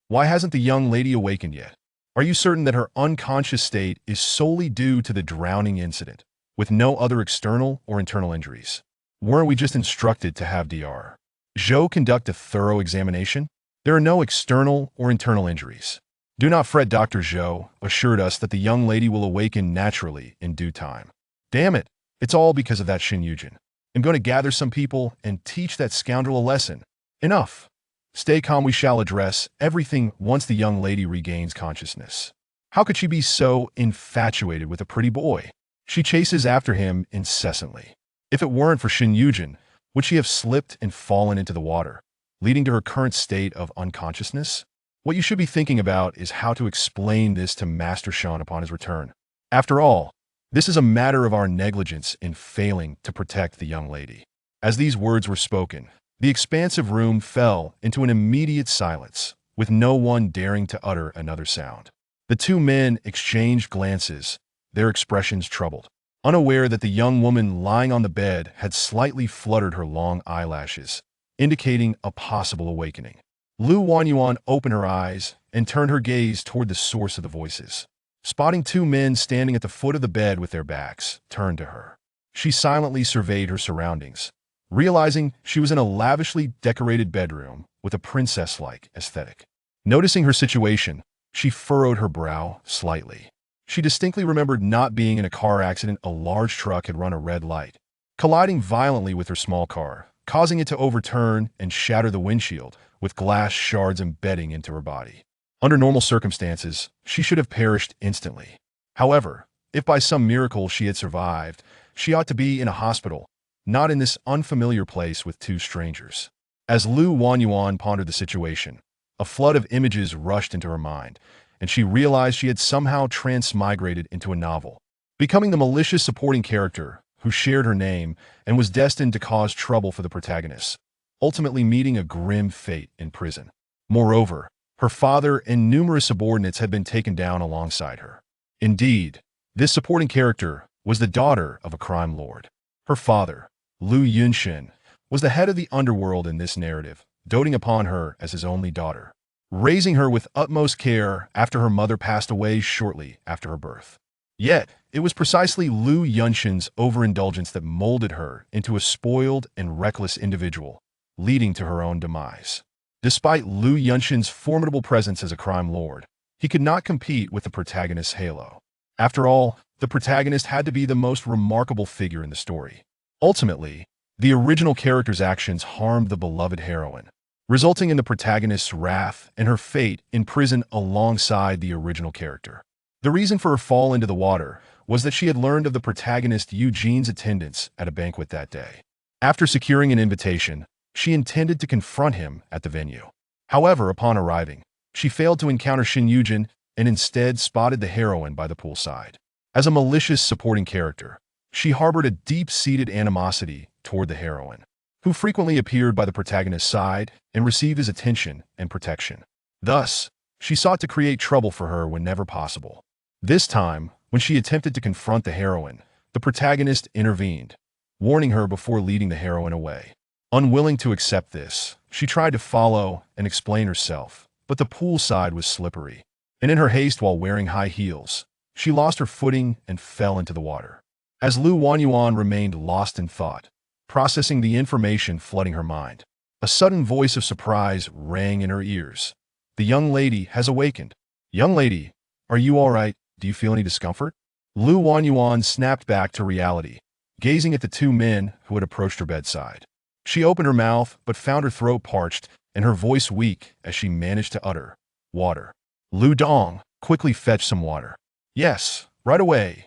Why hasn't the young lady awakened yet? Are you certain that her unconscious state is solely due to the drowning incident, with no other external or internal injuries? Weren't we just instructed to have Dr. Zhou conduct a thorough examination? There are no external or internal injuries. Do not fret, Dr. Zhou assured us that the young lady will awaken naturally in due time. Damn it, it's all because of that Shin Yujin. I'm going to gather some people and teach that scoundrel a lesson. Enough. Stay calm, we shall address everything once the young lady regains consciousness. How could she be so infatuated with a pretty boy? She chases after him incessantly. If it weren't for Shin Yujin, would she have slipped and fallen into the water, leading to her current state of unconsciousness? What you should be thinking about is how to explain this to Master Shan upon his return. After all, this is a matter of our negligence in failing to protect the young lady. As these words were spoken, the expansive room fell into an immediate silence, with no one daring to utter another sound. The two men exchanged glances, their expressions troubled, unaware that the young woman lying on the bed had slightly fluttered her long eyelashes, indicating a possible awakening. Lu Wanyuan opened her eyes and turned her gaze toward the source of the voices. Spotting two men standing at the foot of the bed with their backs turned to her, she silently surveyed her surroundings, realizing she was in a lavishly decorated bedroom with a princess-like aesthetic. Noticing her situation, she furrowed her brow slightly. She distinctly remembered not being in a car accident. A large truck had run a red light, colliding violently with her small car, causing it to overturn and shatter the windshield, with glass shards embedding into her body. Under normal circumstances, she should have perished instantly. However, if by some miracle she had survived, she ought to be in a hospital, not in this unfamiliar place with two strangers. As Lu Wanyuan pondered the situation, a flood of images rushed into her mind, and she realized she had somehow transmigrated into a novel, becoming the malicious supporting character who shared her name and was destined to cause trouble for the protagonist, ultimately meeting a grim fate in prison. Moreover, her father and numerous subordinates had been taken down alongside her. Indeed, this supporting character was the daughter of a crime lord. Her father, Lu Yunshin, was the head of the underworld in this narrative, doting upon her as his only daughter, raising her with utmost care after her mother passed away shortly after her birth. Yet, it was precisely Lu Yunshin's overindulgence that molded her into a spoiled and reckless individual, leading to her own demise. Despite Lu Yunshin's formidable presence as a crime lord, he could not compete with the protagonist's halo. After all, the protagonist had to be the most remarkable figure in the story. Ultimately, the original character's actions harmed the beloved heroine, resulting in the protagonist's wrath and her fate in prison alongside the original character. The reason for her fall into the water was that she had learned of the protagonist Eugene's attendance at a banquet that day. After securing an invitation, she intended to confront him at the venue. However, upon arriving, she failed to encounter Shin Yujin and instead spotted the heroine by the poolside. As a malicious supporting character, she harbored a deep-seated animosity toward the heroine, who frequently appeared by the protagonist's side and received his attention and protection. Thus, she sought to create trouble for her whenever possible. This time, when she attempted to confront the heroine, the protagonist intervened, warning her before leading the heroine away. Unwilling to accept this, she tried to follow and explain herself, but the poolside was slippery, and in her haste while wearing high heels, she lost her footing and fell into the water. As Lu Wanyuan remained lost in thought, processing the information flooding her mind, a sudden voice of surprise rang in her ears. "The young lady has awakened. Young lady, are you all right? Do you feel any discomfort?" Lu Wanyuan snapped back to reality, gazing at the two men who had approached her bedside. She opened her mouth but found her throat parched and her voice weak as she managed to utter, "Water." Lu Dong, quickly fetch some water. "Yes, right away."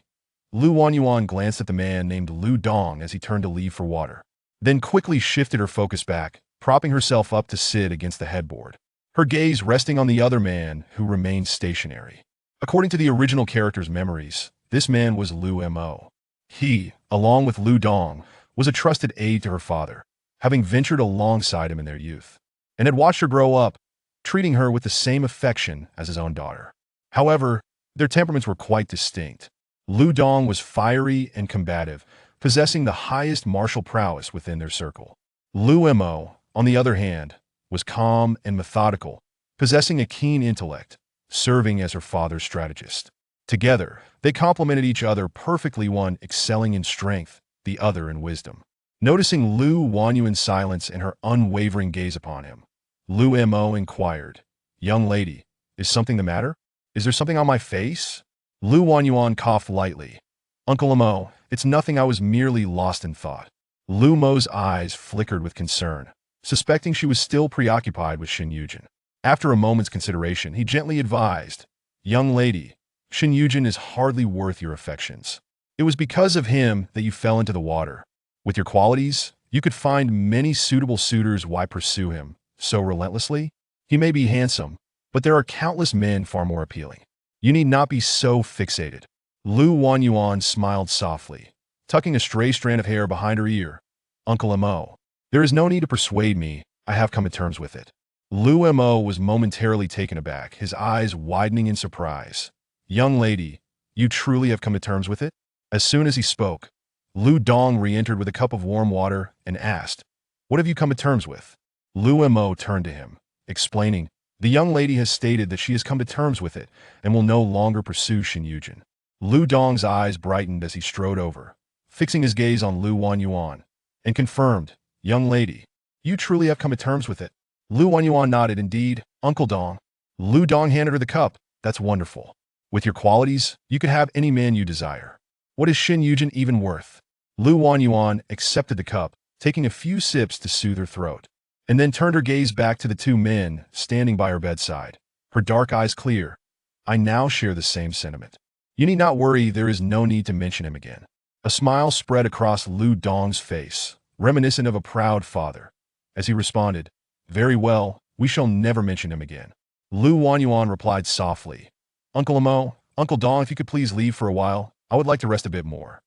Lu Wanyuan glanced at the man named Lu Dong as he turned to leave for water, then quickly shifted her focus back, propping herself up to sit against the headboard, her gaze resting on the other man who remained stationary. According to the original character's memories, this man was Lu Mo. He, along with Lu Dong, was a trusted aide to her father, having ventured alongside him in their youth, and had watched her grow up, treating her with the same affection as his own daughter. However, their temperaments were quite distinct. Lu Dong was fiery and combative, possessing the highest martial prowess within their circle. Lu Mo, on the other hand, was calm and methodical, possessing a keen intellect, serving as her father's strategist. Together, they complemented each other perfectly, one excelling in strength, the other in wisdom. Noticing Lu Wanyuan's silence and her unwavering gaze upon him, Lu Mo inquired, "Young lady, is something the matter? Is there something on my face?" Lu Wanyuan coughed lightly. "Uncle Mo, it's nothing, I was merely lost in thought." Lu Mo's eyes flickered with concern, suspecting she was still preoccupied with Shin Yujin. After a moment's consideration, he gently advised, "Young lady, Shin Yujin is hardly worth your affections. It was because of him that you fell into the water. With your qualities, you could find many suitable suitors. Why pursue him so relentlessly? He may be handsome, but there are countless men far more appealing. You need not be so fixated." Lu Wanyuan smiled softly, tucking a stray strand of hair behind her ear. "Uncle Mo, there is no need to persuade me. I have come to terms with it." Lu Mo was momentarily taken aback, his eyes widening in surprise. "Young lady, you truly have come to terms with it?" As soon as he spoke, Lu Dong re-entered with a cup of warm water and asked, "What have you come to terms with?" Lu Mo turned to him, explaining, "The young lady has stated that she has come to terms with it and will no longer pursue Shin Yujin." Lu Dong's eyes brightened as he strode over, fixing his gaze on Lu Wanyuan, and confirmed, "Young lady, you truly have come to terms with it?" Lu Wanyuan nodded. "Indeed, Uncle Dong." Lu Dong handed her the cup. "That's wonderful. With your qualities, you could have any man you desire. What is Shin Yujin even worth?" Lu Wanyuan accepted the cup, taking a few sips to soothe her throat, and then turned her gaze back to the two men standing by her bedside, her dark eyes clear. "I now share the same sentiment. You need not worry, there is no need to mention him again." A smile spread across Lu Dong's face, reminiscent of a proud father, as he responded, "Very well, we shall never mention him again." Lu Wanyuan replied softly, "Uncle Mo, Uncle Dong, if you could please leave for a while, I would like to rest a bit more."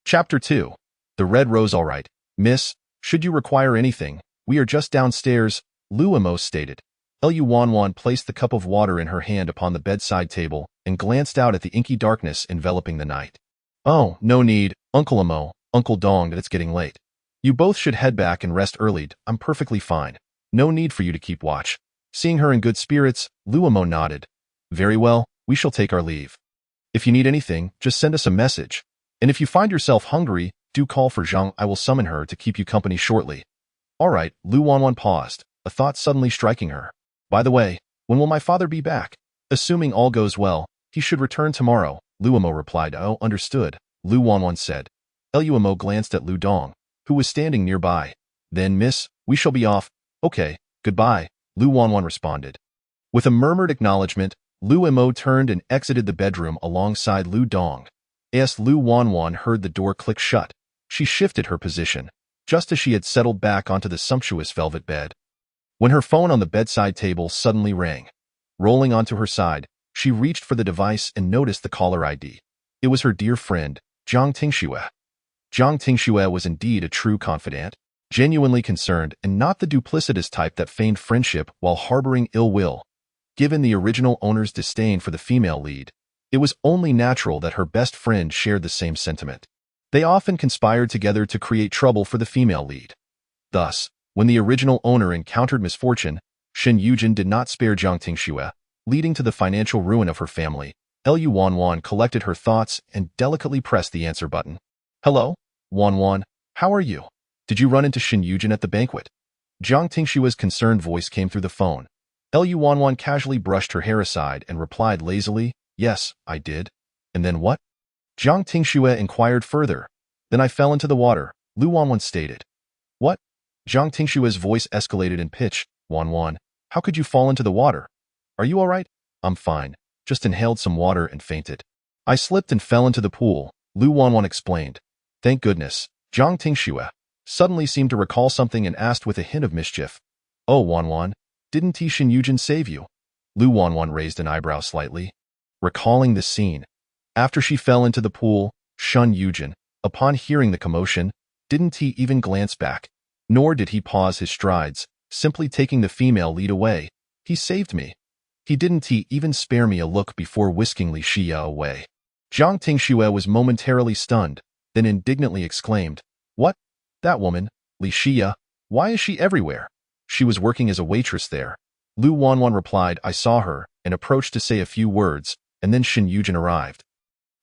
Chapter 2. The Red Rose. "All right, miss, should you require anything, we are just downstairs," Lu Mo stated. Lu Wanwan placed the cup of water in her hand upon the bedside table and glanced out at the inky darkness enveloping the night. "Oh, no need, Uncle Mo, Uncle Dong, it's getting late. You both should head back and rest early. I'm perfectly fine. No need for you to keep watch." Seeing her in good spirits, Lu Mo nodded. "Very well, we shall take our leave. If you need anything, just send us a message. And if you find yourself hungry, do call for Zhang. I will summon her to keep you company shortly." "All right," Lu Wanwan paused, a thought suddenly striking her. "By the way, when will my father be back?" "Assuming all goes well, he should return tomorrow," Lu Mo replied. "Oh, understood," Lu Wanwan said. Lu Mo glanced at Lu Dong, who was standing nearby. "Then, miss, we shall be off." "Okay, goodbye," Lu Wanwan responded. With a murmured acknowledgement, Lu Mo turned and exited the bedroom alongside Lu Dong. As Lu Wanwan heard the door click shut, she shifted her position, just as she had settled back onto the sumptuous velvet bed, when her phone on the bedside table suddenly rang. Rolling onto her side, she reached for the device and noticed the caller ID. It was her dear friend, Jiang Tingxue. Jiang Tingxue was indeed a true confidant, genuinely concerned and not the duplicitous type that feigned friendship while harboring ill will. Given the original owner's disdain for the female lead, it was only natural that her best friend shared the same sentiment. They often conspired together to create trouble for the female lead. Thus, when the original owner encountered misfortune, Shin Yujin did not spare Jiang Tingxue, leading to the financial ruin of her family. Lu Wanwan collected her thoughts and delicately pressed the answer button. "Hello, Wanwan, how are you? Did you run into Shin Yujin at the banquet?" Jiang Tingxue's concerned voice came through the phone. Lu Wanwan casually brushed her hair aside and replied lazily, "Yes, I did." "And then what?" Jiang Tingxue inquired further. "Then I fell into the water," Lu Wanwan stated. "What?" Jiang Tingxue's voice escalated in pitch. "Wanwan, how could you fall into the water? Are you all right?" "I'm fine. Just inhaled some water and fainted. I slipped and fell into the pool," Lu Wanwan explained. "Thank goodness." Jiang Tingxue suddenly seemed to recall something and asked with a hint of mischief. "Oh, Wanwan, didn't Shin Yujin save you?" Lu Wanwan raised an eyebrow slightly, recalling the scene. After she fell into the pool, Shin Yujin, upon hearing the commotion, didn't he even glance back, nor did he pause his strides, simply taking the female lead away. "He saved me. He didn't even spare me a look before whisking Li Xia away." Jiang Tingxue was momentarily stunned, then indignantly exclaimed, "What? That woman, Li Xia, why is she everywhere? She was working as a waitress there." Lu Wanwan replied, I saw her, and approached to say a few words, and then Shin Yujin arrived.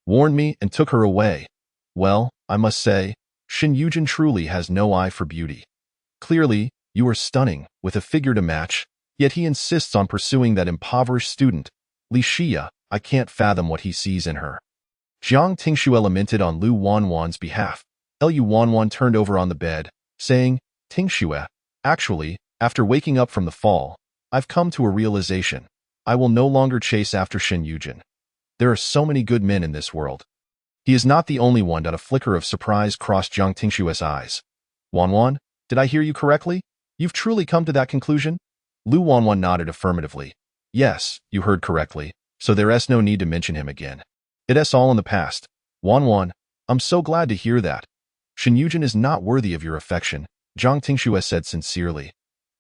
Warned me and took her away. Well, I must say, Shin Yujin truly has no eye for beauty. Clearly, you are stunning, with a figure to match, yet he insists on pursuing that impoverished student. Li Xia, I can't fathom what he sees in her. Jiang Tingxue lamented on Lu Wanwan's behalf. Lu Wanwan turned over on the bed, saying, Tingxue, actually, after waking up from the fall, I've come to a realization. I will no longer chase after Shin Yujin. There are so many good men in this world. He is not the only one. A flicker of surprise crossed Jiang Tingxue's eyes. Wanwan, did I hear you correctly? You've truly come to that conclusion? Lu Wanwan nodded affirmatively. Yes, you heard correctly, so there's no need to mention him again. It's all in the past. Wanwan, I'm so glad to hear that. Shin Yujin is not worthy of your affection, Jiang Tingxue said sincerely.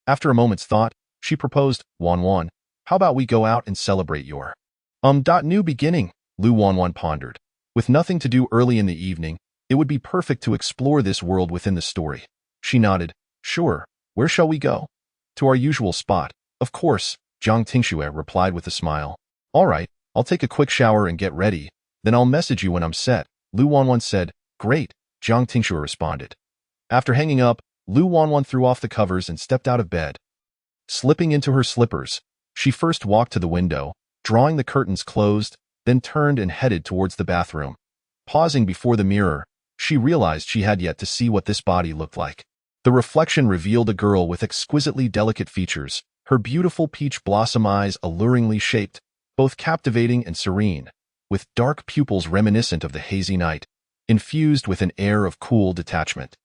After a moment's thought, she proposed, Wanwan, how about we go out and celebrate your new beginning? Lu Wanwan pondered. With nothing to do early in the evening, it would be perfect to explore this world within the story. She nodded. Sure, where shall we go? To our usual spot. Of course, Jiang Tingxue replied with a smile. All right, I'll take a quick shower and get ready, then I'll message you when I'm set. Lu Wanwan said. Great, Jiang Tingxue responded. After hanging up, Lu Wanwan threw off the covers and stepped out of bed. Slipping into her slippers, she first walked to the window, drawing the curtains closed, then turned and headed towards the bathroom. Pausing before the mirror, she realized she had yet to see what this body looked like. The reflection revealed a girl with exquisitely delicate features, her beautiful peach blossom eyes alluringly shaped, both captivating and serene, with dark pupils reminiscent of the hazy night, infused with an air of cool detachment.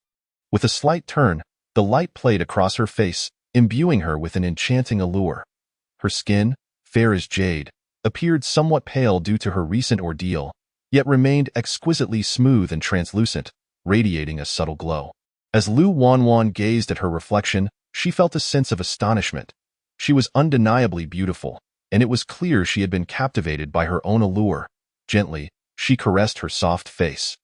With a slight turn, the light played across her face, imbuing her with an enchanting allure. Her skin, fair as jade, appeared somewhat pale due to her recent ordeal, yet remained exquisitely smooth and translucent, radiating a subtle glow. As Lu Wanwan gazed at her reflection, she felt a sense of astonishment. She was undeniably beautiful, and it was clear she had been captivated by her own allure. Gently, she caressed her soft face,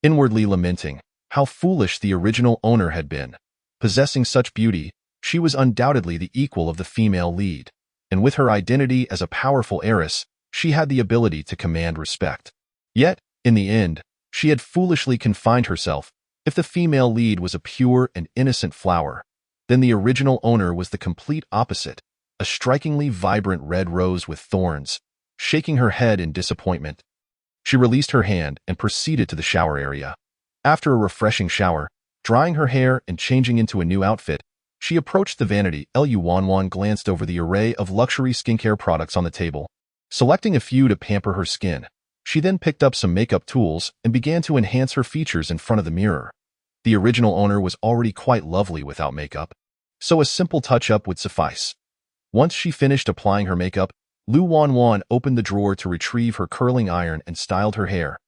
inwardly lamenting how foolish the original owner had been. Possessing such beauty, she was undoubtedly the equal of the female lead, and with her identity as a powerful heiress, she had the ability to command respect. Yet, in the end, she had foolishly confined herself. If the female lead was a pure and innocent flower, then the original owner was the complete opposite, a strikingly vibrant red rose with thorns. Shaking her head in disappointment, she released her hand and proceeded to the shower area. After a refreshing shower, drying her hair and changing into a new outfit, she approached the vanity. Lu Wanwan glanced over the array of luxury skincare products on the table, selecting a few to pamper her skin. She then picked up some makeup tools and began to enhance her features in front of the mirror. The original owner was already quite lovely without makeup, so a simple touch-up would suffice. Once she finished applying her makeup, Lu Wanwan opened the drawer to retrieve her curling iron and styled her hair.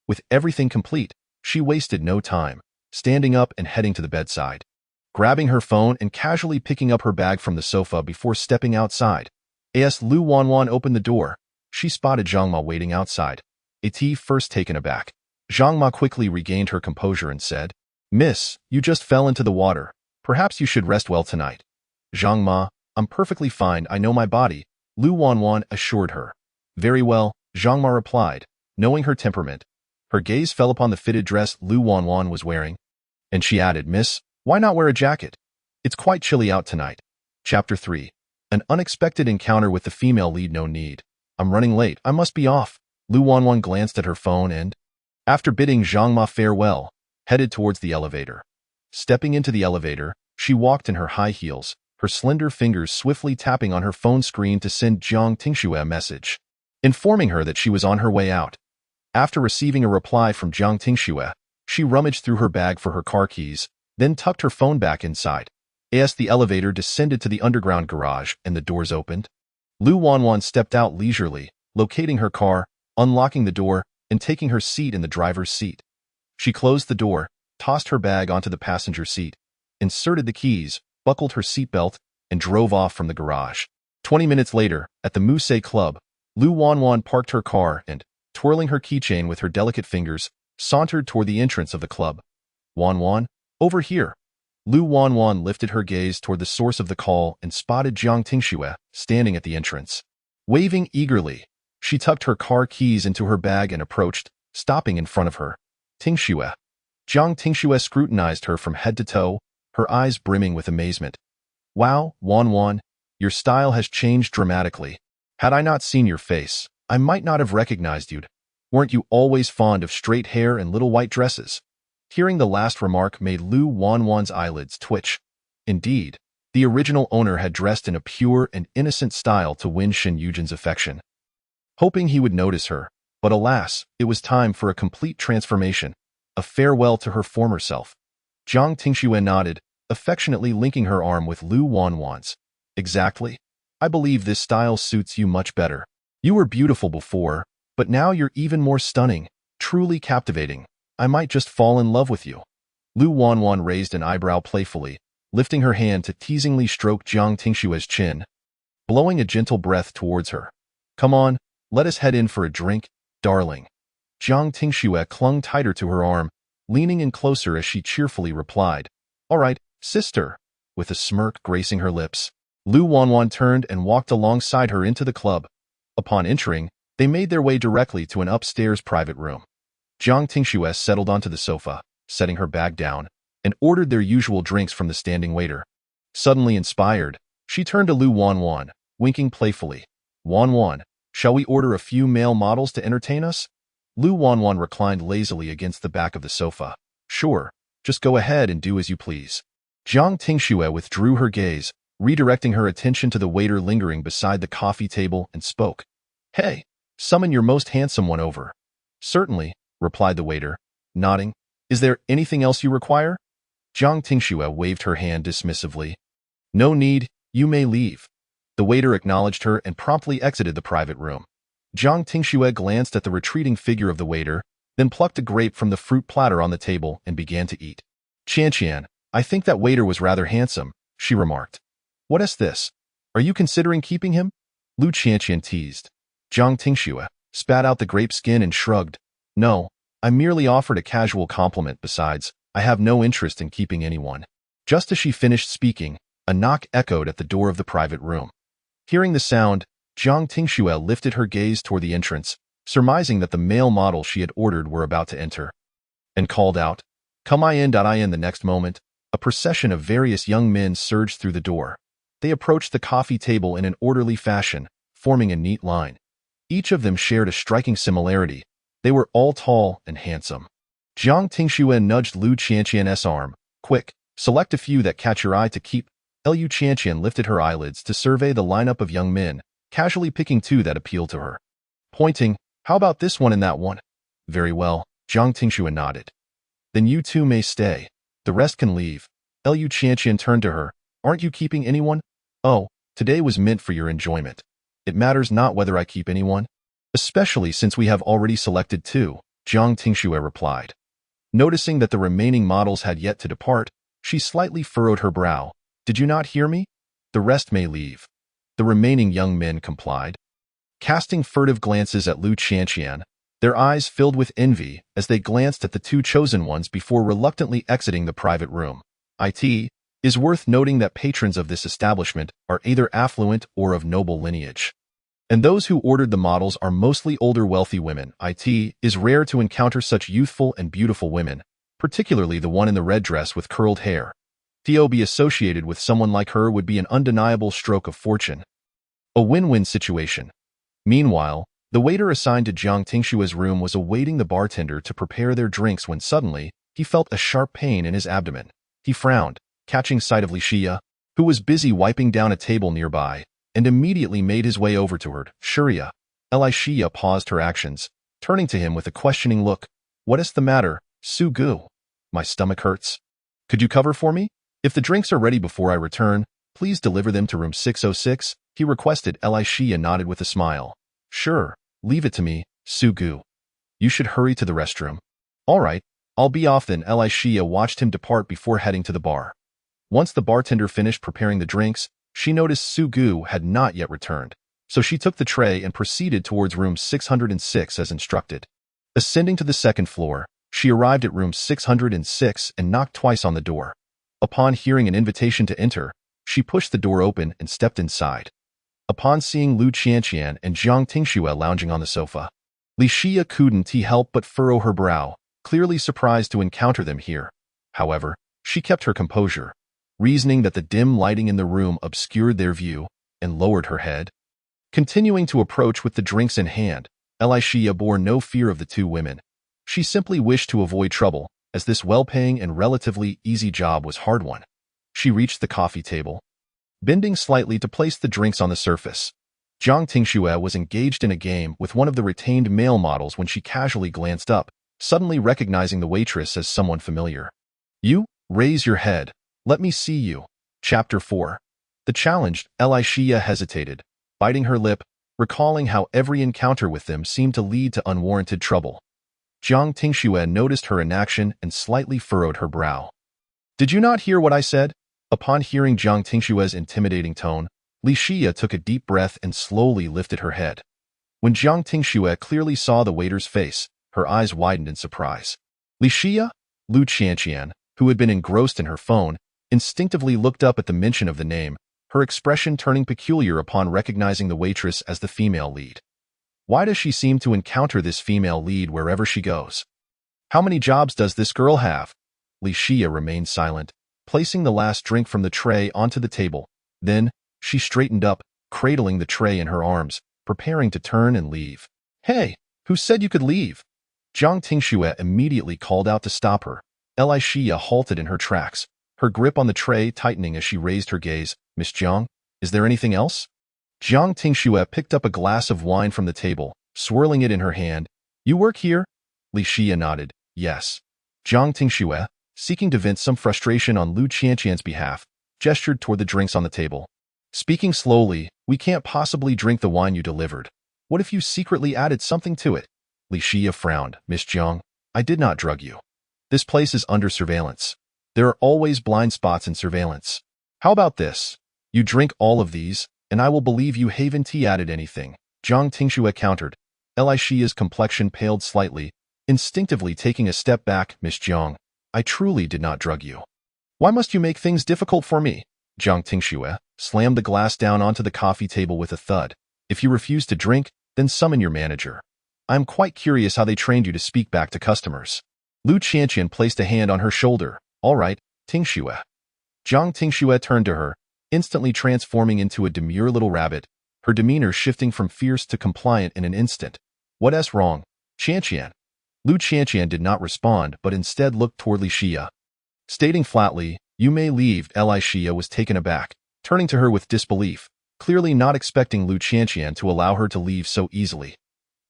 With everything complete, she wasted no time, standing up and heading to the bedside. Grabbing her phone and casually picking up her bag from the sofa before stepping outside. As Lu Wanwan opened the door, she spotted Zhang Ma waiting outside. First taken aback, Zhang Ma quickly regained her composure and said, Miss, you just fell into the water. Perhaps you should rest well tonight. Zhang Ma, I'm perfectly fine, I know my body, Lu Wanwan assured her. Very well, Zhang Ma replied, knowing her temperament. Her gaze fell upon the fitted dress Lu Wanwan was wearing, and she added, Miss, why not wear a jacket? It's quite chilly out tonight. Chapter 3. An unexpected encounter with the female lead. No need. I'm running late, I must be off. Lu Wanwan glanced at her phone and, after bidding Zhang Ma farewell, headed towards the elevator. Stepping into the elevator, she walked in her high heels, her slender fingers swiftly tapping on her phone screen to send Jiang Tingxue a message, informing her that she was on her way out. After receiving a reply from Jiang Tingxue, she rummaged through her bag for her car keys, then tucked her phone back inside. As the elevator descended to the underground garage and the doors opened, Lu Wanwan stepped out leisurely, locating her car, unlocking the door, and taking her seat in the driver's seat. She closed the door, tossed her bag onto the passenger seat, inserted the keys, buckled her seatbelt, and drove off from the garage. 20 minutes later, at the Musée Club, Lu Wanwan parked her car and, twirling her keychain with her delicate fingers, sauntered toward the entrance of the club. Wanwan, over here. Lu Wanwan lifted her gaze toward the source of the call and spotted Jiang Tingxue standing at the entrance. Waving eagerly, she tucked her car keys into her bag and approached, stopping in front of her. Tingxue. Jiang Tingxue scrutinized her from head to toe, her eyes brimming with amazement. Wow, Wanwan, your style has changed dramatically. Had I not seen your face, I might not have recognized you. Weren't you always fond of straight hair and little white dresses? Hearing the last remark made Lu Wanwan's eyelids twitch. Indeed, the original owner had dressed in a pure and innocent style to win Shen Yujin's affection. Hoping he would notice her, but alas, it was time for a complete transformation, a farewell to her former self. Jiang Tingxue nodded, affectionately linking her arm with Lu Wanwan's. Exactly. I believe this style suits you much better. You were beautiful before, but now you're even more stunning, truly captivating. I might just fall in love with you. Lu Wanwan raised an eyebrow playfully, lifting her hand to teasingly stroke Jiang Tingxue's chin, blowing a gentle breath towards her. Come on, let us head in for a drink, darling. Jiang Tingxue clung tighter to her arm, leaning in closer as she cheerfully replied, All right, sister, with a smirk gracing her lips. Lu Wanwan turned and walked alongside her into the club. Upon entering, they made their way directly to an upstairs private room. Jiang Tingxue settled onto the sofa, setting her bag down, and ordered their usual drinks from the standing waiter. Suddenly inspired, she turned to Lu Wanwan, winking playfully. Wanwan, shall we order a few male models to entertain us? Lu Wanwan reclined lazily against the back of the sofa. Sure, just go ahead and do as you please. Jiang Tingxue withdrew her gaze, redirecting her attention to the waiter lingering beside the coffee table, and spoke. Hey, summon your most handsome one over. Certainly, replied the waiter, nodding. Is there anything else you require? Jiang Tingxue waved her hand dismissively. No need, you may leave. The waiter acknowledged her and promptly exited the private room. Jiang Tingxue glanced at the retreating figure of the waiter, then plucked a grape from the fruit platter on the table and began to eat. Qianqian, I think that waiter was rather handsome, she remarked. What is this? Are you considering keeping him? Lu Qianqian teased. Jiang Tingxue spat out the grape skin and shrugged. No, I merely offered a casual compliment. Besides, I have no interest in keeping anyone. Just as she finished speaking, a knock echoed at the door of the private room. Hearing the sound, Jiang Tingxue lifted her gaze toward the entrance, surmising that the male model she had ordered were about to enter, and called out, Come in. The next moment, a procession of various young men surged through the door. They approached the coffee table in an orderly fashion, forming a neat line. Each of them shared a striking similarity. They were all tall and handsome. Jiang Tingxue nudged Lu Qianqian's arm. Quick, select a few that catch your eye to keep. Lu Qianqian lifted her eyelids to survey the lineup of young men, casually picking two that appealed to her. Pointing, How about this one and that one? Very well, Jiang Tingxue nodded. Then you two may stay. The rest can leave. Lu Qianqian turned to her. Aren't you keeping anyone? Oh, today was meant for your enjoyment. It matters not whether I keep anyone. Especially since we have already selected two, Jiang Tingxue replied. Noticing that the remaining models had yet to depart, she slightly furrowed her brow. Did you not hear me? The rest may leave. The remaining young men complied. Casting furtive glances at Lu Qianqian, their eyes filled with envy as they glanced at the two chosen ones before reluctantly exiting the private room. It is worth noting that patrons of this establishment are either affluent or of noble lineage. And those who ordered the models are mostly older wealthy women. It is rare to encounter such youthful and beautiful women, particularly the one in the red dress with curled hair. To be associated with someone like her would be an undeniable stroke of fortune. A win-win situation. Meanwhile, the waiter assigned to Jiang Tingxue's room was awaiting the bartender to prepare their drinks when suddenly, he felt a sharp pain in his abdomen. He frowned, catching sight of Li Xia, who was busy wiping down a table nearby, and immediately made his way over to her. Shuria. Li Xia paused her actions, turning to him with a questioning look. What is the matter, Su Gu? My stomach hurts. Could you cover for me? If the drinks are ready before I return, please deliver them to room 606, he requested. Li Xia nodded with a smile. Sure, leave it to me, Su Gu. You should hurry to the restroom. All right, I'll be off then. Li Xia watched him depart before heading to the bar. Once the bartender finished preparing the drinks, she noticed Su Gu had not yet returned, so she took the tray and proceeded towards room 606 as instructed. Ascending to the second floor, she arrived at room 606 and knocked twice on the door. Upon hearing an invitation to enter, she pushed the door open and stepped inside. Upon seeing Lu Qianqian and Jiang Tingxue lounging on the sofa, Li Xia couldn't help but furrow her brow, clearly surprised to encounter them here. However, she kept her composure, reasoning that the dim lighting in the room obscured their view, and lowered her head. Continuing to approach with the drinks in hand, Li Xia bore no fear of the two women. She simply wished to avoid trouble, as this well-paying and relatively easy job was hard one. She reached the coffee table, bending slightly to place the drinks on the surface. Jiang Tingxue was engaged in a game with one of the retained male models when she casually glanced up, suddenly recognizing the waitress as someone familiar. You? Raise your head. Let me see you. Chapter 4. The challenged Li Xia hesitated, biting her lip, recalling how every encounter with them seemed to lead to unwarranted trouble. Jiang Tingxue noticed her inaction and slightly furrowed her brow. Did you not hear what I said? Upon hearing Jiang Tingxue's intimidating tone, Li Xia took a deep breath and slowly lifted her head. When Jiang Tingxue clearly saw the waiter's face, her eyes widened in surprise. Li Xia? Lu Qianqian, who had been engrossed in her phone, instinctively looked up at the mention of the name, her expression turning peculiar upon recognizing the waitress as the female lead. Why does she seem to encounter this female lead wherever she goes? How many jobs does this girl have? Li Xia remained silent, placing the last drink from the tray onto the table. Then, she straightened up, cradling the tray in her arms, preparing to turn and leave. Hey, who said you could leave? Jiang Tingxue immediately called out to stop her. Li Xia halted in her tracks, her grip on the tray tightening as she raised her gaze. Miss Jiang, is there anything else? Jiang Tingxue picked up a glass of wine from the table, swirling it in her hand. You work here? Li Xia nodded. Yes. Jiang Tingxue, seeking to vent some frustration on Lu Qianqian's behalf, gestured toward the drinks on the table. Speaking slowly, we can't possibly drink the wine you delivered. What if you secretly added something to it? Li Xia frowned. Miss Jiang, I did not drug you. This place is under surveillance. There are always blind spots in surveillance. How about this? You drink all of these, and I will believe you haven't added anything. Jiang Tingxue countered. Li Xia's complexion paled slightly, instinctively taking a step back. Miss Jiang, I truly did not drug you. Why must you make things difficult for me? Jiang Tingxue slammed the glass down onto the coffee table with a thud. If you refuse to drink, then summon your manager. I am quite curious how they trained you to speak back to customers. Lu Qianqian placed a hand on her shoulder. All right, Tingxue. Jiang Tingxue turned to her, instantly transforming into a demure little rabbit, her demeanor shifting from fierce to compliant in an instant. What's wrong, Qianqian? Lu Qianqian did not respond but instead looked toward Li Xia. Stating flatly, you may leave. Li Xia was taken aback, turning to her with disbelief, clearly not expecting Lu Qianqian to allow her to leave so easily.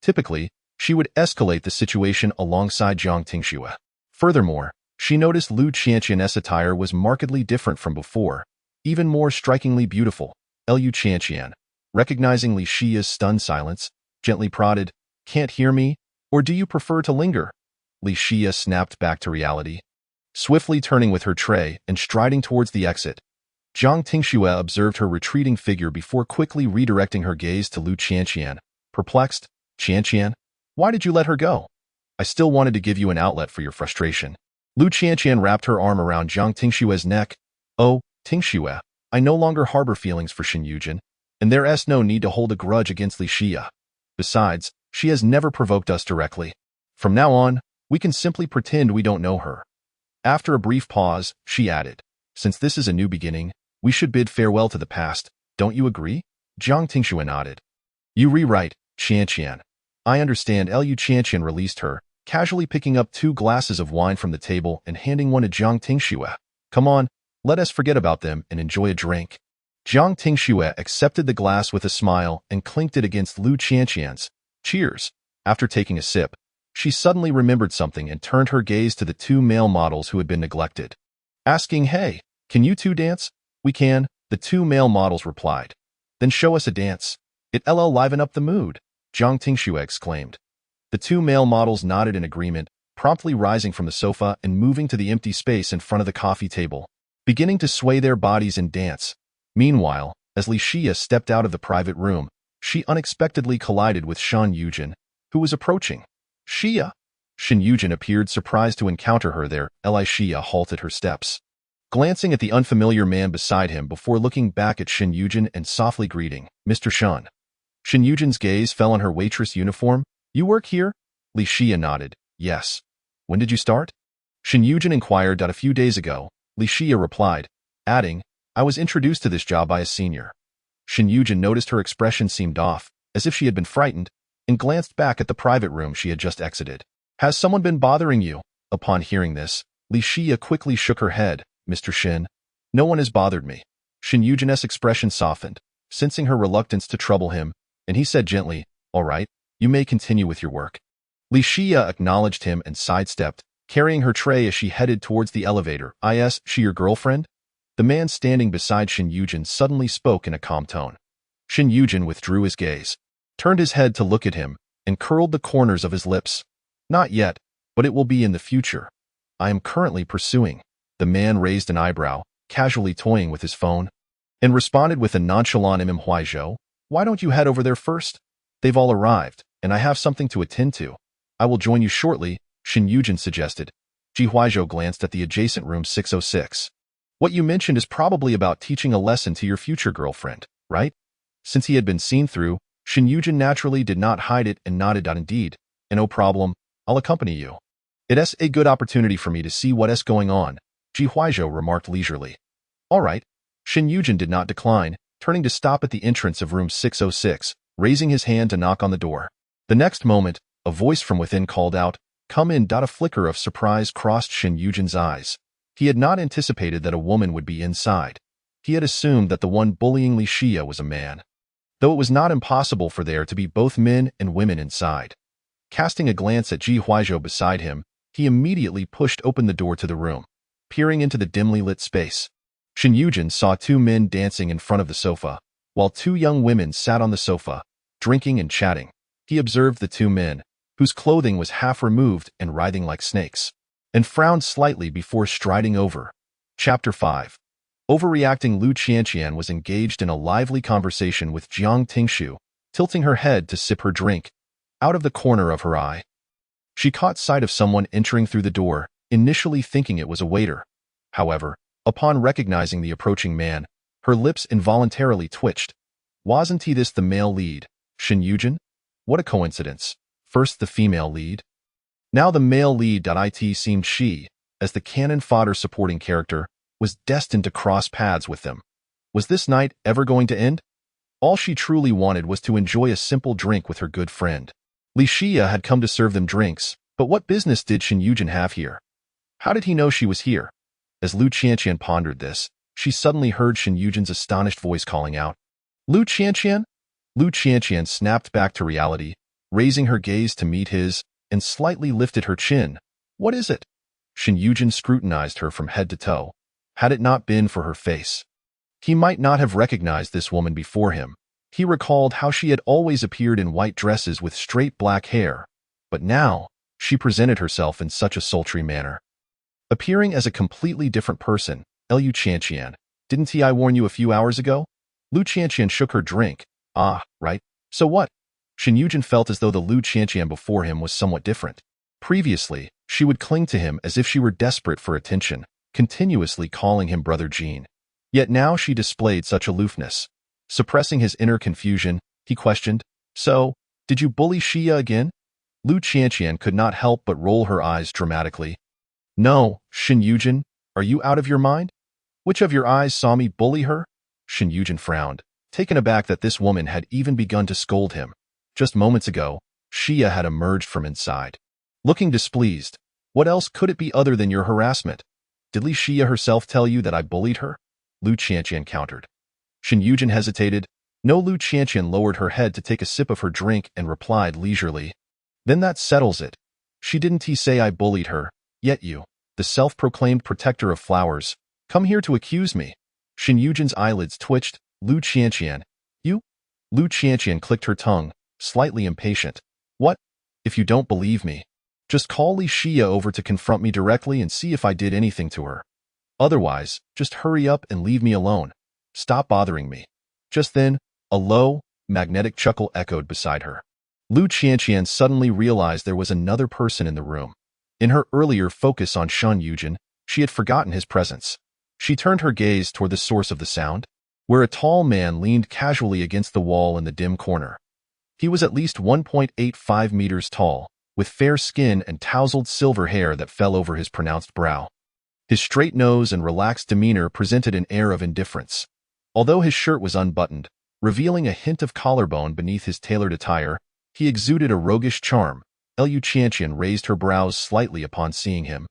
Typically, she would escalate the situation alongside Jiang Tingxue. Furthermore, she noticed Lu Qianqian's attire was markedly different from before, even more strikingly beautiful. Lu Qianqian, recognizing Li Xia's stunned silence, gently prodded, Can't hear me? Or do you prefer to linger? Li Xia snapped back to reality, swiftly turning with her tray and striding towards the exit. Jiang Tingxue observed her retreating figure before quickly redirecting her gaze to Lu Qianqian. Perplexed, Qianqian, why did you let her go? I still wanted to give you an outlet for your frustration. Lu Qianqian wrapped her arm around Jiang Tingxue's neck. Oh, Tingxue, I no longer harbor feelings for Shen Yujin, and there's no need to hold a grudge against Li Xia. Besides, she has never provoked us directly. From now on, we can simply pretend we don't know her. After a brief pause, she added, Since this is a new beginning, we should bid farewell to the past, don't you agree? Jiang Tingxue nodded. You rewrite, Qianqian. I understand. Lu Qianqian released her, casually picking up 2 glasses of wine from the table and handing one to Jiang Tingxue. Come on, let us forget about them and enjoy a drink. Jiang Tingxue accepted the glass with a smile and clinked it against Lu Qianqian's. Cheers. After taking a sip, she suddenly remembered something and turned her gaze to the 2 male models who had been neglected. Asking, Hey, can you 2 dance? We can, the 2 male models replied. Then show us a dance. It'll liven up the mood, Jiang Tingxue exclaimed. The 2 male models nodded in agreement, promptly rising from the sofa and moving to the empty space in front of the coffee table, beginning to sway their bodies and dance. Meanwhile, as Li Xia stepped out of the private room, she unexpectedly collided with Shen Yujin, who was approaching. Xia? Shen Yujin appeared surprised to encounter her there. Li Xia halted her steps. glancing at the unfamiliar man beside him before looking back at Shin Yujin and softly greeting, Mr. Shun. Shin Yujin's gaze fell on her waitress uniform. You work here? Li Xia nodded. Yes. When did you start? Shin Yujin inquired. A few days ago, Li Xia replied, adding, I was introduced to this job by a senior. Shin Yujin noticed her expression seemed off, as if she had been frightened, and glanced back at the private room she had just exited. Has someone been bothering you? Upon hearing this, Li Xia quickly shook her head. Mr. Shin, no one has bothered me. Shin Yujin's expression softened, sensing her reluctance to trouble him, and he said gently, all right, you may continue with your work. Li Xia acknowledged him and sidestepped, carrying her tray as she headed towards the elevator. Is she your girlfriend? The man standing beside Shin Yujin suddenly spoke in a calm tone. Shin Yujin withdrew his gaze, turned his head to look at him, and curled the corners of his lips. Not yet, but it will be in the future. I am currently pursuing. The man raised an eyebrow, casually toying with his phone, and responded with a nonchalant Huaizhou. Why don't you head over there first? They've all arrived, and I have something to attend to. I will join you shortly, Shin Yujin suggested. Huaizhou glanced at the adjacent room 606. What you mentioned is probably about teaching a lesson to your future girlfriend, right? Since he had been seen through, Shin Yujin naturally did not hide it and nodded. Indeed, and no problem, I'll accompany you. It's a good opportunity for me to see what's going on, Huaizhou remarked leisurely. All right. Shin Yujin did not decline, turning to stop at the entrance of room 606, raising his hand to knock on the door. The next moment, a voice from within called out, come in. A flicker of surprise crossed Shin Yujin's eyes. He had not anticipated that a woman would be inside. He had assumed that the one bullying Li Xia was a man, though it was not impossible for there to be both men and women inside. Casting a glance at Huaizhou beside him, he immediately pushed open the door to the room, peering into the dimly lit space. Shin Yujin saw two men dancing in front of the sofa, while two young women sat on the sofa, drinking and chatting. He observed the two men, whose clothing was half removed and writhing like snakes, and frowned slightly before striding over. Chapter 5. Overreacting. Lu Qianqian was engaged in a lively conversation with Jiang Tingshu, tilting her head to sip her drink. Out of the corner of her eye, she caught sight of someone entering through the door, initially thinking it was a waiter. However, upon recognizing the approaching man, her lips involuntarily twitched. Wasn't he this the male lead, Shin Yujin? What a coincidence. First the female lead, now the male lead. It seemed she, as the cannon fodder supporting character, was destined to cross paths with them. Was this night ever going to end? All she truly wanted was to enjoy a simple drink with her good friend. Li Xia had come to serve them drinks, but what business did Shin Yujin have here? How did he know she was here? As Lu Qianqian pondered this, she suddenly heard Shin Yujin's astonished voice calling out, Lu Qianqian? Lu Qianqian snapped back to reality, raising her gaze to meet his, and slightly lifted her chin. What is it? Shin Yujin scrutinized her from head to toe. Had it not been for her face, he might not have recognized this woman before him. He recalled how she had always appeared in white dresses with straight black hair, but now she presented herself in such a sultry manner, appearing as a completely different person. Lu Qianqian, didn't I warn you a few hours ago? Lu Qianqian shook her drink. Ah, right. So what? Shin Yujin felt as though the Lu Qianqian before him was somewhat different. Previously, she would cling to him as if she were desperate for attention, continuously calling him Brother Jean. Yet now she displayed such aloofness. Suppressing his inner confusion, he questioned, So, did you bully Xia again? Lu Qianqian could not help but roll her eyes dramatically. No, Shin Yujin, are you out of your mind? Which of your eyes saw me bully her? Shin Yujin frowned, taken aback that this woman had even begun to scold him. Just moments ago, Xia had emerged from inside, looking displeased. What else could it be other than your harassment? Did Li Xia herself tell you that I bullied her? Lu Qianqian countered. Shin Yujin hesitated. No. Lu Qianqian lowered her head to take a sip of her drink and replied leisurely. Then that settles it. She didn't say I bullied her, yet you, the self-proclaimed protector of flowers, come here to accuse me. Shin Yujin's eyelids twitched. Lu Qianqian, you? Lu Qianqian clicked her tongue, slightly impatient. What? If you don't believe me, just call Li Xia over to confront me directly and see if I did anything to her. Otherwise, just hurry up and leave me alone. Stop bothering me. Just then, a low, magnetic chuckle echoed beside her. Lu Qianqian suddenly realized there was another person in the room. In her earlier focus on Shin Yujin, she had forgotten his presence. She turned her gaze toward the source of the sound, where a tall man leaned casually against the wall in the dim corner. He was at least 1.85 meters tall, with fair skin and tousled silver hair that fell over his pronounced brow. His straight nose and relaxed demeanor presented an air of indifference. Although his shirt was unbuttoned, revealing a hint of collarbone beneath his tailored attire, he exuded a roguish charm. Liu Qianqian raised her brows slightly upon seeing him,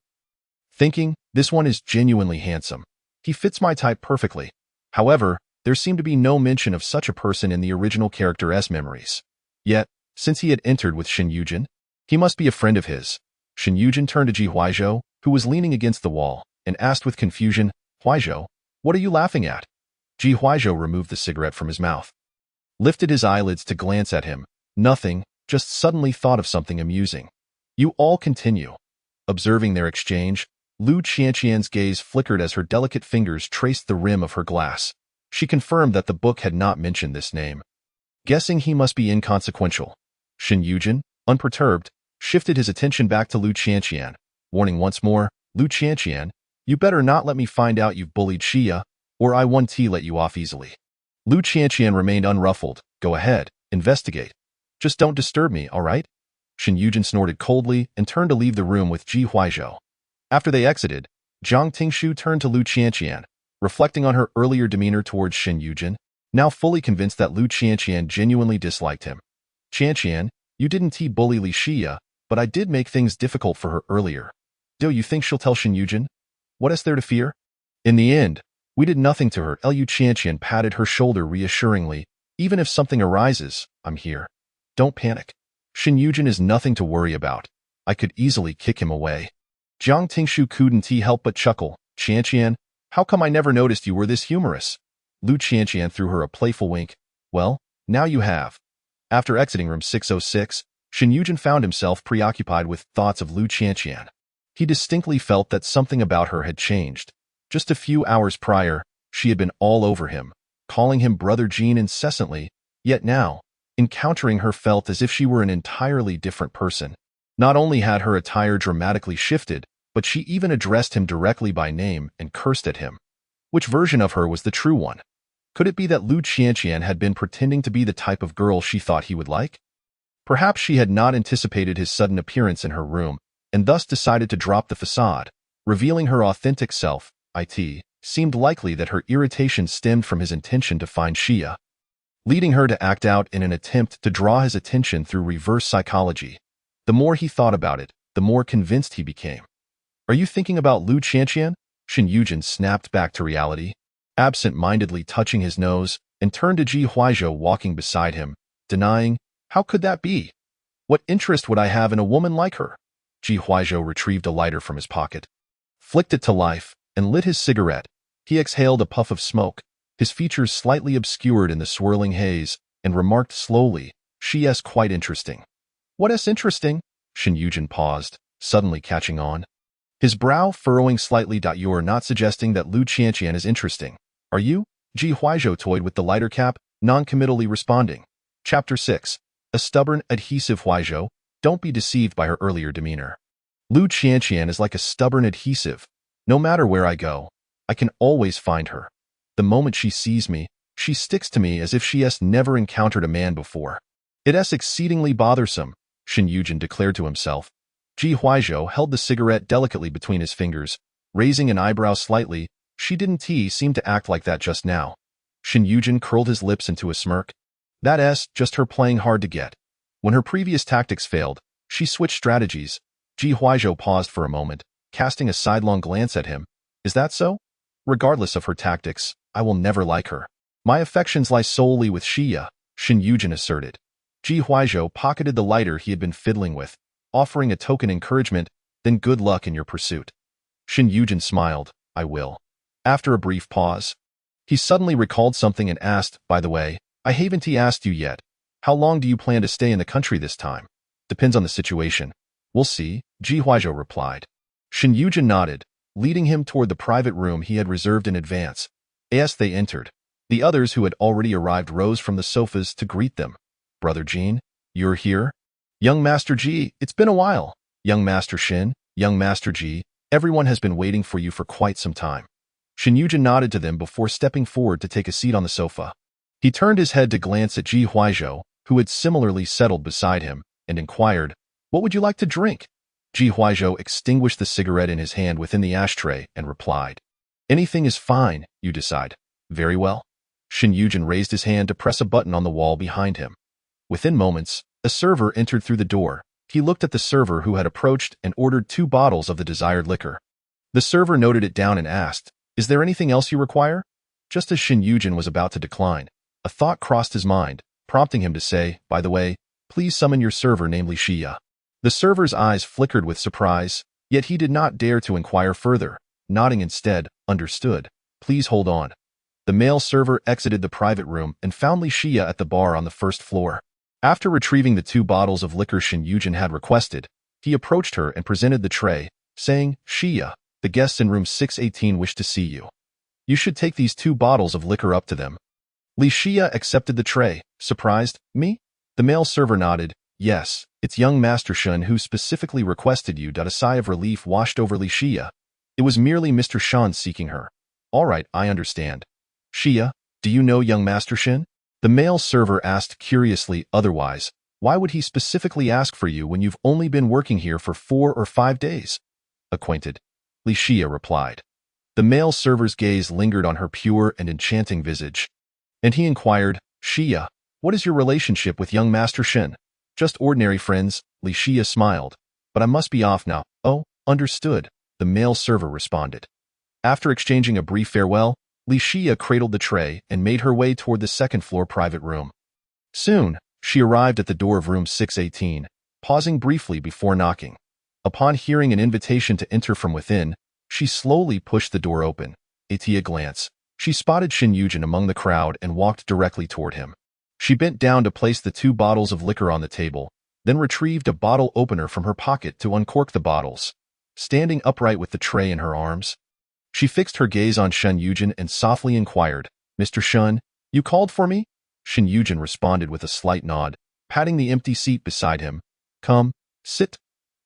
thinking, this one is genuinely handsome. He fits my type perfectly. However, there seemed to be no mention of such a person in the original character's memories. Yet, since he had entered with Shen Yujin, he must be a friend of his. Shen Yujin turned to Ji Huaizhou, who was leaning against the wall, and asked with confusion, Huaizhou, what are you laughing at? Ji Huaizhou removed the cigarette from his mouth, lifted his eyelids to glance at him. Nothing, just suddenly thought of something amusing. You all continue. Observing their exchange, Liu Qianqian's gaze flickered as her delicate fingers traced the rim of her glass. She confirmed that the book had not mentioned this name. Guessing he must be inconsequential, Shen Yujin, unperturbed, shifted his attention back to Liu Qianqian, warning once more, Liu Qianqian, you better not let me find out you've bullied Xia, or I won't let you off easily. Liu Qianqian remained unruffled. Go ahead, investigate. Just don't disturb me, all right? Shen Yujin snorted coldly and turned to leave the room with Ji Huaizhou. After they exited, Jiang Tingshu turned to Liu Qianqian, reflecting on her earlier demeanor towards Shen Yujin, now fully convinced that Liu Qianqian genuinely disliked him. Qianqian, you didn't bully Li Xia, but I did make things difficult for her earlier. Do you think she'll tell Shen Yujin? What is there to fear? In the end, we did nothing to her. Liu Qianqian patted her shoulder reassuringly. Even if something arises, I'm here. Don't panic. Shen Yujin is nothing to worry about. I could easily kick him away. Jiang Tingshu couldn't help but chuckle. Qianqian, how come I never noticed you were this humorous? Liu Qianqian threw her a playful wink. Well, now you have. After exiting room 606, Shen Yujin found himself preoccupied with thoughts of Liu Qianqian. He distinctly felt that something about her had changed. Just a few hours prior, she had been all over him, calling him Brother Jean incessantly, yet now, encountering her felt as if she were an entirely different person. Not only had her attire dramatically shifted, but she even addressed him directly by name and cursed at him. Which version of her was the true one? Could it be that Liu Qianqian had been pretending to be the type of girl she thought he would like? Perhaps she had not anticipated his sudden appearance in her room, and thus decided to drop the facade, revealing her authentic self. It seemed likely that her irritation stemmed from his intention to find Xia, leading her to act out in an attempt to draw his attention through reverse psychology. The more he thought about it, the more convinced he became. Are you thinking about Liu Qianqian? Shen Yujin snapped back to reality, absent-mindedly touching his nose, and turned to Ji Huaizhou walking beside him, denying, how could that be? What interest would I have in a woman like her? Ji Huaizhou retrieved a lighter from his pocket, flicked it to life, and lit his cigarette. He exhaled a puff of smoke, his features slightly obscured in the swirling haze, and remarked slowly, she's quite interesting. What is interesting? Shen Yujin paused, suddenly catching on, his brow furrowing slightly. You're not suggesting that Liu Qianqian is interesting, are you? Ji Huaizhou toyed with the lighter cap, non-committally responding. Chapter 6. A stubborn, adhesive Huaizhou, don't be deceived by her earlier demeanor. Liu Qianqian is like a stubborn adhesive. No matter where I go, I can always find her. The moment she sees me, she sticks to me as if she has never encountered a man before. It's exceedingly bothersome, Shen Yujin declared to himself. Ji Huaizhou held the cigarette delicately between his fingers, raising an eyebrow slightly. She didn't seem to act like that just now. Shen Yujin curled his lips into a smirk. That's just her playing hard to get. When her previous tactics failed, she switched strategies. Ji Huaizhou paused for a moment, casting a sidelong glance at him. Is that so? Regardless of her tactics, I will never like her. My affections lie solely with Xia, Shen Yujin asserted. Ji Huaizhou pocketed the lighter he had been fiddling with, offering a token encouragement, then good luck in your pursuit. Shen Yujin smiled, I will. After a brief pause, he suddenly recalled something and asked, by the way, I haven't asked you yet. How long do you plan to stay in the country this time? Depends on the situation. We'll see, Ji Huaizhou replied. Shen Yujin nodded, leading him toward the private room he had reserved in advance. As they entered, the others who had already arrived rose from the sofas to greet them. Brother Jean, you're here? Young Master Ji, it's been a while. Young Master Shen, Young Master Ji, everyone has been waiting for you for quite some time. Shin Yujin nodded to them before stepping forward to take a seat on the sofa. He turned his head to glance at Ji Huizhou, who had similarly settled beside him, and inquired, "What would you like to drink?" Ji Huizhou extinguished the cigarette in his hand within the ashtray and replied, "Anything is fine, you decide." "Very well." Shin Yujin raised his hand to press a button on the wall behind him. Within moments, a server entered through the door. He looked at the server who had approached and ordered 2 bottles of the desired liquor. The server noted it down and asked, "Is there anything else you require?" Just as Shin Yujin was about to decline, a thought crossed his mind, prompting him to say, "By the way, please summon your server, namely Xia." The server's eyes flickered with surprise, yet he did not dare to inquire further, nodding instead, "Understood. Please hold on." The male server exited the private room and found Li Xia at the bar on the first floor. After retrieving the 2 bottles of liquor Shin Yujin had requested, he approached her and presented the tray, saying, "Xia, the guests in room 618 wish to see you. You should take these 2 bottles of liquor up to them." Li Xia accepted the tray, surprised. "Me?" The male server nodded. "Yes, it's young Master Shun who specifically requested you." A sigh of relief washed over Li Xia. It was merely Mr. Shun seeking her. "All right, I understand." "Xia, do you know young Master Shin?" The male server asked curiously. "Otherwise, why would he specifically ask for you when you've only been working here for 4 or 5 days? "Acquainted," Li Xia replied. The male server's gaze lingered on her pure and enchanting visage, and he inquired, "Xia, what is your relationship with young Master Shin?" "Just ordinary friends," Li Xia smiled. "But I must be off now." "Oh, understood," the male server responded. After exchanging a brief farewell, Li Xia cradled the tray and made her way toward the second-floor private room. Soon, she arrived at the door of room 618, pausing briefly before knocking. Upon hearing an invitation to enter from within, she slowly pushed the door open. At a glance, she spotted Shin Yujin among the crowd and walked directly toward him. She bent down to place the 2 bottles of liquor on the table, then retrieved a bottle opener from her pocket to uncork the bottles. Standing upright with the tray in her arms, she fixed her gaze on Shin Yujin and softly inquired, "Mr. Shun, you called for me?" Shin Yujin responded with a slight nod, patting the empty seat beside him. "Come, sit."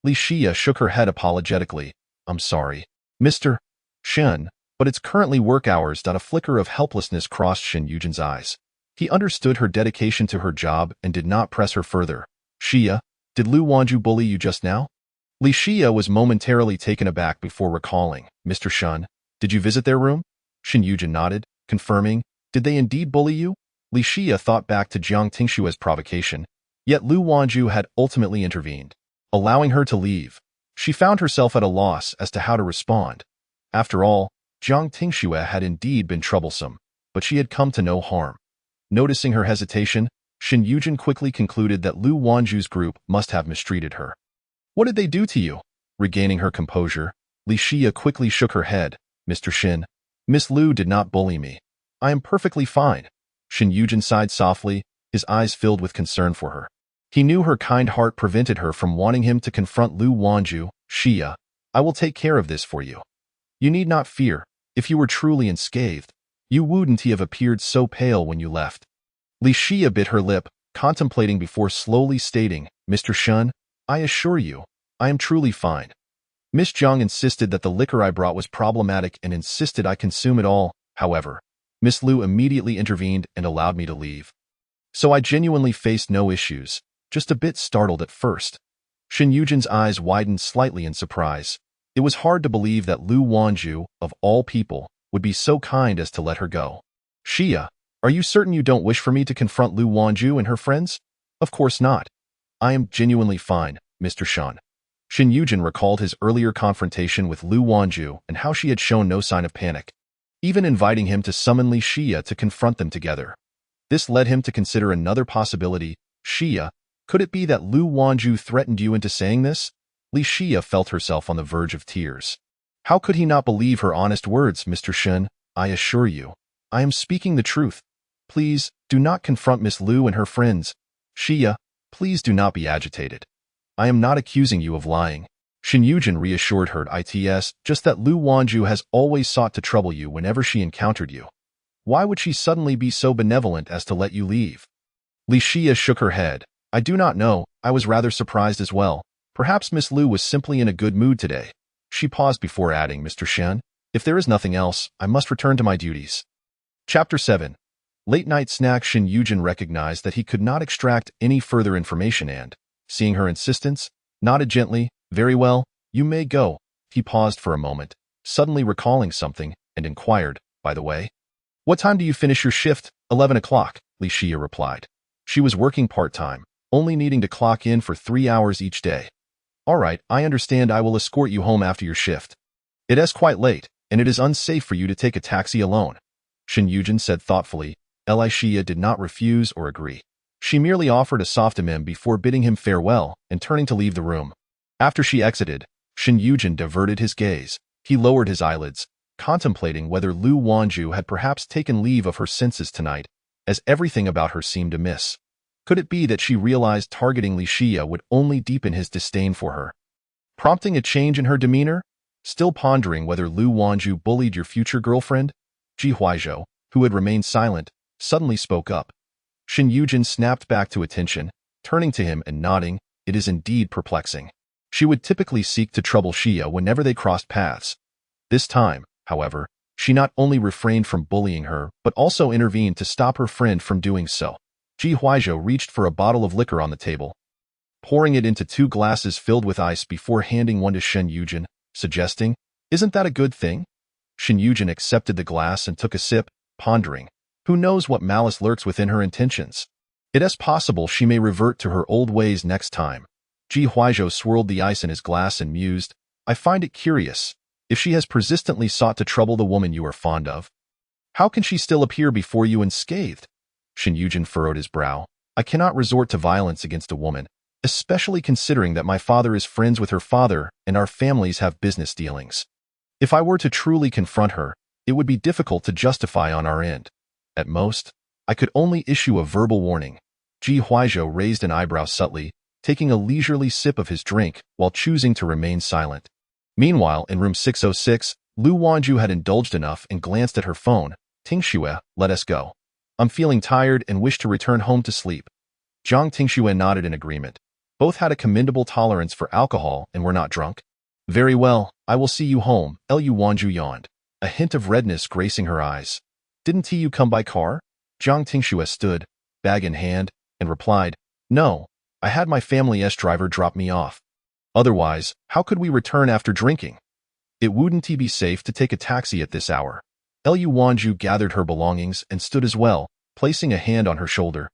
Li Xia shook her head apologetically. "I'm sorry, Mr. Shin, but it's currently work hours." A flicker of helplessness crossed Shin Yujin's eyes. He understood her dedication to her job and did not press her further. "Xia, did Lu Wanju bully you just now?" Li Xia was momentarily taken aback before recalling, "Mr. Shun, did you visit their room?" Shin Yujin nodded, confirming, "Did they indeed bully you?" Li Xia thought back to Jiang Tingshua's provocation, yet Lu Wanju had ultimately intervened, allowing her to leave. She found herself at a loss as to how to respond. After all, Jiang Tingxue had indeed been troublesome, but she had come to no harm. Noticing her hesitation, Shin Yujin quickly concluded that Lu Wanju's group must have mistreated her. "What did they do to you?" Regaining her composure, Li Xia quickly shook her head. "Mr. Shin, Miss Lu did not bully me. I am perfectly fine." Shin Yujin sighed softly, his eyes filled with concern for her. He knew her kind heart prevented her from wanting him to confront Lu Wanju. "Xia, I will take care of this for you. You need not fear. If you were truly unscathed, you wouldn't have appeared so pale when you left." Li Xia bit her lip, contemplating before slowly stating, "Mr. Shun, I assure you, I am truly fine. Miss Jiang insisted that the liquor I brought was problematic and insisted I consume it all. However, Miss Lu immediately intervened and allowed me to leave. So I genuinely faced no issues, just a bit startled at first." Shin Yujin's eyes widened slightly in surprise. It was hard to believe that Lu Wanju, of all people, would be so kind as to let her go. "Xia, are you certain you don't wish for me to confront Lu Wanju and her friends?" "Of course not. I am genuinely fine, Mr. Shun." Shin Yujin recalled his earlier confrontation with Lu Wanju and how she had shown no sign of panic, even inviting him to summon Li Xia to confront them together. This led him to consider another possibility. "Xia, could it be that Lu Wanju threatened you into saying this?" Li Xia felt herself on the verge of tears. How could he not believe her honest words? "Mr. Shin, I assure you, I am speaking the truth. Please, do not confront Miss Lu and her friends. Xia, please do not be agitated. I am not accusing you of lying." Shin Yujin reassured her. "It's just that Lu Wanju has always sought to trouble you whenever she encountered you. Why would she suddenly be so benevolent as to let you leave?" Li Xia shook her head. "I do not know. I was rather surprised as well. Perhaps Miss Lu was simply in a good mood today." She paused before adding, "Mr. Shen, If there is nothing else, I must return to my duties. Chapter 7. Late-night snack. Shin Yujin recognized that he could not extract any further information and, seeing her insistence, nodded gently. Very well, you may go. He paused for a moment, suddenly recalling something, and inquired, by the way, what time do you finish your shift? 11 o'clock, Li Xia replied. She was working part-time, only needing to clock in for 3 hours each day. All right, I understand. I will escort you home after your shift. It is quite late, and it is unsafe for you to take a taxi alone, Shin Yujin said thoughtfully. Li Xia did not refuse or agree. She merely offered a soft amen before bidding him farewell and turning to leave the room. After she exited, Shin Yujin diverted his gaze. He lowered his eyelids, contemplating whether Lu Wanju had perhaps taken leave of her senses tonight, as everything about her seemed amiss. Could it be that she realized targeting Li Xia would only deepen his disdain for her, prompting a change in her demeanor? Still pondering whether Lu Wanju bullied your future girlfriend? Ji Huaizhou, who had remained silent, suddenly spoke up. Shin Yujin snapped back to attention, turning to him and nodding. It is indeed perplexing. She would typically seek to trouble Xia whenever they crossed paths. This time, however, she not only refrained from bullying her, but also intervened to stop her friend from doing so. Ji Huaizhou reached for a bottle of liquor on the table, pouring it into 2 glasses filled with ice before handing one to Shin Yujin, suggesting, "Isn't that a good thing?" Shin Yujin accepted the glass and took a sip, pondering, who knows what malice lurks within her intentions. It is possible she may revert to her old ways next time. Ji Huaizhou swirled the ice in his glass and mused, I find it curious. If she has persistently sought to trouble the woman you are fond of, how can she still appear before you unscathed? Shin Yujin furrowed his brow. I cannot resort to violence against a woman, especially considering that my father is friends with her father and our families have business dealings. If I were to truly confront her, it would be difficult to justify on our end. At most, I could only issue a verbal warning. Ji Huaizhou raised an eyebrow subtly, taking a leisurely sip of his drink while choosing to remain silent. Meanwhile, in room 606, Lu Wanju had indulged enough and glanced at her phone. Tingxue, let us go. I'm feeling tired and wish to return home to sleep. Zhang Tingxue nodded in agreement. Both had a commendable tolerance for alcohol and were not drunk. Very well, I will see you home, Lu Wanju yawned, a hint of redness gracing her eyes. Didn't you come by car? Zhang Tingxue stood, bag in hand, and replied, No, I had my family's driver drop me off. Otherwise, how could we return after drinking? It wouldn't be safe to take a taxi at this hour. Lu Wanju gathered her belongings and stood as well, placing a hand on her shoulder.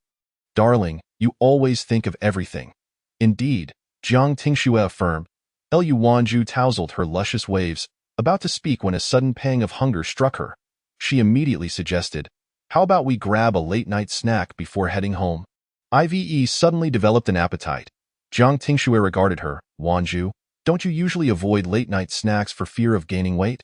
Darling, you always think of everything. Indeed, Zhang Tingxue affirmed. Lu Wanju tousled her luscious waves, about to speak when a sudden pang of hunger struck her. She immediately suggested, how about we grab a late-night snack before heading home? Ive suddenly developed an appetite. Zhang Tingxue regarded her. Wanju, don't you usually avoid late-night snacks for fear of gaining weight?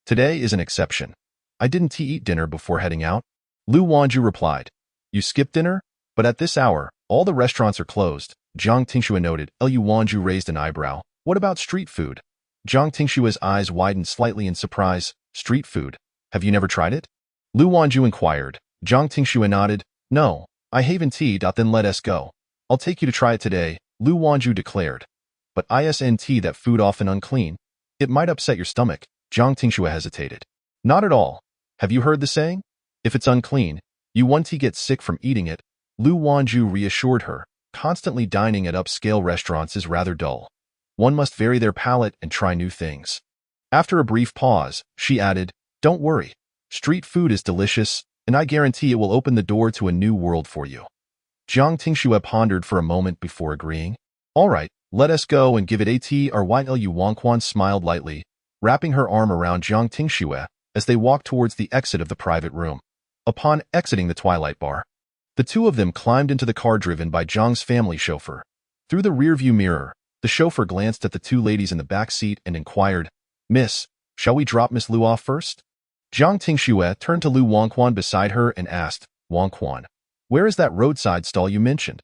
Today is an exception. I didn't eat dinner before heading out. Lu Wanju replied. You skipped dinner? But at this hour, all the restaurants are closed. Zhang Tingxue noted. Lu Wanju raised an eyebrow. What about street food? Zhang Tingxue's eyes widened slightly in surprise. Street food? Have you never tried it? Lu Wanju inquired. Zhang Tingxue nodded. No, I haven't. Then let us go. I'll take you to try it today, Lu Wanju declared. But isn't that food often unclean? It might upset your stomach. Zhang Tingxue hesitated. Not at all. Have you heard the saying? If it's unclean, you won't get sick from eating it. Lu Wanju reassured her. Constantly dining at upscale restaurants is rather dull. One must vary their palate and try new things. After a brief pause, she added, Don't worry. Street food is delicious, and I guarantee it will open the door to a new world for you. Zhang Tingxue pondered for a moment before agreeing. All right, let us go and give it a try. Lu Wanquan smiled lightly, wrapping her arm around Zhang Tingxue as they walked towards the exit of the private room. Upon exiting the Twilight Bar, the two of them climbed into the car driven by Zhang's family chauffeur. Through the rearview mirror, the chauffeur glanced at the two ladies in the back seat and inquired, Miss, shall we drop Miss Lu off first? Zhang Tingxue turned to Lu Wanquan beside her and asked, Wanquan, where is that roadside stall you mentioned?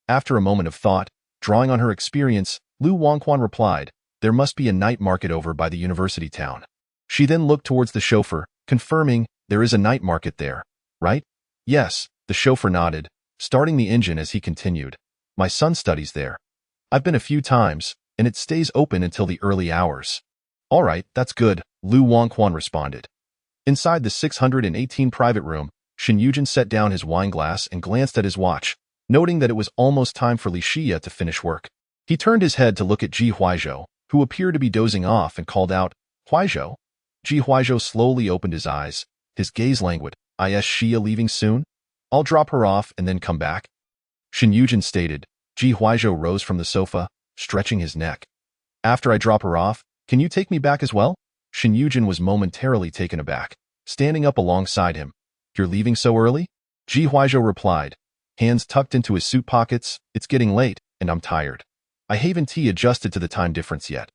After a moment of thought, drawing on her experience, Lu Wanquan replied, There must be a night market over by the university town. She then looked towards the chauffeur, confirming, There is a night market there, right? Yes, the chauffeur nodded, starting the engine as he continued. My son studies there. I've been a few times, and it stays open until the early hours. All right, that's good, Lu Wangquan responded. Inside the 618 private room, Shin Yujin set down his wine glass and glanced at his watch, noting that it was almost time for Li Xia to finish work. He turned his head to look at Ji Huaizhou, who appeared to be dozing off, and called out, "Huaizhou?" Ji Huaizhou slowly opened his eyes, his gaze languid. "Is Xia leaving soon? I'll drop her off and then come back." Shin Yujin stated. Ji Huaizhou rose from the sofa, stretching his neck. "After I drop her off, can you take me back as well?" Shin Yujin was momentarily taken aback, standing up alongside him. "You're leaving so early?" Ji Huaizhou replied, hands tucked into his suit pockets. "It's getting late, and I'm tired. I haven't adjusted to the time difference yet."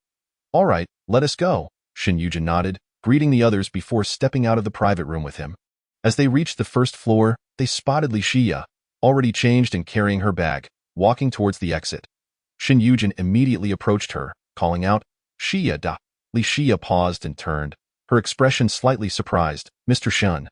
"All right, let us go," Shin Yujin nodded, greeting the others before stepping out of the private room with him. As they reached the first floor, they spotted Li Xia, already changed and carrying her bag, walking towards the exit. Shin Yujin immediately approached her, calling out, "Xia da." Li Xia paused and turned, her expression slightly surprised. "Mr. Shun,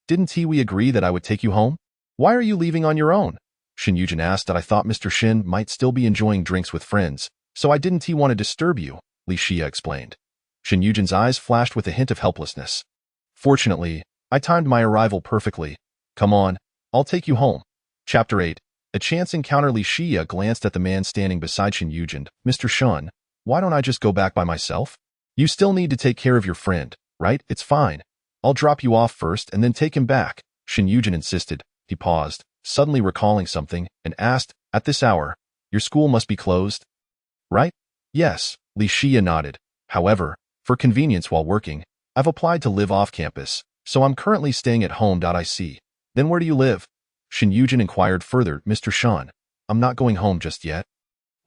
didn't we agree that I would take you home? Why are you leaving on your own?" Shin Yujin asked. "That I thought Mr. Shin might still be enjoying drinks with friends, so I didn't want to disturb you," Li Xia explained. Shin Yujin's eyes flashed with a hint of helplessness. "Fortunately, I timed my arrival perfectly. Come on, I'll take you home." Chapter 8. A chance encounter. Li Xia glanced at the man standing beside Shin Yujin. "Mr. Shun, why don't I just go back by myself? You still need to take care of your friend, right? It's fine. I'll drop you off first and then take him back," Shin Yujin insisted. He paused, suddenly recalling something, and asked, "At this hour, your school must be closed, right?" "Yes," Li Xia nodded. "However, for convenience while working, I've applied to live off campus, so I'm currently staying at home. I see. Then where do you live?" Shin Yujin inquired further. "Mr. Shun, I'm not going home just yet,"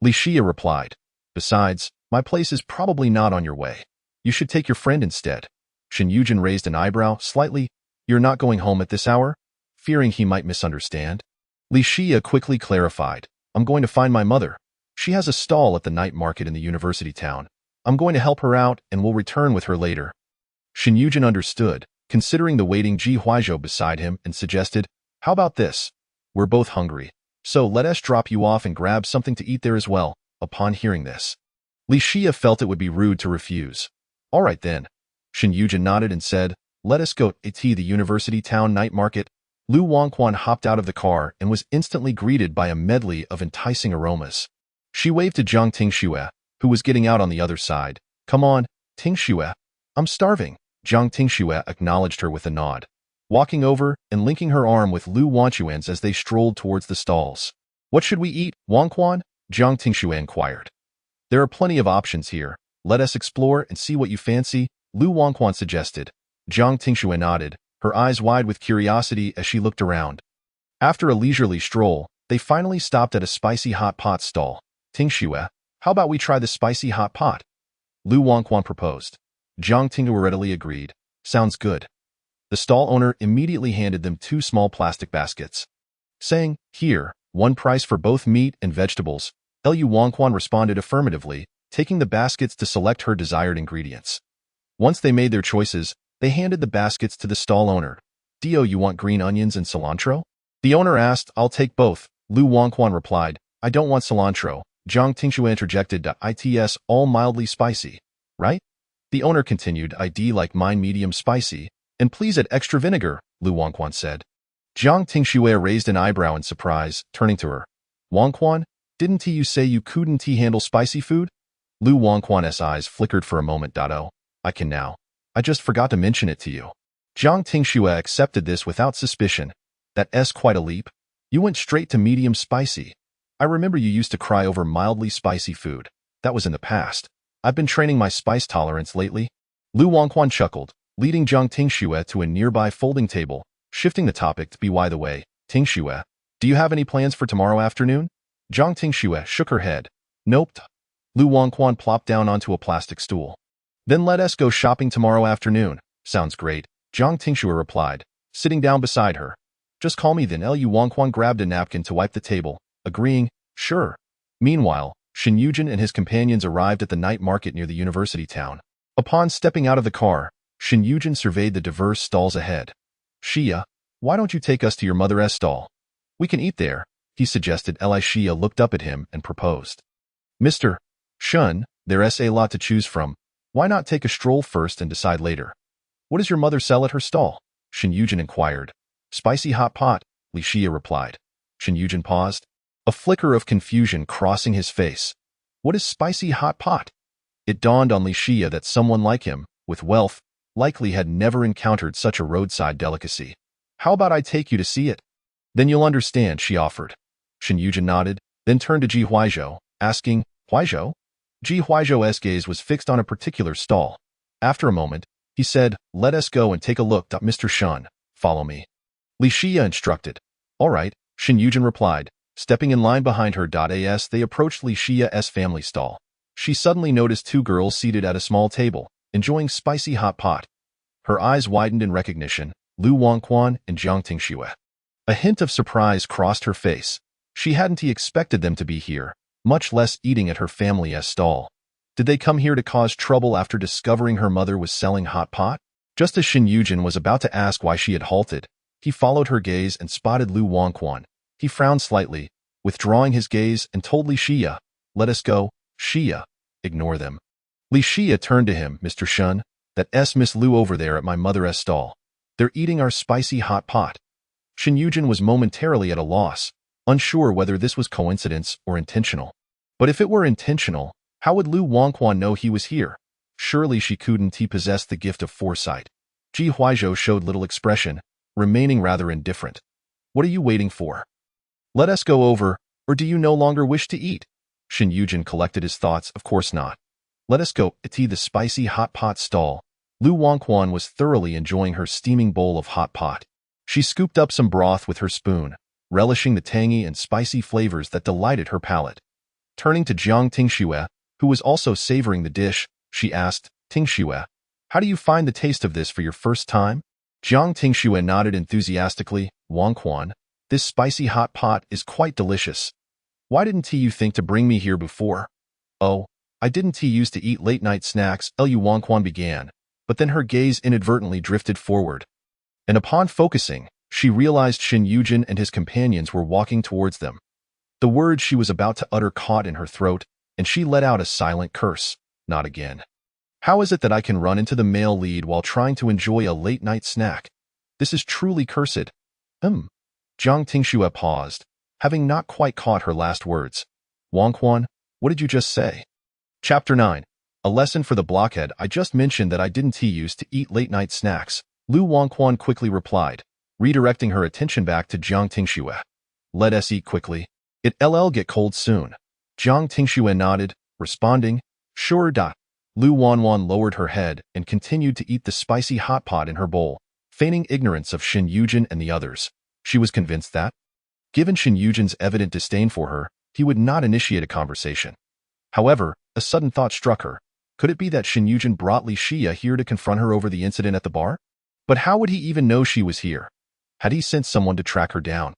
Li Xia replied. "Besides, my place is probably not on your way. You should take your friend instead." Shin Yujin raised an eyebrow slightly. "You're not going home at this hour?" Fearing he might misunderstand, Li Xia quickly clarified. "I'm going to find my mother. She has a stall at the night market in the university town. I'm going to help her out and will return with her later." Shin Yujin understood, considering the waiting Ji Huaizhou beside him, and suggested, "How about this? We're both hungry, so let us drop you off and grab something to eat there as well." Upon hearing this, Li Xia felt it would be rude to refuse. "All right then." Shin Yujin nodded and said, "Let us go to the university town night market." Lu Wangquan hopped out of the car and was instantly greeted by a medley of enticing aromas. She waved to Zhang Tingxue, who was getting out on the other side. "Come on, Tingxue. I'm starving." Zhang Tingxue acknowledged her with a nod, walking over and linking her arm with Lu Wangquan's as they strolled towards the stalls. "What should we eat, Wangquan?" Zhang Tingxue inquired. "There are plenty of options here. Let us explore and see what you fancy," Lu Wangquan suggested. Zhang Tingxue nodded, her eyes wide with curiosity as she looked around. After a leisurely stroll, they finally stopped at a spicy hot pot stall. "Tingxue, how about we try the spicy hot pot?" Lu Wangquan proposed. Zhang Tingxue readily agreed. "Sounds good." The stall owner immediately handed them 2 small plastic baskets, saying, "Here, one price for both meat and vegetables." Lu Wangquan responded affirmatively, taking the baskets to select her desired ingredients. Once they made their choices, they handed the baskets to the stall owner. "Do you want green onions and cilantro?" The owner asked. "I'll take both," Lu Wangquan replied. "I don't want cilantro." Zhang Tingxue interjected. "It's all mildly spicy, right?" The owner continued. "I'd like mine medium spicy, and please add extra vinegar," Lu Wangquan said. Zhang Tingxue raised an eyebrow in surprise, turning to her. "Wangquan, didn't you say you couldn't handle spicy food?" Lu Wangquan's eyes flickered for a moment. "Oh, I can now. I just forgot to mention it to you." Zhang Tingxue accepted this without suspicion. "That's quite a leap. You went straight to medium spicy. I remember you used to cry over mildly spicy food. That was in the past. I've been training my spice tolerance lately." Lu Wangquan chuckled, leading Zhang Tingxue to a nearby folding table, shifting the topic to "By the way, Tingxue, do you have any plans for tomorrow afternoon?" Zhang Tingxue shook her head. "Nope." Lu Wangquan plopped down onto a plastic stool. "Then let us go shopping tomorrow afternoon." "Sounds great," Zhang Tingxue replied, sitting down beside her. "Just call me then." Lu Wangquan grabbed a napkin to wipe the table, agreeing, "Sure." Meanwhile, Shin Yujin and his companions arrived at the night market near the university town. Upon stepping out of the car, Shin Yujin surveyed the diverse stalls ahead. "Xia, why don't you take us to your mother's stall? We can eat there," he suggested. Li Xia looked up at him and proposed. "Mr. Shun, there's a lot to choose from. Why not take a stroll first and decide later? What does your mother sell at her stall? Shin Yujin inquired. Spicy hot pot, Li Xia replied. Shin Yujin paused, a flicker of confusion crossing his face. What is spicy hot pot? It dawned on Li Xia that someone like him, with wealth, likely had never encountered such a roadside delicacy. How about I take you to see it? Then you'll understand, she offered. Shin Yujin nodded, then turned to Ji Huaizhou, asking, Huaizhou? Ji Huaizhou's gaze was fixed on a particular stall. After a moment, he said, let us go and take a look. Mr. Shun, follow me. Li Xia instructed. All right, Shin Yujin replied. Stepping in line behind her. As they approached Li Xia's family stall, she suddenly noticed two girls seated at a small table, enjoying spicy hot pot. Her eyes widened in recognition, Lu Wangquan and Jiang Tingxue. A hint of surprise crossed her face. She hadn't expected them to be here, much less eating at her family's stall. Did they come here to cause trouble after discovering her mother was selling hot pot? Just as Shin Yujin was about to ask why she had halted, he followed her gaze and spotted Lu Wangquan. He frowned slightly, withdrawing his gaze, and told Li Xia, let us go. Xia, ignore them. Li Xia turned to him. Mr. Shun, that's Miss Lu over there at my mother's stall. They're eating our spicy hot pot. Shin Yujin was momentarily at a loss, unsure whether this was coincidence or intentional. But if it were intentional, how would Lu Wangquan know he was here? Surely she couldn't. He possessed the gift of foresight. Ji Huaizhou showed little expression, remaining rather indifferent. What are you waiting for? Let us go over, or do you no longer wish to eat? Shin Yujin collected his thoughts. Of course not. Let us go to the spicy hot pot stall. Lu Wangquan was thoroughly enjoying her steaming bowl of hot pot. She scooped up some broth with her spoon, relishing the tangy and spicy flavors that delighted her palate. Turning to Jiang Tingxue, who was also savoring the dish, she asked, Tingxue, how do you find the taste of this for your first time? Jiang Tingxue nodded enthusiastically. Wangquan, this spicy hot pot is quite delicious. Why didn't you think to bring me here before? Oh, I didn't used to eat late-night snacks, Lu Wangquan began, but then her gaze inadvertently drifted forward. And upon focusing, she realized Shin Yujin and his companions were walking towards them. The words she was about to utter caught in her throat, and she let out a silent curse. Not again. How is it that I can run into the male lead while trying to enjoy a late-night snack? This is truly cursed. Jiang Tingxue paused, having not quite caught her last words. Wangquan, what did you just say? Chapter 9. A lesson for the blockhead. I just mentioned that I didn't used to eat late-night snacks, Lu Wangquan quickly replied, redirecting her attention back to Jiang Tingxue. Let us eat quickly. It'll get cold soon. Jiang Tingxue nodded, responding, sure. Lu Wangquan lowered her head and continued to eat the spicy hot pot in her bowl, feigning ignorance of Shin Yujin and the others. She was convinced that, given Shin Yujin's evident disdain for her, he would not initiate a conversation. However, a sudden thought struck her. Could it be that Shin Yujin brought Li Xia here to confront her over the incident at the bar? But how would he even know she was here? Had he sent someone to track her down?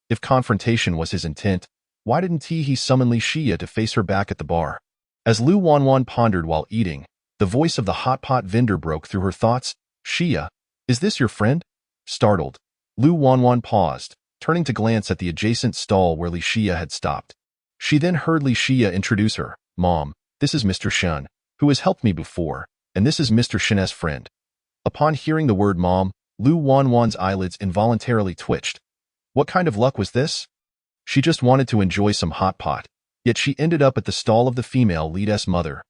If confrontation was his intent, why didn't he summon Li Xia to face her back at the bar? As Lu Wangquan pondered while eating, the voice of the hot pot vendor broke through her thoughts. Xia, is this your friend? Startled, Lu Wangquan paused, turning to glance at the adjacent stall where Li Xia had stopped. She then heard Li Xia introduce her. Mom, this is Mr. Shun, who has helped me before, and this is Mr. Shin's friend. Upon hearing the word mom, Lu Wangquan's eyelids involuntarily twitched. What kind of luck was this? She just wanted to enjoy some hot pot, yet she ended up at the stall of the female lead's mother.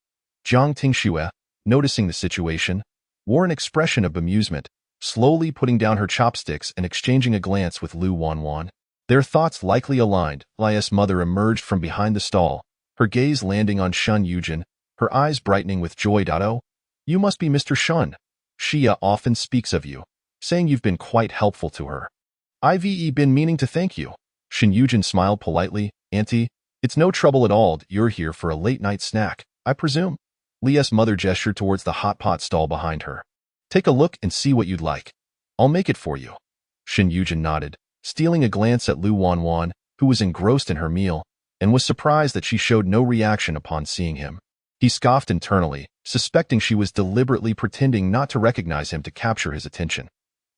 Jiang Tingxue, noticing the situation, wore an expression of bemusement, slowly putting down her chopsticks and exchanging a glance with Lu Wangquan. Their thoughts likely aligned. Li's mother emerged from behind the stall, her gaze landing on Shin Yujin, her eyes brightening with joy. Oh, you must be Mr. Shun. Xia often speaks of you, saying you've been quite helpful to her. I've been meaning to thank you. Shin Yujin smiled politely. Auntie, it's no trouble at all. You're here for a late-night snack, I presume. Li's mother gestured towards the hot pot stall behind her. Take a look and see what you'd like. I'll make it for you. Shin Yujin nodded, stealing a glance at Lu Wangquan, who was engrossed in her meal, and was surprised that she showed no reaction upon seeing him. He scoffed internally, suspecting she was deliberately pretending not to recognize him to capture his attention.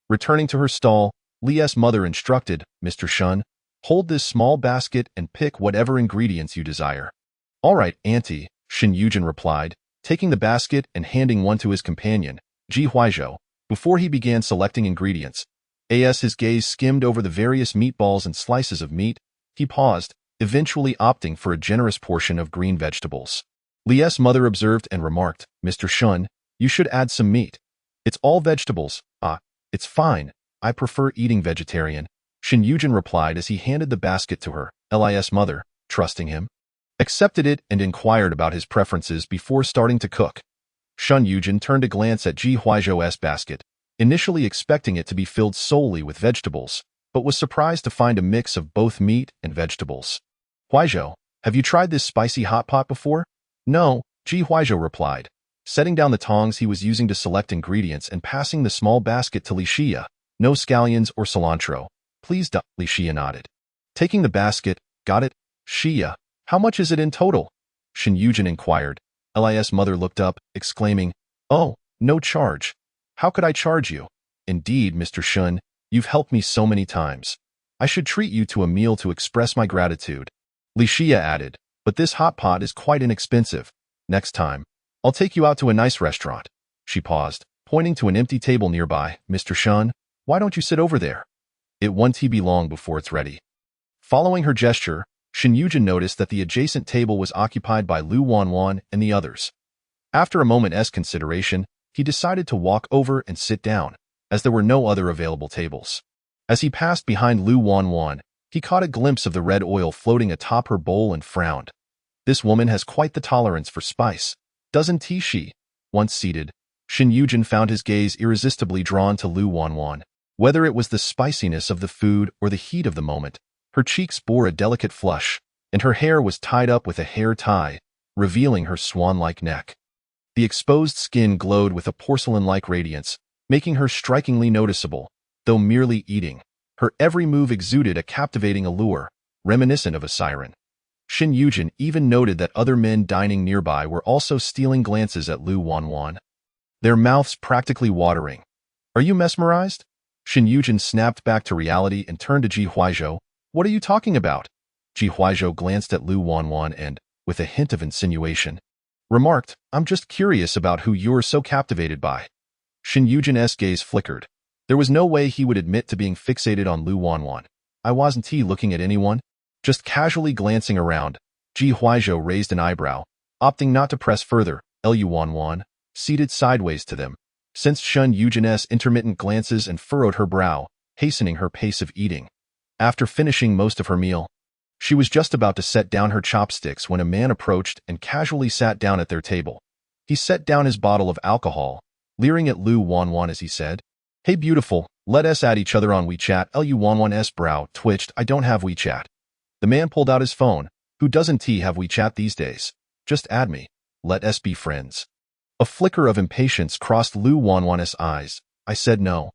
Returning to her stall, Li's mother instructed, Mr. Shun, hold this small basket and pick whatever ingredients you desire. All right, Auntie, Shin Yujin replied, taking the basket and handing one to his companion, Ji Huizhou, before he began selecting ingredients. As his gaze skimmed over the various meatballs and slices of meat, he paused, eventually opting for a generous portion of green vegetables. Li's mother observed and remarked, "Mr. Shun, you should add some meat. It's all vegetables." "Ah, it's fine. I prefer eating vegetarian," Shin Yujin replied as he handed the basket to her. Li's mother, trusting him, accepted it and inquired about his preferences before starting to cook. Shun Yujin turned a glance at Ji Huizhou's basket, initially expecting it to be filled solely with vegetables, but was surprised to find a mix of both meat and vegetables. "Huizhou, have you tried this spicy hot pot before?" "No," Ji Huizhou replied, setting down the tongs he was using to select ingredients and passing the small basket to Li Xia. "No scallions or cilantro, please." Li Xia nodded. Taking the basket, "Got it, Xia. How much is it in total?" Shin Yujin inquired. Li's mother looked up, exclaiming, "Oh, no charge. How could I charge you? Indeed, Mr. Shun, you've helped me so many times. I should treat you to a meal to express my gratitude." Li Xia added, "But this hot pot is quite inexpensive. Next time, I'll take you out to a nice restaurant." She paused, pointing to an empty table nearby. "Mr. Shun, why don't you sit over there? It won't be long before it's ready." Following her gesture, Shin Yujin noticed that the adjacent table was occupied by Lu Wanwan and the others. After a moment's consideration, he decided to walk over and sit down, as there were no other available tables. As he passed behind Lu Wanwan, he caught a glimpse of the red oil floating atop her bowl and frowned. This woman has quite the tolerance for spice, doesn't she? Once seated, Shin Yujin found his gaze irresistibly drawn to Lu Wanwan. Whether it was the spiciness of the food or the heat of the moment, her cheeks bore a delicate flush, and her hair was tied up with a hair tie, revealing her swan-like neck. The exposed skin glowed with a porcelain-like radiance, making her strikingly noticeable, though merely eating. Her every move exuded a captivating allure, reminiscent of a siren. Shin Yujin even noted that other men dining nearby were also stealing glances at Lu Wanwan, their mouths practically watering. "Are you mesmerized?" Shin Yujin snapped back to reality and turned to Ji Huizhou. "What are you talking about?" Ji Huizhou glanced at Lu Wanwan and, with a hint of insinuation, remarked, "I'm just curious about who you're so captivated by." Shin Yujin's gaze flickered. There was no way he would admit to being fixated on Lu Wanwan. "I wasn't looking at anyone, just casually glancing around." Ji Huizhou raised an eyebrow, opting not to press further. Lu Wanwan, seated sideways to them, sensed Shun Yujin's intermittent glances and furrowed her brow, hastening her pace of eating. After finishing most of her meal, she was just about to set down her chopsticks when a man approached and casually sat down at their table. He set down his bottle of alcohol, leering at Lu Wanwan as he said, "Hey beautiful, let us add each other on WeChat." Lu Wanwan's brow twitched. "I don't have WeChat." The man pulled out his phone. "Who doesn't have WeChat these days? Just add me. Let us be friends." A flicker of impatience crossed Lu Wanwan's eyes. "I said no.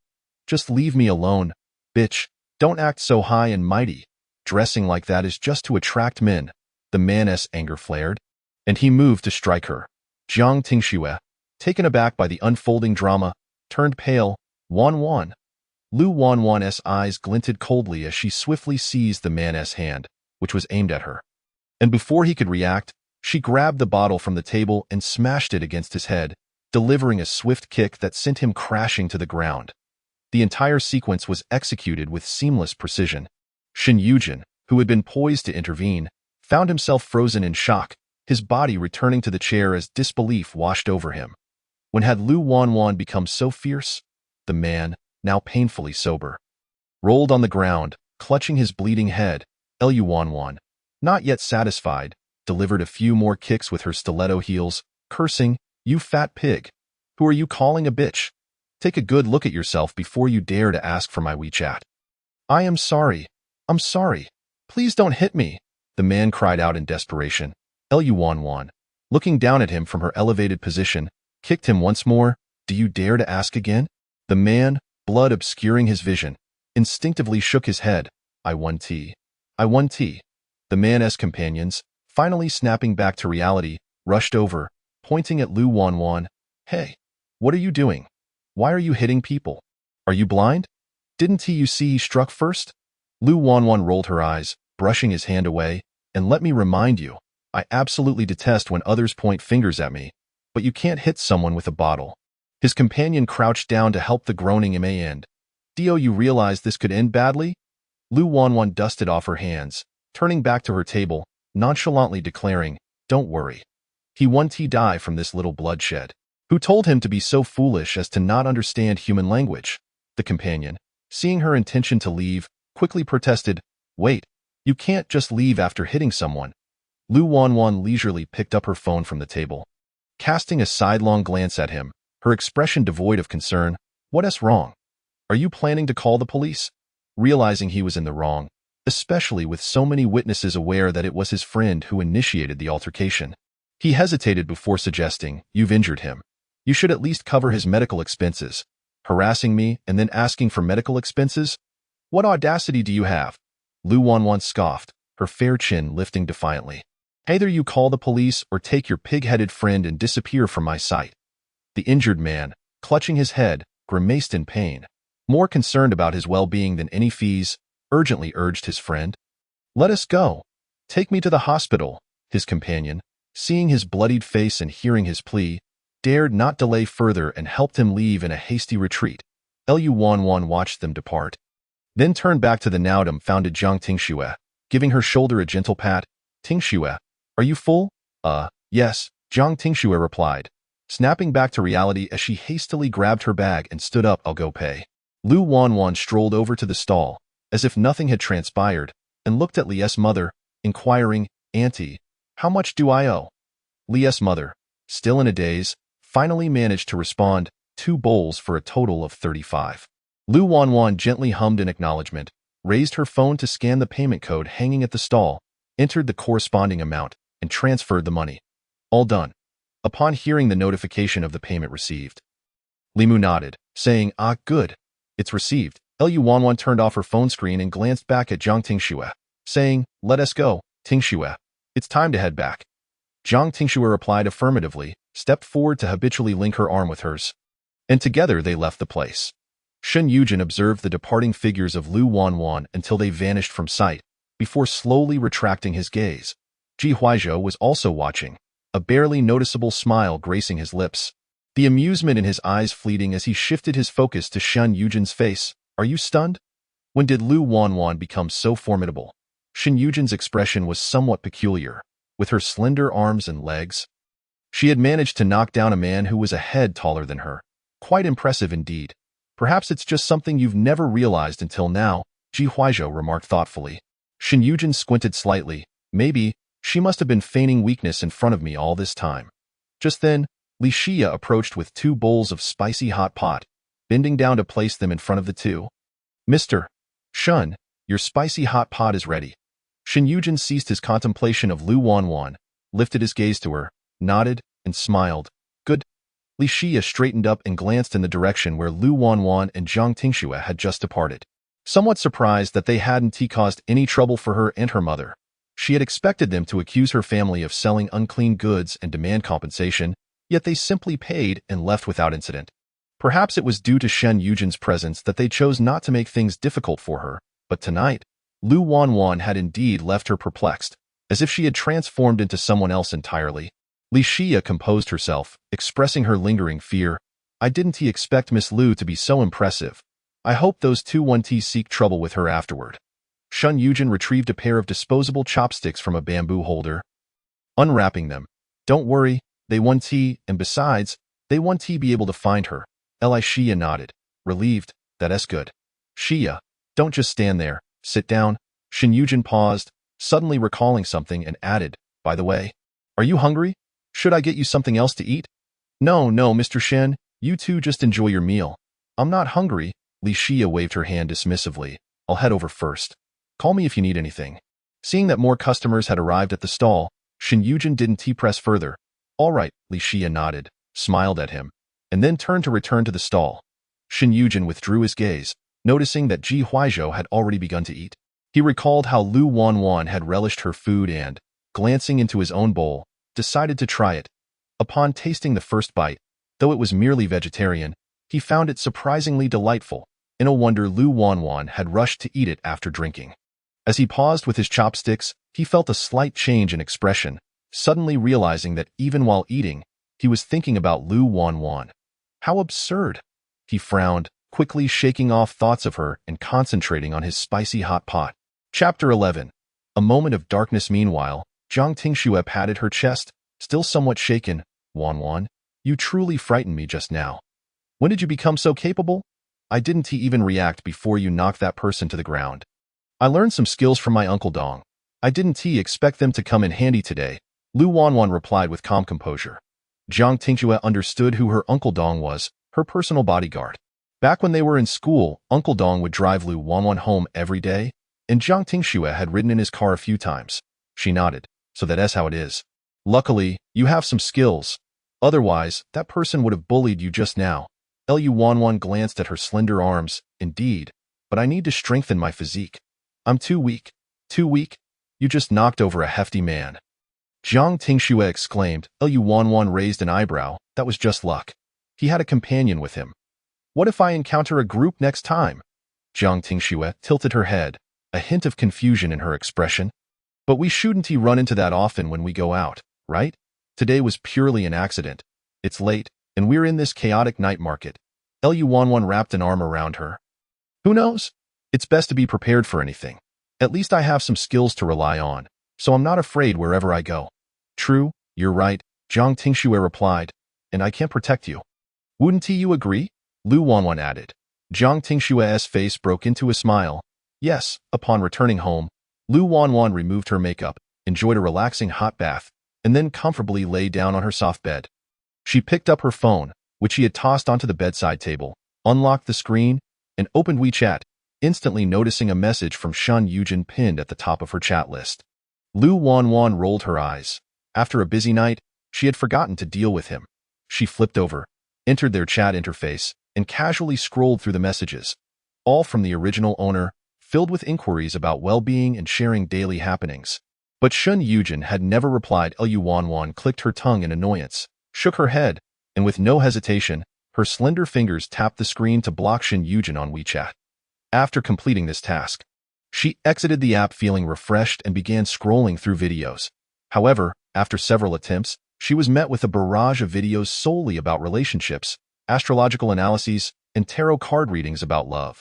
Just leave me alone, bitch. Don't act so high and mighty. Dressing like that is just to attract men." The man's anger flared, and he moved to strike her. Jiang Tingxue, taken aback by the unfolding drama, turned pale. "Wanwan." Lu Wanwan's eyes glinted coldly as she swiftly seized the man's hand, which was aimed at her. And before he could react, she grabbed the bottle from the table and smashed it against his head, delivering a swift kick that sent him crashing to the ground. The entire sequence was executed with seamless precision. Shin Yujin, who had been poised to intervene, found himself frozen in shock, his body returning to the chair as disbelief washed over him. When had Lu Wanwan become so fierce? The man, now painfully sober, rolled on the ground, clutching his bleeding head. Lu Wanwan, not yet satisfied, delivered a few more kicks with her stiletto heels, cursing, "You fat pig. Who are you calling a bitch? Take a good look at yourself before you dare to ask for my WeChat." "I am sorry. I'm sorry. Please don't hit me," the man cried out in desperation. Lu Wanwan, looking down at him from her elevated position, kicked him once more. "Do you dare to ask again?" The man, blood obscuring his vision, instinctively shook his head. I won tea. The man's companions, finally snapping back to reality, rushed over, pointing at Lu Wanwan. "Hey, what are you doing? Why are you hitting people? Are you blind? Didn't you see he struck first?" Lu Wanwan rolled her eyes, brushing his hand away. "And let me remind you, I absolutely detest when others point fingers at me, but you can't hit someone with a bottle. His companion crouched down to help the groaning Ma end. Do you realize this could end badly? Lu Wanwan dusted off her hands, turning back to her table, nonchalantly declaring, "Don't worry. He won't die from this little bloodshed." Who told him to be so foolish as to not understand human language? The companion, seeing her intention to leave, quickly protested, "Wait, you can't just leave after hitting someone." Lu Wanwan leisurely picked up her phone from the table. Casting a sidelong glance at him, her expression devoid of concern, "What's wrong? Are you planning to call the police?" Realizing he was in the wrong, especially with so many witnesses aware that it was his friend who initiated the altercation, he hesitated before suggesting, "You've injured him. You should at least cover his medical expenses. Harassing me and then asking for medical expenses? What audacity do you have?" Lu Wanwan scoffed, her fair chin lifting defiantly. "Either you call the police or take your pig-headed friend and disappear from my sight." The injured man, clutching his head, grimaced in pain. More concerned about his well-being than any fees, urgently urged his friend. "Let us go. Take me to the hospital." His companion, seeing his bloodied face and hearing his plea, dared not delay further and helped him leave in a hasty retreat. Lu Wanwan watched them depart, then turned back to the now dumbfounded Jiang Tingxue, giving her shoulder a gentle pat. "Tingxue, are you full?" Yes," Jiang Tingxue replied, snapping back to reality as she hastily grabbed her bag and stood up. "I'll go pay." Lu Wanwan strolled over to the stall, as if nothing had transpired, and looked at Li's mother, inquiring, "Auntie, how much do I owe?" Li's mother, still in a daze, finally managed to respond, 2 bowls for a total of 35. Lu Wanwan gently hummed in acknowledgement, raised her phone to scan the payment code hanging at the stall, entered the corresponding amount, and transferred the money. All done. Upon hearing the notification of the payment received, Limu nodded, saying, "Ah, good. It's received." Lu Wanwan turned off her phone screen and glanced back at Jiang Tingxue, saying, "Let us go, Tingxue. It's time to head back." Jiang Tingxue replied affirmatively, stepped forward to habitually link her arm with hers, and together they left the place. Shen Yujin observed the departing figures of Lu Wanwan until they vanished from sight, before slowly retracting his gaze. Ji Huizhou was also watching, a barely noticeable smile gracing his lips, the amusement in his eyes fleeting as he shifted his focus to Shen Yujin's face. "Are you stunned? When did Lu Wanwan become so formidable?" Shen Yujin's expression was somewhat peculiar. With her slender arms and legs, she had managed to knock down a man who was a head taller than her. Quite impressive indeed. "Perhaps it's just something you've never realized until now," Ji Huizhou remarked thoughtfully. Shen Yujin squinted slightly. "Maybe she must have been feigning weakness in front of me all this time." Just then, Li Xia approached with 2 bowls of spicy hot pot, bending down to place them in front of the two. "Mr. Shun, your spicy hot pot is ready." Shen Yujin ceased his contemplation of Lu Wanwan, lifted his gaze to her, nodded, and smiled. "Good." Li Xia straightened up and glanced in the direction where Lu Wanwan and Jiang Tingxue had just departed, somewhat surprised that they hadn't caused any trouble for her and her mother. She had expected them to accuse her family of selling unclean goods and demand compensation, yet they simply paid and left without incident. Perhaps it was due to Shen Yujin's presence that they chose not to make things difficult for her, but tonight, Lu Wanwan had indeed left her perplexed, as if she had transformed into someone else entirely. Li Xia composed herself, expressing her lingering fear. "I didn't expect Miss Lu to be so impressive. I hope those 2 won't seek trouble with her afterward." Shen Yujin retrieved a pair of disposable chopsticks from a bamboo holder, unwrapping them. "Don't worry, they won't, and besides, they won't be able to find her." Li Xia nodded, relieved. "That's good." "Xia, don't just stand there. Sit down." Shen Yujin paused, suddenly recalling something, and added, "By the way, are you hungry? Should I get you something else to eat?" No, Mr. Shen, you two just enjoy your meal." "I'm not hungry." Li Xia waved her hand dismissively. "I'll head over first. Call me if you need anything." Seeing that more customers had arrived at the stall, Shen Yujin didn't press further. "All right," Li Xia nodded, smiled at him, and then turned to return to the stall. Shen Yujin withdrew his gaze, noticing that Ji Huizhou had already begun to eat. He recalled how Lu Wanwan had relished her food and, glancing into his own bowl, decided to try it. Upon tasting the first bite, though it was merely vegetarian, he found it surprisingly delightful, and no wonder Lu Wanwan had rushed to eat it after drinking. As he paused with his chopsticks, he felt a slight change in expression, suddenly realizing that even while eating, He was thinking about Lu Wanwan. How absurd! He frowned, quickly shaking off thoughts of her and concentrating on his spicy hot pot. Chapter 11. A moment of darkness. Meanwhile, Jiang Tingxue patted her chest, still somewhat shaken. Wanwan, you truly frightened me just now. When did you become so capable? I didn't even react before you knocked that person to the ground. I learned some skills from my Uncle Dong. I didn't expect them to come in handy today, Lu Wanwan replied with calm composure. Jiang Tingxue understood who her Uncle Dong was, her personal bodyguard. Back when they were in school, Uncle Dong would drive Lu Wanwan home every day, and Jiang Tingxue had ridden in his car a few times. She nodded. So that's how it is. Luckily, you have some skills. Otherwise, that person would have bullied you just now. Lu Wanwan glanced at her slender arms. Indeed, but I need to strengthen my physique. I'm too weak. Too weak? You just knocked over a hefty man. Jiang Tingxue exclaimed. Lu Wanwan raised an eyebrow. That was just luck. He had a companion with him. What if I encounter a group next time? Jiang Tingxue tilted her head, a hint of confusion in her expression. But we shouldn't run into that often when we go out, right? Today was purely an accident. It's late, and we're in this chaotic night market. Lu Wanwan wrapped an arm around her. Who knows? It's best to be prepared for anything. At least I have some skills to rely on, so I'm not afraid wherever I go. True, you're right, Jiang Tingxue replied, and I can't protect you. Wouldn't you agree? Lu Wanwan added. Jiang Tingxue's face broke into a smile. Yes, upon returning home, Lu Wanwan removed her makeup, enjoyed a relaxing hot bath, and then comfortably lay down on her soft bed. She picked up her phone, which she had tossed onto the bedside table, unlocked the screen, and opened WeChat, instantly noticing a message from Shen Yujin pinned at the top of her chat list. Lu Wanwan rolled her eyes. After a busy night, she had forgotten to deal with him. She flipped over, entered their chat interface, and casually scrolled through the messages, all from the original owner, filled with inquiries about well-being and sharing daily happenings. But Shen Yujin had never replied. Lu Wanwan clicked her tongue in annoyance, shook her head, and with no hesitation, her slender fingers tapped the screen to block Shen Yujin on WeChat. After completing this task, she exited the app feeling refreshed and began scrolling through videos. However, after several attempts, she was met with a barrage of videos solely about relationships, astrological analyses, and tarot card readings about love.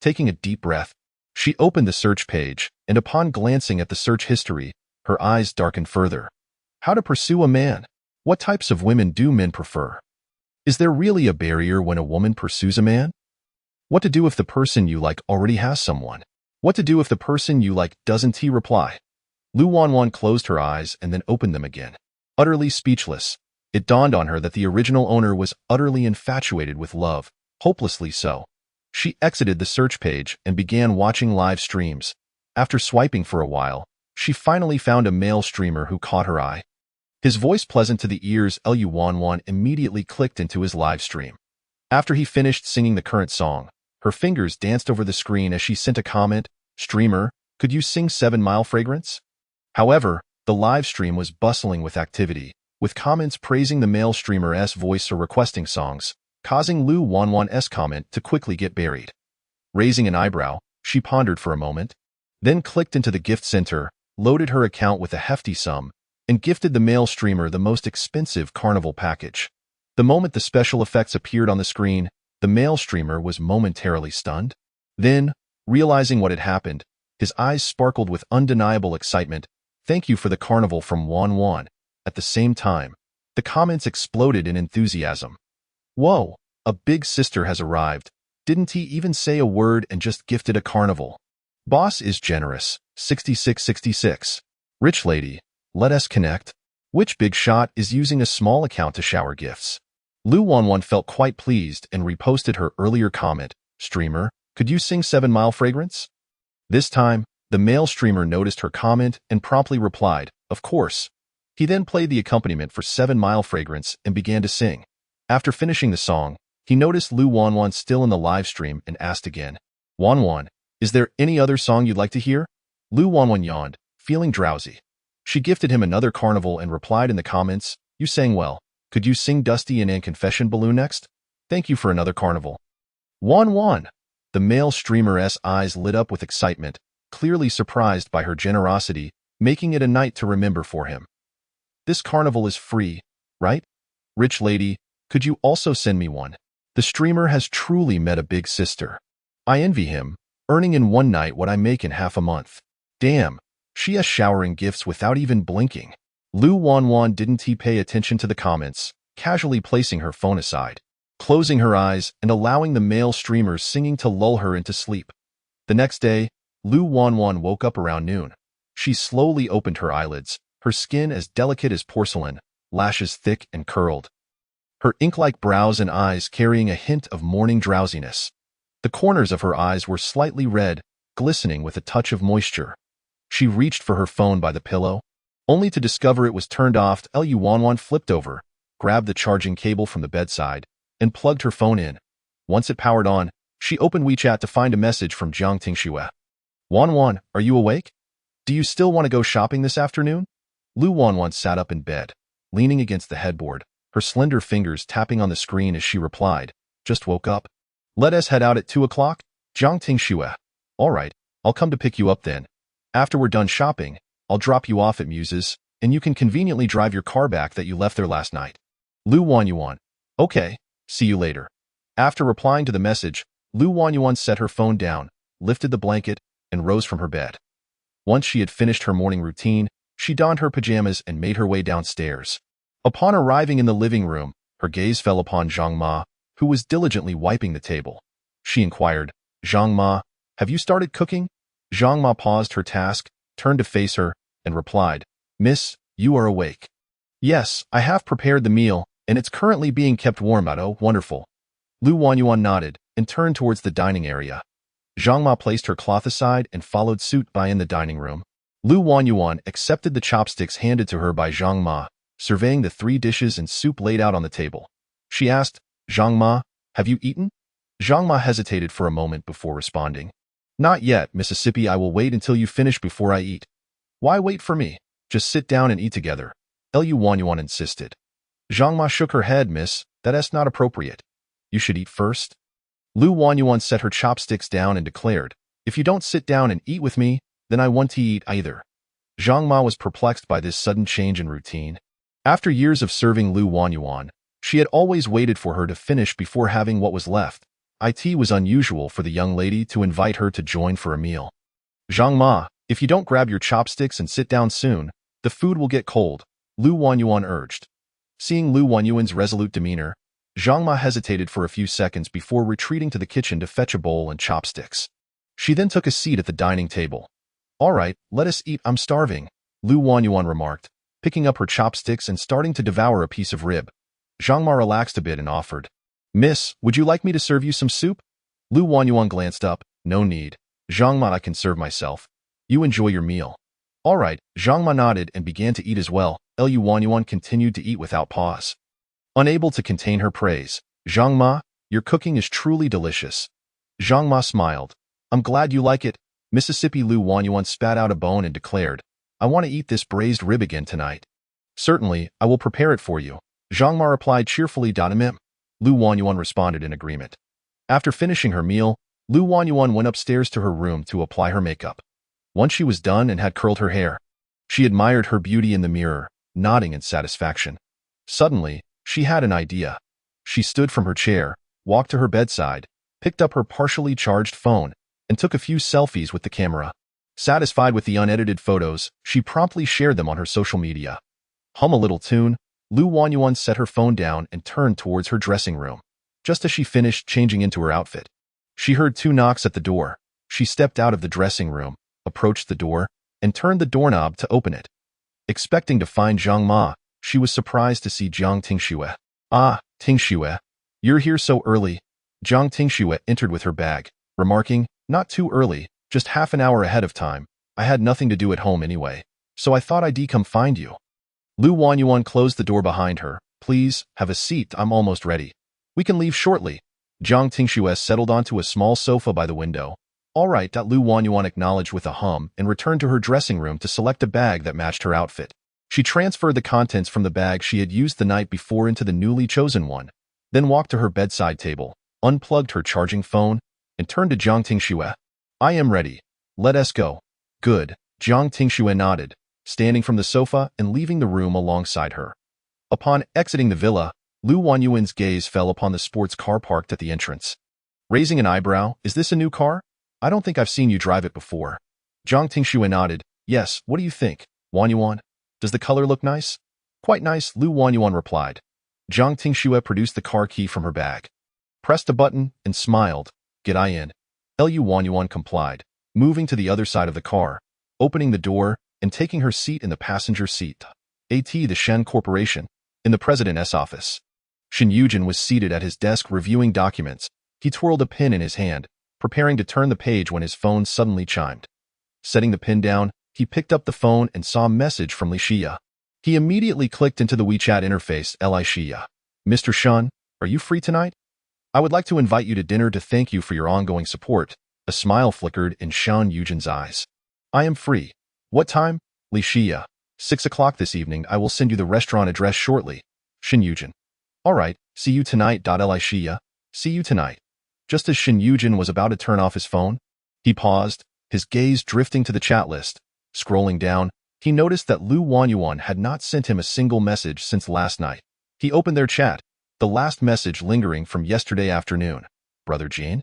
Taking a deep breath, she opened the search page, and upon glancing at the search history, her eyes darkened further. How to pursue a man? What types of women do men prefer? Is there really a barrier when a woman pursues a man? What to do if the person you like already has someone? What to do if the person you like doesn't reply? Lu Wanwan closed her eyes and then opened them again. Utterly speechless, it dawned on her that the original owner was utterly infatuated with love, hopelessly so. She exited the search page and began watching live streams. After swiping for a while, she finally found a male streamer who caught her eye. His voice pleasant to the ears, Lu Wanwan immediately clicked into his live stream. After he finished singing the current song, her fingers danced over the screen as she sent a comment, "Streamer, could you sing 7 Mile Fragrance?" However, the live stream was bustling with activity, with comments praising the male streamer's voice or requesting songs, causing Lu Wanwan's comment to quickly get buried. Raising an eyebrow, she pondered for a moment, then clicked into the gift center, loaded her account with a hefty sum, and gifted the male streamer the most expensive carnival package. The moment the special effects appeared on the screen, the male streamer was momentarily stunned. Then, realizing what had happened, his eyes sparkled with undeniable excitement. "Thank you for the carnival from Wanwan." At the same time, the comments exploded in enthusiasm. "Whoa, a big sister has arrived. Didn't he even say a word and just gifted a carnival? Boss is generous. 6666. Rich lady, let us connect." Which big shot is using a small account to shower gifts? Lu Wanwan felt quite pleased and reposted her earlier comment, "Streamer, could you sing 7 Mile Fragrance?" This time, the male streamer noticed her comment and promptly replied, "Of course." He then played the accompaniment for 7 Mile Fragrance and began to sing. After finishing the song, he noticed Lu Wanwan still in the live stream and asked again, "Wanwan, is there any other song you'd like to hear?" Lu Wanwan yawned, feeling drowsy. She gifted him another carnival and replied in the comments, "You sang well. Could you sing Dusty and Confession Balloon next? Thank you for another carnival." Wanwan! The male streamer's eyes lit up with excitement, clearly surprised by her generosity, making it a night to remember for him. "This carnival is free, right?" Rich lady, could you also send me one? The streamer has truly met a big sister. I envy him, earning in one night what I make in half a month. Damn, she is showering gifts without even blinking. Lu Wanwan didn't pay attention to the comments, casually placing her phone aside, closing her eyes and allowing the male streamers singing to lull her into sleep. The next day, Lu Wanwan woke up around noon. She slowly opened her eyelids, her skin as delicate as porcelain, lashes thick and curled. Her ink-like brows and eyes carrying a hint of morning drowsiness. The corners of her eyes were slightly red, glistening with a touch of moisture. She reached for her phone by the pillow, only to discover it was turned off. Lu Wanwan flipped over, grabbed the charging cable from the bedside, and plugged her phone in. Once it powered on, she opened WeChat to find a message from Jiang Tingxue. Wanwan, are you awake? Do you still want to go shopping this afternoon? Lu Wanwan sat up in bed, leaning against the headboard, her slender fingers tapping on the screen as she replied, just woke up. Let us head out at 2 o'clock? Jiang Tingxue. All right, I'll come to pick you up then. After we're done shopping, I'll drop you off at Muse's, and you can conveniently drive your car back that you left there last night. Lu Wanyuan. Okay, see you later. After replying to the message, Lu Wanyuan set her phone down, lifted the blanket, and rose from her bed. Once she had finished her morning routine, she donned her pajamas and made her way downstairs. Upon arriving in the living room, her gaze fell upon Zhang Ma, who was diligently wiping the table. She inquired, Zhang Ma, have you started cooking? Zhang Ma paused her task, turned to face her, and replied, Miss, you are awake. Yes, I have prepared the meal, and it's currently being kept warm. Oh, wonderful. Lu Wanyuan nodded and turned towards the dining area. Zhang Ma placed her cloth aside and followed suit by in the dining room. Lu Wanyuan accepted the chopsticks handed to her by Zhang Ma, surveying the 3 dishes and soup laid out on the table. She asked, Zhang Ma, have you eaten? Zhang Ma hesitated for a moment before responding. Not yet, Mississippi. I will wait until you finish before I eat. Why wait for me? Just sit down and eat together. Lu Wanyuan insisted. Zhang Ma shook her head. Miss, that's not appropriate. You should eat first. Lu Wanyuan set her chopsticks down and declared, if you don't sit down and eat with me, then I want to eat either. Zhang Ma was perplexed by this sudden change in routine. After years of serving Lu Wanyuan, she had always waited for her to finish before having what was left. It was unusual for the young lady to invite her to join for a meal. Zhang Ma, if you don't grab your chopsticks and sit down soon, the food will get cold, Lu Wanyuan urged. Seeing Lu Wanyuan's resolute demeanor, Zhang Ma hesitated for a few seconds before retreating to the kitchen to fetch a bowl and chopsticks. She then took a seat at the dining table. All right, let us eat. I'm starving, Lu Wanyuan remarked, picking up her chopsticks and starting to devour a piece of rib. Zhang Ma relaxed a bit and offered, Miss, would you like me to serve you some soup? Lu Wanyuan glanced up. No need. Zhang Ma, I can serve myself. You enjoy your meal. All right, Zhang Ma nodded and began to eat as well. Lu Wanyuan continued to eat without pause. Unable to contain her praise, Zhang Ma, your cooking is truly delicious. Zhang Ma smiled. I'm glad you like it. Mississippi. Lu Wanyuan spat out a bone and declared, I want to eat this braised rib again tonight. Certainly, I will prepare it for you. Zhang Ma replied cheerfully. Lu Wanyuan responded in agreement. After finishing her meal, Lu Wanyuan went upstairs to her room to apply her makeup. Once she was done and had curled her hair, she admired her beauty in the mirror, nodding in satisfaction. Suddenly, she had an idea. She stood from her chair, walked to her bedside, picked up her partially charged phone, and took a few selfies with the camera. Satisfied with the unedited photos, she promptly shared them on her social media. Hum a little tune, Lu Wanyuan set her phone down and turned towards her dressing room. Just as she finished changing into her outfit, she heard 2 knocks at the door. She stepped out of the dressing room, approached the door, and turned the doorknob to open it. Expecting to find Zhang Ma, she was surprised to see Jiang Tingxue. Ah, Tingxue, you're here so early. Jiang Tingxue entered with her bag, remarking, not too early, just half an hour ahead of time. I had nothing to do at home anyway, so I thought I'd come find you. Lu Wanyuan closed the door behind her. Please, have a seat. I'm almost ready. We can leave shortly. Jiang Tingxue settled onto a small sofa by the window. All right, Lu Wanyuan acknowledged with a hum and returned to her dressing room to select a bag that matched her outfit. She transferred the contents from the bag she had used the night before into the newly chosen one, then walked to her bedside table, unplugged her charging phone, and turned to Jiang Tingxue. I am ready. Let us go. Good. Jiang Tingxue nodded, standing from the sofa and leaving the room alongside her. Upon exiting the villa, Lu Wanyuan's gaze fell upon the sports car parked at the entrance. Raising an eyebrow, is this a new car? I don't think I've seen you drive it before. Zhang Tingxue nodded. Yes, what do you think, Wanyuan? Does the color look nice? Quite nice, Lu Wanyuan replied. Zhang Tingxue produced the car key from her bag, pressed a button, and smiled. Get I in. Lu Wanyuan complied, moving to the other side of the car, opening the door, and taking her seat in the passenger seat. The Shen Corporation, in the president's office. Shen Yujin was seated at his desk reviewing documents. He twirled a pen in his hand, preparing to turn the page when his phone suddenly chimed. Setting the pen down, he picked up the phone and saw a message from Li Xia. He immediately clicked into the WeChat interface. Li Xia. Mr. Shen, are you free tonight? I would like to invite you to dinner to thank you for your ongoing support. A smile flickered in Shen Yujin's eyes. I am free. What time? Li Xia. 6 o'clock this evening. I will send you the restaurant address shortly. Shen Yujin. All right, see you tonight. Li Xia. See you tonight. Just as Shen Yujin was about to turn off his phone, he paused, his gaze drifting to the chat list. Scrolling down, he noticed that Lu Wanyuan had not sent him a single message since last night. He opened their chat, the last message lingering from yesterday afternoon. Brother Jin?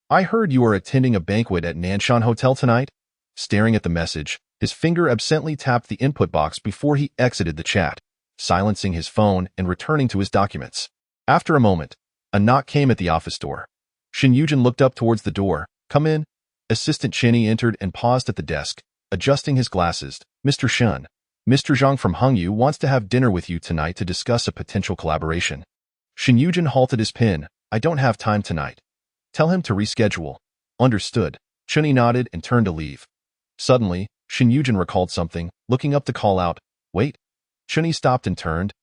I heard you are attending a banquet at Nanshan Hotel tonight? Staring at the message, his finger absently tapped the input box before he exited the chat, silencing his phone and returning to his documents. After a moment, a knock came at the office door. Shen Yujin looked up towards the door. Come in. Assistant Chenny entered and paused at the desk, adjusting his glasses. Mr. Shen, Mr. Zhang from Hengyu wants to have dinner with you tonight to discuss a potential collaboration. Shen Yujin halted his pen. I don't have time tonight. Tell him to reschedule. Understood. Chenny nodded and turned to leave. Suddenly, Shen Yujin recalled something, looking up to call out, Wait. Chenny stopped and turned,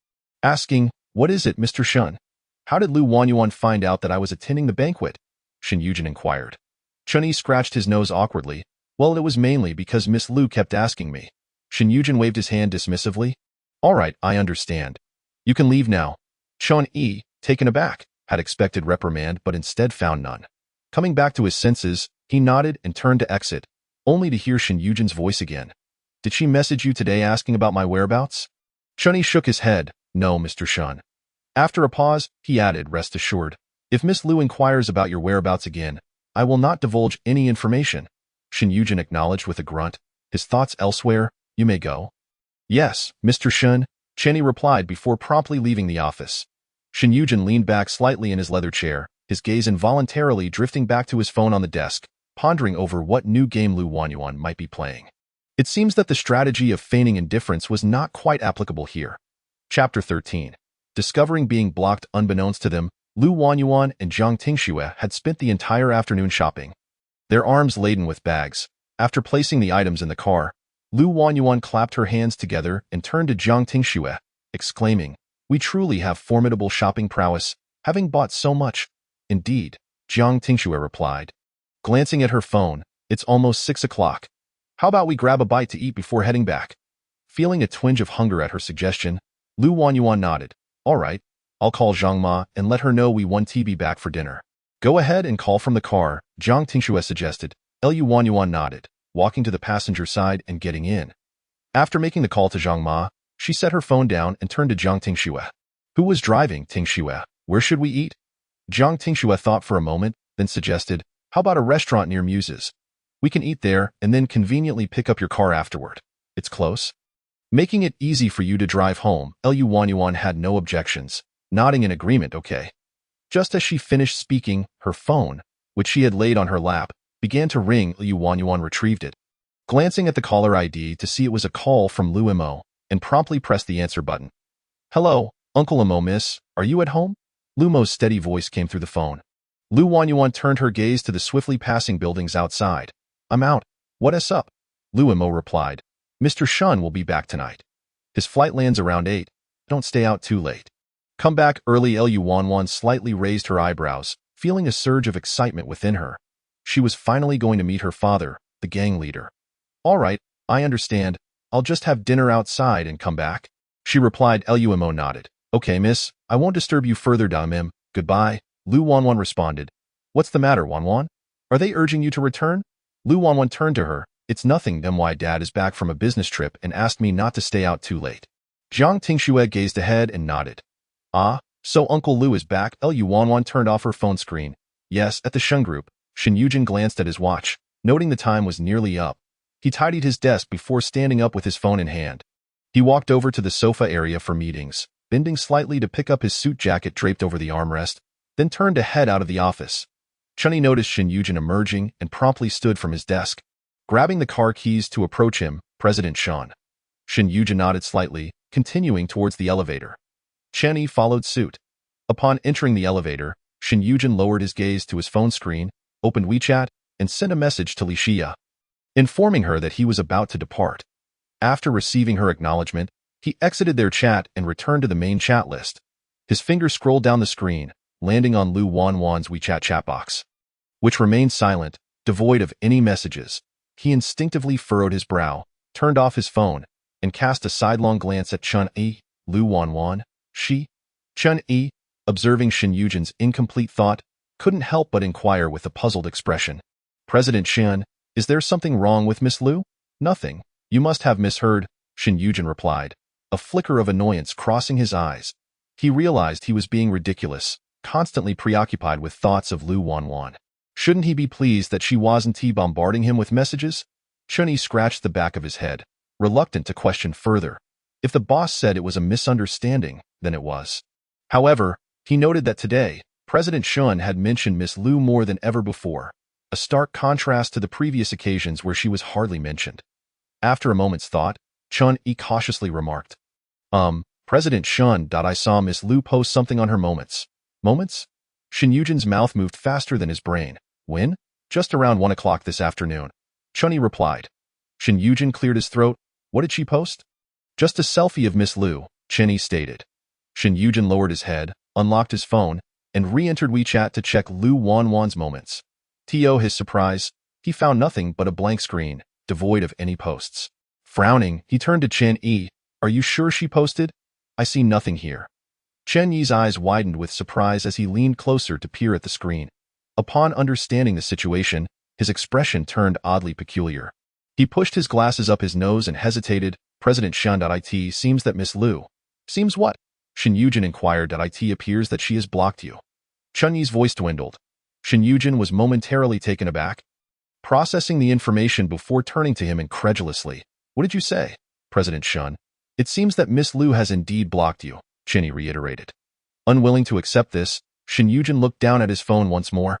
asking, What is it, Mr. Shen? How did Lu Wanyuan find out that I was attending the banquet? Shen Yujin inquired. Chenny scratched his nose awkwardly. Well, it was mainly because Miss Lu kept asking me. Shen Yujin waved his hand dismissively. All right, I understand. You can leave now. Chen Yi, taken aback, had expected reprimand but instead found none. Coming back to his senses, he nodded and turned to exit, only to hear Shen Yujin's voice again. Did she message you today asking about my whereabouts? Chen Yi shook his head. No, Mr. Shen. After a pause, he added, rest assured. If Miss Lu inquires about your whereabouts again, I will not divulge any information. Shen Yujin acknowledged with a grunt, his thoughts elsewhere. You may go. Yes, Mr. Shen, Chen Yi replied before promptly leaving the office. Shen Yujin leaned back slightly in his leather chair, his gaze involuntarily drifting back to his phone on the desk, pondering over what new game Lu Wanyuan might be playing. It seems that the strategy of feigning indifference was not quite applicable here. Chapter 13. Discovering being blocked unbeknownst to them, Lu Wanyuan and Zhang Tingxue had spent the entire afternoon shopping, their arms laden with bags. After placing the items in the car, Lu Wanyuan clapped her hands together and turned to Zhang Tingxue, exclaiming, We truly have formidable shopping prowess, having bought so much. Indeed, Zhang Tingxue replied. Glancing at her phone, it's almost 6 o'clock. How about we grab a bite to eat before heading back? Feeling a twinge of hunger at her suggestion, Lu Wanyuan nodded. All right, I'll call Zhang Ma and let her know we want to be back for dinner. Go ahead and call from the car, Zhang Tingxue suggested. Lu Wanyuan nodded, walking to the passenger side and getting in. After making the call to Zhang Ma, she set her phone down and turned to Zhang Tingxue. Who was driving, Tingxue? Where should we eat? Zhang Tingxue thought for a moment, then suggested, How about a restaurant near Muse's? We can eat there and then conveniently pick up your car afterward. It's close. Making it easy for you to drive home, Lu Wanyuan had no objections, nodding in agreement. Okay. Just as she finished speaking, her phone, which she had laid on her lap, began to ring. Lu Wanyuan retrieved it, glancing at the caller ID to see it was a call from Lu Mo, and promptly pressed the answer button. Hello, Uncle Mo, miss, are you at home? Lu Mo's steady voice came through the phone. Lu Wanyuan turned her gaze to the swiftly passing buildings outside. I'm out. What's up? Lu Mo replied. Mr. Shen will be back tonight. His flight lands around 8. Don't stay out too late. Come back early. Lu Wanyuan slightly raised her eyebrows, feeling a surge of excitement within her. She was finally going to meet her father, the gang leader. All right, I understand. I'll just have dinner outside and come back. She replied. Lu Mo nodded. Okay, miss, I won't disturb you further. Mim. Goodbye. Lu Wanyuan responded. What's the matter, Wanyuan? Are they urging you to return? Lu Wanyuan turned to her. It's nothing. My dad is back from a business trip and asked me not to stay out too late. Zhang Tingxue gazed ahead and nodded. Ah, So Uncle Lu is back. Lu Wanwan turned off her phone screen. Yes, at the Shun group. Shin Yujin glanced at his watch, noting the time was nearly up. He tidied his desk before standing up with his phone in hand. He walked over to the sofa area for meetings, bending slightly to pick up his suit jacket draped over the armrest, then turned to head out of the office. Chunny noticed Shin Yujin emerging and promptly stood from his desk, grabbing the car keys to approach him, President Sean. Shin Yujin nodded slightly, continuing towards the elevator. Chenny followed suit. Upon entering the elevator, Shin Yujin lowered his gaze to his phone screen, opened WeChat, and sent a message to Li Xia, informing her that he was about to depart. After receiving her acknowledgement, he exited their chat and returned to the main chat list. His finger scrolled down the screen, landing on Lu Wanwan's WeChat chat box, which remained silent, devoid of any messages. He instinctively furrowed his brow, turned off his phone, and cast a sidelong glance at Chun-Yi. Lu Wanwan, she? Chun-Yi, observing Shin Yujin's incomplete thought, couldn't help but inquire with a puzzled expression. President Shin, is there something wrong with Miss Lu? Nothing. You must have misheard, Shin Yujin replied, a flicker of annoyance crossing his eyes. He realized he was being ridiculous, constantly preoccupied with thoughts of Lu Wanwan. Shouldn't he be pleased that she wasn't bombarding him with messages? Chun-Yi scratched the back of his head, reluctant to question further. If the boss said it was a misunderstanding, then it was. However, he noted that today, President Shun had mentioned Miss Lu more than ever before, a stark contrast to the previous occasions where she was hardly mentioned. After a moment's thought, Chun-Yi cautiously remarked, President Shun. I saw Miss Lu post something on her moments. Moments? Shin Yujin's mouth moved faster than his brain. When? Just around 1 o'clock this afternoon. Chun-Yi replied. Shin Yujin cleared his throat. What did she post? Just a selfie of Miss Lu, Chun-Yi stated. Shin Yujin lowered his head, unlocked his phone, and re-entered WeChat to check Lu Wanwan's moments. To his surprise, he found nothing but a blank screen, devoid of any posts. Frowning, he turned to Chen-Yi. Are you sure she posted? I see nothing here. Chen-Yi's eyes widened with surprise as he leaned closer to peer at the screen. Upon understanding the situation, his expression turned oddly peculiar. He pushed his glasses up his nose and hesitated. President Shan. It seems that Miss Lu. Seems what? Shin Yujin inquired. It appears that she has blocked you. Chun-Yi's voice dwindled. Shin Yujin was momentarily taken aback, processing the information before turning to him incredulously. What did you say, President Shun? It seems that Miss Lu has indeed blocked you, Chun-Yi reiterated. Unwilling to accept this, Shin Yujin looked down at his phone once more,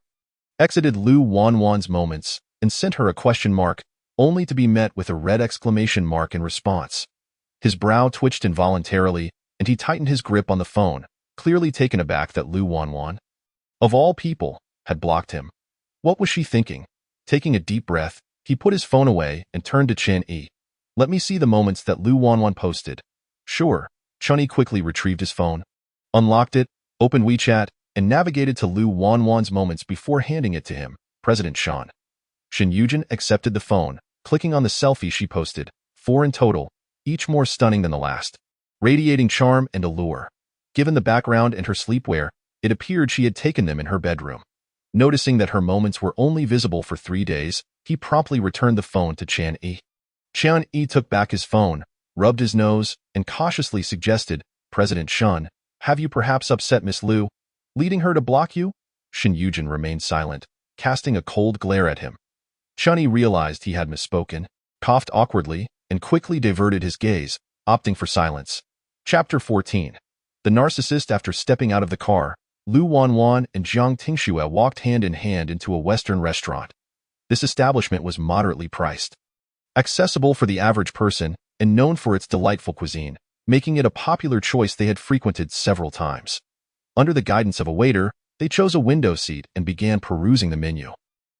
exited Lu Wanwan's moments, and sent her a question mark, only to be met with a red exclamation mark in response. His brow twitched involuntarily, and he tightened his grip on the phone, clearly taken aback that Lu Wanwan, of all people, had blocked him. What was she thinking? Taking a deep breath, he put his phone away and turned to Chen-Yi. Let me see the moments that Lu Wanwan posted. Sure. Chun-Yi quickly retrieved his phone, unlocked it, opened WeChat, and navigated to Lu Wanwan's moments before handing it to him, President Shan. Shin Yujin accepted the phone, clicking on the selfie she posted, 4 in total, each more stunning than the last, radiating charm and allure. Given the background and her sleepwear, it appeared she had taken them in her bedroom. Noticing that her moments were only visible for 3 days, he promptly returned the phone to Chen-Yi. Chen-Yi took back his phone, rubbed his nose, and cautiously suggested, President Shun, have you perhaps upset Miss Lu, leading her to block you? Shin Yujin remained silent, casting a cold glare at him. Chun-Yi realized he had misspoken, coughed awkwardly, and quickly diverted his gaze, opting for silence. Chapter 14. The Narcissist. After stepping out of the car, Lu Wanwan and Jiang Tingxue walked hand in hand into a Western restaurant. This establishment was moderately priced, accessible for the average person, and known for its delightful cuisine, making it a popular choice they had frequented several times. Under the guidance of a waiter, they chose a window seat and began perusing the menu.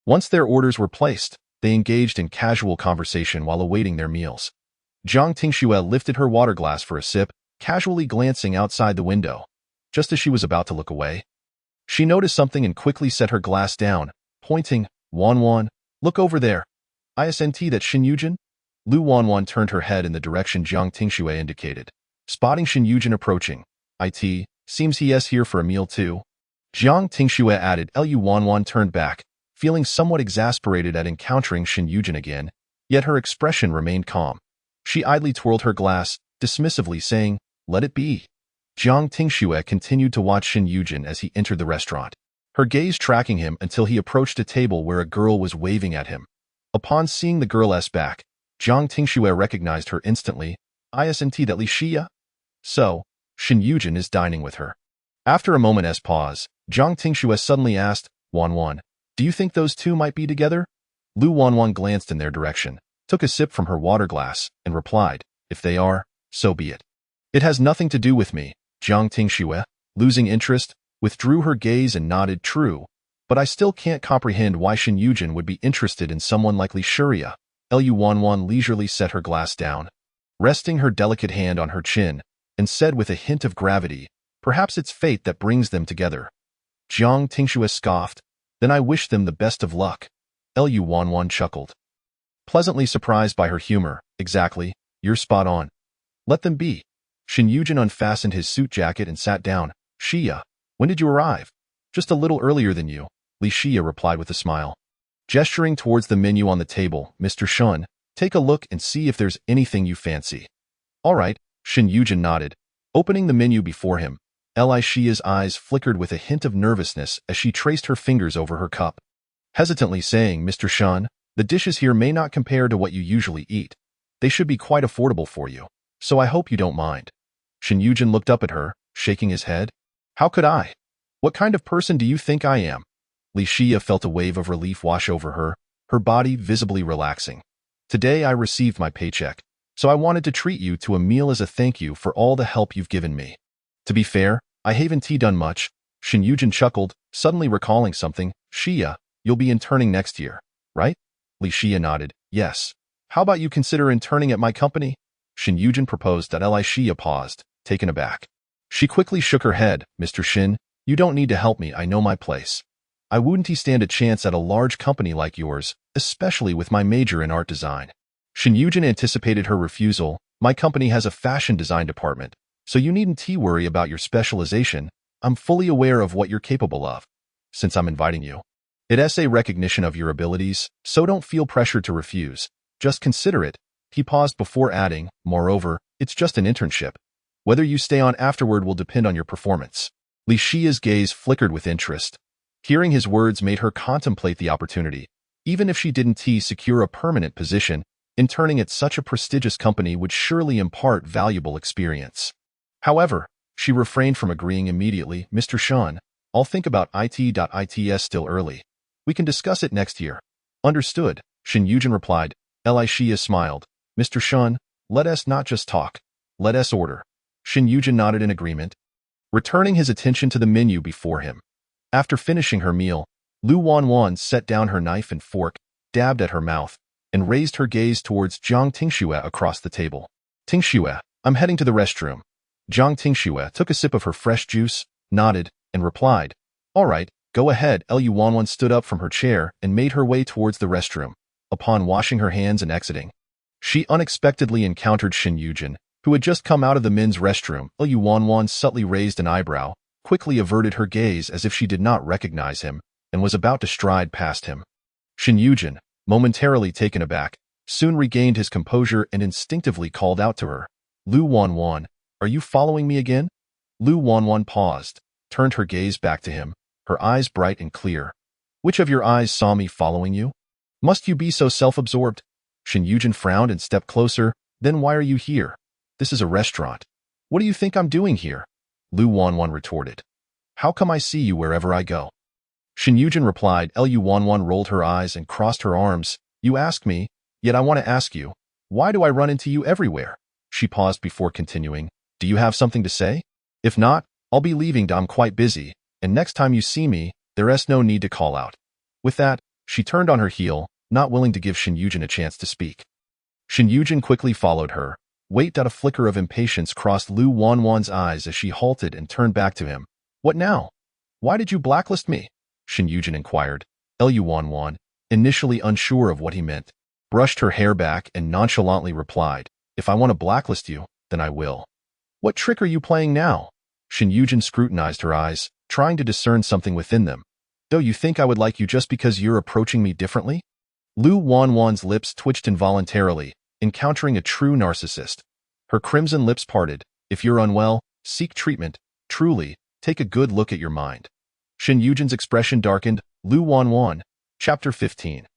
Once their orders were placed, they engaged in casual conversation while awaiting their meals. Jiang Tingxue lifted her water glass for a sip, casually glancing outside the window. Just as she was about to look away, she noticed something and quickly set her glass down, pointing, Wanwan, look over there. Isn't that Shin Yujin? Lu Wanwan turned her head in the direction Jiang Tingxue indicated, spotting Shin Yujin approaching. It seems he's here for a meal too. Jiang Tingxue added. Lu Wanwan turned back, feeling somewhat exasperated at encountering Shin Yujin again, yet her expression remained calm. She idly twirled her glass, dismissively saying, let it be. Jiang Tingxue continued to watch Shin Yujin as he entered the restaurant, her gaze tracking him until he approached a table where a girl was waving at him. Upon seeing the girl's back, Jiang Tingxue recognized her instantly. Isn't that Li Xia? So, Shin Yujin is dining with her. After a moment's pause, Jiang Tingxue suddenly asked, Wanwan, do you think those two might be together? Lu Wanwan glanced in their direction, took a sip from her water glass, and replied, if they are, so be it. It has nothing to do with me. Jiang Tingxue, losing interest, withdrew her gaze and nodded true, but I still can't comprehend why Shin Yujin would be interested in someone like Li Xia. Lu Wanwan leisurely set her glass down, resting her delicate hand on her chin, and said with a hint of gravity, perhaps it's fate that brings them together. Jiang Tingxue scoffed, then I wish them the best of luck. Lu Wanwan chuckled, pleasantly surprised by her humor. Exactly, you're spot on. Let them be. Shin Yujin unfastened his suit jacket and sat down. Xia, when did you arrive? Just a little earlier than you, Li Xia replied with a smile. Gesturing towards the menu on the table, Mr. Shun, take a look and see if there's anything you fancy. All right, Shin Yujin nodded, opening the menu before him. Li Xia's eyes flickered with a hint of nervousness as she traced her fingers over her cup, hesitantly saying, Mr. Shun, the dishes here may not compare to what you usually eat. They should be quite affordable for you, so I hope you don't mind. Shin Yujin looked up at her, shaking his head. How could I? What kind of person do you think I am? Li Xia felt a wave of relief wash over her, her body visibly relaxing. Today I received my paycheck, so I wanted to treat you to a meal as a thank you for all the help you've given me. To be fair, I haven't done much. Shin Yujin chuckled, suddenly recalling something. Xia, you'll be interning next year, right? Li Xia nodded, yes. How about you consider interning at my company? Shin Yujin proposed. Li Xia paused, taken aback. She quickly shook her head. Mr. Shin, you don't need to help me, I know my place. I wouldn't stand a chance at a large company like yours, especially with my major in art design. Shin Yujin anticipated her refusal. My company has a fashion design department, so you needn't worry about your specialization. I'm fully aware of what you're capable of. Since I'm inviting you, it's a recognition of your abilities, so don't feel pressured to refuse. Just consider it. He paused before adding, moreover, it's just an internship. Whether you stay on afterward will depend on your performance. Li Xia's gaze flickered with interest. Hearing his words made her contemplate the opportunity. Even if she didn't secure a permanent position, interning at such a prestigious company would surely impart valuable experience. However, she refrained from agreeing immediately. Mr. Shun, I'll think about it. Still early. We can discuss it next year. Understood, Shin Yujin replied. Li Xia smiled. Mr. Shun, let us not just talk. Let us order. Shin Yujin nodded in agreement, returning his attention to the menu before him. After finishing her meal, Lu Wanwan set down her knife and fork, dabbed at her mouth, and raised her gaze towards Jiang Tingxue across the table. Tingxue, I'm heading to the restroom. Jiang Tingxue took a sip of her fresh juice, nodded, and replied, all right, go ahead. Lu Wanwan stood up from her chair and made her way towards the restroom. Upon washing her hands and exiting, she unexpectedly encountered Shin Yujin, who had just come out of the men's restroom. Lu Wanwan subtly raised an eyebrow, quickly averted her gaze as if she did not recognize him, and was about to stride past him. Shin Yujin, momentarily taken aback, soon regained his composure and instinctively called out to her. Lu Wanwan, are you following me again? Lu Wanwan paused, turned her gaze back to him, her eyes bright and clear. Which of your eyes saw me following you? Must you be so self-absorbed? Shin Yujin frowned and stepped closer. Then why are you here? This is a restaurant. What do you think I'm doing here? Lu Wanwan retorted. How come I see you wherever I go? Shin Yujin replied. Lu Wanwan rolled her eyes and crossed her arms. You ask me, yet I want to ask you, why do I run into you everywhere? She paused before continuing. Do you have something to say? If not, I'll be leaving. I'm quite busy, and next time you see me, there's no need to call out. With that, she turned on her heel, not willing to give Shin Yujin a chance to speak. Shin Yujin quickly followed her. Wait! A flicker of impatience crossed Lu Wanwan's eyes as she halted and turned back to him. What now? Why did you blacklist me? Shin Yujin inquired. Lu Wanwan, initially unsure of what he meant, brushed her hair back and nonchalantly replied, if I want to blacklist you, then I will. What trick are you playing now? Shin Yujin scrutinized her eyes, trying to discern something within them. Though you think I would like you just because you're approaching me differently? Lu Wanwan's lips twitched involuntarily, encountering a true narcissist. Her crimson lips parted. If you're unwell, Seek treatment. Truly, take a good look at your mind. Shin Yujin's expression darkened. Lu Wanwan. Chapter 15.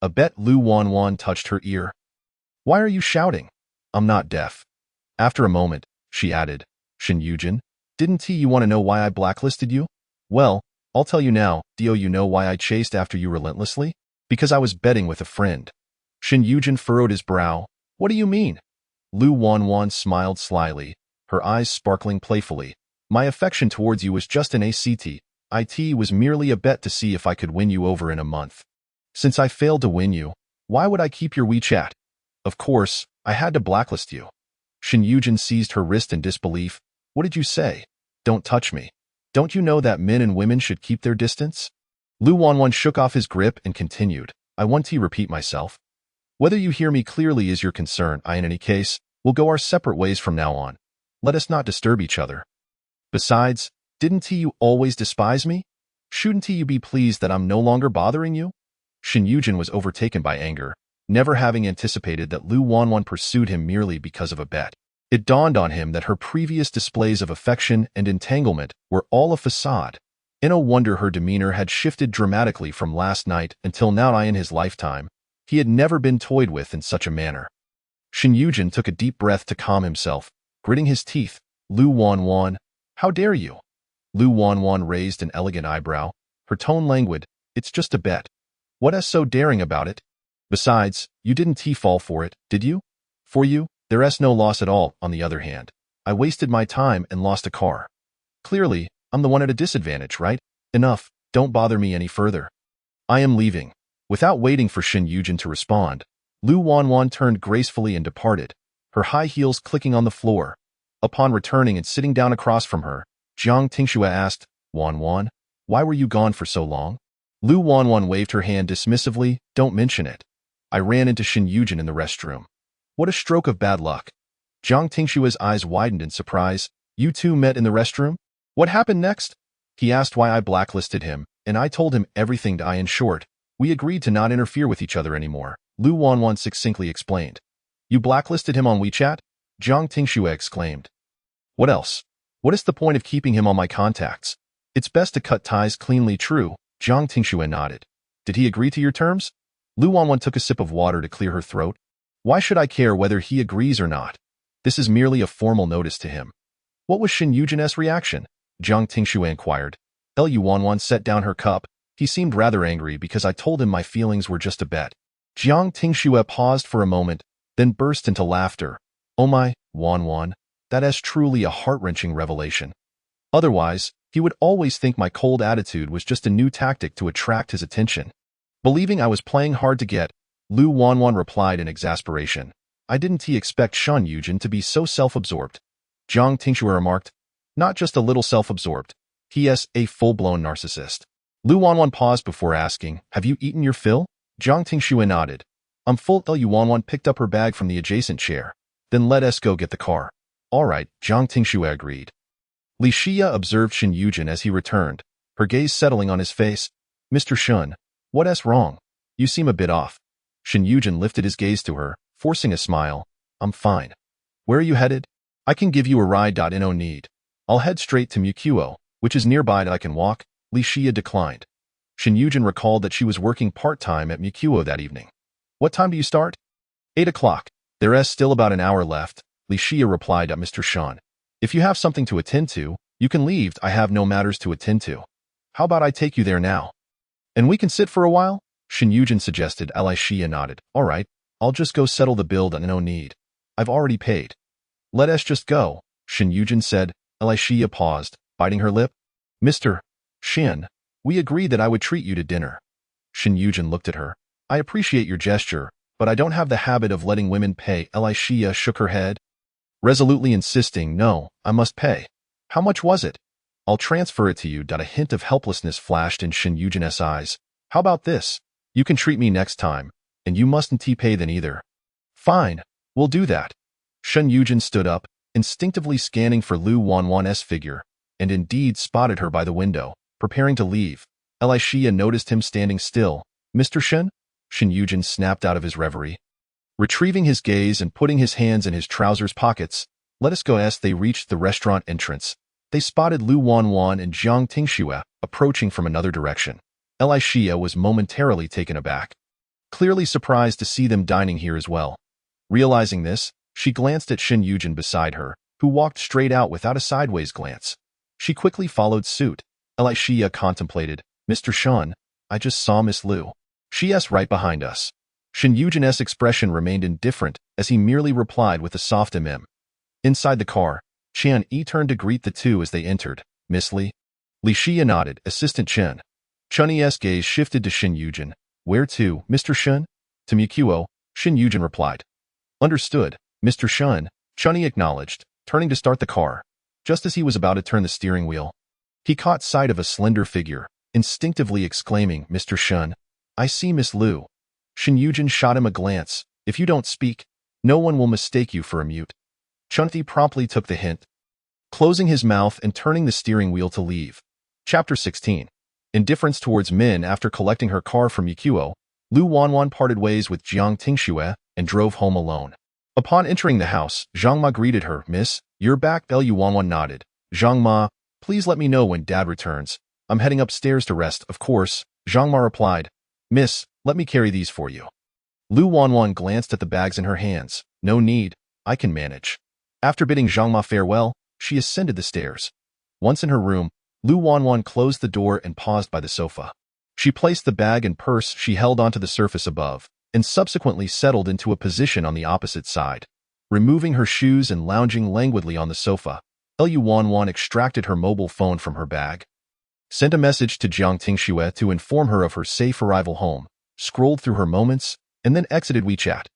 A bet. Lu Wanwan touched her ear. Why are you shouting? I'm not deaf. After a moment, she added, Shin Yujin, didn't you want to know why I blacklisted you? Well, I'll tell you now. Do you know why I chased after you relentlessly? Because I was betting with a friend. Shin Yujin furrowed his brow. What do you mean? Lu Wanwan smiled slyly, her eyes sparkling playfully. My affection towards you was just an ACT. It was merely a bet to see if I could win you over in a month. Since I failed to win you, why would I keep your WeChat? Of course, I had to blacklist you. Shin Yujin seized her wrist in disbelief. What did you say? Don't touch me. Don't you know that men and women should keep their distance? Lu Wanwan shook off his grip and continued. I want to repeat myself. Whether you hear me clearly is your concern. In any case, we'll go our separate ways from now on. Let us not disturb each other. Besides, didn't you always despise me? Shouldn't you be pleased that I'm no longer bothering you? Shin Yujin was overtaken by anger, never having anticipated that Lu Wanwan pursued him merely because of a bet. It dawned on him that her previous displays of affection and entanglement were all a facade. No wonder her demeanor had shifted dramatically from last night until now. In his lifetime, he had never been toyed with in such a manner. Shin Yujin took a deep breath to calm himself, gritting his teeth. Lu Wanwan, how dare you? Lu Wanwan raised an elegant eyebrow, her tone languid. It's just a bet. What's so daring about it? Besides, you didn't fall for it, did you? For you, there's no loss at all. On the other hand, I wasted my time and lost a car. Clearly, I'm the one at a disadvantage, right? Enough, don't bother me any further. I am leaving. Without waiting for Shin Yujin to respond, Lu Wanwan turned gracefully and departed, her high heels clicking on the floor. Upon returning and sitting down across from her, Jiang Tingxue asked, Wanwan, why were you gone for so long? Lu Wanwan waved her hand dismissively. Don't mention it. I ran into Shin Yujin in the restroom. What a stroke of bad luck. Jiang Tingxue's eyes widened in surprise. You two met in the restroom? What happened next? He asked why I blacklisted him, and I told him everything. In short, we agreed to not interfere with each other anymore, Lu Wanwan succinctly explained. You blacklisted him on WeChat? Jiang Tingxue exclaimed. What else? What is the point of keeping him on my contacts? It's best to cut ties cleanly. True, Jiang Tingxue nodded. Did he agree to your terms? Lu Wanwan took a sip of water to clear her throat. Why should I care whether he agrees or not? This is merely a formal notice to him. What was Shin Yujin's reaction? Jiang Tingxue inquired. Lu Wanwan set down her cup. He seemed rather angry because I told him my feelings were just a bet. Jiang Tingxue paused for a moment, then burst into laughter. Oh my, Wanwan, that is truly a heart-wrenching revelation. Otherwise, he would always think my cold attitude was just a new tactic to attract his attention. Believing I was playing hard to get, Lu Wanwan replied in exasperation. I didn't expect Shin Yujin to be so self-absorbed. Jiang Tingxue remarked. Not just a little self-absorbed. He is a full-blown narcissist. Lu Wanwan paused before asking, have you eaten your fill? Jiang Tingxue nodded. I'm full. Lu Wanwan picked up her bag from the adjacent chair. Then let us go get the car. All right, Jiang Tingxue agreed. Li Xia observed Shin Yujin as he returned, her gaze settling on his face. Mr. Shun, what's wrong? You seem a bit off. Shin Yujin lifted his gaze to her, forcing a smile. I'm fine. Where are you headed? I can give you a ride. No need. I'll head straight to Mukuo, which is nearby. I can walk. Li Xia declined. Shin Yujin recalled that she was working part-time at Mukuo that evening. What time do you start? 8 o'clock. There is still about an hour left, Li Xia replied. Mr. Shan, if you have something to attend to, you can leave. I have no matters to attend to. How about I take you there now? And we can sit for a while? Shin Yujin suggested. Li Xia nodded. All right, I'll just go settle the bill. No need. I've already paid. Let us just go, Shin Yujin said. Li Xia paused, biting her lip. Mr. Shin, we agreed that I would treat you to dinner. Shin Yujin looked at her. I appreciate your gesture, but I don't have the habit of letting women pay. Li Xia shook her head, resolutely insisting, no, I must pay. How much was it? I'll transfer it to you. A hint of helplessness flashed in Shin Yujin's eyes. How about this? You can treat me next time, and you mustn't pay then either. Fine, we'll do that. Shin Yujin stood up, instinctively scanning for Lu Wanwan's figure, and indeed spotted her by the window, preparing to leave. Li Xia noticed him standing still. Mr. Shin? Shin Yujin snapped out of his reverie. Retrieving his gaze and putting his hands in his trousers pockets, Let us go. As they reached the restaurant entrance, they spotted Lu Wanwan and Jiang Tingxue approaching from another direction. Elisha was momentarily taken aback, clearly surprised to see them dining here as well. Realizing this, she glanced at Shen Yujin beside her, who walked straight out without a sideways glance. She quickly followed suit. Elisha contemplated, Mr. Shen, I just saw Miss Lu. She's right behind us. Shen Yujin's expression remained indifferent as he merely replied with a soft Inside the car, Chen Yi turned to greet the two as they entered. Miss Li? Li Xia nodded. Assistant Chen. Chen Yi's gaze shifted to Shen Yujin. Where to, Mr. Shen? To Mukuo, Shen Yujin replied. Understood, Mr. Shen, Chen Yi acknowledged, turning to start the car. Just as he was about to turn the steering wheel, he caught sight of a slender figure, instinctively exclaiming, Mr. Shen, I see Miss Lu. Shen Yujin shot him a glance. If you don't speak, no one will mistake you for a mute. Chen Yi promptly took the hint, closing his mouth and turning the steering wheel to leave. Chapter 16. Indifference towards men. After collecting her car from Mukuo, Lu Wanwan parted ways with Jiang Tingxue and drove home alone. Upon entering the house, Zhang Ma greeted her. Miss, you're back. Lu Wanwan nodded. Zhang Ma, please let me know when Dad returns. I'm heading upstairs to rest, of course. Zhang Ma replied. Miss, let me carry these for you. Lu Wanwan glanced at the bags in her hands. No need, I can manage. After bidding Zhang Ma farewell, she ascended the stairs. Once in her room, Lu Wanwan closed the door and paused by the sofa. She placed the bag and purse she held onto the surface above, and subsequently settled into a position on the opposite side. Removing her shoes and lounging languidly on the sofa, Lu Wanwan extracted her mobile phone from her bag, sent a message to Jiang Tingxue to inform her of her safe arrival home, scrolled through her moments, and then exited WeChat.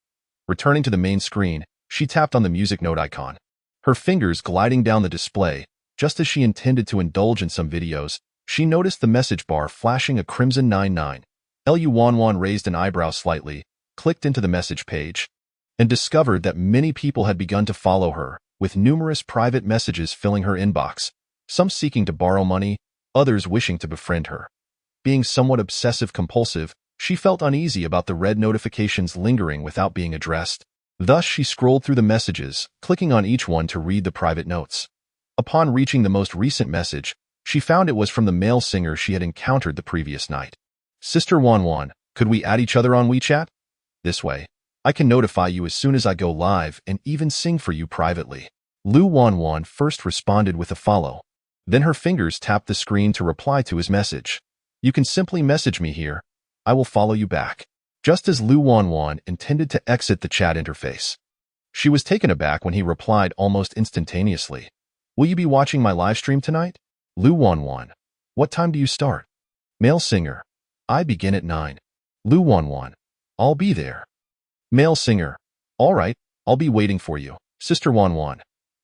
Returning to the main screen, she tapped on the music note icon, her fingers gliding down the display. Just as she intended to indulge in some videos, she noticed the message bar flashing a crimson 99. Lu Wanwan raised an eyebrow slightly, clicked into the message page, and discovered that many people had begun to follow her, with numerous private messages filling her inbox, some seeking to borrow money, others wishing to befriend her. Being somewhat obsessive-compulsive, she felt uneasy about the red notifications lingering without being addressed. Thus, she scrolled through the messages, clicking on each one to read the private notes. Upon reaching the most recent message, she found it was from the male singer she had encountered the previous night. Sister Wanwan, could we add each other on WeChat? This way, I can notify you as soon as I go live and even sing for you privately. Lu Wanwan first responded with a follow. Then her fingers tapped the screen to reply to his message. You can simply message me here. I will follow you back. Just as Lu Wanwan intended to exit the chat interface, she was taken aback when he replied almost instantaneously. Will you be watching my live stream tonight? Lu Wanwan. What time do you start? Male singer. I begin at 9. Lu Wanwan. I'll be there. Male singer. All right, I'll be waiting for you. Sister Wanwan.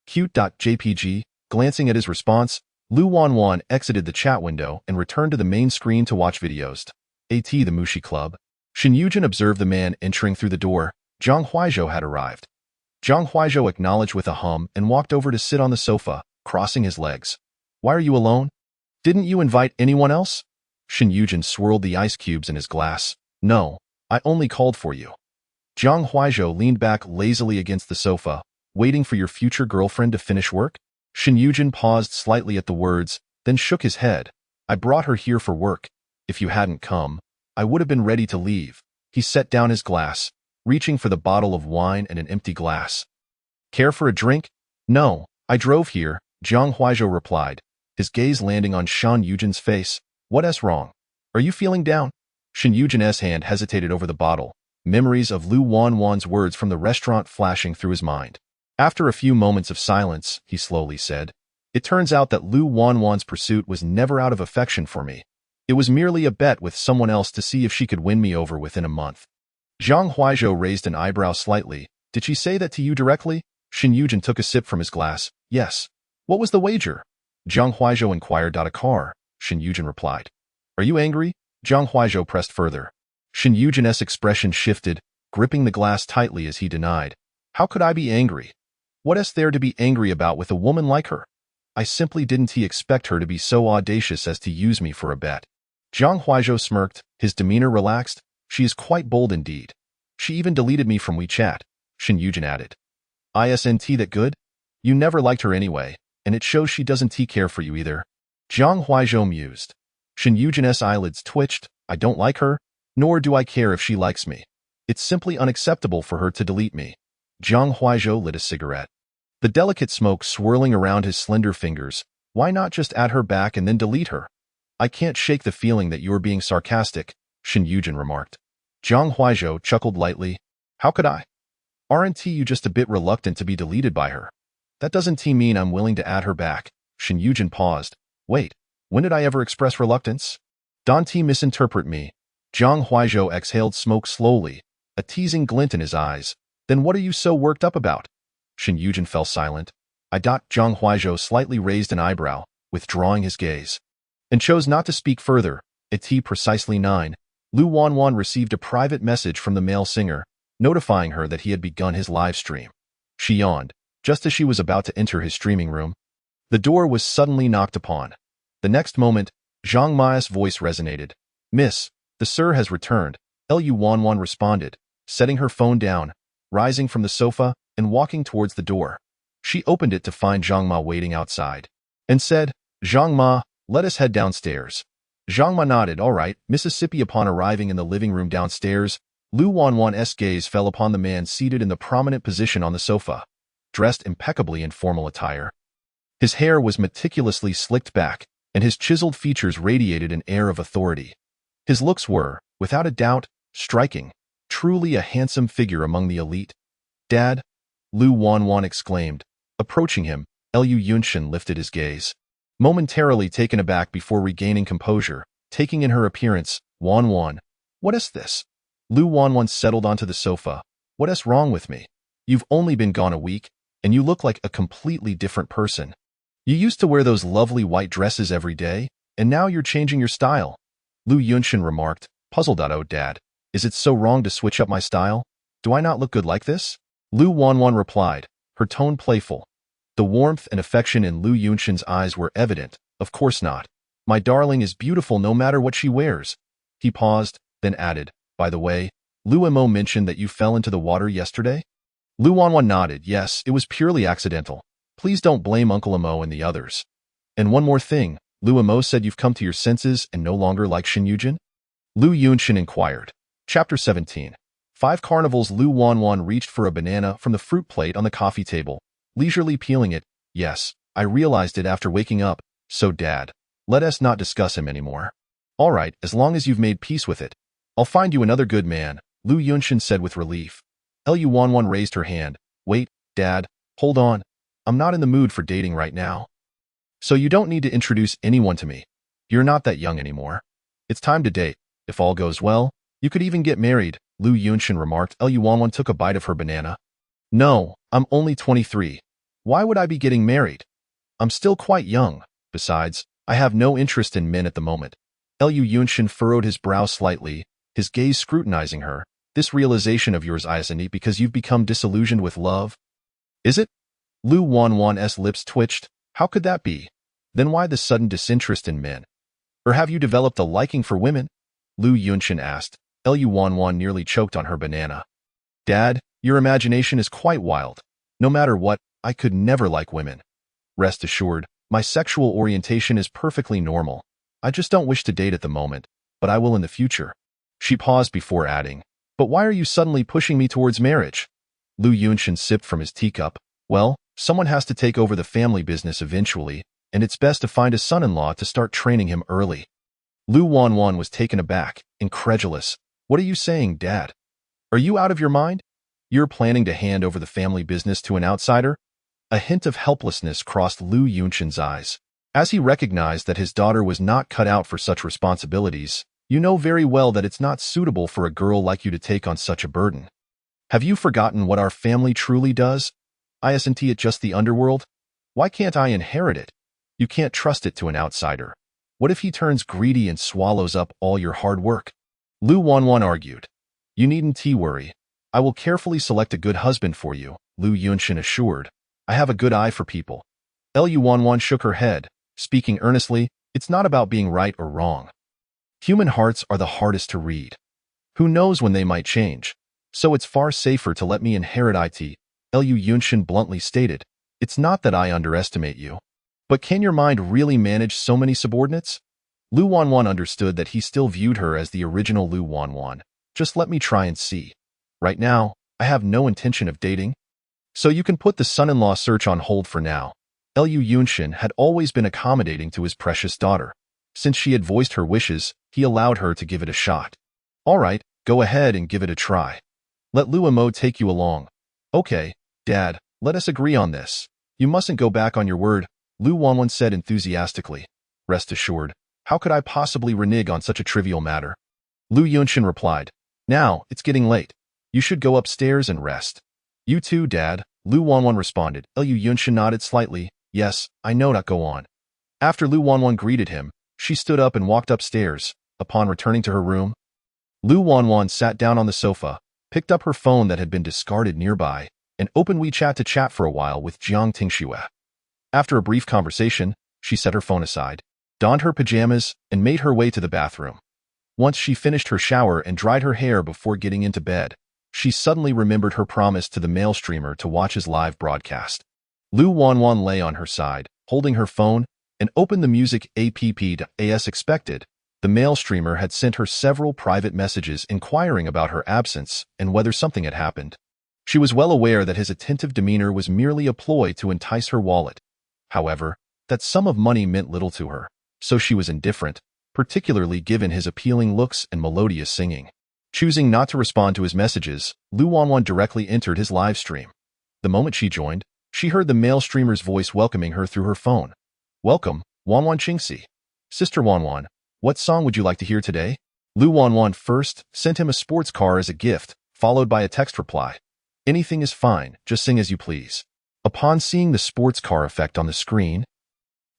Cute.jpg. Glancing at his response, Lu Wanwan exited the chat window and returned to the main screen to watch videos. At the Mushi Club. Shen Yujin observed the man entering through the door. Zhang Huaizhou had arrived. Zhang Huaizhou acknowledged with a hum and walked over to sit on the sofa, crossing his legs. Why are you alone? Didn't you invite anyone else? Shen Yujin swirled the ice cubes in his glass. No, I only called for you. Zhang Huaizhou leaned back lazily against the sofa, waiting for your future girlfriend to finish work. Shen Yujin paused slightly at the words, then shook his head. I brought her here for work. If you hadn't come, I would have been ready to leave. He set down his glass, reaching for the bottle of wine and an empty glass. Care for a drink? No, I drove here, Zhang Huaizhou replied, his gaze landing on Shen Yujin's face. What's wrong? Are you feeling down? Shen Yujin's hand hesitated over the bottle, memories of Lu Wanwan's words from the restaurant flashing through his mind. After a few moments of silence, he slowly said, It turns out that Lu Wanwan's pursuit was never out of affection for me. It was merely a bet with someone else to see if she could win me over within a month. Zhang Huaizhou raised an eyebrow slightly. Did she say that to you directly? Shen Yujin took a sip from his glass. Yes. What was the wager? Zhang Huaizhou inquired. A car, Shen Yujin replied. Are you angry? Zhang Huaizhou pressed further. Shen Yujin's expression shifted, gripping the glass tightly as he denied. How could I be angry? What is there to be angry about with a woman like her? I simply didn't expect her to be so audacious as to use me for a bet. Zhang Huaizhou smirked, his demeanor relaxed. She is quite bold indeed. She even deleted me from WeChat, Shen Yujin added. Isn't that good? You never liked her anyway, and it shows she doesn't care for you either. Jiang Huizhou mused. Shen Yujin's eyelids twitched. I don't like her, nor do I care if she likes me. It's simply unacceptable for her to delete me. Jiang Huizhou lit a cigarette. The delicate smoke swirling around his slender fingers. Why not just add her back and then delete her? I can't shake the feeling that you are being sarcastic, Shen Yujin remarked. Jiang Huizhou chuckled lightly. How could I? Aren't you just a bit reluctant to be deleted by her? That doesn't mean I'm willing to add her back. Shen Yujin paused. Wait, when did I ever express reluctance? Don't misinterpret me. Jiang Huizhou exhaled smoke slowly, a teasing glint in his eyes. Then what are you so worked up about? Shen Yujin fell silent. Jiang Huizhou slightly raised an eyebrow, withdrawing his gaze, and chose not to speak further. At precisely 9, Lu Wanwan received a private message from the male singer, notifying her that he had begun his live stream. She yawned, just as she was about to enter his streaming room. The door was suddenly knocked upon. The next moment, Zhang Mai's voice resonated. Miss, the sir has returned, Lu Wanwan responded, setting her phone down, rising from the sofa, and walking towards the door. She opened it to find Zhang Ma waiting outside, and said, Zhang Ma, let us head downstairs. Zhang Ma nodded, all right. Mississippi. Upon arriving in the living room downstairs, Lu Wanwan's gaze fell upon the man seated in the prominent position on the sofa, dressed impeccably in formal attire. His hair was meticulously slicked back, and his chiseled features radiated an air of authority. His looks were, without a doubt, striking, truly a handsome figure among the elite. Dad? Lu Wanwan exclaimed. Approaching him, Lu Yunshin lifted his gaze, momentarily taken aback before regaining composure, taking in her appearance. Wanwan, what is this? Lu Wanwan settled onto the sofa. What is wrong with me? You've only been gone a week, and you look like a completely different person. You used to wear those lovely white dresses every day, and now you're changing your style. Lu Yunshin remarked, puzzled. Oh, Dad, is it so wrong to switch up my style? Do I not look good like this? Lu Wanwan replied, her tone playful. The warmth and affection in Lu Yunshin's eyes were evident. Of course not. My darling is beautiful no matter what she wears. He paused, then added, by the way, Lu Mo mentioned that you fell into the water yesterday? Lu Wanwan nodded. Yes, it was purely accidental. Please don't blame Uncle Mo and the others. And one more thing, Lu Mo said you've come to your senses and no longer like Shen Yujin? Lu Yunshin inquired. Chapter 17. 5 Carnivals. Lu Wanwan reached for a banana from the fruit plate on the coffee table, leisurely peeling it. Yes, I realized it after waking up, so Dad, let us not discuss him anymore. All right, as long as you've made peace with it. I'll find you another good man, Lu Yunshin said with relief. Lu Wanwan raised her hand. Wait, Dad, hold on. I'm not in the mood for dating right now. So you don't need to introduce anyone to me. You're not that young anymore. It's time to date. If all goes well, you could even get married, Lu Yunshin remarked. Lu Wanwan took a bite of her banana. No, I'm only 23. Why would I be getting married? I'm still quite young. Besides, I have no interest in men at the moment. Lu Yunshin furrowed his brow slightly, his gaze scrutinizing her. This realization of yours, isn't it because you've become disillusioned with love? Is it? Lu Wanwan's lips twitched. How could that be? Then why the sudden disinterest in men? Or have you developed a liking for women? Lu Yunshin asked. Lu Wanwan nearly choked on her banana. Dad, your imagination is quite wild. No matter what, I could never like women. Rest assured, my sexual orientation is perfectly normal. I just don't wish to date at the moment, but I will in the future. She paused before adding, but why are you suddenly pushing me towards marriage? Lu Yunshin sipped from his teacup. Well, someone has to take over the family business eventually, and it's best to find a son-in-law to start training him early. Lu Wanwan was taken aback, incredulous. What are you saying, Dad? Are you out of your mind? You're planning to hand over the family business to an outsider? A hint of helplessness crossed Lu Yunshin's eyes. As he recognized that his daughter was not cut out for such responsibilities, you know very well that it's not suitable for a girl like you to take on such a burden. Have you forgotten what our family truly does? Isn't it just the underworld? Why can't I inherit it? You can't trust it to an outsider. What if he turns greedy and swallows up all your hard work? Lu Wanwan argued. You needn't worry. I will carefully select a good husband for you, Lu Yunshin assured. I have a good eye for people. Lu Wanwan shook her head, speaking earnestly. It's not about being right or wrong. Human hearts are the hardest to read. Who knows when they might change? So it's far safer to let me inherit it, Lu Yunshin bluntly stated. It's not that I underestimate you. But can your mind really manage so many subordinates? Lu Wanwan understood that he still viewed her as the original Lu Wanwan. Just let me try and see. Right now, I have no intention of dating. So you can put the son-in-law search on hold for now. Liu Yunshin had always been accommodating to his precious daughter. Since she had voiced her wishes, he allowed her to give it a shot. All right, go ahead and give it a try. Let Lu Amo take you along. Okay, Dad, let us agree on this. You mustn't go back on your word, Lu Wanwan said enthusiastically. Rest assured, how could I possibly renege on such a trivial matter? Lu Yunshin replied. Now, it's getting late. You should go upstairs and rest. You too, Dad, Lu Wanwan responded. Liu Yunshin nodded slightly. Yes, I know, not go on. After Lu Wanwan greeted him, she stood up and walked upstairs. Upon returning to her room, Lu Wanwan sat down on the sofa, picked up her phone that had been discarded nearby, and opened WeChat to chat for a while with Jiang Tingxue. After a brief conversation, she set her phone aside, donned her pajamas, and made her way to the bathroom. Once she finished her shower and dried her hair before getting into bed, she suddenly remembered her promise to the male streamer to watch his live broadcast. Lu Wanwan lay on her side, holding her phone, and opened the music app. As expected, the male streamer had sent her several private messages inquiring about her absence and whether something had happened. She was well aware that his attentive demeanor was merely a ploy to entice her wallet. However, that sum of money meant little to her, so she was indifferent, particularly given his appealing looks and melodious singing. Choosing not to respond to his messages, Lu Wanwan directly entered his live stream. The moment she joined, she heard the male streamer's voice welcoming her through her phone. Welcome, Wanwan Qingxi. Sister Wanwan, what song would you like to hear today? Lu Wanwan first sent him a sports car as a gift, followed by a text reply. Anything is fine, just sing as you please. Upon seeing the sports car effect on the screen,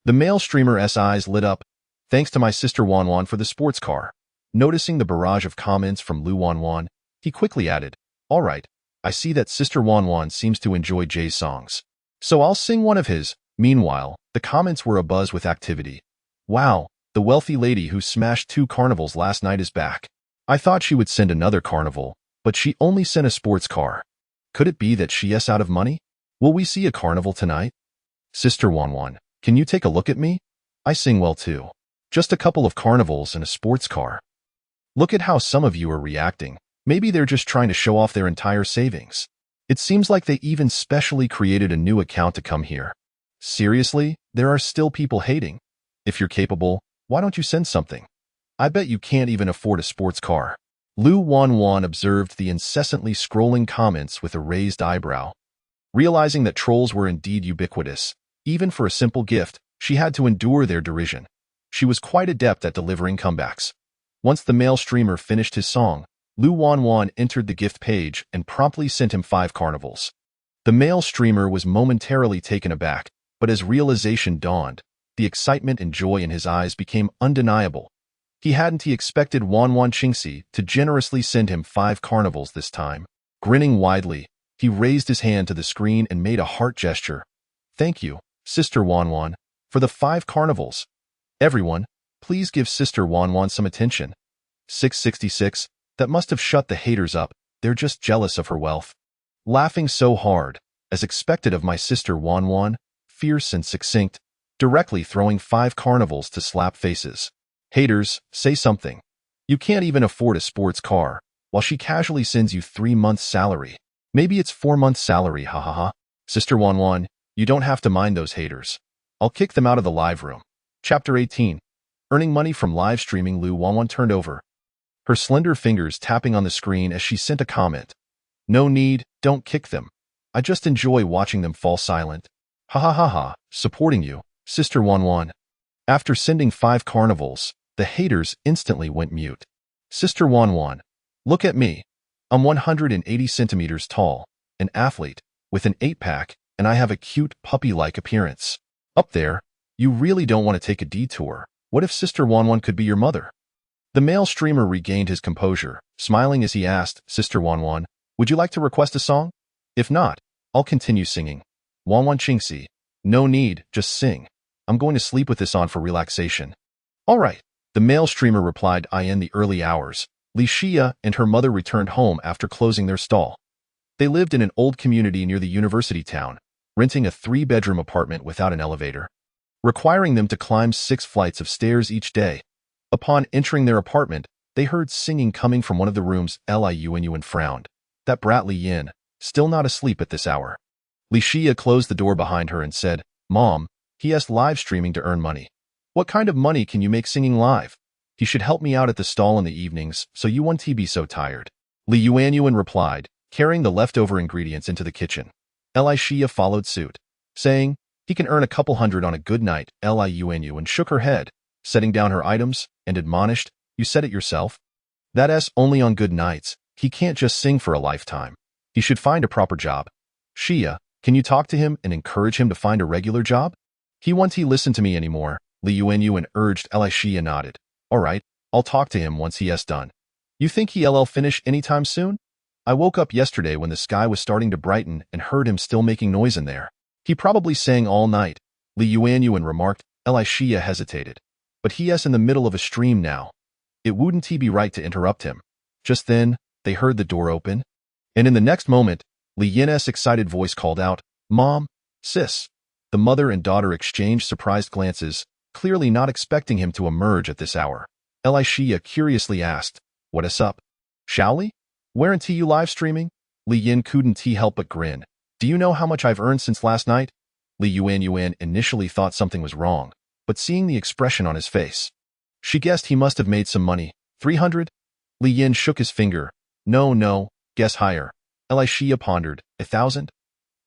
the male streamer's eyes lit up. Thanks to my sister Wanwan for the sports car. Noticing the barrage of comments from Lu Wanwan, he quickly added, all right, I see that Sister Wanwan seems to enjoy Jay's songs. So I'll sing one of his. Meanwhile, the comments were abuzz with activity. Wow, the wealthy lady who smashed 2 carnivals last night is back. I thought she would send another carnival, but she only sent a sports car. Could it be that she's out of money? Will we see a carnival tonight? Sister Wanwan, can you take a look at me? I sing well too. Just a couple of carnivals and a sports car. Look at how some of you are reacting. Maybe they're just trying to show off their entire savings. It seems like they even specially created a new account to come here. Seriously, there are still people hating. If you're capable, why don't you send something? I bet you can't even afford a sports car. Lu Wanwan observed the incessantly scrolling comments with a raised eyebrow. Realizing that trolls were indeed ubiquitous, even for a simple gift, she had to endure their derision. She was quite adept at delivering comebacks. Once the male streamer finished his song, Lu Wanwan entered the gift page and promptly sent him 5 carnivals. The male streamer was momentarily taken aback, but as realization dawned, the excitement and joy in his eyes became undeniable. He expected Wanwan Qingxi to generously send him 5 carnivals this time. Grinning widely, he raised his hand to the screen and made a heart gesture. Thank you, Sister Wanwan, for the 5 carnivals. Everyone, please give Sister Wanwan some attention. 666, that must have shut the haters up. They're just jealous of her wealth. Laughing so hard, as expected of my sister Wanwan, fierce and succinct, directly throwing 5 carnivals to slap faces. Haters, say something. You can't even afford a sports car, while she casually sends you 3 months' salary. Maybe it's 4 months' salary, ha ha ha. Sister Wanwan, you don't have to mind those haters. I'll kick them out of the live room. Chapter 18. Earning money from live streaming. Lu Wanwan turned over, her slender fingers tapping on the screen as she sent a comment. No need, don't kick them. I just enjoy watching them fall silent. Ha ha ha ha, supporting you, Sister Wanwan. After sending 5 carnivals, the haters instantly went mute. Sister Wanwan, look at me. I'm 180 centimeters tall, an athlete, with an 8-pack, and I have a cute puppy-like appearance. Up there, you really don't want to take a detour. What if Sister Wanwan could be your mother? The male streamer regained his composure, smiling as he asked, Sister Wanwan, would you like to request a song? If not, I'll continue singing. Wanwan Qingxi, no need, just sing. I'm going to sleep with this on for relaxation. All right, the male streamer replied. In the early hours, Li Xia and her mother returned home after closing their stall. They lived in an old community near the university town. renting a 3-bedroom apartment without an elevator, requiring them to climb 6 flights of stairs each day. Upon entering their apartment, they heard singing coming from one of the rooms. Liun frowned. That brat Li Yin, still not asleep at this hour. Li Xia closed the door behind her and said, Mom, he has live streaming to earn money. What kind of money can you make singing live? He should help me out at the stall in the evenings, so you won't be so tired. Li Yuanyuan replied, carrying the leftover ingredients into the kitchen. Li Xia followed suit, saying, he can earn a couple hundred on a good night. Li Yuanyuan shook her head, setting down her items, and admonished, you said it yourself. That's only on good nights. He can't just sing for a lifetime. He should find a proper job. Xia, can you talk to him and encourage him to find a regular job? He won't listen to me anymore. Li Yuanyuan urged. Li Xia nodded. All right, I'll talk to him once he has done. You think he'll finish anytime soon? I woke up yesterday when the sky was starting to brighten and heard him still making noise in there. He probably sang all night. Li Yuanyuan remarked. Li Xia hesitated. But he's in the middle of a stream now. It wouldn't be right to interrupt him. Just then, they heard the door open, and in the next moment, Li Yin's excited voice called out, Mom, sis. The mother and daughter exchanged surprised glances, clearly not expecting him to emerge at this hour. Li Xia curiously asked, What's up? Shaoli? Weren't you live streaming? Li Yin couldn't help but grin. Do you know how much I've earned since last night? Li Yuanyuan initially thought something was wrong, but seeing the expression on his face, she guessed he must have made some money. 300? Li Yin shook his finger. No, guess higher. Li Xia pondered. 1,000?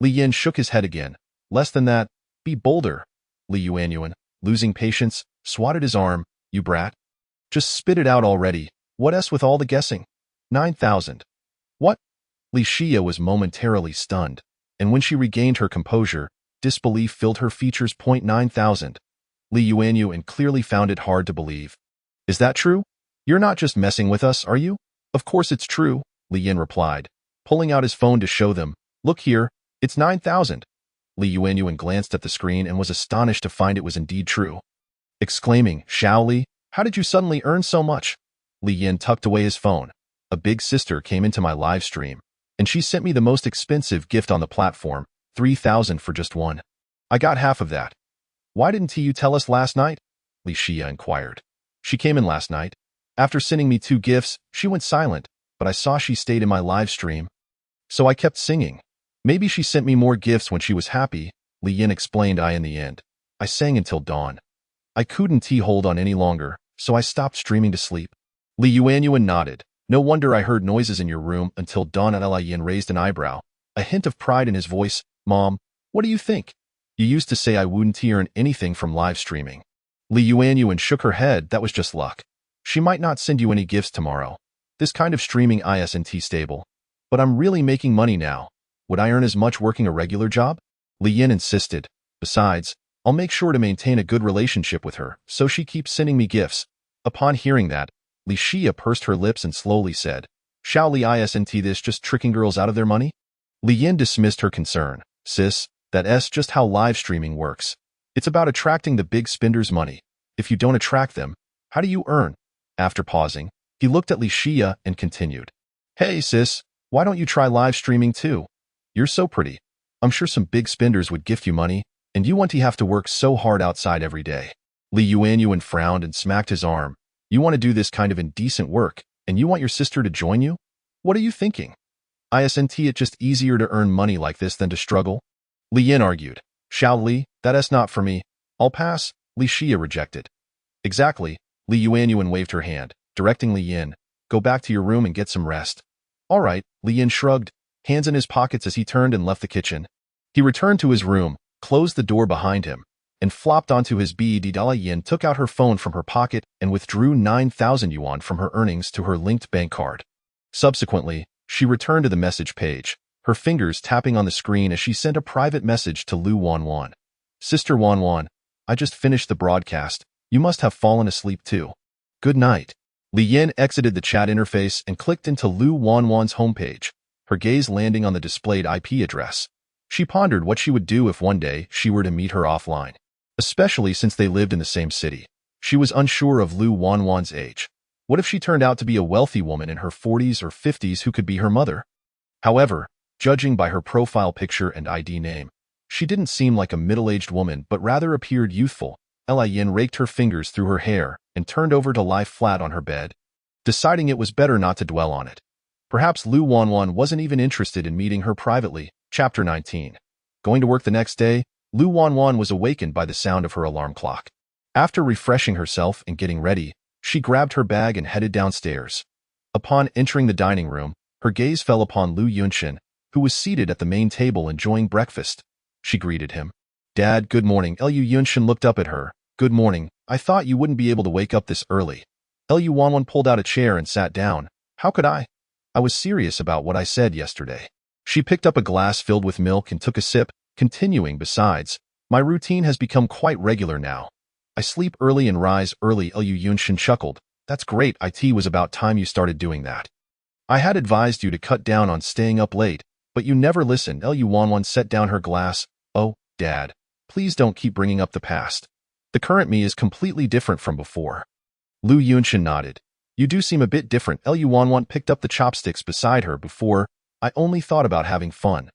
Li Yin shook his head again. Less than that. Be bolder. Li Yuanyuan, losing patience, swatted his arm. You brat. Just spit it out already. What's with all the guessing? 9,000. What? Li Xia was momentarily stunned, and when she regained her composure, disbelief filled her features. 9,000. Li Yuanyuan clearly found it hard to believe. Is that true? You're not just messing with us, are you? Of course it's true, Li Yin replied, pulling out his phone to show them. Look here, it's 9,000. Li Yuanyuan glanced at the screen and was astonished to find it was indeed true. Exclaiming, Shaoli, how did you suddenly earn so much? Li Yin tucked away his phone. A big sister came into my live stream, and she sent me the most expensive gift on the platform, 3,000 for just one. I got half of that. Why didn't you tell us last night? Li Xia inquired. She came in last night. After sending me 2 gifts, she went silent, but I saw she stayed in my live stream. So I kept singing. Maybe she sent me more gifts when she was happy, Li Yin explained. In the end, I sang until dawn. I couldn't hold on any longer, so I stopped streaming to sleep. Li Yuanyuan nodded. No wonder I heard noises in your room until dawn. Li Yin raised an eyebrow, a hint of pride in his voice. Mom, what do you think? You used to say I wouldn't earn anything from live streaming. Li Yuanyuan shook her head. That was just luck. She might not send you any gifts tomorrow. This kind of streaming isn't stable. But I'm really making money now. Would I earn as much working a regular job? Li Yin insisted. Besides, I'll make sure to maintain a good relationship with her, so she keeps sending me gifts. Upon hearing that, Li Xia pursed her lips and slowly said, Shaoli isn't this just tricking girls out of their money? Li Yin dismissed her concern. Sis, that's just how live streaming works. It's about attracting the big spenders' money. If you don't attract them, how do you earn? After pausing, he looked at Li Xia and continued. Hey sis, why don't you try live streaming too? You're so pretty. I'm sure some big spenders would gift you money, and you won't have to work so hard outside every day. Li Yuanyuan frowned and smacked his arm. You want to do this kind of indecent work, and you want your sister to join you? What are you thinking? Isn't it just easier to earn money like this than to struggle? Li Yin argued. Shaoli, that's not for me. I'll pass, Li Xia rejected. Exactly, Li Yuanyuan waved her hand, directing Li Yin. Go back to your room and get some rest. All right, Li Yin shrugged, hands in his pockets as he turned and left the kitchen. He returned to his room, closed the door behind him, and flopped onto his bed. Li Yin took out her phone from her pocket and withdrew 9,000 yuan from her earnings to her linked bank card. Subsequently, she returned to the message page, her fingers tapping on the screen as she sent a private message to Lu Wanwan. Sister Wanwan, I just finished the broadcast. You must have fallen asleep too. Good night. Li Yin exited the chat interface and clicked into Lu Wanwan's homepage, her gaze landing on the displayed IP address. She pondered what she would do if one day she were to meet her offline, especially since they lived in the same city. She was unsure of Lu Wanwan's age. What if she turned out to be a wealthy woman in her 40s or 50s who could be her mother? However, judging by her profile picture and ID name, She didn't seem like a middle-aged woman, but rather appeared youthful. Yin raked her fingers through her hair and turned over to lie flat on her bed, deciding it was better not to dwell on it. Perhaps Lu Wanwan wasn't even interested in meeting her privately. Chapter 19. Going to work the next day, Lu Wanwan was awakened by the sound of her alarm clock. After refreshing herself and getting ready, she grabbed her bag and headed downstairs. Upon entering the dining room, her gaze fell upon Lu Yunshin, who was seated at the main table enjoying breakfast. She greeted him. "Dad, good morning." Lu Yunshin looked up at her. "Good morning. I thought you wouldn't be able to wake up this early." Lu Wanwan pulled out a chair and sat down. "How could I? I was serious about what I said yesterday." She picked up a glass filled with milk and took a sip, continuing, "Besides, my routine has become quite regular now. I sleep early and rise early." Lu Yunshin chuckled. "That's great. It was about time you started doing that. I had advised you to cut down on staying up late, but you never listened." Lu Wanwan set down her glass. "Oh, Dad, please don't keep bringing up the past. The current me is completely different from before." Lu Yunshin nodded. "You do seem a bit different." Lu Wanwan picked up the chopsticks beside her. "Before, I only thought about having fun.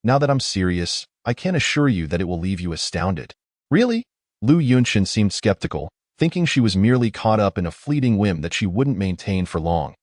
Now that I'm serious, I can assure you that it will leave you astounded." "Really?" Lu Yunshin seemed skeptical, thinking she was merely caught up in a fleeting whim that she wouldn't maintain for long.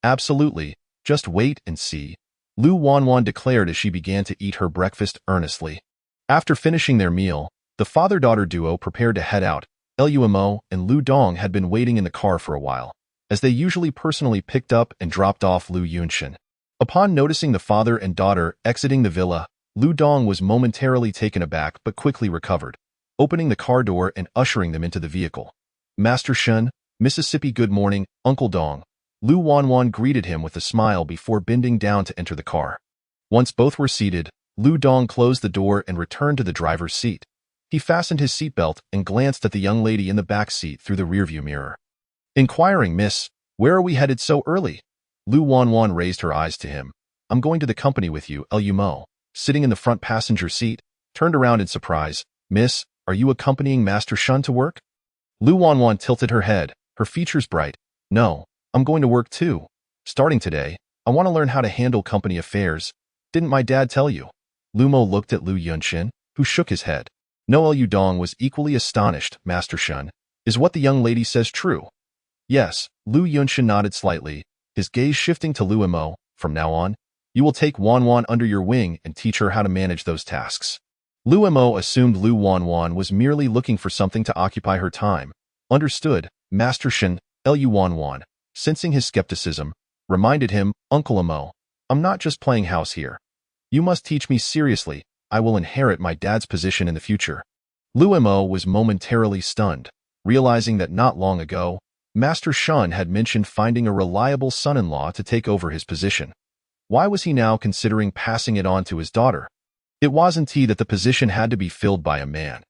"Absolutely. Just wait and see," Lu Wanwan declared as she began to eat her breakfast earnestly. After finishing their meal, the father-daughter duo prepared to head out. Lumo and Lu Dong had been waiting in the car for a while, as they usually personally picked up and dropped off Lu Yunshin. Upon noticing the father and daughter exiting the villa, Lu Dong was momentarily taken aback but quickly recovered, opening the car door and ushering them into the vehicle. "Master Shun, Mississippi." "Good morning, Uncle Dong." Lu Wanwan greeted him with a smile before bending down to enter the car. Once both were seated, Lu Dong closed the door and returned to the driver's seat. He fastened his seatbelt and glanced at the young lady in the back seat through the rearview mirror. Inquiring, "Miss, where are we headed so early?" Lu Wanwan raised her eyes to him. "I'm going to the company with you." Lumo, sitting in the front passenger seat, turned around in surprise. "Miss, are you accompanying Master Shun to work?" Lu Wanwan tilted her head, her features bright. "No, I'm going to work too. Starting today, I want to learn how to handle company affairs. Didn't my dad tell you?" Lumo looked at Lu Yunshin, who shook his head. No. Lu Dong was equally astonished. "Master Shun, is what the young lady says true?" "Yes." Lu Yunshin nodded slightly, his gaze shifting to Lu Mo. "From now on, you will take Wanwan under your wing and teach her how to manage those tasks." Lu Mo assumed Lu Wanwan was merely looking for something to occupy her time. "Understood, Master Shun." Lu Wanwan, sensing his skepticism, reminded him, "Uncle Mo, I'm not just playing house here. You must teach me seriously. I will inherit my dad's position in the future." Lu Mo was momentarily stunned, realizing that not long ago, Master Shun had mentioned finding a reliable son-in-law to take over his position. Why was he now considering passing it on to his daughter? It wasn't that the position had to be filled by a man.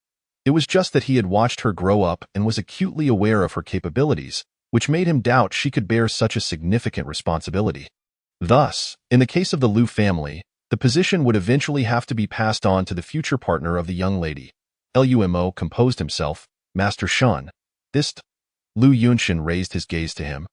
It was just that he had watched her grow up and was acutely aware of her capabilities, which made him doubt she could bear such a significant responsibility. Thus, in the case of the Lu family, the position would eventually have to be passed on to the future partner of the young lady. Lumo composed himself. "Master Shun, this..." Lu Yunshin raised his gaze to him.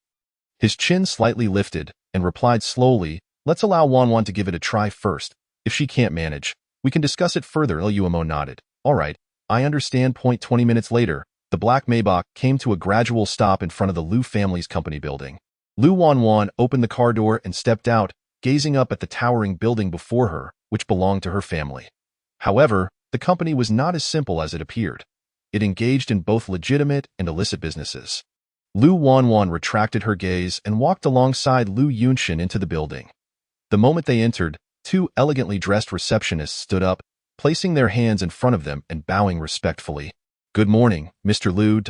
His chin slightly lifted and replied slowly, "Let's allow Wanwan to give it a try first. If she can't manage, we can discuss it further." Lumo nodded. "All right, I understand." 20 minutes later, the black Maybach came to a gradual stop in front of the Lu family's company building. Lu Wanwan opened the car door and stepped out, gazing up at the towering building before her, which belonged to her family. However, the company was not as simple as it appeared. It engaged in both legitimate and illicit businesses. Lu Wanwan retracted her gaze and walked alongside Lu Yunshin into the building. The moment they entered, two elegantly dressed receptionists stood up, placing their hands in front of them and bowing respectfully. "Good morning, Mr. Lu."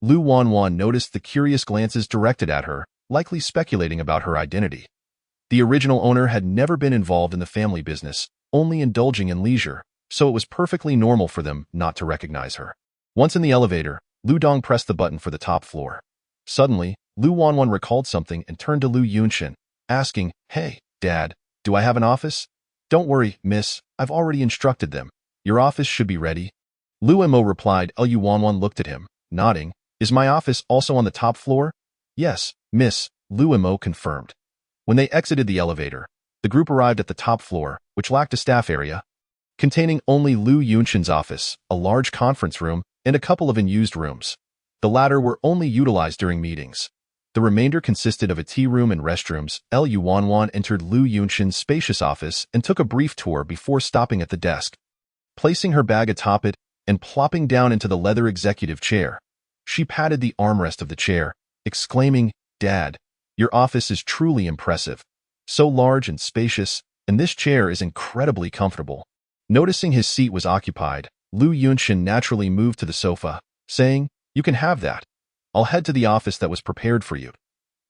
Lu Wanwan noticed the curious glances directed at her, likely speculating about her identity. The original owner had never been involved in the family business, only indulging in leisure, so it was perfectly normal for them not to recognize her. Once in the elevator, Lu Dong pressed the button for the top floor. Suddenly, Lu Wanwan recalled something and turned to Lu Yunshin, asking, "Hey, Dad, do I have an office?" "Don't worry, miss, I've already instructed them. Your office should be ready." Lu Mo replied. Lu Wanwan looked at him, nodding. "Is my office also on the top floor?" "Yes, miss," Lu Mo confirmed. When they exited the elevator, the group arrived at the top floor, which lacked a staff area. containing only Lu Yunshin's office, a large conference room, and a couple of unused rooms. The latter were only utilized during meetings. The remainder consisted of a tea room and restrooms. Lu Wanwan entered Lu Yunshin's spacious office and took a brief tour before stopping at the desk. Placing her bag atop it and plopping down into the leather executive chair, she patted the armrest of the chair, exclaiming, "Dad, your office is truly impressive. So large and spacious, and this chair is incredibly comfortable." Noticing his seat was occupied, Lu Yunshin naturally moved to the sofa, saying, "You can have that. I'll head to the office that was prepared for you."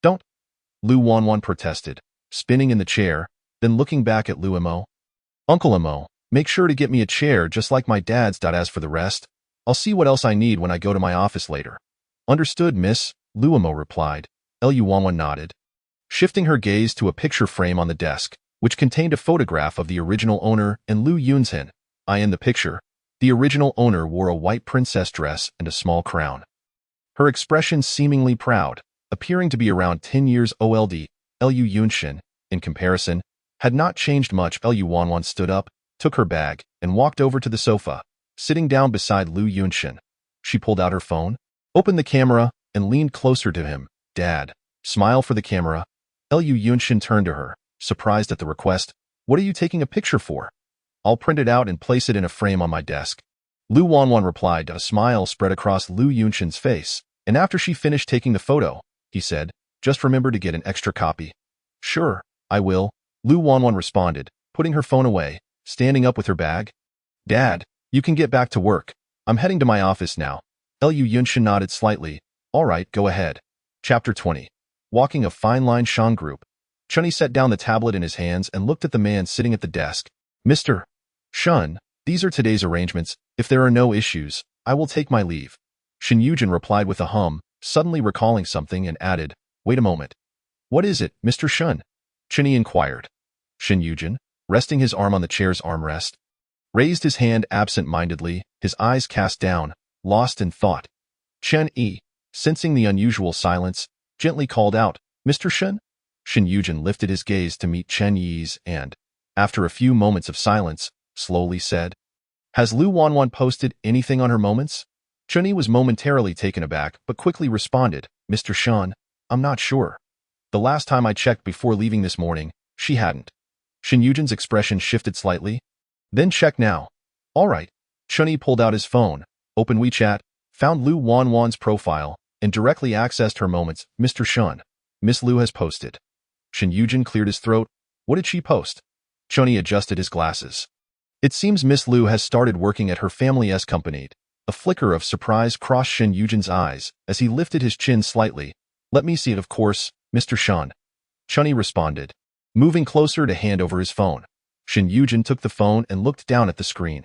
"Don't," Lu Wanwan protested, spinning in the chair, then looking back at Lu Imo. "Uncle Imo, make sure to get me a chair just like my dad's. As for the rest, I'll see what else I need when I go to my office later." "Understood, miss," Lu Imo replied. Lu Wanwan nodded. Shifting her gaze to a picture frame on the desk, which contained a photograph of the original owner and Lu Yunzhen. In the picture, the original owner wore a white princess dress and a small crown. Her expression seemingly proud, appearing to be around 10 years old. Lu Yunshin, in comparison, had not changed much. Lu Wanwan stood up, took her bag, and walked over to the sofa, sitting down beside Lu Yunshin. She pulled out her phone, opened the camera, and leaned closer to him. "Dad, smile for the camera." Lu Yunshin turned to her, surprised at the request. "What are you taking a picture for?" "I'll print it out and place it in a frame on my desk." Lu Wanwan replied. A smile spread across Lu Yunshin's face, and after she finished taking the photo, he said, "Just remember to get an extra copy." "Sure, I will," Lu Wanwan responded, putting her phone away, standing up with her bag. "Dad, you can get back to work. I'm heading to my office now." Lu Yunshin nodded slightly. "All right, go ahead." Chapter 20. Walking a fine line. Shan Group. Chunny set down the tablet in his hands and looked at the man sitting at the desk. "Mr. Shun, these are today's arrangements. If there are no issues, I will take my leave." Shin Yujin replied with a hum, suddenly recalling something, and added, "Wait a moment." "What is it, Mr. Shun?" Chinny inquired. Shin Yujin, resting his arm on the chair's armrest, raised his hand absent-mindedly, his eyes cast down, lost in thought. Chen Yi, sensing the unusual silence, gently called out, "Mr. Shun?" Shin Yujin lifted his gaze to meet Chen Yi's and, after a few moments of silence, slowly said, "Has Lu Wanwan posted anything on her moments?" Chen Yi was momentarily taken aback, but quickly responded, "Mr. Shun, I'm not sure. The last time I checked before leaving this morning, she hadn't." Shin Yujin's expression shifted slightly. "Then check now." "All right." Chen Yi pulled out his phone, opened WeChat, found Lu Wanwan's profile, and directly accessed her moments. "Mr. Shun, Miss Lu has posted." Shin Yujin cleared his throat. "What did she post?" Chen Yi adjusted his glasses. "It seems Miss Lu has started working at her family's company." A flicker of surprise crossed Shin Yujin's eyes as he lifted his chin slightly. "Let me see it, of course, Mr. Shun." Chen Yi responded, moving closer to hand over his phone. Shin Yujin took the phone and looked down at the screen.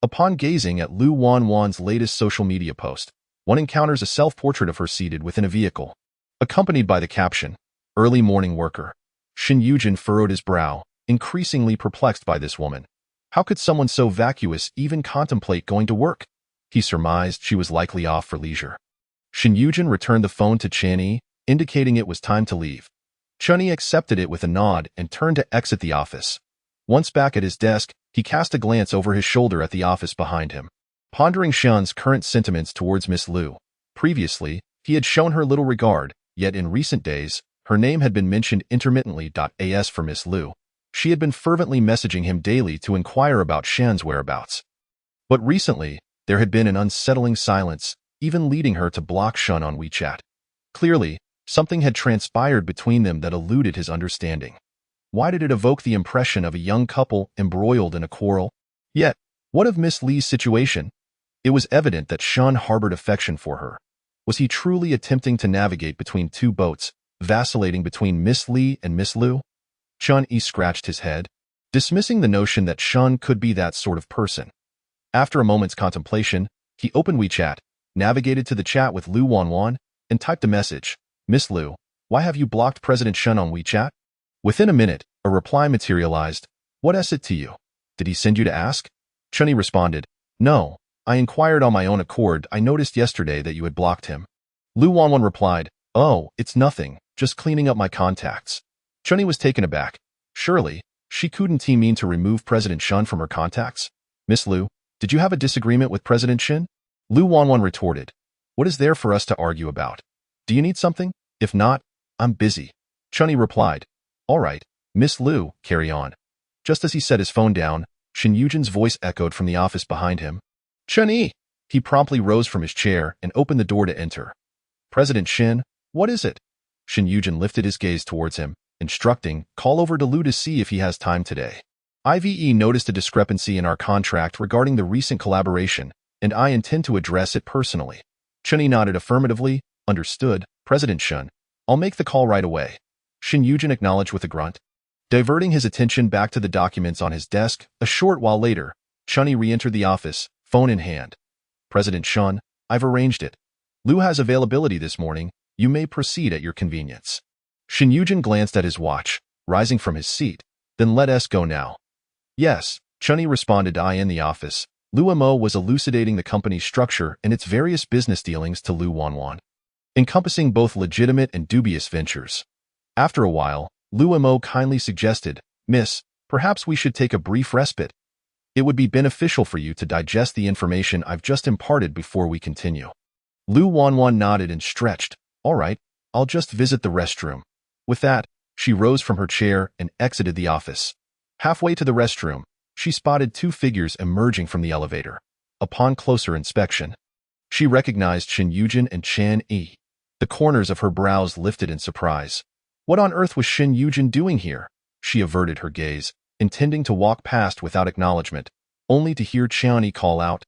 Upon gazing at Lu Wanwan's latest social media post, one encounters a self-portrait of her seated within a vehicle, accompanied by the caption, "Early morning worker." Shin Yujin furrowed his brow, increasingly perplexed by this woman. How could someone so vacuous even contemplate going to work? He surmised she was likely off for leisure. Shin Yujin returned the phone to Chen Yi, indicating it was time to leave. Chen Yi accepted it with a nod and turned to exit the office. Once back at his desk, he cast a glance over his shoulder at the office behind him. Pondering Shun's current sentiments towards Miss Lu. Previously, he had shown her little regard, yet in recent days, her name had been mentioned intermittently. As for Miss Lu, she had been fervently messaging him daily to inquire about Shen's whereabouts. But recently, there had been an unsettling silence, even leading her to block Shun on WeChat. Clearly, something had transpired between them that eluded his understanding. Why did it evoke the impression of a young couple embroiled in a quarrel? Yet, what of Miss Li's situation? It was evident that Shun harbored affection for her. Was he truly attempting to navigate between two boats, vacillating between Miss Li and Miss Lu? Chen Yi scratched his head, dismissing the notion that Shun could be that sort of person. After a moment's contemplation, he opened WeChat, navigated to the chat with Lu Wanwan, and typed a message. "Miss Lu, why have you blocked President Shun on WeChat?" Within a minute, a reply materialized. "What is it to you? Did he send you to ask?" Chen Yi responded, "No, I inquired on my own accord. I noticed yesterday that you had blocked him." Lu Wanwan replied, "Oh, it's nothing, just cleaning up my contacts." Chen Yi was taken aback. Surely, she couldn't mean to remove President Shun from her contacts? Miss Liu, did you have a disagreement with President Shin? Lu Wanwan retorted. What is there for us to argue about? Do you need something? If not, I'm busy. Chunyi replied. All right, Miss Liu, carry on. Just as he set his phone down, Shin Yujin's voice echoed from the office behind him. Chunyi! He promptly rose from his chair and opened the door to enter. President Shin, what is it? Shin Yujin lifted his gaze towards him, instructing, call over to Lu to see if he has time today. IVE noticed a discrepancy in our contract regarding the recent collaboration, and I intend to address it personally. Chunyi nodded affirmatively. Understood, President Shun. I'll make the call right away. Shin Yujin acknowledged with a grunt. Diverting his attention back to the documents on his desk, a short while later, Chunyi re-entered the office, phone in hand. President Shun, I've arranged it. Lu has availability this morning. You may proceed at your convenience. Shin Yujin glanced at his watch, rising from his seat. Then let us go now. Yes, Chunyi responded. I in the office. Lu Mo was elucidating the company's structure and its various business dealings to Lu Wanwan, encompassing both legitimate and dubious ventures. After a while, Lu Mo kindly suggested, Miss, perhaps we should take a brief respite. It would be beneficial for you to digest the information I've just imparted before we continue. Lu Wanwan nodded and stretched. All right, I'll just visit the restroom. With that, she rose from her chair and exited the office. Halfway to the restroom, she spotted two figures emerging from the elevator. Upon closer inspection, she recognized Shin Yujin and Chan Yi. The corners of her brows lifted in surprise. What on earth was Shin Yujin doing here? She averted her gaze, intending to walk past without acknowledgement, only to hear Chan Yi call out,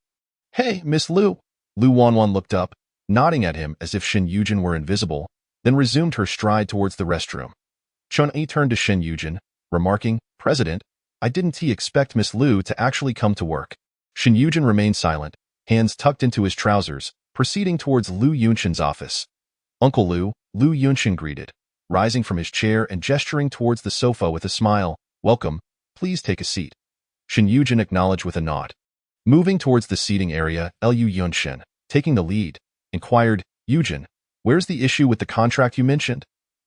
Hey, Miss Liu! Lu Wanwan looked up, nodding at him as if Shin Yujin were invisible, then resumed her stride towards the restroom. Chan Yi turned to Shin Yujin, remarking, President, I didn't expect Miss Liu to actually come to work. Shin Yujin remained silent, hands tucked into his trousers, proceeding towards Lu Yunshin's office. Uncle Lu, Lu Yunshin greeted, rising from his chair and gesturing towards the sofa with a smile. Welcome, please take a seat. Shin Yujin acknowledged with a nod. Moving towards the seating area, Lu Yunshin, taking the lead, inquired, Yujin, where's the issue with the contract you mentioned?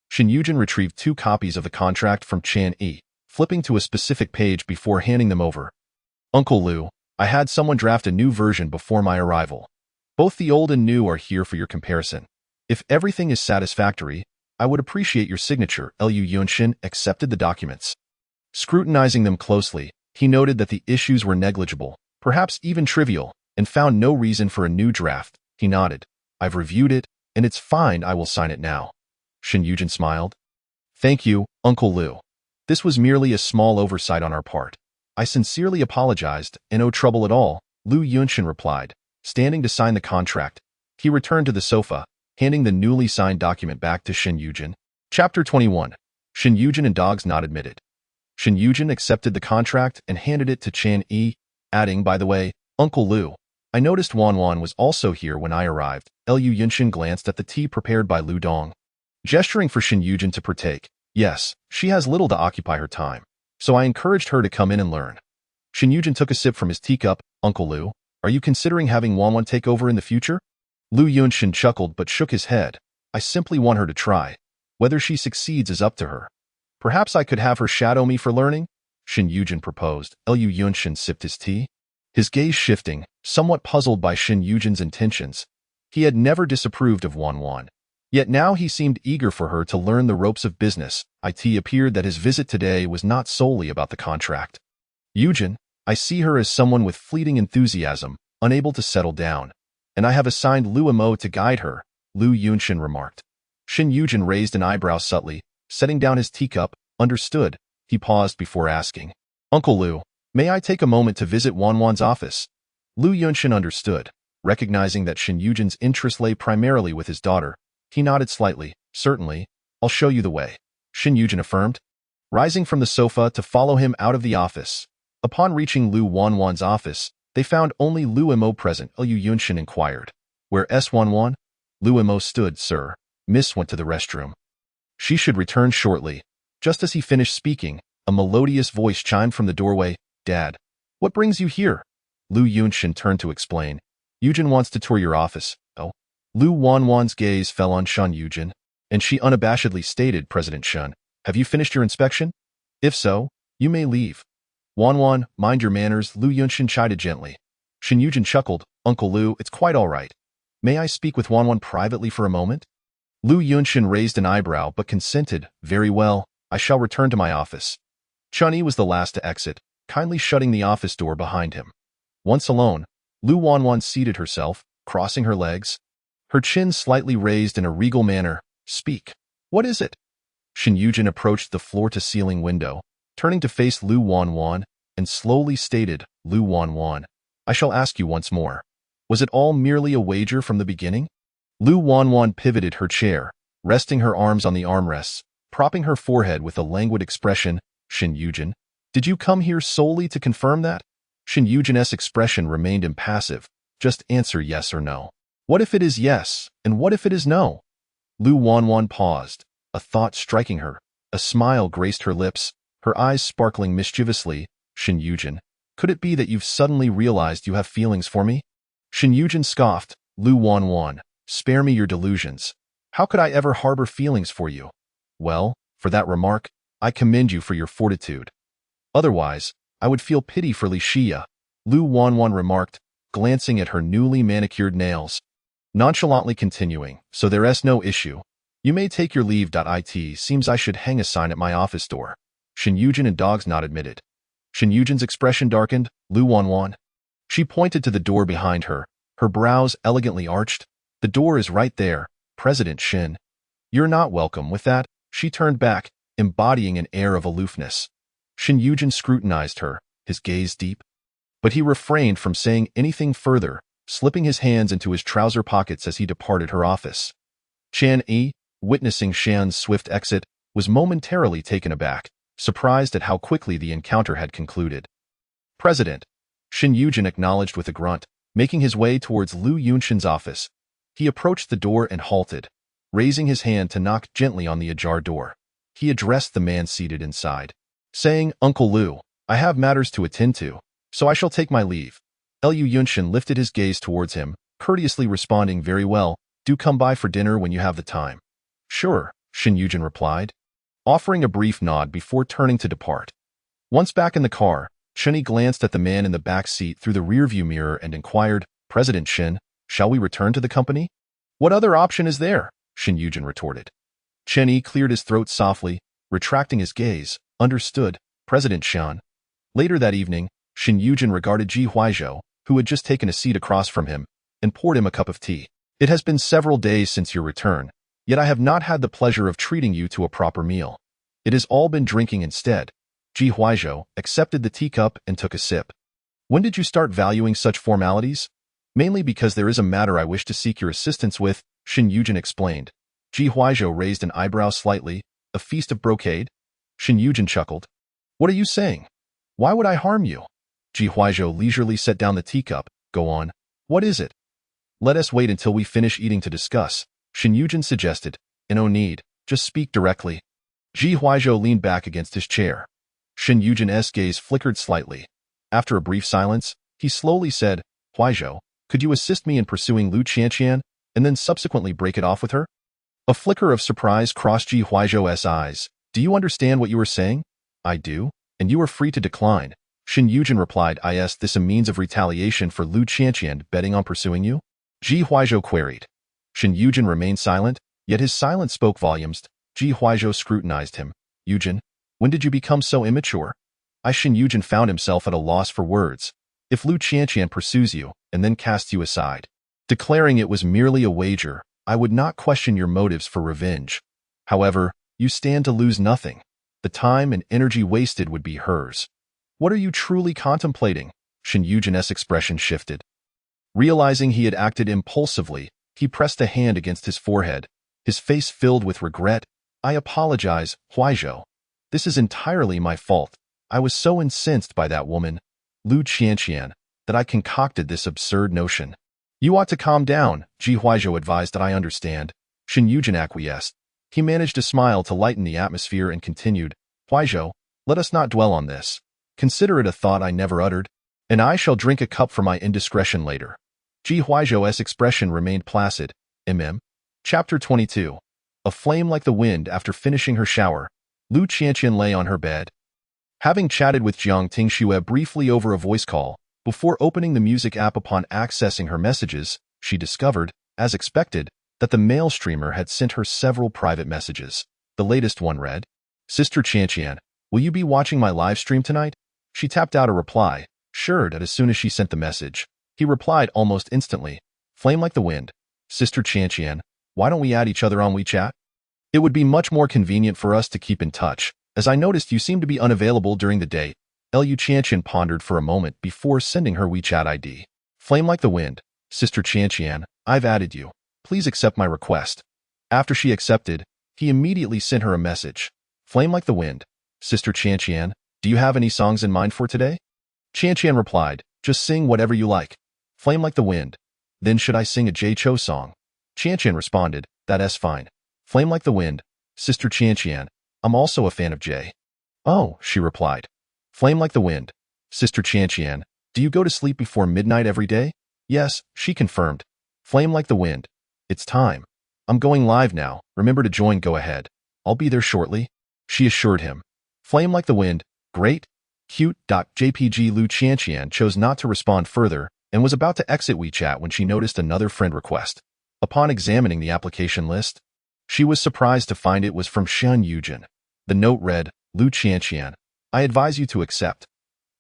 Shin Yujin retrieved 2 copies of the contract from Chan Yi, flipping to a specific page before handing them over. Uncle Lu, I had someone draft a new version before my arrival. Both the old and new are here for your comparison. If everything is satisfactory, I would appreciate your signature. Lu Yunshin accepted the documents. Scrutinizing them closely, he noted that the issues were negligible, perhaps even trivial, and found no reason for a new draft. He nodded. I've reviewed it, and it's fine. I will sign it now. Shin Yujin smiled. Thank you, Uncle Lu. This was merely a small oversight on our part. I sincerely apologized, and no trouble at all, Lu Yunshin replied. Standing to sign the contract, he returned to the sofa, handing the newly signed document back to Shin Yujin. Chapter 21. Shin Yujin and dogs not admitted. Shin Yujin accepted the contract and handed it to Chan Yi, adding, by the way, Uncle Lu, I noticed Wanwan was also here when I arrived. Lu Yunshin glanced at the tea prepared by Lu Dong, gesturing for Shin Yujin to partake. Yes, she has little to occupy her time, so I encouraged her to come in and learn. Shin Yujin took a sip from his teacup. Uncle Lu, are you considering having Wanwan take over in the future? Lu Yunshin chuckled but shook his head. I simply want her to try. Whether she succeeds is up to her. Perhaps I could have her shadow me for learning? Shin Yujin proposed. Lu Yunshin sipped his tea, his gaze shifting, somewhat puzzled by Shin Yujin's intentions. He had never disapproved of Wanwan. Yet now he seemed eager for her to learn the ropes of business. It appeared that his visit today was not solely about the contract. Yujin, I see her as someone with fleeting enthusiasm, unable to settle down, and I have assigned Lu Mo to guide her, Lu Yunshin remarked. Shin Yujin raised an eyebrow subtly, setting down his teacup. Understood. He paused before asking, Uncle Lu, may I take a moment to visit Wanwan's office? Lu Yunshin understood, recognizing that Shin Yujin's interest lay primarily with his daughter. He nodded slightly. Certainly, I'll show you the way, Shin Yujin affirmed, rising from the sofa to follow him out of the office. Upon reaching Lu Wanwan's office, they found only Lu Mo present. Lu Yunshin inquired, Where's Wanwan? Lu Mo stood. Sir, Miss went to the restroom. She should return shortly. Just as he finished speaking, a melodious voice chimed from the doorway. Dad, what brings you here? Lu Yunshin turned to explain. Yujin wants to tour your office. Oh. Lu Wanwan's gaze fell on Shin Yujin, and she unabashedly stated, President Shun, have you finished your inspection? If so, you may leave. Wan, mind your manners, Lu Yunshin chided gently. Shin Yujin chuckled. Uncle Lu, it's quite all right. May I speak with Wan privately for a moment? Lu Yunshin raised an eyebrow but consented. Very well, I shall return to my office. Chun-Yi was the last to exit, kindly shutting the office door behind him. Once alone, Lu Wan seated herself, crossing her legs, her chin slightly raised in a regal manner. Speak. What is it? Shin Yujin approached the floor-to-ceiling window, turning to face Lu Wan, and slowly stated, Lu Wan, I shall ask you once more. Was it all merely a wager from the beginning? Lu Wan pivoted her chair, resting her arms on the armrests, propping her forehead with a languid expression. Shin Yujin, did you come here solely to confirm that? Shin Yujin's expression remained impassive. Just answer yes or no. What if it is yes, and what if it is no? Lu Wan paused, a thought striking her. A smile graced her lips, her eyes sparkling mischievously. Shin Yujin, could it be that you've suddenly realized you have feelings for me? Shin Yujin scoffed. Lu Wan, spare me your delusions. How could I ever harbor feelings for you? Well, for that remark, I commend you for your fortitude. Otherwise, I would feel pity for Li Xia, Lu Wan remarked, glancing at her newly manicured nails. Nonchalantly continuing, so there's no issue. You may take your leave. It seems I should hang a sign at my office door. Shin Yujin and Dog's not admitted. Shin Yujin's expression darkened. Lu Wan. She pointed to the door behind her, her brows elegantly arched. The door is right there, President Shin. You're not welcome. With that, she turned back, embodying an air of aloofness. Shin Yujin scrutinized her, his gaze deep. But he refrained from saying anything further, slipping his hands into his trouser pockets as he departed her office. Chan-Yi, witnessing Shan's swift exit, was momentarily taken aback, surprised at how quickly the encounter had concluded. President, Shin Yujin acknowledged with a grunt, making his way towards Lu Yunshin's office. He approached the door and halted, raising his hand to knock gently on the ajar door. He addressed the man seated inside, saying, Uncle Lu, I have matters to attend to, so I shall take my leave. Lu Yunshin lifted his gaze towards him, courteously responding, very well, do come by for dinner when you have the time. Sure, Shin Yujin replied, offering a brief nod before turning to depart. Once back in the car, Chun-Yi glanced at the man in the back seat through the rearview mirror and inquired, President Shin, shall we return to the company? What other option is there? Shin Yujin retorted. Chun-Yi cleared his throat softly, retracting his gaze. Understood, President Shan. Later that evening, Shin Yujin regarded Ji Huaizhou, who had just taken a seat across from him, and poured him a cup of tea. It has been several days since your return, yet I have not had the pleasure of treating you to a proper meal. It has all been drinking instead. Ji Huaizhou accepted the teacup and took a sip. When did you start valuing such formalities? Mainly because there is a matter I wish to seek your assistance with, Shin Yujin explained. Ji Huaizhou raised an eyebrow slightly. A feast of brocade? Shin Yujin chuckled. What are you saying? Why would I harm you? Ji Huaizhou leisurely set down the teacup. Go on. What is it? Let us wait until we finish eating to discuss, Shin Yujin suggested. No need, just speak directly. Ji Huaizhou leaned back against his chair. Shin Yujin's gaze flickered slightly. After a brief silence, he slowly said, Huaizhou, could you assist me in pursuing Lu Qianqian, and then subsequently break it off with her? A flicker of surprise crossed Ji Huaizhou's eyes. Do you understand what you are saying? I do, and you are free to decline. Shin Yujin replied, Is this a means of retaliation for Lu Qianqian betting on pursuing you? Ji Huaizhou queried. Shin Yujin remained silent, yet his silence spoke volumes. Ji Huaizhou scrutinized him. Yujin, when did you become so immature? Shin Yujin found himself at a loss for words. If Lu Qianqian pursues you, and then casts you aside, declaring it was merely a wager, I would not question your motives for revenge. However, you stand to lose nothing. The time and energy wasted would be hers. What are you truly contemplating? Shin Yujin's expression shifted. Realizing he had acted impulsively, he pressed a hand against his forehead, his face filled with regret. I apologize, Huaizhou. This is entirely my fault. I was so incensed by that woman, Lu Qianqian, that I concocted this absurd notion. You ought to calm down, Ji Huaizhou advised. That I understand. Shin Yujin acquiesced. He managed a smile to lighten the atmosphere and continued, Huaizhou, let us not dwell on this. Consider it a thought I never uttered, and I shall drink a cup for my indiscretion later. Ji Huaizhou's expression remained placid. Chapter 22. Aflame like the wind. After finishing her shower, Lu Qianqian lay on her bed. Having chatted with Jiang Tingxue briefly over a voice call, before opening the music app upon accessing her messages, she discovered, as expected, that the male streamer had sent her several private messages. The latest one read, "Sister Chanqian, will you be watching my live stream tonight?" She tapped out a reply, sure that as soon as she sent the message. He replied almost instantly, "Flame like the wind. Sister Chanqian, why don't we add each other on WeChat? It would be much more convenient for us to keep in touch, as I noticed you seem to be unavailable during the day." Lu Chanqian pondered for a moment before sending her WeChat ID. "Flame like the wind. Sister Chanqian, I've added you. Please accept my request." After she accepted, he immediately sent her a message. "Flame like the wind. Sister Chanqian, do you have any songs in mind for today?" Chanqian replied, "Just sing whatever you like. Flame like the wind. Then should I sing a Jay Cho song?" Chanqian responded, "That's fine. Flame like the wind. Sister Chanqian, I'm also a fan of Jay." "Oh," she replied. "Flame like the wind. Sister Chanqian, do you go to sleep before midnight every day?" "Yes," she confirmed. "Flame like the wind. It's time. I'm going live now. Remember to join. Go ahead. I'll be there shortly," she assured him. "Flame like the wind. Great. Cute. JPG." Lu Chanqian chose not to respond further and was about to exit WeChat when she noticed another friend request. Upon examining the application list, she was surprised to find it was from Shen Yujin. The note read, "Lu Chanqian, I advise you to accept."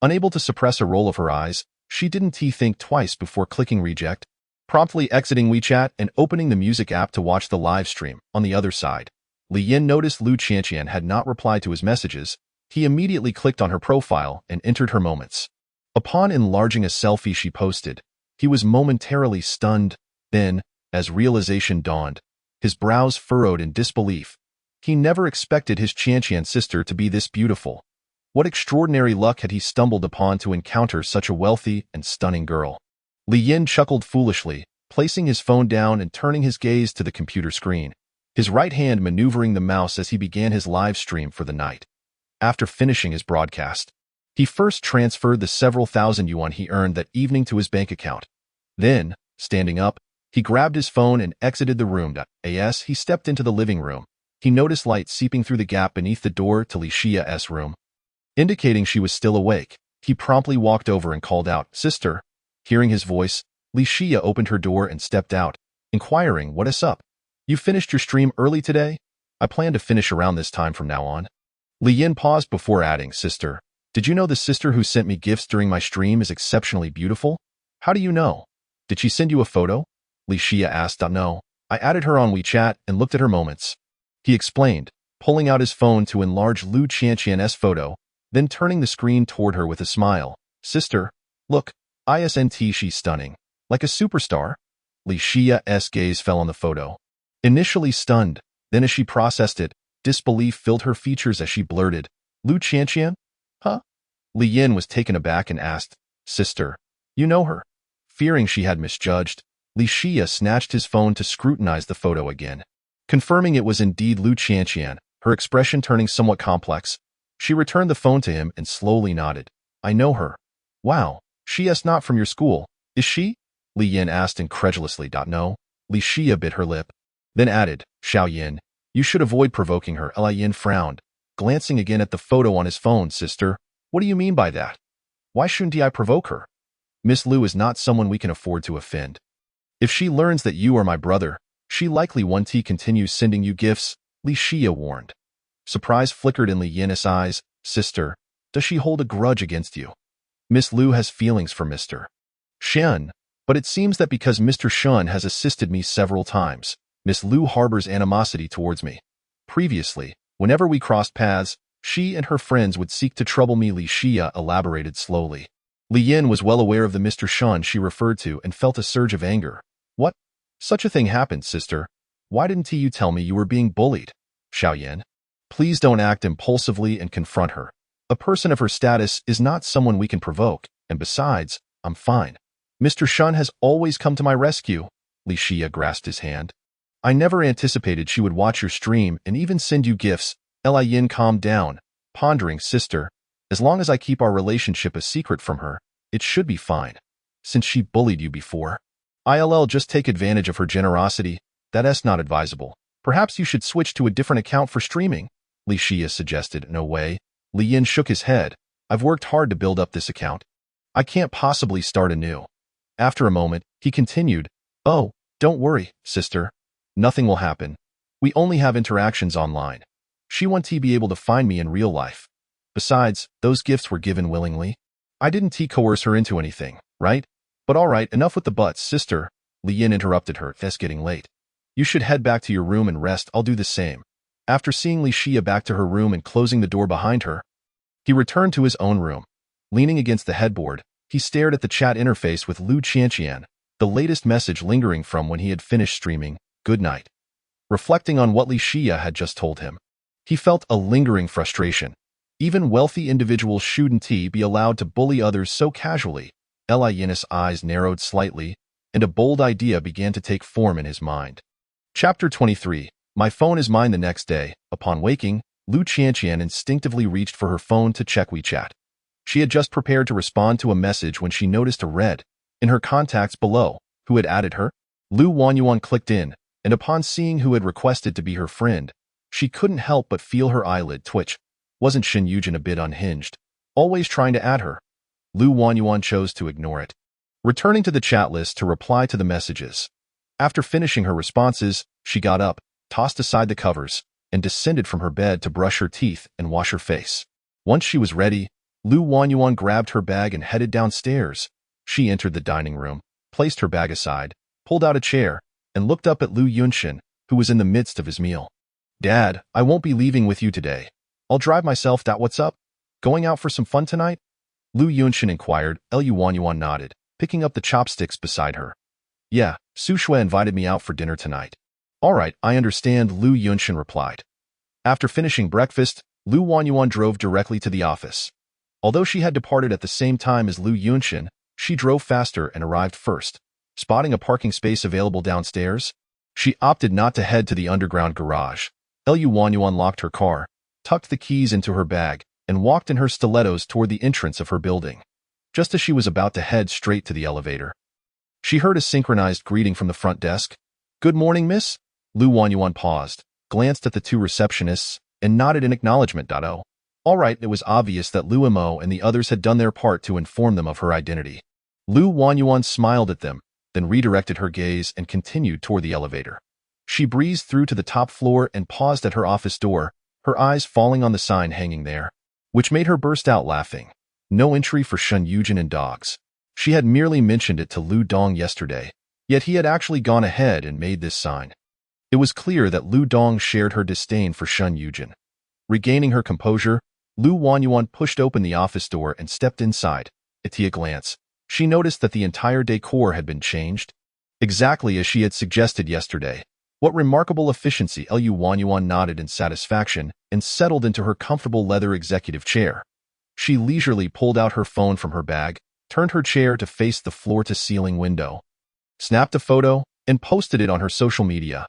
Unable to suppress a roll of her eyes, she didn't think twice before clicking reject, promptly exiting WeChat and opening the music app to watch the live stream. On the other side, Li Yin noticed Lu Chanqian had not replied to his messages. He immediately clicked on her profile and entered her moments. Upon enlarging a selfie she posted, he was momentarily stunned. Then, as realization dawned, his brows furrowed in disbelief. He never expected his Chanqian sister to be this beautiful. What extraordinary luck had he stumbled upon to encounter such a wealthy and stunning girl? Li Yin chuckled foolishly, placing his phone down and turning his gaze to the computer screen, his right hand maneuvering the mouse as he began his live stream for the night. After finishing his broadcast, he first transferred the several thousand yuan he earned that evening to his bank account. Then, standing up, he grabbed his phone and exited the room. As he stepped into the living room, he noticed light seeping through the gap beneath the door to Li Xia's room. Indicating she was still awake, he promptly walked over and called out, "Sister." Hearing his voice, Li Xia opened her door and stepped out, inquiring, "What is up? You finished your stream early today?" "I plan to finish around this time from now on." Li Yin paused before adding, "Sister, did you know the sister who sent me gifts during my stream is exceptionally beautiful?" "How do you know? Did she send you a photo?" Li Xia asked. "No, I added her on WeChat and looked at her moments," he explained, pulling out his phone to enlarge Lu Chanqian's photo, then turning the screen toward her with a smile. "Sister, look, she's stunning. Like a superstar." Li Xia's gaze fell on the photo. Initially stunned, then as she processed it, disbelief filled her features as she blurted, "Lu Chanqian? Huh?" Li Yin was taken aback and asked, "Sister, you know her?" Fearing she had misjudged, Li Xia snatched his phone to scrutinize the photo again. Confirming it was indeed Lu Chanqian, her expression turning somewhat complex, she returned the phone to him and slowly nodded. "I know her." "Wow, she's not from your school, is she?" Li Yin asked incredulously. "No." Li Xia bit her lip, then added, "Xiao Yin, you should avoid provoking her." Li Yin frowned, glancing again at the photo on his phone. "Sister, what do you mean by that? Why shouldn't I provoke her? Miss Lu is not someone we can afford to offend. If she learns that you are my brother, she likely won't continue sending you gifts," Li Xia warned. Surprise flickered in Li Yin's eyes. "Sister, does she hold a grudge against you?" "Miss Lu has feelings for Mr. Shen, but it seems that because Mr. Shen has assisted me several times, Miss Lu harbors animosity towards me. Previously, whenever we crossed paths, she and her friends would seek to trouble me." Li Xia elaborated slowly. Li Yin was well aware of the Mr. Shen she referred to and felt a surge of anger. "What? Such a thing happened, sister. Why didn't you tell me you were being bullied?" "Xiao Yin, please don't act impulsively and confront her. A person of her status is not someone we can provoke, and besides, I'm fine. Mr. Shen has always come to my rescue." Li Xia grasped his hand. "I never anticipated she would watch your stream and even send you gifts." Li Yin calmed down, pondering. "Sister, as long as I keep our relationship a secret from her, it should be fine. Since she bullied you before, I'll just take advantage of her generosity. That's not advisable. Perhaps you should switch to a different account for streaming," Li Xia suggested. "No way. Li Yin shook his head. I've worked hard to build up this account. I can't possibly start anew. After a moment, he continued, Oh, don't worry, sister. Nothing will happen. We only have interactions online. She won't be able to find me in real life. Besides, those gifts were given willingly. I didn't coerce her into anything, right? But all right, enough with the buts, sister. Li Yin interrupted her. It's getting late. You should head back to your room and rest. I'll do the same. After seeing Li Xia back to her room and closing the door behind her, he returned to his own room. Leaning against the headboard, he stared at the chat interface with Lu Qianqian, the latest message lingering from when he had finished streaming, Good night. Reflecting on what Li Xia had just told him, he felt a lingering frustration. Even wealthy individuals shouldn't be allowed to bully others so casually. Li Yin's eyes narrowed slightly, and a bold idea began to take form in his mind. Chapter 23. My phone is mine. The next day, upon waking, Lu Qianqian instinctively reached for her phone to check WeChat. She had just prepared to respond to a message when she noticed a red in her contacts below. Who had added her? Lu Wanyuan clicked in, and upon seeing who had requested to be her friend, she couldn't help but feel her eyelid twitch. Wasn't Shen Yujin a bit unhinged, always trying to add her? Lu Wanyuan chose to ignore it, returning to the chat list to reply to the messages. After finishing her responses, she got up, tossed aside the covers, and descended from her bed to brush her teeth and wash her face. Once she was ready, Lu Wanyuan grabbed her bag and headed downstairs. She entered the dining room, placed her bag aside, pulled out a chair, and looked up at Lu Yunshin, who was in the midst of his meal. Dad, I won't be leaving with you today. I'll drive myself. What's up? Going out for some fun tonight? Lu Yunshin inquired. Lu Wanyuan nodded, picking up the chopsticks beside her. Yeah, Su Shui invited me out for dinner tonight. All right, I understand, Lu Yunshin replied. After finishing breakfast, Lu Wanyuan drove directly to the office. Although she had departed at the same time as Lu Yunshin, she drove faster and arrived first. Spotting a parking space available downstairs, she opted not to head to the underground garage. Lu Wanyuan locked her car, tucked the keys into her bag, and walked in her stilettos toward the entrance of her building. Just as she was about to head straight to the elevator, she heard a synchronized greeting from the front desk. Good morning, miss? Lu Wanyuan paused, glanced at the two receptionists, and nodded in acknowledgement. Oh. All right, it was obvious that Lu Mo and the others had done their part to inform them of her identity. Lu Wanyuan smiled at them, then redirected her gaze and continued toward the elevator. She breezed through to the top floor and paused at her office door, her eyes falling on the sign hanging there, which made her burst out laughing. No entry for Shen Yujin and dogs. She had merely mentioned it to Lu Dong yesterday, yet he had actually gone ahead and made this sign. It was clear that Lu Dong shared her disdain for Shen Yujin. Regaining her composure, Lu Wanyuan pushed open the office door and stepped inside. At a glance, she noticed that the entire decor had been changed, exactly as she had suggested yesterday. What remarkable efficiency! Lu Wanyuan nodded in satisfaction and settled into her comfortable leather executive chair. She leisurely pulled out her phone from her bag, turned her chair to face the floor-to-ceiling window, snapped a photo, and posted it on her social media.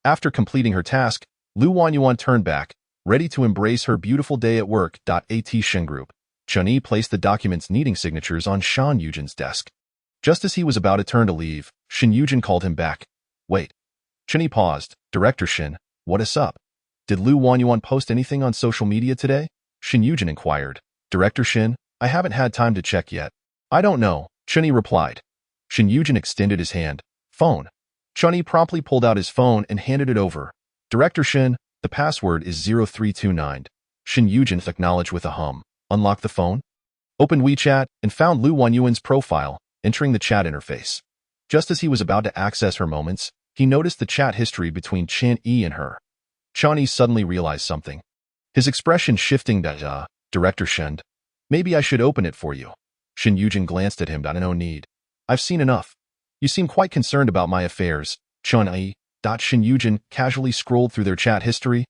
After completing her task, Lu Wanyuan turned back, ready to embrace her beautiful day at work. At Shen Group, Chun-Yi placed the documents needing signatures on Shen Yujin's desk. Just as he was about to turn to leave, Shen Yujin called him back. Wait. Chun-Yi paused. Director Shen, what is up? Did Lu Wanyuan post anything on social media today? Shen Yujin inquired. Director Shen, I haven't had time to check yet. I don't know, Chun-Yi replied. Shen Yujin extended his hand. Phone. Chun-Yi promptly pulled out his phone and handed it over. Director Shen, the password is 0329. Shen Yujin acknowledged with a hum. Unlocked the phone, opened WeChat, and found Lu Wanyuan's profile, entering the chat interface. Just as he was about to access her moments, he noticed the chat history between Chen Yi and her. Chen Yi suddenly realized something. His expression shifting. Director Shen, maybe I should open it for you. Shen Yujin glanced at him. No need. I've seen enough. You seem quite concerned about my affairs, Chen Yi. Shen Yujin casually scrolled through their chat history,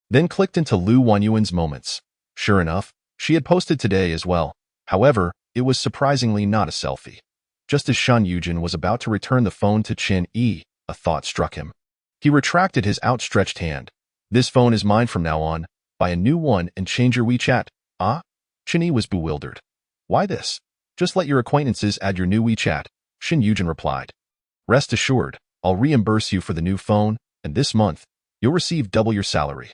then clicked into Lu Wanyuan's moments. Sure enough, she had posted today as well. However, it was surprisingly not a selfie. Just as Shen Yujin was about to return the phone to Chen Yi, a thought struck him. He retracted his outstretched hand. This phone is mine from now on. Buy a new one and change your WeChat. Ah? Chen Yi was bewildered. Why this? Just let your acquaintances add your new WeChat, Shen Yujin replied. Rest assured, I'll reimburse you for the new phone, and this month, you'll receive double your salary.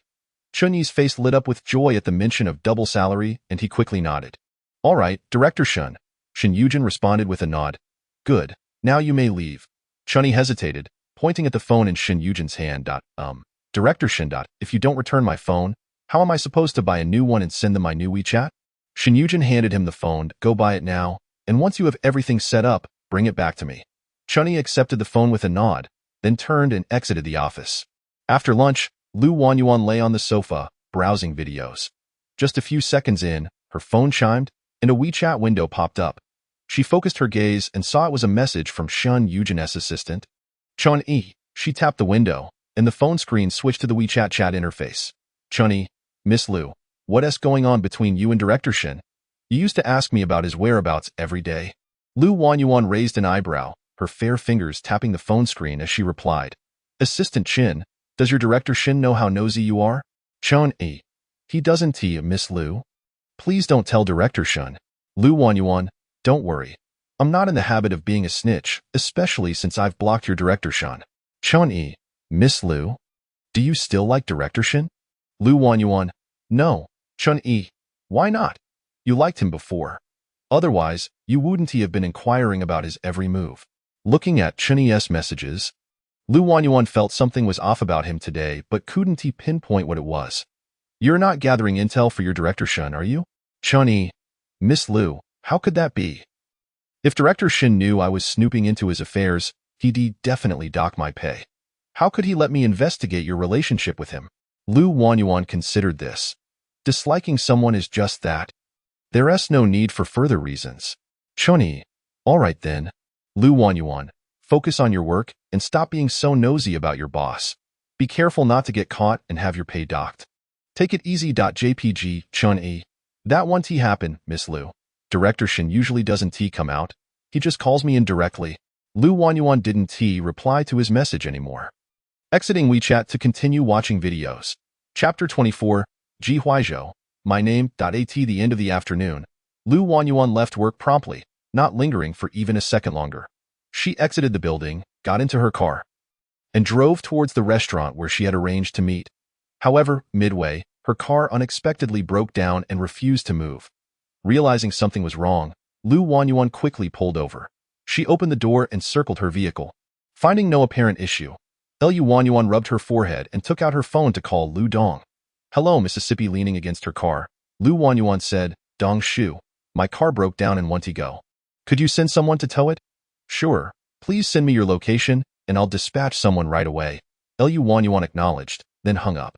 Chun Yi's face lit up with joy at the mention of double salary, and he quickly nodded. All right, Director Shun. Shin Yujin responded with a nod. Good. Now you may leave. Chun Yi hesitated, pointing at the phone in Shin Yujin's hand. Director Shin. If you don't return my phone, how am I supposed to buy a new one and send them my new WeChat? Shin Yujin handed him the phone. Go buy it now, and once you have everything set up, bring it back to me. Chun Yi accepted the phone with a nod, then turned and exited the office. After lunch, Lu Wanyuan lay on the sofa, browsing videos. Just a few seconds in, her phone chimed, and a WeChat window popped up. She focused her gaze and saw it was a message from Shun Yujin's assistant. Chun Yi. She tapped the window, and the phone screen switched to the WeChat chat interface. Chun Yi, Miss Lu, what's going on between you and Director Shin? You used to ask me about his whereabouts every day. Lu Wanyuan raised an eyebrow, her fair fingers tapping the phone screen as she replied. Assistant Shin, does your Director Shin know how nosy you are? Chun Yi. He doesn't, Miss Lu. Please don't tell Director Shun. Lu Wanyuan, don't worry. I'm not in the habit of being a snitch, especially since I've blocked your Director Shun. Chun Yi. Miss Lu? Do you still like Director Shin? Lu Wanyuan. No. Chun Yi. Why not? You liked him before. Otherwise, you wouldn't have been inquiring about his every move. Looking at Chun Yi's messages, Lu Wanyuan felt something was off about him today, but couldn't he pinpoint what it was. You're not gathering intel for your Director Shun, are you? Chun Yi. Miss Lu, how could that be? If Director Shin knew I was snooping into his affairs, he'd definitely dock my pay. How could he let me investigate your relationship with him? Lu Wanyuan considered this. Disliking someone is just that. There's no need for further reasons. Chun Yi. All right then. Lu Wanyuan, focus on your work and stop being so nosy about your boss. Be careful not to get caught and have your pay docked. Take it easy. JPG, Chun Yi. That won't happen, Miss Lu. Director Shin usually doesn't come out. He just calls me in directly. Lu Wanyuan didn't reply to his message anymore. Exiting WeChat to continue watching videos. Chapter 24, Ji Huaizhou. My name. At the end of the afternoon, Lu Wanyuan left work promptly, not lingering for even a second longer. She exited the building, got into her car, and drove towards the restaurant where she had arranged to meet. However, midway, her car unexpectedly broke down and refused to move. Realizing something was wrong, Lu Wanyuan quickly pulled over. She opened the door and circled her vehicle. Finding no apparent issue, Lu Wanyuan rubbed her forehead and took out her phone to call Lu Dong. Hello, Mississippi. Leaning against her car, Lu Wanyuan said, Dong Shu, my car broke down and want to go. Could you send someone to tow it? Sure. Please send me your location, and I'll dispatch someone right away. Lu Wanyuan acknowledged, then hung up.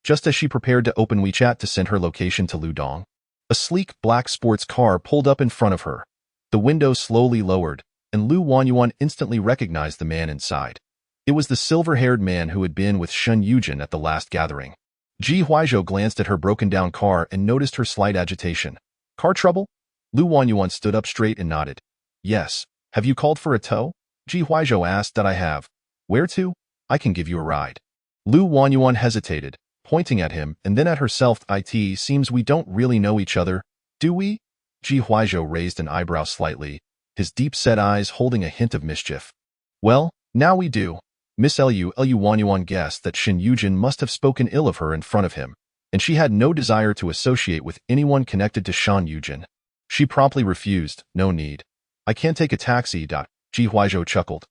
Just as she prepared to open WeChat to send her location to Lu Dong, a sleek black sports car pulled up in front of her. The window slowly lowered, and Lu Wanyuan instantly recognized the man inside. It was the silver-haired man who had been with Shun Yujin at the last gathering. Ji Huaizhou glanced at her broken-down car and noticed her slight agitation. Car trouble? Lu Wanyuan stood up straight and nodded. Yes. Have you called for a tow? Ji Huaizhou asked. That I have. Where to? I can give you a ride. Lu Wanyuan hesitated, pointing at him and then at herself. It seems we don't really know each other, do we? Ji Huaizhou raised an eyebrow slightly, his deep-set eyes holding a hint of mischief. Well, now we do. Miss Lu Wanyuan guessed that Shin Yujin must have spoken ill of her in front of him, and she had no desire to associate with anyone connected to Shan Yujin. She promptly refused. No need. I can't take a taxi. Ji Huaizhou chuckled.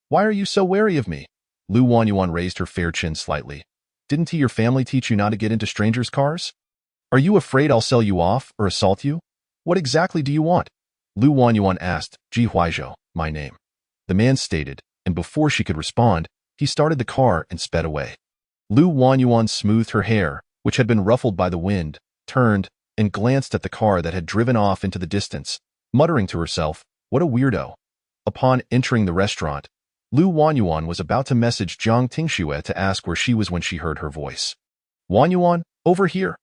Why are you so wary of me? Lu Wanyuan raised her fair chin slightly. Didn't your family teach you not to get into strangers' cars? Are you afraid I'll sell you off or assault you? What exactly do you want? Lu Wanyuan asked. Ji Huaizhou, my name. The man stated, and before she could respond, he started the car and sped away. Lu Wanyuan smoothed her hair, which had been ruffled by the wind, turned, and glanced at the car that had driven off into the distance, muttering to herself, what a weirdo. Upon entering the restaurant, Lu Wanyuan was about to message Jiang Tingxue to ask where she was when she heard her voice. Wanyuan, over here.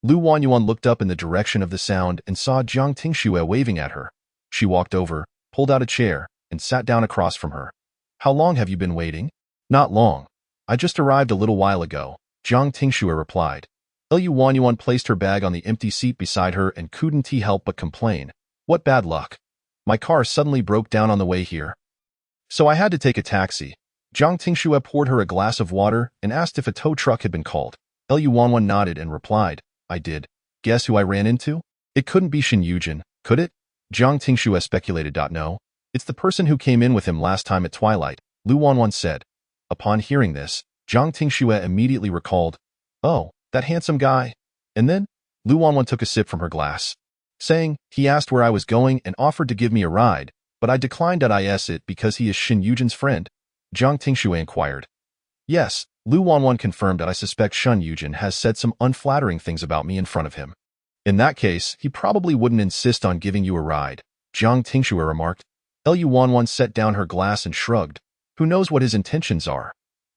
Lu Wanyuan looked up in the direction of the sound and saw Jiang Tingxue waving at her. She walked over, pulled out a chair, and sat down across from her. How long have you been waiting? Not long. I just arrived a little while ago, Jiang Tingxue replied. Lu Wanyuan placed her bag on the empty seat beside her and couldn't help but complain. What bad luck. My car suddenly broke down on the way here. So I had to take a taxi. Jiang Tingxue poured her a glass of water and asked if a tow truck had been called. Lu Wanwan nodded and replied, I did. Guess who I ran into? It couldn't be Shin Yujin, could it? Jiang Tingxue speculated. No. It's the person who came in with him last time at twilight, Lu Wanwan said. Upon hearing this, Jiang Tingxue immediately recalled, oh, that handsome guy. And then, Lu Wanwan took a sip from her glass, saying, he asked where I was going and offered to give me a ride, but I declined. Is it because he is Shin Yujin's friend? Jiang Tingxue inquired. Yes, Lu Wanwan confirmed that I suspect Shin Yujin has said some unflattering things about me in front of him. In that case, he probably wouldn't insist on giving you a ride, Jiang Tingxue remarked. Lu Wanwan set down her glass and shrugged. Who knows what his intentions are?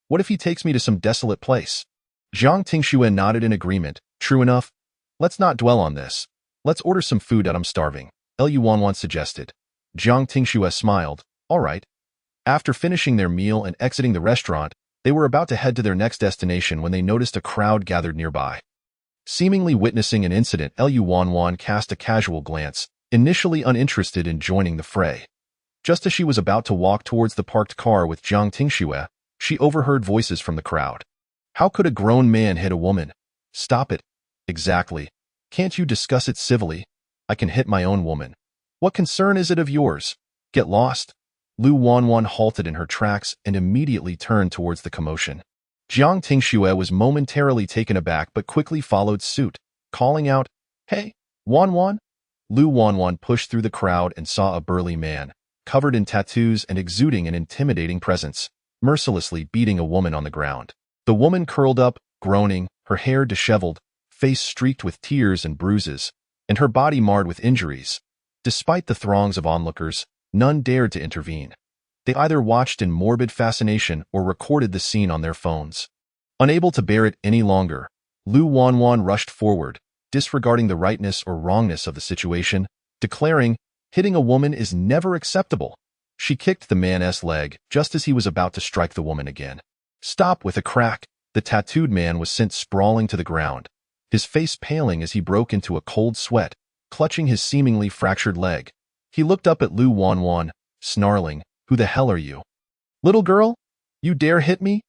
What if he takes me to some desolate place? Jiang Tingxue nodded in agreement. True enough. Let's not dwell on this. Let's order some food. I'm starving, Lu Wanwan suggested. Jiang Tingxue smiled. All right. After finishing their meal and exiting the restaurant, they were about to head to their next destination when they noticed a crowd gathered nearby. Seemingly witnessing an incident, Lu Wanwan cast a casual glance, initially uninterested in joining the fray. Just as she was about to walk towards the parked car with Jiang Tingxue, she overheard voices from the crowd. How could a grown man hit a woman? Stop it. Exactly. Can't you discuss it civilly? I can hit my own woman. What concern is it of yours? Get lost. Lu Wanwan halted in her tracks and immediately turned towards the commotion. Jiang Tingxue was momentarily taken aback but quickly followed suit, calling out, Hey, Wanwan! Lu Wanwan pushed through the crowd and saw a burly man, covered in tattoos and exuding an intimidating presence, mercilessly beating a woman on the ground. The woman curled up, groaning, her hair disheveled, face streaked with tears and bruises, and her body marred with injuries. Despite the throngs of onlookers, none dared to intervene. They either watched in morbid fascination or recorded the scene on their phones. Unable to bear it any longer, Lu Wanwan rushed forward, disregarding the rightness or wrongness of the situation, declaring, hitting a woman is never acceptable. She kicked the man's leg just as he was about to strike the woman again. Stop! With a crack, the tattooed man was sent sprawling to the ground, his face paling as he broke into a cold sweat, clutching his seemingly fractured leg. He looked up at Lu Wanwan, snarling, Who the hell are you? Little girl? You dare hit me?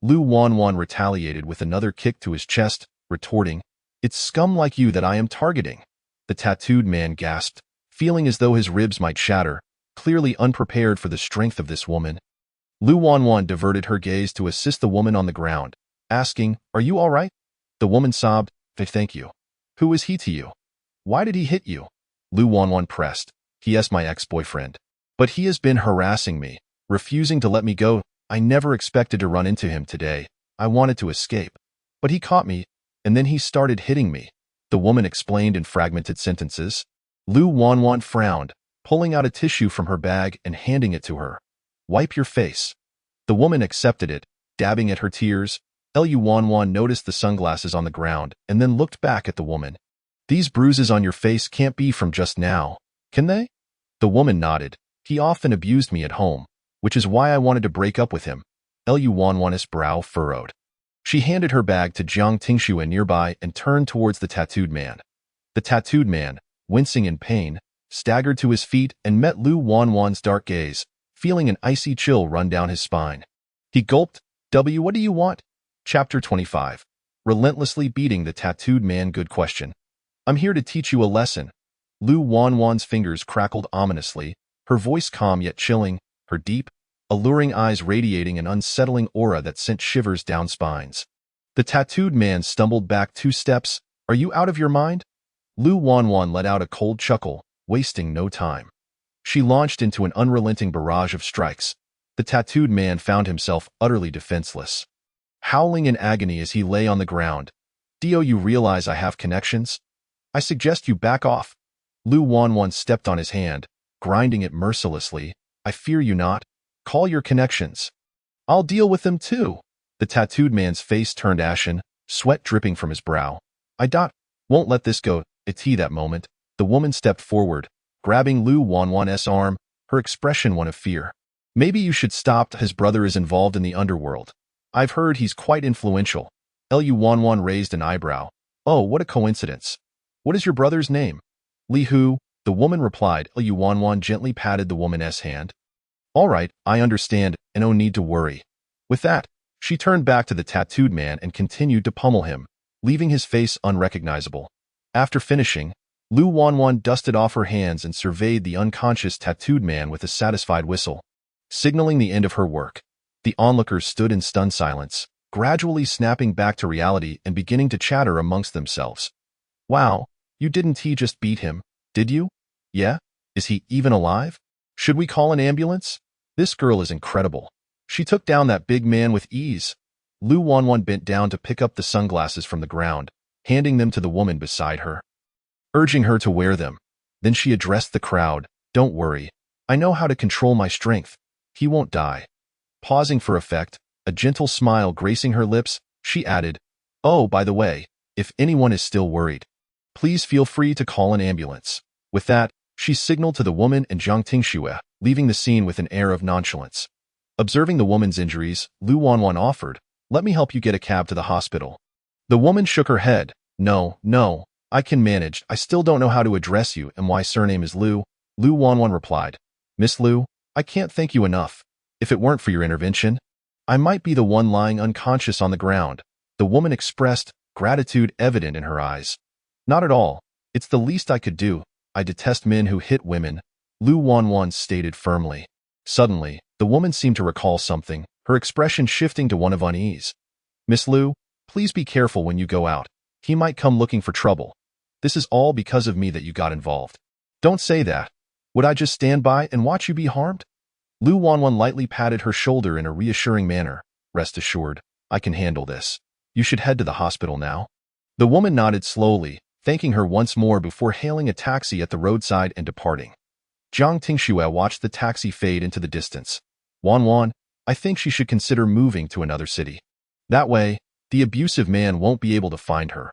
Lu Wanwan retaliated with another kick to his chest, retorting, It's scum like you that I am targeting. The tattooed man gasped, feeling as though his ribs might shatter, clearly unprepared for the strength of this woman. Lu Wanwan diverted her gaze to assist the woman on the ground, asking, Are you all right? The woman sobbed, Thank you. Who is he to you? Why did he hit you? Lu Wanwan pressed, He is my ex-boyfriend. But he has been harassing me, refusing to let me go. I never expected to run into him today. I wanted to escape. But he caught me, and then he started hitting me, the woman explained in fragmented sentences. Lu Wanwan frowned, pulling out a tissue from her bag and handing it to her. Wipe your face. The woman accepted it, dabbing at her tears. Lu Wanwan noticed the sunglasses on the ground and then looked back at the woman. These bruises on your face can't be from just now, can they? The woman nodded. He often abused me at home, which is why I wanted to break up with him. Lu Wanwan's brow furrowed. She handed her bag to Jiang Tingxue nearby and turned towards the tattooed man. The tattooed man, wincing in pain, staggered to his feet and met Lu Wanwan's dark gaze, feeling an icy chill run down his spine. He gulped, What do you want? Chapter 25. Relentlessly beating the tattooed man. Good question. I'm here to teach you a lesson. Lu Wanwan's fingers crackled ominously, her voice calm yet chilling, her deep, alluring eyes radiating an unsettling aura that sent shivers down spines. The tattooed man stumbled back 2 steps. Are you out of your mind? Lu Wanwan let out a cold chuckle, wasting no time. She launched into an unrelenting barrage of strikes. The tattooed man found himself utterly defenseless, howling in agony as he lay on the ground. Do you realize I have connections? I suggest you back off. Lu Wanwan stepped on his hand, grinding it mercilessly. I fear you not. Call your connections. I'll deal with them too. The tattooed man's face turned ashen, sweat dripping from his brow. Won't let this go. That moment, the woman stepped forward, grabbing Lu Wanwan's arm, her expression one of fear. Maybe you should stop. His brother is involved in the underworld. I've heard he's quite influential. Lu Wanwan raised an eyebrow. Oh, what a coincidence. What is your brother's name? Li Hu, the woman replied. Lu Wanwan gently patted the woman's hand. All right, I understand, and no need to worry. With that, She turned back to the tattooed man and continued to pummel him, leaving his face unrecognizable. After finishing, Lu Wanwan dusted off her hands and surveyed the unconscious tattooed man with a satisfied whistle, signaling the end of her work. The onlookers stood in stunned silence, gradually snapping back to reality and beginning to chatter amongst themselves. Wow, he just beat him, did you? Yeah? Is he even alive? Should we call an ambulance? This girl is incredible. She took down that big man with ease. Lu Wanwan bent down to pick up the sunglasses from the ground, handing them to the woman beside her, urging her to wear them. Then she addressed the crowd. Don't worry. I know how to control my strength. He won't die. Pausing for effect, a gentle smile gracing her lips, she added, Oh, by the way, if anyone is still worried, please feel free to call an ambulance. With that, she signaled to the woman and Zhang Tingxue, leaving the scene with an air of nonchalance. Observing the woman's injuries, Lu Wanwan offered, Let me help you get a cab to the hospital. The woman shook her head. No, I can manage. I still don't know how to address you and why surname is Lu. Lu Wanwan replied, Miss Lu, I can't thank you enough. If it weren't for your intervention, I might be the one lying unconscious on the ground. The woman expressed, gratitude evident in her eyes. Not at all. It's the least I could do. I detest men who hit women, Lu Wanwan stated firmly. Suddenly, the woman seemed to recall something, her expression shifting to one of unease. Miss Lu, please be careful when you go out. He might come looking for trouble. This is all because of me that you got involved. Don't say that. Would I just stand by and watch you be harmed? Lu Wanwan lightly patted her shoulder in a reassuring manner. Rest assured, I can handle this. You should head to the hospital now. The woman nodded slowly, thanking her once more before hailing a taxi at the roadside and departing. Zhang Tingxue watched the taxi fade into the distance. Wanwan, I think she should consider moving to another city. That way, the abusive man won't be able to find her.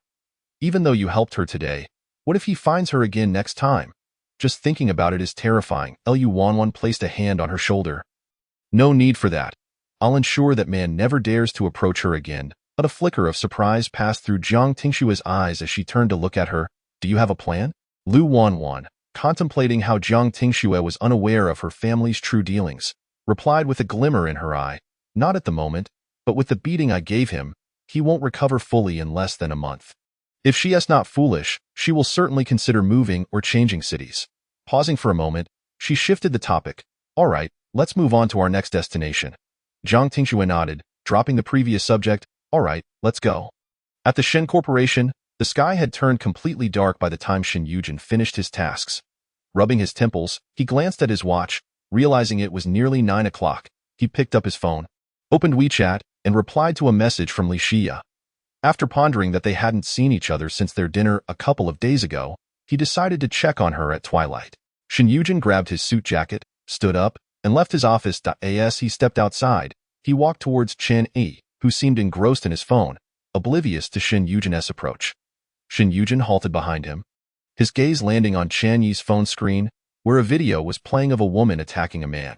Even though you helped her today, what if he finds her again next time? Just thinking about it is terrifying. Lu Wanwan placed a hand on her shoulder. No need for that. I'll ensure that man never dares to approach her again. But a flicker of surprise passed through Zhang Tingxue's eyes as she turned to look at her. Do you have a plan? Lu Wanwan, contemplating how Zhang Tingxue was unaware of her family's true dealings, replied with a glimmer in her eye. Not at the moment, but with the beating I gave him, he won't recover fully in less than a month. If she is not foolish, she will certainly consider moving or changing cities. Pausing for a moment, she shifted the topic. All right, let's move on to our next destination. Zhang Tingxue nodded, dropping the previous subject. All right, let's go. At the Shen Corporation, the sky had turned completely dark by the time Shen Yujin finished his tasks. Rubbing his temples, he glanced at his watch, realizing it was nearly 9 o'clock. He picked up his phone, opened WeChat, and replied to a message from Li Xia. After pondering that they hadn't seen each other since their dinner a couple of days ago, he decided to check on her at twilight. Shen Yujin grabbed his suit jacket, stood up, and left his office. As he stepped outside, he walked towards Chen Yi, who seemed engrossed in his phone, oblivious to Shen Yujin's approach. Shen Yujin halted behind him, his gaze landing on Chen Yi's phone screen, where a video was playing of a woman attacking a man.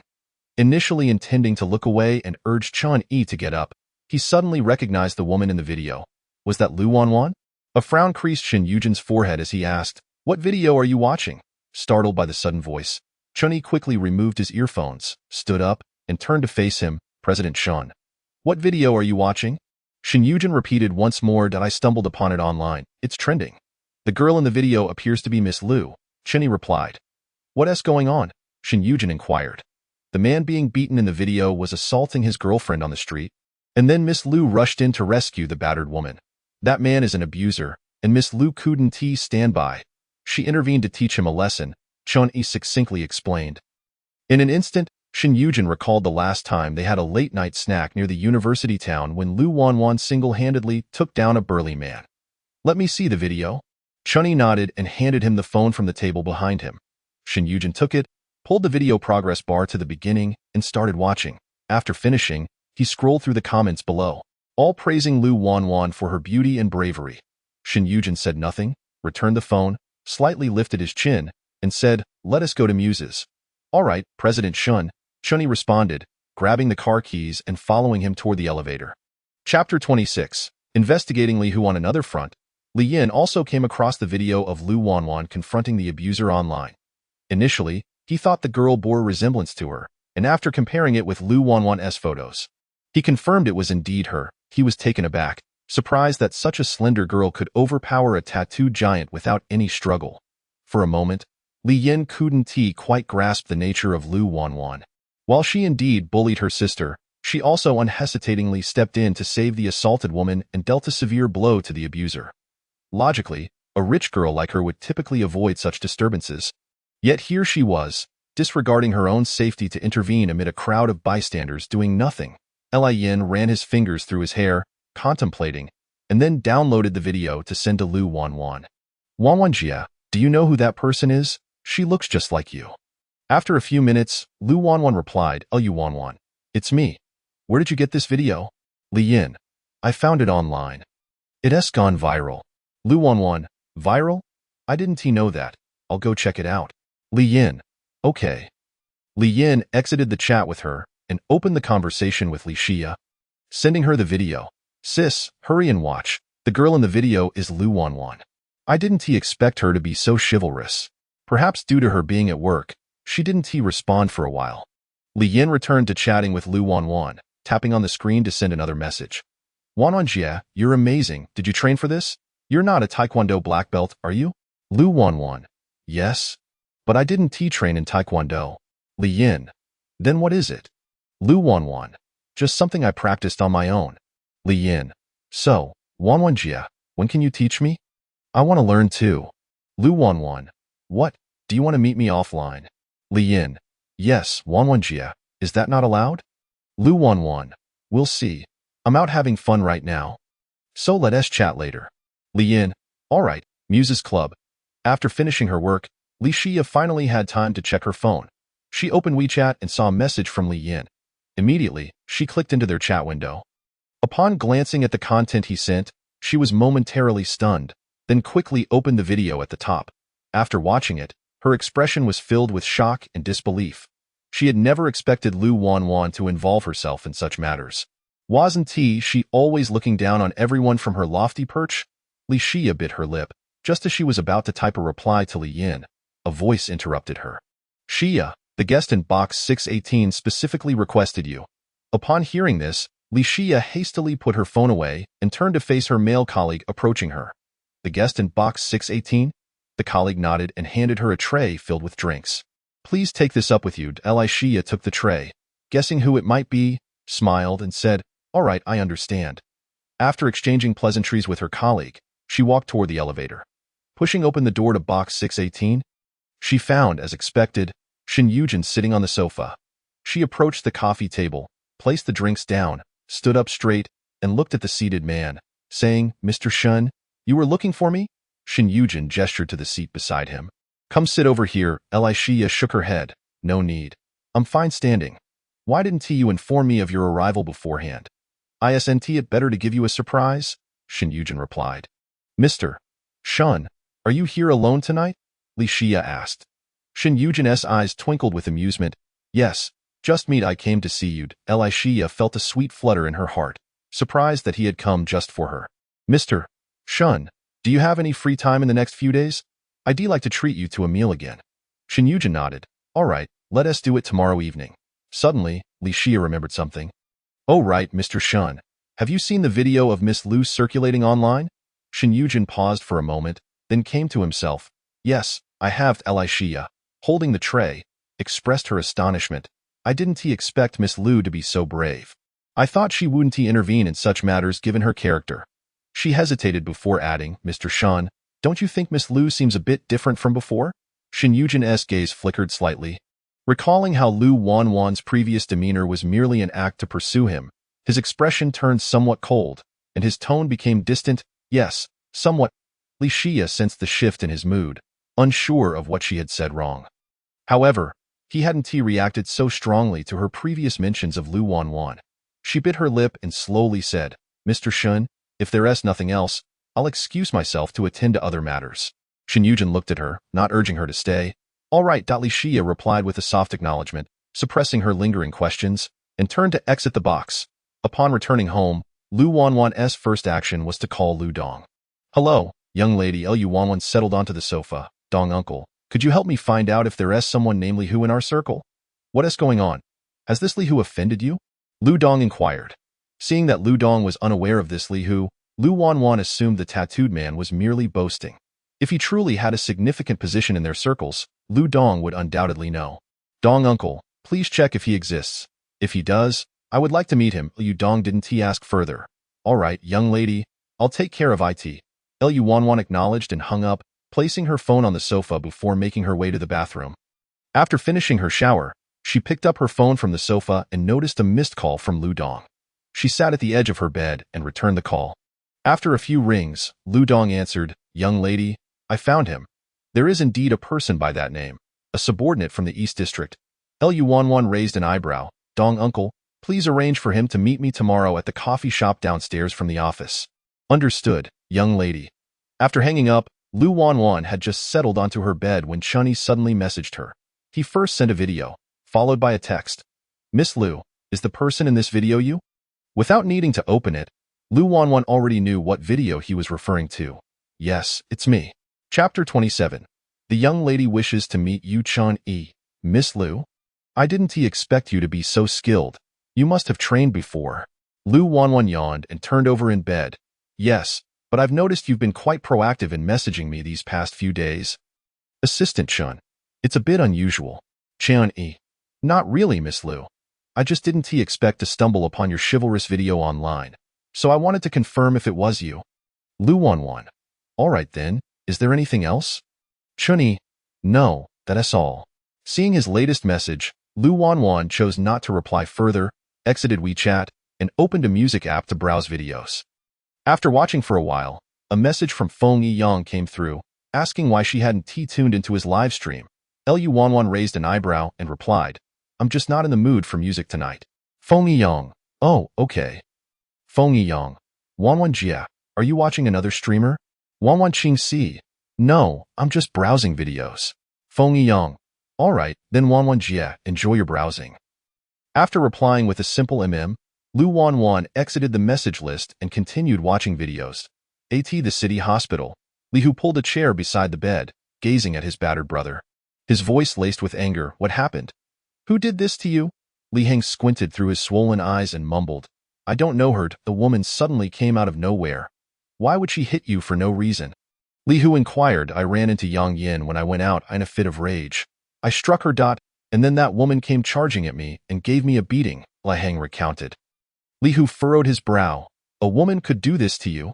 Initially intending to look away and urge Chen Yi to get up, he suddenly recognized the woman in the video. Was that Lu Wanwan? A frown creased Shen Yujin's forehead as he asked, What video are you watching? Startled by the sudden voice, Chen Yi quickly removed his earphones, stood up, and turned to face him. President Shen. What video are you watching? Shen Yujin repeated once more. I stumbled upon it online. It's trending. The girl in the video appears to be Miss Lu, Chen Yi replied. What's going on? Shen Yujin inquired. The man being beaten in the video was assaulting his girlfriend on the street, and then Miss Lu rushed in to rescue the battered woman. That man is an abuser, and Miss Lu couldn't stand by. She intervened to teach him a lesson, Chen Yi succinctly explained. In an instant, Shen Yujin recalled the last time they had a late-night snack near the university town when Lu Wanwan single-handedly took down a burly man. Let me see the video. Chen Yi nodded and handed him the phone from the table behind him. Shen Yujin took it, pulled the video progress bar to the beginning, and started watching. After finishing, he scrolled through the comments below, all praising Lu Wanwan for her beauty and bravery. Shen Yujin said nothing, returned the phone, slightly lifted his chin, and said, Let us go to Muses. All right, President Shen, Chen Yi responded, grabbing the car keys and following him toward the elevator. Chapter 26. Investigating Li Hu. On another front, Li Yin also came across the video of Lu Wanwan confronting the abuser online. Initially, he thought the girl bore a resemblance to her, and after comparing it with Lu Wanwan's photos, He confirmed it was indeed her. He was taken aback, surprised that such a slender girl could overpower a tattooed giant without any struggle. For a moment, Li Yin couldn't quite grasp the nature of Lu Wanwan. While she indeed bullied her sister, she also unhesitatingly stepped in to save the assaulted woman and dealt a severe blow to the abuser. Logically, a rich girl like her would typically avoid such disturbances. Yet here she was, disregarding her own safety to intervene amid a crowd of bystanders doing nothing. Li Yin ran his fingers through his hair, contemplating, and then downloaded the video to send to Lu Wanwan. Wanwanjia, do you know who that person is? She looks just like you. After a few minutes, Lu Wanwan replied, Lu Wanwan, it's me. Where did you get this video? Li Yin, I found it online. It's gone viral. Lu Wanwan, viral? I didn't know that. I'll go check it out. Li Yin, okay. Li Yin exited the chat with her and opened the conversation with Li Xia, sending her the video. Sis, hurry and watch. The girl in the video is Lu Wanwan. I didn't expect her to be so chivalrous. Perhaps due to her being at work, she didn't respond for a while. Li Yin returned to chatting with Lu Wanwan, tapping on the screen to send another message. Wanwanjia, you're amazing. Did you train for this? You're not a Taekwondo black belt, are you? Lu Wanwan, yes. But I didn't train in Taekwondo. Li Yin, then what is it? Lu Wanwan, just something I practiced on my own. Li Yin, so, Wanwanjia, when can you teach me? I want to learn too. Lu Wanwan, what? Do you want to meet me offline? Li Yin, yes, Wanwanjia, is that not allowed? Lu Wanwan, we'll see. I'm out having fun right now. So let us chat later. Li Yin, alright, Muse's Club. After finishing her work, Li Xia finally had time to check her phone. She opened WeChat and saw a message from Li Yin. Immediately, she clicked into their chat window. Upon glancing at the content he sent, she was momentarily stunned, then quickly opened the video at the top. After watching it, her expression was filled with shock and disbelief. She had never expected Lu Wanwan to involve herself in such matters. Wasn't she always looking down on everyone from her lofty perch? Li Xia bit her lip. Just as she was about to type a reply to Li Yin, a voice interrupted her. Xia, the guest in box 618 specifically requested you. Upon hearing this, Li Xia hastily put her phone away and turned to face her male colleague approaching her. The guest in box 618? The colleague nodded and handed her a tray filled with drinks. Please take this up with you. Li Xia took the tray, guessing who it might be, smiled and said, all right, I understand. After exchanging pleasantries with her colleague, she walked toward the elevator. Pushing open the door to box 618, she found, as expected, Shin Yujin sitting on the sofa. She approached the coffee table, placed the drinks down, stood up straight, and looked at the seated man, saying, Mr. Shun, you were looking for me? Shin Yujin gestured to the seat beside him. Come sit over here. Li Xia shook her head. No need. I'm fine standing. Why didn't you inform me of your arrival beforehand? Isn't it better to give you a surprise? Shin Yujin replied. Mr. Shun, are you here alone tonight? Li Xia asked. Shin Yujin's eyes twinkled with amusement. Yes, just me. I came to see you. Li Xia felt a sweet flutter in her heart, surprised that he had come just for her. Mr. Shun, do you have any free time in the next few days? I'd like to treat you to a meal again. Shin Yujin nodded. All right, let us do it tomorrow evening. Suddenly, Li Xia remembered something. Oh right, Mr. Shun, have you seen the video of Miss Lu circulating online? Shin Yujin paused for a moment, then came to himself. Yes, I have. Li Xia, holding the tray, expressed her astonishment. I didn't expect Miss Lu to be so brave. I thought she wouldn't intervene in such matters given her character. She hesitated before adding, Mr. Shun, don't you think Miss Lu seems a bit different from before? Shin Yujin's gaze flickered slightly. Recalling how Lu Wanwan's previous demeanor was merely an act to pursue him, his expression turned somewhat cold, and his tone became distant, yes, somewhat. Li Xia sensed the shift in his mood, unsure of what she had said wrong. However, he hadn't reacted so strongly to her previous mentions of Lu Wanwan. She bit her lip and slowly said, Mr. Shun, if there's nothing else, I'll excuse myself to attend to other matters. Shin Yujin looked at her, not urging her to stay. All right. Li Xia replied with a soft acknowledgement, suppressing her lingering questions, and turned to exit the box. Upon returning home, Lu Wanwan's first action was to call Lu Dong. Hello, young lady. Lu Wanwan settled onto the sofa. Dong uncle, could you help me find out if there's someone named Li Hu in our circle? What is going on? Has this Li Hu offended you? Lu Dong inquired. Seeing that Lu Dong was unaware of this, Lu Wanwan assumed the tattooed man was merely boasting. If he truly had a significant position in their circles, Lu Dong would undoubtedly know. Dong uncle, please check if he exists. If he does, I would like to meet him. Lu Dong didn't ask further. All right, young lady, I'll take care of it. Lu Wanwan acknowledged and hung up, placing her phone on the sofa before making her way to the bathroom. After finishing her shower, she picked up her phone from the sofa and noticed a missed call from Lu Dong. She sat at the edge of her bed and returned the call. After a few rings, Lu Dong answered, "Young lady, I found him. There is indeed a person by that name, a subordinate from the East District." Lu Wanwan raised an eyebrow. "Dong uncle, please arrange for him to meet me tomorrow at the coffee shop downstairs from the office." "Understood, young lady." After hanging up, Lu Wanwan had just settled onto her bed when Chunyi suddenly messaged her. He first sent a video, followed by a text. "Miss Lu, is the person in this video you?" Without needing to open it, Lu Wanwan already knew what video he was referring to. "Yes, it's me." Chapter 27. The young lady wishes to meet you. Chun-yi. "Miss Lu? I didn't expect you to be so skilled. You must have trained before." Lu Wanwan yawned and turned over in bed. "Yes, but I've noticed you've been quite proactive in messaging me these past few days." "Assistant Chun. It's a bit unusual." Chun-yi. "Not really, Miss Lu. I just didn't expect to stumble upon your chivalrous video online, so I wanted to confirm if it was you." Lu Wanwan. "All right then, is there anything else?" Chun-yi. "No, that's all." Seeing his latest message, Lu Wanwan chose not to reply further, exited WeChat, and opened a music app to browse videos. After watching for a while, a message from Feng Yiyang came through, asking why she hadn't tuned into his live stream. Lu Wanwan raised an eyebrow and replied, "I'm just not in the mood for music tonight." Feng Yiyang. "Oh, okay." Feng Yiyang. "Wanwan Jia, are you watching another streamer?" Wanwan Qing Si. "No, I'm just browsing videos." Feng Yiyang. "All right, then Wanwan Jia, enjoy your browsing." After replying with a simple Lu Wanwan exited the message list and continued watching videos. The city hospital. Li Hu pulled a chair beside the bed, gazing at his battered brother. His voice laced with anger. "What happened? Who did this to you?" Li Heng squinted through his swollen eyes and mumbled, "I don't know her." The woman suddenly came out of nowhere. "Why would she hit you for no reason?" Li Hu inquired. "I ran into Yang Yin when I went out in a fit of rage. I struck her. And then that woman came charging at me and gave me a beating," Li Heng recounted. Li Hu furrowed his brow. "A woman could do this to you?"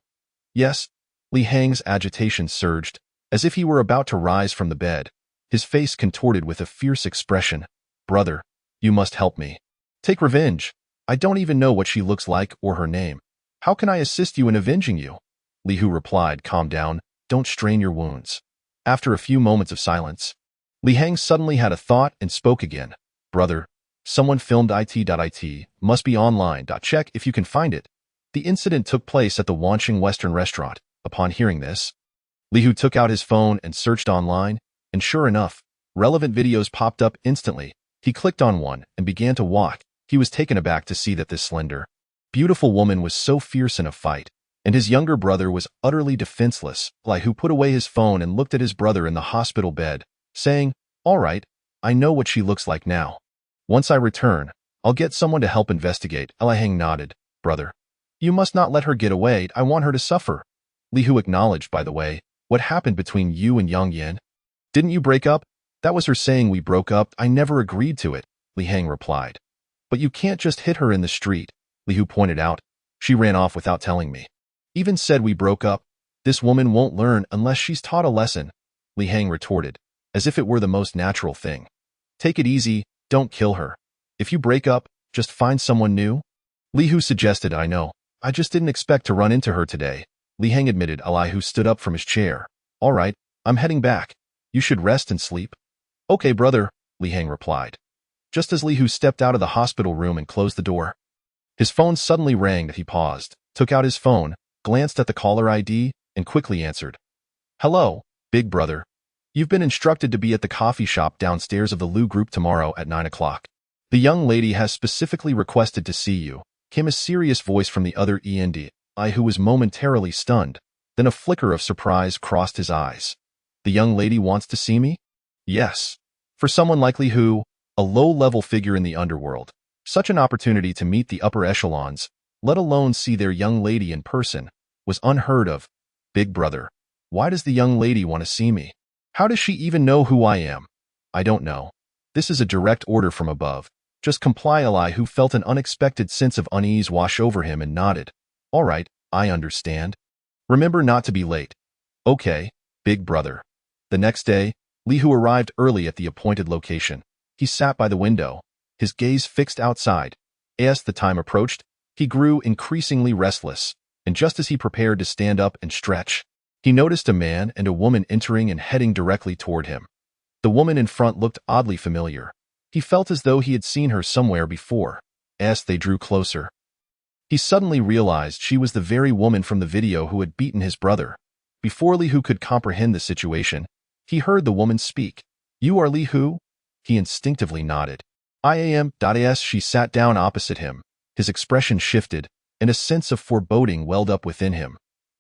"Yes." Li Heng's agitation surged, as if he were about to rise from the bed. His face contorted with a fierce expression. "Brother, you must help me. Take revenge. I don't even know what she looks like or her name. How can I assist you in avenging you?" Li Hu replied, "Calm down. Don't strain your wounds." After a few moments of silence, Li Heng suddenly had a thought and spoke again. "Brother, someone filmed it. Must be online. Check if you can find it." The incident took place at the Wanqing Western restaurant. Upon hearing this, Li Hu took out his phone and searched online, and sure enough, relevant videos popped up instantly. He clicked on one and began to walk. He was taken aback to see that this slender, beautiful woman was so fierce in a fight, and his younger brother was utterly defenseless. Li Hu put away his phone and looked at his brother in the hospital bed, saying, "All right, I know what she looks like now. Once I return, I'll get someone to help investigate." Li Heng nodded. "Brother, you must not let her get away. I want her to suffer." Li Hu acknowledged, "By the way, what happened between you and Yang Yin? Didn't you break up?" "That was her saying we broke up. I never agreed to it," Li Heng replied. "But you can't just hit her in the street," Li Hu pointed out. "She ran off without telling me. Even said we broke up. This woman won't learn unless she's taught a lesson," Li Heng retorted, as if it were the most natural thing. "Take it easy, don't kill her. If you break up, just find someone new." Li Hu suggested. "I know. I just didn't expect to run into her today," Li Heng admitted. Li Hu stood up from his chair. "All right, I'm heading back. You should rest and sleep." "Okay, brother," Li Heng replied. Just as Li Hu stepped out of the hospital room and closed the door, his phone suddenly rang. He paused, took out his phone, glanced at the caller ID, and quickly answered. "Hello, big brother. You've been instructed to be at the coffee shop downstairs of the Lu Group tomorrow at 9 o'clock. The young lady has specifically requested to see you," came a serious voice from the other end. Who was momentarily stunned. Then a flicker of surprise crossed his eyes. "The young lady wants to see me?" "Yes. For someone like Li Hu, a low-level figure in the underworld, such an opportunity to meet the upper echelons let alone see their young lady in person, was unheard of. Big brother, why does the young lady want to see me? How does she even know who I am? I don't know. This is a direct order from above. Just comply. Eli, who felt an unexpected sense of unease wash over him, and nodded. All right, I understand. Remember not to be late. Okay, big brother. The next day, Lihu arrived early at the appointed location. He sat by the window, his gaze fixed outside. As the time approached, he grew increasingly restless, and just as he prepared to stand up and stretch, he noticed a man and a woman entering and heading directly toward him. The woman in front looked oddly familiar. He felt as though he had seen her somewhere before. As they drew closer, he suddenly realized she was the very woman from the video who had beaten his brother. Before Lihu could comprehend the situation, he heard the woman speak. You are Lihu? He instinctively nodded. I am. As she sat down opposite him, his expression shifted, and a sense of foreboding welled up within him.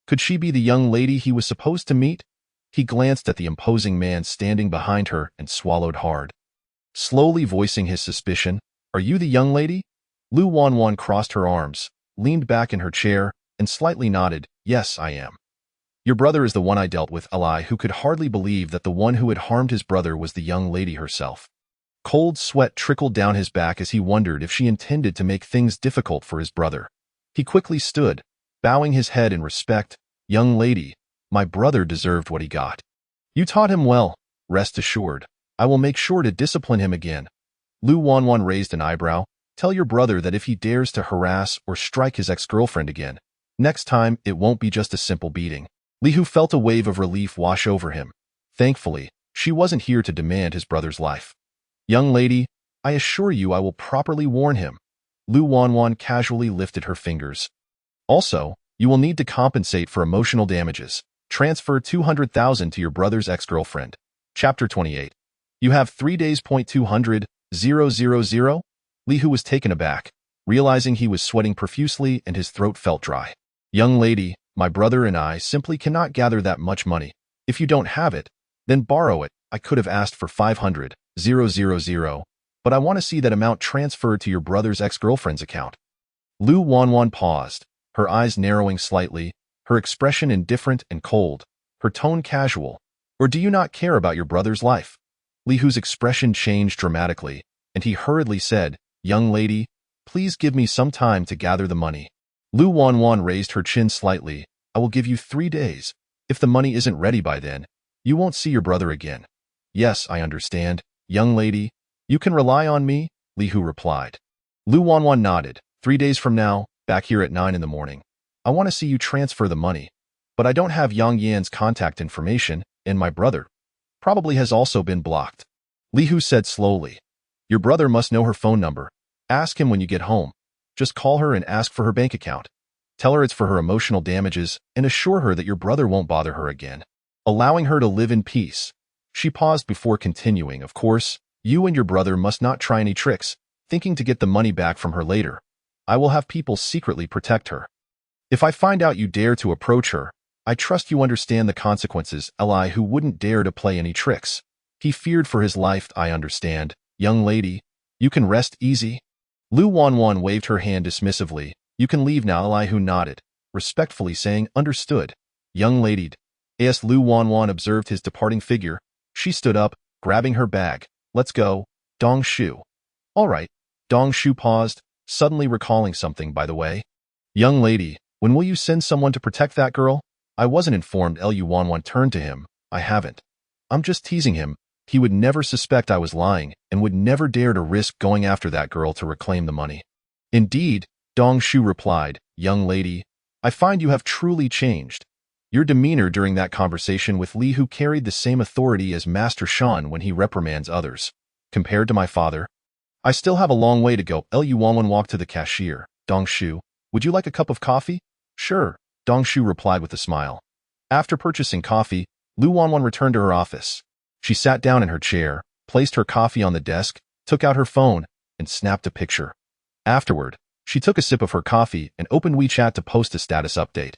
Could she be the young lady he was supposed to meet? He glanced at the imposing man standing behind her and swallowed hard. Slowly voicing his suspicion, Are you the young lady? Lu Wanwan crossed her arms, leaned back in her chair, and slightly nodded. Yes, I am. Your brother is the one I dealt with. Eli, who could hardly believe that the one who had harmed his brother was the young lady herself. Cold sweat trickled down his back as he wondered if she intended to make things difficult for his brother. He quickly stood, bowing his head in respect. Young lady, my brother deserved what he got. You taught him well, rest assured. I will make sure to discipline him again. Lu Wanwan raised an eyebrow. Tell your brother that if he dares to harass or strike his ex-girlfriend again, next time it won't be just a simple beating. Lihu felt a wave of relief wash over him. Thankfully, she wasn't here to demand his brother's life. Young lady, I assure you I will properly warn him. Lu Wanwan casually lifted her fingers. Also, you will need to compensate for emotional damages. Transfer 200,000 to your brother's ex-girlfriend. Chapter 28. You have 3 days. 200,000. Lihu was taken aback, realizing he was sweating profusely and his throat felt dry. Young lady, my brother and I simply cannot gather that much money. If you don't have it, then borrow it. I could have asked for 500,000, but I want to see that amount transferred to your brother's ex-girlfriend's account. Lu Wanwan paused, her eyes narrowing slightly, her expression indifferent and cold, her tone casual. Or do you not care about your brother's life? Lihu's expression changed dramatically, and he hurriedly said, Young lady, please give me some time to gather the money. Lu Wanwan raised her chin slightly. I will give you 3 days. If the money isn't ready by then, you won't see your brother again. Yes, I understand. Young lady, you can rely on me, Lihu replied. Lu Wanwan nodded. 3 days from now, back here at 9 in the morning. I want to see you transfer the money. But I don't have Yang Yan's contact information, and my brother probably has also been blocked. Lihu said slowly. Your brother must know her phone number. Ask him when you get home. Just call her and ask for her bank account. Tell her it's for her emotional damages and assure her that your brother won't bother her again, allowing her to live in peace. She paused before continuing. Of course, you and your brother must not try any tricks, thinking to get the money back from her later. I will have people secretly protect her. If I find out you dare to approach her, I trust you understand the consequences. Eli, who wouldn't dare to play any tricks. He feared for his life. I understand. Young lady, you can rest easy. Lu Wanwan waved her hand dismissively. You can leave now. Eli, who nodded, respectfully saying, Understood. Young lady. As Lu Wanwan observed his departing figure, she stood up, grabbing her bag. Let's go, Dong Shu. All right. Dong Shu paused, suddenly recalling something. By the way, young lady, when will you send someone to protect that girl? I wasn't informed. Lu Wanwan turned to him. I haven't. I'm just teasing him. He would never suspect I was lying and would never dare to risk going after that girl to reclaim the money. Indeed, Dong Shu replied. Young lady, I find you have truly changed. Your demeanor during that conversation with Li, who carried the same authority as Master Shan when he reprimands others. Compared to my father, I still have a long way to go. Lu Wanwan walked to the cashier. Dong Shu, would you like a cup of coffee? Sure, Dong Shu replied with a smile. After purchasing coffee, Lu Wanwan returned to her office. She sat down in her chair, placed her coffee on the desk, took out her phone, and snapped a picture. Afterward, she took a sip of her coffee and opened WeChat to post a status update.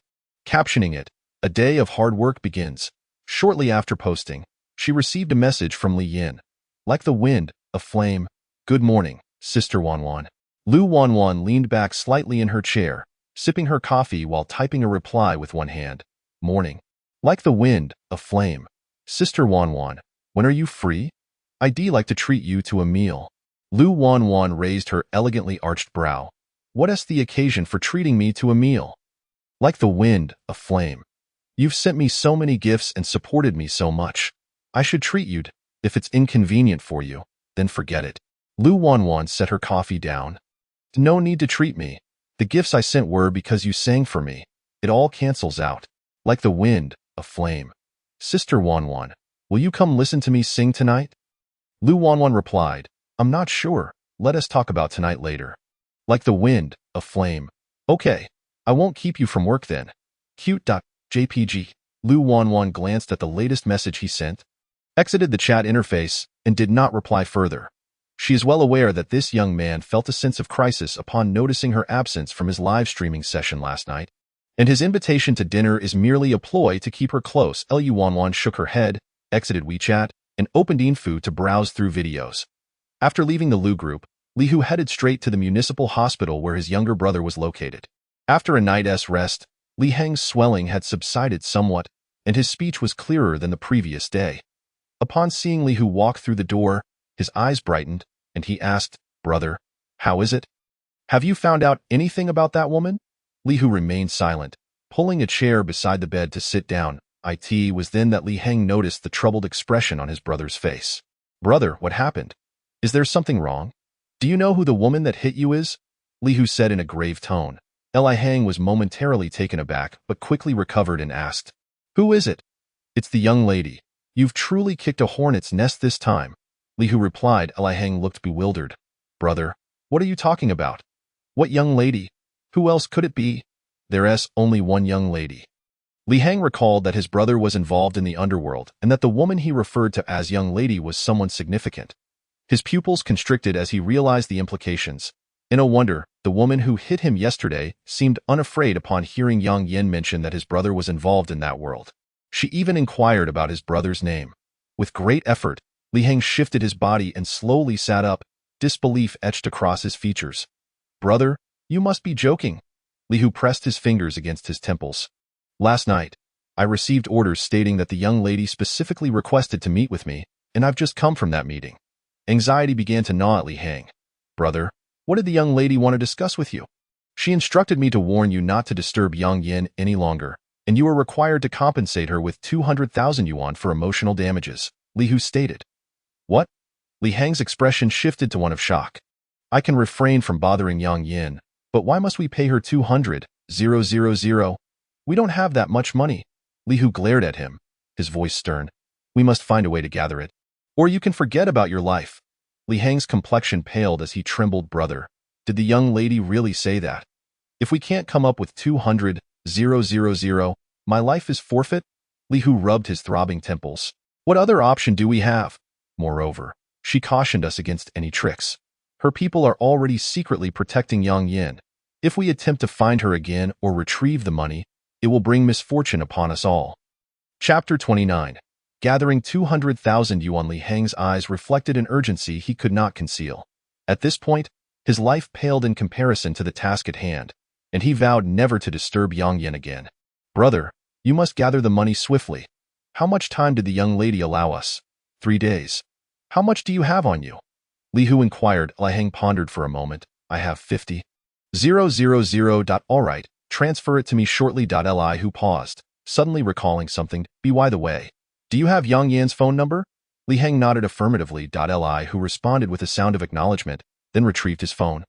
Captioning it, A day of hard work begins. Shortly after posting, she received a message from Li Yin. Like the wind, a flame. Good morning, Sister Wanwan. Lu Wanwan leaned back slightly in her chair, sipping her coffee while typing a reply with one hand. Morning. Like the wind, a flame. Sister Wanwan, when are you free? I'd like to treat you to a meal. Lu Wanwan raised her elegantly arched brow. What is the occasion for treating me to a meal? Like the wind, a flame. You've sent me so many gifts and supported me so much. I should treat you. If it's inconvenient for you, then forget it. Lu Wanwan set her coffee down. No need to treat me. The gifts I sent were because you sang for me. It all cancels out. Like the wind, a flame. Sister Wanwan, will you come listen to me sing tonight? Lu Wanwan replied, I'm not sure. Let us talk about tonight later. Like the wind, a flame. Okay, I won't keep you from work then. Cute.jpg. Lu Wanwan glanced at the latest message he sent, exited the chat interface, and did not reply further. She is well aware that this young man felt a sense of crisis upon noticing her absence from his live streaming session last night, and his invitation to dinner is merely a ploy to keep her close. Lu Wanwan shook her head, exited WeChat, and opened Info to browse through videos. After leaving the Lu group, Li Hu headed straight to the municipal hospital where his younger brother was located. After a night's rest, Li Heng's swelling had subsided somewhat, and his speech was clearer than the previous day. Upon seeing Li Hu walk through the door, his eyes brightened, and he asked, Brother, how is it? Have you found out anything about that woman? Li Hu remained silent, pulling a chair beside the bed to sit down. It was then that Li Heng noticed the troubled expression on his brother's face. Brother, what happened? Is there something wrong? Do you know who the woman that hit you is? Li Hu said in a grave tone. Li Heng was momentarily taken aback, but quickly recovered and asked, Who is it? It's the young lady. You've truly kicked a hornet's nest this time. Li Hu replied. Li Heng looked bewildered. Brother, what are you talking about? What young lady? Who else could it be? There's only one young lady. Li Heng recalled that his brother was involved in the underworld and that the woman he referred to as young lady was someone significant. His pupils constricted as he realized the implications. In no wonder, the woman who hit him yesterday seemed unafraid upon hearing Yang Yin mention that his brother was involved in that world. She even inquired about his brother's name. With great effort, Li Heng shifted his body and slowly sat up, disbelief etched across his features. Brother, you must be joking. Li Hu pressed his fingers against his temples. Last night, I received orders stating that the young lady specifically requested to meet with me, and I've just come from that meeting. Anxiety began to gnaw at Li Heng. Brother, what did the young lady want to discuss with you? She instructed me to warn you not to disturb Yang Yin any longer, and you are required to compensate her with 200,000 yuan for emotional damages, Li Hu stated. What? Li Heng's expression shifted to one of shock. I can refrain from bothering Yang Yin, but why must we pay her 200,000? We don't have that much money. Li Hu glared at him, his voice stern. We must find a way to gather it. Or you can forget about your life. Li Heng's complexion paled as he trembled. Brother, did the young lady really say that? If we can't come up with 200,000, my life is forfeit? Li Hu rubbed his throbbing temples. What other option do we have? Moreover, she cautioned us against any tricks. Her people are already secretly protecting Yang Yin. If we attempt to find her again or retrieve the money, it will bring misfortune upon us all. Chapter 29. Gathering 200,000 yuan. Li Heng's eyes reflected an urgency he could not conceal. At this point, his life paled in comparison to the task at hand, and he vowed never to disturb Yang Yin again. Brother, you must gather the money swiftly. How much time did the young lady allow us? 3 days. How much do you have on you? Li Hu inquired. Li Heng pondered for a moment. I have 50,000. All right, transfer it to me shortly. Li Hu paused, suddenly recalling something. By the way, do you have Yang Yan's phone number? Li Heng nodded affirmatively. Li Hu responded with a sound of acknowledgement, then retrieved his phone.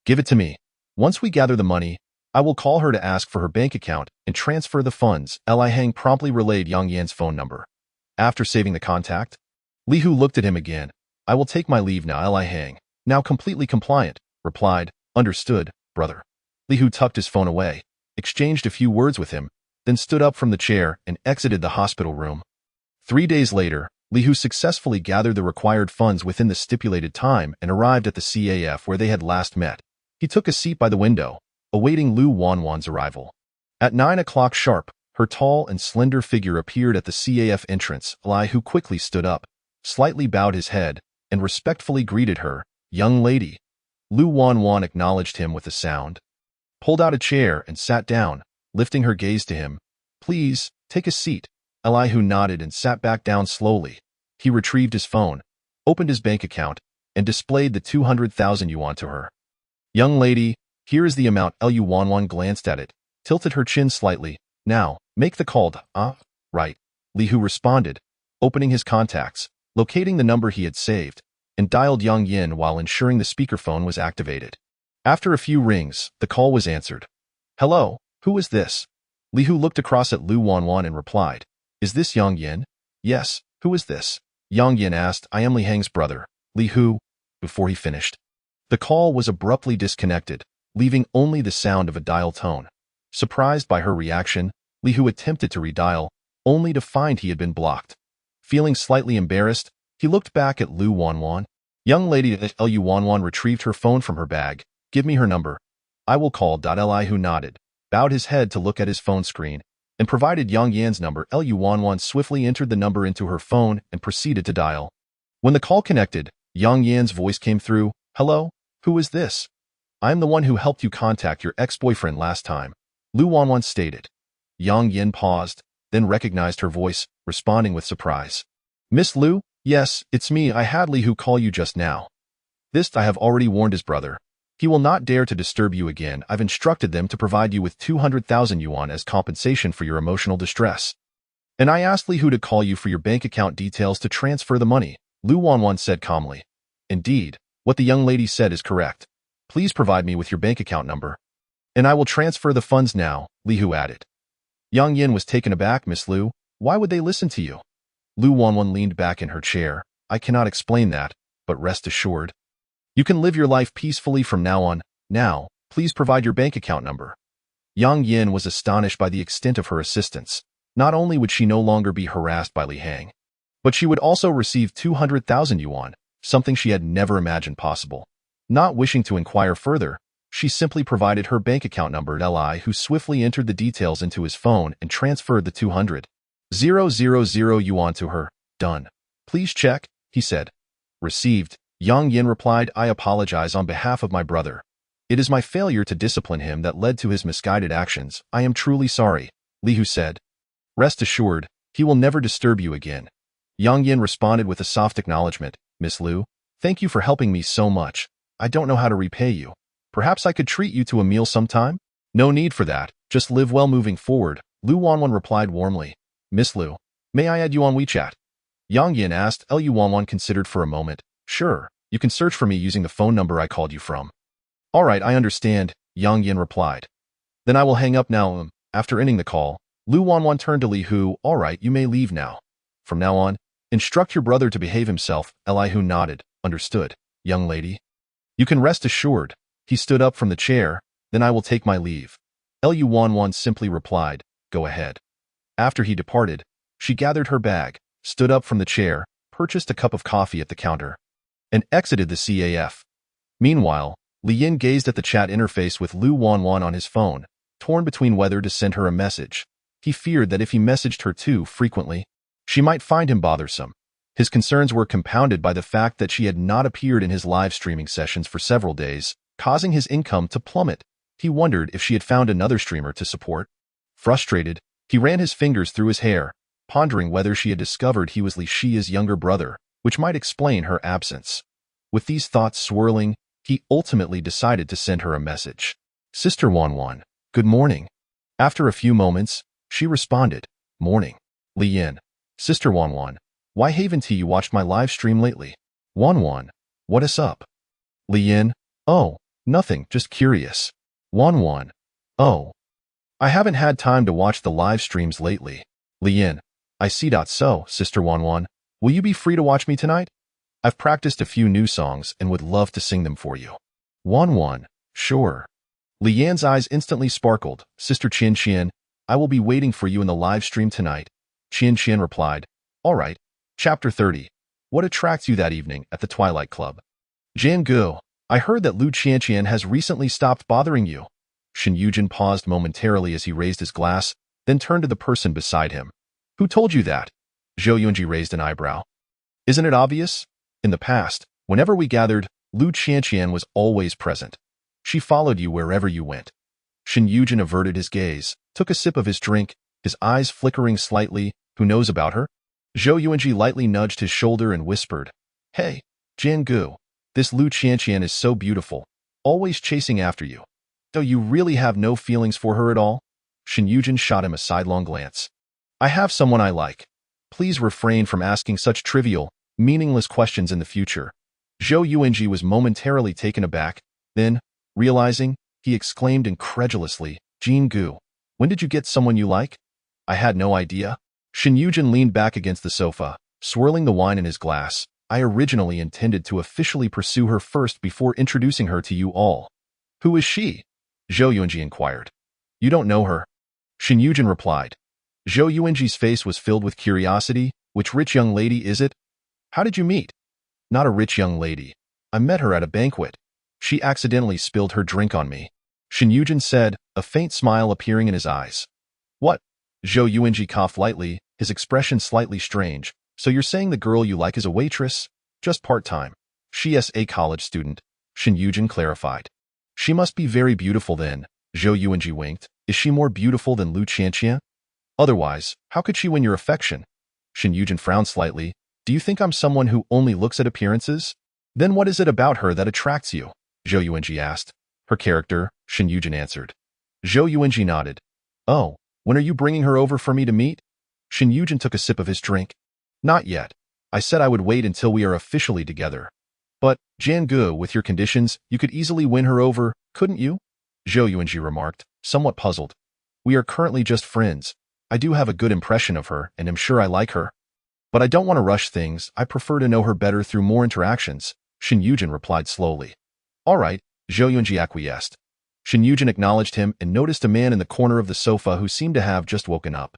Give it to me. Once we gather the money, I will call her to ask for her bank account and transfer the funds. Li Heng promptly relayed Yang Yan's phone number. After saving the contact, Li Hu looked at him again. I will take my leave now. Li Heng, now completely compliant, replied. Understood, brother. Li Hu tucked his phone away, exchanged a few words with him, then stood up from the chair and exited the hospital room. 3 days later, Li Hu successfully gathered the required funds within the stipulated time and arrived at the CAF where they had last met. He took a seat by the window, awaiting Lu Wanwan's arrival. At 9 o'clock sharp, her tall and slender figure appeared at the CAF entrance. Li Hu quickly stood up, slightly bowed his head, and respectfully greeted her. Young lady. Lu Wanwan acknowledged him with a sound. pulled out a chair and sat down, lifting her gaze to him. Please, take a seat. Elihu nodded and sat back down slowly. He retrieved his phone, opened his bank account, and displayed the 200,000 yuan to her. Young lady, here is the amount. Lu Wanwan glanced at it, tilted her chin slightly. Now, make the call. Right. Lihu responded, opening his contacts, locating the number he had saved, and dialed Yang Yin while ensuring the speakerphone was activated. After a few rings, the call was answered. Hello, who is this? Lihu looked across at Lu Wanwan and replied, Is this Yang Yin? Yes, who is this? Yang Yin asked. I am Li Hang's brother, Lihu, before he finished. The call was abruptly disconnected, leaving only the sound of a dial tone. Surprised by her reaction, Lihu attempted to redial, only to find he had been blocked. Feeling slightly embarrassed, he looked back at Lu Wanwan. Young lady Lu Wanwan retrieved her phone from her bag. Give me her number. I will call. Elihu nodded, bowed his head to look at his phone screen, and provided Yang Yan's number. Lu Wanwan swiftly entered the number into her phone and proceeded to dial. When the call connected, Yang Yan's voice came through. Hello, who is this? I am the one who helped you contact your ex-boyfriend last time, Lu Wanwan stated. Yang Yin paused, then recognized her voice, responding with surprise. Miss Lu? Yes, it's me. I had Lihu call you just now. This I have already warned his brother. He will not dare to disturb you again. I've instructed them to provide you with 200,000 yuan as compensation for your emotional distress. And I asked Lihu to call you for your bank account details to transfer the money, Lu Wanwan said calmly. Indeed, what the young lady said is correct. Please provide me with your bank account number. And I will transfer the funds now, Lihu added. Yang Yin was taken aback. Miss Lu, why would they listen to you? Lu Wanwan leaned back in her chair. I cannot explain that, but rest assured. You can live your life peacefully from now on. Now, please provide your bank account number. Yang Yin was astonished by the extent of her assistance. Not only would she no longer be harassed by Li Hang, but she would also receive 200,000 yuan, something she had never imagined possible. Not wishing to inquire further, she simply provided her bank account number. Li, who swiftly entered the details into his phone and transferred the 200,000 yuan to her. Done. Please check, he said. Received. Yang Yin replied, I apologize on behalf of my brother. It is my failure to discipline him that led to his misguided actions. I am truly sorry, Lihu said. Rest assured, he will never disturb you again. Yang Yin responded with a soft acknowledgement. Miss Lu, thank you for helping me so much. I don't know how to repay you. Perhaps I could treat you to a meal sometime? No need for that. Just live well moving forward, Lu Wanwan replied warmly. Miss Lu, may I add you on WeChat? Yang Yin asked. Lu Wanwan considered for a moment. Sure, you can search for me using the phone number I called you from. All right, I understand, Yang Yin replied. Then I will hang up now. After ending the call, Lu Wanwan turned to Li Hu. All right, you may leave now. From now on, instruct your brother to behave himself. Elihu nodded. Understood, young lady. You can rest assured. He stood up from the chair. Then I will take my leave. Lu Wanwan simply replied, Go ahead. After he departed, she gathered her bag, stood up from the chair, purchased a cup of coffee at the counter, and exited the CAF. Meanwhile, Li Yin gazed at the chat interface with Lu Wanwan on his phone, torn between whether to send her a message. He feared that if he messaged her too frequently, she might find him bothersome. His concerns were compounded by the fact that she had not appeared in his live streaming sessions for several days, causing his income to plummet. He wondered if she had found another streamer to support. Frustrated, he ran his fingers through his hair, pondering whether she had discovered he was Li Shia's younger brother, which might explain her absence. With these thoughts swirling, he ultimately decided to send her a message. Sister Wanwan, good morning. After a few moments, she responded, Morning. Li Yin. Sister Wanwan, why haven't you watched my live stream lately? Wanwan, what is up? Li Yin. Oh, nothing, just curious. Wanwan. Oh, I haven't had time to watch the live streams lately. Li Yin. I see. So, Sister Wanwan, will you be free to watch me tonight? I've practiced a few new songs and would love to sing them for you. Wanwan. Sure. Li Yan's eyes instantly sparkled. Sister Qian Qian, I will be waiting for you in the live stream tonight. Qian Qian replied. All right. Chapter 30. What attracts you that evening at the Twilight Club? Jian Gu, I heard that Lu Qianqian has recently stopped bothering you. Shen Yujin paused momentarily as he raised his glass, then turned to the person beside him. Who told you that? Zhou Yunji raised an eyebrow. Isn't it obvious? In the past, whenever we gathered, Lu Qianqian was always present. She followed you wherever you went. Shin Yujin averted his gaze, took a sip of his drink, his eyes flickering slightly. Who knows about her? Zhou Yuanji lightly nudged his shoulder and whispered, "Hey, Jiangu, this Lu Qianqian is so beautiful, always chasing after you. Though you really have no feelings for her at all?" Shin Yujin shot him a sidelong glance. "I have someone I like. Please refrain from asking such trivial, meaningless questions in the future." Zhou Yuanji was momentarily taken aback, then, realizing, he exclaimed incredulously, "Jingu, when did you get someone you like?" "I had no idea." Shin Yujin leaned back against the sofa, swirling the wine in his glass. "I originally intended to officially pursue her first before introducing her to you all." "Who is she?" Zhou Yuanji inquired. "You don't know her." Shin Yujin replied. Zhou Yuanji's face was filled with curiosity. "Which rich young lady is it?" "How did you meet?" "Not a rich young lady. I met her at a banquet. She accidentally spilled her drink on me," Shin Yujin said, a faint smile appearing in his eyes. "What?" Zhou Yuanji coughed lightly, his expression slightly strange. "So you're saying the girl you like is a waitress? Just part-time?" "She's a college student," Shin Yujin clarified. "She must be very beautiful then," Zhou Yuanji winked. "Is she more beautiful than Lu Qianqian? Otherwise, how could she win your affection?" Shin Yujin frowned slightly. "Do you think I'm someone who only looks at appearances? Then what is it about her that attracts you?" Zhou Yuanji asked. "Her character," Shin Yujin answered. Zhou Yuanji nodded. "Oh, when are you bringing her over for me to meet?" Shin Yujin took a sip of his drink. "Not yet. I said I would wait until we are officially together. But, Jiangu, with your conditions, you could easily win her over, couldn't you?" Zhou Yuanji remarked, somewhat puzzled. "We are currently just friends. I do have a good impression of her, and am sure I like her. But I don't want to rush things. I prefer to know her better through more interactions," Shin Yujin replied slowly. "All right," Zhou Yuanji acquiesced. Shin Yujin acknowledged him and noticed a man in the corner of the sofa who seemed to have just woken up.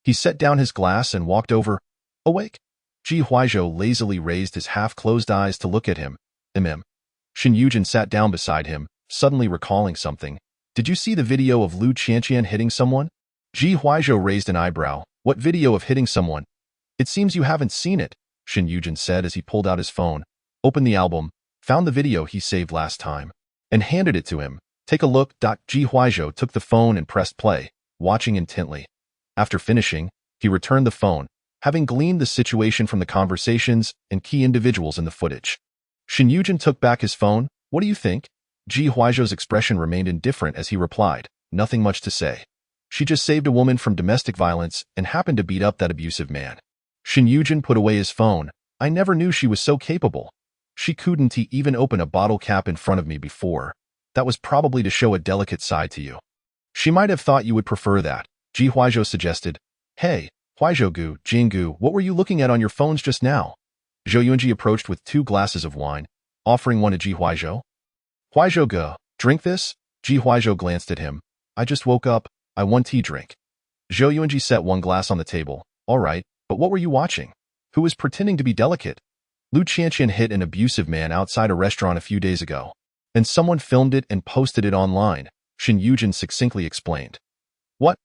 He set down his glass and walked over. "Awake?" Ji Huaizhou lazily raised his half-closed eyes to look at him. Shin Yujin sat down beside him, suddenly recalling something. "Did you see the video of Lu Qianqian hitting someone?" Ji Huaizhou raised an eyebrow. "What video of hitting someone?" "It seems you haven't seen it," Shin Yujin said as he pulled out his phone, opened the album, found the video he saved last time, and handed it to him. "Take a look." Ji Huaizhou took the phone and pressed play, watching intently. After finishing, he returned the phone, having gleaned the situation from the conversations and key individuals in the footage. Shin Yujin took back his phone. "What do you think?" Ji Huaizhou's expression remained indifferent as he replied, "Nothing much to say. She just saved a woman from domestic violence and happened to beat up that abusive man." Shin Yujin put away his phone. "I never knew she was so capable. She couldn't even open a bottle cap in front of me before. That was probably to show a delicate side to you." "She might have thought you would prefer that," Ji Huaizhou suggested. "Hey, Huaizhou-gu, Jingu, what were you looking at on your phones just now?" Zhou Yuanji approached with 2 glasses of wine, offering one to Ji Huaizhou. "Huaizhou-gu, drink this?" Ji Huaizhou glanced at him. "I just woke up. I want tea drink." Zhou Yuanji set one glass on the table. "All right, but what were you watching? Who was pretending to be delicate?" "Lu Qianqian hit an abusive man outside a restaurant a few days ago, and someone filmed it and posted it online," Shin Yujin succinctly explained. "What?"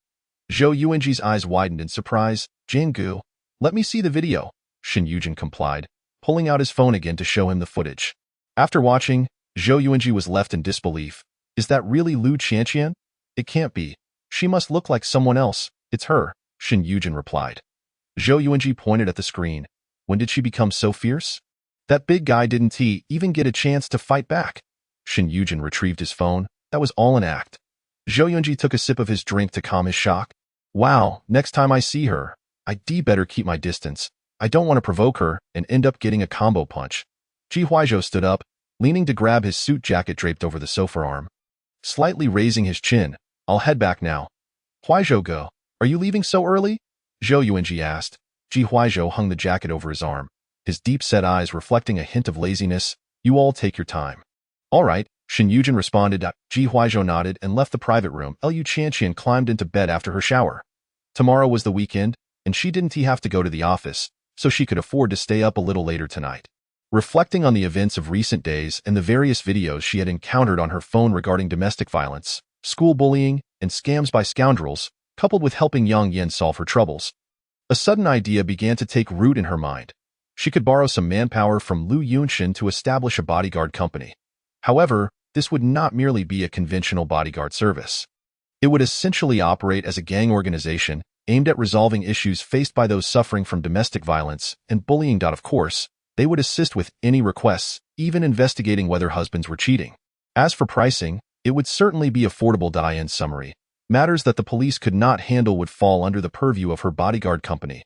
Zhou Yuanji's eyes widened in surprise. "Jingu, let me see the video," Shin Yujin complied, pulling out his phone again to show him the footage. After watching, Zhou Yuanji was left in disbelief. "Is that really Lu Qianqian? It can't be. She must look like someone else." "It's her," Shin Yujin replied. Zhou Yuanji pointed at the screen. "When did she become so fierce? That big guy didn't he even get a chance to fight back?" Shin Yujin retrieved his phone. "That was all an act." Zhou Yuanji took a sip of his drink to calm his shock. "Wow, next time I see her, I'd better keep my distance. I don't want to provoke her and end up getting a combo punch." Ji Huaizhou stood up, leaning to grab his suit jacket draped over the sofa arm. Slightly raising his chin, "I'll head back now." "Huaizhou-gu, are you leaving so early?" Zhou Yuanji asked. Ji Huaizhou hung the jacket over his arm, his deep-set eyes reflecting a hint of laziness. "You all take your time." "All right," Shin Yujin responded. Ji Huaizhou nodded and left the private room. Lu Qianqian climbed into bed after her shower. Tomorrow was the weekend, and she didn't have to go to the office, so she could afford to stay up a little later tonight. Reflecting on the events of recent days and the various videos she had encountered on her phone regarding domestic violence, school bullying, and scams by scoundrels, coupled with helping Yang Yen solve her troubles, a sudden idea began to take root in her mind. She could borrow some manpower from Lu Yunshin to establish a bodyguard company. However, this would not merely be a conventional bodyguard service. It would essentially operate as a gang organization aimed at resolving issues faced by those suffering from domestic violence and bullying. Of course, they would assist with any requests, even investigating whether husbands were cheating. As for pricing, it would certainly be affordable. In summary, matters that the police could not handle would fall under the purview of her bodyguard company.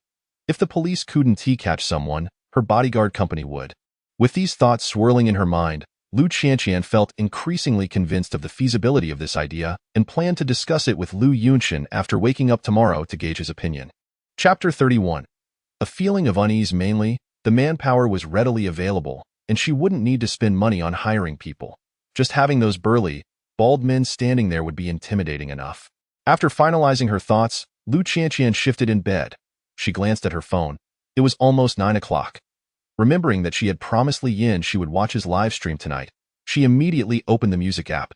If the police couldn't catch someone, her bodyguard company would. With these thoughts swirling in her mind, Lu Qianqian felt increasingly convinced of the feasibility of this idea and planned to discuss it with Lu Yunxin after waking up tomorrow to gauge his opinion. Chapter 31. A feeling of unease. Mainly, the manpower was readily available, and she wouldn't need to spend money on hiring people. Just having those burly, bald men standing there would be intimidating enough. After finalizing her thoughts, Lu Qianqian shifted in bed. She glanced at her phone. It was almost 9 o'clock. Remembering that she had promised Li Yin she would watch his live stream tonight, she immediately opened the music app.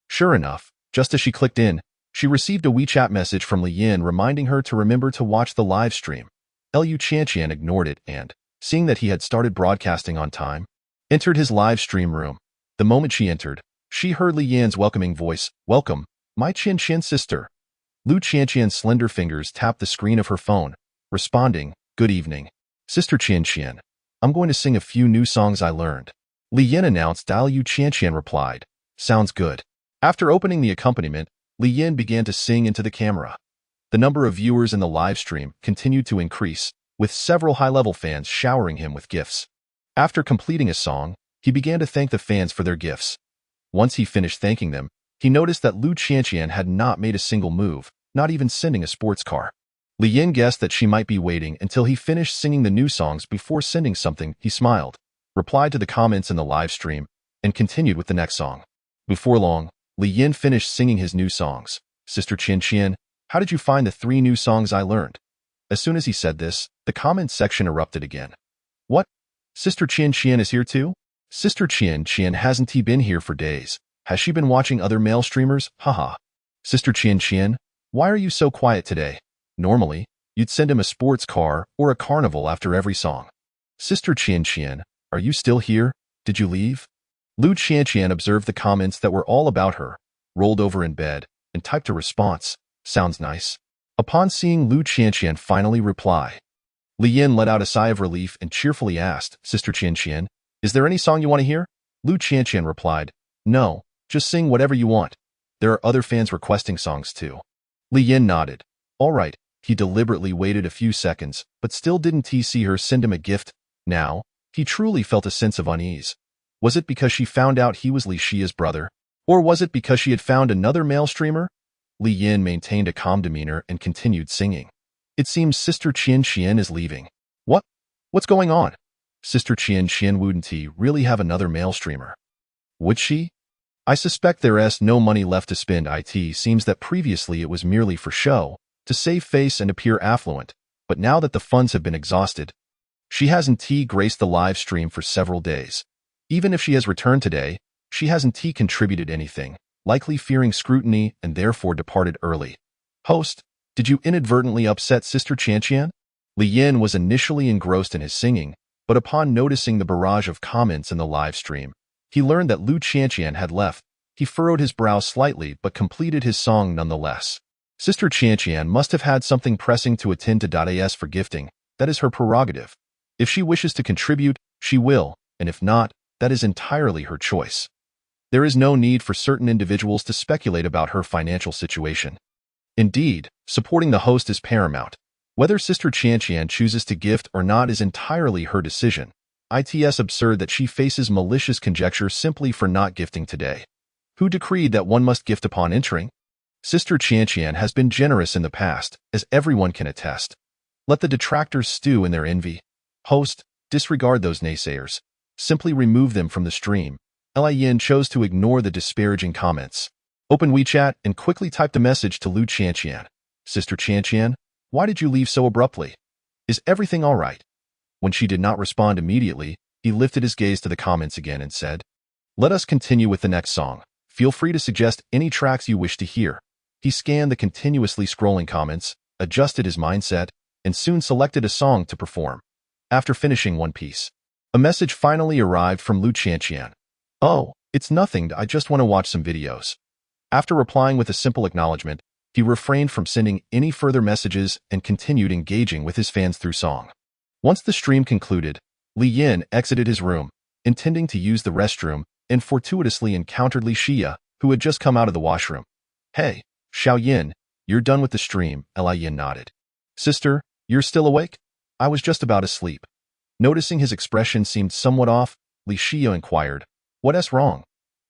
Sure enough, just as she clicked in, she received a WeChat message from Li Yin reminding her to remember to watch the live stream. Lu Qianqian ignored it and, seeing that he had started broadcasting on time, entered his live stream room. The moment she entered, she heard Li Yin's welcoming voice, "Welcome, my Qianqian sister." Lu Qianqian's slender fingers tapped the screen of her phone, responding, "Good evening, Sister Qianqian. I'm going to sing a few new songs I learned." Li Yin announced. Lu Qianqian replied, "Sounds good." After opening the accompaniment, Li Yin began to sing into the camera. The number of viewers in the live stream continued to increase, with several high-level fans showering him with gifts. After completing a song, he began to thank the fans for their gifts. Once he finished thanking them, he noticed that Lu Qianqian had not made a single move, not even sending a sports car. Li Yin guessed that she might be waiting until he finished singing the new songs before sending something. He smiled, replied to the comments in the live stream, and continued with the next song. Before long, Li Yin finished singing his new songs. "Sister Qianqian, how did you find the 3 new songs I learned?" As soon as he said this, the comment section erupted again. "What? Sister Qianqian is here too? Sister Qianqian hasn't he been here for days? Has she been watching other male streamers? Haha. Sister Qianqian, why are you so quiet today? Normally, you'd send him a sports car or a carnival after every song. Sister Qianqian, are you still here? Did you leave?" Lu Qianqian observed the comments that were all about her, rolled over in bed, and typed a response, "Sounds nice." Upon seeing Lu Qianqian finally reply, Li Yin let out a sigh of relief and cheerfully asked, "Sister Qianqian, is there any song you want to hear?" Lu Qianqian replied, "No, just sing whatever you want. There are other fans requesting songs too." Li Yin nodded. "All right." He deliberately waited a few seconds, but still didn't see her send him a gift. Now, he truly felt a sense of unease. Was it because she found out he was Li Xia's brother? Or was it because she had found another male streamer? Li Yin maintained a calm demeanor and continued singing. "It seems Sister Qianqian is leaving." "What? What's going on? Sister Qianqian wouldn't he really have another male streamer? Would she? I suspect there's no money left to spend. It seems that previously it was merely for show, to save face and appear affluent, but now that the funds have been exhausted, she hasn't graced the live stream for several days. Even if she has returned today, she hasn't contributed anything, likely fearing scrutiny and therefore departed early." "Host, did you inadvertently upset Sister Qianqian?" Li Yin was initially engrossed in his singing, but upon noticing the barrage of comments in the live stream, he learned that Lu Qianqian had left. He furrowed his brow slightly but completed his song nonetheless. Sister Qianqian must have had something pressing to attend to. As for gifting, that is her prerogative. If she wishes to contribute, she will, and if not, that is entirely her choice. There is no need for certain individuals to speculate about her financial situation. Indeed, supporting the host is paramount. Whether Sister Qianqian chooses to gift or not is entirely her decision. It's absurd that she faces malicious conjecture simply for not gifting today. Who decreed that one must gift upon entering? Sister Qianqian has been generous in the past, as everyone can attest. Let the detractors stew in their envy. Host, disregard those naysayers. Simply remove them from the stream. Li Yin chose to ignore the disparaging comments. Open WeChat and quickly typed a message to Lu Qianqian. "Sister Qianqian, why did you leave so abruptly? Is everything all right?" When she did not respond immediately, he lifted his gaze to the comments again and said, "Let us continue with the next song. Feel free to suggest any tracks you wish to hear." He scanned the continuously scrolling comments, adjusted his mindset, and soon selected a song to perform. After finishing one piece, a message finally arrived from Lu Qianqian. "Oh, it's nothing, I just want to watch some videos." After replying with a simple acknowledgement, He refrained from sending any further messages and continued engaging with his fans through song. Once the stream concluded, Li Yin exited his room, intending to use the restroom, and fortuitously encountered Li Xia, who had just come out of the washroom. "Hey, Xiao Yin, you're done with the stream," Li Yin nodded. "Sister, you're still awake? I was just about asleep." Noticing his expression seemed somewhat off, Li Xia inquired, "What's wrong?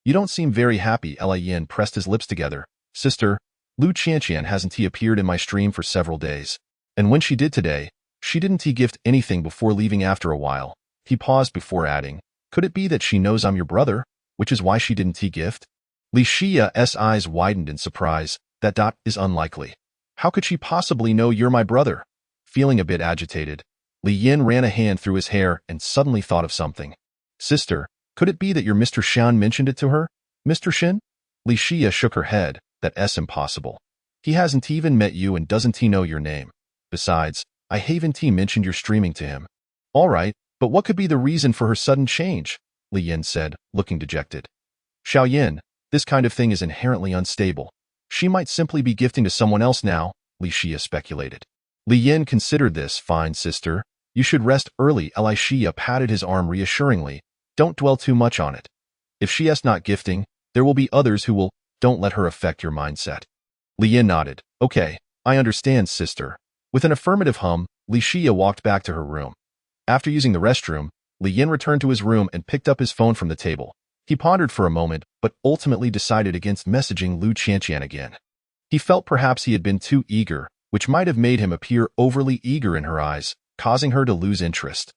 You don't seem very happy." Li Yin pressed his lips together. "Sister, Lu Qianqian hasn't he appeared in my stream for several days. And when she did today, she didn't he gift anything before leaving after a while." He paused before adding, "Could it be that she knows I'm your brother, which is why she didn't he gift?" Li Xia's eyes widened in surprise. That is unlikely. How could she possibly know you're my brother?" Feeling a bit agitated, Li Yin ran a hand through his hair and suddenly thought of something. "Sister, could it be that your Mr. Xian mentioned it to her?" "Mr. Shin?" Li Xia shook her head. "That's impossible. He hasn't even met you and doesn't he know your name? Besides, I haven't he mentioned your streaming to him." "All right, but what could be the reason for her sudden change?" Li Yin said, looking dejected. "Xiao Yin, this kind of thing is inherently unstable. She might simply be gifting to someone else now," Li Xia speculated. Li Yin considered this. "Fine, sister. You should rest early." Li Xia patted his arm reassuringly. "Don't dwell too much on it. If she is not gifting, there will be others who will. Don't let her affect your mindset." Li Yin nodded. "Okay, I understand, sister." With an affirmative hum, Li Xia walked back to her room. After using the restroom, Li Yin returned to his room and picked up his phone from the table. He pondered for a moment, but ultimately decided against messaging Lu Qianqian again. He felt perhaps he had been too eager, which might have made him appear overly eager in her eyes, causing her to lose interest.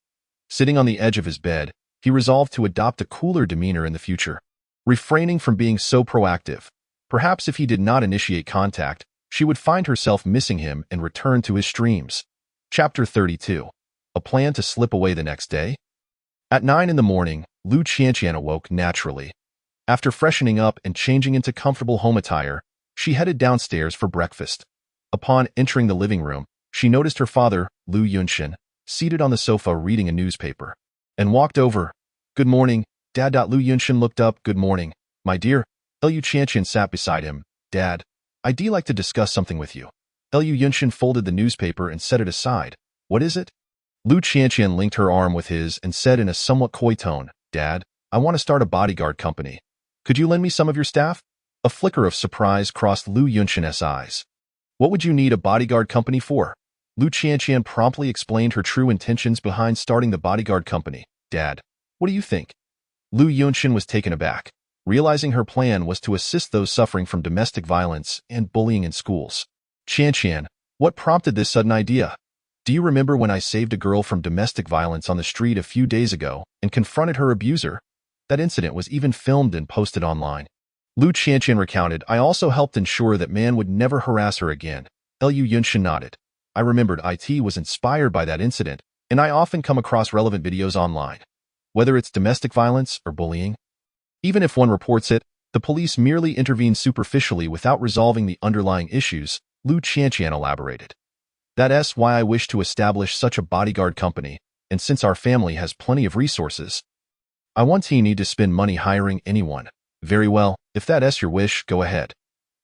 Sitting on the edge of his bed, he resolved to adopt a cooler demeanor in the future, refraining from being so proactive. Perhaps if he did not initiate contact, she would find herself missing him and return to his streams. Chapter 32. A plan to slip away the next day? At 9 in the morning, Lu Qianqian awoke naturally. After freshening up and changing into comfortable home attire, she headed downstairs for breakfast. Upon entering the living room, she noticed her father, Lu Yunshin, seated on the sofa reading a newspaper, and walked over. "Good morning, Dad." Lu Yunshin looked up. "Good morning, my dear." Lu Qianqian sat beside him. "Dad, I'd like to discuss something with you." Lu Yunshin folded the newspaper and set it aside. "What is it?" Lu Qianqian linked her arm with his and said in a somewhat coy tone, "Dad, I want to start a bodyguard company. Could you lend me some of your staff?" A flicker of surprise crossed Lu Yunshin's eyes. "What would you need a bodyguard company for?" Lu Qianqian promptly explained her true intentions behind starting the bodyguard company. "Dad, what do you think?" Lu Yunshin was taken aback, realizing her plan was to assist those suffering from domestic violence and bullying in schools. "Qianqian, what prompted this sudden idea? Do you remember when I saved a girl from domestic violence on the street a few days ago and confronted her abuser? That incident was even filmed and posted online." Lu Qianqian recounted, "I also helped ensure that man would never harass her again." Lu Yunshin nodded. "I remembered IT was inspired by that incident, and I often come across relevant videos online. Whether it's domestic violence or bullying, even if one reports it, the police merely intervene superficially without resolving the underlying issues," Lu Qianqian elaborated. "That's why I wish to establish such a bodyguard company, and since our family has plenty of resources, I won't need to spend money hiring anyone." "Very well, if that's your wish, go ahead.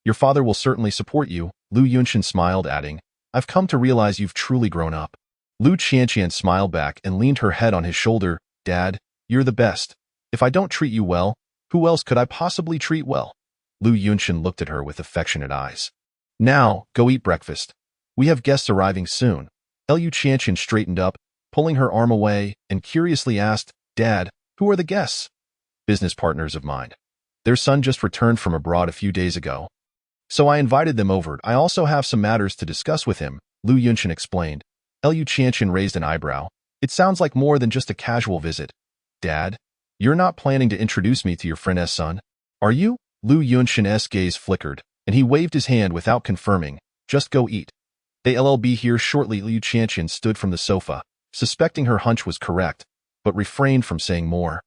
Your father will certainly support you." Lu Yunshin smiled, adding, "I've come to realize you've truly grown up." Lu Qianqian smiled back and leaned her head on his shoulder. "Dad, you're the best. If I don't treat you well, who else could I possibly treat well?" Lu Yunshin looked at her with affectionate eyes. "Now, go eat breakfast. We have guests arriving soon." Lu Qianqian straightened up, pulling her arm away, and curiously asked, "Dad, who are the guests?" "Business partners of mine. Their son just returned from abroad a few days ago, so I invited them over. I also have some matters to discuss with him," Lu Yunshin explained. Lu Qianqian raised an eyebrow. "It sounds like more than just a casual visit. Dad, you're not planning to introduce me to your friend's son, are you?" Lu Yunshin's gaze flickered, and he waved his hand without confirming. "Just go eat. They'll be here shortly." Lu Qianqian stood from the sofa, suspecting her hunch was correct, but refrained from saying more,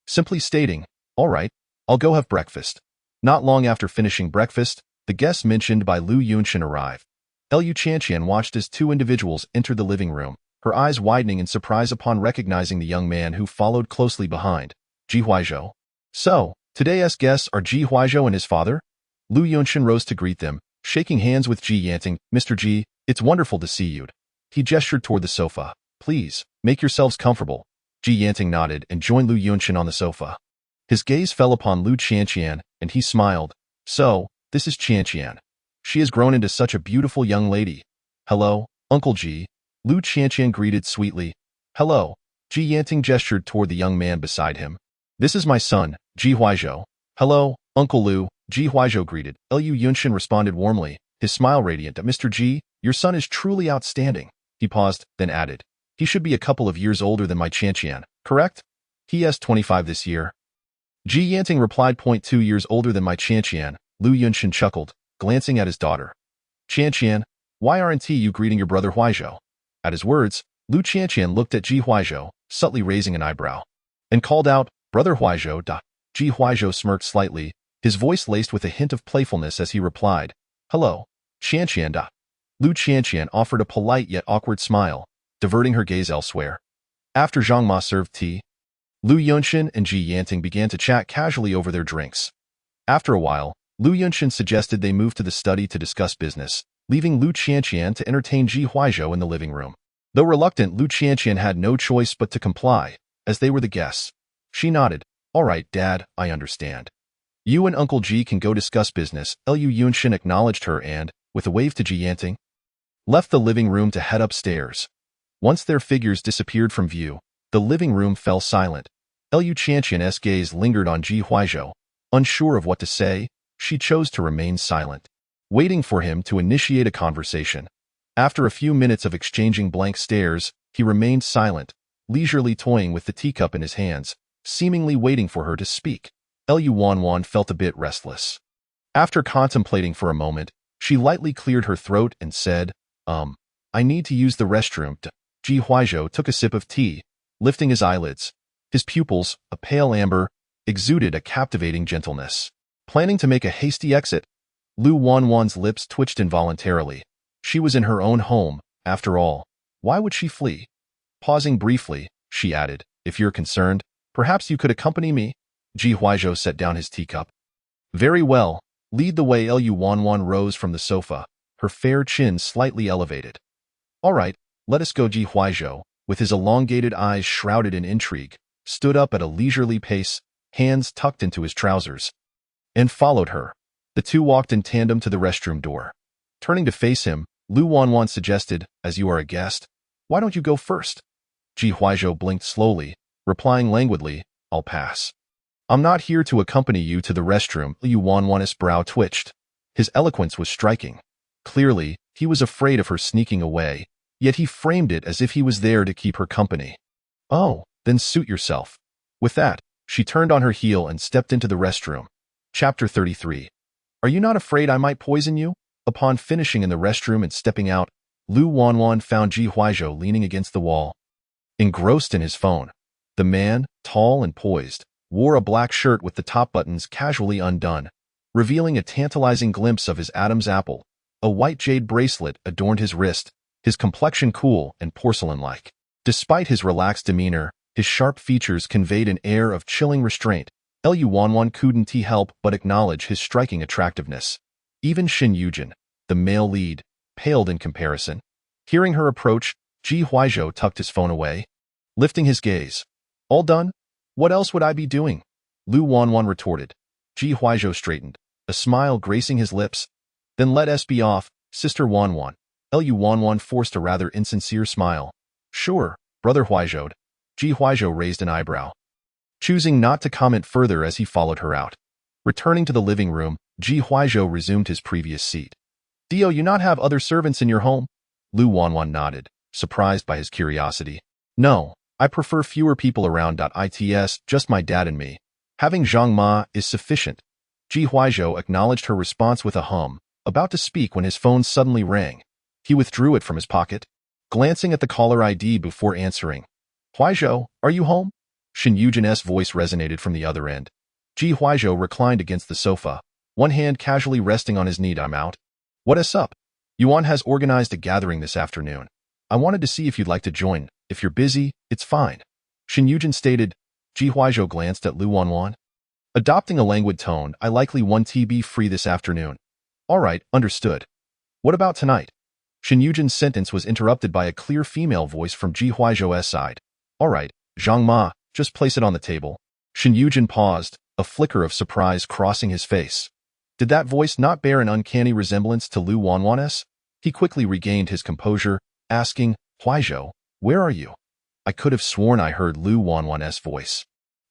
simply stating, "All right, I'll go have breakfast." Not long after finishing breakfast, the guests mentioned by Lu Yunshin arrived. Lu Qianqian watched as two individuals entered the living room, her eyes widening in surprise upon recognizing the young man who followed closely behind, Ji Huaizhou. "So, today's guests are Ji Huaizhou and his father?" Lu Yunshin rose to greet them. Shaking hands with Ji Yanting, Mr. Ji, it's wonderful to see you. He gestured toward the sofa. Please, make yourselves comfortable. Ji Yanting nodded and joined Lu Yunshin on the sofa. His gaze fell upon Lu Qianqian, and he smiled. So, this is Qianqian. She has grown into such a beautiful young lady. Hello, Uncle Ji. Lu Qianqian greeted sweetly. Hello. Ji Yanting gestured toward the young man beside him. This is my son, Ji Huaizhou. Hello, Uncle Lu. Ji Huaizhou greeted. Lu Yunshin responded warmly, his smile radiant. Mr. Ji, your son is truly outstanding. He paused, then added. He should be a couple of years older than my Qianqian, correct? He is 25 this year. Ji Yanting replied. 2 years older than my Qianqian. Lu Yunshin chuckled, glancing at his daughter. Qianqian, why aren't you greeting your brother Huaizhou? At his words, Lu Qianqian looked at Ji Huaizhou, subtly raising an eyebrow, and called out, Brother Huaizhou. Ji Huaizhou smirked slightly, his voice laced with a hint of playfulness as he replied, Hello, Qianqian. Lu Qianqian offered a polite yet awkward smile, diverting her gaze elsewhere. After Zhang Ma served tea, Lu Yunshin and Ji Yanting began to chat casually over their drinks. After a while, Lu Yunshin suggested they move to the study to discuss business, leaving Lu Qianqian to entertain Ji Huaizhou in the living room. Though reluctant, Lu Qianqian had no choice but to comply, as they were the guests. She nodded. All right, Dad, I understand. You and Uncle Ji can go discuss business. Lu Yunshin acknowledged her and, with a wave to Ji Yanting, left the living room to head upstairs. Once their figures disappeared from view, the living room fell silent. Lu Qianqian's gaze lingered on Ji Huaizhou. Unsure of what to say, she chose to remain silent, waiting for him to initiate a conversation. After a few minutes of exchanging blank stares, he remained silent, leisurely toying with the teacup in his hands, seemingly waiting for her to speak. Lu Wanwan felt a bit restless. After contemplating for a moment, she lightly cleared her throat and said, I need to use the restroom. Ji Huaizhou took a sip of tea, lifting his eyelids. His pupils, a pale amber, exuded a captivating gentleness. Planning to make a hasty exit, Lu Wanwan's lips twitched involuntarily. She was in her own home, after all. Why would she flee? Pausing briefly, she added, If you're concerned, perhaps you could accompany me. Ji Huaizhou set down his teacup. Very well, lead the way. Lu Wanwan rose from the sofa, her fair chin slightly elevated. All right, let us go. Ji Huaizhou, with his elongated eyes shrouded in intrigue, stood up at a leisurely pace, hands tucked into his trousers, and followed her. The two walked in tandem to the restroom door. Turning to face him, Lu Wanwan suggested, As you are a guest, why don't you go first? Ji Huaizhou blinked slowly, replying languidly, I'll pass. I'm not here to accompany you to the restroom. Lu Wanwan's brow twitched. His eloquence was striking. Clearly, he was afraid of her sneaking away, yet he framed it as if he was there to keep her company. Oh, then suit yourself. With that, she turned on her heel and stepped into the restroom. Chapter 33. Are you not afraid I might poison you? Upon finishing in the restroom and stepping out, Lu Wanwan found Ji Huaizhou leaning against the wall, engrossed in his phone. The man, tall and poised, wore a black shirt with the top buttons casually undone, revealing a tantalizing glimpse of his Adam's apple. A white jade bracelet adorned his wrist, his complexion cool and porcelain-like. Despite his relaxed demeanor, his sharp features conveyed an air of chilling restraint. Lu Wanwan couldn't help but acknowledge his striking attractiveness. Even Shin Yujin, the male lead, paled in comparison. Hearing her approach, Ji Huaizhou tucked his phone away, lifting his gaze. All done? What else would I be doing? Lu Wanwan retorted. Ji Huaizhou straightened, a smile gracing his lips. Then let us be off, Sister Wanwan. Lu Wanwan forced a rather insincere smile. Sure, Brother Huaizhou. Ji Huaizhou raised an eyebrow, choosing not to comment further as he followed her out. Returning to the living room, Ji Huaizhou resumed his previous seat. Do you not have other servants in your home? Lu Wanwan nodded, surprised by his curiosity. No, I prefer fewer people around. It's just my dad and me. Having Zhang Ma is sufficient. Ji Huaizhou acknowledged her response with a hum, about to speak when his phone suddenly rang. He withdrew it from his pocket, glancing at the caller ID before answering. Huaizhou, are you home? Shin Yujin's voice resonated from the other end. Ji Huaizhou reclined against the sofa, one hand casually resting on his knee. I'm out. What is up? Yuan has organized a gathering this afternoon. I wanted to see if you'd like to join. If you're busy, it's fine. Shin Yujin stated. Ji Huaizhou glanced at Lu Wanwan. Adopting a languid tone, I likely want to be free this afternoon. All right, understood. What about tonight? Shin Yujin's sentence was interrupted by a clear female voice from Ji Huaizhou's side. All right, Zhang Ma, just place it on the table. Shin Yujin paused, a flicker of surprise crossing his face. Did that voice not bear an uncanny resemblance to Lu Wanwan's? He quickly regained his composure, asking, Huaizhou, where are you? I could have sworn I heard Lu Wanwan's voice.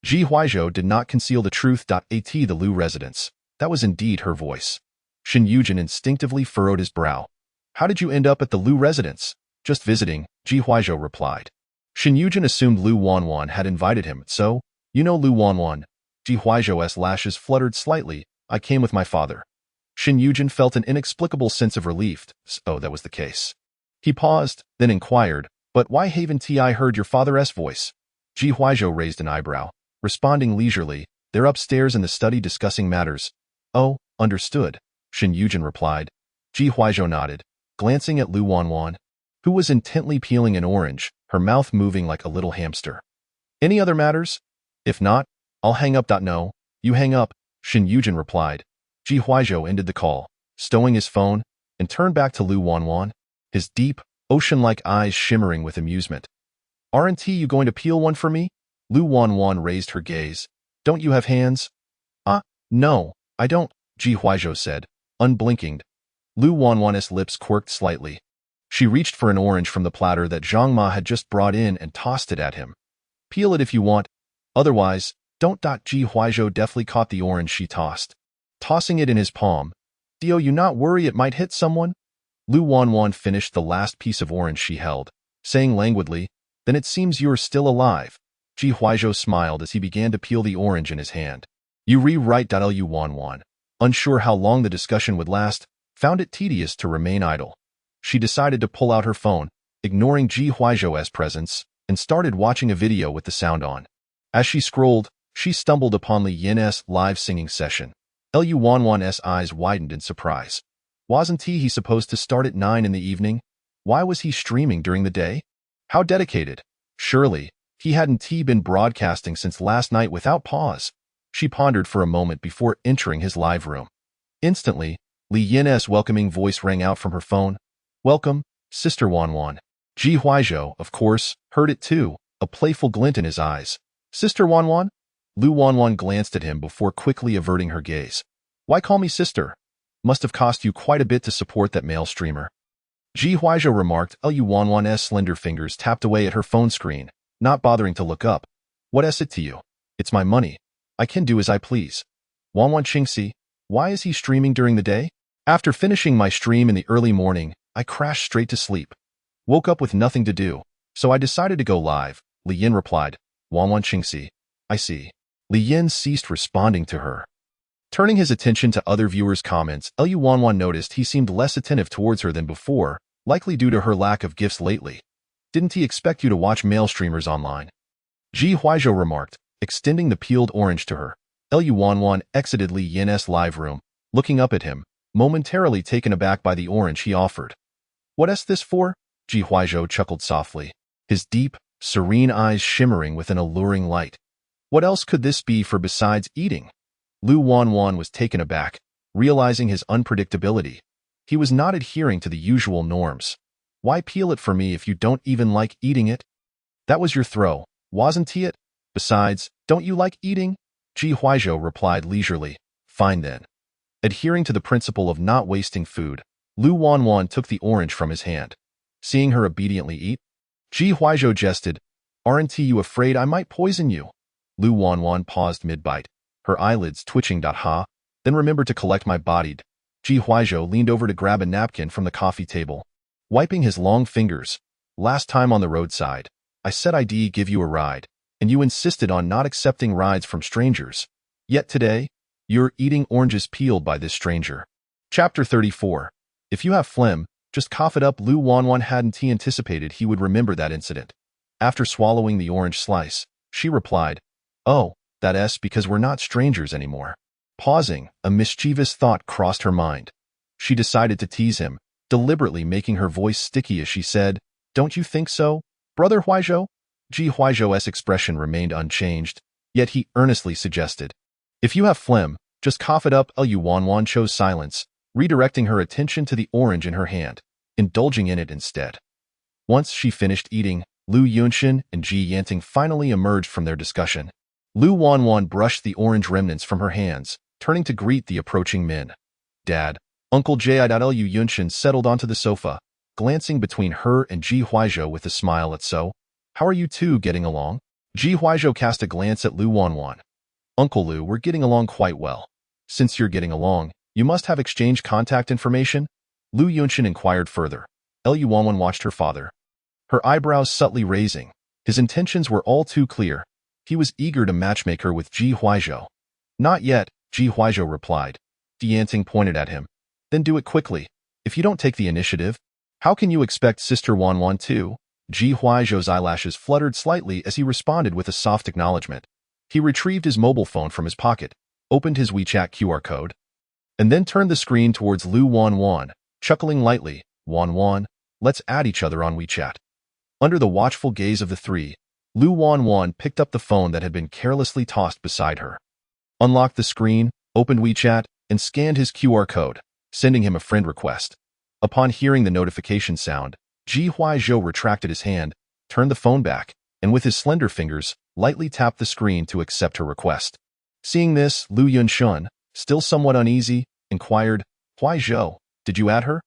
Ji Huaizhou did not conceal the truth. At the Lu residence. That was indeed her voice. Shin Yujin instinctively furrowed his brow. How did you end up at the Lu residence? Just visiting, Ji Huaizhou replied. Shin Yujin assumed Lu Wanwan had invited him, so, you know Lu Wanwan. Ji Huaizhou's lashes fluttered slightly. I came with my father. Shin Yujin felt an inexplicable sense of relief. Oh, that was the case. He paused, then inquired, but why haven't I heard your father's voice? Ji Huaizhou raised an eyebrow, responding leisurely, they're upstairs in the study discussing matters. Oh, understood, Shin Yujin replied. Ji Huaizhou nodded, glancing at Lu Wanwan, who was intently peeling an orange, her mouth moving like a little hamster. Any other matters? If not, I'll hang up. No, you hang up, Shin Yujin replied. Ji Huaizhou ended the call, stowing his phone, and turned back to Lu Wanwan, his deep, ocean-like eyes shimmering with amusement. Aren't you going to peel one for me? Lu Wanwan raised her gaze. Don't you have hands? No, I don't, Ji Huaizhou said, unblinking. Lu Wanwan's lips quirked slightly. She reached for an orange from the platter that Zhang Ma had just brought in and tossed it at him. Peel it if you want. Otherwise, don't. Ji Huaizhou deftly caught the orange she tossed, tossing it in his palm. Do you not worry it might hit someone? Lu Wanwan finished the last piece of orange she held, saying languidly, then it seems you're still alive. Ji Huaizhou smiled as he began to peel the orange in his hand. You rewrite. Lu Wanwan, unsure how long the discussion would last, found it tedious to remain idle. She decided to pull out her phone, ignoring Ji Huaizhou's presence, and started watching a video with the sound on. As she scrolled, she stumbled upon Li Yin's live singing session. Lu Wanwan's eyes widened in surprise. Wasn't he supposed to start at 9 in the evening? Why was he streaming during the day? How dedicated. Surely, he hadn't been broadcasting since last night without pause. She pondered for a moment before entering his live room. Instantly, Li Yin's welcoming voice rang out from her phone. Welcome, Sister Wanwan. Ji Huaizhou, of course, heard it too, a playful glint in his eyes. Sister Wanwan? Lu Wanwan glanced at him before quickly averting her gaze. Why call me sister? Must have cost you quite a bit to support that male streamer. Ji Huaizhou remarked. Lu Wanwan's slender fingers tapped away at her phone screen, not bothering to look up. What's it to you? It's my money. I can do as I please. Wanwan Qingxi, why is he streaming during the day? After finishing my stream in the early morning, I crashed straight to sleep. Woke up with nothing to do, so I decided to go live, Li Yin replied. Wanwan Qingxi, I see. Li Yin ceased responding to her. Turning his attention to other viewers' comments, Lu Wanwan noticed he seemed less attentive towards her than before, likely due to her lack of gifts lately. Didn't he expect you to watch male streamers online? Ji Huaizhou remarked, extending the peeled orange to her. Lu Wanwan exited Li Yin's live room, looking up at him, momentarily taken aback by the orange he offered. What's this for? Ji Huaizhou chuckled softly, his deep, serene eyes shimmering with an alluring light. What else could this be for besides eating? Lu Wanwan was taken aback, realizing his unpredictability. He was not adhering to the usual norms. Why peel it for me if you don't even like eating it? That was your throw, wasn't it? Besides, don't you like eating? Ji Huaizhou replied leisurely. Fine then. Adhering to the principle of not wasting food, Lu Wanwan took the orange from his hand. Seeing her obediently eat, Ji Huaizhou jested, Aren't you afraid I might poison you? Lu Wanwan paused mid-bite, her eyelids twitching. Then remembered to collect my body. Ji Huaizhou leaned over to grab a napkin from the coffee table, wiping his long fingers. Last time on the roadside, I said I'd give you a ride, and you insisted on not accepting rides from strangers. Yet today, you're eating oranges peeled by this stranger. Chapter 34. If you have phlegm, just cough it up. Lu Wanwan hadn't anticipated he would remember that incident. After swallowing the orange slice, she replied, Oh, that's because we're not strangers anymore. Pausing, a mischievous thought crossed her mind. She decided to tease him, deliberately making her voice sticky as she said, Don't you think so, Brother Huaizhou? Ji Huaizhou's expression remained unchanged, yet he earnestly suggested, If you have phlegm, just cough it up. Lu Wanwan chose silence, redirecting her attention to the orange in her hand, indulging in it instead. Once she finished eating, Lu Yunshin and Ji Yanting finally emerged from their discussion. Lu Wanwan brushed the orange remnants from her hands, turning to greet the approaching men. Dad, Uncle Ji.Lu Yunshin settled onto the sofa, glancing between her and Ji Huizhou with a smile at So. How are you two getting along? Ji Huizhou cast a glance at Lu Wanwan. Uncle Lu, we're getting along quite well. Since you're getting along, you must have exchanged contact information? Lu Yunshin inquired further. Lu Wanwan watched her father, her eyebrows subtly raising. His intentions were all too clear. He was eager to matchmake her with Ji Huizhou. Not yet, Ji Huizhou replied. Yanting pointed at him. Then do it quickly. If you don't take the initiative, how can you expect Sister Wanwan to? Ji Huizhou's eyelashes fluttered slightly as he responded with a soft acknowledgement. He retrieved his mobile phone from his pocket, opened his WeChat QR code, and then turned the screen towards Lu Wanwan, chuckling lightly. Wanwan, let's add each other on WeChat. Under the watchful gaze of the three, Lu Wanwan picked up the phone that had been carelessly tossed beside her, unlocked the screen, opened WeChat, and scanned his QR code, sending him a friend request. Upon hearing the notification sound, Ji Huizhou retracted his hand, turned the phone back, and with his slender fingers, lightly tapped the screen to accept her request. Seeing this, Lu Yunshin, still somewhat uneasy, inquired, Huizhou, did you add her?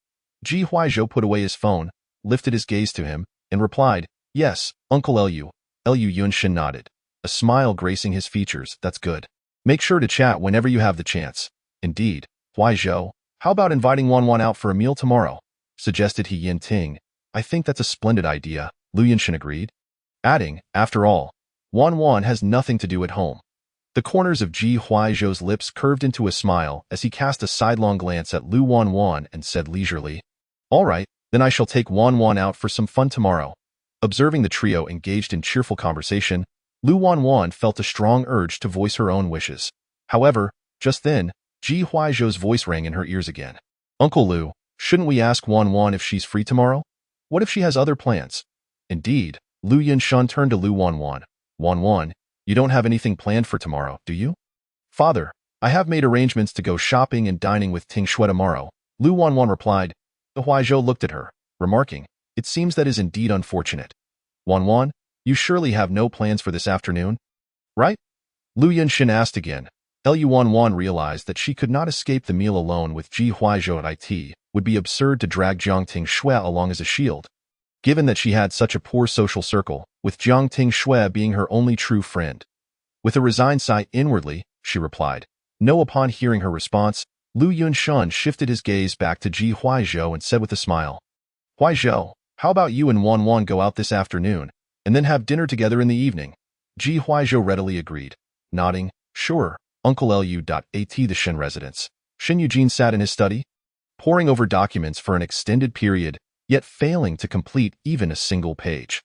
Ji Huizhou put away his phone, lifted his gaze to him, and replied, Yes, Uncle Lu. Lu Yunshin nodded, a smile gracing his features. That's good. Make sure to chat whenever you have the chance. Indeed. Huizhou, how about inviting Wanwan out for a meal tomorrow? Suggested he Yanting. I think that's a splendid idea, Lu Yunshin agreed, adding, after all, Wanwan has nothing to do at home. The corners of Ji Huizhou's lips curved into a smile as he cast a sidelong glance at Lu Wanwan and said leisurely, All right, then I shall take Wanwan out for some fun tomorrow. Observing the trio engaged in cheerful conversation, Lu Wanwan felt a strong urge to voice her own wishes. However, just then, Ji Huizhou's voice rang in her ears again. Uncle Lu, shouldn't we ask Wanwan if she's free tomorrow? What if she has other plans? Indeed, Lu Yunshin turned to Lu Wanwan. Wanwan, you don't have anything planned for tomorrow, do you? Father, I have made arrangements to go shopping and dining with Ting Shui tomorrow, Lu Wanwan replied. The Huizhou looked at her, remarking, It seems that is indeed unfortunate. Wanwan, you surely have no plans for this afternoon, right? Lu Yunshin asked again. Lu Wanwan realized that she could not escape the meal alone with Ji Huizhou at it. Would be absurd to drag Jiang Ting Shui along as a shield, given that she had such a poor social circle, with Jiang Ting Shui being her only true friend. With a resigned sigh inwardly, she replied, No. Upon hearing her response, Lu Yunshin shifted his gaze back to Ji Huizhou and said with a smile, Huizhou, how about you and Wanwan go out this afternoon, and then have dinner together in the evening? Ji Huizhou readily agreed, nodding, Sure, Uncle Lu.at the Shen residence. Shen Yujin sat in his study, poring over documents for an extended period, yet failing to complete even a single page.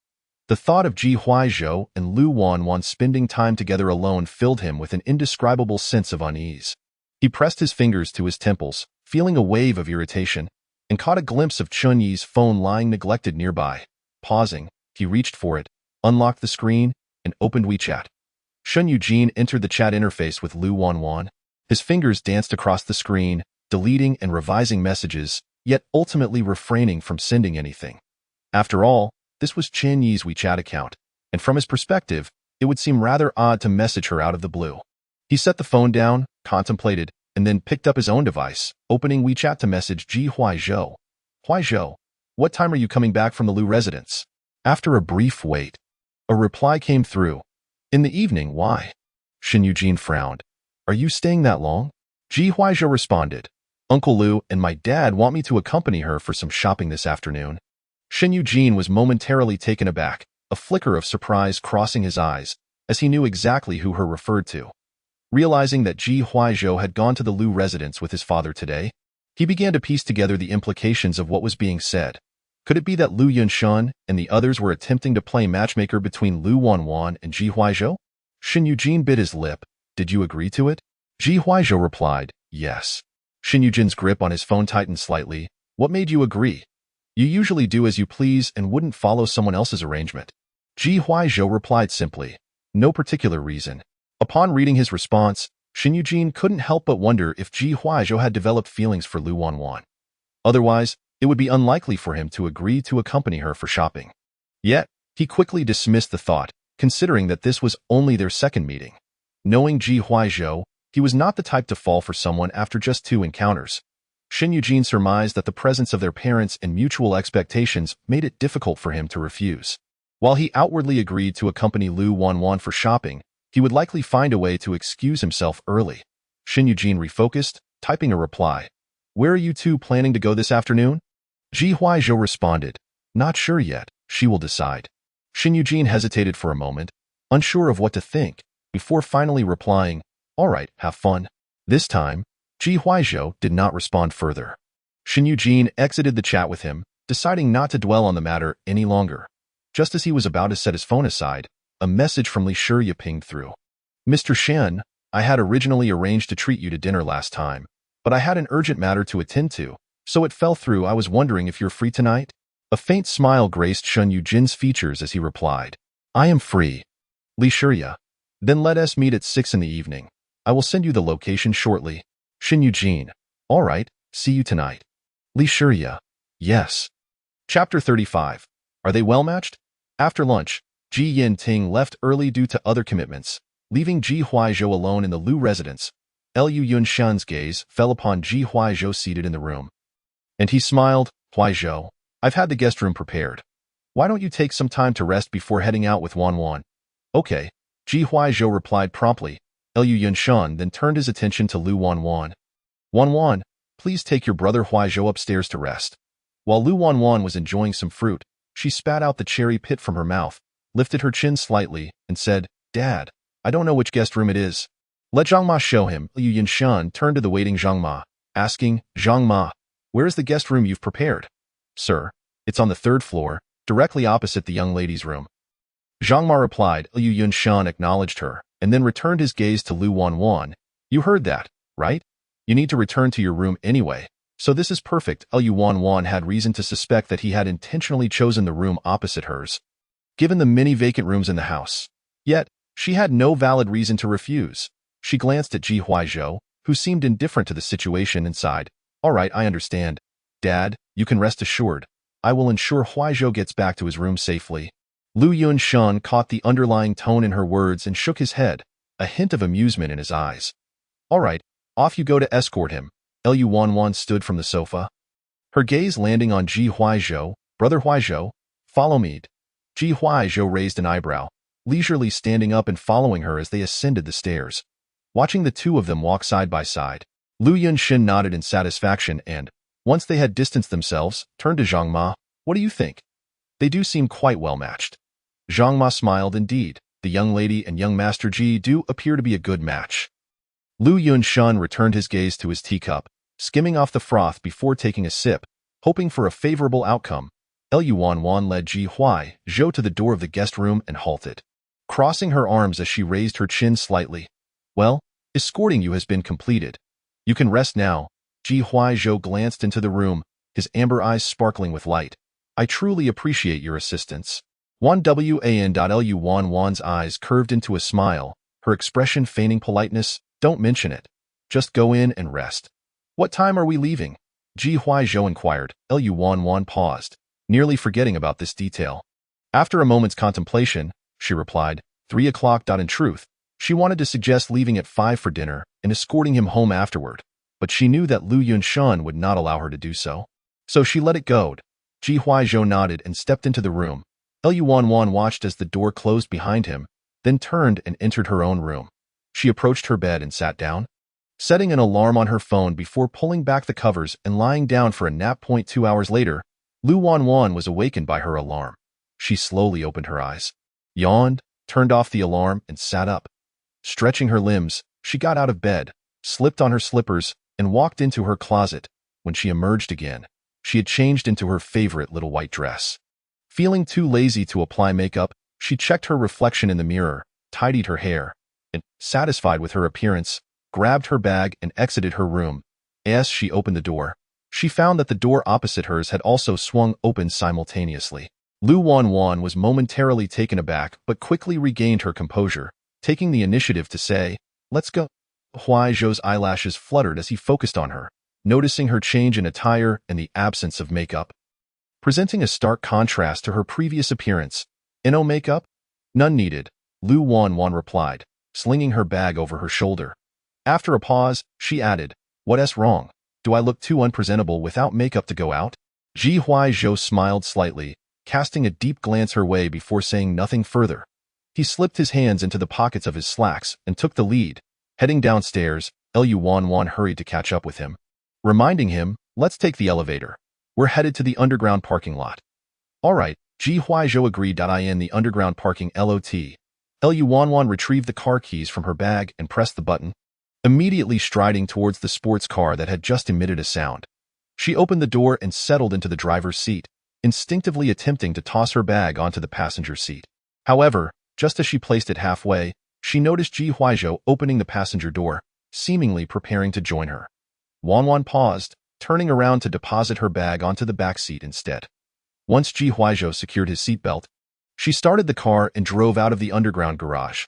The thought of Ji Huizhou and Lu Wanwan spending time together alone filled him with an indescribable sense of unease. He pressed his fingers to his temples, feeling a wave of irritation, and caught a glimpse of Chun Yi's phone lying neglected nearby. Pausing, he reached for it, unlocked the screen, and opened WeChat. Shen Yujin entered the chat interface with Lu Wanwan. His fingers danced across the screen, deleting and revising messages, yet ultimately refraining from sending anything. After all, this was Chen Yi's WeChat account, and from his perspective, it would seem rather odd to message her out of the blue. He set the phone down, contemplated, and then picked up his own device, opening WeChat to message Ji Huizhou. Huizhou, what time are you coming back from the Lu residence? After a brief wait, a reply came through. In the evening, why? Shen Yujin frowned. Are you staying that long? Ji Huizhou responded. Uncle Lu and my dad want me to accompany her for some shopping this afternoon. Shen Yujin was momentarily taken aback, a flicker of surprise crossing his eyes, as he knew exactly who her referred to. Realizing that Ji Huizhou had gone to the Lu residence with his father today, he began to piece together the implications of what was being said. Could it be that Lu Yunshin and the others were attempting to play matchmaker between Lu Wanwan and Ji Huizhou? Shen Yujin bit his lip. Did you agree to it? Ji Huizhou replied, Yes. Shen Yujin's grip on his phone tightened slightly. What made you agree? You usually do as you please and wouldn't follow someone else's arrangement. Ji Huizhou replied simply, No particular reason. Upon reading his response, Shin Yujin couldn't help but wonder if Ji Huaizhou had developed feelings for Lu Wanwan. Otherwise, it would be unlikely for him to agree to accompany her for shopping. Yet, he quickly dismissed the thought, considering that this was only their second meeting. Knowing Ji Huaizhou, he was not the type to fall for someone after just 2 encounters. Shin Yujin surmised that the presence of their parents and mutual expectations made it difficult for him to refuse. While he outwardly agreed to accompany Lu Wanwan for shopping, he would likely find a way to excuse himself early. Shin Yujin refocused, typing a reply. "Where are you two planning to go this afternoon?" Ji Huaizhou responded. "Not sure yet, she will decide." Shin Yujin hesitated for a moment, unsure of what to think, before finally replying, "All right, have fun." This time, Ji Huaizhou did not respond further. Shin Yujin exited the chat with him, deciding not to dwell on the matter any longer. Just as he was about to set his phone aside, a message from Li Shiya pinged through. "Mr. Shen, I had originally arranged to treat you to dinner last time, but I had an urgent matter to attend to, so it fell through. I was wondering if you're free tonight?" A faint smile graced Shin Yujin's features as he replied, "I am free." Li Shiya. "Then let us meet at 6 in the evening. I will send you the location shortly." Shin Yujin. "All right, see you tonight." Li Shiya. "Yes." Chapter 35. Are they well matched? After lunch, Ji Yin Ting left early due to other commitments, leaving Ji Huaizhou alone in the Lu residence. Lu Yunshan's gaze fell upon Ji Huaizhou seated in the room. And he smiled. "Huaizhou, I've had the guest room prepared. Why don't you take some time to rest before heading out with Wanwan?" "Okay," Ji Huaizhou replied promptly. Lu Yunshan then turned his attention to Lu Wanwan. "Wanwan, please take your brother Huaizhou upstairs to rest." While Lu Wanwan was enjoying some fruit, she spat out the cherry pit from her mouth, lifted her chin slightly, and said, "Dad, I don't know which guest room it is." "Let Zhang Ma show him." Lu Yunshan turned to the waiting Zhang Ma, asking, "Zhang Ma, where is the guest room you've prepared?" "Sir, it's on the 3rd floor, directly opposite the young lady's room." Zhang Ma replied. Lu Yunshan acknowledged her, and then returned his gaze to Lu Wanwan. "You heard that, right? You need to return to your room anyway, so this is perfect." Lu Wanwan had reason to suspect that he had intentionally chosen the room opposite hers, given the many vacant rooms in the house. Yet, she had no valid reason to refuse. She glanced at Ji Huaizhou, who seemed indifferent to the situation, and sighed. "All right, I understand. Dad, you can rest assured. I will ensure Huaizhou gets back to his room safely." Lu Yunshan caught the underlying tone in her words and shook his head, a hint of amusement in his eyes. "All right, off you go to escort him." Lu Wanwan stood from the sofa, her gaze landing on Ji Huaizhou. "Brother Huaizhou, follow me." Ji Huaizhou raised an eyebrow, leisurely standing up and following her as they ascended the stairs. Watching the two of them walk side by side, Lu Yunshan nodded in satisfaction and, once they had distanced themselves, turned to Zhang Ma. "What do you think? They do seem quite well matched." Zhang Ma smiled. "Indeed, the young lady and young Master Ji do appear to be a good match." Lu Yunshan returned his gaze to his teacup, skimming off the froth before taking a sip, hoping for a favorable outcome. Lu Wanwan led Ji Huaizhou to the door of the guest room and halted, crossing her arms as she raised her chin slightly. "Well, escorting you has been completed. You can rest now." Ji Huaizhou glanced into the room, his amber eyes sparkling with light. "I truly appreciate your assistance." Lu Wanwan's eyes curved into a smile, her expression feigning politeness. "Don't mention it. Just go in and rest." "What time are we leaving?" Ji Huaizhou inquired. Lu Wanwan paused, nearly forgetting about this detail. After a moment's contemplation, she replied, 3 o'clock. In truth, she wanted to suggest leaving at 5 for dinner and escorting him home afterward, but she knew that Lu Yunshan would not allow her to do so. So she let it go. Ji Huaizhou nodded and stepped into the room. Lu Wanwan watched as the door closed behind him, then turned and entered her own room. She approached her bed and sat down, setting an alarm on her phone before pulling back the covers and lying down for a nap. 2 hours later, Lu Wanwan was awakened by her alarm. She slowly opened her eyes, yawned, turned off the alarm, and sat up. Stretching her limbs, she got out of bed, slipped on her slippers, and walked into her closet. When she emerged again, she had changed into her favorite little white dress. Feeling too lazy to apply makeup, she checked her reflection in the mirror, tidied her hair, and, satisfied with her appearance, grabbed her bag and exited her room. As she opened the door, she found that the door opposite hers had also swung open simultaneously. Lu Wanwan was momentarily taken aback but quickly regained her composure, taking the initiative to say, "Let's go." Huai Zhou's eyelashes fluttered as he focused on her, noticing her change in attire and the absence of makeup. Presenting a stark contrast to her previous appearance. No makeup? None needed, Lu Wanwan replied, slinging her bag over her shoulder. After a pause, she added, "What's wrong? Do I look too unpresentable without makeup to go out?" Ji Huai Zhou smiled slightly, casting a deep glance her way before saying nothing further. He slipped his hands into the pockets of his slacks and took the lead. Heading downstairs, Lu Wanwan hurried to catch up with him, reminding him, "Let's take the elevator. We're headed to the underground parking lot." "All right," Ji Huaizhou agreed. In the underground parking lot. Lu Wanwan retrieved the car keys from her bag and pressed the button, immediately striding towards the sports car that had just emitted a sound. She opened the door and settled into the driver's seat, instinctively attempting to toss her bag onto the passenger seat. However, just as she placed it halfway, she noticed Ji Huaizhou opening the passenger door, seemingly preparing to join her. Wanwan paused, turning around to deposit her bag onto the back seat instead. Once Ji Huaizhou secured his seatbelt, she started the car and drove out of the underground garage.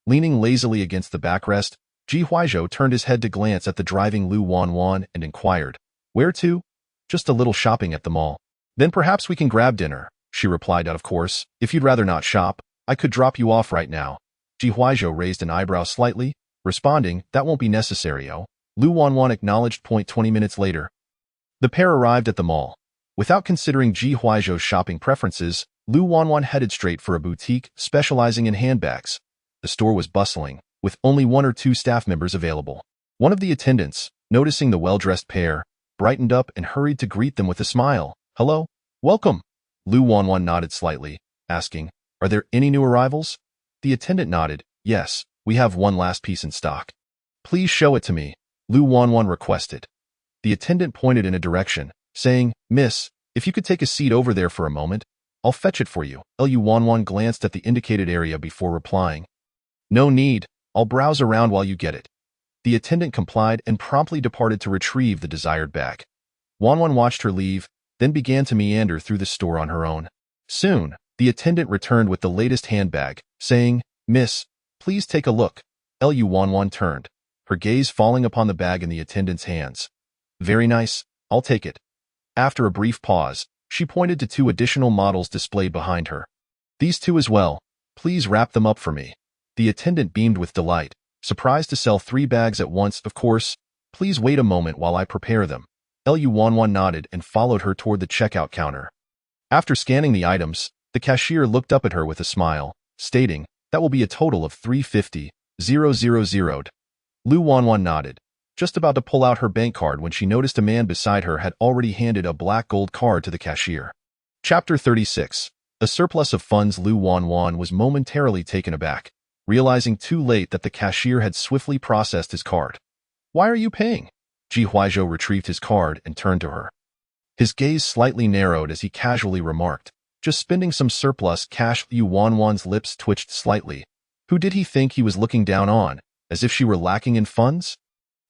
Leaning lazily against the backrest, Ji Huaizhou turned his head to glance at the driving Lu Wanwan and inquired, "Where to?" "Just a little shopping at the mall." "Then perhaps we can grab dinner," she replied. "Of course, if you'd rather not shop, I could drop you off right now." Ji Huaizhou raised an eyebrow slightly, responding, "That won't be necessary." Lu Wanwan acknowledged. 20 minutes later, the pair arrived at the mall. Without considering Ji Huaizhou's shopping preferences, Lu Wanwan headed straight for a boutique specializing in handbags. The store was bustling, with only 1 or 2 staff members available. One of the attendants, noticing the well-dressed pair, brightened up and hurried to greet them with a smile. "Hello, welcome." Lu Wanwan nodded slightly, asking, "Are there any new arrivals?" The attendant nodded, "Yes, we have one last piece in stock." "Please show it to me," Lu Wanwan requested. The attendant pointed in a direction, saying, "Miss, if you could take a seat over there for a moment, I'll fetch it for you." Lu Wanwan glanced at the indicated area before replying, "No need, I'll browse around while you get it." The attendant complied and promptly departed to retrieve the desired bag. Wanwan watched her leave, then began to meander through the store on her own. Soon, the attendant returned with the latest handbag, saying, "Miss, please take a look." Lu Wanwan turned, her gaze falling upon the bag in the attendant's hands. "Very nice, I'll take it." After a brief pause, she pointed to 2 additional models displayed behind her. "These 2 as well. Please wrap them up for me." The attendant beamed with delight, surprised to sell 3 bags at once. "Of course, please wait a moment while I prepare them." Lu Wanwan nodded and followed her toward the checkout counter. After scanning the items, the cashier looked up at her with a smile, stating, "That will be a total of 350,000. Lu Wanwan nodded, just about to pull out her bank card when she noticed a man beside her had already handed a black gold card to the cashier. Chapter 36. A surplus of funds. Lu Wanwan was momentarily taken aback, realizing too late that the cashier had swiftly processed his card. "Why are you paying?" Ji Huaizhou retrieved his card and turned to her. His gaze slightly narrowed as he casually remarked, "Just spending some surplus cash." Lu Wanwan's lips twitched slightly. Who did he think he was looking down on, as if she were lacking in funds?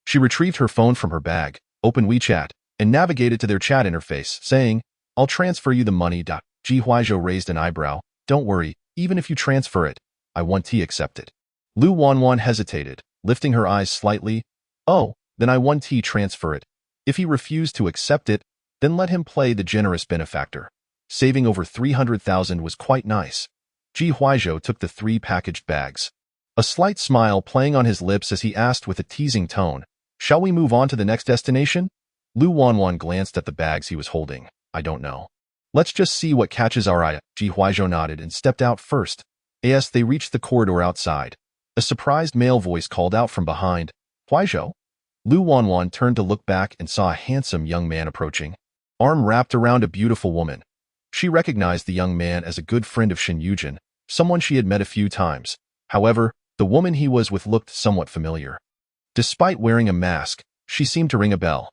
She retrieved her phone from her bag, opened WeChat, and navigated to their chat interface, saying, "I'll transfer you the money." Ji Huaizhou raised an eyebrow. "Don't worry, even if you transfer it, I want to accept it." Lu Wanwan hesitated, lifting her eyes slightly. "Oh, then I want to transfer it. If he refused to accept it, then let him play the generous benefactor. Saving over 300,000 was quite nice." Ji Huaizhou took the 3 packaged bags, a slight smile playing on his lips as he asked with a teasing tone, "Shall we move on to the next destination?" Lu Wanwan glanced at the bags he was holding. "I don't know. Let's just see what catches our eye." Ji Huaizhou nodded and stepped out first. As they reached the corridor outside, a surprised male voice called out from behind, "Huaizhou?" Lu Wanwan turned to look back and saw a handsome young man approaching, arm wrapped around a beautiful woman. She recognized the young man as a good friend of Shen Yujin, someone she had met a few times. However, the woman he was with looked somewhat familiar. Despite wearing a mask, she seemed to ring a bell.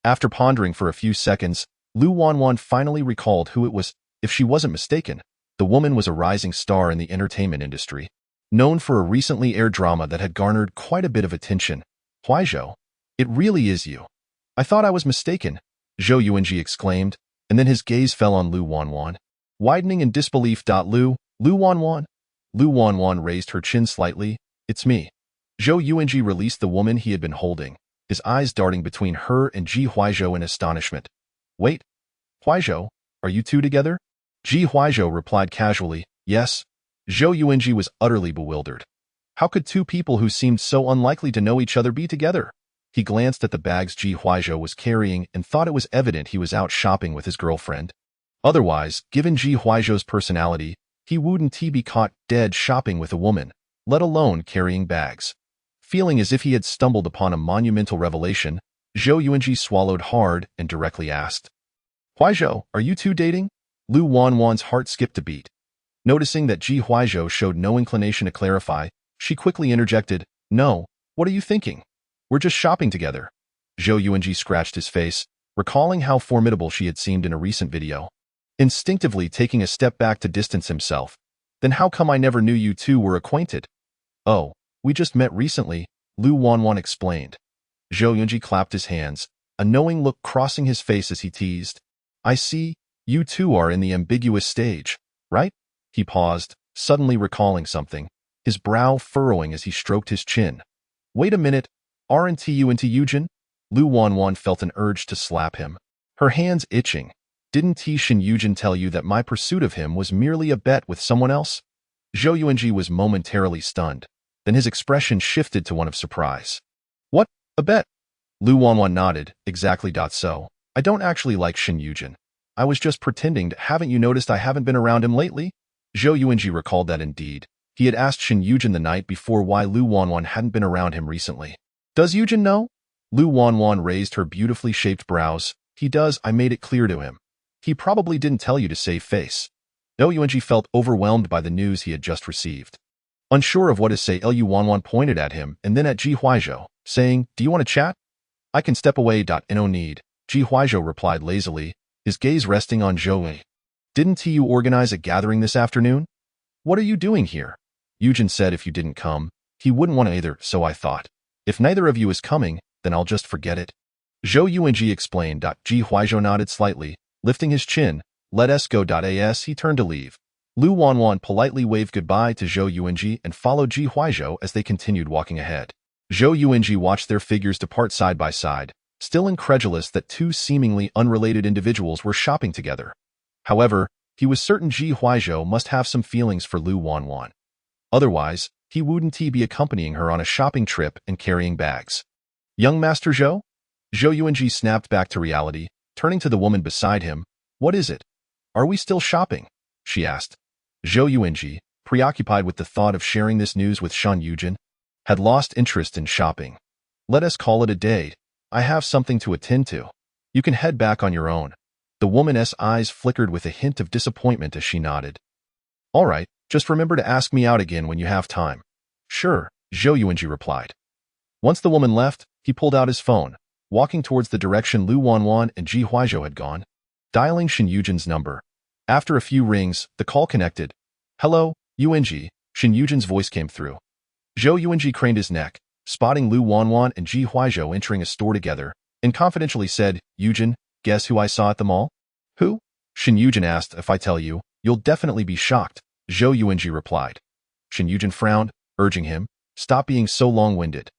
After pondering for a few seconds, Lu Wanwan finally recalled who it was. If she wasn't mistaken, the woman was a rising star in the entertainment industry, known for a recently aired drama that had garnered quite a bit of attention. "Huaizhou, it really is you. I thought I was mistaken," Zhou Yuanji exclaimed, and then his gaze fell on Lu Wanwan, widening in disbelief. Lu Wanwan? Lu Wanwan raised her chin slightly. "It's me." Zhou Yuanji released the woman he had been holding, his eyes darting between her and Ji Huaizhou in astonishment. Wait, Huaizhou, are you two together? Ji Huaizhou replied casually, yes. Zhou Yuanji was utterly bewildered. How could two people who seemed so unlikely to know each other be together? He glanced at the bags Ji Huaizhou was carrying and thought it was evident he was out shopping with his girlfriend. Otherwise, given Ji Huaizhou's personality, he wouldn't be caught dead shopping with a woman, let alone carrying bags. Feeling as if he had stumbled upon a monumental revelation, Zhou Yuanji swallowed hard and directly asked, Huaizhou, are you two dating? Lu Wanwan's heart skipped a beat. Noticing that Ji Huaizhou showed no inclination to clarify, she quickly interjected, no, what are you thinking? We're just shopping together. Zhou Yuanji scratched his face, recalling how formidable she had seemed in a recent video. Instinctively taking a step back to distance himself. Then how come I never knew you two were acquainted? Oh, we just met recently, Lu Wanwan explained. Zhou Yuanji clapped his hands, a knowing look crossing his face as he teased. I see, you two are in the ambiguous stage, right? He paused, suddenly recalling something, his brow furrowing as he stroked his chin. Wait a minute, aren't you into Yujin? Lu Wanwan felt an urge to slap him, her hands itching. Didn't Shin Yujin tell you that my pursuit of him was merely a bet with someone else? Zhou Yuanji was momentarily stunned. Then his expression shifted to one of surprise. What? A bet? Lu Wanwan nodded, exactly. So, I don't actually like Shin Yujin. I was just pretending to. Haven't you noticed I haven't been around him lately? Zhou Yuanji recalled that indeed. He had asked Shin Yujin the night before why Lu Wanwan hadn't been around him recently. Does Yujin know? Lu Wanwan raised her beautifully shaped brows. He does, I made it clear to him. He probably didn't tell you to save face. Zhou Yuanji felt overwhelmed by the news he had just received. Unsure of what to say, Lu Wanwan pointed at him and then at Ji Huaizhou, saying, do you want to chat? I can step away. No need, Ji Huaizhou replied lazily, his gaze resting on Zhou Yuanji. Didn't you organize a gathering this afternoon? What are you doing here? Yujin said if you didn't come, he wouldn't want to either, so I thought. If neither of you is coming, then I'll just forget it. Zhou Yuanji explained. Ji Huaizhou nodded slightly, lifting his chin. Let us go. As he turned to leave, Lu Wanwan politely waved goodbye to Zhou Yuanji and followed Ji Huaizhou as they continued walking ahead. Zhou Yuanji watched their figures depart side by side, still incredulous that two seemingly unrelated individuals were shopping together. However, he was certain Ji Huaizhou must have some feelings for Lu Wanwan. Otherwise, he wouldn't be accompanying her on a shopping trip and carrying bags. Young Master Zhou? Zhou Yuanji snapped back to reality, turning to the woman beside him. What is it? Are we still shopping? She asked. Zhou Yuanji, preoccupied with the thought of sharing this news with Shin Yujin, had lost interest in shopping. Let us call it a day. I have something to attend to. You can head back on your own. The woman's eyes flickered with a hint of disappointment as she nodded. All right, just remember to ask me out again when you have time. Sure, Zhou Yuanji replied. Once the woman left, he pulled out his phone, walking towards the direction Lu Wanwan and Ji Huaizhou had gone, dialing Shin Yujin's number. After a few rings, the call connected. Hello, Yuanji, Shin Yujin's voice came through. Zhou Yuanji craned his neck, spotting Lu Wanwan and Ji Huaizhou entering a store together, and confidentially said, Yujin, guess who I saw at the mall? Who? Shin Yujin asked. If I tell you, you'll definitely be shocked, Zhou Yuanji replied. Shin Yujin frowned, urging him, stop being so long-winded.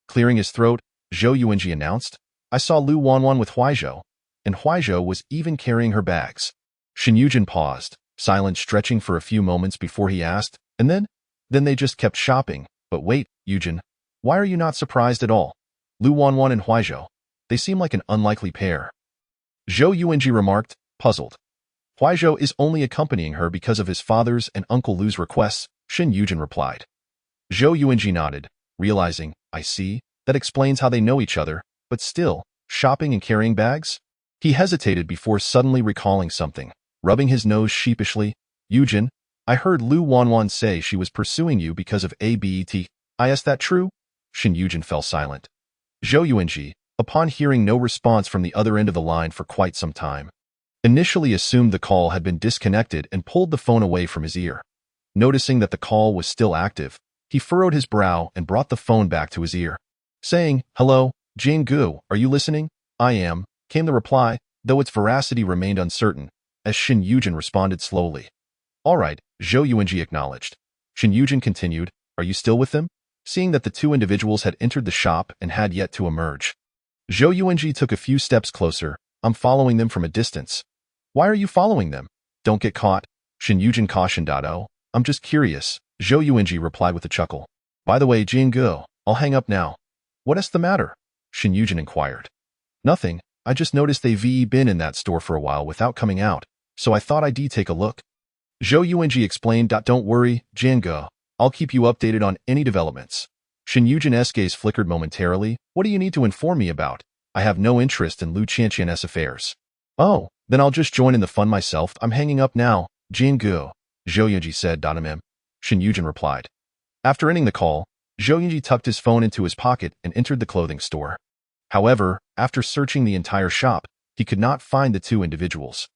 Clearing his throat, Zhou Yuanji announced, I saw Lu Wanwan with Huaizhou, and Huaizhou was even carrying her bags. Shin Yujin paused, silent, stretching for a few moments before he asked, and then they just kept shopping. But wait, Yujin, why are you not surprised at all? Lu Wanwan and Huaizhou, they seem like an unlikely pair. Zhou Yuanji remarked, puzzled. Huaizhou is only accompanying her because of his father's and Uncle Lu's requests, Shin Yujin replied. Zhou Yuanji nodded, realizing, I see, that explains how they know each other, but still, shopping and carrying bags? He hesitated before suddenly recalling something, rubbing his nose sheepishly. Yujin, I heard Lu Wanwan say she was pursuing you because of ABET. Is that true? Shin Yujin fell silent. Zhou Yuanji, upon hearing no response from the other end of the line for quite some time, initially assumed the call had been disconnected and pulled the phone away from his ear. Noticing that the call was still active, he furrowed his brow and brought the phone back to his ear. Saying, hello, Jane Gu, are you listening? I am, came the reply, though its veracity remained uncertain, as Shin Yujin responded slowly. All right, Zhou Yuanji acknowledged. Shin Yujin continued, are you still with them? seeing that the two individuals had entered the shop and had yet to emerge. Zhou Yuanji took a few steps closer. I'm following them from a distance. Why are you following them? Don't get caught, Shin Yujin cautioned. Oh, I'm just curious, Zhou Yuanji replied with a chuckle. By the way, Jianguo, I'll hang up now. What's the matter? Shin Yujin inquired. Nothing, I just noticed they've been in that store for a while without coming out, so I thought I'd take a look. Zhou Yuanji explained. Don't worry, Jianguo, I'll keep you updated on any developments. Shin Yujin's gaze flickered momentarily. What do you need to inform me about? I have no interest in Lu Qianqian's affairs. Oh, then I'll just join in the fun myself. I'm hanging up now, Jianguo, Zhou Yuanji said. Shin Yujin replied. After ending the call, Zhou Yuanji tucked his phone into his pocket and entered the clothing store. However, after searching the entire shop, he could not find the two individuals.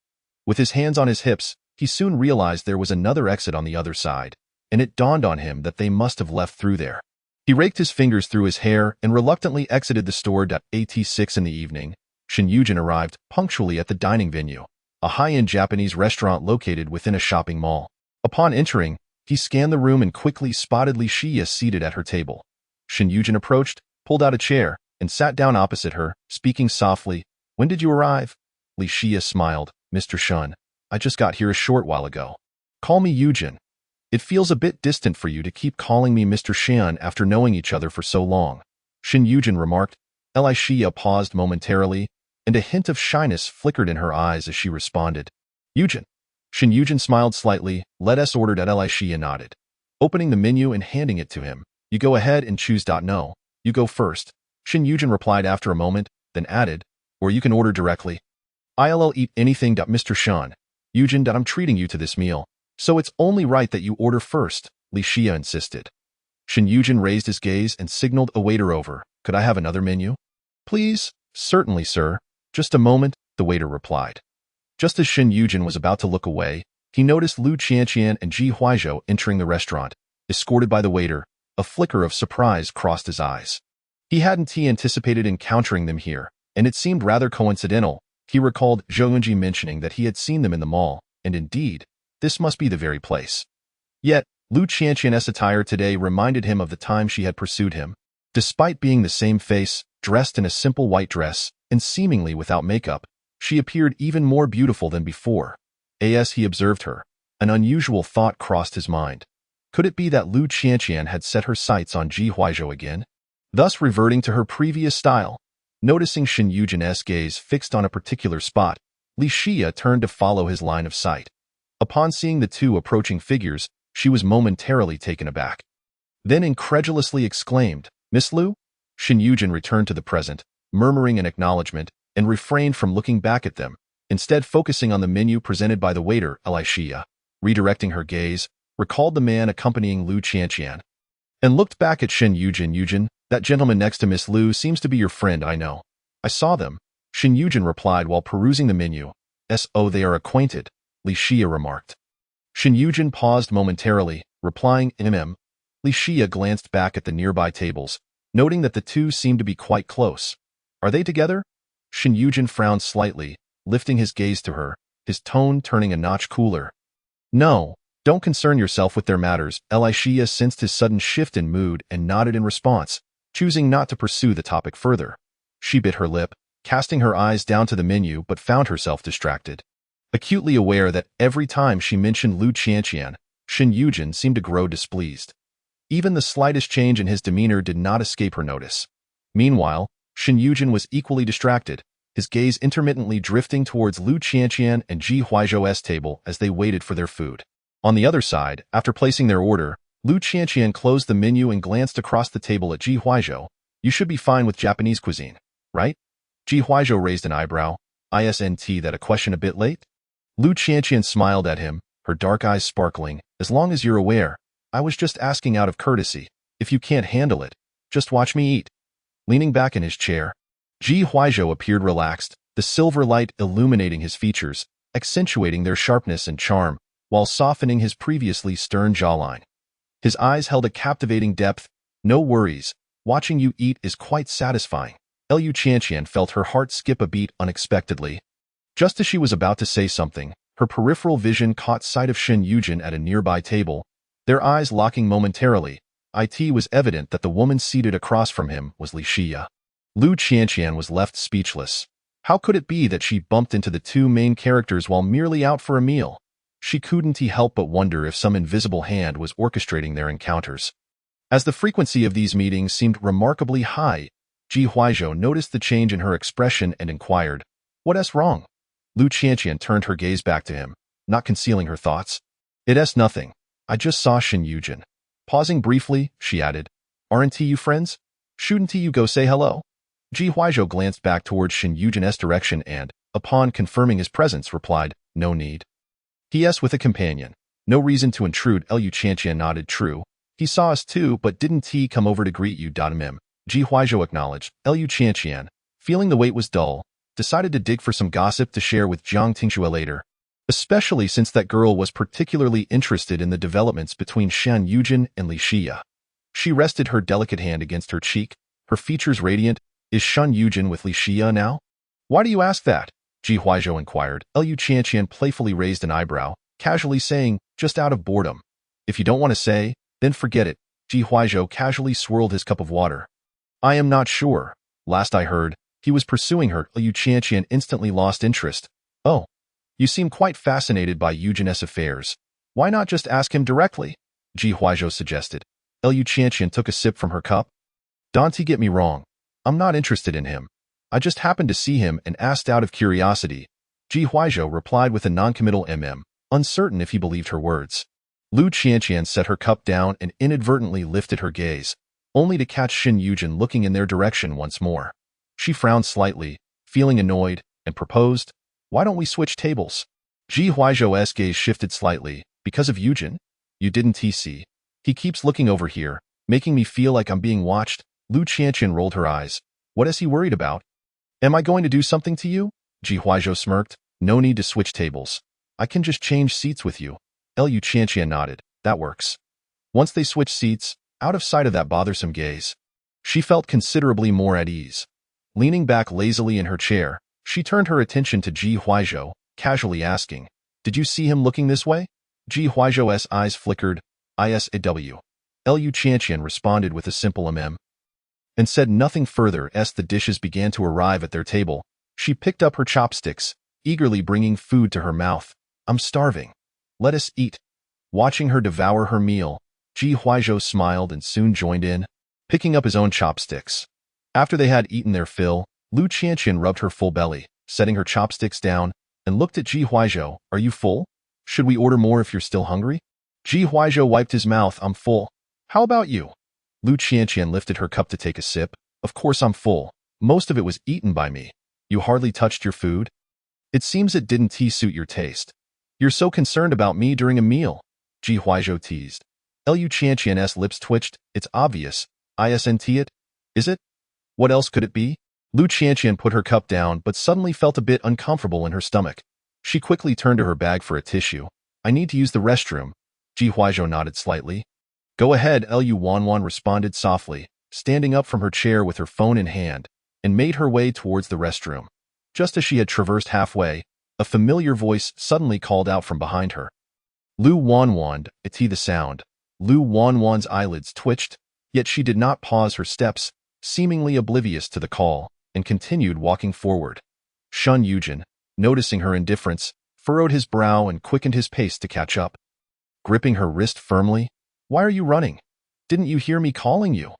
With his hands on his hips, he soon realized there was another exit on the other side, and it dawned on him that they must have left through there. He raked his fingers through his hair and reluctantly exited the store. At 6 in the evening, Shin Yujin arrived punctually at the dining venue, a high-end Japanese restaurant located within a shopping mall. Upon entering, he scanned the room and quickly spotted Li Xia seated at her table. Shin Yujin approached, pulled out a chair, and sat down opposite her, speaking softly. When did you arrive? Li Xia smiled. Mr. Shun, I just got here a short while ago. Call me Yujin. It feels a bit distant for you to keep calling me Mr. Shan after knowing each other for so long, Shin Yujin remarked. Li Xia paused momentarily, and a hint of shyness flickered in her eyes as she responded. Yujin. Shin Yujin smiled slightly. Let us order. Li Xia nodded. Opening the menu and handing it to him. You go ahead and choose. No, you go first, Shin Yujin replied after a moment, then added, or you can order directly. I'll eat anything. Mr. Shan. Yujin. I'm treating you to this meal, so it's only right that you order first, Li Xia insisted. Shin Yujin raised his gaze and signaled a waiter over. Could I have another menu? Please? Certainly, sir. Just a moment, the waiter replied. Just as Shin Yujin was about to look away, he noticed Lu Qianqian and Ji Huaizhou entering the restaurant, escorted by the waiter. A flicker of surprise crossed his eyes. He hadn't anticipated encountering them here, and it seemed rather coincidental. He recalled Zhou Yuanji mentioning that he had seen them in the mall, and indeed, this must be the very place. Yet, Lu Qianqian's attire today reminded him of the time she had pursued him. Despite being the same face, dressed in a simple white dress, and seemingly without makeup, she appeared even more beautiful than before. As he observed her, an unusual thought crossed his mind. Could it be that Lu Qianqian had set her sights on Ji Huaizhou again, thus reverting to her previous style? Noticing Shin Yujin's gaze fixed on a particular spot, Li Xia turned to follow his line of sight. Upon seeing the two approaching figures, she was momentarily taken aback. Then incredulously exclaimed, Miss Lu? Shin Yujin returned to the present, murmuring an acknowledgement, and refrained from looking back at them, instead focusing on the menu presented by the waiter. Li Xia, redirecting her gaze, recalled the man accompanying Lu Qianqian, and looked back at Shin Yujin. Yujin, that gentleman next to Miss Lu seems to be your friend. I know. I saw them, Shin Yujin replied while perusing the menu. So they are acquainted, Li Xia remarked. Shin Yujin paused momentarily, replying, Li Xia glanced back at the nearby tables, noting that the two seemed to be quite close. Are they together? Shin Yujin frowned slightly, lifting his gaze to her, his tone turning a notch cooler. No, don't concern yourself with their matters. Li Xia sensed his sudden shift in mood and nodded in response, choosing not to pursue the topic further. She bit her lip, casting her eyes down to the menu but found herself distracted. Acutely aware that every time she mentioned Lu Qianqian, Shin Yujin seemed to grow displeased. Even the slightest change in his demeanor did not escape her notice. Meanwhile, Shin Yujin was equally distracted, his gaze intermittently drifting towards Lu Qianqian and Ji Huaizhou's table as they waited for their food. On the other side, after placing their order, Lu Qianqian closed the menu and glanced across the table at Ji Huaizhou. You should be fine with Japanese cuisine, right? Ji Huaizhou raised an eyebrow. Isn't that a question a bit late? Lu Qianqian smiled at him, her dark eyes sparkling. As long as you're aware, I was just asking out of courtesy. If you can't handle it, just watch me eat. Leaning back in his chair, Ji Huaizhou appeared relaxed, the silver light illuminating his features, accentuating their sharpness and charm, while softening his previously stern jawline. His eyes held a captivating depth. No worries, watching you eat is quite satisfying. Lu Qianqian felt her heart skip a beat unexpectedly. Just as she was about to say something, her peripheral vision caught sight of Shin Yujin at a nearby table, their eyes locking momentarily. It was evident that the woman seated across from him was Li Xia. Lu Qianqian was left speechless. How could it be that she bumped into the two main characters while merely out for a meal? She couldn't help but wonder if some invisible hand was orchestrating their encounters. As the frequency of these meetings seemed remarkably high, Ji Huaizhou noticed the change in her expression and inquired, "What's wrong?" Lu Qianqian turned her gaze back to him, not concealing her thoughts. "It's nothing. I just saw Shen Yujin." Pausing briefly, she added, "Aren't you friends? Shouldn't you go say hello?" Ji Huaizhou glanced back towards Shen Yujin's direction and, upon confirming his presence, replied, "No need." He with a companion. "No reason to intrude." Lu Qianqian nodded. "True. He saw us too, but didn't he come over to greet you?" Mim. Ji Huaizhou acknowledged. Lu Qianqian, feeling the wait was dull, decided to dig for some gossip to share with Jiang Tingxue later, especially since that girl was particularly interested in the developments between Shen Yujin and Li Xia. She rested her delicate hand against her cheek, her features radiant. "Is Shen Yujin with Li Xia now?" "Why do you ask that?" Ji Huaizhou inquired. Lu Qianqian playfully raised an eyebrow, casually saying, "Just out of boredom. If you don't want to say, then forget it." Ji Huaizhou casually swirled his cup of water. "I am not sure. Last I heard, he was pursuing her." Lu Qianqian instantly lost interest. "Oh, you seem quite fascinated by Yujin's affairs. Why not just ask him directly?" Ji Huaizhou suggested. Lu Qianqian took a sip from her cup. "Don't get me wrong. I'm not interested in him. I just happened to see him and asked out of curiosity." Ji Huaizhou replied with a noncommittal uncertain if he believed her words. Lu Qianqian set her cup down and inadvertently lifted her gaze, only to catch Shen Yujin looking in their direction once more. She frowned slightly, feeling annoyed, and proposed, "Why don't we switch tables?" Ji Huaizhou's gaze shifted slightly. "Because of Yujin? You didn't see? He keeps looking over here, making me feel like I'm being watched." Lu Qianqian rolled her eyes. "What is he worried about? Am I going to do something to you?" Ji Huaizhou smirked. "No need to switch tables. I can just change seats with you." Lu Qianqian nodded. "That works." Once they switched seats, out of sight of that bothersome gaze, she felt considerably more at ease. Leaning back lazily in her chair, she turned her attention to Ji Huaizhou, casually asking, "Did you see him looking this way?" Ji Huaizhou's eyes flickered. "ISAW." Lu Qianqian responded with a simple and said nothing further. As the dishes began to arrive at their table, she picked up her chopsticks, eagerly bringing food to her mouth. "I'm starving. Let us eat." Watching her devour her meal, Ji Huaizhou smiled and soon joined in, picking up his own chopsticks. After they had eaten their fill, Lu Qianqian rubbed her full belly, setting her chopsticks down, and looked at Ji Huaizhou. "Are you full? Should we order more if you're still hungry?" Ji Huaizhou wiped his mouth. "I'm full. How about you?" Lu Qianqian lifted her cup to take a sip. "Of course I'm full. Most of it was eaten by me. You hardly touched your food? It seems it didn't suit your taste. You're so concerned about me during a meal," Ji Huaizhou teased. Lu Qianqian's lips twitched. "It's obvious. Isn't it? Is it? What else could it be?" Lu Qianqian put her cup down but suddenly felt a bit uncomfortable in her stomach. She quickly turned to her bag for a tissue. "I need to use the restroom." Ji Huaizhou nodded slightly. "Go ahead," Lu Wanwan responded softly, standing up from her chair with her phone in hand, and made her way towards the restroom. Just as she had traversed halfway, a familiar voice suddenly called out from behind her. "Lu Wanwan, it's the sound." Lu Wanwan's eyelids twitched, yet she did not pause her steps, seemingly oblivious to the call, and continued walking forward. Shen Yujin, noticing her indifference, furrowed his brow and quickened his pace to catch up. Gripping her wrist firmly, "Why are you running? Didn't you hear me calling you?"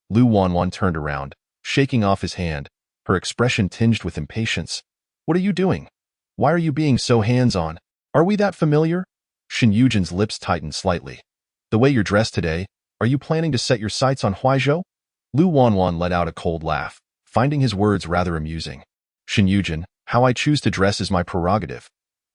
Lu Wanwan turned around, shaking off his hand, her expression tinged with impatience. "What are you doing? Why are you being so hands-on? Are we that familiar?" Shen Yujin's lips tightened slightly. "The way you're dressed today, are you planning to set your sights on Huaizhou?" Lu Wanwan let out a cold laugh, finding his words rather amusing. "Shen Yujin, how I choose to dress is my prerogative.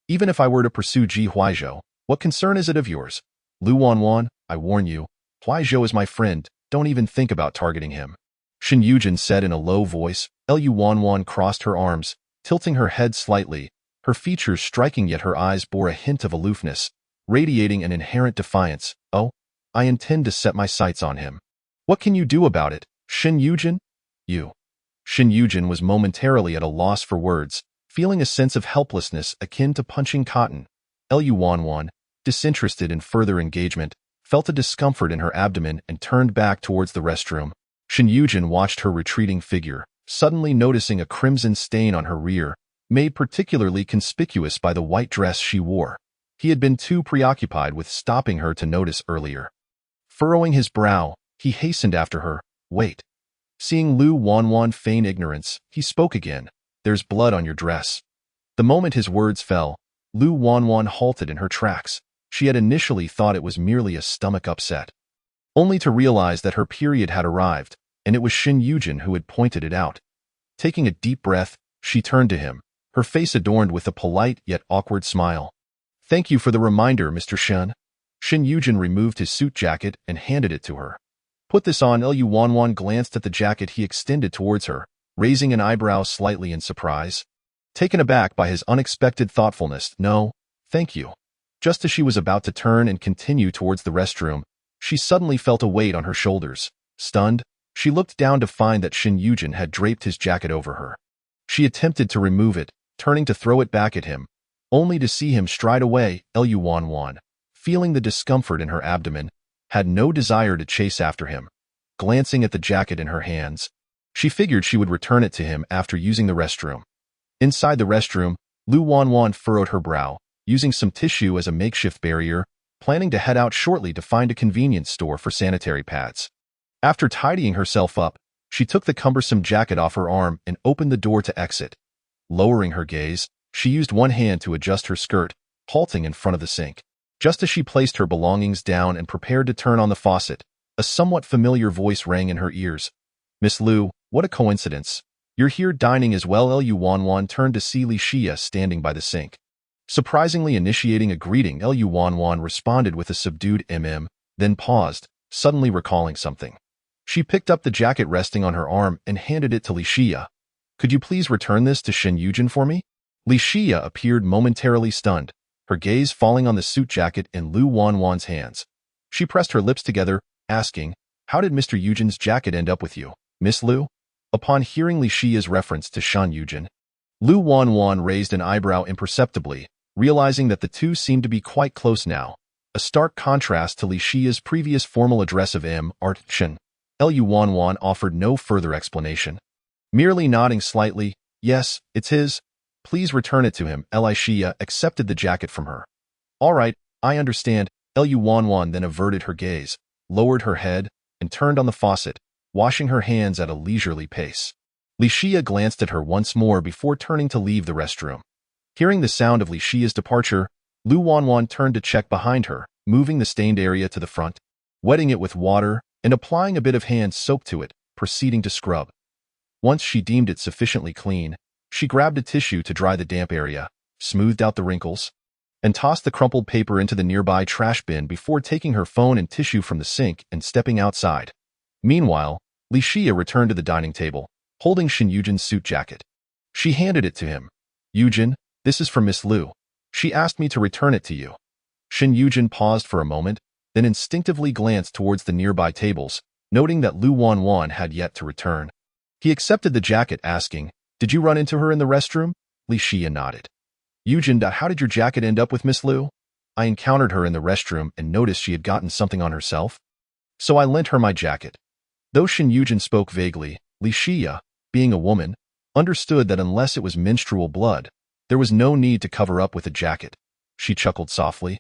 Even if I were to pursue Ji Huaizhou, what concern is it of yours? Lu Wanwan, I warn you, Huaizhou is my friend, don't even think about targeting him." Shen Yujin said in a low voice. Lu Wanwan crossed her arms, tilting her head slightly, her features striking yet her eyes bore a hint of aloofness, radiating an inherent defiance. "Oh, I intend to set my sights on him. What can you do about it, Shen Yujin?" "You." Shen Yujin was momentarily at a loss for words, feeling a sense of helplessness akin to punching cotton. Lu Wanwan, disinterested in further engagement, felt a discomfort in her abdomen and turned back towards the restroom. Shin Yujin watched her retreating figure, suddenly noticing a crimson stain on her rear, made particularly conspicuous by the white dress she wore. He had been too preoccupied with stopping her to notice earlier. Furrowing his brow, he hastened after her. Wait. Seeing Lu Wanwan feign ignorance, he spoke again. There's blood on your dress. The moment his words fell, Lu Wanwan halted in her tracks. She had initially thought it was merely a stomach upset, only to realize that her period had arrived, and it was Shin Yujin who had pointed it out. Taking a deep breath, she turned to him, her face adorned with a polite yet awkward smile. Thank you for the reminder, Mr. Shin. Shin Yujin removed his suit jacket and handed it to her. Put this on. Lu Wanwan glanced at the jacket he extended towards her, raising an eyebrow slightly in surprise. Taken aback by his unexpected thoughtfulness, no, thank you. Just as she was about to turn and continue towards the restroom, she suddenly felt a weight on her shoulders. Stunned, she looked down to find that Shin Yujin had draped his jacket over her. She attempted to remove it, turning to throw it back at him, only to see him stride away. Lu Wanwan, feeling the discomfort in her abdomen, had no desire to chase after him. Glancing at the jacket in her hands, she figured she would return it to him after using the restroom. Inside the restroom, Lu Wanwan furrowed her brow, using some tissue as a makeshift barrier, planning to head out shortly to find a convenience store for sanitary pads. After tidying herself up, she took the cumbersome jacket off her arm and opened the door to exit. Lowering her gaze, she used one hand to adjust her skirt, halting in front of the sink. Just as she placed her belongings down and prepared to turn on the faucet, a somewhat familiar voice rang in her ears. Miss Lu, what a coincidence. You're here dining as well. Lu Wanwan turned to see Li Xia standing by the sink. Surprisingly initiating a greeting, Lu Wanwan responded with a subdued then paused, suddenly recalling something. She picked up the jacket resting on her arm and handed it to Li Xia. Could you please return this to Shin Yujin for me? Li Xia appeared momentarily stunned, her gaze falling on the suit jacket in Lu Wanwan's hands. She pressed her lips together, asking, how did Mr. Yujin's jacket end up with you, Miss Lu? Upon hearing Li Xia's reference to Shan Yujin, Lu Wanwan raised an eyebrow imperceptibly, realizing that the two seemed to be quite close now, a stark contrast to Li Xia's previous formal address of Art Chen. Lu Wanwan offered no further explanation, merely nodding slightly. Yes, it's his. Please return it to him. Li Xia accepted the jacket from her. All right, I understand. Lu Wanwan then averted her gaze, lowered her head, and turned on the faucet, washing her hands at a leisurely pace. Li Xia glanced at her once more before turning to leave the restroom. Hearing the sound of Li Xia's departure, Lu Wanwan turned to check behind her, moving the stained area to the front, wetting it with water, and applying a bit of hand soap to it, proceeding to scrub. Once she deemed it sufficiently clean, she grabbed a tissue to dry the damp area, smoothed out the wrinkles, and tossed the crumpled paper into the nearby trash bin before taking her phone and tissue from the sink and stepping outside. Meanwhile, Li Xia returned to the dining table, holding Shin Yujin's suit jacket. She handed it to him. Yujin, this is from Miss Lu. She asked me to return it to you. Shin Yujin paused for a moment, then instinctively glanced towards the nearby tables, noting that Lu Wanwan had yet to return. He accepted the jacket, asking, did you run into her in the restroom? Li Xia nodded. Yujin, how did your jacket end up with Miss Lu? I encountered her in the restroom and noticed she had gotten something on herself, so I lent her my jacket. Though Shin Yujin spoke vaguely, Li Xia, being a woman, understood that unless it was menstrual blood, there was no need to cover up with a jacket. She chuckled softly.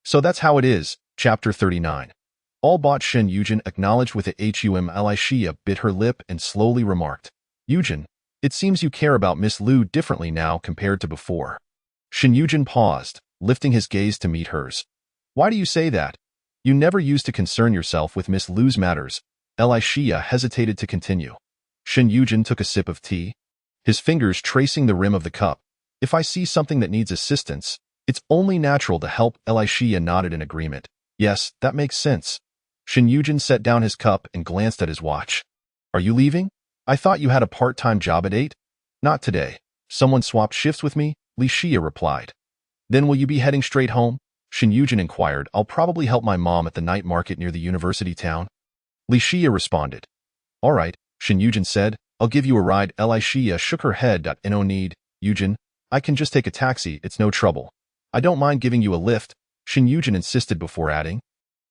So that's how it is. Chapter 39. All but Shin Yujin acknowledged with a hum. Li Xia bit her lip and slowly remarked, Yujin, it seems you care about Miss Lu differently now compared to before. Shin Yujin paused, lifting his gaze to meet hers. Why do you say that? You never used to concern yourself with Miss Lu's matters. Li Xia hesitated to continue. Shin Yujin took a sip of tea, his fingers tracing the rim of the cup. If I see something that needs assistance, it's only natural to help. Li Xia nodded in agreement. Yes, that makes sense. Shin Yujin set down his cup and glanced at his watch. Are you leaving? I thought you had a part-time job at 8? Not today. Someone swapped shifts with me, Li Xia replied. Then will you be heading straight home? Shin Yujin inquired. I'll probably help my mom at the night market near the university town. Li Xia responded. All right, Shin Yujin said. I'll give you a ride. Li Xia shook her head. No need, Yujin. I can just take a taxi, it's no trouble. I don't mind giving you a lift, Shin Yujin insisted before adding.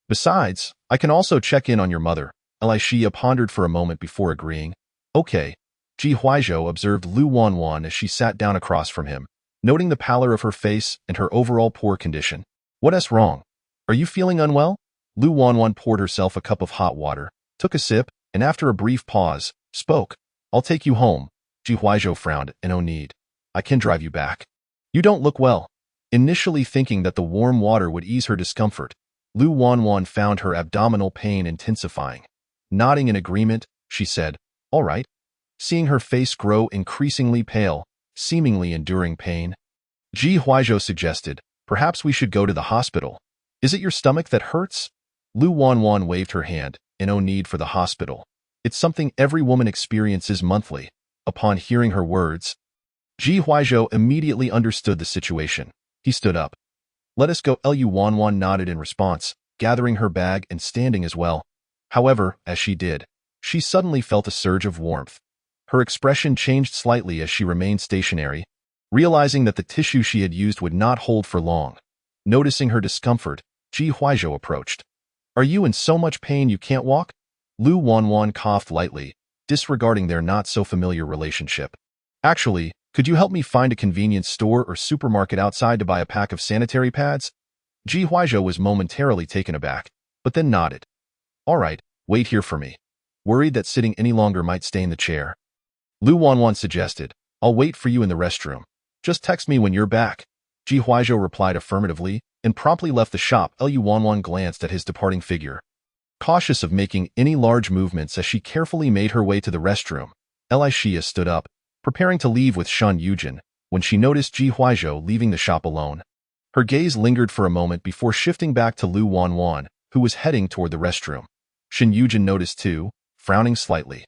Besides, I can also check in on your mother. Elisha pondered for a moment before agreeing. Okay. Ji Huizhou observed Lu Wanwan as she sat down across from him, noting the pallor of her face and her overall poor condition. What's wrong? Are you feeling unwell? Lu Wanwan poured herself a cup of hot water, took a sip, and after a brief pause, spoke. I'll take you home. Ji Huizhou frowned. No need. I can drive you back. You don't look well. Initially thinking that the warm water would ease her discomfort, Lu Wanwan found her abdominal pain intensifying. Nodding in agreement, she said, All right. Seeing her face grow increasingly pale, seemingly enduring pain, Ji Huizhou suggested, Perhaps we should go to the hospital. Is it your stomach that hurts? Lu Wanwan waved her hand. No need for the hospital. It's something every woman experiences monthly. Upon hearing her words, Ji Huizhou immediately understood the situation. He stood up. Let us go. Lu Wanwan nodded in response, gathering her bag and standing as well. However, as she did, she suddenly felt a surge of warmth. Her expression changed slightly as she remained stationary, realizing that the tissue she had used would not hold for long. Noticing her discomfort, Ji Huizhou approached. Are you in so much pain you can't walk? Lu Wanwan coughed lightly, disregarding their not-so-familiar relationship. Actually, could you help me find a convenience store or supermarket outside to buy a pack of sanitary pads? Ji Huizhou was momentarily taken aback, but then nodded. All right, wait here for me. Worried that sitting any longer might stain the chair, Lu Wanwan suggested, I'll wait for you in the restroom. Just text me when you're back. Ji Huizhou replied affirmatively and promptly left the shop. Lu Wanwan glanced at his departing figure, cautious of making any large movements as she carefully made her way to the restroom. Elisha stood up, preparing to leave with Shen Yujin, when she noticed Ji Huizhou leaving the shop alone. Her gaze lingered for a moment before shifting back to Lu Wanwan, who was heading toward the restroom. Shen Yujin noticed too, frowning slightly.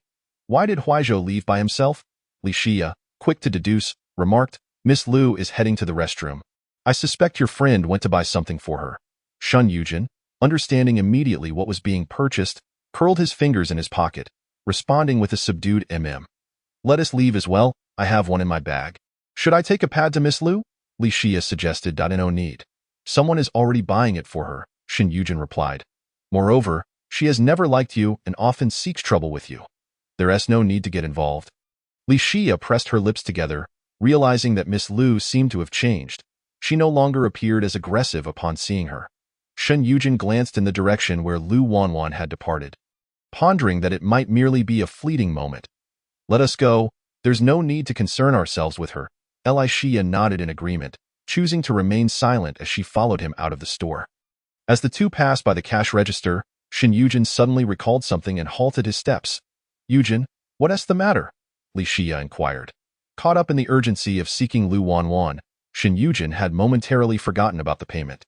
Why did Huizhou leave by himself? Li Xia, quick to deduce, remarked, Miss Lu is heading to the restroom. I suspect your friend went to buy something for her. Shen Yujin, understanding immediately what was being purchased, curled his fingers in his pocket, responding with a subdued Let us leave as well, I have one in my bag. Should I take a pad to Miss Lu? Li Xia suggested. No need. Someone is already buying it for her, Shen Yujin replied. Moreover, she has never liked you and often seeks trouble with you. There's no need to get involved. Li Xia pressed her lips together, realizing that Miss Lu seemed to have changed. She no longer appeared as aggressive upon seeing her. Shen Yujin glanced in the direction where Lu Wanwan had departed, pondering that it might merely be a fleeting moment. Let us go. There's no need to concern ourselves with her. Elisha nodded in agreement, choosing to remain silent as she followed him out of the store. As the two passed by the cash register, Shen Yujin suddenly recalled something and halted his steps. Yujin, what's the matter? Li Xia inquired. Caught up in the urgency of seeking Lu Wanwan, Shen Yujin had momentarily forgotten about the payment.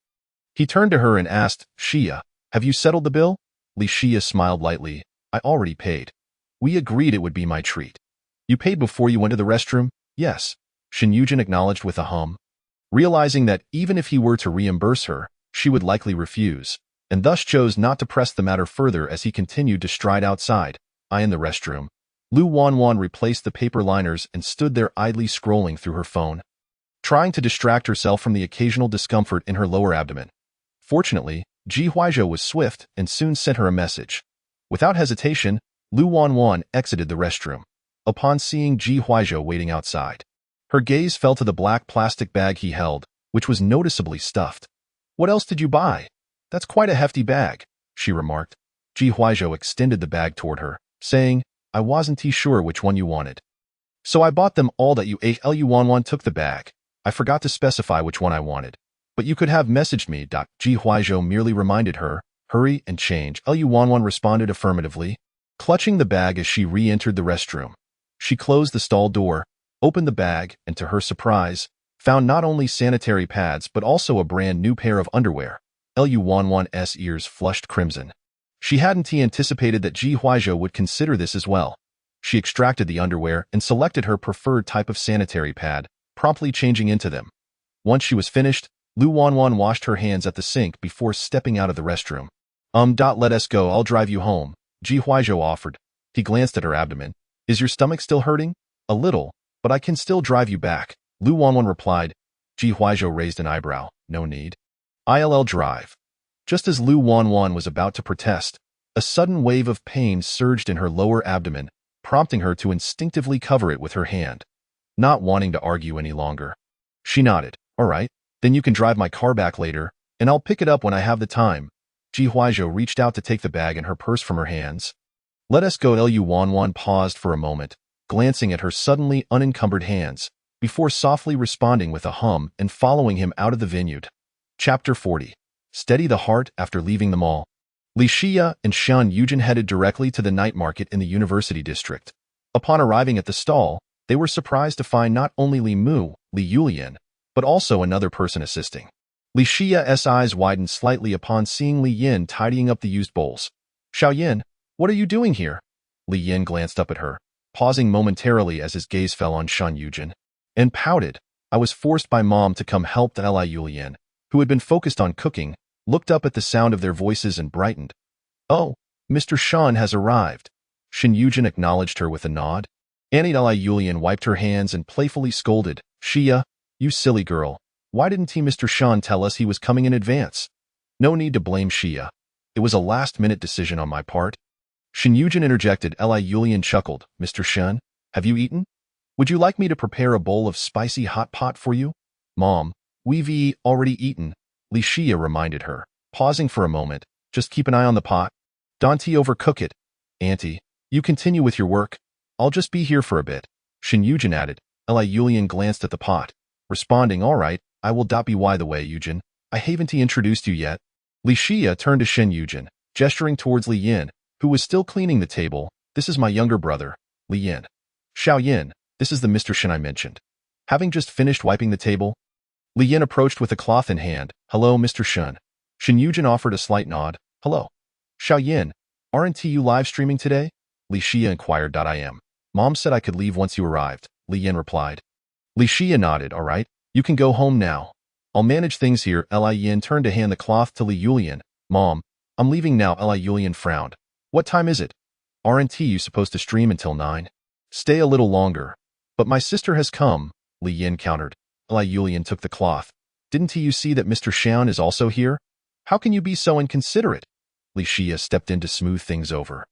He turned to her and asked, Xia, have you settled the bill? Li Xia smiled lightly. I already paid. We agreed it would be my treat. You paid before you went to the restroom? Yes. Shen Yujin acknowledged with a hum, realizing that even if he were to reimburse her, she would likely refuse, and thus chose not to press the matter further as he continued to stride outside. In the restroom, Lu Wanwan replaced the paper liners and stood there idly scrolling through her phone, trying to distract herself from the occasional discomfort in her lower abdomen. Fortunately, Ji Huizhou was swift and soon sent her a message. Without hesitation, Lu Wanwan exited the restroom. Upon seeing Ji Huizhou waiting outside, her gaze fell to the black plastic bag he held, which was noticeably stuffed. What else did you buy? That's quite a hefty bag, she remarked. Ji Huizhou extended the bag toward her, saying, I wasn't too sure which one you wanted. So I bought them all that you ate. Lu Wanwan took the bag. I forgot to specify which one I wanted. But you could have messaged me. Ji Huizhou merely reminded her, hurry and change. Lu Wanwan responded affirmatively, clutching the bag as she re-entered the restroom. She closed the stall door, opened the bag, and to her surprise, found not only sanitary pads but also a brand new pair of underwear. Lu Wanwan's ears flushed crimson. She hadn't anticipated that Ji Huizhou would consider this as well. She extracted the underwear and selected her preferred type of sanitary pad, promptly changing into them. Once she was finished, Lu Wanwan washed her hands at the sink before stepping out of the restroom. Let us go, I'll drive you home, Ji Huizhou offered. He glanced at her abdomen. Is your stomach still hurting? A little, but I can still drive you back, Lu Wanwan replied. Ji Huizhou raised an eyebrow. No need. I'll drive. Just as Lu Wanwan was about to protest, a sudden wave of pain surged in her lower abdomen, prompting her to instinctively cover it with her hand. Not wanting to argue any longer, she nodded. All right, then you can drive my car back later, and I'll pick it up when I have the time. Ji Huizhou reached out to take the bag and her purse from her hands. Let us go. Lu Wanwan paused for a moment, glancing at her suddenly unencumbered hands, before softly responding with a hum and following him out of the vineyard. Chapter 40. Steady the heart after leaving the mall. Li Xia and Shan Yujin headed directly to the night market in the University District. Upon arriving at the stall, they were surprised to find not only Li Mu, Li Yulian, but also another person assisting. Li Xia's eyes widened slightly upon seeing Li Yin tidying up the used bowls. Xiaoyin, what are you doing here? Li Yin glanced up at her, pausing momentarily as his gaze fell on Shan Yujin, and pouted. I was forced by Mom to come help. The Li Yulian, who had been focused on cooking, looked up at the sound of their voices and brightened. Oh, Mr. Shan has arrived. Shan Yujin acknowledged her with a nod. Annie Li Yulian wiped her hands and playfully scolded. Xia, you silly girl. Why didn't Mr. Shan tell us he was coming in advance? No need to blame Xia. It was a last-minute decision on my part. Shan Yujin interjected. Li Yulian chuckled. Mr. Shan, have you eaten? Would you like me to prepare a bowl of spicy hot pot for you? Mom, we've already eaten, Li Xia reminded her, pausing for a moment. Just keep an eye on the pot. Don't overcook it. Auntie, you continue with your work. I'll just be here for a bit, Shan Yujin added. Li Yulian glanced at the pot, responding, all right, I will. By the way, Yujin, I haven't introduced you yet. Li Xia turned to Shan Yujin, gesturing towards Li Yin, who was still cleaning the table. This is my younger brother, Li Yin. Xiaoyin, this is the Mr. Shan I mentioned. Having just finished wiping the table, Li Yin approached with a cloth in hand. Hello, Mr. Shan. Shan Yujin offered a slight nod. Hello. Xiaoyin, aren't you live streaming today? Li Xia inquired. I am. Mom said I could leave once you arrived, Li Yin replied. Li Xia nodded. All right, you can go home now. I'll manage things here. Li Yin turned to hand the cloth to Li Yulian. Mom, I'm leaving now. Li Yulian frowned. What time is it? Aren't you supposed to stream until 9? Stay a little longer. But my sister has come, Li Yin countered. Li Yulian took the cloth. Didn't you see that Mr. Shan is also here? How can you be so inconsiderate? Li Xia stepped in to smooth things over.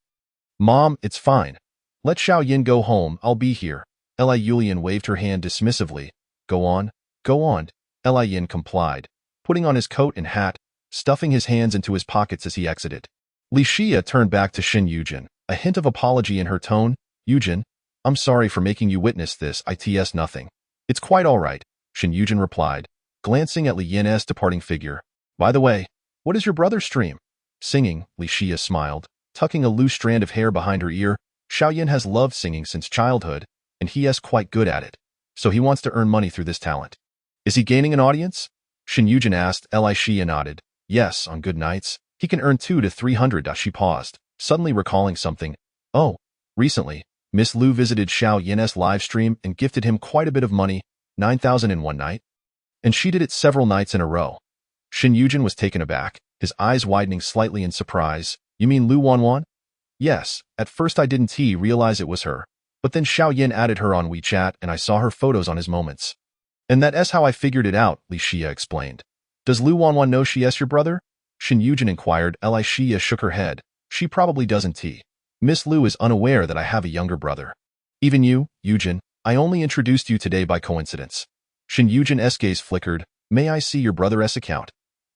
Mom, it's fine. Let Xiaoyin go home. I'll be here. Li Yulian waved her hand dismissively. Go on, go on. Li Yin complied, putting on his coat and hat, stuffing his hands into his pockets as he exited. Li Xia turned back to Shan Yujin, a hint of apology in her tone. Yujin, I'm sorry for making you witness this. It's nothing. It's quite all right, Shan Yujin replied, glancing at Li Yin's departing figure. By the way, what is your brother's stream? Singing, Li Xia smiled, tucking a loose strand of hair behind her ear. Xiaoyin has loved singing since childhood, and he is quite good at it. So he wants to earn money through this talent. Is he gaining an audience? Shan Yujin asked. Li Xia nodded. Yes, on good nights. He can earn 200 to 300. She paused, suddenly recalling something. Oh, recently, Miss Lu visited Xiaoyin's live stream and gifted him quite a bit of money, 9,000 in one night. And she did it several nights in a row. Shan Yujin was taken aback, his eyes widening slightly in surprise. You mean Lu Wanwan? Yes, at first I didn't realize it was her. But then Xiaoyin added her on WeChat and I saw her photos on his moments. And that's how I figured it out, Li Xia explained. Does Lu Wanwan know she is your brother? Shan Yujin inquired. Li Xia shook her head. She probably doesn't. Miss Lu is unaware that I have a younger brother. Even you, Yujin, I only introduced you today by coincidence. Shan Yujin's gaze flickered. May I see your brother's account?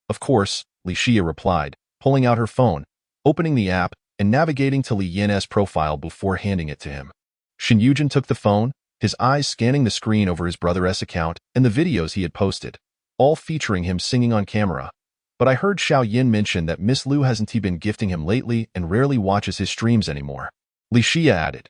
Of course, Li Xia replied, pulling out her phone, opening the app, and navigating to Li Yin's profile before handing it to him. Shan Yujin took the phone, his eyes scanning the screen over his brother's account and the videos he had posted, all featuring him singing on camera. But I heard Xiaoyin mention that Miss Lu hasn't been gifting him lately and rarely watches his streams anymore. Li Xia added.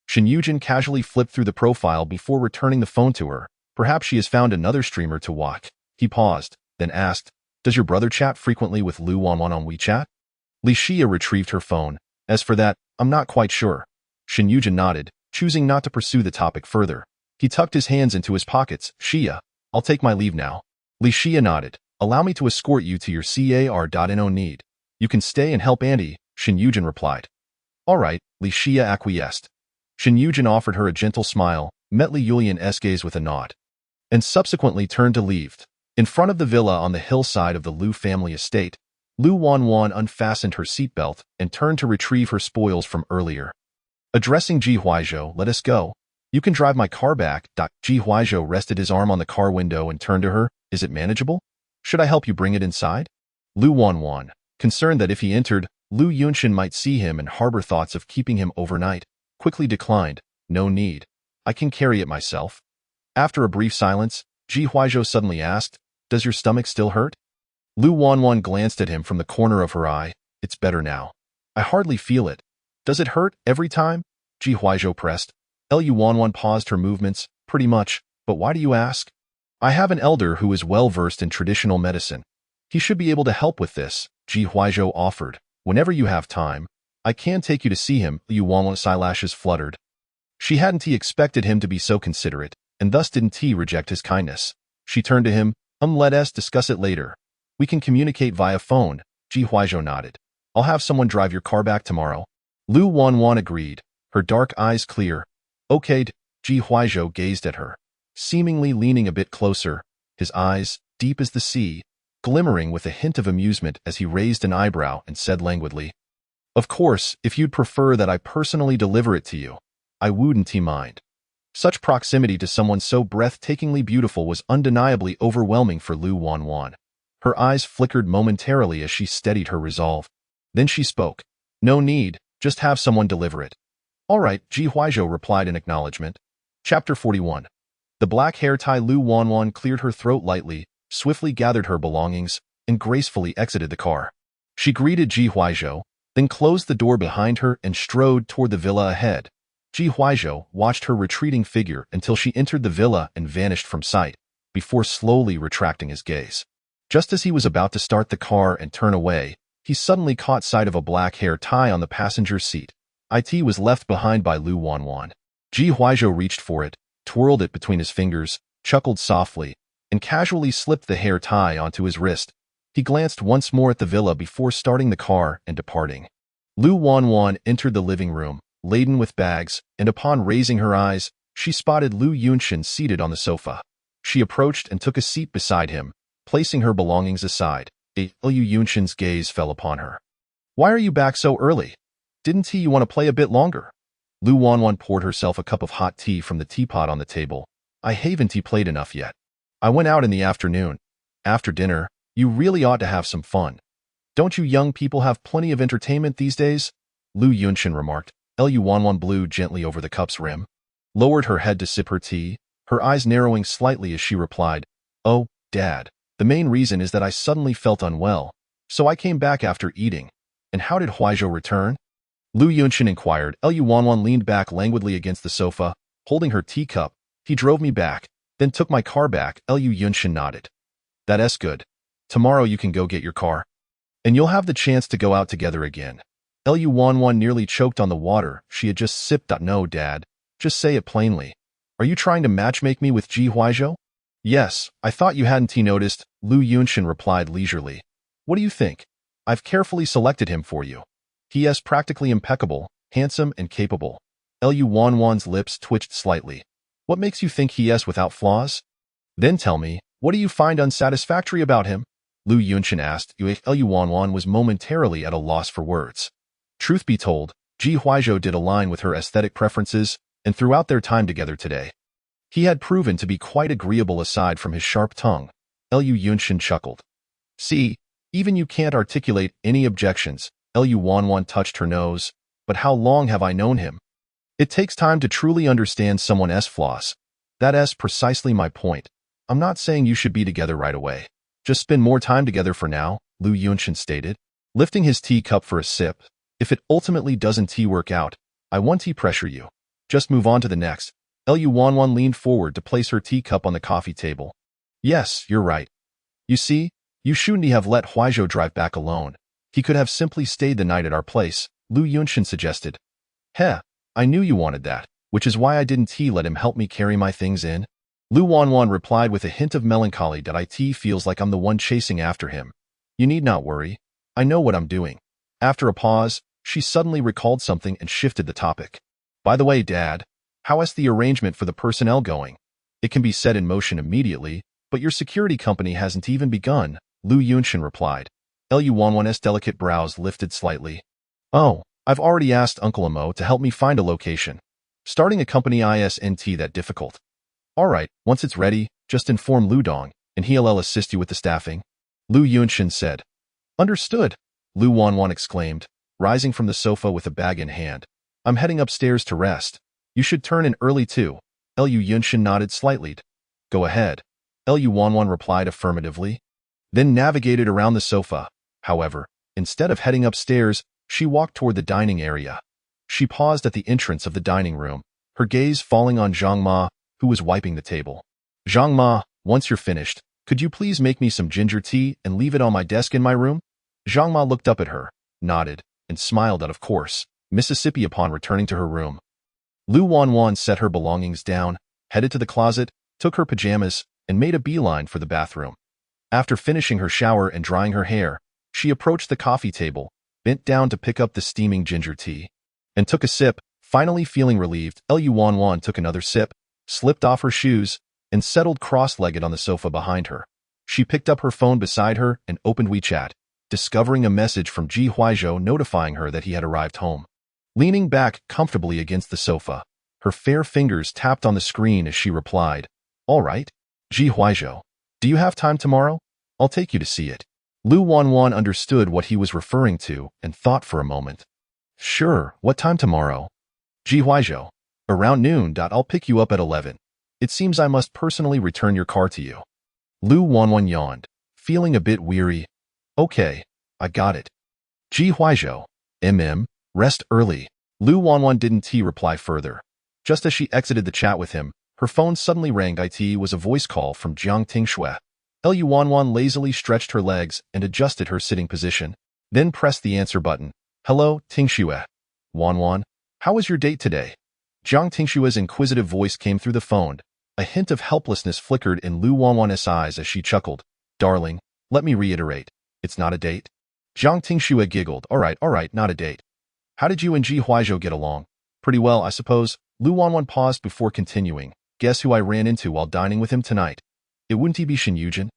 Shan Yujin casually flipped through the profile before returning the phone to her. Perhaps she has found another streamer to watch. He paused, then asked, Does your brother chat frequently with Lu Wanwan on WeChat? Li Xia retrieved her phone. As for that, I'm not quite sure. Shan Yujin nodded, choosing not to pursue the topic further. He tucked his hands into his pockets. Xia, I'll take my leave now. Li Xia nodded. Allow me to escort you to your car.no need. You can stay and help Auntie, Shan Yujin replied. All right, Li Xia acquiesced. Shan Yujin offered her a gentle smile, met Li Yulian's gaze with a nod, and subsequently turned to leave. In front of the villa on the hillside of the Lu family estate, Lu Wanwan unfastened her seatbelt and turned to retrieve her spoils from earlier. Addressing Ji Huaizhou, let us go. You can drive my car back. Ji Huaizhou rested his arm on the car window and turned to her. Is it manageable? Should I help you bring it inside? Lu Wanwan, concerned that if he entered, Lu Yunshin might see him and harbor thoughts of keeping him overnight, quickly declined. No need. I can carry it myself. After a brief silence, Ji Huaizhou suddenly asked, Does your stomach still hurt? Lu Wanwan glanced at him from the corner of her eye. It's better now. I hardly feel it. Does it hurt every time? Ji Huaizhou pressed. Lu Wanwan paused her movements. Pretty much, but why do you ask? I have an elder who is well versed in traditional medicine. He should be able to help with this, Ji Huaizhou offered. Whenever you have time, I can take you to see him. Lu Wanwan's eyelashes fluttered. She hadn't expected him to be so considerate, and thus didn't reject his kindness. She turned to him. Let us discuss it later. We can communicate via phone. Ji Huaizhou nodded. I'll have someone drive your car back tomorrow. Lu Wanwan agreed, her dark eyes clear. Okay. Ji Huaizhou gazed at her, seemingly leaning a bit closer, his eyes, deep as the sea, glimmering with a hint of amusement as he raised an eyebrow and said languidly, Of course, if you'd prefer that I personally deliver it to you, I wouldn't mind. Such proximity to someone so breathtakingly beautiful was undeniably overwhelming for Lu Wanwan. Her eyes flickered momentarily as she steadied her resolve. Then she spoke. No need, just have someone deliver it. All right, Ji Huaizhou replied in acknowledgement. Chapter 41. The black hair tie Lu Wanwan cleared her throat lightly, swiftly gathered her belongings, and gracefully exited the car. She greeted Ji Huaizhou, then closed the door behind her and strode toward the villa ahead. Ji Huaizhou watched her retreating figure until she entered the villa and vanished from sight, before slowly retracting his gaze. Just as he was about to start the car and turn away, he suddenly caught sight of a black hair tie on the passenger seat. It was left behind by Lu Wanwan. Ji Huaizhou reached for it, twirled it between his fingers, chuckled softly, and casually slipped the hair tie onto his wrist. He glanced once more at the villa before starting the car and departing. Lu Wanwan entered the living room, laden with bags, and upon raising her eyes, she spotted Lu Yunshin seated on the sofa. She approached and took a seat beside him, placing her belongings aside. Lu Yunshin's gaze fell upon her. Why are you back so early? Didn't you want to play a bit longer? Lu Wanwan poured herself a cup of hot tea from the teapot on the table. I haven't played enough yet. I went out in the afternoon. After dinner, you really ought to have some fun. Don't you young people have plenty of entertainment these days? Lu Yunshin remarked. Lu Wanwan blew gently over the cup's rim, lowered her head to sip her tea, her eyes narrowing slightly as she replied, Oh, Dad, the main reason is that I suddenly felt unwell, so I came back after eating. And how did Huaizhou return? Lu Yunshin inquired. Lu Wanwan leaned back languidly against the sofa, holding her teacup. He drove me back, then took my car back. Lu Yunshin nodded. That's good. Tomorrow you can go get your car. And you'll have the chance to go out together again. Lu Wanwan nearly choked on the water she had just sipped. No, Dad. Just say it plainly. Are you trying to matchmake me with Ji Huaizhou? Yes, I thought you hadn't noticed, Lu Yunshin replied leisurely. What do you think? I've carefully selected him for you. He is practically impeccable, handsome and capable. Lu Wanwan's lips twitched slightly. What makes you think he is without flaws? Then tell me, what do you find unsatisfactory about him? Lu Yunshin asked. Lu Wanwan was momentarily at a loss for words. Truth be told, Ji Huaizhou did align with her aesthetic preferences, and throughout their time together today, he had proven to be quite agreeable aside from his sharp tongue. Lu Yunshin chuckled. See, even you can't articulate any objections. Lu Wanwan touched her nose. But how long have I known him? It takes time to truly understand someone's flaws. That's precisely my point. I'm not saying you should be together right away. Just spend more time together for now, Lu Yunshin stated, lifting his teacup for a sip. If it ultimately doesn't work out, I won't pressure you. Just move on to the next. Lu Wanwan leaned forward to place her teacup on the coffee table. Yes, you're right. You see, you shouldn't have let Huaizhou drive back alone. He could have simply stayed the night at our place, Lu Yunshin suggested. Heh, I knew you wanted that, which is why I didn't let him help me carry my things in. Lu Wanwan replied with a hint of melancholy that it feels like I'm the one chasing after him. You need not worry. I know what I'm doing. After a pause, she suddenly recalled something and shifted the topic. By the way, Dad, how is the arrangement for the personnel going? It can be set in motion immediately, but your security company hasn't even begun, Lu Yunshin replied. Lu Wanwan's delicate brows lifted slightly. Oh, I've already asked Uncle Amo to help me find a location. Starting a company isn't that difficult. Alright, once it's ready, just inform Lu Dong, and he'll assist you with the staffing. Lu Yunshin said. Understood, Lu Wanwan exclaimed, rising from the sofa with a bag in hand. I'm heading upstairs to rest. You should turn in early too. Lu Yunshin nodded slightly. Go ahead. Lu Wanwan replied affirmatively. Then navigated around the sofa. However, instead of heading upstairs, she walked toward the dining area. She paused at the entrance of the dining room, her gaze falling on Zhang Ma, who was wiping the table. Zhang Ma, once you're finished, could you please make me some ginger tea and leave it on my desk in my room? Zhang Ma looked up at her, nodded, and smiled out of course, Mississippi upon returning to her room. Lu Wanwan set her belongings down, headed to the closet, took her pajamas, and made a beeline for the bathroom. After finishing her shower and drying her hair, she approached the coffee table, bent down to pick up the steaming ginger tea, and took a sip. Finally feeling relieved, Lu Wanwan took another sip, slipped off her shoes, and settled cross-legged on the sofa behind her. She picked up her phone beside her and opened WeChat, discovering a message from Ji Huizhou notifying her that he had arrived home. Leaning back comfortably against the sofa, her fair fingers tapped on the screen as she replied, All right, Ji Huizhou, do you have time tomorrow? I'll take you to see it. Lu Wanwan understood what he was referring to and thought for a moment. Sure, what time tomorrow? Ji Huizhou, around noon. I'll pick you up at 11. It seems I must personally return your car to you. Lu Wanwan yawned, feeling a bit weary. Okay, I got it. Ji Huizhou, rest early. Lu Wanwan didn't reply further. Just as she exited the chat with him, her phone suddenly rang. It was a voice call from Jiang Tingxue. Lu Wanwan lazily stretched her legs and adjusted her sitting position, then pressed the answer button. Hello, Tingxue. Wanwan, how was your date today? Jiang Tingxue's inquisitive voice came through the phone. A hint of helplessness flickered in Lu Wanwan's eyes as she chuckled. Darling, let me reiterate. It's not a date. Jiang Tingxue giggled. All right, not a date. How did you and Ji Huizhou get along? Pretty well, I suppose. Lu Wanwan paused before continuing. Guess who I ran into while dining with him tonight? It wouldn't he be Shen Yujin?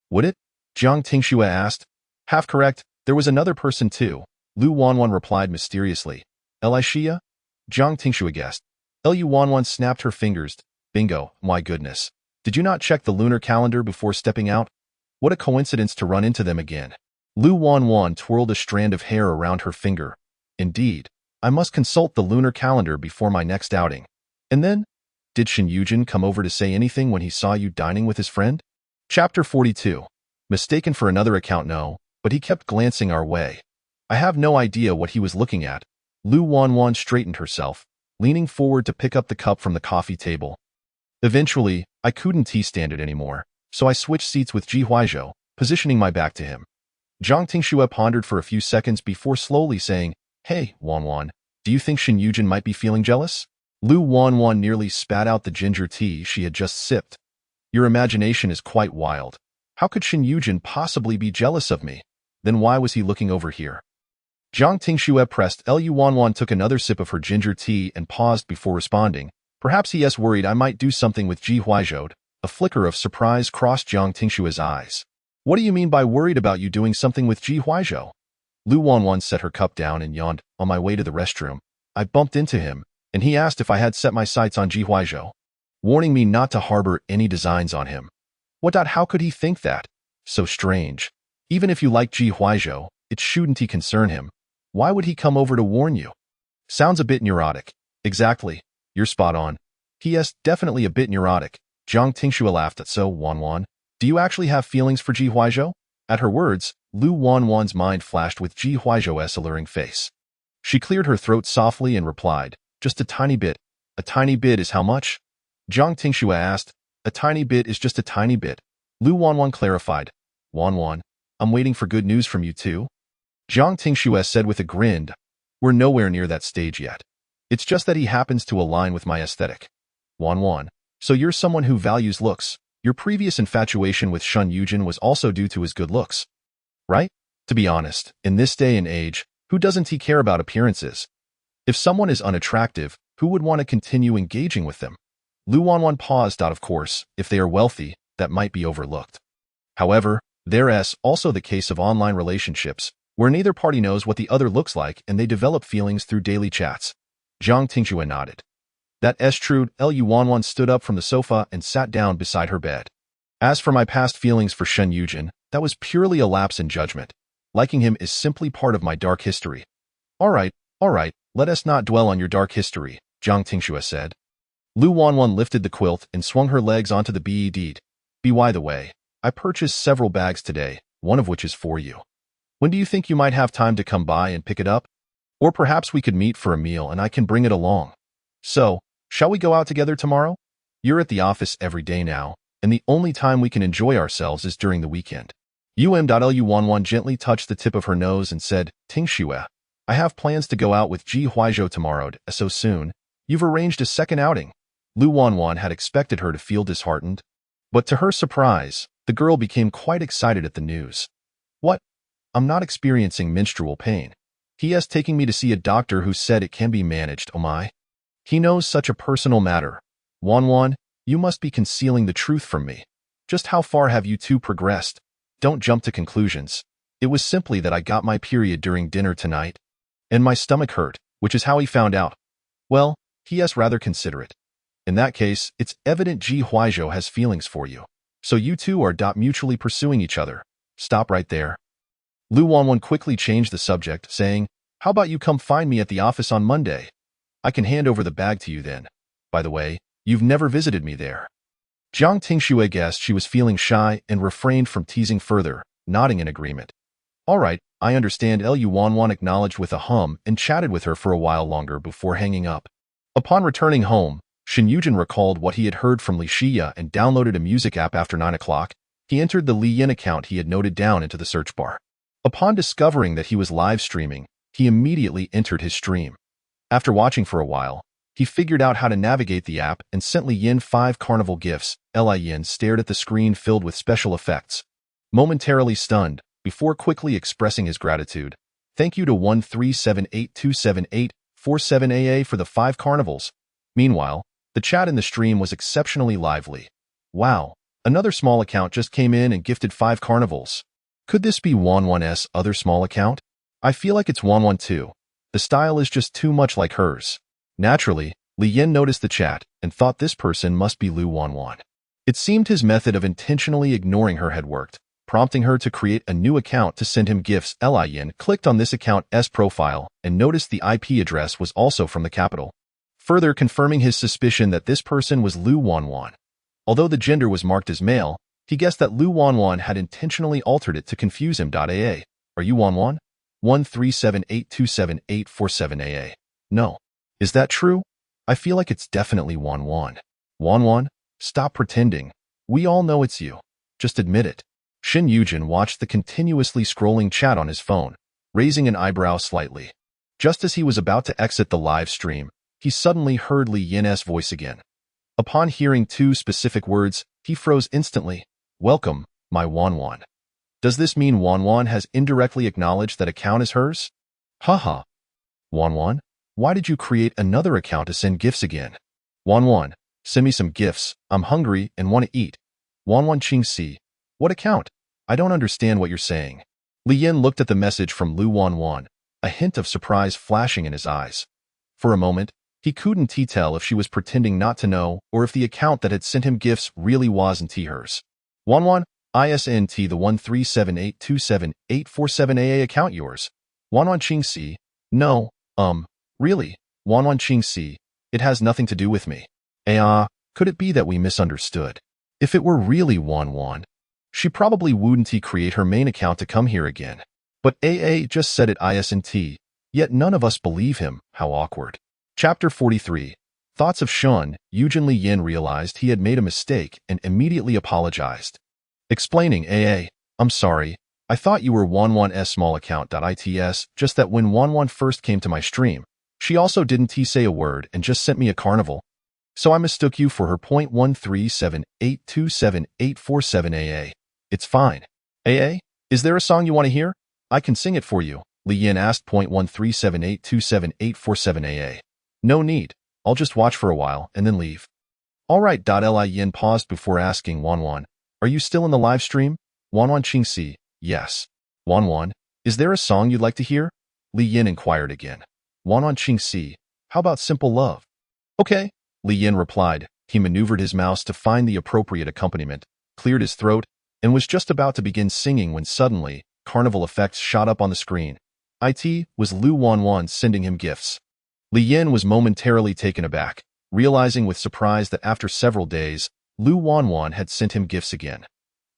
Would it? Jiang Tingxue asked. Half correct, there was another person too. Lu Wanwan replied mysteriously. Elisha? Jiang Tingxue guessed. Lu Wanwan snapped her fingers. Bingo, my goodness. Did you not check the lunar calendar before stepping out? What a coincidence to run into them again. Lu Wanwan twirled a strand of hair around her finger. Indeed, I must consult the lunar calendar before my next outing. And then, did Shen Yujin come over to say anything when he saw you dining with his friend? Chapter 42. Mistaken for another account? No, but he kept glancing our way. I have no idea what he was looking at. Lu Wanwan straightened herself, leaning forward to pick up the cup from the coffee table. Eventually, I couldn't stand it anymore, so I switched seats with Ji Huizhou, positioning my back to him. Jiang Tingxue pondered for a few seconds before slowly saying, Hey, Wanwan, do you think Shen Yujin might be feeling jealous? Lu Wanwan nearly spat out the ginger tea she had just sipped. Your imagination is quite wild. How could Shen Yujin possibly be jealous of me? Then why was he looking over here? Jiang Tingxue pressed. Lu Wanwan took another sip of her ginger tea and paused before responding. Perhaps he is worried I might do something with Ji Huizhou. A flicker of surprise crossed Jiang Tingxue's eyes. What do you mean by worried about you doing something with Ji Huizhou? Lu Wanwan set her cup down and yawned. On my way to the restroom, I bumped into him, and he asked if I had set my sights on Ji Huizhou, warning me not to harbor any designs on him. What? How could he think that? So strange. Even if you like Ji Huizhou, it shouldn't concern him. Why would he come over to warn you? Sounds a bit neurotic. Exactly. You're spot on. P.S. Definitely a bit neurotic. Jiang Tingxue laughed. So, Wanwan, do you actually have feelings for Ji Huizhou? At her words, Lu Wanwan's mind flashed with Ji Huizhou's alluring face. She cleared her throat softly and replied, Just a tiny bit. A tiny bit is how much? Jiang Tingxue asked. A tiny bit is just a tiny bit. Lu Wanwan clarified. Wanwan, I'm waiting for good news from you too. Jiang Tingxue said with a grin. We're nowhere near that stage yet. It's just that he happens to align with my aesthetic. Wanwan, so you're someone who values looks. Your previous infatuation with Shen Yujin was also due to his good looks, right? To be honest, in this day and age, who doesn't care about appearances? If someone is unattractive, who would want to continue engaging with them? Lu Wanwan paused. Of course, if they are wealthy, that might be overlooked. However, There's also the case of online relationships, where neither party knows what the other looks like and they develop feelings through daily chats. Jiang Tingxue nodded. That's true. Lu Wanwan stood up from the sofa and sat down beside her bed. As for my past feelings for Shen Yujin, that was purely a lapse in judgment. Liking him is simply part of my dark history. All right, let us not dwell on your dark history, Jiang Tingxue said. Lu Wanwan lifted the quilt and swung her legs onto the bed. By the way, I purchased several bags today, one of which is for you. When do you think you might have time to come by and pick it up? Or perhaps we could meet for a meal and I can bring it along. So, shall we go out together tomorrow? You're at the office every day now, and the only time we can enjoy ourselves is during the weekend. Lu Wanwan gently touched the tip of her nose and said, Tingxue, I have plans to go out with Ji Huizhou tomorrow, so soon. You've arranged a second outing. Lu Wanwan had expected her to feel disheartened, but to her surprise, the girl became quite excited at the news. What? I'm not experiencing menstrual pain. He is taking me to see a doctor who said it can be managed, oh my. He knows such a personal matter. Wanwan, you must be concealing the truth from me. Just how far have you two progressed? Don't jump to conclusions. It was simply that I got my period during dinner tonight, and my stomach hurt, which is how he found out. Well, he is rather considerate. In that case, it's evident Ji Huizhou has feelings for you. So you two are mutually pursuing each other. Stop right there. Lu Wanwan quickly changed the subject, saying, How about you come find me at the office on Monday? I can hand over the bag to you then. By the way, you've never visited me there. Jiang Tingxue guessed she was feeling shy and refrained from teasing further, nodding in agreement. All right, I understand. Lu Wanwan acknowledged with a hum and chatted with her for a while longer before hanging up. Upon returning home, Shen Yujin recalled what he had heard from Li Shiya and downloaded a music app after 9 o'clock. He entered the Li Yin account he had noted down into the search bar. Upon discovering that he was live streaming, he immediately entered his stream. After watching for a while, he figured out how to navigate the app and sent Li Yin 5 carnival gifts. Li Yin stared at the screen filled with special effects, momentarily stunned, before quickly expressing his gratitude. Thank you to 137827847AA for the 5 carnivals. Meanwhile, the chat in the stream was exceptionally lively. Wow, another small account just came in and gifted 5 carnivals. Could this be Wanwan's other small account? I feel like it's Wanwan too. The style is just too much like hers. Naturally, Li Yin noticed the chat and thought this person must be Lu Wanwan. It seemed his method of intentionally ignoring her had worked, prompting her to create a new account to send him gifts. Li Yin clicked on this account's profile and noticed the IP address was also from the capital, further confirming his suspicion that this person was Lu Wanwan. Although the gender was marked as male, he guessed that Lu Wanwan had intentionally altered it to confuse him. AA. Are you Wanwan? 137827847AA. No. Is that true? I feel like it's definitely Wanwan. Wanwan? Stop pretending. We all know it's you. Just admit it. Shen Yujin watched the continuously scrolling chat on his phone, raising an eyebrow slightly. Just as he was about to exit the live stream, he suddenly heard Li Yin's voice again. Upon hearing 2 specific words, he froze instantly. Welcome, my Wanwan. Does this mean Wanwan has indirectly acknowledged that account is hers? Haha. Wanwan, why did you create another account to send gifts again? Wanwan, send me some gifts. I'm hungry and want to eat. Wanwan Qingxi. What account? I don't understand what you're saying. Li Yin looked at the message from Lu Wanwan, a hint of surprise flashing in his eyes. For a moment, he couldn't tell if she was pretending not to know or if the account that had sent him gifts really wasn't hers. Wanwan, ISNT the 137827847AA account yours. Wanwan Qingxi. No, really, Wanwan Qingxi. It has nothing to do with me. Could it be that we misunderstood? If it were really Wanwan, she probably wouldn't create her main account to come here again. But AA just said it ISNT, yet none of us believe him. How awkward. Chapter 43. Thoughts of Shen Yujin. Li Yin realized he had made a mistake and immediately apologized. Explaining, I'm sorry. I thought you were Wanwan's small account. Its just that when Wanwan first came to my stream, she also didn't say a word and just sent me a carnival. So I mistook you for her. 137827847AA. It's fine. Is there a song you want to hear? I can sing it for you, Li Yin asked. 137827847AA. No need. I'll just watch for a while and then leave. All right. Li Yin paused before asking Wanwan, are you still in the live stream? Wanwan Qingxi, yes. Wanwan, is there a song you'd like to hear? Li Yin inquired again. Wanwan Qingxi, how about Simple Love? Okay, Li Yin replied. He maneuvered his mouse to find the appropriate accompaniment, cleared his throat, and was just about to begin singing when suddenly, carnival effects shot up on the screen. It was Lu Wanwan sending him gifts. Li Yin was momentarily taken aback, realizing with surprise that after several days, Lu Wanwan had sent him gifts again.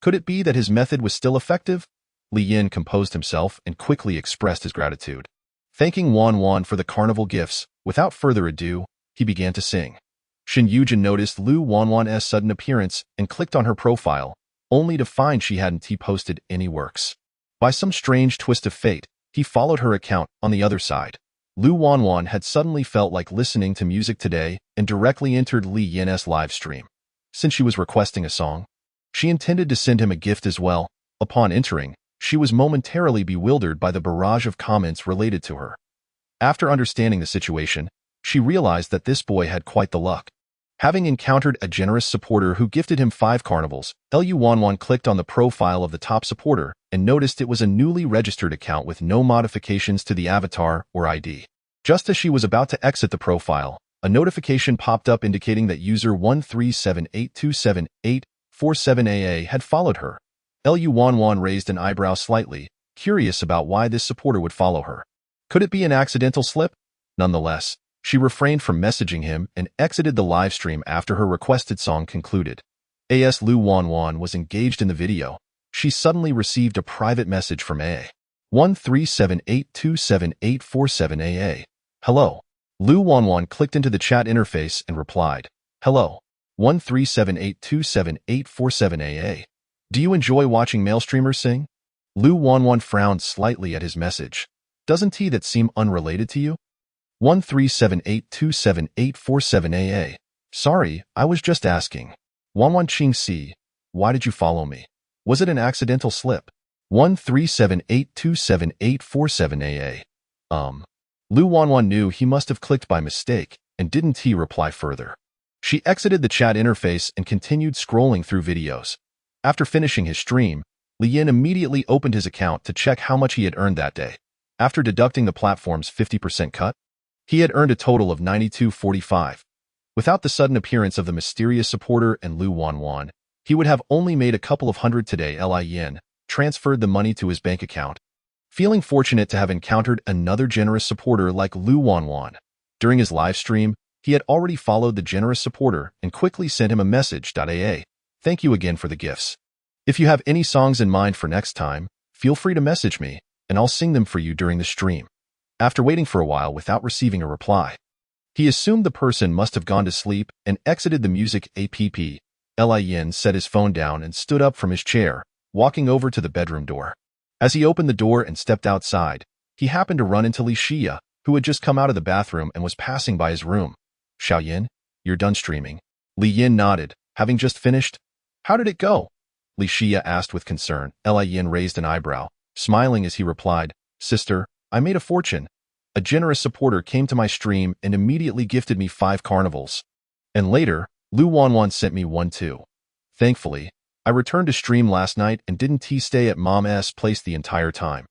Could it be that his method was still effective? Li Yin composed himself and quickly expressed his gratitude. Thanking Wanwan for the carnival gifts, without further ado, he began to sing. Shin Yujin noticed Lu Wanwan's sudden appearance and clicked on her profile, only to find she hadn't posted any works. By some strange twist of fate, he followed her account on the other side. Lu Wanwan had suddenly felt like listening to music today and directly entered Li Yin's live stream. Since she was requesting a song, she intended to send him a gift as well. Upon entering, she was momentarily bewildered by the barrage of comments related to her. After understanding the situation, she realized that this boy had quite the luck. Having encountered a generous supporter who gifted him 5 carnivals, Lu Wanwan clicked on the profile of the top supporter and noticed it was a newly registered account with no modifications to the avatar or ID. Just as she was about to exit the profile, a notification popped up indicating that user 137827847AA had followed her. Lu Wanwan raised an eyebrow slightly, curious about why this supporter would follow her. Could it be an accidental slip? Nonetheless, she refrained from messaging him and exited the live stream after her requested song concluded. As Lu Wanwan was engaged in the video, she suddenly received a private message from A. 137827847AA. Hello. Lu Wanwan clicked into the chat interface and replied, Hello. 137827847AA. Do you enjoy watching male streamers sing? Lu Wanwan frowned slightly at his message. Doesn't that seem unrelated to you? 137827847AA. Sorry, I was just asking. Wanwan Qingxi, why did you follow me? Was it an accidental slip? 137827847AA. Lu Wanwan knew he must have clicked by mistake and didn't reply further. She exited the chat interface and continued scrolling through videos. After finishing his stream, Li Yin immediately opened his account to check how much he had earned that day. After deducting the platform's 50% cut, he had earned a total of 92.45. Without the sudden appearance of the mysterious supporter and Lu Wanwan, he would have only made a couple of hundred today. Li Yin transferred the money to his bank account, feeling fortunate to have encountered another generous supporter like Lu Wanwan. During his live stream, he had already followed the generous supporter and quickly sent him a message. Thank you again for the gifts. If you have any songs in mind for next time, feel free to message me, and I'll sing them for you during the stream. After waiting for a while without receiving a reply, he assumed the person must have gone to sleep and exited the music app. Li Yin set his phone down and stood up from his chair, walking over to the bedroom door. As he opened the door and stepped outside, he happened to run into Li Xia, who had just come out of the bathroom and was passing by his room. Xiaoyin, you're done streaming. Li Yin nodded, having just finished. How did it go? Li Xia asked with concern. Li Yin raised an eyebrow, smiling as he replied, Sister, I made a fortune. A generous supporter came to my stream and immediately gifted me 5 carnivals. And later, Lu Wanwan sent me 1 too. Thankfully, I returned to stream last night and didn't stay at Mom's place the entire time.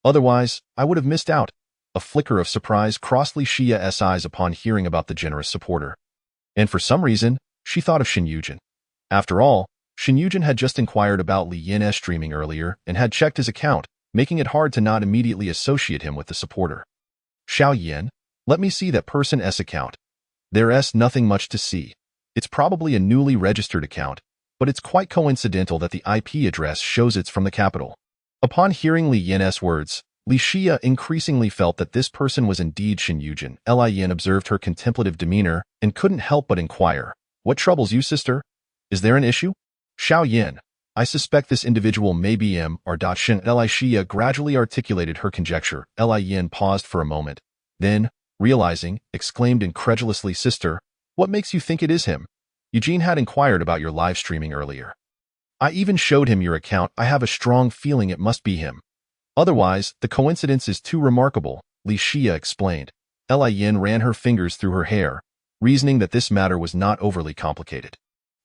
Otherwise, I would have missed out. A flicker of surprise crossed Li Xia's eyes upon hearing about the generous supporter. And for some reason, she thought of Shin Yujin. After all, Shin Yujin had just inquired about Li Yin's streaming earlier and had checked his account, making it hard to not immediately associate him with the supporter. Xiaoyin, let me see that person's account. There's nothing much to see. It's probably a newly registered account, but it's quite coincidental that the IP address shows it's from the capital. Upon hearing Li Yin's words, Li Xia increasingly felt that this person was indeed Shin Yujin. Li Yin observed her contemplative demeanor and couldn't help but inquire, What troubles you, sister? Is there an issue? Xiaoyin, I suspect this individual may be M. or Shin. Li Xia gradually articulated her conjecture. Li Yin paused for a moment. Then, realizing, exclaimed incredulously, Sister, what makes you think it is him? Eugene had inquired about your live streaming earlier. I even showed him your account. I have a strong feeling it must be him. Otherwise, the coincidence is too remarkable, Li Xia explained. Li Yin ran her fingers through her hair, reasoning that this matter was not overly complicated.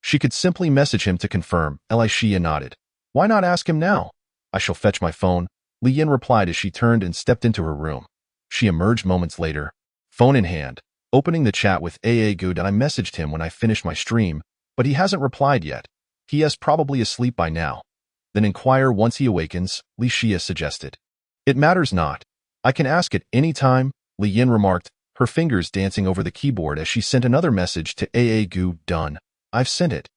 She could simply message him to confirm. Li Xia nodded. Why not ask him now? I shall fetch my phone, Li Yin replied as she turned and stepped into her room. She emerged moments later, phone in hand, opening the chat with Good. I messaged him when I finished my stream, but he hasn't replied yet. He is probably asleep by now. Then inquire once he awakens, Li Xia suggested. It matters not. I can ask at any time, Li Yin remarked, her fingers dancing over the keyboard as she sent another message to Gu. Done. I've sent it.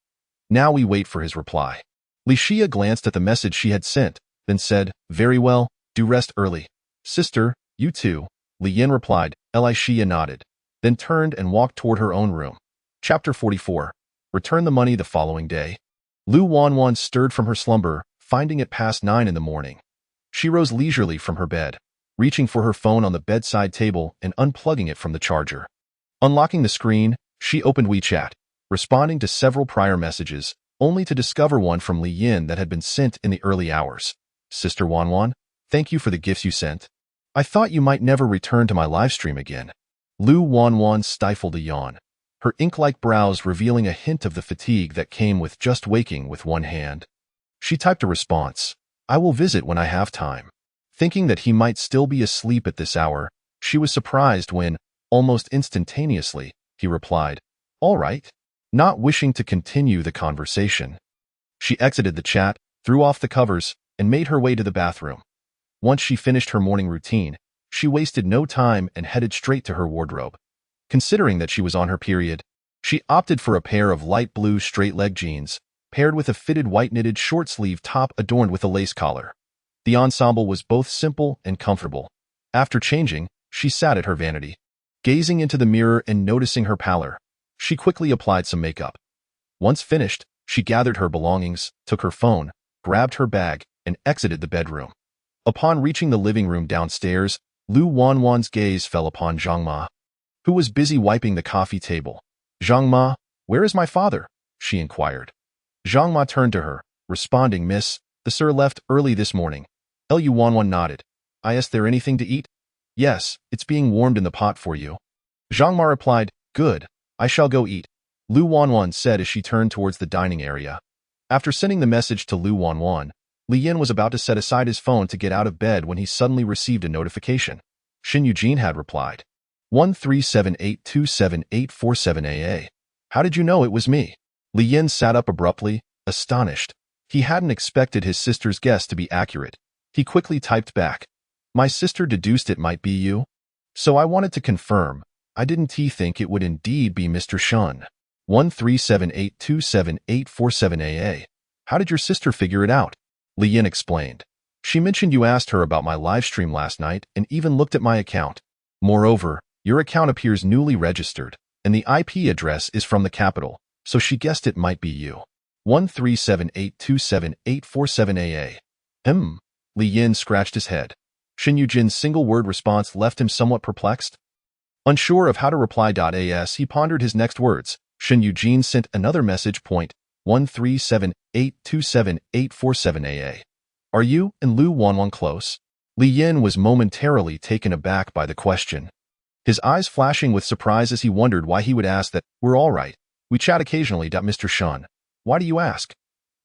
Now we wait for his reply. Li Xia glanced at the message she had sent, then said, very well, do rest early. Sister, you too, Li Yin replied. Li Xia nodded, then turned and walked toward her own room. Chapter 44. Return the money the following day. Lu Wanwan stirred from her slumber, finding it past 9 in the morning. She rose leisurely from her bed, reaching for her phone on the bedside table and unplugging it from the charger. Unlocking the screen, she opened WeChat, responding to several prior messages, only to discover one from Li Yin that had been sent in the early hours. Sister Wanwan, thank you for the gifts you sent. I thought you might never return to my livestream again. Lu Wanwan stifled a yawn, her ink-like brows revealing a hint of the fatigue that came with just waking with one hand. She typed a response, I will visit when I have time. Thinking that he might still be asleep at this hour, she was surprised when, almost instantaneously, he replied, all right, not wishing to continue the conversation. She exited the chat, threw off the covers, and made her way to the bathroom. Once she finished her morning routine, she wasted no time and headed straight to her wardrobe. Considering that she was on her period, she opted for a pair of light blue straight-leg jeans, paired with a fitted white knitted short-sleeve top adorned with a lace collar. The ensemble was both simple and comfortable. After changing, she sat at her vanity, gazing into the mirror and noticing her pallor. She quickly applied some makeup. Once finished, she gathered her belongings, took her phone, grabbed her bag, and exited the bedroom. Upon reaching the living room downstairs, Lu Wanwan's gaze fell upon Zhang Ma, who was busy wiping the coffee table. Zhang Ma, where is my father? She inquired. Zhang Ma turned to her, responding, Miss, the sir left early this morning. Lu Wanwan nodded. Is there anything to eat? Yes, it's being warmed in the pot for you. Zhang Ma replied, good, I shall go eat. Lu Wanwan said as she turned towards the dining area. After sending the message to Lu Wanwan, Li Yin was about to set aside his phone to get out of bed when he suddenly received a notification. Xin Yujin had replied. 137827847AA. How did you know it was me? Li Yin sat up abruptly, astonished. He hadn't expected his sister's guess to be accurate. He quickly typed back. My sister deduced it might be you. So I wanted to confirm. I didn't think it would indeed be Mr. Shun. 137827847AA. How did your sister figure it out? Li Yin explained. She mentioned you asked her about my livestream last night and even looked at my account. Moreover, your account appears newly registered, and the IP address is from the capital, so she guessed it might be you. 137827847AA. Li Yin scratched his head. Xin Yujin's single-word response left him somewhat perplexed. Unsure of how to reply. As he pondered his next words, Xin Yujin sent another message. 137827847AA. Are you and Lu Wanwan close? Li Yin was momentarily taken aback by the question, his eyes flashing with surprise as he wondered why he would ask that. We're all right. We chat occasionally. Mr. Shun. Why do you ask?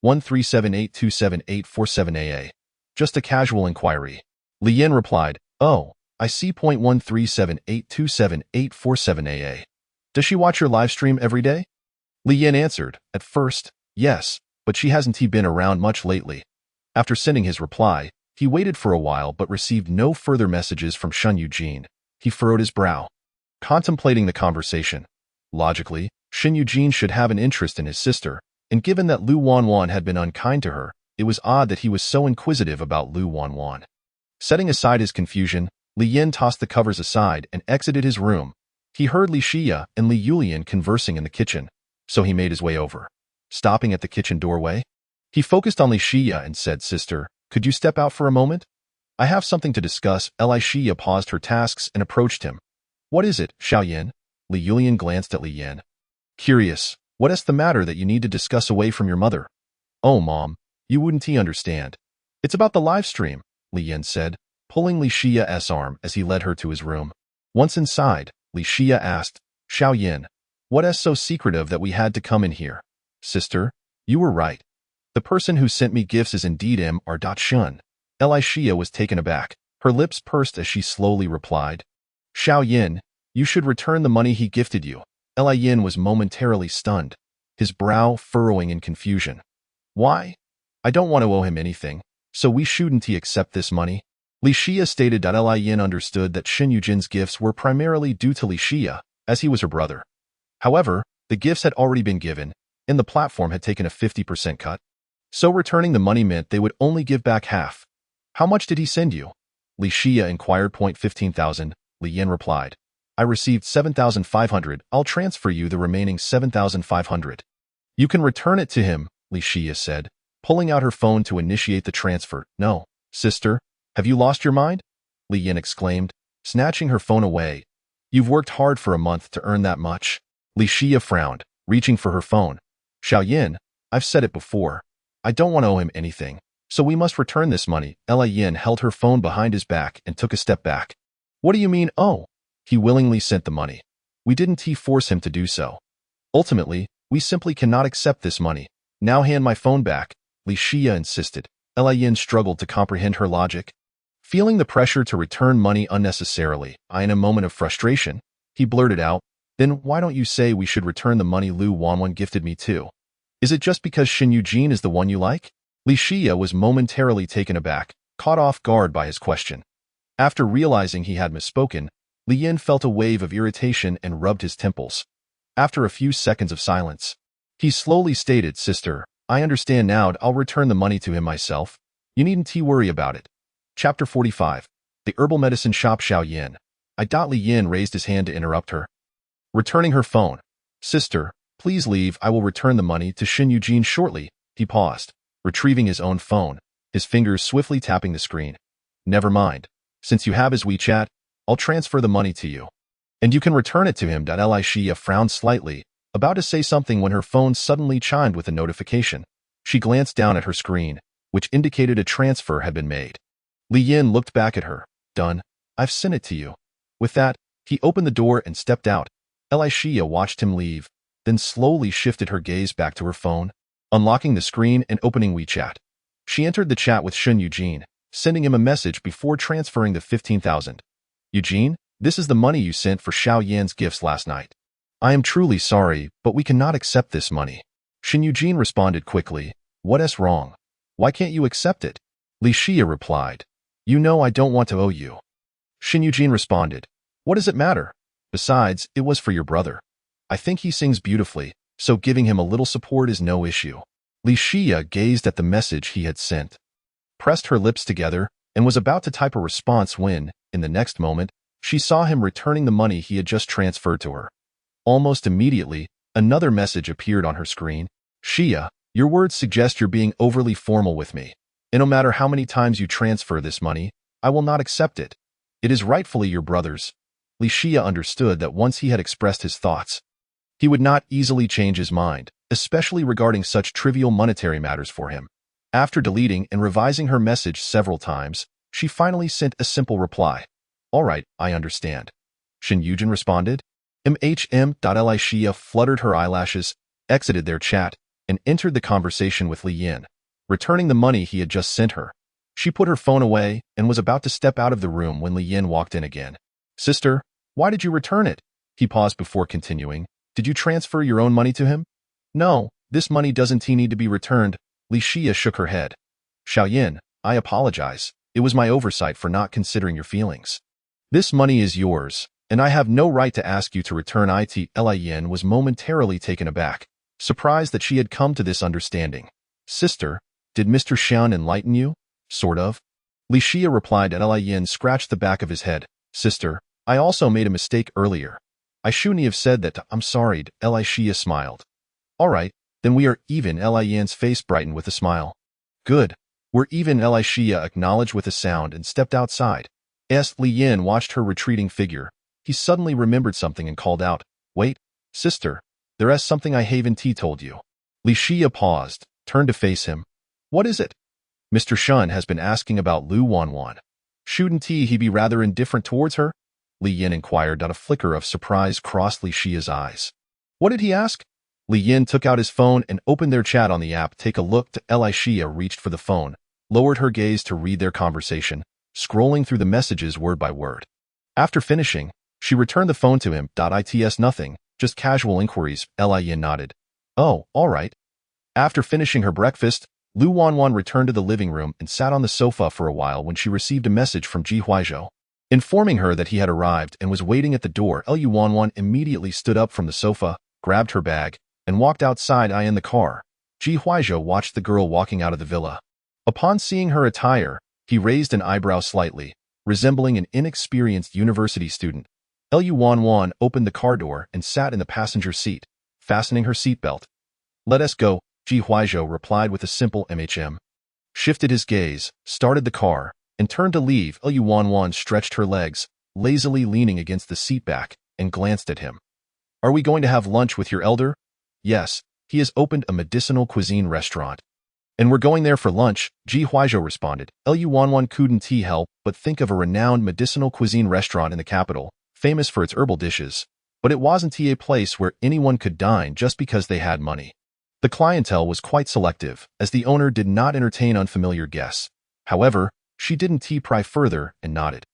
137827847AA. Just a casual inquiry. Li Yin replied, oh, I see. 137827847AA. Does she watch your livestream every day? Li Yin answered, at first, yes, but she hasn't been around much lately. After sending his reply, he waited for a while but received no further messages from Xin Yujin. He furrowed his brow, contemplating the conversation. Logically, Xin Yujin should have an interest in his sister, and given that Lu Wanwan had been unkind to her, it was odd that he was so inquisitive about Lu Wanwan. Setting aside his confusion, Li Yin tossed the covers aside and exited his room. He heard Li Xia and Li Yulian conversing in the kitchen, so he made his way over. Stopping at the kitchen doorway, he focused on Li Xia and said, Sister, could you step out for a moment? I have something to discuss. Li Xia paused her tasks and approached him. What is it, Xiaoyan? Li Yulian glanced at Li Yin. Curious, what is the matter that you need to discuss away from your mother? Oh, Mom, you wouldn't understand. It's about the live stream, Li Yin said, pulling Li Xia's arm as he led her to his room. Once inside, Li Xia asked, Xiaoyan, what is so secretive that we had to come in here? Sister, you were right. The person who sent me gifts is indeed M.R. Shun. Elisha was taken aback. Her lips pursed as she slowly replied, Xiao Yin, you should return the money he gifted you. Eli Yin was momentarily stunned, his brow furrowing in confusion. Why? I don't want to owe him anything, so we shouldn't accept this money? Li Xia stated that Eli Yin understood that Shen Yujin's gifts were primarily due to Li Xia, as he was her brother. However, the gifts had already been given, and the platform had taken a 50% cut. So returning the money meant they would only give back half. How much did he send you? Li Xia inquired. 15,000, Li Yin replied. I received 7,500. I'll transfer you the remaining 7,500. You can return it to him, Li Xia said, pulling out her phone to initiate the transfer. No, sister, have you lost your mind? Li Yin exclaimed, snatching her phone away. You've worked hard for a month to earn that much. Li Xia frowned, reaching for her phone. Xiao Yin, I've said it before. I don't want to owe him anything, so we must return this money. Eli Yin held her phone behind his back and took a step back. What do you mean, oh? He willingly sent the money. We didn't force him to do so. Ultimately, we simply cannot accept this money. Now hand my phone back, Li Xia insisted. Eli Yin struggled to comprehend her logic. Feeling the pressure to return money unnecessarily, in a moment of frustration, he blurted out, Then why don't you say we should return the money Lu Wanwan gifted me too? Is it just because Shen Yujin is the one you like? Li Xia was momentarily taken aback, caught off guard by his question. After realizing he had misspoken, Li Yin felt a wave of irritation and rubbed his temples. After a few seconds of silence, he slowly stated, Sister, I understand now. I'll return the money to him myself. You needn't worry about it. Chapter 45. The Herbal Medicine Shop. Xiao Yin. Li Yin raised his hand to interrupt her. Returning her phone. Sister, please leave. I will return the money to Shen Yujin shortly. He paused, retrieving his own phone, his fingers swiftly tapping the screen. Never mind. Since you have his WeChat, I'll transfer the money to you. And you can return it to him. Elisha frowned slightly, about to say something when her phone suddenly chimed with a notification. She glanced down at her screen, which indicated a transfer had been made. Li Yin looked back at her. Done. I've sent it to you. With that, he opened the door and stepped out. Elisha watched him leave, then slowly shifted her gaze back to her phone, unlocking the screen and opening WeChat. She entered the chat with Shen Yujin, sending him a message before transferring the 15,000. Eugene, this is the money you sent for Xiao Yan's gifts last night. I am truly sorry, but we cannot accept this money. Shen Yujin responded quickly. What's wrong? Why can't you accept it? Li Xia replied. You know I don't want to owe you. Shen Yujin responded. What does it matter? Besides, it was for your brother. I think he sings beautifully, so giving him a little support is no issue. Li Xia gazed at the message he had sent, pressed her lips together, and was about to type a response when, in the next moment, she saw him returning the money he had just transferred to her. Almost immediately, another message appeared on her screen. Xia, your words suggest you're being overly formal with me, and no matter how many times you transfer this money, I will not accept it. It is rightfully your brother's. Li Xia understood that once he had expressed his thoughts, he would not easily change his mind, especially regarding such trivial monetary matters for him. After deleting and revising her message several times, she finally sent a simple reply. All right, I understand. Shen Yujin responded. MHM. Elisha fluttered her eyelashes, exited their chat, and entered the conversation with Li Yin, returning the money he had just sent her. She put her phone away and was about to step out of the room when Li Yin walked in again. Sister, why did you return it? He paused before continuing. Did you transfer your own money to him? No, this money doesn't need to be returned. Li Xia shook her head. Xiao Yin, I apologize. It was my oversight for not considering your feelings. This money is yours, and I have no right to ask you to return it. Eli Yin was momentarily taken aback, surprised that she had come to this understanding. Sister, did Mr. Xian enlighten you? Sort of. Li Xia replied. Eli Yin scratched the back of his head. Sister, I also made a mistake earlier. I shouldn't have said that. I'm sorry. Eli Xia smiled. All right, then we are even. Eli Yin's face brightened with a smile. Good. We're even. Eli Xia acknowledged with a sound and stepped outside. As Li Yin watched her retreating figure, he suddenly remembered something and called out, Wait, sister, there is something I haven't told you. Li Xia paused, turned to face him. What is it? Mr. Shun has been asking about Lu Wanwan. Shouldn't he be rather indifferent towards her? Li Yin inquired. A flicker of surprise crossed Li Xia's eyes. What did he ask? Li Yin took out his phone and opened their chat on the app. Take a look. Li Xia reached for the phone, lowered her gaze to read their conversation, scrolling through the messages word by word. After finishing, she returned the phone to him. Its nothing, just casual inquiries. Li Yin nodded. Oh, all right. After finishing her breakfast, Lu Wanwan returned to the living room and sat on the sofa for a while when she received a message from Ji Huaizhou, informing her that he had arrived and was waiting at the door. Lu Wanwan immediately stood up from the sofa, grabbed her bag, and walked outside. In the car, Ji Huaizhou watched the girl walking out of the villa. Upon seeing her attire, he raised an eyebrow slightly, resembling an inexperienced university student. Lu Wanwan opened the car door and sat in the passenger seat, fastening her seatbelt. Let us go, Ji Huaizhou replied with a simple shifted his gaze, started the car, and turned to leave. Lu Wanwan stretched her legs, lazily leaning against the seat back, and glanced at him. Are we going to have lunch with your elder? Yes, he has opened a medicinal cuisine restaurant. And we're going there for lunch, Ji Huaizhou responded. Lu Wanwan couldn't help but think of a renowned medicinal cuisine restaurant in the capital, famous for its herbal dishes. But it wasn't a place where anyone could dine just because they had money. The clientele was quite selective, as the owner did not entertain unfamiliar guests. However, she didn't pry further and nodded.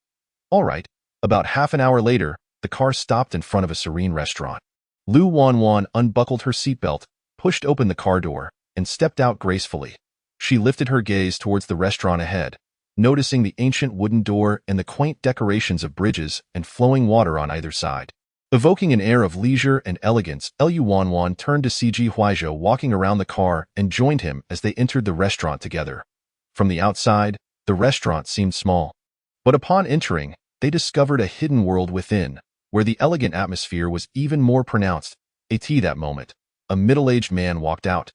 All right. About half an hour later, the car stopped in front of a serene restaurant. Lu Wanwan unbuckled her seatbelt, pushed open the car door, and stepped out gracefully. She lifted her gaze towards the restaurant ahead, noticing the ancient wooden door and the quaint decorations of bridges and flowing water on either side. Evoking an air of leisure and elegance, Lu Wanwan turned to see Ji Huaizhou walking around the car and joined him as they entered the restaurant together. From the outside, the restaurant seemed small. But upon entering, they discovered a hidden world within, where the elegant atmosphere was even more pronounced. At that moment, a middle-aged man walked out.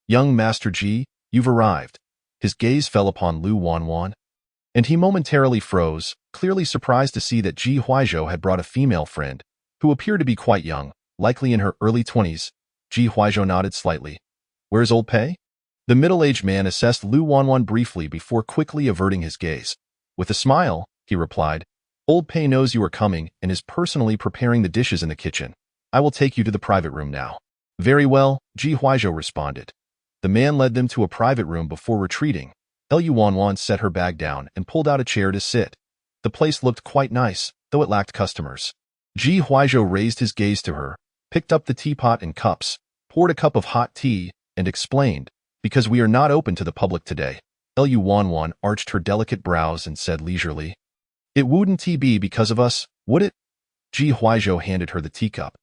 Young Master Ji, you've arrived. His gaze fell upon Lu Wanwan, and he momentarily froze, clearly surprised to see that Ji Huaizhou had brought a female friend, who appeared to be quite young, likely in her early 20s. Ji Huaizhou nodded slightly. Where's old Pei? The middle-aged man assessed Lu Wanwan briefly before quickly averting his gaze. With a smile, he replied, Old Pei knows you are coming and is personally preparing the dishes in the kitchen. I will take you to the private room now. Very well, Ji Huaizhou responded. The man led them to a private room before retreating. Lu Wanwan set her bag down and pulled out a chair to sit. The place looked quite nice, though it lacked customers. Ji Huaizhou raised his gaze to her, picked up the teapot and cups, poured a cup of hot tea, and explained, because we are not open to the public today. Lu Wanwan arched her delicate brows and said leisurely, It wouldn't be because of us, would it? Ji Huaizhou handed her the teacup.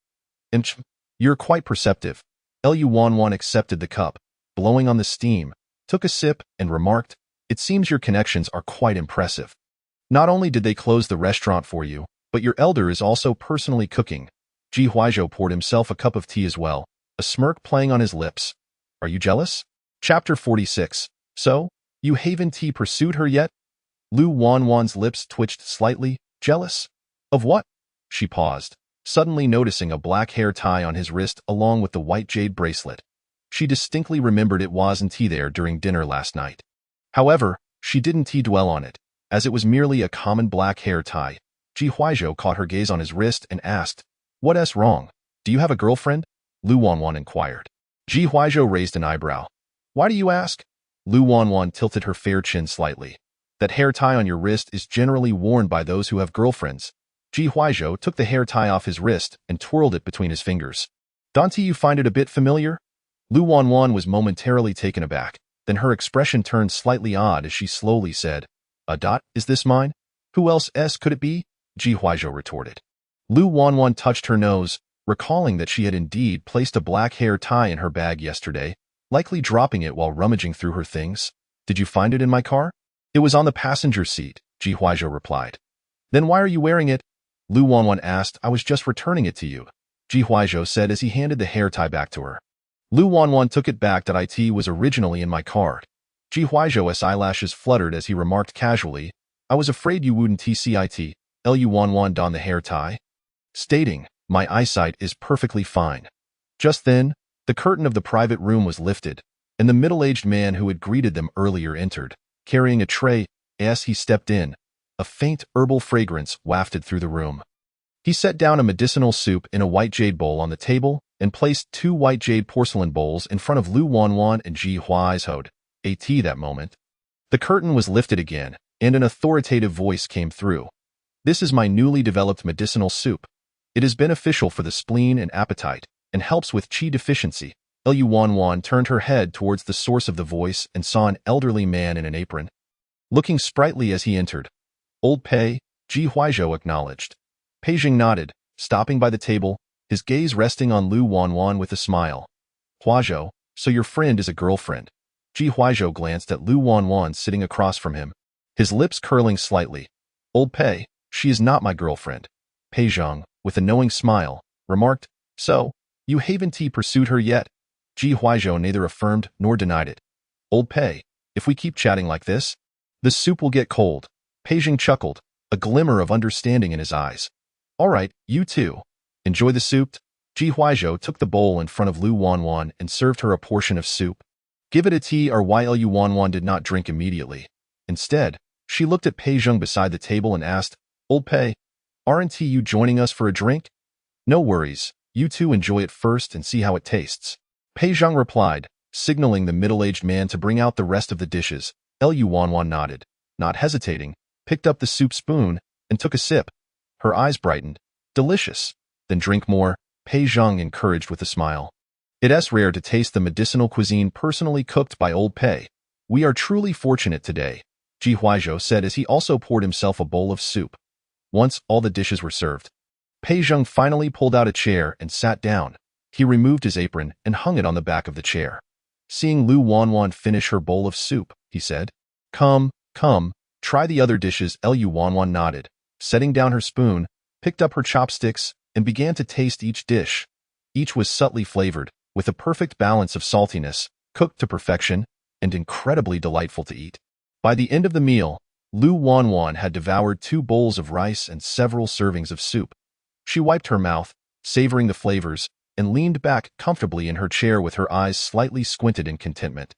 You're quite perceptive. Lu Wanwan accepted the cup, blowing on the steam, took a sip, and remarked, It seems your connections are quite impressive. Not only did they close the restaurant for you, but your elder is also personally cooking. Ji Huaizhou poured himself a cup of tea as well, a smirk playing on his lips. Are you jealous? Chapter 46. So, you haven't pursued her yet? Lu Wanwan's lips twitched slightly. Jealous? Of what? She paused, suddenly noticing a black hair tie on his wrist along with the white jade bracelet. She distinctly remembered it wasn't there during dinner last night. However, she didn't dwell on it, as it was merely a common black hair tie. Ji Huaizhou caught her gaze on his wrist and asked, What's wrong? Do you have a girlfriend? Lu Wanwan inquired. Ji Huaizhou raised an eyebrow. Why do you ask? Lu Wanwan tilted her fair chin slightly. That hair tie on your wrist is generally worn by those who have girlfriends. Ji Huaizhou took the hair tie off his wrist and twirled it between his fingers. Don't you find it a bit familiar? Lu Wanwan was momentarily taken aback, then her expression turned slightly odd as she slowly said, Is this mine? Who else could it be? Ji Huaizhou retorted. Lu Wanwan touched her nose, recalling that she had indeed placed a black hair tie in her bag yesterday, likely dropping it while rummaging through her things. Did you find it in my car? It was on the passenger seat, Ji Huaizhou replied. Then why are you wearing it? Lu Wanwan asked. I was just returning it to you, Ji Huaizhou said as he handed the hair tie back to her. Lu Wanwan took it back. It was originally in my car. Ji Huaizhou's eyelashes fluttered as he remarked casually, I was afraid you wouldn't see it. Lu Wanwan donned the hair tie, stating, My eyesight is perfectly fine. Just then, the curtain of the private room was lifted, and the middle-aged man who had greeted them earlier entered, carrying a tray. As he stepped in, a faint herbal fragrance wafted through the room. He set down a medicinal soup in a white jade bowl on the table, and placed 2 white jade porcelain bowls in front of Lu Wanwan and Ji Huaizhou. That moment. The curtain was lifted again, and an authoritative voice came through. This is my newly developed medicinal soup. It is beneficial for the spleen and appetite, and helps with qi deficiency. Lu Wanwan turned her head towards the source of the voice and saw an elderly man in an apron. Looking sprightly as he entered. Old Pei, Ji Huaizhou acknowledged. Pei Jing nodded, stopping by the table, his gaze resting on Lu Wanwan with a smile. Huaizhou, so your friend is a girlfriend. Ji Huaizhou glanced at Lu Wanwan sitting across from him, his lips curling slightly. Old Pei, she is not my girlfriend. Pei Zhang, with a knowing smile, remarked, so, you haven't pursued her yet? Ji Huaizhou neither affirmed nor denied it. Old Pei, if we keep chatting like this, the soup will get cold. Pei Jing chuckled, a glimmer of understanding in his eyes. All right, you too. Enjoy the soup. Ji Huaizhou took the bowl in front of Lu Wanwan and served her a portion of soup. Give it a tea or while Lu Wanwan did not drink immediately. Instead, she looked at Pei Zhang beside the table and asked, Old Pei, aren't you joining us for a drink? No worries, you two enjoy it first and see how it tastes. Pei Zhang replied, signaling the middle-aged man to bring out the rest of the dishes. Lu Wanwan nodded, not hesitating, picked up the soup spoon, and took a sip. Her eyes brightened. Delicious. Then drink more, Pei Zhang encouraged with a smile. It's rare to taste the medicinal cuisine personally cooked by Old Pei. We are truly fortunate today, Ji Huaizhou said as he also poured himself a bowl of soup. Once all the dishes were served, Pei Zhang finally pulled out a chair and sat down. He removed his apron and hung it on the back of the chair. Seeing Lu Wanwan finish her bowl of soup, he said, Come, try the other dishes. Lu Wanwan nodded, setting down her spoon, picked up her chopsticks, and began to taste each dish. Each was subtly flavored, with a perfect balance of saltiness, cooked to perfection, and incredibly delightful to eat. By the end of the meal, Lu Wanwan had devoured 2 bowls of rice and several servings of soup. She wiped her mouth, savoring the flavors, and leaned back comfortably in her chair with her eyes slightly squinted in contentment.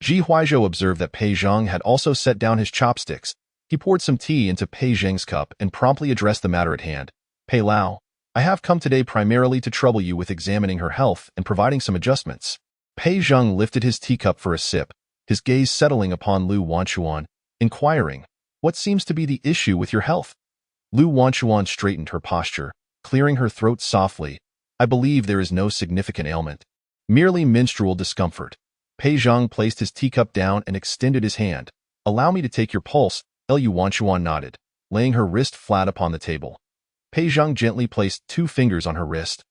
Ji Huaizhou observed that Pei Zhang had also set down his chopsticks. He poured some tea into Pei Zhang's cup and promptly addressed the matter at hand. Pei Lao, I have come today primarily to trouble you with examining her health and providing some adjustments. Pei Zhang lifted his teacup for a sip, his gaze settling upon Lu Wanchuan, inquiring, What seems to be the issue with your health? Lu Wanchuan straightened her posture, clearing her throat softly. I believe there is no significant ailment. Merely menstrual discomfort. Pei Zhang placed his teacup down and extended his hand. Allow me to take your pulse. Lu Wanchuan nodded, laying her wrist flat upon the table. Pei Zhang gently placed 2 fingers on her wrist,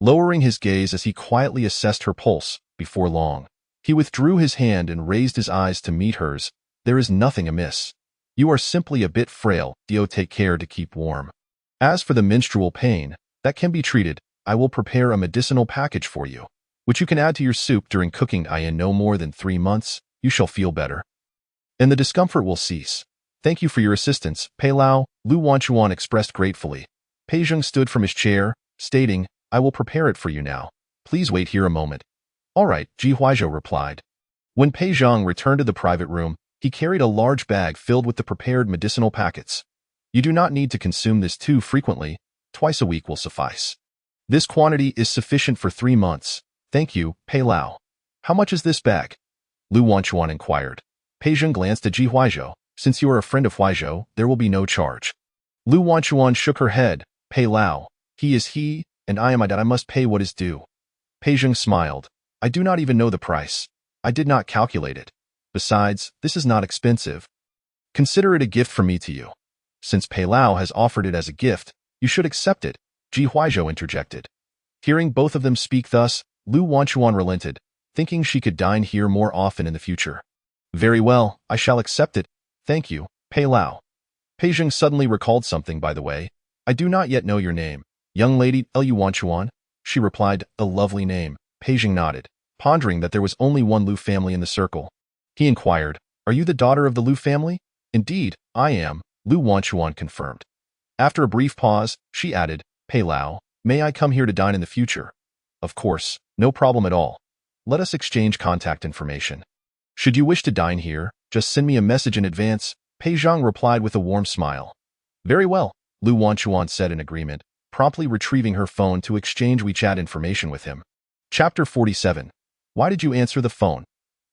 lowering his gaze as he quietly assessed her pulse. Before long, he withdrew his hand and raised his eyes to meet hers. There is nothing amiss. You are simply a bit frail. Take care to keep warm. As for the menstrual pain, that can be treated. I will prepare a medicinal package for you, which you can add to your soup during cooking. In no more than 3 months, you shall feel better, and the discomfort will cease. Thank you for your assistance, Pei Lao, Lu Wanchuan expressed gratefully. Pei Zhang stood from his chair, stating, I will prepare it for you now. Please wait here a moment. All right, Ji Huaizhou replied. When Pei Zhang returned to the private room, he carried a large bag filled with the prepared medicinal packets. You do not need to consume this too frequently. Twice a week will suffice. This quantity is sufficient for 3 months. Thank you, Pei Lao. How much is this bag? Lu Wanchuan inquired. Pei Zhang glanced at Ji Huaizhou. Since you are a friend of Huaizhou, there will be no charge. Lu Wanchuan shook her head. Pei Lao, he is he, and I am I that I must pay what is due. Pei Zhang smiled. I do not even know the price. I did not calculate it. Besides, this is not expensive. Consider it a gift from me to you. Since Pei Lao has offered it as a gift, you should accept it, Ji Huaizhou interjected. Hearing both of them speak thus, Lu Wanchuan relented, thinking she could dine here more often in the future. Very well, I shall accept it. Thank you, Pei Lao. Pei Zhang suddenly recalled something, by the way. I do not yet know your name. Young lady, Lu Wanchuan? She replied, a lovely name. Pei Zhang nodded, pondering that there was only one Lu family in the circle. He inquired, Are you the daughter of the Lu family? Indeed, I am, Lu Wanchuan confirmed. After a brief pause, she added, Pei Lao, may I come here to dine in the future? Of course, no problem at all. Let us exchange contact information. Should you wish to dine here, just send me a message in advance, Pei Zhang replied with a warm smile. Very well, Lu Wanchuan said in agreement, promptly retrieving her phone to exchange WeChat information with him. Chapter 47. Why did you answer the phone?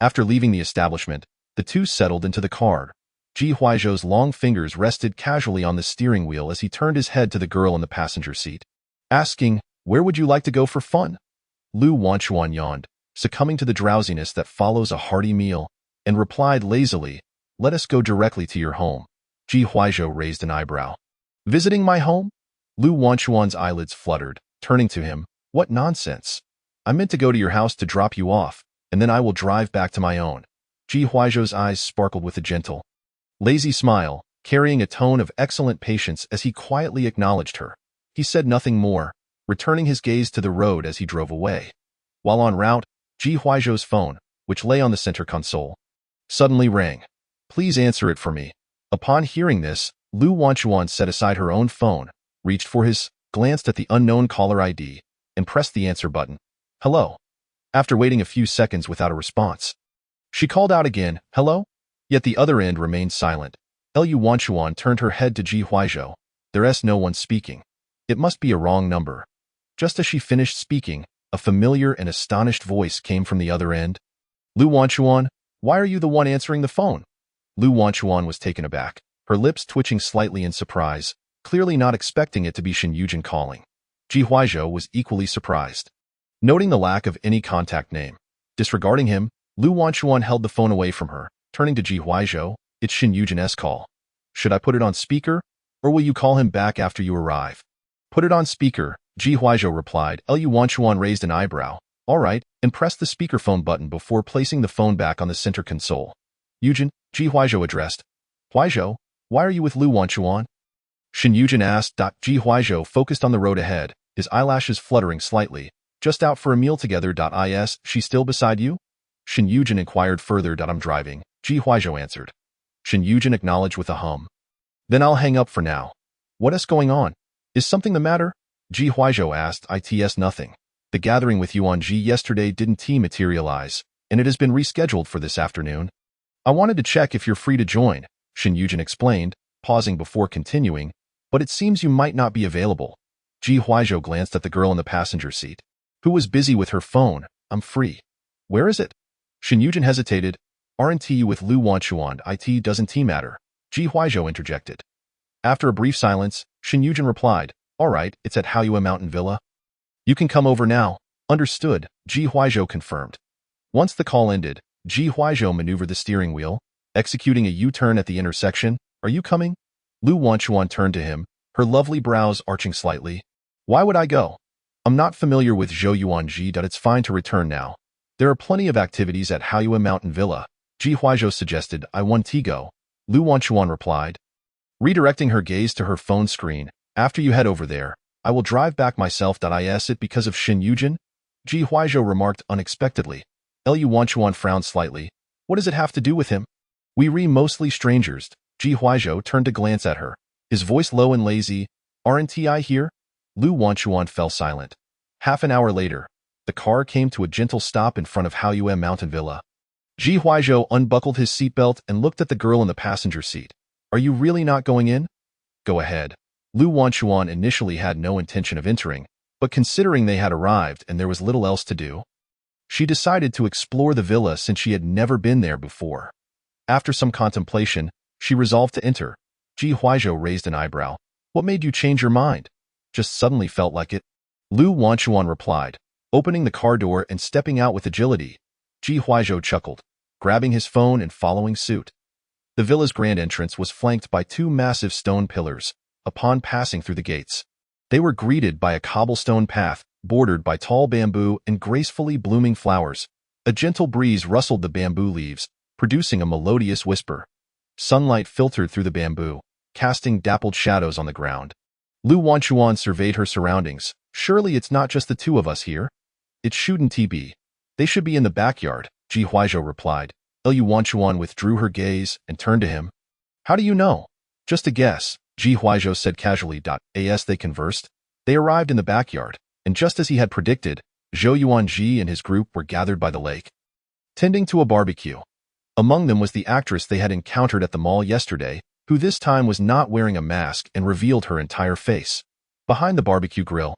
After leaving the establishment, the two settled into the car. Ji Huaizhou's long fingers rested casually on the steering wheel as he turned his head to the girl in the passenger seat, asking, "Where would you like to go for fun?" Lu Wanchuan yawned, succumbing to the drowsiness that follows a hearty meal, and replied lazily, "Let us go directly to your home." Ji Huaizhou raised an eyebrow. "Visiting my home?" Lu Wanchuan's eyelids fluttered, turning to him. "What nonsense. I meant to go to your house to drop you off, and then I will drive back to my own." Ji Huaizhou's eyes sparkled with a gentle, lazy smile, carrying a tone of excellent patience as he quietly acknowledged her. He said nothing more, returning his gaze to the road as he drove away. While en route, Ji Huaizhou's phone, which lay on the center console, suddenly rang. "Please answer it for me." Upon hearing this, Lu Wanchuan set aside her own phone, reached for his, glanced at the unknown caller ID, and pressed the answer button. "Hello." After waiting a few seconds without a response, she called out again, "Hello?" Yet the other end remained silent. Lu Wanchuan turned her head to Ji Huaizhou. "There's no one speaking. It must be a wrong number." Just as she finished speaking, a familiar and astonished voice came from the other end. "Lu Wanchuan, why are you the one answering the phone?" Lu Wanchuan was taken aback, her lips twitching slightly in surprise, clearly not expecting it to be Shen Yujin calling. Ji Huaizhou was equally surprised, noting the lack of any contact name. Disregarding him, Lu Wanchuan held the phone away from her, turning to Ji Huaizhou. "It's Shen Yujin's call. Should I put it on speaker, or will you call him back after you arrive?" "Put it on speaker," Ji Huaizhou replied. Lu Wanchuan raised an eyebrow. "All right," and pressed the speakerphone button before placing the phone back on the center console. "Yujin," Ji Huaizhou addressed. "Huaizhou, why are you with Lu Wanchuan?" Shen Yujin asked. Ji Huaizhou focused on the road ahead, his eyelashes fluttering slightly. "Just out for a meal together. Is she still beside you?" Shen Yujin inquired further. "I'm driving," Ji Huaizhou answered. Shen Yujin acknowledged with a hum. "Then I'll hang up for now." "What is going on? Is something the matter?" Ji Huaizhou asked. "It's nothing. The gathering with Yuan Ji yesterday didn't materialize, and it has been rescheduled for this afternoon. I wanted to check if you're free to join," Shen Yujin explained, pausing before continuing, "but it seems you might not be available." Ji Huaizhou glanced at the girl in the passenger seat, who was busy with her phone. "I'm free." "Where is it?" Shen Yujin hesitated. "Aren't you with Lu Wanchuan? It doesn't matter," Ji Huaizhou interjected. After a brief silence, Shen Yujin replied, "All right, it's at Haoyue Mountain Villa. You can come over now." "Understood," Ji Huaizhou confirmed. Once the call ended, Ji Huaizhou maneuvered the steering wheel, executing a U-turn at the intersection. "Are you coming?" Lu Wanchuan turned to him, her lovely brows arching slightly. "Why would I go? I'm not familiar with Zhou Yuanji. It's fine to return now. There are plenty of activities at Haoyue Mountain Villa," Ji Huaizhou suggested. "I want to go," Lu Wanchuan replied, redirecting her gaze to her phone screen. "After you head over there, I will drive back myself. Is it because of Shen Yujin?" Ji Huaizhou remarked unexpectedly. Lu Wanchuan frowned slightly. "What does it have to do with him?" "We mostly strangers." Ji Huaizhou turned to glance at her, his voice low and lazy. "Aren't I here?" Lu Wanchuan fell silent. Half an hour later, the car came to a gentle stop in front of Haoyue Mountain Villa. Ji Huaizhou unbuckled his seatbelt and looked at the girl in the passenger seat. "Are you really not going in?" "Go ahead." Lu Wanchuan initially had no intention of entering, but considering they had arrived and there was little else to do, she decided to explore the villa since she had never been there before. After some contemplation, she resolved to enter. Ji Huaizhou raised an eyebrow. "What made you change your mind?" "Just suddenly felt like it," Lu Wanchuan replied, opening the car door and stepping out with agility. Ji Huaizhou chuckled, grabbing his phone and following suit. The villa's grand entrance was flanked by two massive stone pillars. Upon passing through the gates, they were greeted by a cobblestone path, bordered by tall bamboo and gracefully blooming flowers. A gentle breeze rustled the bamboo leaves, producing a melodious whisper. Sunlight filtered through the bamboo, casting dappled shadows on the ground. Lu Wanchuan surveyed her surroundings. "Surely it's not just the two of us here." "It shouldn't be. They should be in the backyard," Ji Huaizhou replied. Lu Wanchuan withdrew her gaze and turned to him. "How do you know?" "Just a guess," Ji Huaizhou said casually. As they conversed, they arrived in the backyard, and just as he had predicted, Zhou Yuanji and his group were gathered by the lake, tending to a barbecue. Among them was the actress they had encountered at the mall yesterday, who this time was not wearing a mask and revealed her entire face. Behind the barbecue grill,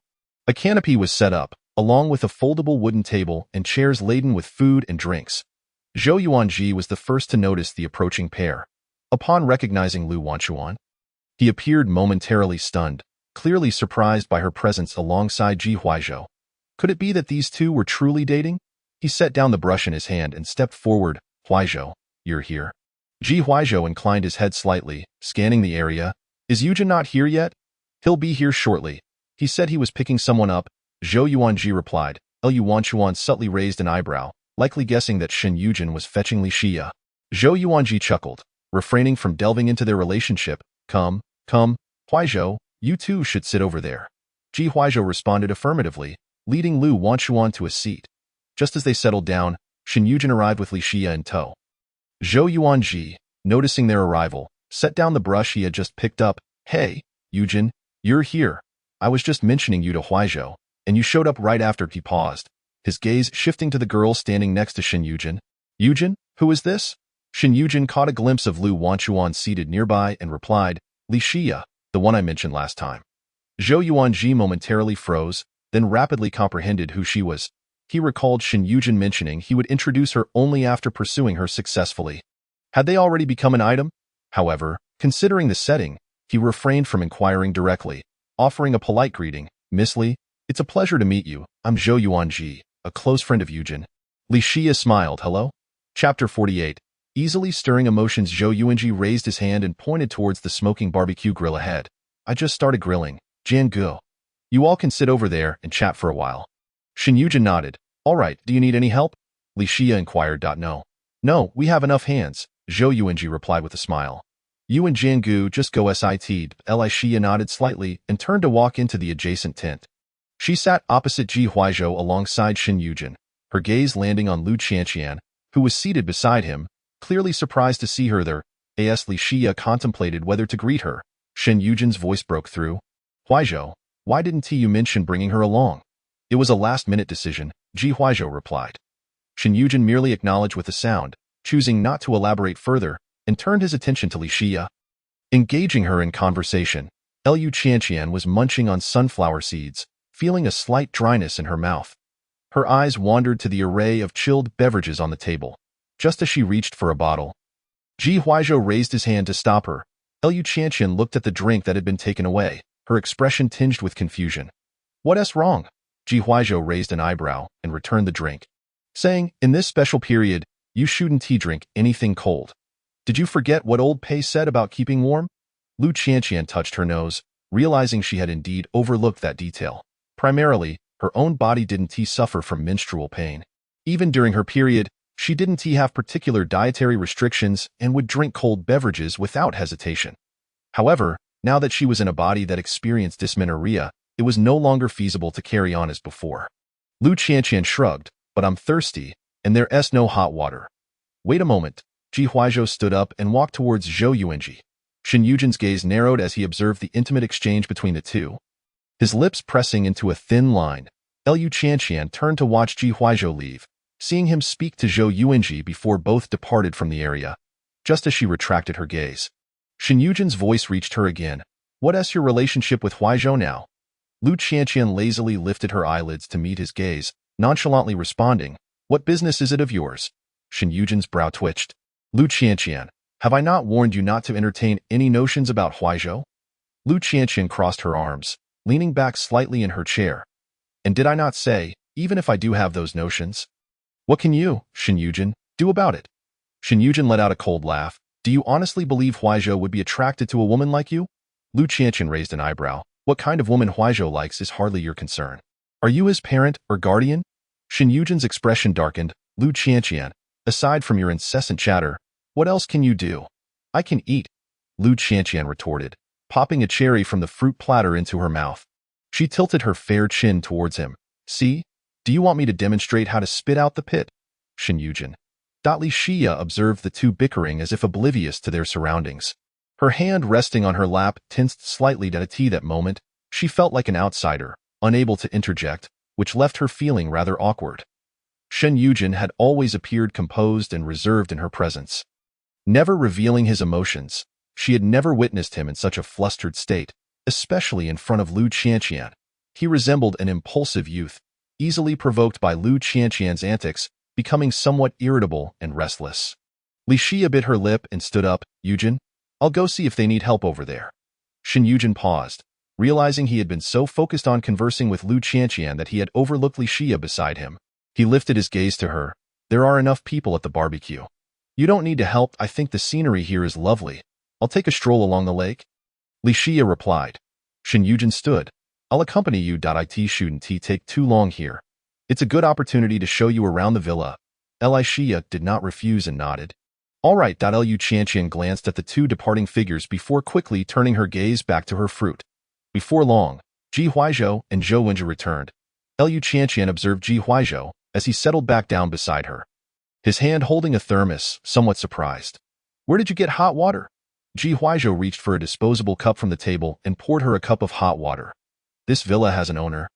a canopy was set up, along with a foldable wooden table and chairs laden with food and drinks. Zhou Yuanji was the first to notice the approaching pair. Upon recognizing Lu Wanchuan, he appeared momentarily stunned, clearly surprised by her presence alongside Ji Huaizhou. Could it be that these two were truly dating? He set down the brush in his hand and stepped forward. Huaizhou, you're here. Ji Huaizhou inclined his head slightly, scanning the area. Is Yujin not here yet? He'll be here shortly. He said he was picking someone up. Zhou Yuanji replied. Lu Wanchuan subtly raised an eyebrow, likely guessing that Shen Yujin was fetching Li Xia. Zhou Yuanji chuckled, refraining from delving into their relationship. Come, Huaizhou, you two should sit over there. Ji Huaizhou responded affirmatively, leading Lu Wanchuan to a seat. Just as they settled down, Shen Yujin arrived with Li Xia in tow. Zhou Yuanji, noticing their arrival, set down the brush he had just picked up. Hey, Yujin, you're here. I was just mentioning you to Huaizhou, and you showed up right after. He paused, his gaze shifting to the girl standing next to Shen Yujin. Yujin, who is this? Shen Yujin caught a glimpse of Lu Wanchuan seated nearby and replied, Li Xia, the one I mentioned last time. Zhou Yuanji momentarily froze, then rapidly comprehended who she was. He recalled Shen Yujin mentioning he would introduce her only after pursuing her successfully. Had they already become an item? However, considering the setting, he refrained from inquiring directly, offering a polite greeting. Miss Li, it's a pleasure to meet you. I'm Zhou Yuanji, a close friend of Yujin. Li Xia smiled. Hello? Chapter 48. Easily stirring emotions, Zhou Yuanji raised his hand and pointed towards the smoking barbecue grill ahead. I just started grilling. Jian Gu. You all can sit over there and chat for a while. Shen Yujin nodded. All right, do you need any help? Li Xia inquired. No, we have enough hands, Zhou Yuanji replied with a smile. You and Jian Gu just go sit. Li Xia nodded slightly and turned to walk into the adjacent tent. She sat opposite Ji Huaizhou alongside Shen Yujin, her gaze landing on Lu Qianqian, who was seated beside him, clearly surprised to see her there. Li Xia contemplated whether to greet her. Shen Yujin's voice broke through. Huaizhou, why didn't you mention bringing her along? It was a last-minute decision, Ji Huaizhou replied. Shen Yujin merely acknowledged with a sound, choosing not to elaborate further, and turned his attention to Li Xia. Engaging her in conversation, Lu Qianqian was munching on sunflower seeds, feeling a slight dryness in her mouth. Her eyes wandered to the array of chilled beverages on the table. Just as she reached for a bottle, Ji Huaizhou raised his hand to stop her. Lu Qianqian looked at the drink that had been taken away, her expression tinged with confusion. What's wrong? Ji Huaizhou raised an eyebrow and returned the drink, saying, in this special period, you shouldn't drink anything cold. Did you forget what old Pei said about keeping warm? Lu Qianqian touched her nose, realizing she had indeed overlooked that detail. Primarily, her own body didn't suffer from menstrual pain. Even during her period, she didn't have particular dietary restrictions and would drink cold beverages without hesitation. However, now that she was in a body that experienced dysmenorrhea, it was no longer feasible to carry on as before. Lu Qianqian shrugged, but I'm thirsty, and there's no hot water. Wait a moment. Ji Huaizhou stood up and walked towards Zhou Yuanji. Shen Yujin's gaze narrowed as he observed the intimate exchange between the two. His lips pressing into a thin line, Lu Qianqian turned to watch Ji Huaizhou leave, seeing him speak to Zhou Yuanji before both departed from the area. Just as she retracted her gaze, Shen Yujin's voice reached her again. What's your relationship with Huaizhou now? Lu Qianqian lazily lifted her eyelids to meet his gaze, nonchalantly responding, What business is it of yours? Shen Yujin's brow twitched. Lu Qianqian, have I not warned you not to entertain any notions about Huaizhou? Lu Qianqian crossed her arms, leaning back slightly in her chair. And did I not say, even if I do have those notions? What can you, Shen Yujin, do about it? Shen Yujin let out a cold laugh. Do you honestly believe Huaizhou would be attracted to a woman like you? Lu Qianqian raised an eyebrow. What kind of woman Huaizhou likes is hardly your concern. Are you his parent or guardian? Shen Yujin's expression darkened. Lu Qianqian, aside from your incessant chatter, what else can you do? I can eat, Lu Qianqian retorted, popping a cherry from the fruit platter into her mouth. She tilted her fair chin towards him. See? Do you want me to demonstrate how to spit out the pit? Shen Yujin. Li Xia observed the two bickering as if oblivious to their surroundings. Her hand resting on her lap tensed slightly at that moment. She felt like an outsider, unable to interject, which left her feeling rather awkward. Shen Yujin had always appeared composed and reserved in her presence, never revealing his emotions. She had never witnessed him in such a flustered state, especially in front of Lu Qianqian. He resembled an impulsive youth, easily provoked by Lu Qianqian's antics, becoming somewhat irritable and restless. Li Xia bit her lip and stood up. Yujin, I'll go see if they need help over there. Shen Yujin paused, realizing he had been so focused on conversing with Lu Qianqian that he had overlooked Li Xia beside him. He lifted his gaze to her. There are enough people at the barbecue. You don't need to help. I think the scenery here is lovely. I'll take a stroll along the lake. Li Xia replied. Shen Yujin stood. I'll accompany you. It shouldn't take too long here. It's a good opportunity to show you around the villa. Li Xia did not refuse and nodded. All right. Lu Qianqian glanced at the two departing figures before quickly turning her gaze back to her fruit. Before long, Ji Huaizhou and Zhou Wenjie returned. Lu Qianqian observed Ji Huaizhou as he settled back down beside her, his hand holding a thermos, somewhat surprised. Where did you get hot water? Ji Huaizhou reached for a disposable cup from the table and poured her a cup of hot water. This villa has an owner,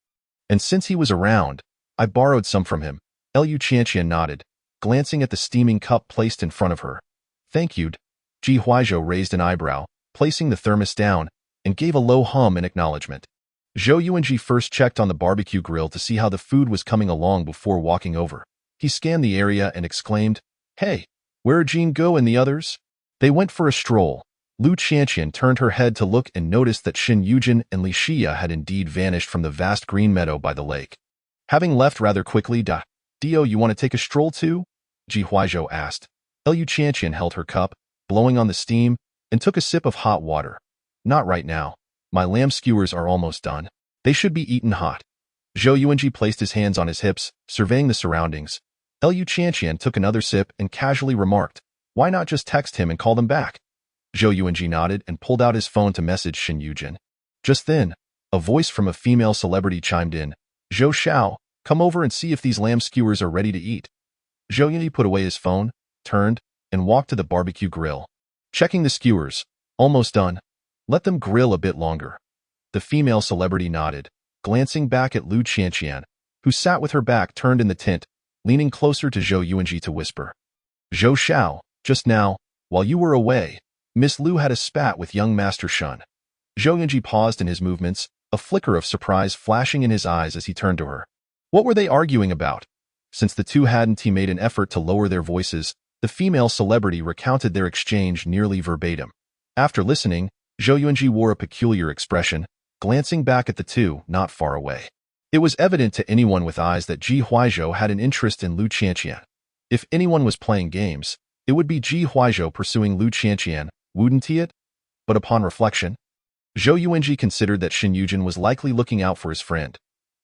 and since he was around, I borrowed some from him. Lu Qianqian nodded, glancing at the steaming cup placed in front of her. Thank you. Ji Huaizhou raised an eyebrow, placing the thermos down, and gave a low hum in acknowledgement. Zhou Yuanji first checked on the barbecue grill to see how the food was coming along before walking over. He scanned the area and exclaimed, Hey, where are Jin Go and the others? They went for a stroll. Lu Qianqian turned her head to look and noticed that Shen Yujin and Li Xia had indeed vanished from the vast green meadow by the lake. Having left rather quickly, Dio, you want to take a stroll too? Ji Huaizhou asked. Lu Qianqian held her cup, blowing on the steam, and took a sip of hot water. Not right now. My lamb skewers are almost done. They should be eaten hot. Zhou Yuanji placed his hands on his hips, surveying the surroundings. Lu Qianqian took another sip and casually remarked, Why not just text him and call them back? Zhou Yuanji nodded and pulled out his phone to message Shen Yujin. Just then, a voice from a female celebrity chimed in. Zhou Xiao, come over and see if these lamb skewers are ready to eat. Zhou Yuanji put away his phone, turned, and walked to the barbecue grill. Checking the skewers. Almost done. Let them grill a bit longer. The female celebrity nodded, glancing back at Lu Qianqian, who sat with her back turned in the tent, leaning closer to Zhou Yuanji to whisper. Zhou Xiao, just now, while you were away, Miss Lu had a spat with young Master Shun. Zhou Yuanji paused in his movements, a flicker of surprise flashing in his eyes as he turned to her. What were they arguing about? Since the two hadn't made an effort to lower their voices, the female celebrity recounted their exchange nearly verbatim. After listening, Zhou Yuanji wore a peculiar expression, glancing back at the two not far away. It was evident to anyone with eyes that Ji Huaizhou had an interest in Lu Qianqian. If anyone was playing games, it would be Ji Huaizhou pursuing Lu Qianqian, wouldn't he it? But upon reflection, Zhou Yuanji considered that Shen Yujin was likely looking out for his friend.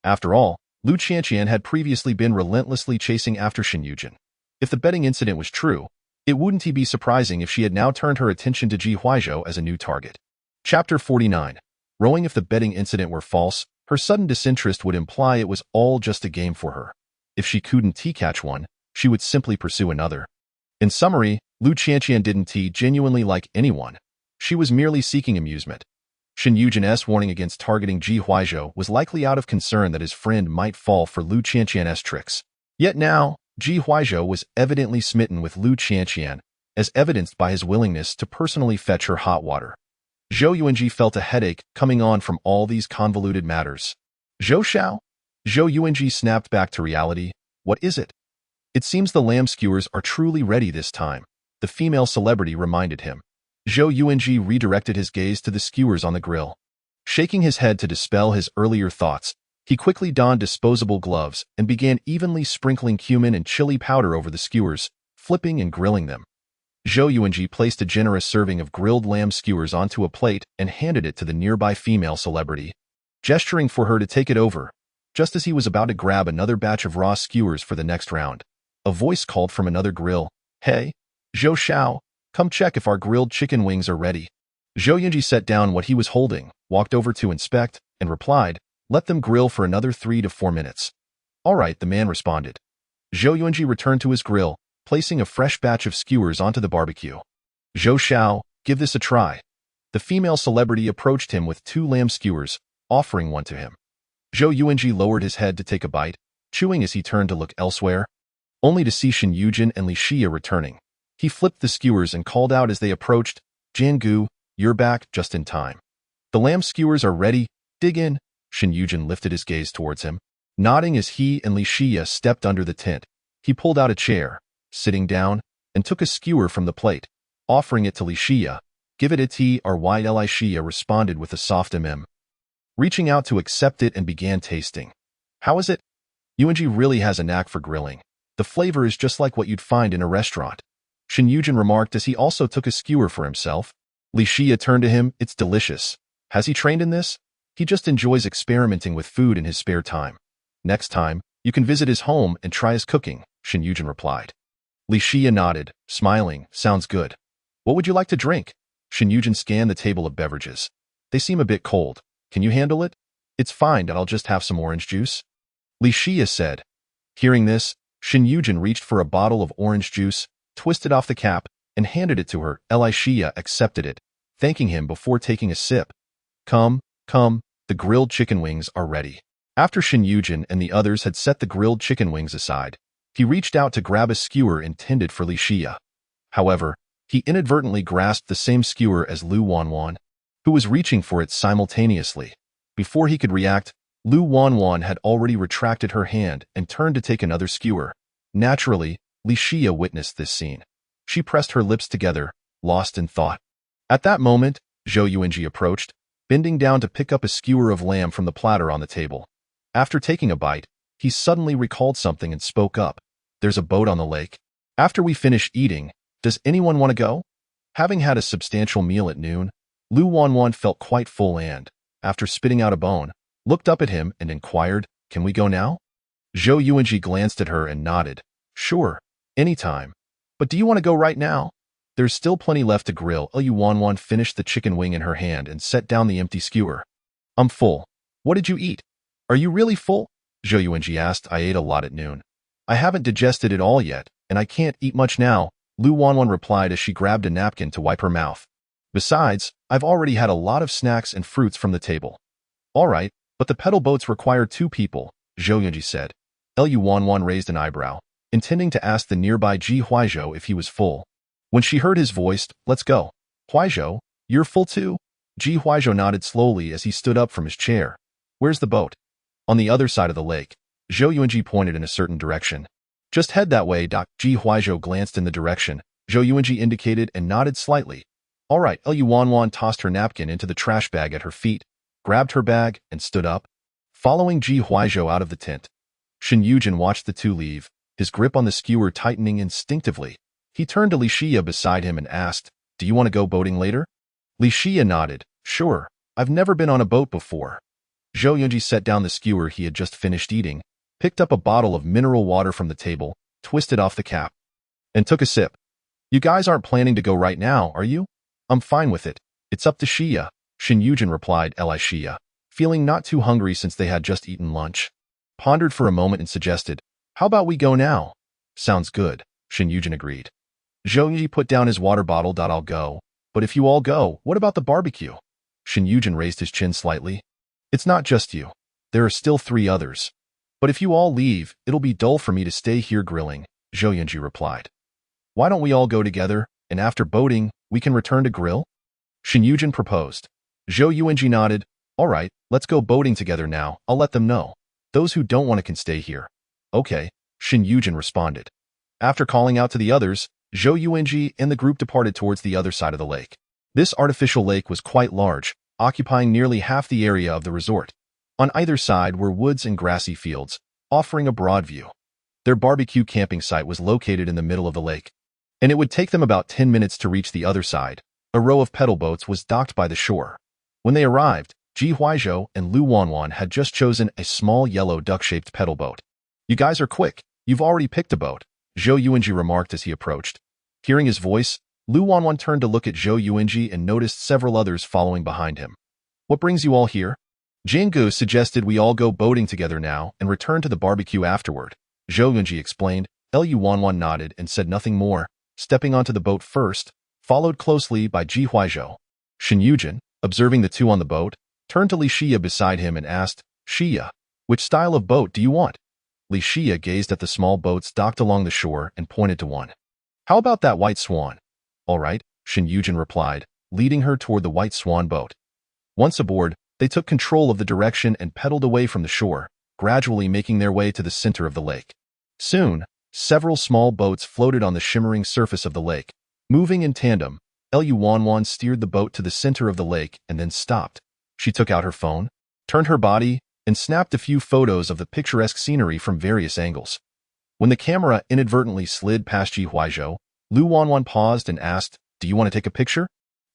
After all, Lu Qianqian had previously been relentlessly chasing after Shen Yujin. If the betting incident was true, it wouldn't be surprising if she had now turned her attention to Ji Huaizhou as a new target. Chapter 49. Rowing. If the betting incident were false, her sudden disinterest would imply it was all just a game for her. If she couldn't catch one, she would simply pursue another. In summary, Lu Qianqian didn't genuinely like anyone. She was merely seeking amusement. Shen Yujin's warning against targeting Ji Huaizhou was likely out of concern that his friend might fall for Lu Qianqian's tricks. Yet now, Ji Huaizhou was evidently smitten with Lu Qianqian, as evidenced by his willingness to personally fetch her hot water. Zhou Yuanji felt a headache coming on from all these convoluted matters. Zhou Xiao? Zhou Yuanji snapped back to reality. What is it? It seems the lamb skewers are truly ready this time, the female celebrity reminded him. Zhou Yuanji redirected his gaze to the skewers on the grill. Shaking his head to dispel his earlier thoughts, he quickly donned disposable gloves and began evenly sprinkling cumin and chili powder over the skewers, flipping and grilling them. Zhou Yuanji placed a generous serving of grilled lamb skewers onto a plate and handed it to the nearby female celebrity, gesturing for her to take it over. Just as he was about to grab another batch of raw skewers for the next round, a voice called from another grill. Hey, Zhou Xiao, come check if our grilled chicken wings are ready. Zhou Yuanji set down what he was holding, walked over to inspect, and replied, Let them grill for another 3 to 4 minutes. All right, the man responded. Zhou Yuanji returned to his grill, placing a fresh batch of skewers onto the barbecue. Zhou Xiao, give this a try. The female celebrity approached him with 2 lamb skewers, offering one to him. Zhou Yuanji lowered his head to take a bite, chewing as he turned to look elsewhere, only to see Shen Yujin and Li Xia returning. He flipped the skewers and called out as they approached, Jiangu, you're back just in time. The lamb skewers are ready. Dig in. Shin Yujin lifted his gaze towards him, nodding as he and Li Xia stepped under the tent. He pulled out a chair, sitting down, and took a skewer from the plate, offering it to Li Xia. Give it a T or Y. Li Xia responded with a soft reaching out to accept it and began tasting. How is it? Yuanji really has a knack for grilling. The flavor is just like what you'd find in a restaurant. Shin Yujin remarked as he also took a skewer for himself. Li Xia turned to him. It's delicious. Has he trained in this? He just enjoys experimenting with food in his spare time. Next time, you can visit his home and try his cooking, Shin Yujin replied. Li Xia nodded, smiling. Sounds good. What would you like to drink? Shin Yujin scanned the table of beverages. They seem a bit cold. Can you handle it? It's fine, I'll just have some orange juice. Li Xia said. Hearing this, Shin Yujin reached for a bottle of orange juice, twisted off the cap, and handed it to her. Li Xia accepted it, thanking him before taking a sip. Come, the grilled chicken wings are ready. After Shin Yujin and the others had set the grilled chicken wings aside, he reached out to grab a skewer intended for Li Xia. However, he inadvertently grasped the same skewer as Lu Wanwan, who was reaching for it simultaneously. Before he could react, Lu Wanwan had already retracted her hand and turned to take another skewer. Naturally, Li Xia witnessed this scene. She pressed her lips together, lost in thought. At that moment, Zhou Yuanji approached, bending down to pick up a skewer of lamb from the platter on the table. After taking a bite, he suddenly recalled something and spoke up. There's a boat on the lake. After we finish eating, does anyone want to go? Having had a substantial meal at noon, Lu Wanwan felt quite full and, after spitting out a bone, looked up at him and inquired, Can we go now? Zhou Yuanji glanced at her and nodded. Sure, anytime. But do you want to go right now? There's still plenty left to grill. Lu Wanwan finished the chicken wing in her hand and set down the empty skewer. I'm full. What did you eat? Are you really full? Zhou Yuanji asked. I ate a lot at noon. I haven't digested it all yet, and I can't eat much now, Lu Wanwan replied as she grabbed a napkin to wipe her mouth. Besides, I've already had a lot of snacks and fruits from the table. All right, but the pedal boats require 2 people, Zhou Yuanji said. Lu Wanwan raised an eyebrow, intending to ask the nearby Ji Huaizhou if he was full. When she heard his voice, let's go. Huaizhou, you're full too? Ji Huaizhou nodded slowly as he stood up from his chair. Where's the boat? On the other side of the lake. Zhou Yuanji pointed in a certain direction. Just head that way, Doc. Ji Huaizhou glanced in the direction Zhou Yuanji indicated and nodded slightly. All right, Lu Wanwan tossed her napkin into the trash bag at her feet, grabbed her bag, and stood up, following Ji Huaizhou out of the tent. Shin Yujin watched the two leave, his grip on the skewer tightening instinctively. He turned to Li Xia beside him and asked, Do you want to go boating later? Li Xia nodded. Sure, I've never been on a boat before. Zhou Yuanji set down the skewer he had just finished eating, picked up a bottle of mineral water from the table, twisted off the cap, and took a sip. You guys aren't planning to go right now, are you? I'm fine with it. It's up to Xia, Shin Yujin replied. Li Xia, feeling not too hungry since they had just eaten lunch, pondered for a moment and suggested, How about we go now? Sounds good, Shin Yujin agreed. Zhou Yuanji put down his water bottle. I'll go. But if you all go, what about the barbecue? Shin Yujin raised his chin slightly. It's not just you. There are still 3 others. But if you all leave, it'll be dull for me to stay here grilling, Zhou Yuanji replied. Why don't we all go together, and after boating, we can return to grill? Shin Yujin proposed. Zhou Yuanji nodded. All right, let's go boating together now. I'll let them know. Those who don't want to can stay here. Okay, Shin Yujin responded. After calling out to the others, Zhou Yuanji and the group departed towards the other side of the lake. This artificial lake was quite large, occupying nearly half the area of the resort. On either side were woods and grassy fields, offering a broad view. Their barbecue camping site was located in the middle of the lake, and it would take them about 10 minutes to reach the other side. A row of pedal boats was docked by the shore. When they arrived, Ji Huaizhou and Lu Wanwan had just chosen a small yellow duck-shaped pedal boat. You guys are quick. You've already picked a boat, Zhou Yuanji remarked as he approached. Hearing his voice, Lu Wanwan turned to look at Zhou Yuanji and noticed several others following behind him. What brings you all here? Jiangu suggested we all go boating together now and return to the barbecue afterward, Zhou Yuanji explained. Lu Wanwan nodded and said nothing more, stepping onto the boat first, followed closely by Ji Huaizhou. Shin Yujin, observing the 2 on the boat, turned to Li Xia beside him and asked, Xia, which style of boat do you want? Li Xia gazed at the small boats docked along the shore and pointed to one. How about that white swan? All right, Shin Yujin replied, leading her toward the white swan boat. Once aboard, they took control of the direction and pedaled away from the shore, gradually making their way to the center of the lake. Soon, several small boats floated on the shimmering surface of the lake. Moving in tandem, Lu Wanwan steered the boat to the center of the lake and then stopped. She took out her phone, turned her body, and snapped a few photos of the picturesque scenery from various angles. When the camera inadvertently slid past Ji Huaizhou, Lu Wanwan paused and asked, "Do you want to take a picture?"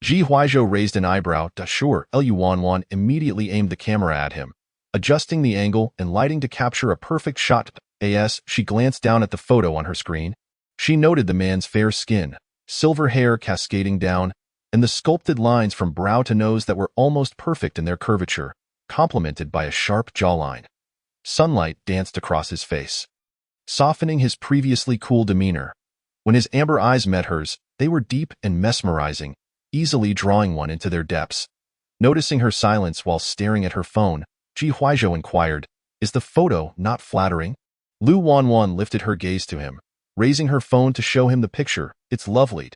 Ji Huaizhou raised an eyebrow. Sure. Lu Wanwan immediately aimed the camera at him, adjusting the angle and lighting to capture a perfect shot. As she glanced down at the photo on her screen, she noted the man's fair skin, silver hair cascading down, and the sculpted lines from brow to nose that were almost perfect in their curvature, complemented by a sharp jawline. Sunlight danced across his face, softening his previously cool demeanor. When his amber eyes met hers, they were deep and mesmerizing, easily drawing one into their depths. Noticing her silence while staring at her phone, Ji Huaizhou inquired, "Is the photo not flattering?" Lu Wanwan lifted her gaze to him, raising her phone to show him the picture. "It's lovely."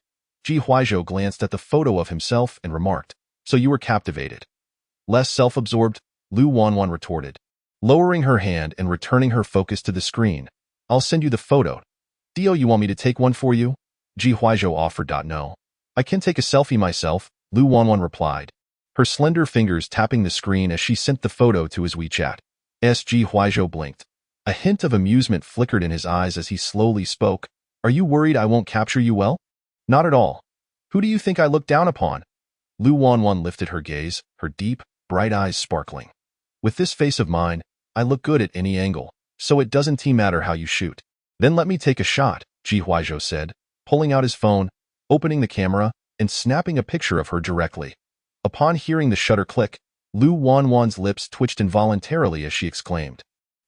Ji Huaizhou glanced at the photo of himself and remarked, "So you were captivated?" Less self-absorbed, Lu Wanwan retorted, lowering her hand and returning her focus to the screen. "I'll send you the photo. Do you want me to take one for you?" Ji Huaizhou offered. "No. I can take a selfie myself," Lu Wanwan replied, her slender fingers tapping the screen as she sent the photo to his WeChat. Ji Huaizhou blinked. A hint of amusement flickered in his eyes as he slowly spoke. "Are you worried I won't capture you well?" "Not at all. Who do you think I look down upon?" Lu Wanwan lifted her gaze, her deep, bright eyes sparkling. "With this face of mine, I look good at any angle, so it doesn't matter how you shoot." "Then let me take a shot," Ji Huaizhou said, pulling out his phone, opening the camera, and snapping a picture of her directly. Upon hearing the shutter click, Lu Wanwan's lips twitched involuntarily as she exclaimed,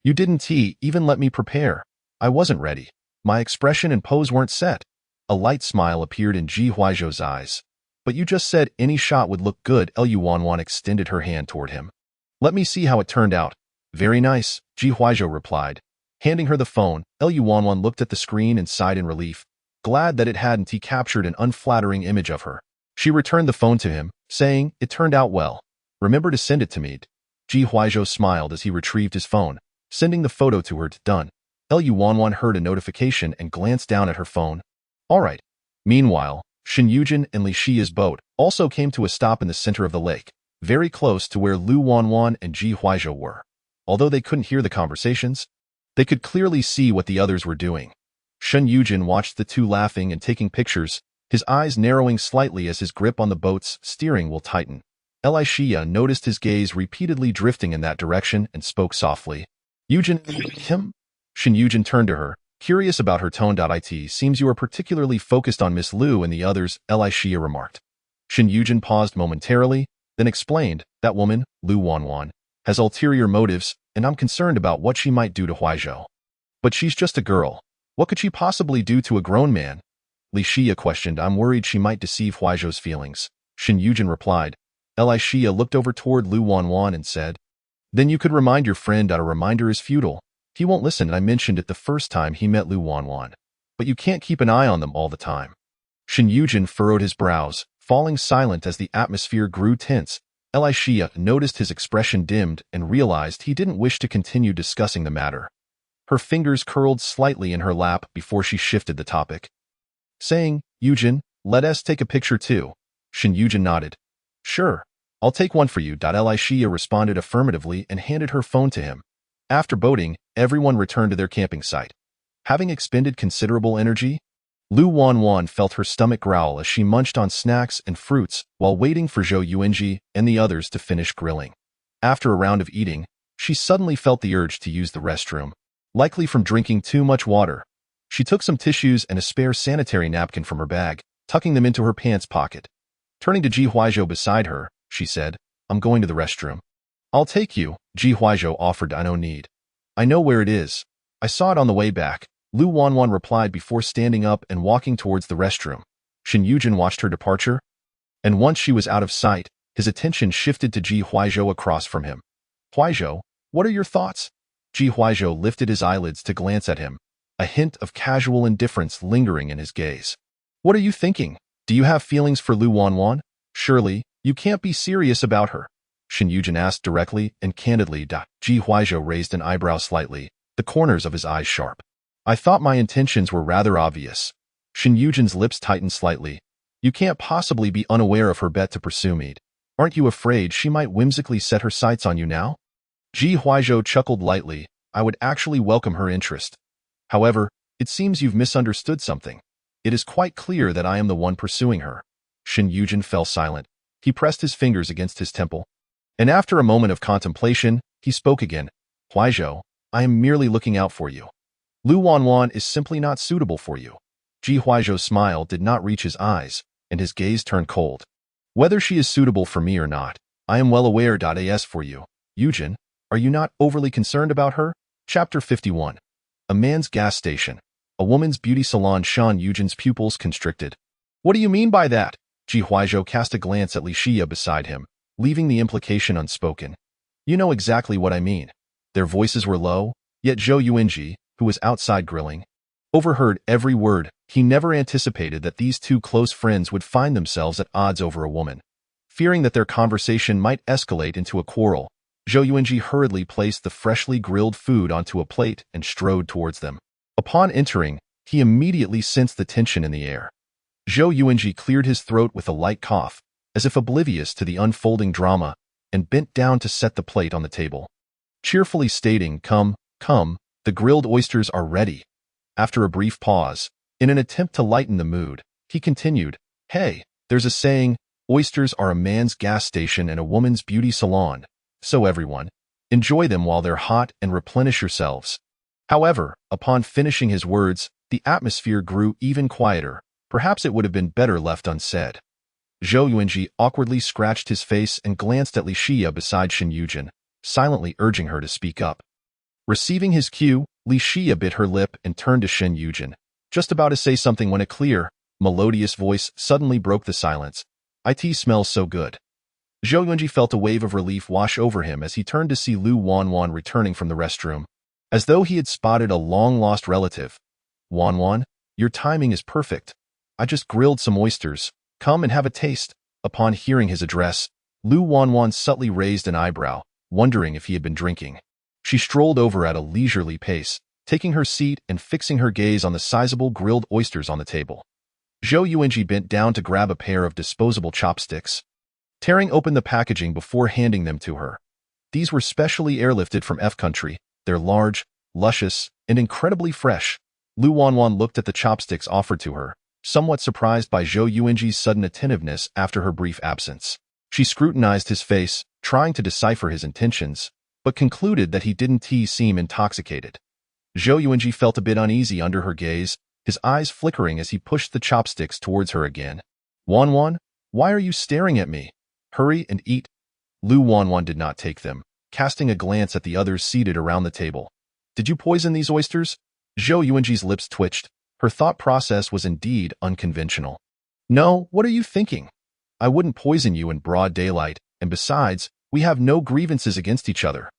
"You didn't even let me prepare. I wasn't ready. My expression and pose weren't set." A light smile appeared in Ji Huaizhou's eyes. "But you just said any shot would look good." Lu Wanwan extended her hand toward him. "Let me see how it turned out." "Very nice," Ji Huaizhou replied. Handing her the phone, Lu Wanwan looked at the screen and sighed in relief, glad that it hadn't captured an unflattering image of her. She returned the phone to him, saying, "It turned out well. Remember to send it to me." Ji Huaizhou smiled as he retrieved his phone, sending the photo to her. "Done." Lu Wanwan heard a notification and glanced down at her phone. "All right." Meanwhile, Shen Yujin and Li Xia's boat also came to a stop in the center of the lake, very close to where Lu Wanwan and Ji Huaizhou were. Although they couldn't hear the conversations, they could clearly see what the others were doing. Shen Yujin watched the two laughing and taking pictures, his eyes narrowing slightly as his grip on the boat's steering wheel tightened. Li Xia noticed his gaze repeatedly drifting in that direction and spoke softly. "Yujin, him?" Shen Yujin turned to her, curious about her tone. "It seems you are particularly focused on Miss Lu and the others," Li Xia remarked. Shen Yujin paused momentarily, then explained, "That woman, Lu Wanwan, has ulterior motives, and I'm concerned about what she might do to Huaizhou. But she's just a girl. What could she possibly do to a grown man?" Li Xia questioned. "I'm worried she might deceive Huaizhou's feelings," Shen Yujin replied. Li Xia looked over toward Lu Wanwan and said, "Then you could remind your friend that a reminder is futile. He won't listen, and I mentioned it the first time he met Lu Wanwan. But you can't keep an eye on them all the time." Shen Yujin furrowed his brows, falling silent as the atmosphere grew tense. Li Xia noticed his expression dimmed and realized he didn't wish to continue discussing the matter. Her fingers curled slightly in her lap before she shifted the topic, saying, "Yujin, let us take a picture too." Shen Yujin nodded. "Sure, I'll take one for you." Li Xia responded affirmatively and handed her phone to him. After boating, everyone returned to their camping site. Having expended considerable energy, Lu Wanwan felt her stomach growl as she munched on snacks and fruits while waiting for Zhou Yuanji and the others to finish grilling. After a round of eating, she suddenly felt the urge to use the restroom, likely from drinking too much water. She took some tissues and a spare sanitary napkin from her bag, tucking them into her pants pocket. Turning to Ji Huaizhou beside her, she said, "I'm going to the restroom." "I'll take you," Ji Huaizhou offered. "I no need. I know where it is. I saw it on the way back," Lu Wanwan replied before standing up and walking towards the restroom. Shen Yujin watched her departure, and once she was out of sight, his attention shifted to Ji Huaizhou across from him. "Huaizhou, what are your thoughts?" Ji Huaizhou lifted his eyelids to glance at him, a hint of casual indifference lingering in his gaze. "What are you thinking? Do you have feelings for Lu Wanwan? Surely, you can't be serious about her." Shin Yujin asked directly and candidly. Ji Huaizhou raised an eyebrow slightly, the corners of his eyes sharp. I thought my intentions were rather obvious. Shin Yujin's lips tightened slightly. You can't possibly be unaware of her bet to pursue me. Aren't you afraid she might whimsically set her sights on you now? Ji Huaizhou chuckled lightly. I would actually welcome her interest. However, it seems you've misunderstood something. It is quite clear that I am the one pursuing her. Shin Yujin fell silent. He pressed his fingers against his temple. And after a moment of contemplation, he spoke again. Huaizhou, I am merely looking out for you. Lu Wanwan is simply not suitable for you. Ji Huaizhou's smile did not reach his eyes, and his gaze turned cold. Whether she is suitable for me or not, I am well aware. As for you, Yujin, are you not overly concerned about her? Chapter 51. A man's gas station. A woman's beauty salon. Shan Yujin's pupils constricted. What do you mean by that? Ji Huaizhou cast a glance at Li Xia beside him, leaving the implication unspoken. You know exactly what I mean. Their voices were low, yet Zhou Yuanji, who was outside grilling, overheard every word. He never anticipated that these two close friends would find themselves at odds over a woman. Fearing that their conversation might escalate into a quarrel, Zhou Yuanji hurriedly placed the freshly grilled food onto a plate and strode towards them. Upon entering, he immediately sensed the tension in the air. Zhou Yuanji cleared his throat with a light cough, as if oblivious to the unfolding drama, and bent down to set the plate on the table. Cheerfully stating, Come, the grilled oysters are ready. After a brief pause, in an attempt to lighten the mood, he continued, Hey, there's a saying, oysters are a man's gas station and a woman's beauty salon. So everyone, enjoy them while they're hot and replenish yourselves. However, upon finishing his words, the atmosphere grew even quieter. Perhaps it would have been better left unsaid. Zhou Yuanji awkwardly scratched his face and glanced at Li Xia beside Shin Yujin, silently urging her to speak up. Receiving his cue, Li Xia bit her lip and turned to Shin Yujin, just about to say something when a clear, melodious voice suddenly broke the silence. It smells so good. Zhou Yuanji felt a wave of relief wash over him as he turned to see Lu Wanwan returning from the restroom, as though he had spotted a long-lost relative. Wanwan, your timing is perfect. I just grilled some oysters. Come and have a taste. Upon hearing his address, Lu Wanwan subtly raised an eyebrow, wondering if he had been drinking. She strolled over at a leisurely pace, taking her seat and fixing her gaze on the sizable grilled oysters on the table. Zhou Yuanji bent down to grab a pair of disposable chopsticks, tearing open the packaging before handing them to her. These were specially airlifted from F-Country. They're large, luscious, and incredibly fresh. Lu Wanwan looked at the chopsticks offered to her, somewhat surprised by Zhou Yuanji's sudden attentiveness after her brief absence. She scrutinized his face, trying to decipher his intentions, but concluded that he didn't seem intoxicated. Zhou Yuanji felt a bit uneasy under her gaze, his eyes flickering as he pushed the chopsticks towards her again. Wanwan, why are you staring at me? Hurry and eat. Lu Wanwan did not take them, casting a glance at the others seated around the table. Did you poison these oysters? Zhou Yuanji's lips twitched. Her thought process was indeed unconventional. No, what are you thinking? I wouldn't poison you in broad daylight, and besides, we have no grievances against each other.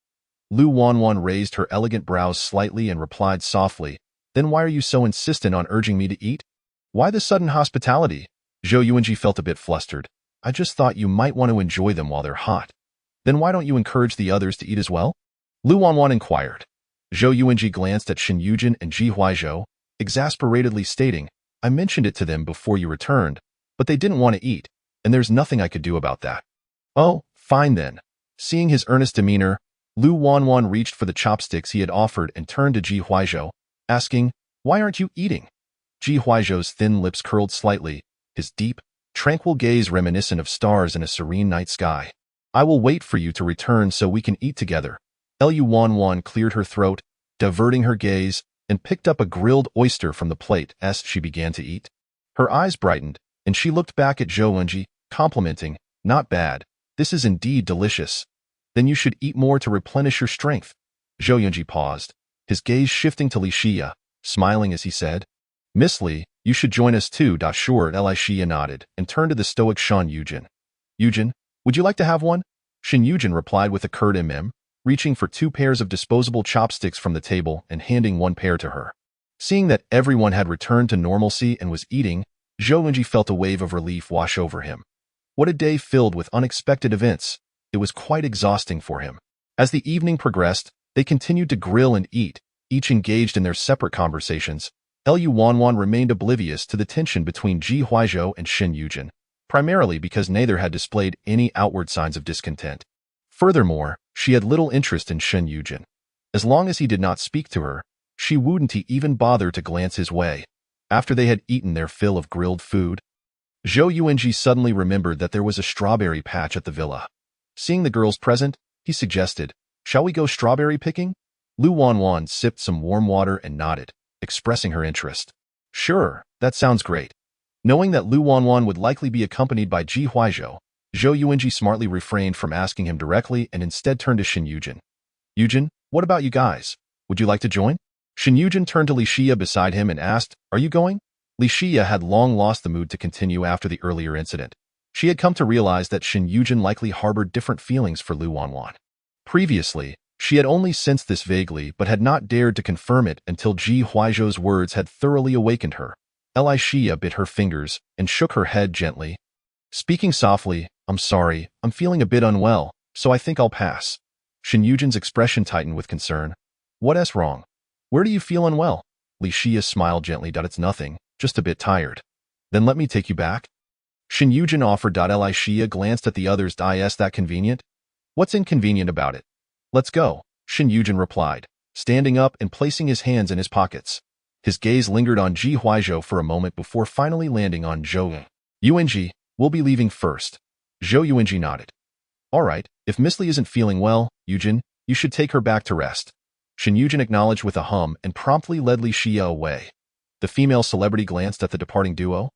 Lu Wanwan raised her elegant brows slightly and replied softly, Then why are you so insistent on urging me to eat? Why the sudden hospitality? Zhou Yuanji felt a bit flustered. I just thought you might want to enjoy them while they're hot. Then why don't you encourage the others to eat as well? Lu Wanwan inquired. Zhou Yuanji glanced at Shin Yujin and Ji Huaizhou, exasperatedly stating, I mentioned it to them before you returned, but they didn't want to eat, and there's nothing I could do about that. Oh, fine then. Seeing his earnest demeanor, Lu Wanwan reached for the chopsticks he had offered and turned to Ji Huaizhou, asking, Why aren't you eating? Ji Huaizhou's thin lips curled slightly, his deep, tranquil gaze reminiscent of stars in a serene night sky. I will wait for you to return so we can eat together. Lu Wanwan cleared her throat, diverting her gaze, and picked up a grilled oyster from the plate as she began to eat. Her eyes brightened, and she looked back at Zhou Yuanji, complimenting, Not bad. This is indeed delicious. Then you should eat more to replenish your strength. Zhou Yuanji paused, his gaze shifting to Li Xia, smiling as he said, Miss Li, you should join us too. Sure. Li Xia nodded and turned to the stoic Shan Yujin. Yujin, would you like to have one? Shin Yujin replied with a curt reaching for 2 pairs of disposable chopsticks from the table and handing 1 pair to her. Seeing that everyone had returned to normalcy and was eating, Zhou Yuanji felt a wave of relief wash over him. What a day filled with unexpected events. it was quite exhausting for him. As the evening progressed, they continued to grill and eat, each engaged in their separate conversations. Liu Wanwan remained oblivious to the tension between Ji Huaizhou and Shen Yujin, primarily because neither had displayed any outward signs of discontent. Furthermore, she had little interest in Shen Yujin. As long as he did not speak to her, she wouldn't even bother to glance his way. After they had eaten their fill of grilled food, Zhou Yuanji suddenly remembered that there was a strawberry patch at the villa. Seeing the girls present, he suggested, "Shall we go strawberry picking?" Lu Wanwan sipped some warm water and nodded, expressing her interest. "Sure, that sounds great." Knowing that Lu Wanwan would likely be accompanied by Ji Huaizhou, Zhou Yuanji smartly refrained from asking him directly and instead turned to Shen Yujin. "Yujin, what about you guys? Would you like to join?" Shen Yujin turned to Li Xia beside him and asked, "Are you going?" Li Xia had long lost the mood to continue after the earlier incident. She had come to realize that Shen Yujin likely harbored different feelings for Lu Wanwan. Previously, she had only sensed this vaguely but had not dared to confirm it until Ji Huaizhou's words had thoroughly awakened her. Li Xia bit her fingers and shook her head gently. Speaking softly, "I'm sorry, I'm feeling a bit unwell, so I think I'll pass." Shen Yujin's expression tightened with concern. "What's wrong? Where do you feel unwell?" Li Xia smiled gently. "It's nothing, just a bit tired." "Then let me take you back." Shen Yujin offered. Li Xia glanced at the others. "Is that convenient?" "What's inconvenient about it?" "Let's go," Shen Yujin replied, standing up and placing his hands in his pockets. His gaze lingered on Ji Huaizhou for a moment before finally landing on Zhou Yuanji. "We'll be leaving first." Zhou Yuanji nodded. "All right, if Miss Li isn't feeling well, Yujin, you should take her back to rest." Shen Yujin acknowledged with a hum and promptly led Li Xia away. The female celebrity glanced at the departing duo.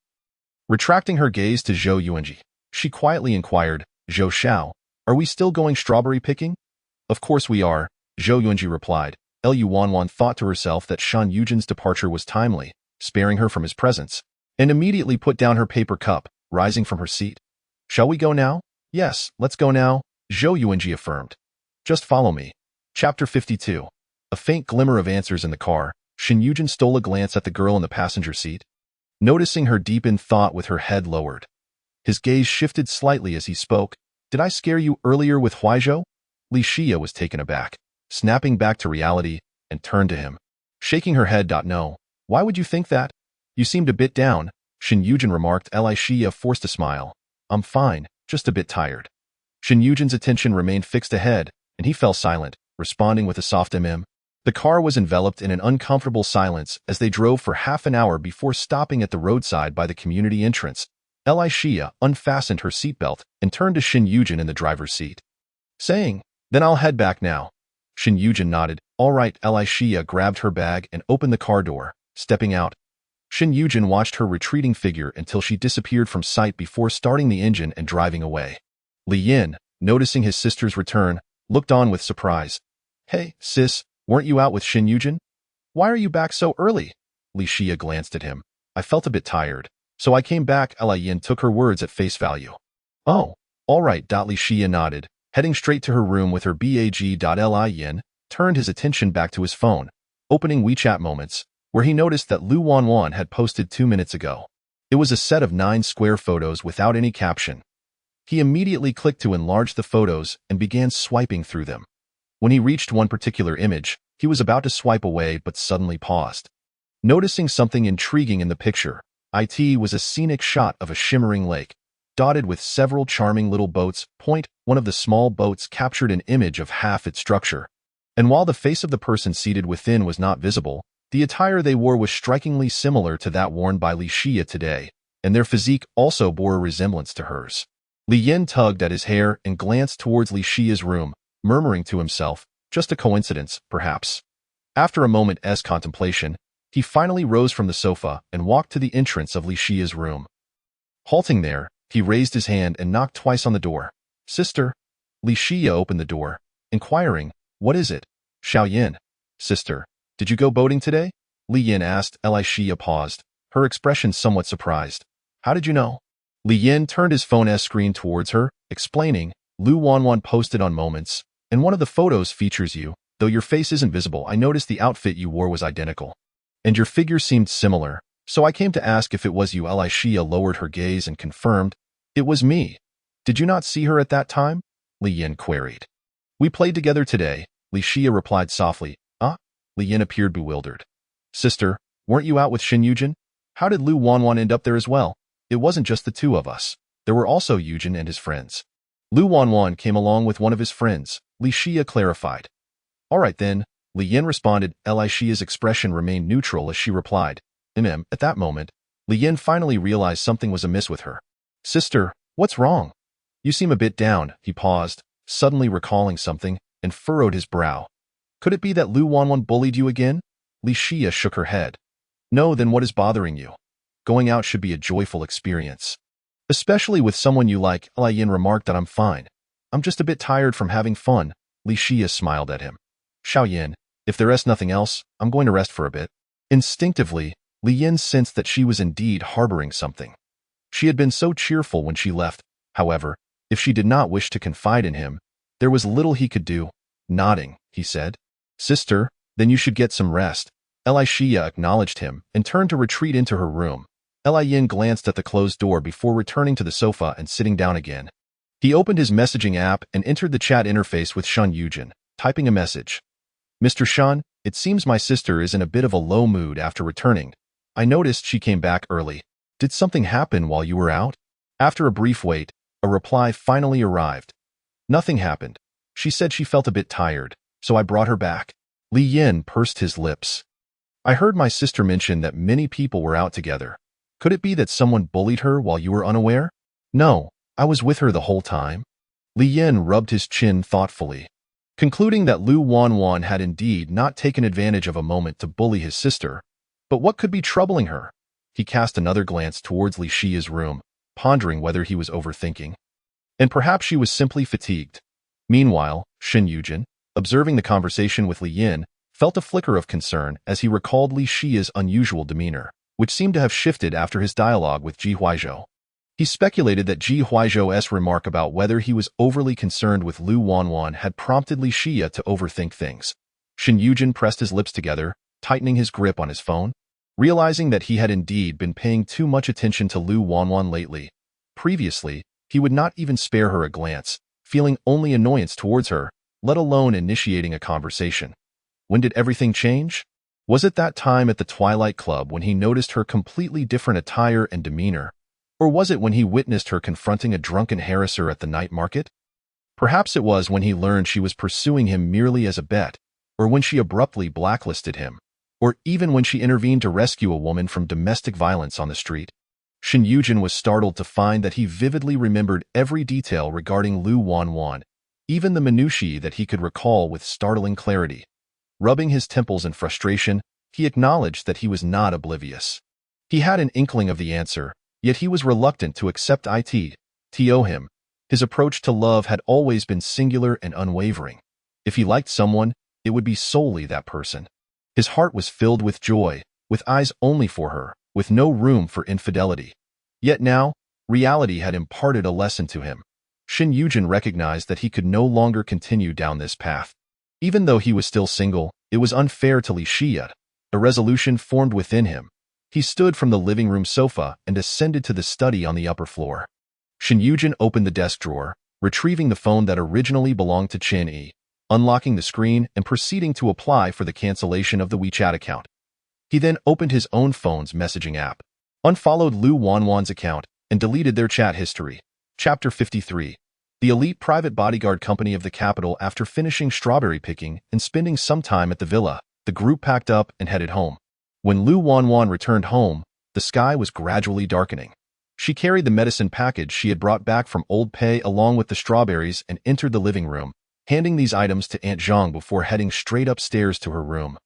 Retracting her gaze to Zhou Yuanji, she quietly inquired, "Zhou Xiao, are we still going strawberry picking?" "Of course we are," Zhou Yuanji replied. Liu Wanwan thought to herself that Shen Yujin's departure was timely, sparing her from his presence, and immediately put down her paper cup, rising from her seat. "Shall we go now?" "Yes, let's go now," Zhou Yuanji affirmed. "Just follow me." Chapter 52. A faint glimmer of answers in the car, Shen Yujin stole a glance at the girl in the passenger seat. Noticing her deep in thought with her head lowered, his gaze shifted slightly as he spoke. "Did I scare you earlier with Huaizhou?" Li Xia was taken aback, snapping back to reality, and turned to him. Shaking her head. "No. Why would you think that? You seemed a bit down," Shen Yujin remarked. Li Xia forced a smile. "I'm fine, just a bit tired." Shen Yujin's attention remained fixed ahead, and he fell silent, responding with a soft The car was enveloped in an uncomfortable silence as they drove for half an hour before stopping at the roadside by the community entrance. Li Xia unfastened her seatbelt and turned to Shen Yujin in the driver's seat, saying, "Then I'll head back now." Shen Yujin nodded. "All right." Li Xia grabbed her bag and opened the car door, stepping out. Shen Yujin watched her retreating figure until she disappeared from sight before starting the engine and driving away. Li Yin, noticing his sister's return, looked on with surprise. "Hey, sis, weren't you out with Shen Yujin? Why are you back so early?" Li Xia glanced at him. "I felt a bit tired, so I came back." Li Yin took her words at face value. "Oh, all right." Li Xia nodded, heading straight to her room with her bag. Li Yin turned his attention back to his phone, opening WeChat Moments, where he noticed that Lu Wanwan had posted 2 minutes ago. It was a set of 9 square photos without any caption. He immediately clicked to enlarge the photos and began swiping through them. When he reached one particular image, he was about to swipe away but suddenly paused. Noticing something intriguing in the picture, it was a scenic shot of a shimmering lake, dotted with several charming little boats. One of the small boats captured an image of half its structure, and while the face of the person seated within was not visible, the attire they wore was strikingly similar to that worn by Li Xia today, and their physique also bore a resemblance to hers. Li Yin tugged at his hair and glanced towards Li Xia's room, murmuring to himself, "Just a coincidence, perhaps." After a moment's contemplation, he finally rose from the sofa and walked to the entrance of Li Xia's room. Halting there, he raised his hand and knocked twice on the door. "Sister?" Li Xia opened the door, inquiring, "What is it?" "Xiao Yin." "Sister, did you go boating today?" Li Yin asked. Li Xia paused, her expression somewhat surprised. "How did you know?" Li Yin turned his phone's screen towards her, explaining, "Lu Wanwan posted on Moments, and one of the photos features you. Though your face isn't visible, I noticed the outfit you wore was identical, and your figure seemed similar, so I came to ask if it was you." Li Xia lowered her gaze and confirmed, "It was me. Did you not see her at that time?" Li Yin queried. We played together today, Li Xia replied softly. Li Yin appeared bewildered. Sister, weren't you out with Shin Yujin? How did Lu Wanwan end up there as well? It wasn't just the two of us. There were also Yujin and his friends. Lu Wanwan came along with one of his friends, Li Xia clarified. All right then, Li Yin responded. Li Xia's expression remained neutral as she replied. At that moment, Li Yin finally realized something was amiss with her. Sister, what's wrong? You seem a bit down, he paused, suddenly recalling something, and furrowed his brow. Could it be that Lu Wanwan bullied you again? Li Xia shook her head. No, then what is bothering you? Going out should be a joyful experience. Especially with someone you like, Li Yin remarked. That I'm fine. I'm just a bit tired from having fun. Li Xia smiled at him. Xiao Yin, if there is nothing else, I'm going to rest for a bit. Instinctively, Li Yin sensed that she was indeed harboring something. She had been so cheerful when she left. However, if she did not wish to confide in him, there was little he could do. Nodding, he said. Sister, then you should get some rest. Li Xia acknowledged him and turned to retreat into her room. Li Yin glanced at the closed door before returning to the sofa and sitting down again. He opened his messaging app and entered the chat interface with Shan Yujin, typing a message. Mr. Shan, it seems my sister is in a bit of a low mood after returning. I noticed she came back early. Did something happen while you were out? After a brief wait, a reply finally arrived. Nothing happened. She said she felt a bit tired, so I brought her back. Li Yin pursed his lips. I heard my sister mention that many people were out together. Could it be that someone bullied her while you were unaware? No, I was with her the whole time. Li Yin rubbed his chin thoughtfully. Concluding that Lu Wanwan had indeed not taken advantage of a moment to bully his sister, but what could be troubling her? He cast another glance towards Li Xia's room, pondering whether he was overthinking. And perhaps she was simply fatigued. Meanwhile, Shin Yujin, observing the conversation with Li Yin, felt a flicker of concern as he recalled Li Xia's unusual demeanor, which seemed to have shifted after his dialogue with Ji Huizhou. He speculated that Ji Huizhou's remark about whether he was overly concerned with Lu Wanwan had prompted Li Xia to overthink things. Shin Yujin pressed his lips together, tightening his grip on his phone. Realizing that he had indeed been paying too much attention to Lu Wanwan lately. Previously, he would not even spare her a glance, feeling only annoyance towards her, let alone initiating a conversation. When did everything change? Was it that time at the Twilight Club when he noticed her completely different attire and demeanor? Or was it when he witnessed her confronting a drunken harasser at the night market? Perhaps it was when he learned she was pursuing him merely as a bet, or when she abruptly blacklisted him, or even when she intervened to rescue a woman from domestic violence on the street. Shin Yujin was startled to find that he vividly remembered every detail regarding Lu Wanwan, even the minutiae that he could recall with startling clarity. Rubbing his temples in frustration, he acknowledged that he was not oblivious. He had an inkling of the answer, yet he was reluctant to accept it. Him. His approach to love had always been singular and unwavering. If he liked someone, it would be solely that person. His heart was filled with joy, with eyes only for her, with no room for infidelity. Yet now, reality had imparted a lesson to him. Shin Yujin recognized that he could no longer continue down this path. Even though he was still single, it was unfair to Li Xia. A resolution formed within him. He stood from the living room sofa and ascended to the study on the upper floor. Shin Yujin opened the desk drawer, retrieving the phone that originally belonged to Chen Yi, unlocking the screen and proceeding to apply for the cancellation of the WeChat account. He then opened his own phone's messaging app, unfollowed Lu Wanwan's account, and deleted their chat history. Chapter 53. The elite private bodyguard company of the capital. After finishing strawberry picking and spending some time at the villa, the group packed up and headed home. When Lu Wanwan returned home, the sky was gradually darkening. She carried the medicine package she had brought back from Old Pei along with the strawberries and entered the living room, handing these items to Aunt Zhang before heading straight upstairs to her room.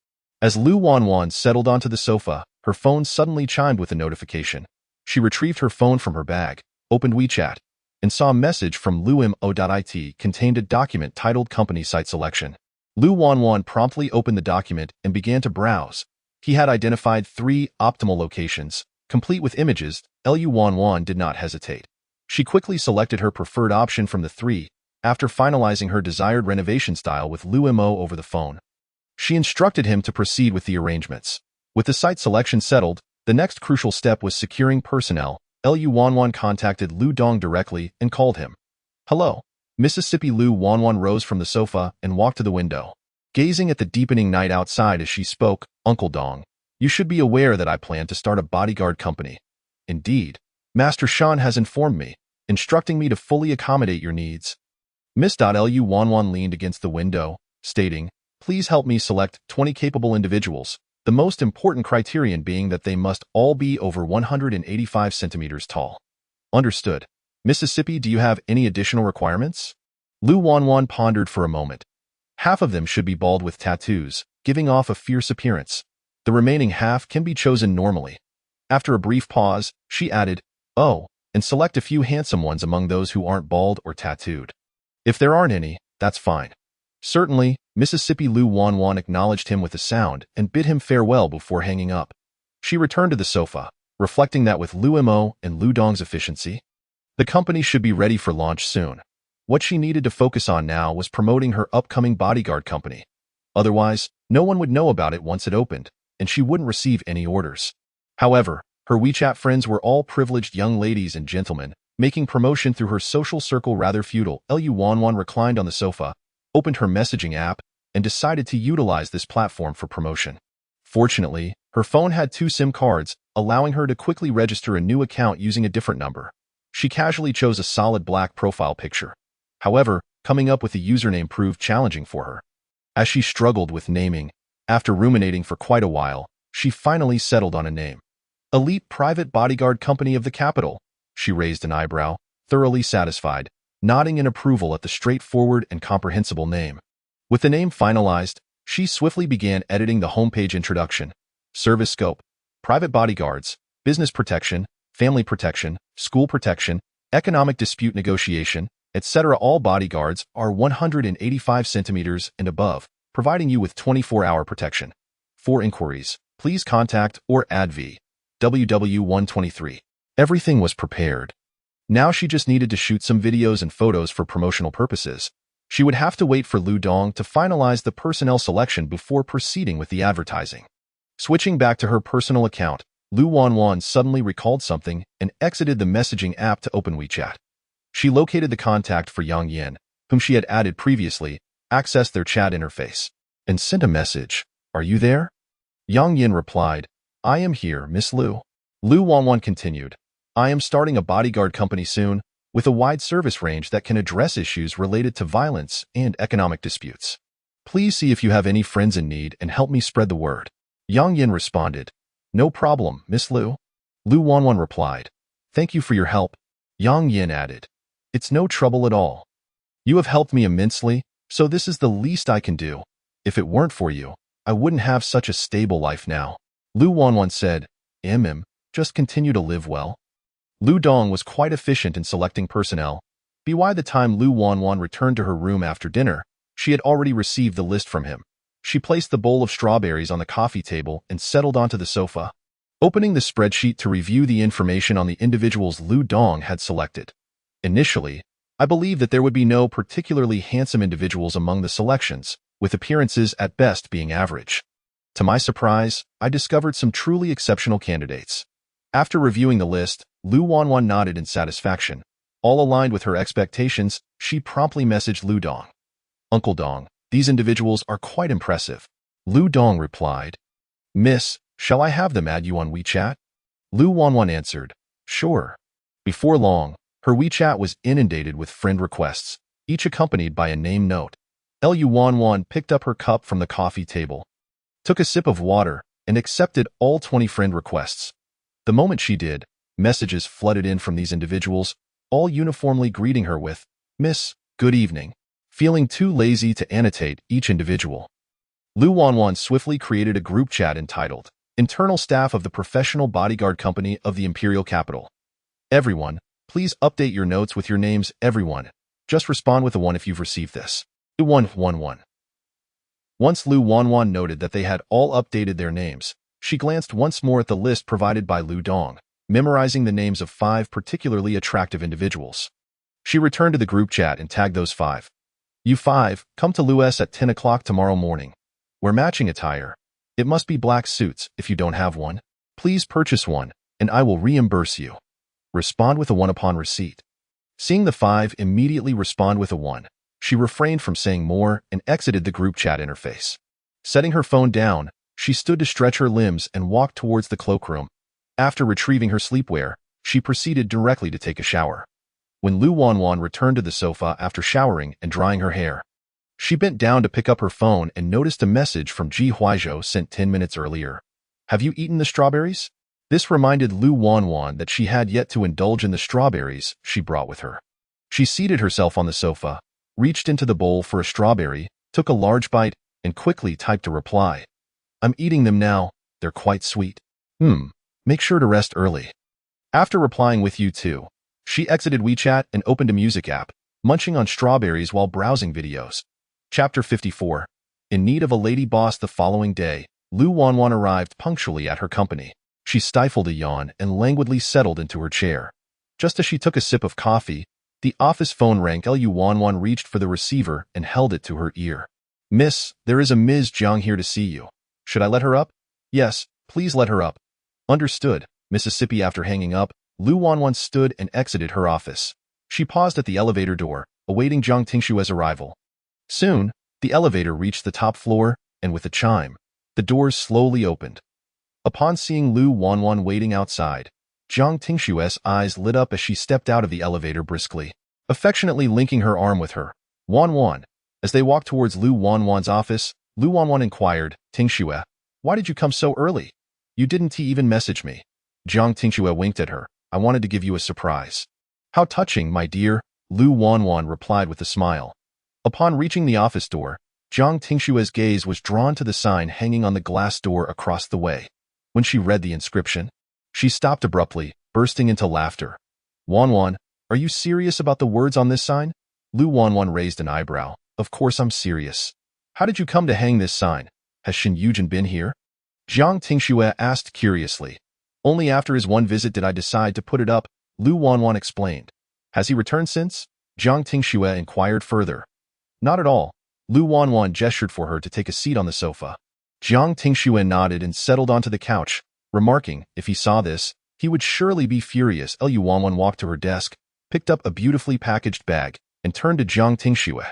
As Lu Wanwan settled onto the sofa, her phone suddenly chimed with a notification. She retrieved her phone from her bag, opened WeChat, and saw a message from Lumo.it contained a document titled Company Site Selection. Lu Wanwan promptly opened the document and began to browse. He had identified 3 optimal locations, complete with images. Lu Wanwan did not hesitate. She quickly selected her preferred option from the 3, after finalizing her desired renovation style with Lu Mo over the phone. She instructed him to proceed with the arrangements. With the site selection settled, the next crucial step was securing personnel. Lu Wanwan contacted Lu Dong directly and called him. Hello. Mississippi Lu Wanwan rose from the sofa and walked to the window, gazing at the deepening night outside as she spoke. Uncle Dong, you should be aware that I plan to start a bodyguard company. Indeed, Master Shan has informed me, instructing me to fully accommodate your needs. Miss Lu Wanwan leaned against the window, stating, please help me select 20 capable individuals, the most important criterion being that they must all be over 185 centimeters tall. Understood. Mississippi, do you have any additional requirements? Lu Wanwan pondered for a moment. Half of them should be bald with tattoos, giving off a fierce appearance. The remaining half can be chosen normally. After a brief pause, she added, oh, and select a few handsome ones among those who aren't bald or tattooed. If there aren't any, that's fine. Certainly, Mississippi Lu Wanwan acknowledged him with a sound and bid him farewell before hanging up. She returned to the sofa, reflecting that with Lu Mo and Lu Dong's efficiency, the company should be ready for launch soon. What she needed to focus on now was promoting her upcoming bodyguard company. Otherwise, no one would know about it once it opened, and she wouldn't receive any orders. However, her WeChat friends were all privileged young ladies and gentlemen, making promotion through her social circle rather futile. Lu Wanwan reclined on the sofa, opened her messaging app, and decided to utilize this platform for promotion. Fortunately, her phone had 2 SIM cards, allowing her to quickly register a new account using a different number. She casually chose a solid black profile picture. However, coming up with a username proved challenging for her. As she struggled with naming, after ruminating for quite a while, she finally settled on a name. Elite Private Bodyguard Company of the Capital. She raised an eyebrow, thoroughly satisfied, nodding in approval at the straightforward and comprehensible name. With the name finalized, she swiftly began editing the homepage introduction. Service scope: private bodyguards, business protection, family protection, school protection, economic dispute negotiation, etc. All bodyguards are 185 centimeters and above, providing you with 24-hour protection. For inquiries, please contact or add V. WW123. Everything was prepared. Now she just needed to shoot some videos and photos for promotional purposes. She would have to wait for Lu Dong to finalize the personnel selection before proceeding with the advertising. Switching back to her personal account, Lu Wanwan suddenly recalled something and exited the messaging app to open WeChat. She located the contact for Yang Yin, whom she had added previously, accessed their chat interface, and sent a message. Are you there? Yang Yin replied, I am here, Miss Lu. Lu Wanwan continued, I am starting a bodyguard company soon, with a wide service range that can address issues related to violence and economic disputes. Please see if you have any friends in need and help me spread the word. Yang Yin responded, No problem, Miss Lu. Lu Wanwan replied, Thank you for your help. Yang Yin added, It's no trouble at all. You have helped me immensely, so this is the least I can do. If it weren't for you, I wouldn't have such a stable life now. Lu Wanwan said, just continue to live well. Lu Dong was quite efficient in selecting personnel. By the time Lu Wanwan returned to her room after dinner, she had already received the list from him. She placed the bowl of strawberries on the coffee table and settled onto the sofa, opening the spreadsheet to review the information on the individuals Lu Dong had selected. Initially, I believed that there would be no particularly handsome individuals among the selections, with appearances at best being average. To my surprise, I discovered some truly exceptional candidates. After reviewing the list, Lu Wanwan nodded in satisfaction. All aligned with her expectations, she promptly messaged Lu Dong. Uncle Dong, these individuals are quite impressive. Lu Dong replied, Miss, shall I have them add you on WeChat? Lu Wanwan answered, Sure. Before long, her WeChat was inundated with friend requests, each accompanied by a name note. Lu Wanwan picked up her cup from the coffee table, took a sip of water, and accepted all 20 friend requests. The moment she did, messages flooded in from these individuals, all uniformly greeting her with, Miss, good evening. Feeling too lazy to annotate each individual, Lu Wanwan swiftly created a group chat entitled, Internal Staff of the Professional Bodyguard Company of the Imperial Capital. Everyone, please update your notes with your names. Everyone, just respond with a 1 if you've received this. 111. Once Lu Wanwan noted that they had all updated their names, she glanced once more at the list provided by Lu Dong, memorizing the names of 5 particularly attractive individuals. She returned to the group chat and tagged those 5. You 5, come to Lu's at 10 o'clock tomorrow morning. Wear matching attire. It must be black suits. If you don't have one, please purchase one, and I will reimburse you. Respond with a 1 upon receipt. Seeing the 5 immediately respond with a 1, she refrained from saying more and exited the group chat interface. Setting her phone down, she stood to stretch her limbs and walked towards the cloakroom. After retrieving her sleepwear, she proceeded directly to take a shower. When Lu Wanwan returned to the sofa after showering and drying her hair, she bent down to pick up her phone and noticed a message from Ji Huizhou sent 10 minutes earlier. Have you eaten the strawberries? This reminded Lu Wanwan that she had yet to indulge in the strawberries she brought with her. She seated herself on the sofa, reached into the bowl for a strawberry, took a large bite, and quickly typed a reply. I'm eating them now, they're quite sweet. Make sure to rest early. After replying with you too, she exited WeChat and opened a music app, munching on strawberries while browsing videos. Chapter 54. In need of a lady boss the following day, Lu Wanwan arrived punctually at her company. She stifled a yawn and languidly settled into her chair. Just as she took a sip of coffee, the office phone rang. Lu Wanwan reached for the receiver and held it to her ear. Miss, there is a Ms. Jiang here to see you. Should I let her up? Yes, please let her up. Understood, Mississippi. After hanging up, Lu Wanwan stood and exited her office. She paused at the elevator door, awaiting Jiang Tingshue's arrival. Soon, the elevator reached the top floor, and with a chime, the doors slowly opened. Upon seeing Lu Wanwan waiting outside, Jiang Tingshue's eyes lit up as she stepped out of the elevator briskly, affectionately linking her arm with her. Wanwan. As they walked towards Lu Wanwan's office, Lu Wanwan inquired, Tingxue, why did you come so early? You didn't even message me. Jiang Tingxue winked at her. I wanted to give you a surprise. How touching, my dear, Lu Wanwan replied with a smile. Upon reaching the office door, Jiang Tingshue's gaze was drawn to the sign hanging on the glass door across the way. When she read the inscription, she stopped abruptly, bursting into laughter. Wanwan, are you serious about the words on this sign? Lu Wanwan raised an eyebrow. Of course I'm serious. How did you come to hang this sign? Has Shen Yujin been here? Jiang Tingxue asked curiously. Only after his one visit did I decide to put it up, Lu Wanwan explained. Has he returned since? Jiang Tingxue inquired further. Not at all. Lu Wanwan gestured for her to take a seat on the sofa. Jiang Tingxue nodded and settled onto the couch, remarking, if he saw this, he would surely be furious. Lu Wanwan walked to her desk, picked up a beautifully packaged bag, and turned to Jiang Tingxue.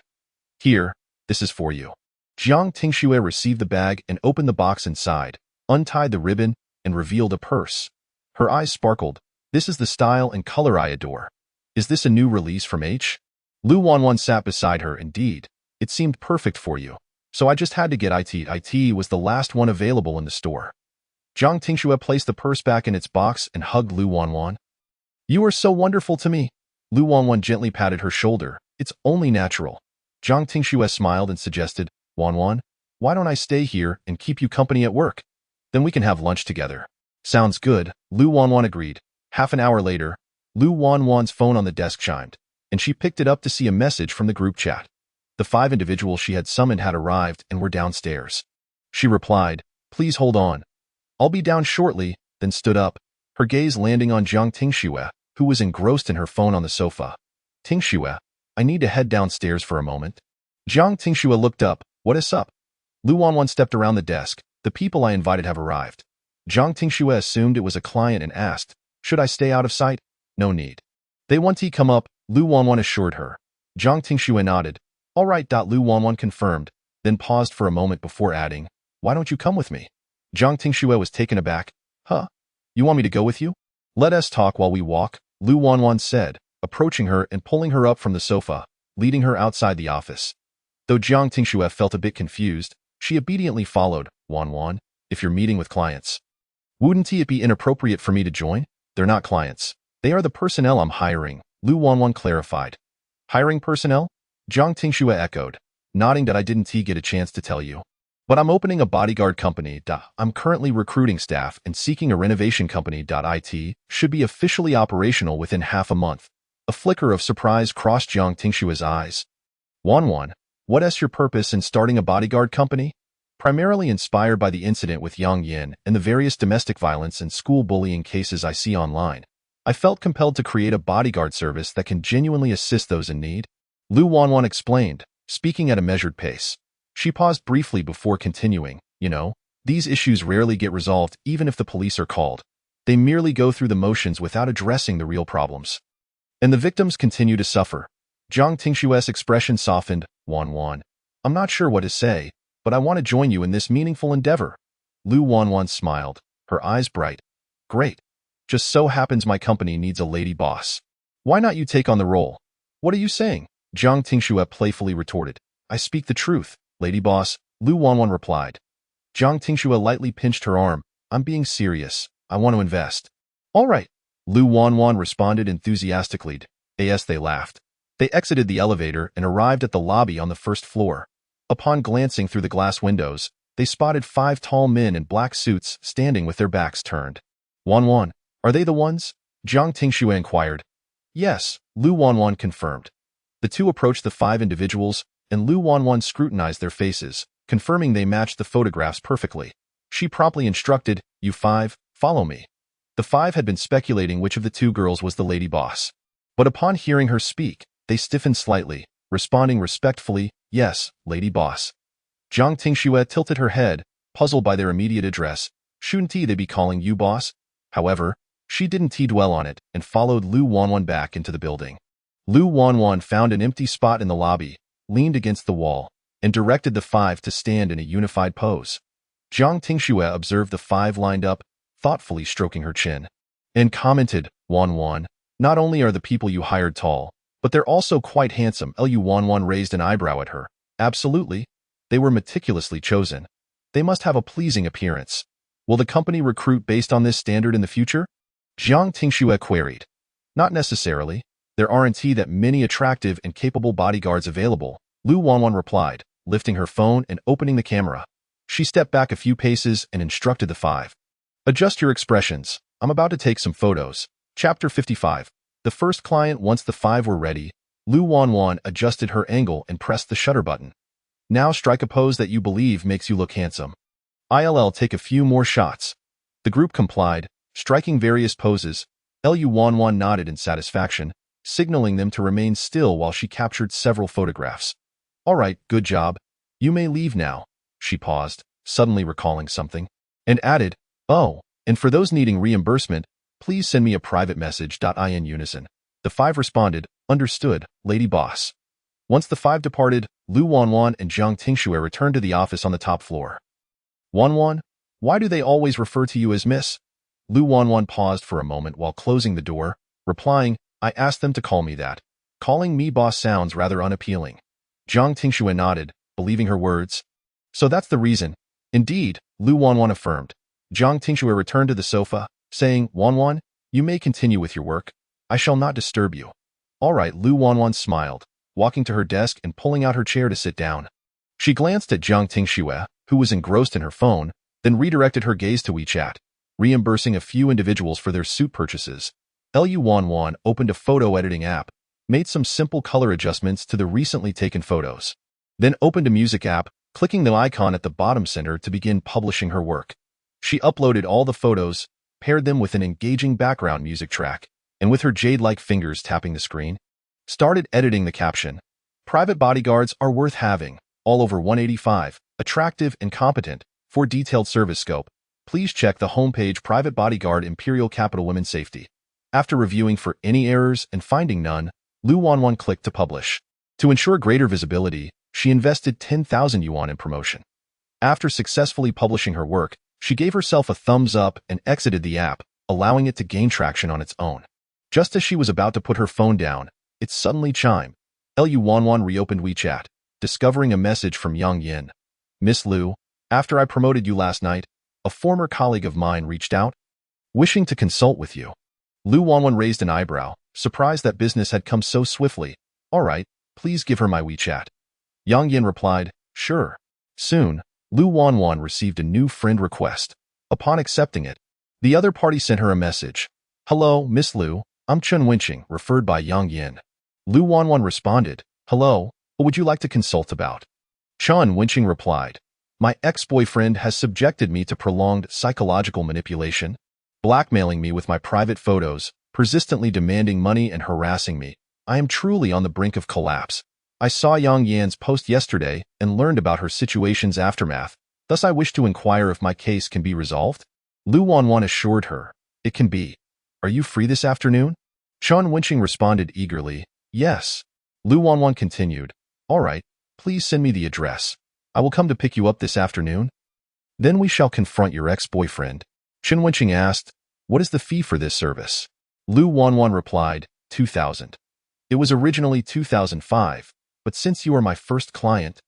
Here, this is for you. Jiang Tingxue received the bag and opened the box inside, untied the ribbon, and revealed a purse. Her eyes sparkled. This is the style and color I adore. Is this a new release from H? Lu Wanwan sat beside her. Indeed, it seemed perfect for you. So I just had to get it. It was the last one available in the store. Jiang Tingxue placed the purse back in its box and hugged Lu Wanwan. You are so wonderful to me. Lu Wanwan gently patted her shoulder. It's only natural. Jiang Tingxue smiled and suggested, Wanwan, why don't I stay here and keep you company at work? Then we can have lunch together. Sounds good, Lu Wanwan agreed. Half an hour later, Lu Wanwan's phone on the desk chimed, and she picked it up to see a message from the group chat. The 5 individuals she had summoned had arrived and were downstairs. She replied, please hold on. I'll be down shortly, then stood up, her gaze landing on Jiang Tingxue, who was engrossed in her phone on the sofa. Tingxue, I need to head downstairs for a moment. Jiang Tingxue looked up. What is up? Lu Wanwan stepped around the desk. The people I invited have arrived. Jiang Tingxue assumed it was a client and asked, should I stay out of sight? No need. They want to come up, Lu Wanwan assured her. Jiang Tingxue nodded. All right. Lu Wanwan confirmed, then paused for a moment before adding, why don't you come with me? Jiang Tingxue was taken aback. Huh? You want me to go with you? Let us talk while we walk, Lu Wanwan said, approaching her and pulling her up from the sofa, leading her outside the office. Though Jiang Tingxue felt a bit confused, she obediently followed. Wanwan, if you're meeting with clients, wouldn't it be inappropriate for me to join? They're not clients. They are the personnel I'm hiring, Lu Wanwan clarified. Hiring personnel? Jiang Tingxue echoed, nodding that I didn't get a chance to tell you. But I'm opening a bodyguard company. I'm currently recruiting staff and seeking a renovation company. It should be officially operational within half a month. A flicker of surprise crossed Jiang Tingshue's eyes. Wanwan, what is your purpose in starting a bodyguard company? Primarily inspired by the incident with Yang Yin and the various domestic violence and school bullying cases I see online, I felt compelled to create a bodyguard service that can genuinely assist those in need. Lu Wanwan explained, speaking at a measured pace. She paused briefly before continuing. These issues rarely get resolved even if the police are called. They merely go through the motions without addressing the real problems. And the victims continue to suffer. Jiang Tingshue's expression softened. Wanwan, I'm not sure what to say, but I want to join you in this meaningful endeavor. Lu Wanwan smiled, her eyes bright. Great. Just so happens my company needs a lady boss. Why not you take on the role? What are you saying? Jiang Tingxue playfully retorted. I speak the truth, lady boss, Lu Wanwan replied. Jiang Tingxue lightly pinched her arm. I'm being serious. I want to invest. All right. Lu Wanwan responded enthusiastically. As they laughed. They exited the elevator and arrived at the lobby on the first floor. Upon glancing through the glass windows, they spotted 5 tall men in black suits standing with their backs turned. Wanwan, are they the ones? Jiang Tingxue inquired. Yes, Lu Wanwan confirmed. The two approached the 5 individuals, and Lu Wanwan scrutinized their faces, confirming they matched the photographs perfectly. She promptly instructed, You 5, follow me. The 5 had been speculating which of the 2 girls was the lady boss. But upon hearing her speak, they stiffened slightly, responding respectfully, Yes, lady boss. Jiang Tingxue tilted her head, puzzled by their immediate address. Shouldn't they be calling you boss? However, she didn't dwell on it and followed Lu Wanwan back into the building. Lu Wanwan found an empty spot in the lobby, leaned against the wall, and directed the 5 to stand in a unified pose. Jiang Tingxue observed the 5 lined up, thoughtfully stroking her chin, and commented, Wanwan, not only are the people you hired tall, but they're also quite handsome. Lu Wanwan raised an eyebrow at her. Absolutely. They were meticulously chosen. They must have a pleasing appearance. Will the company recruit based on this standard in the future? Jiang Tingxue queried. Not necessarily. There aren't that many attractive and capable bodyguards available, Lu Wanwan replied, lifting her phone and opening the camera. She stepped back a few paces and instructed the 5. Adjust your expressions. I'm about to take some photos. Chapter 55. The first client. Once the 5 were ready, Lu Wanwan adjusted her angle and pressed the shutter button. Now strike a pose that you believe makes you look handsome. ILL take a few more shots. The group complied, striking various poses. Lu Wanwan nodded in satisfaction, signaling them to remain still while she captured several photographs. All right, good job. You may leave now. She paused, suddenly recalling something, and added, Oh, and for those needing reimbursement, please send me a private message. In unison. The 5 responded, Understood, lady boss. Once the 5 departed, Lu Wanwan and Jiang Tingxue returned to the office on the top floor. Wanwan, why do they always refer to you as Miss? Lu Wanwan paused for a moment while closing the door, replying, I asked them to call me that. Calling me boss sounds rather unappealing. Jiang Tingxue nodded, believing her words. So that's the reason. Indeed, Lu Wanwan affirmed. Jiang Tingxue returned to the sofa, saying, Wanwan, you may continue with your work. I shall not disturb you. All right, Lu Wanwan smiled, walking to her desk and pulling out her chair to sit down. She glanced at Jiang Tingxue, who was engrossed in her phone, then redirected her gaze to WeChat, reimbursing a few individuals for their suit purchases. Lu Wanwan opened a photo editing app, made some simple color adjustments to the recently taken photos, then opened a music app, clicking the icon at the bottom center to begin publishing her work. She uploaded all the photos, paired them with an engaging background music track, and with her jade-like fingers tapping the screen, started editing the caption. Private bodyguards are worth having, all over 185, attractive and competent. For detailed service scope, please check the homepage Private Bodyguard Imperial Capital Women's Safety. After reviewing for any errors and finding none, Lu Wanwan clicked to publish. To ensure greater visibility, she invested 10,000 yuan in promotion. After successfully publishing her work, she gave herself a thumbs up and exited the app, allowing it to gain traction on its own. Just as she was about to put her phone down, it suddenly chimed. Lu Wanwan reopened WeChat, discovering a message from Yang Yin. Miss Lu, after I promoted you last night, a former colleague of mine reached out, wishing to consult with you. Lu Wanwan raised an eyebrow, surprised that business had come so swiftly. All right, please give her my WeChat. Yang Yin replied, Sure. Soon, Lu Wanwan received a new friend request. Upon accepting it, the other party sent her a message. Hello, Miss Lu, I'm Chen Wenqing, referred by Yang Yin. Lu Wanwan responded, Hello, what would you like to consult about? Chen Wenqing replied, My ex-boyfriend has subjected me to prolonged psychological manipulation, blackmailing me with my private photos, persistently demanding money and harassing me. I am truly on the brink of collapse. I saw Yang Yan's post yesterday and learned about her situation's aftermath. Thus I wish to inquire if my case can be resolved. Lu Wanwan assured her, It can be. Are you free this afternoon? Chun Wenqing responded eagerly, yes. Lu Wanwan continued, all right, please send me the address. I will come to pick you up this afternoon. Then we shall confront your ex-boyfriend. Chun Wenqing asked, what is the fee for this service? Lu Wanwan replied, 2,000. It was originally 2,005, but since you are my first client,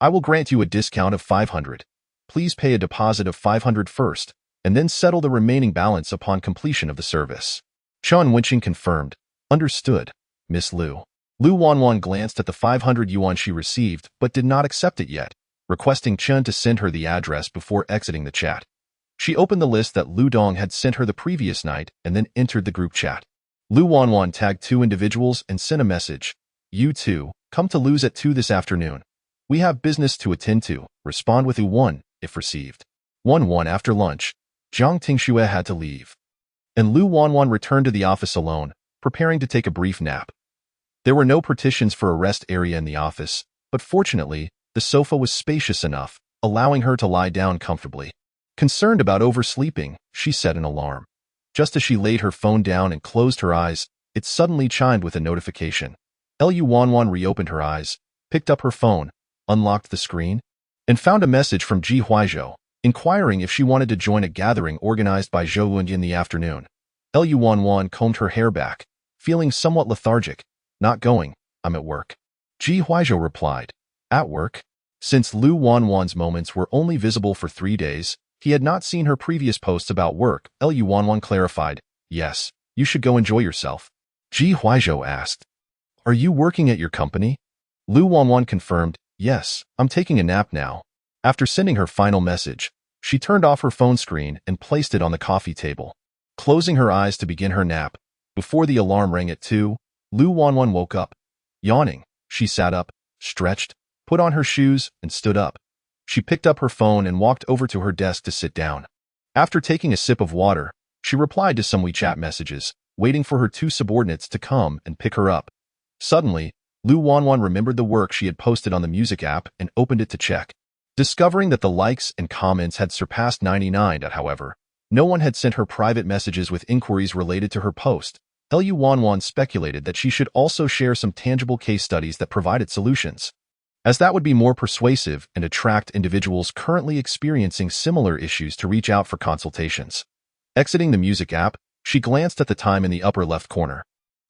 I will grant you a discount of 500. Please pay a deposit of 500 first, and then settle the remaining balance upon completion of the service. Chun Wenqing confirmed, understood, Miss Lu. Lu Wanwan glanced at the 500 yuan she received but did not accept it yet, requesting Chun to send her the address before exiting the chat. She opened the list that Lu Dong had sent her the previous night and then entered the group chat. Lu Wanwan tagged 2 individuals and sent a message. You two, come to Lu's at 2 this afternoon. We have business to attend to. Respond with U1 if received. 1-1 after lunch. Jiang Tingxue had to leave, and Lu Wanwan returned to the office alone, preparing to take a brief nap. There were no partitions for a rest area in the office, but fortunately, the sofa was spacious enough, allowing her to lie down comfortably. Concerned about oversleeping, she set an alarm. Just as she laid her phone down and closed her eyes, it suddenly chimed with a notification. Lu Wanwan reopened her eyes, picked up her phone, unlocked the screen, and found a message from Ji Huizhou, inquiring if she wanted to join a gathering organized by Zhou Yun in the afternoon. Lu Wanwan combed her hair back, feeling somewhat lethargic. Not going, I'm at work. Ji Huizhou replied, at work? Since Lu Wanwan's moments were only visible for 3 days, he had not seen her previous posts about work. Lu Wanwan clarified, yes, you should go enjoy yourself. Ji Huizhou asked, are you working at your company? Lu Wanwan confirmed, yes, I'm taking a nap now. After sending her final message, she turned off her phone screen and placed it on the coffee table. Closing her eyes to begin her nap, before the alarm rang at 2, Lu Wanwan woke up. Yawning, she sat up, stretched, put on her shoes, and stood up. She picked up her phone and walked over to her desk to sit down. After taking a sip of water, she replied to some WeChat messages, waiting for her 2 subordinates to come and pick her up. Suddenly, Lu Wanwan remembered the work she had posted on the music app and opened it to check. Discovering that the likes and comments had surpassed 99, however, no one had sent her private messages with inquiries related to her post. Lu Wanwan speculated that she should also share some tangible case studies that provided solutions, as that would be more persuasive and attract individuals currently experiencing similar issues to reach out for consultations. Exiting the music app, she glanced at the time in the upper left corner.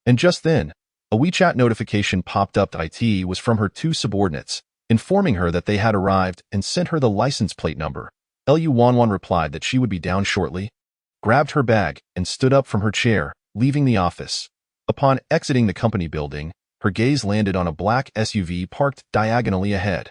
And just then, a WeChat notification popped up. It was from her 2 subordinates, informing her that they had arrived and sent her the license plate number. Lu Wanwan replied that she would be down shortly, grabbed her bag, and stood up from her chair, leaving the office. Upon exiting the company building, her gaze landed on a black SUV parked diagonally ahead.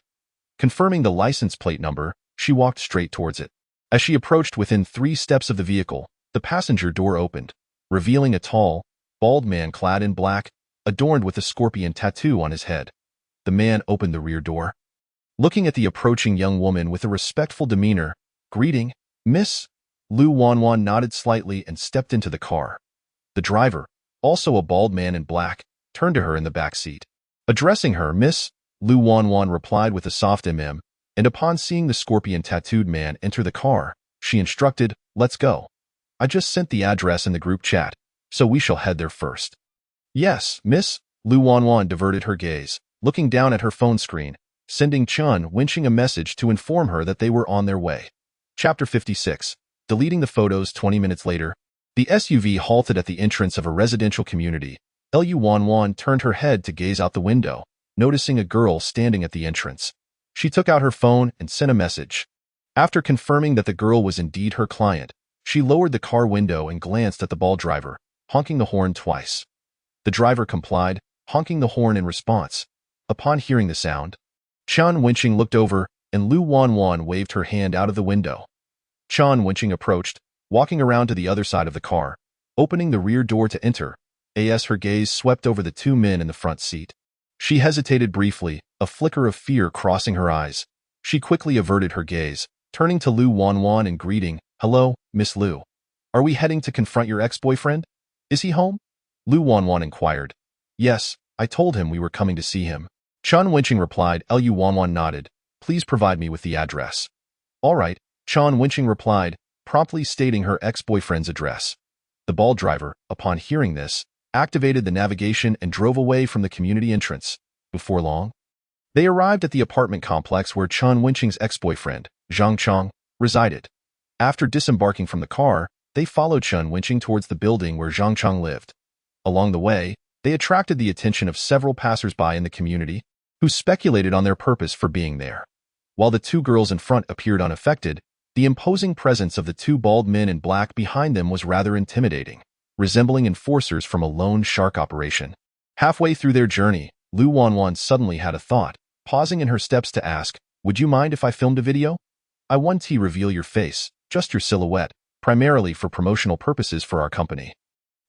Confirming the license plate number, she walked straight towards it. As she approached within 3 steps of the vehicle, the passenger door opened, revealing a tall, bald man clad in black, adorned with a scorpion tattoo on his head. The man opened the rear door. Looking at the approaching young woman with a respectful demeanor, greeting, Miss. Lu Wanwan nodded slightly and stepped into the car. The driver, also a bald man in black, turned to her in the back seat. Addressing her, Miss, Lu Wanwan replied with a soft mm, and upon seeing the scorpion-tattooed man enter the car, she instructed, let's go. I just sent the address in the group chat, so we shall head there first. Yes, Miss. Lu Wanwan diverted her gaze, looking down at her phone screen, sending Chun Wenqing a message to inform her that they were on their way. Chapter 56. Deleting the photos 20 minutes later, the SUV halted at the entrance of a residential community. Lu Wanwan turned her head to gaze out the window, noticing a girl standing at the entrance. She took out her phone and sent a message. After confirming that the girl was indeed her client, she lowered the car window and glanced at the bald driver, honking the horn twice. The driver complied, honking the horn in response. Upon hearing the sound, Chun Wenqing looked over, and Lu Wanwan waved her hand out of the window. Chun Wenqing approached, walking around to the other side of the car, opening the rear door to enter. As her gaze swept over the 2 men in the front seat. She hesitated briefly, a flicker of fear crossing her eyes. She quickly averted her gaze, turning to Lu Wanwan and greeting, hello, Miss Lu. Are we heading to confront your ex-boyfriend? Is he home? Lu Wanwan inquired. Yes, I told him we were coming to see him. Chun Wenqing replied. Lu Wanwan nodded. Please provide me with the address. All right, Chun Wenqing replied, promptly stating her ex-boyfriend's address. The bald driver, upon hearing this, activated the navigation and drove away from the community entrance. Before long, they arrived at the apartment complex where Chen Wenqing's ex-boyfriend, Zhang Chong, resided. After disembarking from the car, they followed Chen Wenqing towards the building where Zhang Chong lived. Along the way, they attracted the attention of several passers-by in the community, who speculated on their purpose for being there. While the two girls in front appeared unaffected, the imposing presence of the two bald men in black behind them was rather intimidating, resembling enforcers from a loan shark operation. Halfway through their journey, Lu Wanwan suddenly had a thought, pausing in her steps to ask, "Would you mind if I filmed a video? I want to reveal your face, just your silhouette, primarily for promotional purposes for our company."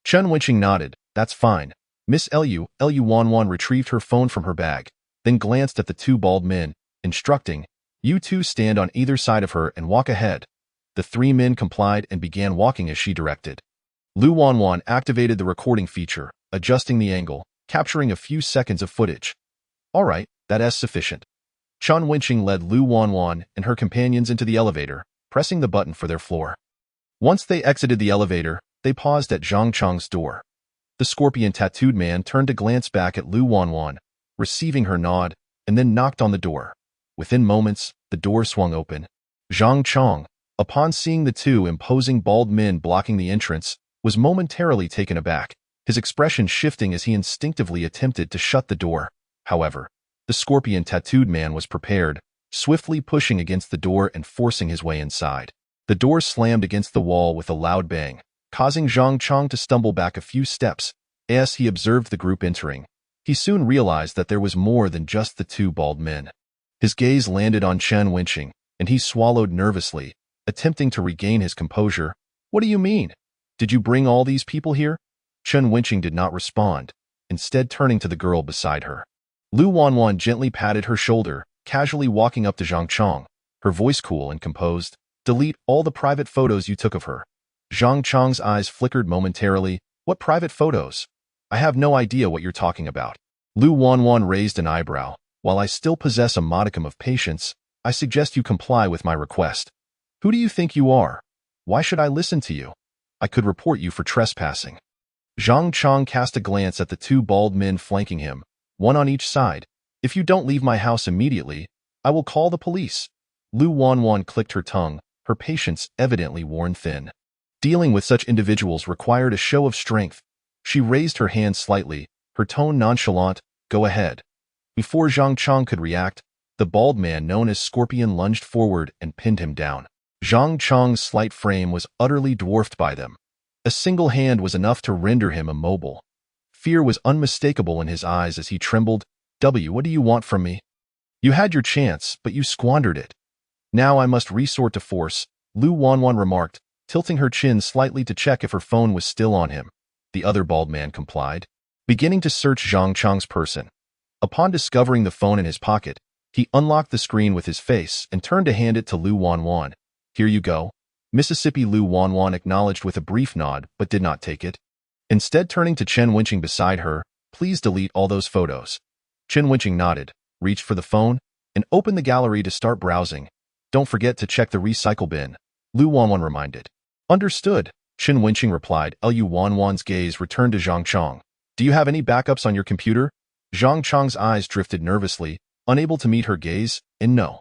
Chen Wenqing nodded. "That's fine." Miss Lu Wanwan retrieved her phone from her bag, then glanced at the two bald men, instructing, "You two stand on either side of her and walk ahead." The three men complied and began walking as she directed. Lu Wanwan activated the recording feature, adjusting the angle, capturing a few seconds of footage. "All right, that is sufficient." Chen Wenqing led Lu Wanwan and her companions into the elevator, pressing the button for their floor. Once they exited the elevator, they paused at Zhang Chong's door. The scorpion-tattooed man turned to glance back at Lu Wanwan, receiving her nod, and then knocked on the door. Within moments, the door swung open. Zhang Chong, upon seeing the two imposing bald men blocking the entrance, was momentarily taken aback, his expression shifting as he instinctively attempted to shut the door. However, the scorpion-tattooed man was prepared, swiftly pushing against the door and forcing his way inside. The door slammed against the wall with a loud bang, causing Zhang Chong to stumble back a few steps. As he observed the group entering, he soon realized that there was more than just the two bald men. His gaze landed on Chen Wenqing, and he swallowed nervously, attempting to regain his composure. "What do you mean? Did you bring all these people here?" Chen Wenqing did not respond, instead turning to the girl beside her. Lu Wanwan gently patted her shoulder, casually walking up to Zhang Chong, her voice cool and composed. "Delete all the private photos you took of her." Zhang Chong's eyes flickered momentarily. "What private photos? I have no idea what you're talking about." Lu Wanwan raised an eyebrow. "While I still possess a modicum of patience, I suggest you comply with my request." "Who do you think you are? Why should I listen to you? I could report you for trespassing." Zhang Chong cast a glance at the two bald men flanking him, one on each side. "If you don't leave my house immediately, I will call the police." Lu Wanwan clicked her tongue, her patience evidently worn thin. Dealing with such individuals required a show of strength. She raised her hand slightly, her tone nonchalant. "Go ahead." Before Zhang Chong could react, the bald man known as Scorpion lunged forward and pinned him down. Zhang Chong's slight frame was utterly dwarfed by them. A single hand was enough to render him immobile. Fear was unmistakable in his eyes as he trembled. What do you want from me? You had your chance, but you squandered it." "Now I must resort to force," Lu Wanwan remarked, tilting her chin slightly to check if her phone was still on him. The other bald man complied, beginning to search Zhang Chong's person. Upon discovering the phone in his pocket, he unlocked the screen with his face and turned to hand it to Lu Wanwan. "Here you go." Mississippi Lu Wanwan acknowledged with a brief nod but did not take it. Instead, turning to Chen Wenqing beside her, "Please delete all those photos." Chen Wenqing nodded, reached for the phone, and opened the gallery to start browsing. "Don't forget to check the recycle bin," Lu Wanwan reminded. "Understood," Chen Wenqing replied. Lu Wanwan's gaze returned to Zhang Chong. "Do you have any backups on your computer?" Zhang Chong's eyes drifted nervously, unable to meet her gaze, and no.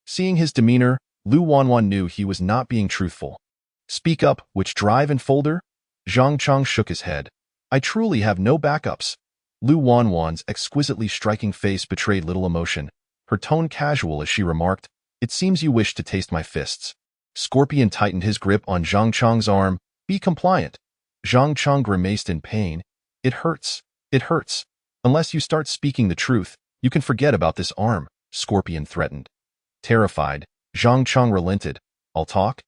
Seeing his demeanor, Lu Wanwan knew he was not being truthful. "Speak up, which drive and folder?" Zhang Chong shook his head. "I truly have no backups." Lu Wanwan's exquisitely striking face betrayed little emotion, her tone casual as she remarked, "It seems you wish to taste my fists." Scorpion tightened his grip on Zhang Chong's arm. "Be compliant." Zhang Chong grimaced in pain. It hurts. It hurts. Unless you start speaking the truth, you can forget about this arm," Scorpion threatened. Terrified, Zhang Chong relented. "I'll talk?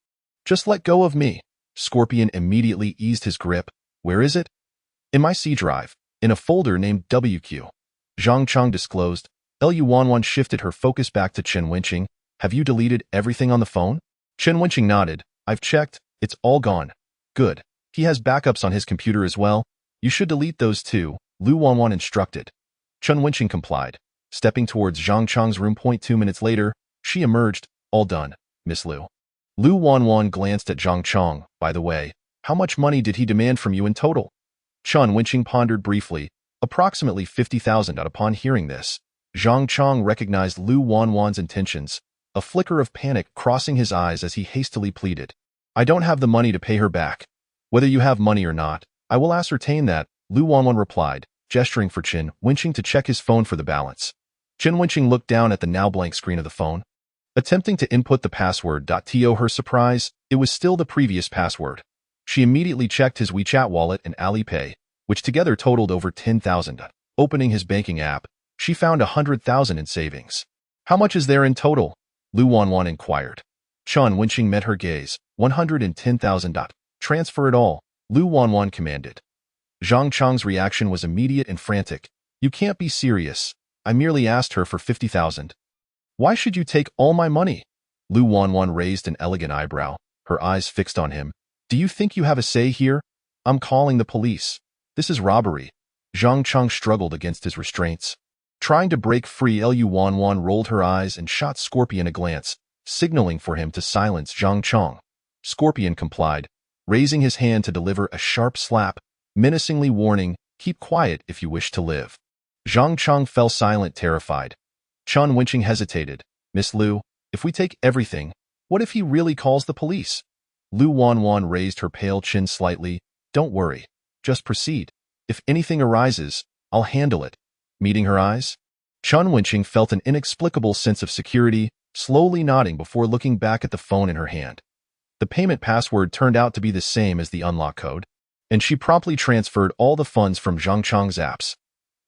Just let go of me." Scorpion immediately eased his grip. "Where is it?" "In my C drive, in a folder named WQ." Zhang Chong disclosed. Lu Wanwan shifted her focus back to Chen Wenqing. "Have you deleted everything on the phone?" Chen Wenqing nodded. "I've checked. It's all gone." "Good. He has backups on his computer as well. You should delete those too," Lu Wanwan instructed. Chen Wenqing complied. Stepping towards Zhang Chong's room. 2 minutes later, she emerged. "All done, Miss Lu." Lu Wanwan glanced at Zhang Chong. "By the way, how much money did he demand from you in total?" Chun Wenqing pondered briefly. Approximately 50,000. Upon hearing this, Zhang Chong recognized Lu Wanwan's intentions, a flicker of panic crossing his eyes as he hastily pleaded. I don't have the money to pay her back. Whether you have money or not, I will ascertain that, Lu Wanwan replied, gesturing for Qin Wenqing to check his phone for the balance. Qin Wenqing looked down at the now blank screen of the phone. Attempting to input the password. To her surprise, it was still the previous password. She immediately checked his WeChat wallet and Alipay, which together totaled over 10,000. Opening his banking app, she found 100,000 in savings. How much is there in total? Lu Wanwan inquired. Chun Wenqing met her gaze. 110,000. Transfer it all, Lu Wanwan commanded. Zhang Chong's reaction was immediate and frantic. You can't be serious. I merely asked her for 50,000. Why should you take all my money? Lu Wanwan raised an elegant eyebrow, her eyes fixed on him. Do you think you have a say here? I'm calling the police. This is robbery. Zhang Chong struggled against his restraints. Trying to break free, Lu Wanwan rolled her eyes and shot Scorpion a glance, signaling for him to silence Zhang Chong. Scorpion complied, raising his hand to deliver a sharp slap, menacingly warning, keep quiet if you wish to live. Zhang Chong fell silent, terrified. Chun Wenqing hesitated. Miss Lu, if we take everything, what if he really calls the police? Lu Wanwan raised her pale chin slightly. Don't worry. Just proceed. If anything arises, I'll handle it. Meeting her eyes, Chun Wenqing felt an inexplicable sense of security, slowly nodding before looking back at the phone in her hand. The payment password turned out to be the same as the unlock code, and she promptly transferred all the funds from Zhang Chong's apps.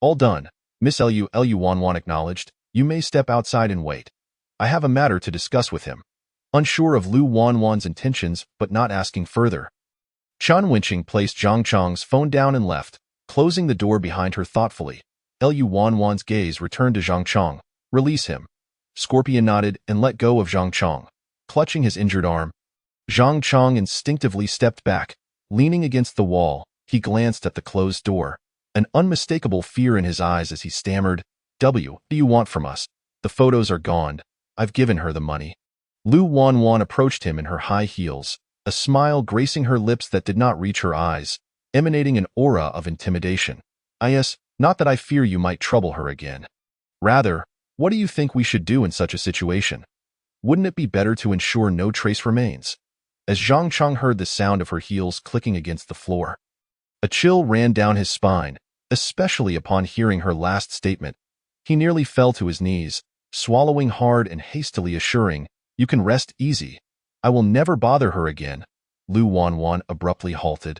All done, Miss Lu Wanwan acknowledged. You may step outside and wait. I have a matter to discuss with him. Unsure of Lu Wanwan's intentions, but not asking further, Chun Wenqing placed Zhang Chong's phone down and left, closing the door behind her thoughtfully. Lu Wanwan's gaze returned to Zhang Chong. Release him. Scorpion nodded and let go of Zhang Chong. Clutching his injured arm, Zhang Chong instinctively stepped back. Leaning against the wall, he glanced at the closed door, an unmistakable fear in his eyes as he stammered, What do you want from us? The photos are gone. I've given her the money. Lu Wanwan approached him in her high heels, a smile gracing her lips that did not reach her eyes, emanating an aura of intimidation. Yes, not that I fear you might trouble her again. Rather, what do you think we should do in such a situation? Wouldn't it be better to ensure no trace remains? As Zhang Chong heard the sound of her heels clicking against the floor, a chill ran down his spine, especially upon hearing her last statement. He nearly fell to his knees, swallowing hard and hastily assuring, You can rest easy. I will never bother her again. Lu Wanwan abruptly halted,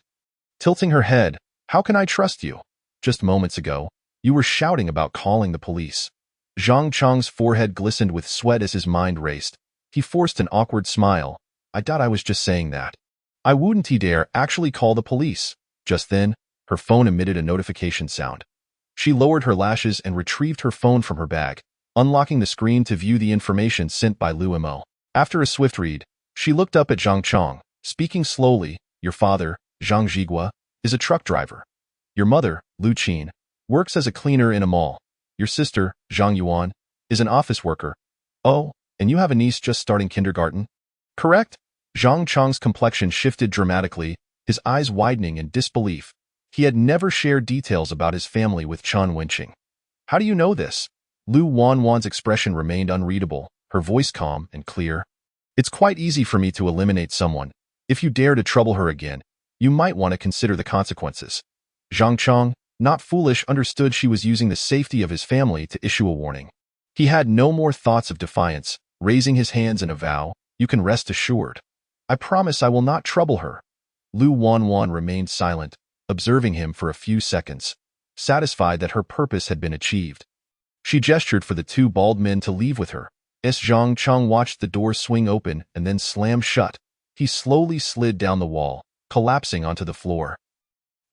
tilting her head. How can I trust you? Just moments ago, you were shouting about calling the police. Zhang Chong's forehead glistened with sweat as his mind raced. He forced an awkward smile. I thought I was just saying that. I wouldn't dare actually call the police. Just then, her phone emitted a notification sound. She lowered her lashes and retrieved her phone from her bag, unlocking the screen to view the information sent by Lu Mo. After a swift read, she looked up at Zhang Chong, speaking slowly. Your father, Zhang Zhigua, is a truck driver. Your mother, Lu Qin, works as a cleaner in a mall. Your sister, Zhang Yuan, is an office worker. Oh, and you have a niece just starting kindergarten? Correct? Zhang Chong's complexion shifted dramatically, his eyes widening in disbelief. He had never shared details about his family with Chun Wenqing. How do you know this? Lu Wanwan's expression remained unreadable, her voice calm and clear. It's quite easy for me to eliminate someone. If you dare to trouble her again, you might want to consider the consequences. Zhang Chong, not foolish, understood she was using the safety of his family to issue a warning. He had no more thoughts of defiance, raising his hands in a vow. You can rest assured. I promise I will not trouble her. Lu Wanwan remained silent, observing him for a few seconds, satisfied that her purpose had been achieved. She gestured for the two bald men to leave with her. As Zhang Chong watched the door swing open and then slam shut, he slowly slid down the wall, collapsing onto the floor.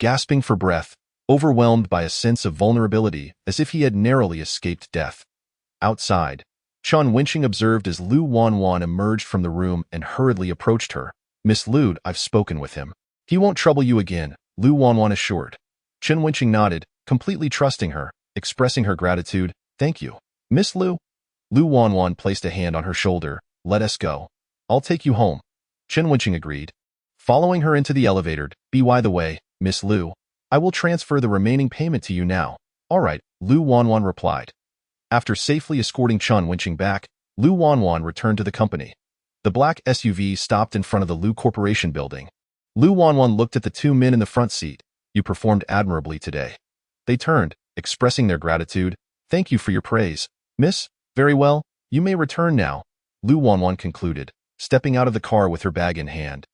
Gasping for breath, overwhelmed by a sense of vulnerability as if he had narrowly escaped death. Outside, Chun Wenqing observed as Lu Wanwan emerged from the room and hurriedly approached her. Miss Lu, I've spoken with him. He won't trouble you again, Lu Wanwan assured. Chun Wenqing nodded, completely trusting her, expressing her gratitude. Thank you. Miss Lu? Lu Wanwan placed a hand on her shoulder. Let us go. I'll take you home. Chun Wenqing agreed, following her into the elevator. By the way, Miss Lu, I will transfer the remaining payment to you now. All right, Lu Wanwan replied. After safely escorting Chun winching back, Lu Wanwan returned to the company. The black SUV stopped in front of the Lu Corporation building. Lu Wanwan looked at the two men in the front seat. You performed admirably today. They turned, expressing their gratitude. Thank you for your praise, miss. Very well, you may return now, Lu Wanwan concluded, stepping out of the car with her bag in hand.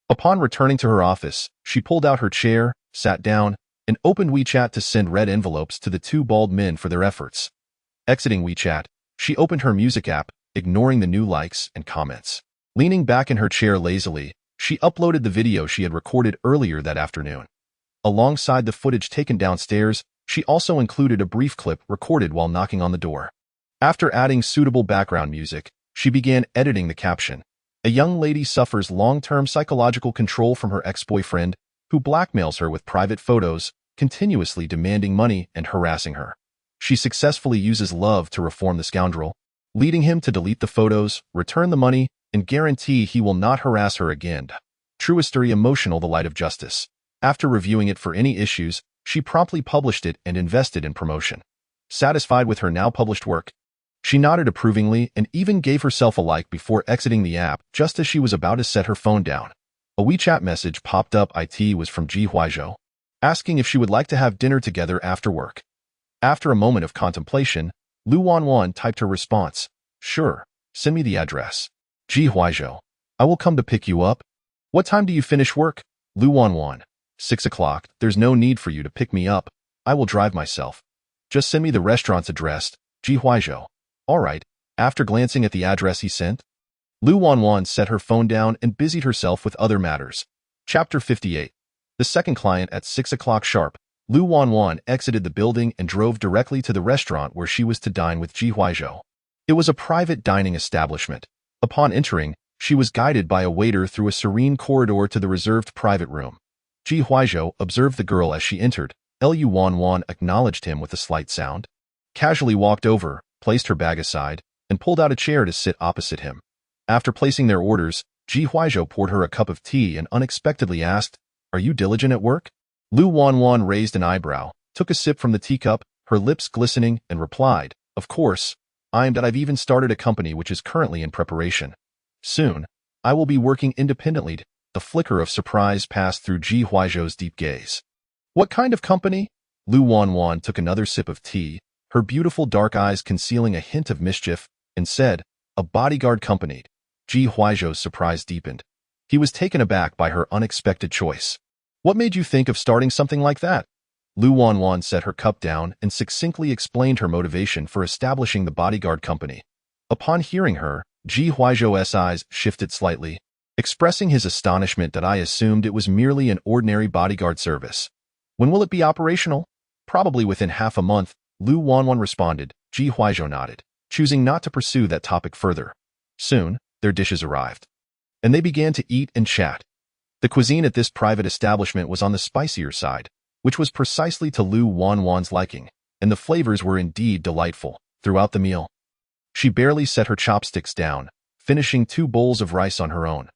Upon returning to her office, she pulled out her chair, sat down, and opened WeChat to send red envelopes to the two bald men for their efforts. Exiting WeChat, she opened her music app, ignoring the new likes and comments. Leaning back in her chair lazily, she uploaded the video she had recorded earlier that afternoon. Alongside the footage taken downstairs, she also included a brief clip recorded while knocking on the door. After adding suitable background music, she began editing the caption. A young lady suffers long-term psychological control from her ex-boyfriend, who blackmails her with private photos, continuously demanding money and harassing her. She successfully uses love to reform the scoundrel, leading him to delete the photos, return the money, and guarantee he will not harass her again. True history emotional, the light of justice. After reviewing it for any issues, she promptly published it and invested in promotion. Satisfied with her now published work, she nodded approvingly and even gave herself a like before exiting the app just as she was about to set her phone down. A WeChat message popped up. It was from Ji Huizhou, asking if she would like to have dinner together after work. After a moment of contemplation, Lu Wanwan typed her response. Sure, send me the address. Ji Huizhou, I will come to pick you up. What time do you finish work? Lu Wanwan, 6 o'clock. There's no need for you to pick me up. I will drive myself. Just send me the restaurant's address. Ji Huizhou. All right. After glancing at the address he sent, Lu Wanwan set her phone down and busied herself with other matters. Chapter 58. The second client at 6 o'clock sharp. Lu Wanwan exited the building and drove directly to the restaurant where she was to dine with Ji Huizhou. It was a private dining establishment. Upon entering, she was guided by a waiter through a serene corridor to the reserved private room. Ji Huizhou observed the girl as she entered. Lu Wanwan acknowledged him with a slight sound, casually walked over, placed her bag aside, and pulled out a chair to sit opposite him. After placing their orders, Ji Huizhou poured her a cup of tea and unexpectedly asked, Are you diligent at work? Lu Wanwan raised an eyebrow, took a sip from the teacup, her lips glistening, and replied, Of course, I've even started a company which is currently in preparation. Soon, I will be working independently. The flicker of surprise passed through Ji Huizhou's deep gaze. What kind of company? Lu Wanwan took another sip of tea, her beautiful dark eyes concealing a hint of mischief, and said, A bodyguard company. Ji Huizhou's surprise deepened. He was taken aback by her unexpected choice. What made you think of starting something like that? Lu Wanwan set her cup down and succinctly explained her motivation for establishing the bodyguard company. Upon hearing her, Ji Huizhou's eyes shifted slightly, expressing his astonishment that I assumed it was merely an ordinary bodyguard service. When will it be operational? Probably within half a month, Lu Wanwan responded. Ji Huizhou nodded, choosing not to pursue that topic further. Soon, their dishes arrived, and they began to eat and chat. The cuisine at this private establishment was on the spicier side, which was precisely to Lu Wanwan's liking, and the flavors were indeed delightful. Throughout the meal, she barely set her chopsticks down, finishing 2 bowls of rice on her own.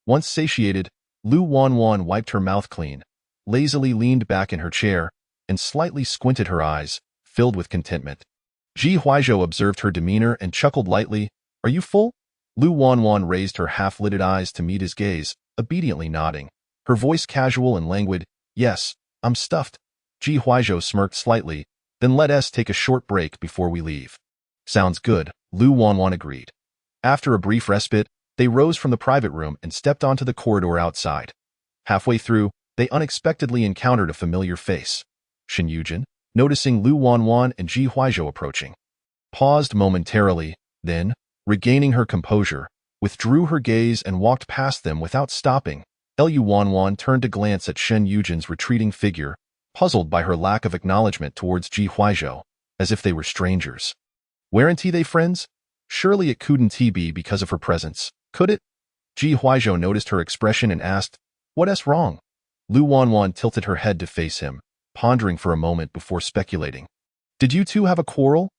Once satiated, Lu Wanwan wiped her mouth clean, lazily leaned back in her chair, and slightly squinted her eyes, filled with contentment. Ji Huizhou observed her demeanor and chuckled lightly. Are you full? Lu Wanwan raised her half-lidded eyes to meet his gaze, obediently nodding, her voice casual and languid. Yes, I'm stuffed. Ji Huizhou smirked slightly, then let us take a short break before we leave. Sounds good, Lu Wanwan agreed. After a brief respite, they rose from the private room and stepped onto the corridor outside. Halfway through, they unexpectedly encountered a familiar face. Shen Yujin, noticing Lu Wanwan and Ji Huizhou approaching, paused momentarily, then, regaining her composure, withdrew her gaze and walked past them without stopping. Lu Wanwan turned to glance at Shen Yujin's retreating figure, puzzled by her lack of acknowledgement towards Ji Huizhou, as if they were strangers. Weren't they friends? Surely it couldn't be because of her presence, could it? Ji Huizhou noticed her expression and asked, What's wrong? Lu Wanwan tilted her head to face him, pondering for a moment before speculating. Did you two have a quarrel?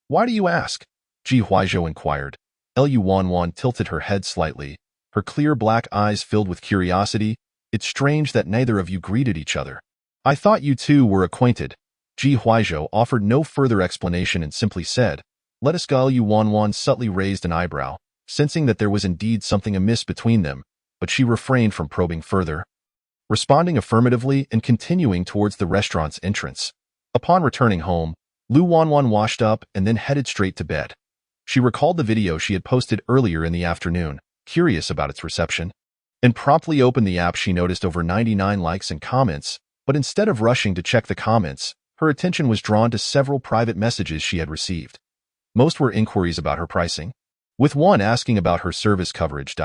Why do you ask? Ji Huizhou inquired. Lu Wanwan tilted her head slightly, her clear black eyes filled with curiosity. It's strange that neither of you greeted each other. I thought you two were acquainted. Ji Huizhou offered no further explanation and simply said, "Let us go." Liu Wanwan subtly raised an eyebrow, sensing that there was indeed something amiss between them, but she refrained from probing further, responding affirmatively and continuing towards the restaurant's entrance. Upon returning home, Liu Wanwan washed up and then headed straight to bed. She recalled the video she had posted earlier in the afternoon, curious about its reception, and promptly opened the app. She noticed over 99 likes and comments, but instead of rushing to check the comments, her attention was drawn to several private messages she had received. Most were inquiries about her pricing, with one asking about her service coverage.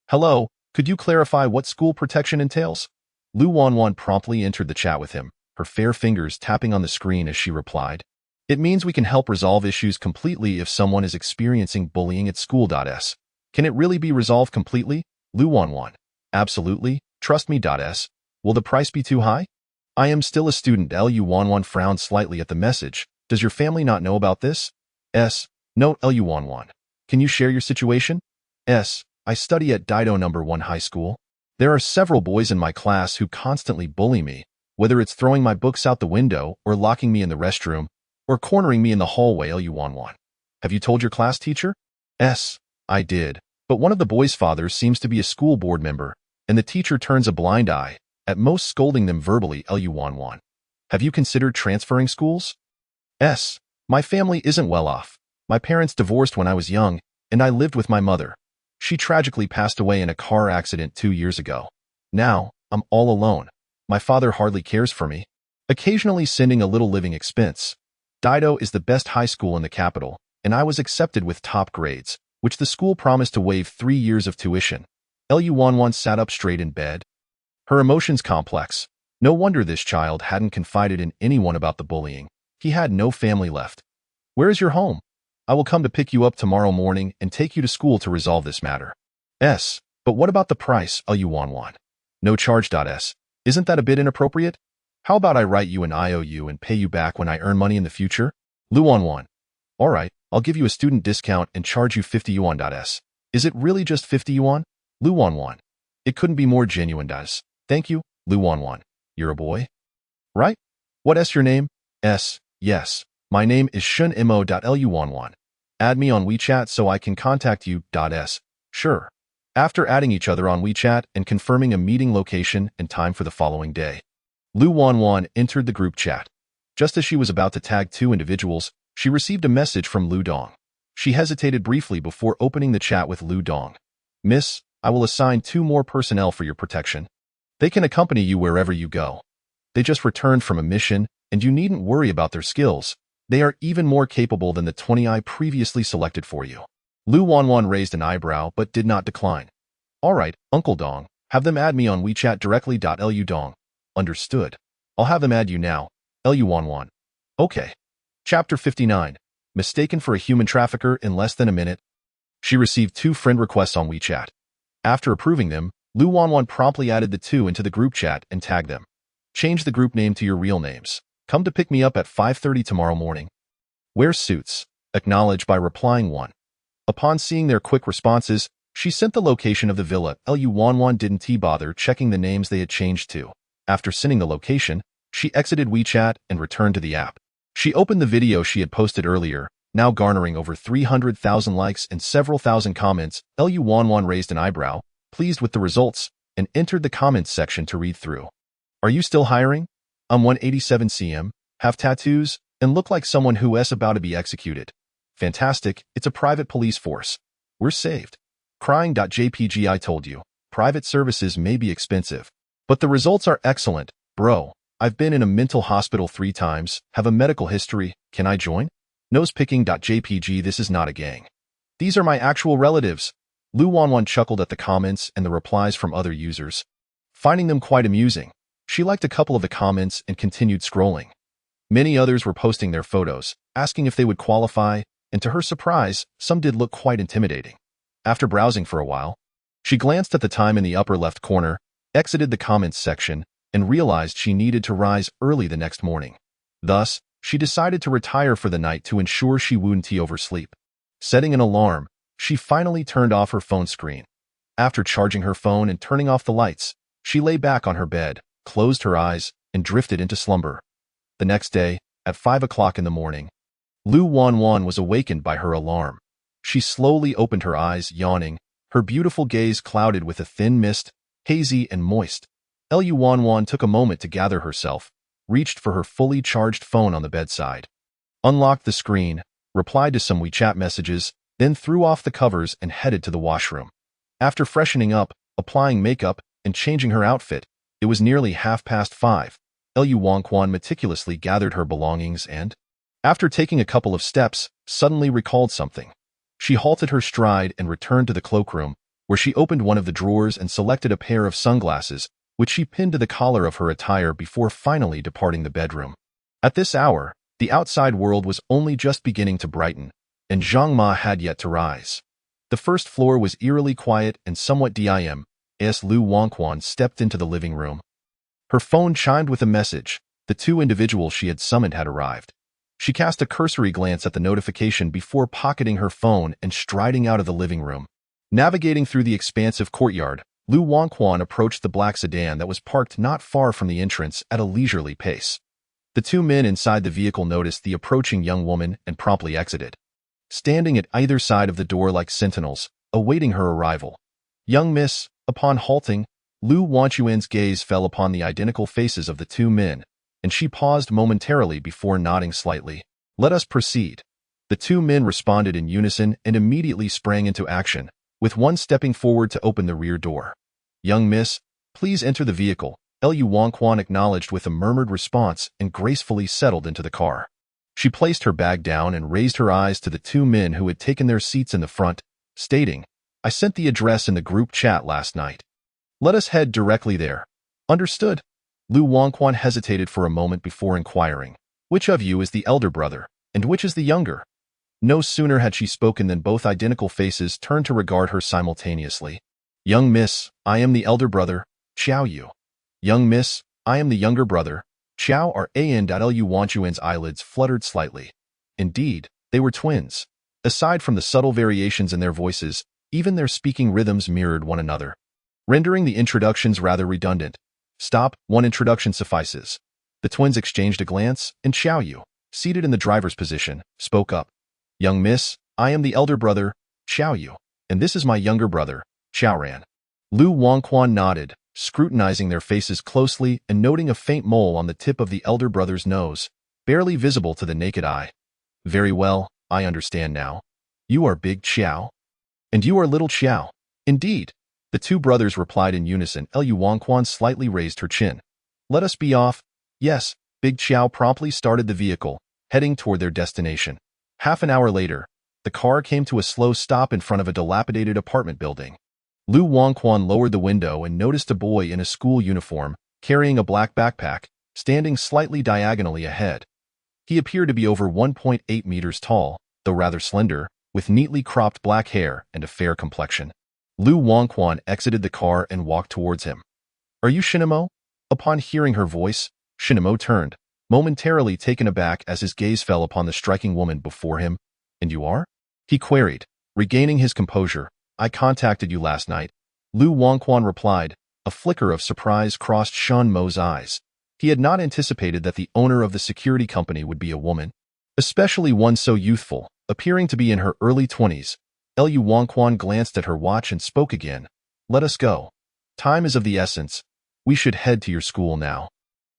Hello, could you clarify what school protection entails? Liu Wanwan promptly entered the chat with him, her fair fingers tapping on the screen as she replied, "It means we can help resolve issues completely if someone is experiencing bullying at school. Can it really be resolved completely? Liu Wanwan, absolutely, trust me. Will the price be too high? I am still a student. Liu Wanwan frowned slightly at the message. Does your family not know about this? No. Liu Wanwan, can you share your situation? I study at Dido number 1 high school. There are several boys in my class who constantly bully me, whether it's throwing my books out the window or locking me in the restroom or cornering me in the hallway. Liu Wanwan, have you told your class teacher? I did, but one of the boys' fathers seems to be a school board member, and the teacher turns a blind eye, at most scolding them verbally. Liu Wanwan, have you considered transferring schools? My family isn't well off. My parents divorced when I was young, and I lived with my mother. She tragically passed away in a car accident 2 years ago. Now, I'm all alone. My father hardly cares for me, occasionally sending a little living expense. Dido is the best high school in the capital, and I was accepted with top grades, which the school promised to waive 3 years of tuition. Liu Wanwan sat up straight in bed, her emotions complex. No wonder this child hadn't confided in anyone about the bullying. He had no family left. Where is your home? I will come to pick you up tomorrow morning and take you to school to resolve this matter. But what about the price? Liu Wanwan, no charge. Isn't that a bit inappropriate? How about I write you an IOU and pay you back when I earn money in the future? Liu Wanwan, all right, I'll give you a student discount and charge you 50 yuan. Is it really just 50 yuan? Liu Wanwan, it couldn't be more genuine. Thank you, Liu Wanwan. You're a boy, right? What's your name? Yes. My name is Shun Mo. Liu Wanwan. Add me on WeChat so I can contact you. Sure. After adding each other on WeChat and confirming a meeting location and time for the following day, Liu Wanwan entered the group chat. Just as she was about to tag 2 individuals, she received a message from Lu Dong. She hesitated briefly before opening the chat with Lu Dong. Miss, I will assign 2 more personnel for your protection. They can accompany you wherever you go. They just returned from a mission, and you needn't worry about their skills. They are even more capable than the 20 I previously selected for you. Liu Wanwan raised an eyebrow but did not decline. All right, Uncle Dong, have them add me on WeChat directly. Liu Dong, understood. I'll have them add you now. Liu Wanwan, okay. Chapter 59, mistaken for a human trafficker in less than a minute. She received 2 friend requests on WeChat. After approving them, Liu Wanwan promptly added the 2 into the group chat and tagged them. Change the group name to your real names. Come to pick me up at 5:30 tomorrow morning. Wear suits. Acknowledge by replying 1. Upon seeing their quick responses, she sent the location of the villa. Liu Wanwan didn't bother checking the names they had changed to. After sending the location, she exited WeChat and returned to the app. She opened the video she had posted earlier, now garnering over 300,000 likes and several thousand comments. Liu Wanwan raised an eyebrow, pleased with the results, and entered the comments section to read through. Are you still hiring? I'm 187 cm, have tattoos, and look like someone who's about to be executed. Fantastic, it's a private police force. We're saved. Crying.jpg I told you, private services may be expensive, but the results are excellent, bro. I've been in a mental hospital 3 times, have a medical history, can I join? Nosepicking.jpg this is not a gang. These are my actual relatives. Liu Wanwan chuckled at the comments and the replies from other users, finding them quite amusing. She liked a couple of the comments and continued scrolling. Many others were posting their photos, asking if they would qualify, and to her surprise, some did look quite intimidating. After browsing for a while, she glanced at the time in the upper left corner, exited the comments section, and realized she needed to rise early the next morning. Thus, she decided to retire for the night to ensure she wouldn't oversleep. Setting an alarm, she finally turned off her phone screen. After charging her phone and turning off the lights, she lay back on her bed, closed her eyes, and drifted into slumber. The next day, at 5 o'clock in the morning, Lu Wanwan was awakened by her alarm. She slowly opened her eyes, yawning, her beautiful gaze clouded with a thin mist, hazy and moist. Lu Wanwan took a moment to gather herself, reached for her fully charged phone on the bedside, unlocked the screen, replied to some WeChat messages, then threw off the covers and headed to the washroom. After freshening up, applying makeup, and changing her outfit, it was nearly 5:30. Lu Wanquan meticulously gathered her belongings and, after taking a couple of steps, suddenly recalled something. She halted her stride and returned to the cloakroom, where she opened one of the drawers and selected a pair of sunglasses, which she pinned to the collar of her attire before finally departing the bedroom. At this hour, the outside world was only just beginning to brighten, and Zhang Ma had yet to rise. The first floor was eerily quiet and somewhat dim as Lu Wanquan stepped into the living room. Her phone chimed with a message. The two individuals she had summoned had arrived. She cast a cursory glance at the notification before pocketing her phone and striding out of the living room. Navigating through the expansive courtyard, Lu Wanquan approached the black sedan that was parked not far from the entrance at a leisurely pace. The two men inside the vehicle noticed the approaching young woman and promptly exited, standing at either side of the door like sentinels, awaiting her arrival. Young miss, upon halting, Lu Wanquan's gaze fell upon the identical faces of the two men, and she paused momentarily before nodding slightly. Let us proceed. The two men responded in unison and immediately sprang into action, with one stepping forward to open the rear door. Young miss, please enter the vehicle, Lu Wanquan acknowledged with a murmured response and gracefully settled into the car. She placed her bag down and raised her eyes to the two men who had taken their seats in the front, stating, I sent the address in the group chat last night. Let us head directly there. Understood? Lu Wanquan hesitated for a moment before inquiring, which of you is the elder brother, and which is the younger? No sooner had she spoken than both identical faces turned to regard her simultaneously. Young miss, I am the elder brother, Xiao Yu. Young miss, I am the younger brother, Xiao Ran. Lu Wanquan's eyelids fluttered slightly. Indeed, they were twins. Aside from the subtle variations in their voices, even their speaking rhythms mirrored one another, rendering the introductions rather redundant. Stop, one introduction suffices. The twins exchanged a glance, and Xiao Yu, seated in the driver's position, spoke up. Young miss, I am the elder brother, Xiao Yu, and this is my younger brother, Xiao Ran. Lu Wanquan nodded, scrutinizing their faces closely and noting a faint mole on the tip of the elder brother's nose, barely visible to the naked eye. Very well, I understand now. You are Big Xiao? And you are Little Xiao? Indeed. The two brothers replied in unison. Lu Wanquan slightly raised her chin. Let us be off. Yes, Big Xiao promptly started the vehicle, heading toward their destination. Half an hour later, the car came to a slow stop in front of a dilapidated apartment building. Lu Wanquan lowered the window and noticed a boy in a school uniform, carrying a black backpack, standing slightly diagonally ahead. He appeared to be over 1.8 meters tall, though rather slender, with neatly cropped black hair and a fair complexion. Lu Wanquan exited the car and walked towards him. Are you Shinamo? Upon hearing her voice, Shinamo turned, momentarily taken aback as his gaze fell upon the striking woman before him. And you are? He queried, regaining his composure. I contacted you last night. Lu Wanquan replied. A flicker of surprise crossed Shan Mo's eyes. He had not anticipated that the owner of the security company would be a woman, especially one so youthful, appearing to be in her early 20s. Lu Wanquan glanced at her watch and spoke again. Let us go. Time is of the essence. We should head to your school now.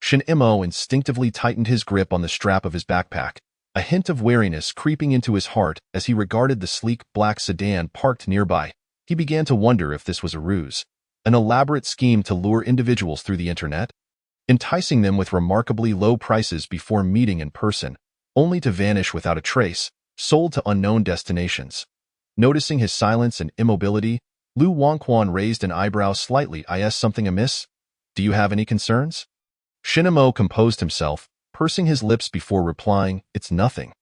Shin Mo instinctively tightened his grip on the strap of his backpack, a hint of wariness creeping into his heart as he regarded the sleek black sedan parked nearby. He began to wonder if this was a ruse, an elaborate scheme to lure individuals through the internet, enticing them with remarkably low prices before meeting in person, only to vanish without a trace, sold to unknown destinations. Noticing his silence and immobility, Lu Wanquan raised an eyebrow slightly. Is something amiss? Do you have any concerns? Shinamo composed himself, pursing his lips before replying, It's nothing.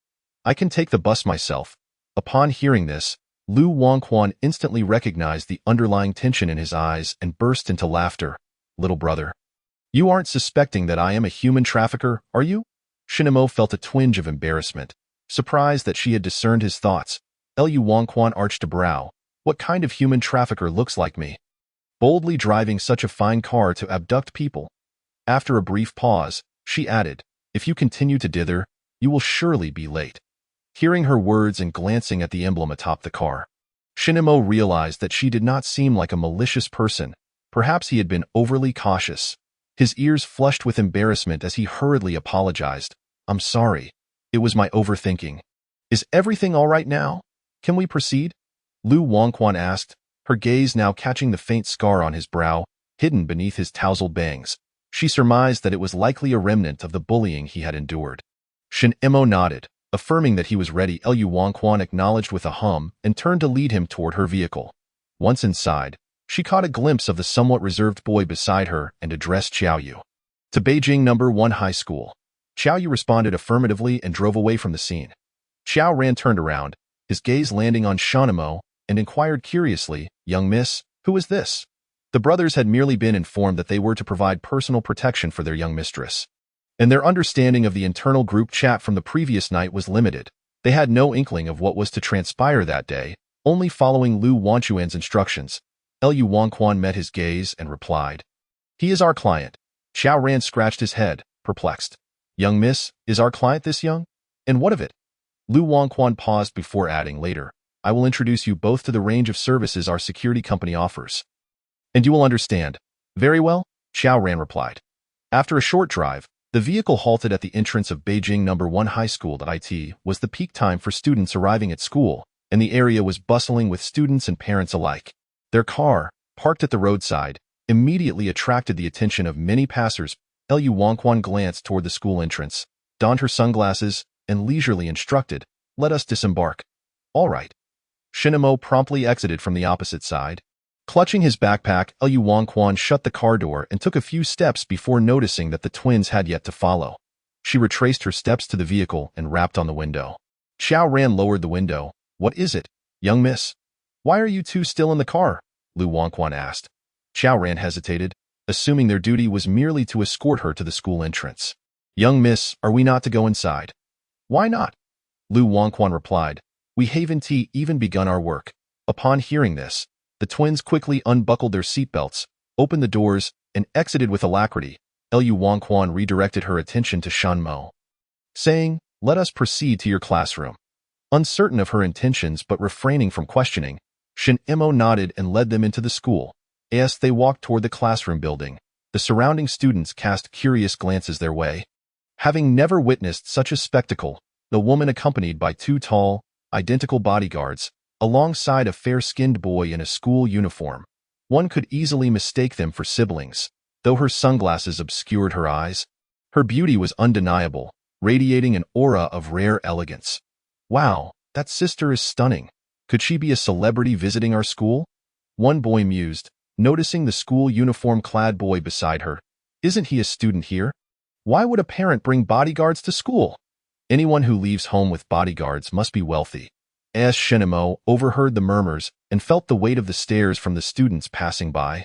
I can take the bus myself. Upon hearing this, Lu Wanquan instantly recognized the underlying tension in his eyes and burst into laughter. Little brother, you aren't suspecting that I am a human trafficker, are you? Shinamo felt a twinge of embarrassment, surprised that she had discerned his thoughts. Lu Wanquan arched a brow. What kind of human trafficker looks like me? Boldly driving such a fine car to abduct people. After a brief pause, she added, "If you continue to dither, you will surely be late." Hearing her words and glancing at the emblem atop the car, Shinemo realized that she did not seem like a malicious person. Perhaps he had been overly cautious. His ears flushed with embarrassment as he hurriedly apologized. "I'm sorry. It was my overthinking. Is everything all right now? Can we proceed?" Lu Wangquan asked, her gaze now catching the faint scar on his brow, hidden beneath his tousled bangs. She surmised that it was likely a remnant of the bullying he had endured. Shin Emo nodded, affirming that he was ready. Lu Wangquan acknowledged with a hum and turned to lead him toward her vehicle. Once inside, she caught a glimpse of the somewhat reserved boy beside her and addressed Xiaoyu. "To Beijing No. 1 High School." Xiaoyu responded affirmatively and drove away from the scene. Xiao Ran turned around, his gaze landing on Shinemo, and inquired curiously, "Young miss, who is this?" The brothers had merely been informed that they were to provide personal protection for their young mistress, and their understanding of the internal group chat from the previous night was limited. They had no inkling of what was to transpire that day, only following Lu Wanchuan's instructions. Lu Wangquan met his gaze and replied, "He is our client." Xiao Ran scratched his head, perplexed. "Young miss, is our client this young? And what of it?" Lu Wangquan paused before adding later, "I will introduce you both to the range of services our security company offers, and you will understand." "Very well," Xiao Ran replied. After a short drive, the vehicle halted at the entrance of Beijing No. 1 High School. It was the peak time for students arriving at school, and the area was bustling with students and parents alike. Their car, parked at the roadside, immediately attracted the attention of many passers. Lu Wangquan glanced toward the school entrance, donned her sunglasses, and leisurely instructed, "Let us disembark." "All right." Shinemo promptly exited from the opposite side. Clutching his backpack, Lu Wangquan shut the car door and took a few steps before noticing that the twins had yet to follow. She retraced her steps to the vehicle and rapped on the window. Xiao Ran lowered the window. "What is it, young miss? Why are you two still in the car?" Lu Wangquan asked. Xiao Ran hesitated, assuming their duty was merely to escort her to the school entrance. "Young miss, are we not to go inside?" "Why not?" Lu Wangquan replied. "We haven't even begun our work." Upon hearing this, the twins quickly unbuckled their seatbelts, opened the doors, and exited with alacrity. Lu Wangquan redirected her attention to Shanmo, saying, "Let us proceed to your classroom." Uncertain of her intentions but refraining from questioning, Shin Emo nodded and led them into the school. As they walked toward the classroom building, the surrounding students cast curious glances their way. Having never witnessed such a spectacle, the woman accompanied by two tall, identical bodyguards, alongside a fair-skinned boy in a school uniform. One could easily mistake them for siblings, though her sunglasses obscured her eyes. Her beauty was undeniable, radiating an aura of rare elegance. "Wow, that sister is stunning. Could she be a celebrity visiting our school?" One boy mused, noticing the school uniform-clad boy beside her. "Isn't he a student here? Why would a parent bring bodyguards to school? Anyone who leaves home with bodyguards must be wealthy." As Shinemo overheard the murmurs and felt the weight of the stares from the students passing by,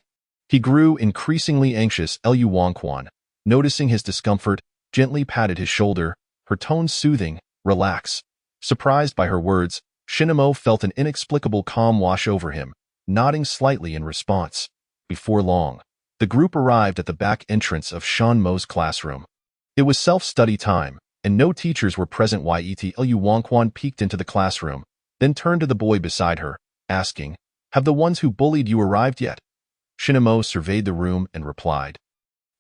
he grew increasingly anxious. Lu Wangquan, noticing his discomfort, gently patted his shoulder, her tone soothing, "Relax." Surprised by her words, Shinemo felt an inexplicable calm wash over him, nodding slightly in response. Before long, the group arrived at the back entrance of Shanmo's classroom. It was self-study time, and no teachers were present. Lu Wangquan peeked into the classroom, then turned to the boy beside her, asking, "Have the ones who bullied you arrived yet?" Shinemo surveyed the room and replied,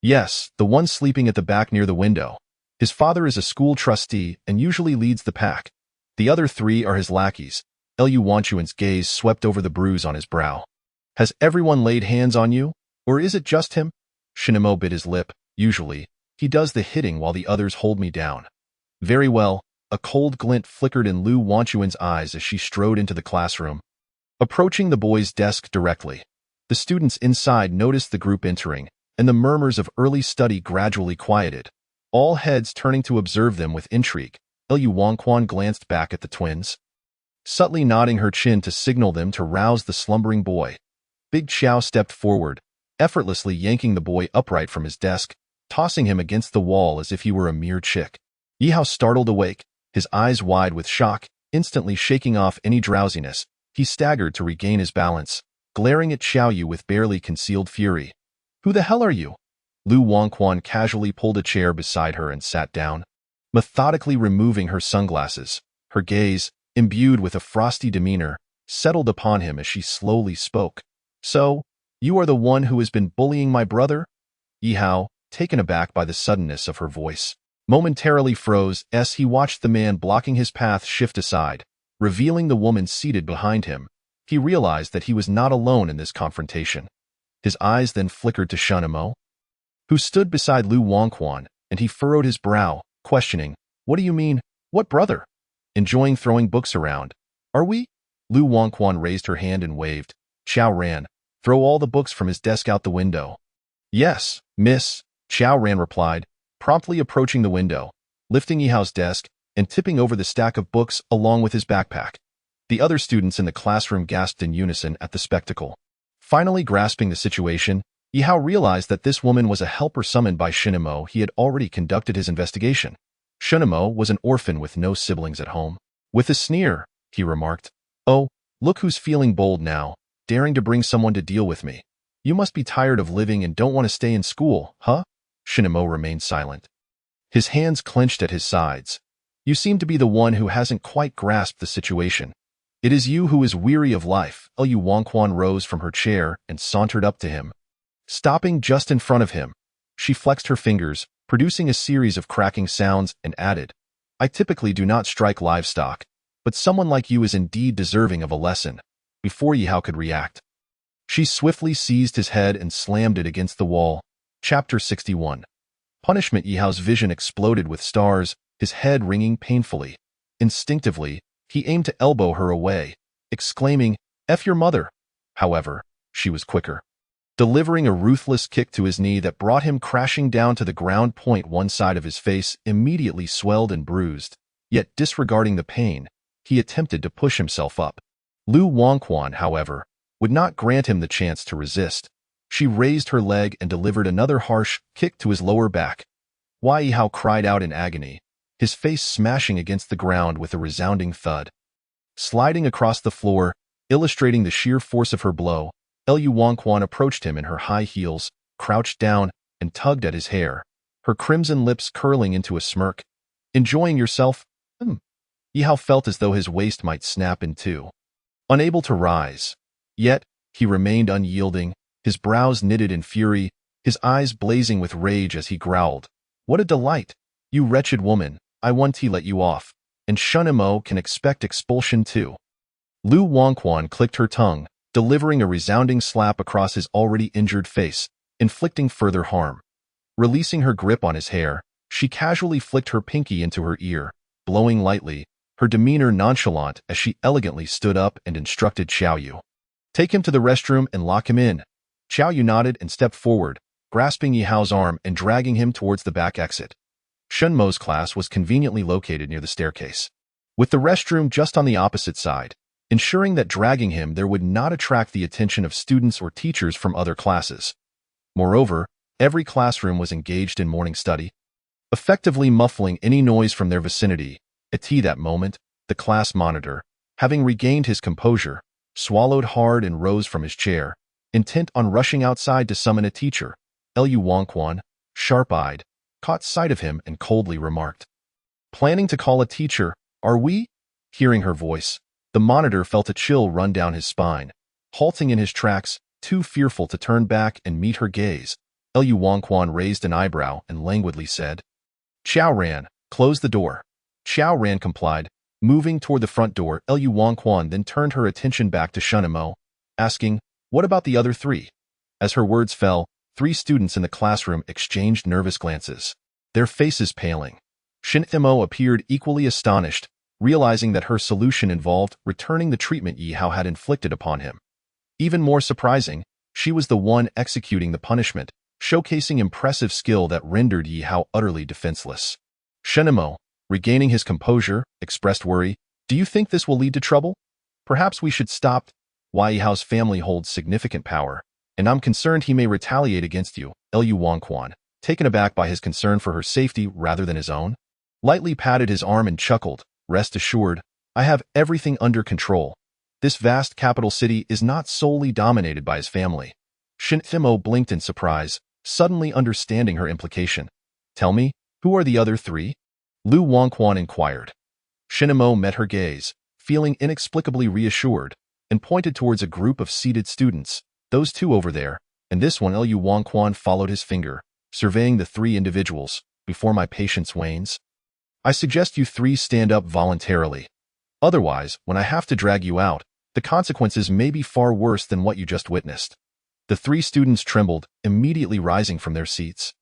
"Yes, the one sleeping at the back near the window. His father is a school trustee and usually leads the pack. The other three are his lackeys." Lu Wanchuan's gaze swept over the bruise on his brow. "Has everyone laid hands on you, or is it just him?" Shinemo bit his lip. "Usually, he does the hitting while the others hold me down." "Very well." A cold glint flickered in Lu Wanchuan's eyes as she strode into the classroom, approaching the boy's desk directly. The students inside noticed the group entering, and the murmurs of early study gradually quieted, all heads turning to observe them with intrigue. Lu Wangquan glanced back at the twins, subtly nodding her chin to signal them to rouse the slumbering boy. Big Xiao stepped forward, effortlessly yanking the boy upright from his desk, tossing him against the wall as if he were a mere chick. Yihao startled awake, his eyes wide with shock, instantly shaking off any drowsiness. He staggered to regain his balance, glaring at Xiaoyu with barely concealed fury. "Who the hell are you?" Lu Wangquan casually pulled a chair beside her and sat down, methodically removing her sunglasses. Her gaze, imbued with a frosty demeanor, settled upon him as she slowly spoke. "So, you are the one who has been bullying my brother?" Yi Hao, taken aback by the suddenness of her voice, momentarily froze as he watched the man blocking his path shift aside, revealing the woman seated behind him. He realized that he was not alone in this confrontation. His eyes then flickered to Shunimo, who stood beside Lu Wangquan, and he furrowed his brow, questioning, "What do you mean, what brother? Enjoying throwing books around, are we?" Lu Wangquan raised her hand and waved. Qiao Ran, throw all the books from his desk out the window. "Yes, miss," Qiao Ran replied, promptly approaching the window, lifting Yi Hao's desk and tipping over the stack of books along with his backpack. The other students in the classroom gasped in unison at the spectacle. Finally grasping the situation, Yi Hao realized that this woman was a helper summoned by Shinimo. He had already conducted his investigation. Shinimo was an orphan with no siblings at home. With a sneer, he remarked, "Oh, look who's feeling bold now, daring to bring someone to deal with me. You must be tired of living and don't want to stay in school, huh?" Shinimo remained silent, his hands clenched at his sides. "You seem to be the one who hasn't quite grasped the situation. It is you who is weary of life." Lu Wangquan rose from her chair and sauntered up to him. Stopping just in front of him, she flexed her fingers, producing a series of cracking sounds, and added, "I typically do not strike livestock, but someone like you is indeed deserving of a lesson." Before Yi Hao could react, she swiftly seized his head and slammed it against the wall. Chapter 61. Punishment. Yi Hao's vision exploded with stars, his head ringing painfully. Instinctively, he aimed to elbow her away, exclaiming, "F your mother." However, she was quicker, delivering a ruthless kick to his knee that brought him crashing down to the ground. One side of his face immediately swelled and bruised, yet disregarding the pain, he attempted to push himself up. Lu Wangquan, however, would not grant him the chance to resist. She raised her leg and delivered another harsh kick to his lower back. Yi Hao cried out in agony, his face smashing against the ground with a resounding thud. Sliding across the floor, illustrating the sheer force of her blow, Lu Wangquan approached him in her high heels, crouched down, and tugged at his hair, her crimson lips curling into a smirk. "Enjoying yourself?" Yi Hao felt as though his waist might snap in two. Unable to rise, yet he remained unyielding, his brows knitted in fury, his eyes blazing with rage as he growled, "What a delight! You wretched woman, I want to let you off, and Shunimo can expect expulsion too." Lu Wangquan clicked her tongue, delivering a resounding slap across his already injured face, inflicting further harm. Releasing her grip on his hair, she casually flicked her pinky into her ear, blowing lightly, her demeanor nonchalant as she elegantly stood up and instructed Xiaoyu, "Take him to the restroom and lock him in." Xiaoyu nodded and stepped forward, grasping Yi Hao's arm and dragging him towards the back exit. Shunmo's class was conveniently located near the staircase, with the restroom just on the opposite side, ensuring that dragging him there would not attract the attention of students or teachers from other classes. Moreover, every classroom was engaged in morning study, effectively muffling any noise from their vicinity. At that moment, the class monitor, having regained his composure, swallowed hard and rose from his chair, intent on rushing outside to summon a teacher. Lu Wangquan, sharp-eyed, caught sight of him and coldly remarked, "Planning to call a teacher, are we?" Hearing her voice, the monitor felt a chill run down his spine. Halting in his tracks, too fearful to turn back and meet her gaze, Lu Wangquan raised an eyebrow and languidly said, "Qiao Ran, close the door." Qiao Ran complied, moving toward the front door. Lu Wangquan then turned her attention back to Shunimo, asking, "What about the other three?" As her words fell, 3 students in the classroom exchanged nervous glances, their faces paling. Shinimo appeared equally astonished, realizing that her solution involved returning the treatment Yi Hao had inflicted upon him. Even more surprising, she was the one executing the punishment, showcasing impressive skill that rendered Yi Hao utterly defenseless. Shinimo, regaining his composure, expressed worry, "Do you think this will lead to trouble? Perhaps we should stop. Yi Hao's family holds significant power, and I'm concerned he may retaliate against you." Lu Wangquan, taken aback by his concern for her safety rather than his own, lightly patted his arm and chuckled, "Rest assured, I have everything under control. This vast capital city is not solely dominated by his family." Shinimo blinked in surprise, suddenly understanding her implication. Tell me, who are the other three? Lu Wangquan inquired. Shinamo met her gaze, feeling inexplicably reassured, and pointed towards a group of seated students. Those two over there, and this one. Lu Wangquan followed his finger, surveying the three individuals. Before my patience wanes, I suggest you three stand up voluntarily. Otherwise, when I have to drag you out, the consequences may be far worse than what you just witnessed. The three students trembled, immediately rising from their seats.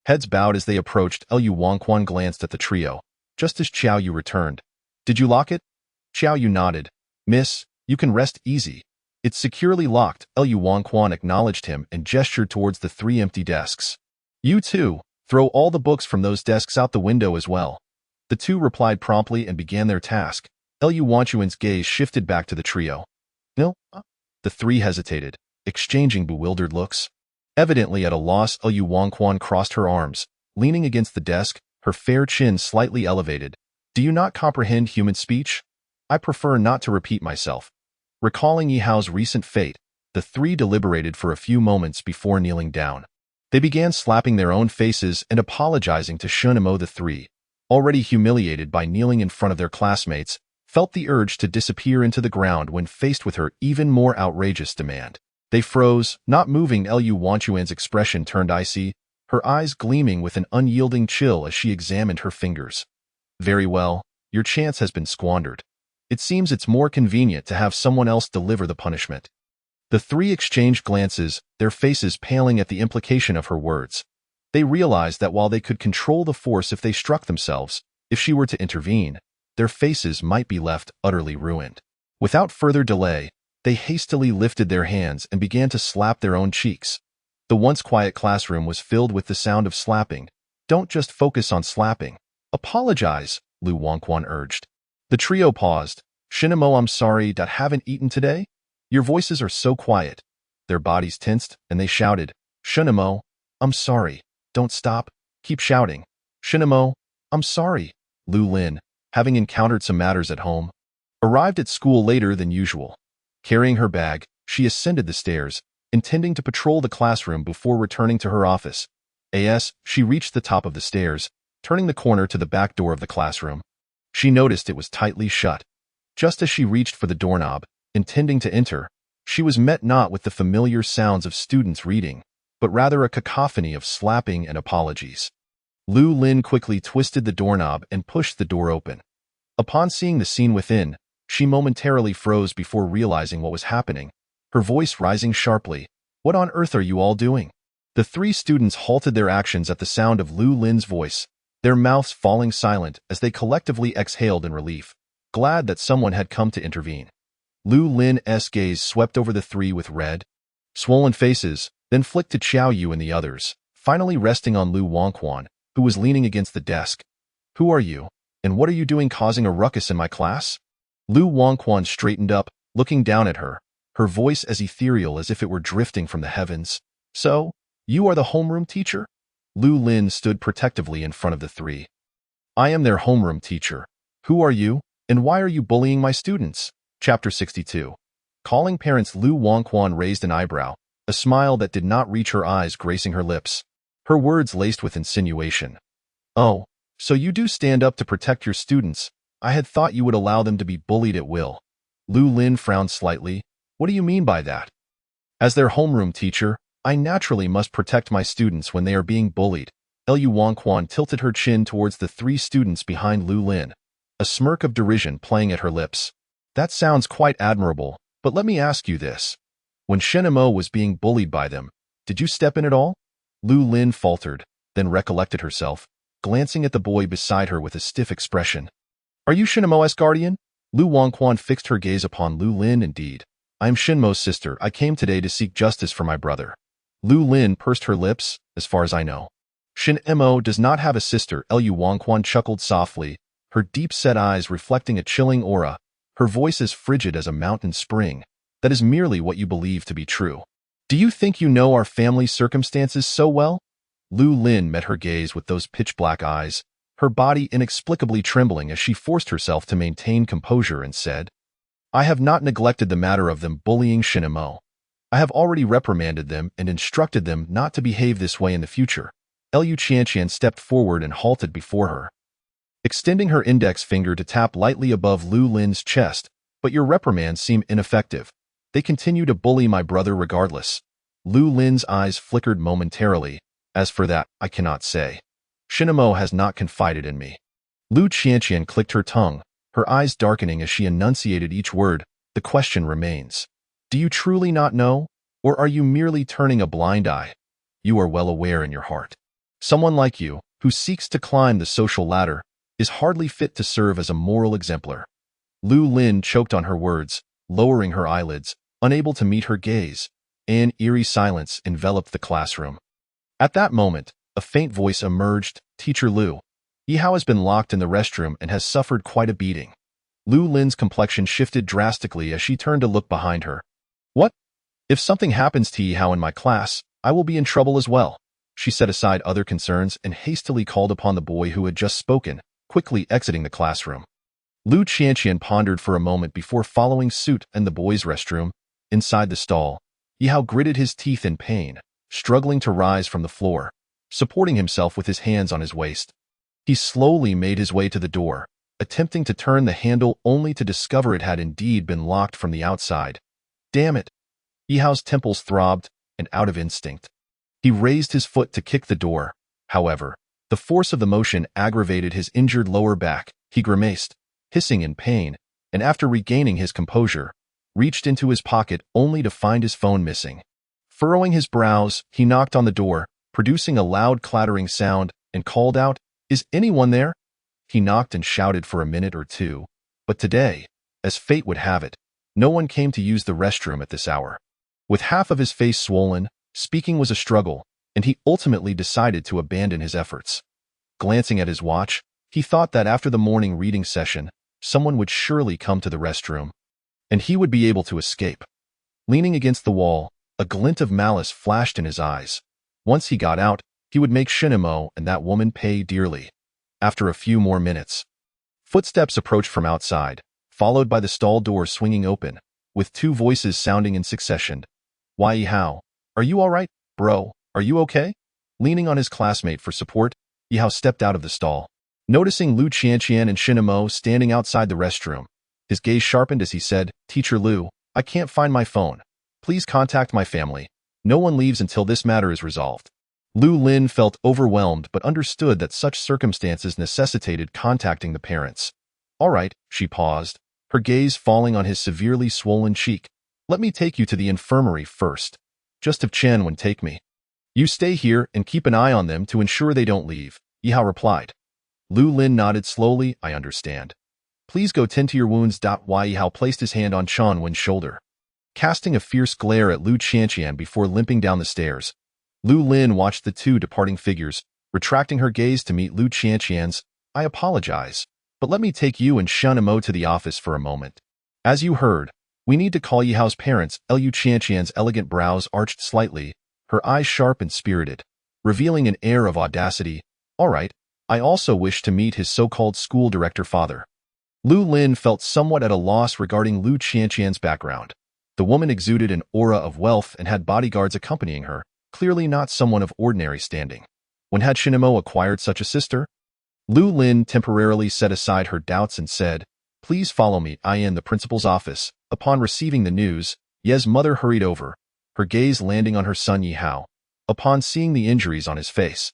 Heads bowed as they approached. Lu Wangquan glanced at the trio, just as Qiao Yu returned. Did you lock it? Qiao Yu nodded. Miss, you can rest easy. It's securely locked. Lu Wangquan acknowledged him and gestured towards the three empty desks. You too, throw all the books from those desks out the window as well. The two replied promptly and began their task. Lu Wangquan's gaze shifted back to the trio. No? The three hesitated, exchanging bewildered looks. Evidently at a loss, Lu Wangquan crossed her arms, leaning against the desk, her fair chin slightly elevated. Do you not comprehend human speech? I prefer not to repeat myself. Recalling Yihao's recent fate, the three deliberated for a few moments before kneeling down. They began slapping their own faces and apologizing to Shinamo. The three, already humiliated by kneeling in front of their classmates, felt the urge to disappear into the ground when faced with her even more outrageous demand. They froze, not moving. Lu Wangquan's expression turned icy, her eyes gleaming with an unyielding chill as she examined her fingers. Very well, your chance has been squandered. It seems it's more convenient to have someone else deliver the punishment. The three exchanged glances, their faces paling at the implication of her words. They realized that while they could control the force if they struck themselves, if she were to intervene, their faces might be left utterly ruined. Without further delay, they hastily lifted their hands and began to slap their own cheeks. The once quiet classroom was filled with the sound of slapping. Don't just focus on slapping. Apologize, Lu Wangquan urged. The trio paused. Shinamo, I'm sorry, haven't eaten today? Your voices are so quiet. Their bodies tensed, and they shouted, Shinamo, I'm sorry. Don't stop. Keep shouting. Shinamo, I'm sorry. Lu Lin, having encountered some matters at home, arrived at school later than usual. Carrying her bag, she ascended the stairs, intending to patrol the classroom before returning to her office. As she reached the top of the stairs, turning the corner to the back door of the classroom, she noticed it was tightly shut. Just as she reached for the doorknob, intending to enter, she was met not with the familiar sounds of students reading, but rather a cacophony of slapping and apologies. Lu Lin quickly twisted the doorknob and pushed the door open. Upon seeing the scene within, she momentarily froze before realizing what was happening, her voice rising sharply. What on earth are you all doing? The three students halted their actions at the sound of Lu Lin's voice, their mouths falling silent as they collectively exhaled in relief, glad that someone had come to intervene. Lu Lin's gaze swept over the three with red, swollen faces, then flicked to Qiao Yu and the others, finally resting on Lu Wangquan, who was leaning against the desk. Who are you, and what are you doing causing a ruckus in my class? Lu Wangquan straightened up, looking down at her, her voice as ethereal as if it were drifting from the heavens. So, you are the homeroom teacher? Lu Lin stood protectively in front of the three. I am their homeroom teacher. Who are you, and why are you bullying my students? Chapter 62. Calling parents. Lu Wangquan raised an eyebrow, a smile that did not reach her eyes gracing her lips. Her words laced with insinuation. Oh, so you do stand up to protect your students. I had thought you would allow them to be bullied at will. Lu Lin frowned slightly. What do you mean by that? As their homeroom teacher, I naturally must protect my students when they are being bullied. Lu Wangquan tilted her chin towards the three students behind Lu Lin, a smirk of derision playing at her lips. That sounds quite admirable, but let me ask you this. When Shinamo was being bullied by them, did you step in at all? Lu Lin faltered, then recollected herself, glancing at the boy beside her with a stiff expression. Are you Shinmo's guardian? Lu Wangquan fixed her gaze upon Lu Lin. Indeed. I am Shinmo's sister. I came today to seek justice for my brother. Lu Lin pursed her lips, as far as I know. Shinmo does not have a sister. Lu Wangquan chuckled softly, her deep-set eyes reflecting a chilling aura, her voice as frigid as a mountain spring. That is merely what you believe to be true. Do you think you know our family circumstances so well? Lu Lin met her gaze with those pitch-black eyes, her body inexplicably trembling as she forced herself to maintain composure and said, I have not neglected the matter of them bullying Shinmo. I have already reprimanded them and instructed them not to behave this way in the future. Liu Qianqian stepped forward and halted before her, extending her index finger to tap lightly above Lu Lin's chest. But your reprimands seem ineffective. They continue to bully my brother regardless. Lu Lin's eyes flickered momentarily. As for that, I cannot say. Shinamo has not confided in me. Lu Qianqian clicked her tongue, her eyes darkening as she enunciated each word. The question remains. Do you truly not know? Or are you merely turning a blind eye? You are well aware in your heart. Someone like you, who seeks to climb the social ladder, is hardly fit to serve as a moral exemplar. Lu Lin choked on her words, lowering her eyelids, unable to meet her gaze. An eerie silence enveloped the classroom. At that moment, a faint voice emerged. Teacher Lu. Yihao has been locked in the restroom and has suffered quite a beating. Lu Lin's complexion shifted drastically as she turned to look behind her. What? If something happens to Yihao in my class, I will be in trouble as well. She set aside other concerns and hastily called upon the boy who had just spoken, quickly exiting the classroom. Lu Qianqian pondered for a moment before following suit in the boys' restroom. Inside the stall, Yihao gritted his teeth in pain, struggling to rise from the floor, supporting himself with his hands on his waist. He slowly made his way to the door, attempting to turn the handle only to discover it had indeed been locked from the outside. Damn it! Yihao's temples throbbed, and out of instinct, he raised his foot to kick the door. However, the force of the motion aggravated his injured lower back. He grimaced, hissing in pain, and after regaining his composure, reached into his pocket only to find his phone missing. Furrowing his brows, he knocked on the door, producing a loud clattering sound, and called out, "Is anyone there?" He knocked and shouted for a minute or two, but today, as fate would have it, no one came to use the restroom at this hour. With half of his face swollen, speaking was a struggle, and he ultimately decided to abandon his efforts. Glancing at his watch, he thought that after the morning reading session, someone would surely come to the restroom, and he would be able to escape. Leaning against the wall, a glint of malice flashed in his eyes. Once he got out, he would make Shinamo and that woman pay dearly. After a few more minutes, footsteps approached from outside, followed by the stall door swinging open, with two voices sounding in succession. Why, Yihao? Are you all right, bro? Are you okay? Leaning on his classmate for support, Yihao stepped out of the stall. Noticing Lu Qianqian and Shinamo standing outside the restroom, his gaze sharpened as he said, Teacher Lu, I can't find my phone. Please contact my family. No one leaves until this matter is resolved. Lu Lin felt overwhelmed but understood that such circumstances necessitated contacting the parents. All right, she paused, her gaze falling on his severely swollen cheek. Let me take you to the infirmary first. Just have Chen Wen take me. You stay here and keep an eye on them to ensure they don't leave, Yihao replied. Lu Lin nodded slowly. I understand. Please go tend to your wounds. Yihao placed his hand on Chen Wen's shoulder, casting a fierce glare at Lu Qianqian before limping down the stairs. Lu Lin watched the two departing figures, retracting her gaze to meet Lu Qianqian's. I apologize, but let me take you and Shinamo to the office for a moment. As you heard, we need to call Yihao's parents. Lu Qianqian's elegant brows arched slightly, her eyes sharp and spirited, revealing an air of audacity. All right, I also wish to meet his so-called school director father. Lu Lin felt somewhat at a loss regarding Lu Qianqian's background. The woman exuded an aura of wealth and had bodyguards accompanying her, clearly not someone of ordinary standing. When had Shinamo acquired such a sister? Lu Lin temporarily set aside her doubts and said, Please follow me. I am in the principal's office. Upon receiving the news, Ye's mother hurried over, her gaze landing on her son Yihao. Upon seeing the injuries on his face,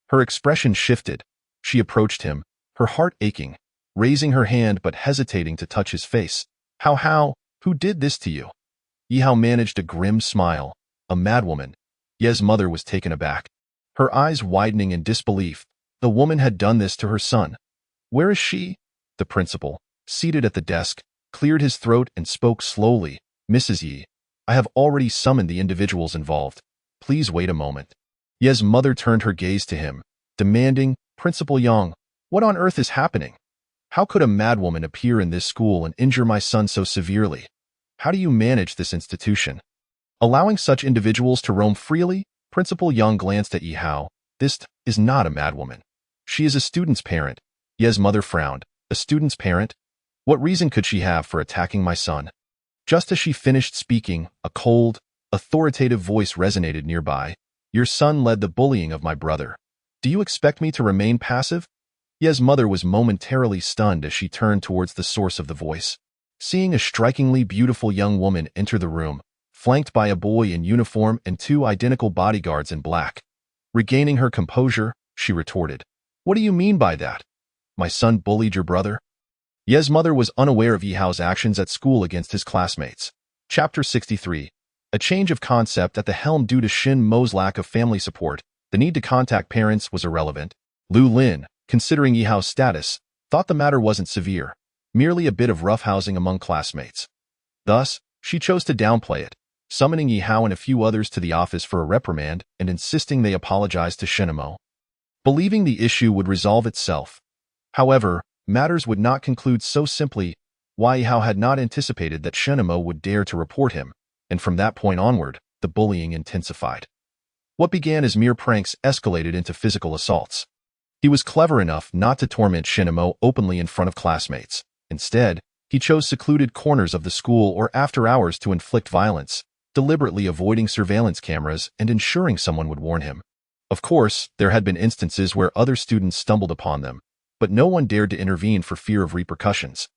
her expression shifted. She approached him, her heart aching, raising her hand but hesitating to touch his face. How? Who did this to you? Yihao managed a grim smile. A madwoman. Ye's mother was taken aback, her eyes widening in disbelief. The woman had done this to her son. Where is she? The principal, seated at the desk, cleared his throat and spoke slowly. Mrs. Yi, I have already summoned the individuals involved. Please wait a moment. Ye's mother turned her gaze to him, demanding, Principal Yang, what on earth is happening? How could a madwoman appear in this school and injure my son so severely? How do you manage this institution? Allowing such individuals to roam freely? Principal Yang glanced at Yihao. This is not a madwoman. She is a student's parent. Ye's mother frowned. A student's parent? What reason could she have for attacking my son? Just as she finished speaking, a cold, Authoritative voice resonated nearby. Your son led the bullying of my brother. Do you expect me to remain passive? Ye's mother was momentarily stunned as she turned towards the source of the voice. Seeing a strikingly beautiful young woman enter the room, flanked by a boy in uniform and two identical bodyguards in black. Regaining her composure, she retorted, "What do you mean by that? My son bullied your brother?" Ye's mother was unaware of Yihao's actions at school against his classmates. Chapter 63. A change of concept at the helm due to Shin Mo's lack of family support. The need to contact parents was irrelevant. Lu Lin, considering Yihao's status, thought the matter wasn't severe, merely a bit of roughhousing among classmates. Thus, she chose to downplay it, summoning Yihao and a few others to the office for a reprimand and insisting they apologize to Shin Mo, believing the issue would resolve itself. However, matters would not conclude so simply. Yihao had not anticipated that Shin Mo would dare to report him, and from that point onward, the bullying intensified. What began as mere pranks escalated into physical assaults. He was clever enough not to torment Shin Mo openly in front of classmates. Instead, he chose secluded corners of the school or after hours to inflict violence, deliberately avoiding surveillance cameras and ensuring someone would warn him. Of course, there had been instances where other students stumbled upon them, but no one dared to intervene for fear of repercussions.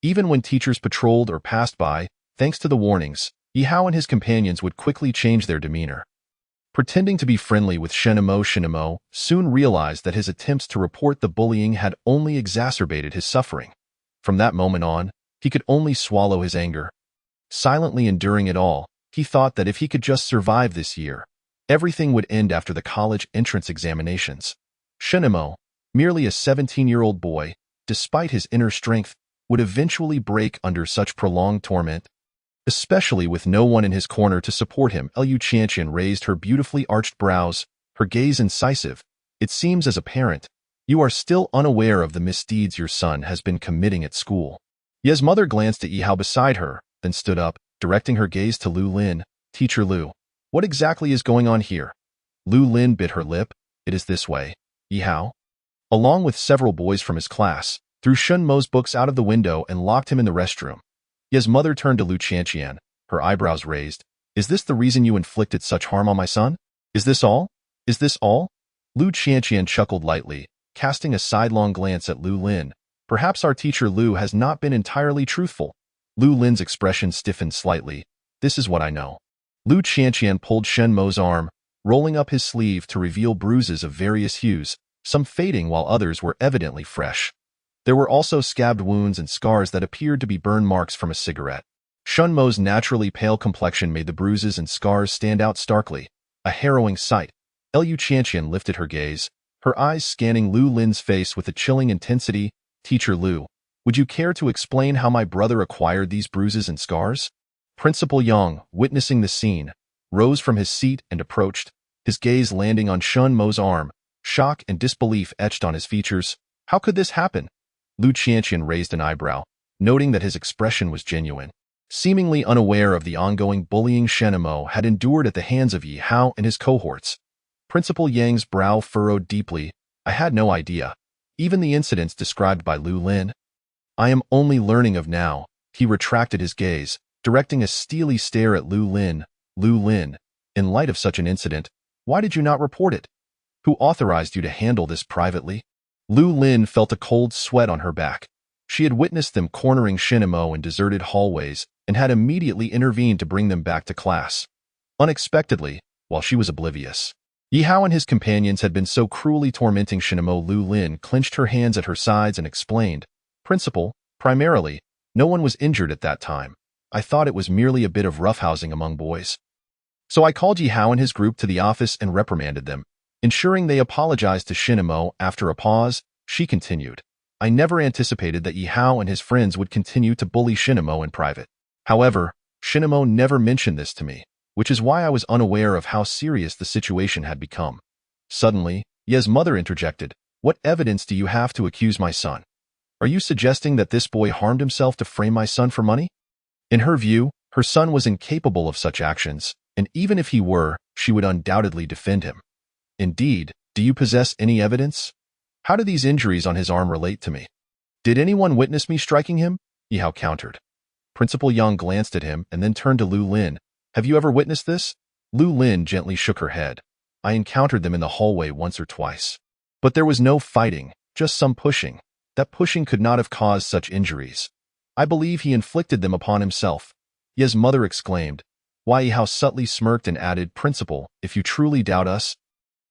Even when teachers patrolled or passed by, thanks to the warnings, Yihao and his companions would quickly change their demeanor. Pretending to be friendly with Shin Mo soon realized that his attempts to report the bullying had only exacerbated his suffering. From that moment on, he could only swallow his anger. Silently enduring it all, he thought that if he could just survive this year, everything would end after the college entrance examinations. Shin Mo, merely a 17-year-old boy, despite his inner strength, would eventually break under such prolonged torment. Especially with no one in his corner to support him, Liu Qianqian raised her beautifully arched brows, her gaze incisive. It seems as a parent, you are still unaware of the misdeeds your son has been committing at school. Ye's mother glanced at Yihao beside her, then stood up, directing her gaze to Lu Lin. Teacher Lu, what exactly is going on here? Lu Lin bit her lip. It is this way. Yihao, along with several boys from his class, threw Shin Mo's books out of the window and locked him in the restroom. Ye's mother turned to Liu Qianqian, her eyebrows raised. Is this the reason you inflicted such harm on my son? Is this all? Is this all? Liu Qianqian chuckled lightly, casting a sidelong glance at Lu Lin. Perhaps our teacher Lu has not been entirely truthful. Lu Lin's expression stiffened slightly. This is what I know. Liu Qianqian pulled Shin Mo's arm, rolling up his sleeve to reveal bruises of various hues, some fading while others were evidently fresh. There were also scabbed wounds and scars that appeared to be burn marks from a cigarette. Shin Mo's naturally pale complexion made the bruises and scars stand out starkly, a harrowing sight. Liu Qianqian lifted her gaze, her eyes scanning Lu Lin's face with a chilling intensity. Teacher Lu, would you care to explain how my brother acquired these bruises and scars? Principal Yang, witnessing the scene, rose from his seat and approached, his gaze landing on Shin Mo's arm, shock and disbelief etched on his features. How could this happen? Liu Qianqian raised an eyebrow, noting that his expression was genuine. Seemingly unaware of the ongoing bullying Shin Mo had endured at the hands of Yihao and his cohorts. Principal Yang's brow furrowed deeply. I had no idea. Even the incidents described by Lu Lin, I am only learning of now. He retracted his gaze, directing a steely stare at Lu Lin. Lu Lin, in light of such an incident, why did you not report it? Who authorized you to handle this privately? Lu Lin felt a cold sweat on her back. She had witnessed them cornering Shin Mo in deserted hallways and had immediately intervened to bring them back to class. Unexpectedly, while she was oblivious, Yihao and his companions had been so cruelly tormenting Shin Mo. Lu Lin clenched her hands at her sides and explained, Principal, primarily, no one was injured at that time. I thought it was merely a bit of roughhousing among boys. So I called Yihao and his group to the office and reprimanded them, ensuring they apologized to Shin Mo. After a pause, she continued, I never anticipated that Yihao and his friends would continue to bully Shin Mo in private. However, Shin Mo never mentioned this to me, which is why I was unaware of how serious the situation had become. Suddenly, Ye's mother interjected, What evidence do you have to accuse my son? Are you suggesting that this boy harmed himself to frame my son for money? In her view, her son was incapable of such actions, and even if he were, she would undoubtedly defend him. Indeed, do you possess any evidence? How do these injuries on his arm relate to me? Did anyone witness me striking him? Yihao countered. Principal Yang glanced at him and then turned to Lu Lin. Have you ever witnessed this? Lu Lin gently shook her head. I encountered them in the hallway once or twice. But there was no fighting, just some pushing. That pushing could not have caused such injuries. I believe he inflicted them upon himself. Ye's mother exclaimed. Wai Hao subtly smirked and added, Principal, if you truly doubt us,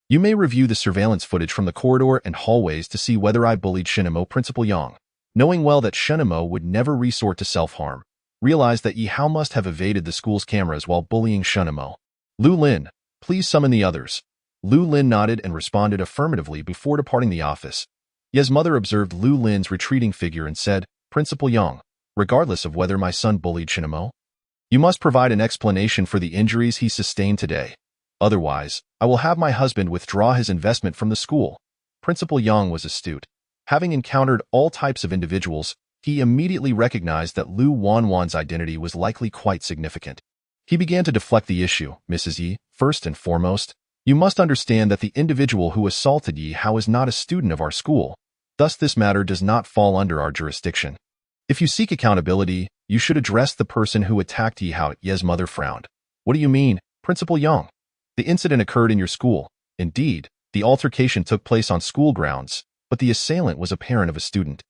you may review the surveillance footage from the corridor and hallways to see whether I bullied Shinamo. Principal Yang, knowing well that Shinamo would never resort to self-harm, realized that Yi Hao must have evaded the school's cameras while bullying Shinamo. Lu Lin, please summon the others. Lu Lin nodded and responded affirmatively before departing the office. Ye's mother observed Lu Lin's retreating figure and said, Principal Yang, regardless of whether my son bullied Shinamo, you must provide an explanation for the injuries he sustained today. Otherwise, I will have my husband withdraw his investment from the school. Principal Yang was astute. Having encountered all types of individuals, he immediately recognized that Lu Wanwan's identity was likely quite significant. He began to deflect the issue. Mrs. Yi, first and foremost, you must understand that the individual who assaulted Yi Hao is not a student of our school. Thus, this matter does not fall under our jurisdiction. If you seek accountability, you should address the person who attacked Yi Hao. Ye's mother frowned. What do you mean, Principal Yang? The incident occurred in your school. Indeed, the altercation took place on school grounds, but the assailant was a parent of a student.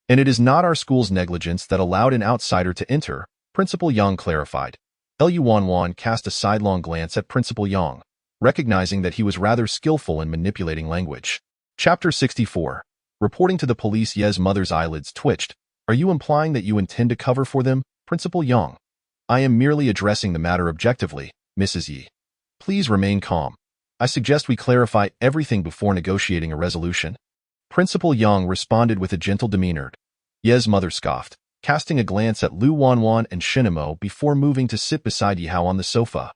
And it is not our school's negligence that allowed an outsider to enter, Principal Yang clarified. Lu Wanwan cast a sidelong glance at Principal Yang, recognizing that he was rather skillful in manipulating language. Chapter 64. Reporting to the police. Ye's mother's eyelids twitched. Are you implying that you intend to cover for them, Principal Yang? I am merely addressing the matter objectively, Mrs. Yi. Please remain calm. I suggest we clarify everything before negotiating a resolution. Principal Yang responded with a gentle demeanor. Ye's mother scoffed, casting a glance at Lu Wanwan and Shinamo before moving to sit beside Yi Hao on the sofa.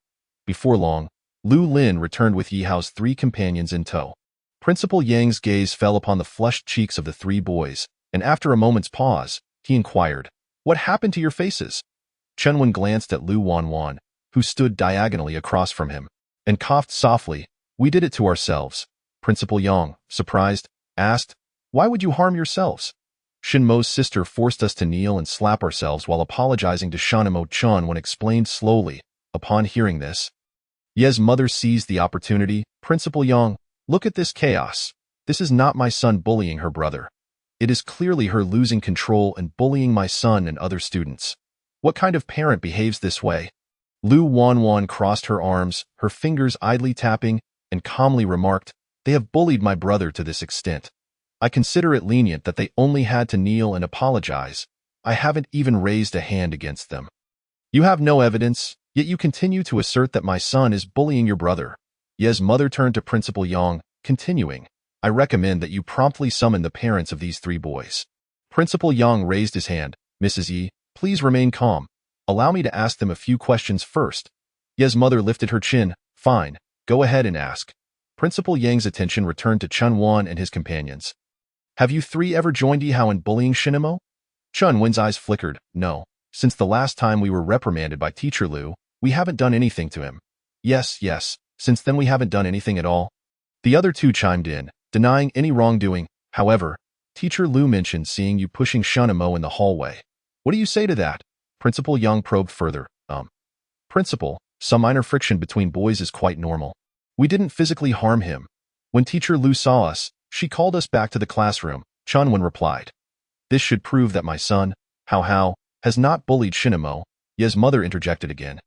Before long, Lu Lin returned with Yi Hao's 3 companions in tow. Principal Yang's gaze fell upon the flushed cheeks of the 3 boys, and after a moment's pause, he inquired, What happened to your faces? Chunwen glanced at Lu Wanwan, who stood diagonally across from him, and coughed softly. We did it to ourselves. Principal Yang, surprised, asked, Why would you harm yourselves? Shinmo's sister forced us to kneel and slap ourselves while apologizing to Shinamo. Chunwen explained slowly. Upon hearing this, Ye's mother seized the opportunity. Principal Yang, look at this chaos. This is not my son bullying her brother. It is clearly her losing control and bullying my son and other students. What kind of parent behaves this way? Lu Wanwan crossed her arms, her fingers idly tapping, and calmly remarked, They have bullied my brother to this extent. I consider it lenient that they only had to kneel and apologize. I haven't even raised a hand against them. You have no evidence, yet you continue to assert that my son is bullying your brother. Ye's mother turned to Principal Yang, continuing, I recommend that you promptly summon the parents of these 3 boys. Principal Yang raised his hand. Mrs. Yi, please remain calm. Allow me to ask them a few questions first. Ye's mother lifted her chin. Fine, go ahead and ask. Principal Yang's attention returned to Chunwen and his companions. Have you 3 ever joined Yi Hao in bullying Shinamo? Chunwen's eyes flickered. No. Since the last time we were reprimanded by Teacher Lu, we haven't done anything to him. Yes. Since then we haven't done anything at all. The other 2 chimed in, denying any wrongdoing. However, Teacher Lu mentioned seeing you pushing Shinamo in the hallway. What do you say to that? Principal Yang probed further. Principal, some minor friction between boys is quite normal. We didn't physically harm him. When Teacher Lu saw us, she called us back to the classroom, Chunwen replied. This should prove that my son, Hao, has not bullied Shinamo. Ye's mother interjected again.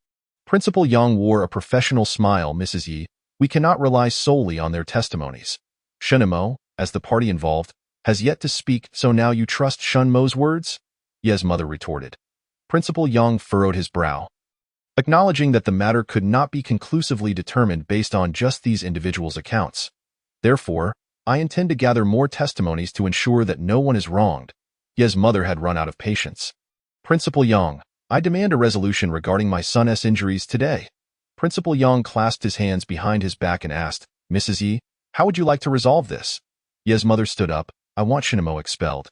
Principal Yang wore a professional smile. Mrs. Yi, we cannot rely solely on their testimonies. Shinamo, as the party involved, has yet to speak, so now you trust Shunmo's words? Ye's mother retorted. Principal Yang furrowed his brow, acknowledging that the matter could not be conclusively determined based on just these individuals' accounts. Therefore, I intend to gather more testimonies to ensure that no one is wronged. Ye's mother had run out of patience. Principal Yang, I demand a resolution regarding my son's injuries today. Principal Yang clasped his hands behind his back and asked, Mrs. Yi, how would you like to resolve this? Ye's mother stood up. I want Shinamo expelled.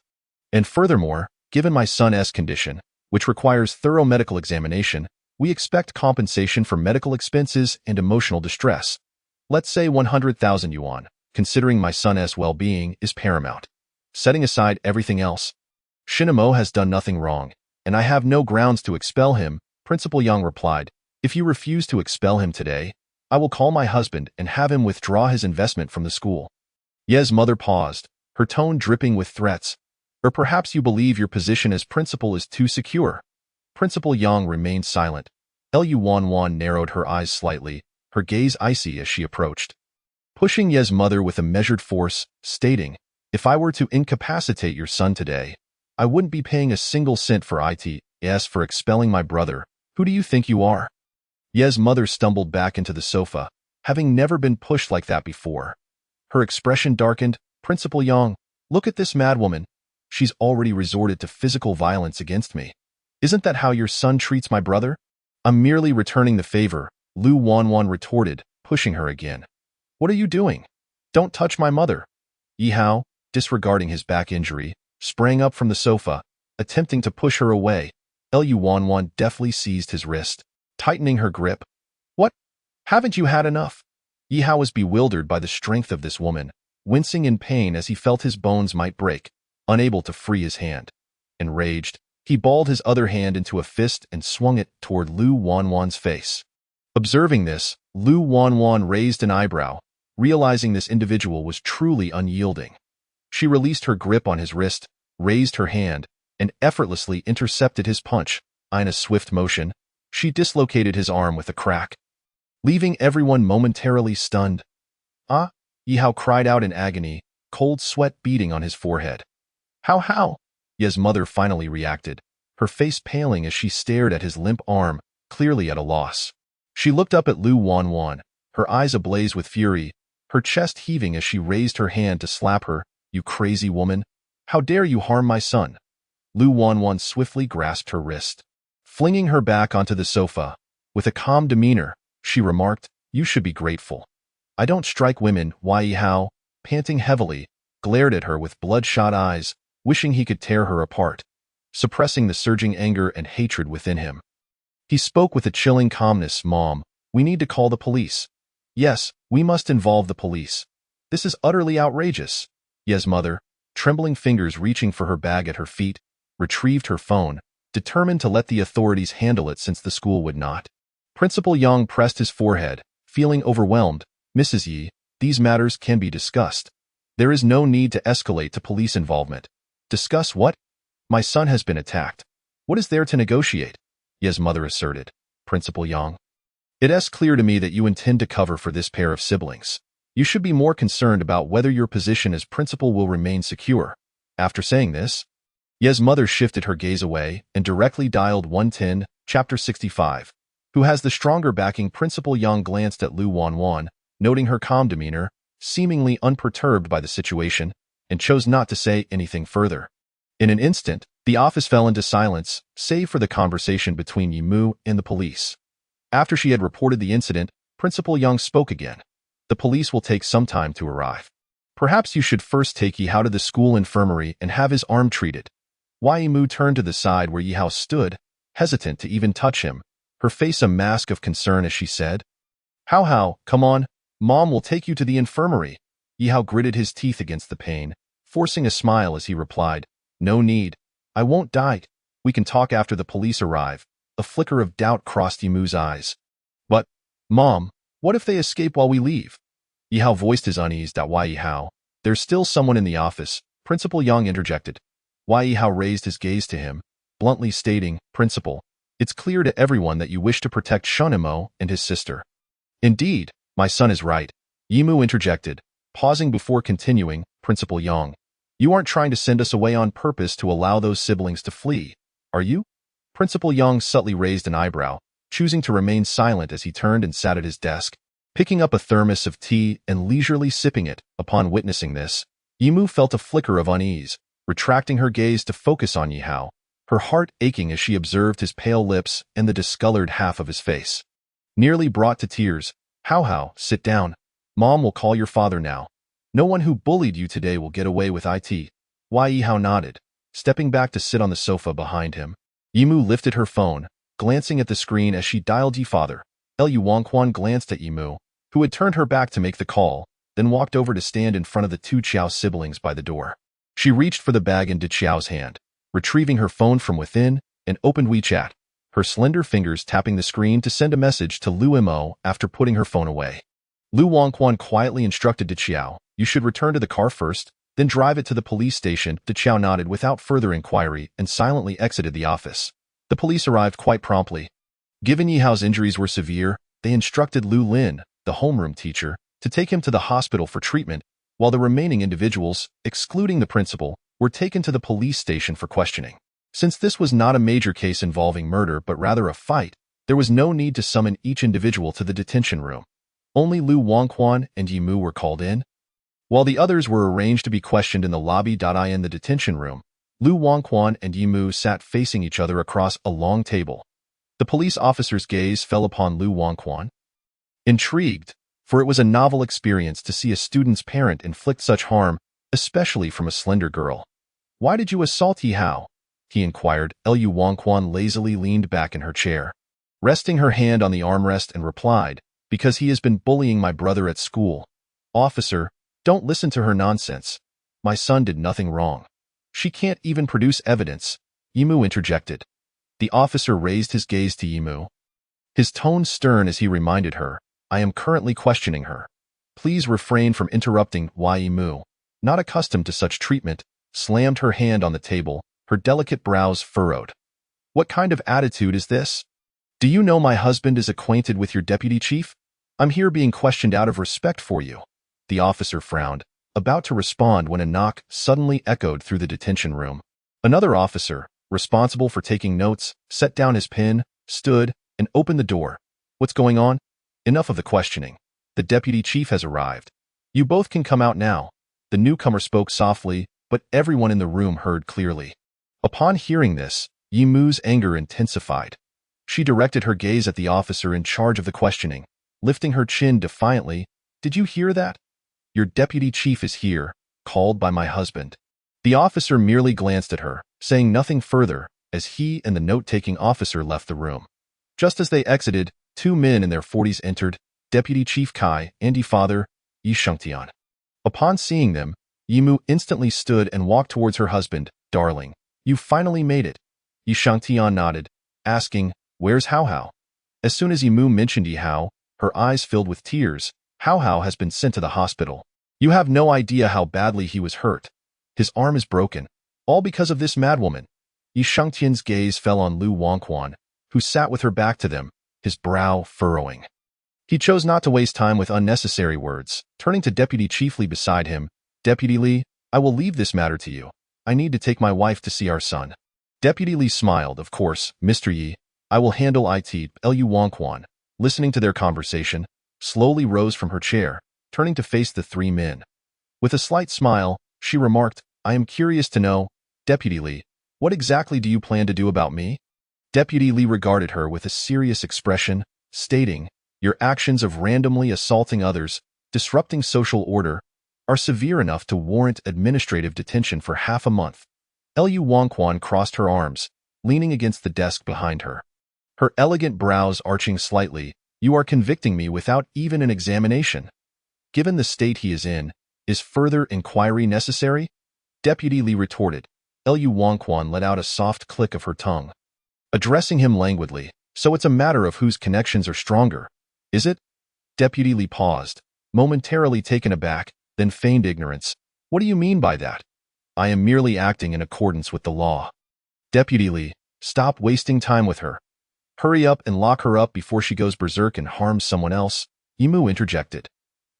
And furthermore, given my son's condition, which requires thorough medical examination, we expect compensation for medical expenses and emotional distress. Let's say 100,000 yuan, considering my son's well-being, is paramount. Setting aside everything else, Shinamo has done nothing wrong, and I have no grounds to expel him, Principal Yang replied. If you refuse to expel him today, I will call my husband and have him withdraw his investment from the school. Ye's mother paused, her tone dripping with threats. Or perhaps you believe your position as principal is too secure. Principal Yang remained silent. Lu Wanwan narrowed her eyes slightly, her gaze icy as she approached, pushing Ye's mother with a measured force, stating, "If I were to incapacitate your son today, I wouldn't be paying a single cent for ITS for expelling my brother. Who do you think you are?" Ye's mother stumbled back into the sofa, having never been pushed like that before. Her expression darkened. "Principal Yang, look at this madwoman. She's already resorted to physical violence against me. Isn't that how your son treats my brother?" "I'm merely returning the favor," Lu Wanwan retorted, pushing her again. "What are you doing? Don't touch my mother." Yi Hao, disregarding his back injury, sprang up from the sofa, attempting to push her away. Lu Wanwan deftly seized his wrist, tightening her grip. "What? Haven't you had enough?" Yi Hao was bewildered by the strength of this woman, wincing in pain as he felt his bones might break, unable to free his hand. Enraged, he balled his other hand into a fist and swung it toward Lu Wanwan's face. Observing this, Lu Wanwan raised an eyebrow, realizing this individual was truly unyielding. She released her grip on his wrist, raised her hand, and effortlessly intercepted his punch. In a swift motion, she dislocated his arm with a crack, leaving everyone momentarily stunned. "Ah!" Yi Hao cried out in agony, cold sweat beading on his forehead. How? Ye's mother finally reacted, her face paling as she stared at his limp arm, clearly at a loss. She looked up at Lu Wanwan, her eyes ablaze with fury, her chest heaving as she raised her hand to slap her. "You crazy woman! How dare you harm my son?" Lu Wanwan swiftly grasped her wrist, flinging her back onto the sofa. With a calm demeanor, she remarked, "You should be grateful. I don't strike women." Yi Hao, panting heavily, glared at her with bloodshot eyes, wishing he could tear her apart, suppressing the surging anger and hatred within him. He spoke with a chilling calmness. "Mom, we need to call the police." "Yes, we must involve the police. This is utterly outrageous." Ye's mother, trembling fingers reaching for her bag at her feet, retrieved her phone, determined to let the authorities handle it since the school would not. Principal Yang pressed his forehead, feeling overwhelmed. "Mrs. Yi, these matters can be discussed. There is no need to escalate to police involvement." "Discuss what? My son has been attacked. What is there to negotiate?" Ye's mother asserted. "Principal Yang, it is clear to me that you intend to cover for this pair of siblings. You should be more concerned about whether your position as principal will remain secure." After saying this, Ye's mother shifted her gaze away and directly dialed 110, Chapter 65. Who has the stronger backing? Principal Yang glanced at Lu Wanwan, noting her calm demeanor, seemingly unperturbed by the situation, and chose not to say anything further. In an instant, the office fell into silence, save for the conversation between Yimu and the police. After she had reported the incident, Principal Yang spoke again. "The police will take some time to arrive. Perhaps you should first take Yi Hao to the school infirmary and have his arm treated." Yimu turned to the side where Yi Hao stood, hesitant to even touch him, her face a mask of concern as she said, How, come on, Mom will take you to the infirmary." Yi Hao gritted his teeth against the pain, forcing a smile as he replied, "No need. I won't die. We can talk after the police arrive." A flicker of doubt crossed Yimu's eyes. "But, Mom, what if they escape while we leave?" Yi Hao voiced his unease. "Why, Yi Hao? There's still someone in the office," Principal Yang interjected. Yi Hao raised his gaze to him, bluntly stating, "Principal, it's clear to everyone that you wish to protect Shunimo and his sister." "Indeed, my son is right," Yimu interjected, pausing before continuing. "Principal Yang, you aren't trying to send us away on purpose to allow those siblings to flee, are you?" Principal Yang subtly raised an eyebrow, choosing to remain silent as he turned and sat at his desk, picking up a thermos of tea and leisurely sipping it. Upon witnessing this, Yimu felt a flicker of unease, retracting her gaze to focus on Yi Hao, her heart aching as she observed his pale lips and the discolored half of his face. Nearly brought to tears, How, sit down. Mom will call your father now. No one who bullied you today will get away with it. Yi Hao nodded, stepping back to sit on the sofa behind him. Yimu lifted her phone, glancing at the screen as she dialed Yi father. Lu Wangquan glanced at Yimu, who had turned her back to make the call, then walked over to stand in front of the two Qiao siblings by the door. She reached for the bag in De Qiao's hand, retrieving her phone from within, and opened WeChat. her slender fingers tapping the screen to send a message to Lu Mo after putting her phone away. Lu Wangquan quietly instructed to Qiao, "You should return to the car first, then drive it to the police station." Qiao nodded without further inquiry and silently exited the office. The police arrived quite promptly. Given Yihao's injuries were severe, they instructed Lu Lin, the homeroom teacher, to take him to the hospital for treatment, while the remaining individuals, excluding the principal, were taken to the police station for questioning. Since this was not a major case involving murder but rather a fight, there was no need to summon each individual to the detention room. Only Lu Wangquan and Yimu were called in, while the others were arranged to be questioned in the lobby. In the detention room, Lu Wangquan and Yimu sat facing each other across a long table. The police officer's gaze fell upon Lu Wangquan. Intrigued, for it was a novel experience to see a student's parent inflict such harm, especially from a slender girl. "Why did you assault Yihao?" he inquired. Lu Wangquan lazily leaned back in her chair, resting her hand on the armrest, and replied, "Because he has been bullying my brother at school." "Officer, don't listen to her nonsense. My son did nothing wrong. She can't even produce evidence," Yimu interjected. The officer raised his gaze to Yimu, his tone stern as he reminded her, "I am currently questioning her. Please refrain from interrupting." Yimu, not accustomed to such treatment, slammed her hand on the table, her delicate brows furrowed. "What kind of attitude is this? Do you know my husband is acquainted with your deputy chief? I'm here being questioned out of respect for you." The officer frowned, about to respond when a knock suddenly echoed through the detention room. Another officer, responsible for taking notes, set down his pen, stood, and opened the door. "What's going on? Enough of the questioning. The deputy chief has arrived. You both can come out now." The newcomer spoke softly, but everyone in the room heard clearly. Upon hearing this, Yimu's anger intensified. She directed her gaze at the officer in charge of the questioning, lifting her chin defiantly. "Did you hear that? Your deputy chief is here, called by my husband." The officer merely glanced at her, saying nothing further, as he and the note-taking officer left the room. Just as they exited, two men in their 40s entered, Deputy Chief Kai and Yi father, Yi Shengtian. Upon seeing them, Yimu instantly stood and walked towards her husband. "Darling, you finally made it." Yi Shengtian nodded, asking, "Where's Hao Hao?" As soon as Yimu mentioned Yihao, her eyes filled with tears. "Hao Hao has been sent to the hospital. You have no idea how badly he was hurt. His arm is broken, all because of this madwoman." Yi Shengtian's gaze fell on Lu Wangquan, who sat with her back to them, his brow furrowing. He chose not to waste time with unnecessary words, turning to Deputy Chief Li beside him. "Deputy Li, I will leave this matter to you. I need to take my wife to see our son." Deputy Li smiled. "Of course, Mr. Yi, I will handle it." Lu Wangquan, listening to their conversation, slowly rose from her chair, turning to face the three men. With a slight smile, she remarked, "I am curious to know, Deputy Li, what exactly do you plan to do about me?" Deputy Li regarded her with a serious expression, stating, "Your actions of randomly assaulting others, disrupting social order, are severe enough to warrant administrative detention for half a month." Lu Wangquan crossed her arms, leaning against the desk behind her, her elegant brows arching slightly. "You are convicting me without even an examination. Given the state he is in, is further inquiry necessary?" Deputy Li retorted. Lu Wangquan let out a soft click of her tongue, addressing him languidly. "So it's a matter of whose connections are stronger, is it?" Deputy Li paused, momentarily taken aback, then feigned ignorance. "What do you mean by that?" "I am merely acting in accordance with the law." Deputy Li, stop wasting time with her. Hurry up and lock her up before she goes berserk and harms someone else, Yimu interjected.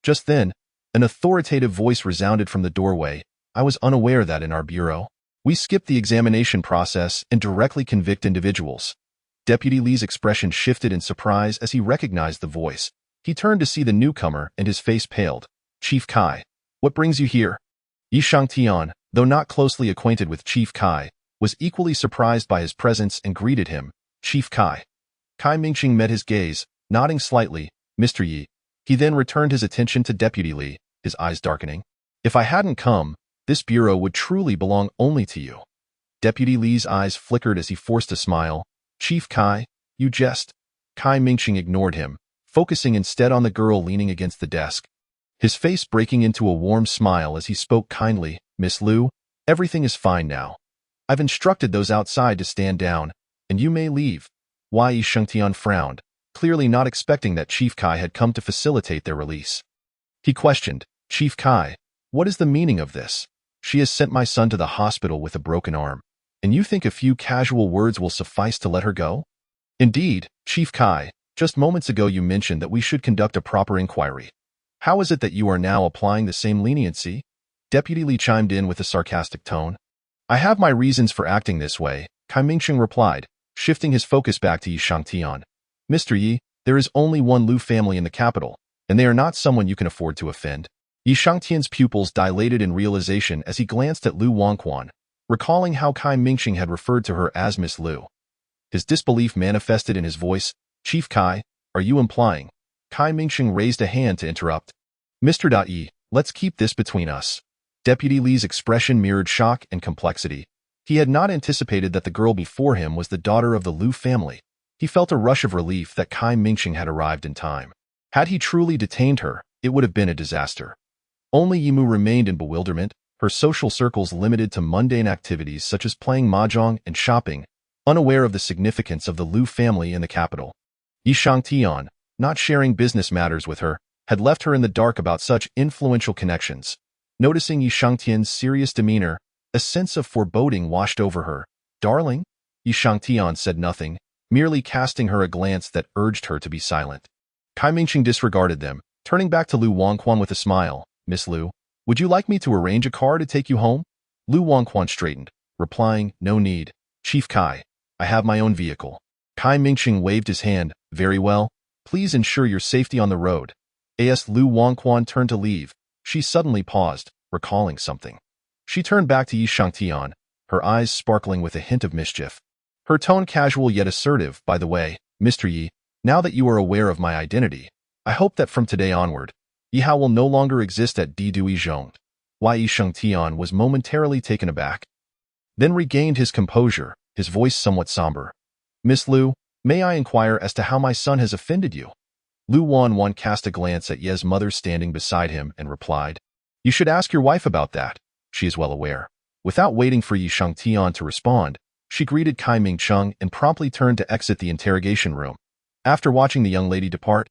Just then, an authoritative voice resounded from the doorway. "I was unaware that in our bureau, we skip the examination process and directly convict individuals." Deputy Li's expression shifted in surprise as he recognized the voice. He turned to see the newcomer and his face paled. "Chief Kai, what brings you here?" Yi Shangtian, though not closely acquainted with Chief Kai, was equally surprised by his presence and greeted him. "Chief Kai." Kai Mingqing met his gaze, nodding slightly. "Mr. Yi." He then returned his attention to Deputy Li, his eyes darkening. "If I hadn't come, this bureau would truly belong only to you." Deputy Li's eyes flickered as he forced a smile. "Chief Kai, you jest." Kai Mingqing ignored him, focusing instead on the girl leaning against the desk, his face breaking into a warm smile as he spoke kindly. "Miss Lu, everything is fine now. I've instructed those outside to stand down, and you may leave." Yi Shengtian frowned, clearly not expecting that Chief Kai had come to facilitate their release. He questioned, Chief Kai, what is the meaning of this? She has sent my son to the hospital with a broken arm, and you think a few casual words will suffice to let her go? Indeed, Chief Kai, just moments ago you mentioned that we should conduct a proper inquiry. How is it that you are now applying the same leniency? Deputy Li chimed in with a sarcastic tone. I have my reasons for acting this way, Kai Mingsheng replied, shifting his focus back to Yi Shangtian. Mr. Yi, there is only one Lu family in the capital, and they are not someone you can afford to offend. Yi Shangtian's pupils dilated in realization as he glanced at Lu Wangquan, recalling how Kai Mingsheng had referred to her as Miss Lu. His disbelief manifested in his voice. Chief Kai, are you implying? Kai Mingsheng raised a hand to interrupt. Mr. Yi, let's keep this between us. Deputy Li's expression mirrored shock and complexity. He had not anticipated that the girl before him was the daughter of the Lu family. He felt a rush of relief that Kai Mingsheng had arrived in time. Had he truly detained her, it would have been a disaster. Only Yimu remained in bewilderment, her social circles limited to mundane activities such as playing mahjong and shopping, unaware of the significance of the Lu family in the capital. Yi Shangtian, not sharing business matters with her, had left her in the dark about such influential connections. Noticing Yi Shangtian's serious demeanor, a sense of foreboding washed over her. Darling? Yi Shangtian said nothing, merely casting her a glance that urged her to be silent. Kai Mingsheng disregarded them, turning back to Lu Wangquan with a smile. Miss Lu, would you like me to arrange a car to take you home? Lu Wangquan straightened, replying, no need. Chief Kai, I have my own vehicle. Kai Mingsheng waved his hand. Very well. Please ensure your safety on the road. As Lu Wangquan turned to leave, she suddenly paused, recalling something. She turned back to Yi Shangtian, her eyes sparkling with a hint of mischief. Her tone casual yet assertive. By the way, Mr. Yi, now that you are aware of my identity, I hope that from today onward, Yihao will no longer exist at Didui Zhong. Yi Shangtian was momentarily taken aback, then regained his composure, his voice somewhat somber. Miss Lu, may I inquire as to how my son has offended you? Lu Wanwan cast a glance at Ye's mother standing beside him and replied, You should ask your wife about that. She is well aware. Without waiting for Yi Shangtian to respond, she greeted Kai Mingcheng and promptly turned to exit the interrogation room. After watching the young lady depart,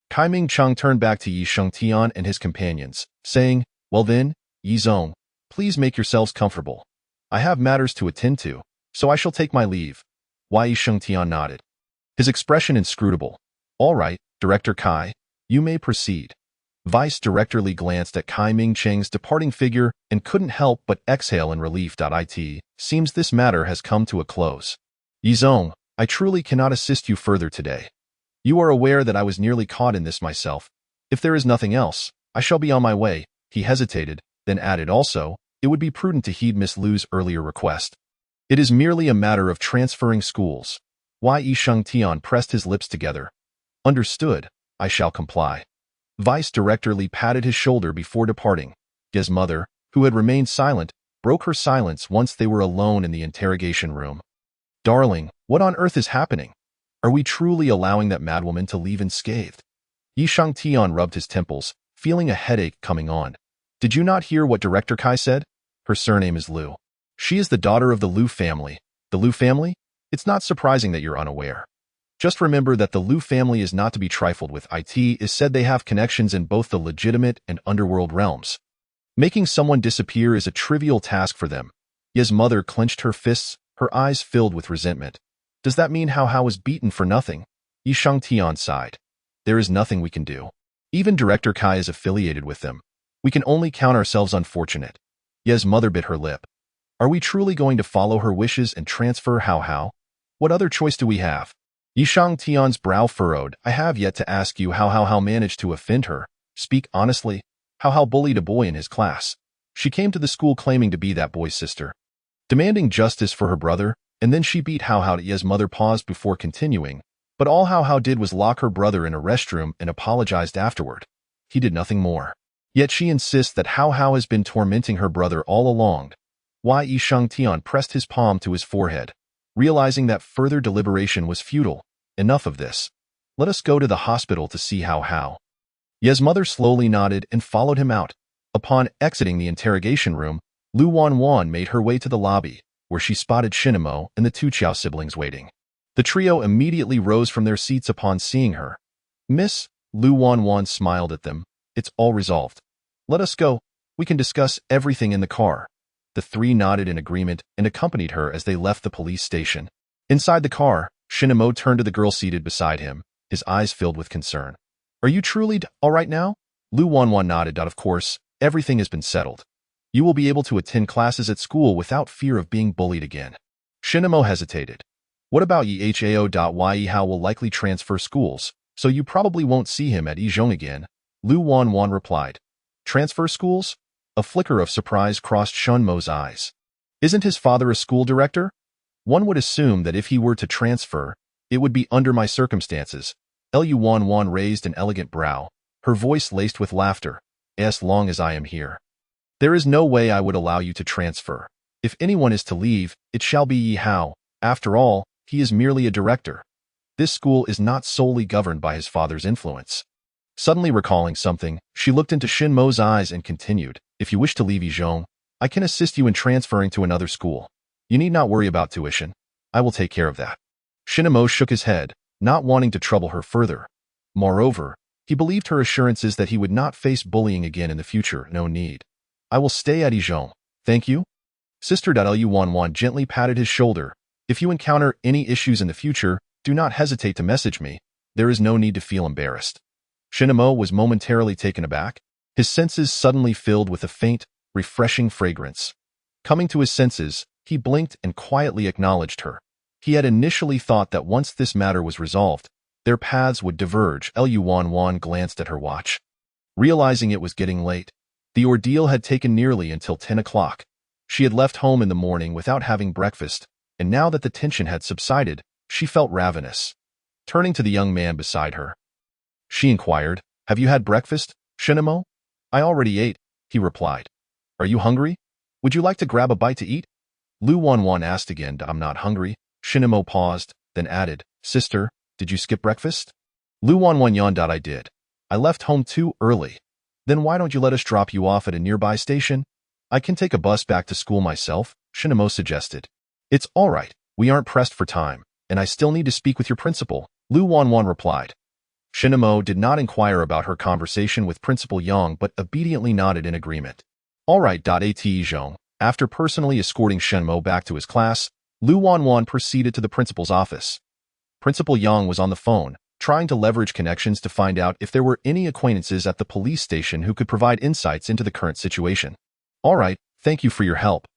Kai Mingcheng turned back to Yi Shangtian and his companions, saying, Well then, Yi Zong, please make yourselves comfortable. I have matters to attend to, so I shall take my leave. Yi Shangtian nodded, his expression inscrutable. All right, Director Kai, you may proceed. Vice Director Li glanced at Kai Mingcheng's departing figure and couldn't help but exhale in relief. It seems this matter has come to a close. Yi Zong, I truly cannot assist you further today. You are aware that I was nearly caught in this myself. If there is nothing else, I shall be on my way. He hesitated, then added also, it would be prudent to heed Miss Lu's earlier request. It is merely a matter of transferring schools. Yi Shangtian pressed his lips together. Understood, I shall comply. Vice Director Li patted his shoulder before departing. Ye's mother, who had remained silent, broke her silence once they were alone in the interrogation room. Darling, what on earth is happening? Are we truly allowing that madwoman to leave unscathed? Yi Shangtian rubbed his temples, feeling a headache coming on. Did you not hear what Director Kai said? Her surname is Lu. She is the daughter of the Lu family. The Lu family? It's not surprising that you're unaware. Just remember that the Lu family is not to be trifled with. It is said they have connections in both the legitimate and underworld realms. Making someone disappear is a trivial task for them. Ye's mother clenched her fists, her eyes filled with resentment. Does that mean Hao was beaten for nothing? Yi Shangtian sighed. There is nothing we can do. Even Director Kai is affiliated with them. We can only count ourselves unfortunate. Ye's mother bit her lip. Are we truly going to follow her wishes and transfer Hao? What other choice do we have? Yi Shangtian's brow furrowed. I have yet to ask you how Hao managed to offend her. Speak honestly. Hao bullied a boy in his class. She came to the school claiming to be that boy's sister, demanding justice for her brother, and then she beat Hao. Ye's mother paused before continuing, but all Hao did was lock her brother in a restroom and apologized afterward. He did nothing more. Yet she insists that Hao has been tormenting her brother all along. Yi Shangtian pressed his palm to his forehead, realizing that further deliberation was futile. Enough of this. Let us go to the hospital to see Hao. Ye's mother slowly nodded and followed him out. Upon exiting the interrogation room, Lu Wanwan made her way to the lobby, where she spotted Shinamo and the two Chiao siblings waiting. The trio immediately rose from their seats upon seeing her. Miss, Lu Wanwan smiled at them. It's all resolved. Let us go. We can discuss everything in the car. The three nodded in agreement and accompanied her as they left the police station. Inside the car, Shinamo turned to the girl seated beside him, his eyes filled with concern. Are you truly all right now? Lu Wanwan nodded. Of course, everything has been settled. You will be able to attend classes at school without fear of being bullied again. Shinamo hesitated. What about Yi Hao will likely transfer schools, so you probably won't see him at Yizhong again, Lu Wanwan replied. Transfer schools? A flicker of surprise crossed Shunmo's eyes. Isn't his father a school director? One would assume that if he were to transfer, it would be under my circumstances. Lu Wanwan raised an elegant brow, her voice laced with laughter. As long as I am here. There is no way I would allow you to transfer. If anyone is to leave, it shall be Yi Hao. After all, he is merely a director. This school is not solely governed by his father's influence. Suddenly recalling something, she looked into Shinmo's eyes and continued, if you wish to leave Yizhong, I can assist you in transferring to another school. You need not worry about tuition. I will take care of that. Shinmo shook his head, not wanting to trouble her further. Moreover, he believed her assurances that he would not face bullying again in the future. No need. I will stay at Yizhong. Thank you. Sister Lu Wanwan gently patted his shoulder. If you encounter any issues in the future, do not hesitate to message me. There is no need to feel embarrassed. Shinamo was momentarily taken aback, his senses suddenly filled with a faint, refreshing fragrance. Coming to his senses, he blinked and quietly acknowledged her. He had initially thought that once this matter was resolved, their paths would diverge. Lu Wanwan glanced at her watch. Realizing it was getting late, the ordeal had taken nearly until 10 o'clock. She had left home in the morning without having breakfast, and now that the tension had subsided, she felt ravenous. Turning to the young man beside her, she inquired, Have you had breakfast, Shinamo? I already ate, he replied. Are you hungry? Would you like to grab a bite to eat? Lu Wanwan asked again. I'm not hungry. Shinamo paused, then added, Sister, did you skip breakfast? Lu Wanwan yawned. I did. I left home too early. Then why don't you let us drop you off at a nearby station? I can take a bus back to school myself, Shinamo suggested. It's all right. We aren't pressed for time, and I still need to speak with your principal, Lu Wanwan replied. Shinamo did not inquire about her conversation with Principal Yang but obediently nodded in agreement. All right. At Yizhong, after personally escorting Shinamo back to his class, Lu Wanwan proceeded to the principal's office. Principal Yang was on the phone, trying to leverage connections to find out if there were any acquaintances at the police station who could provide insights into the current situation. All right, thank you for your help.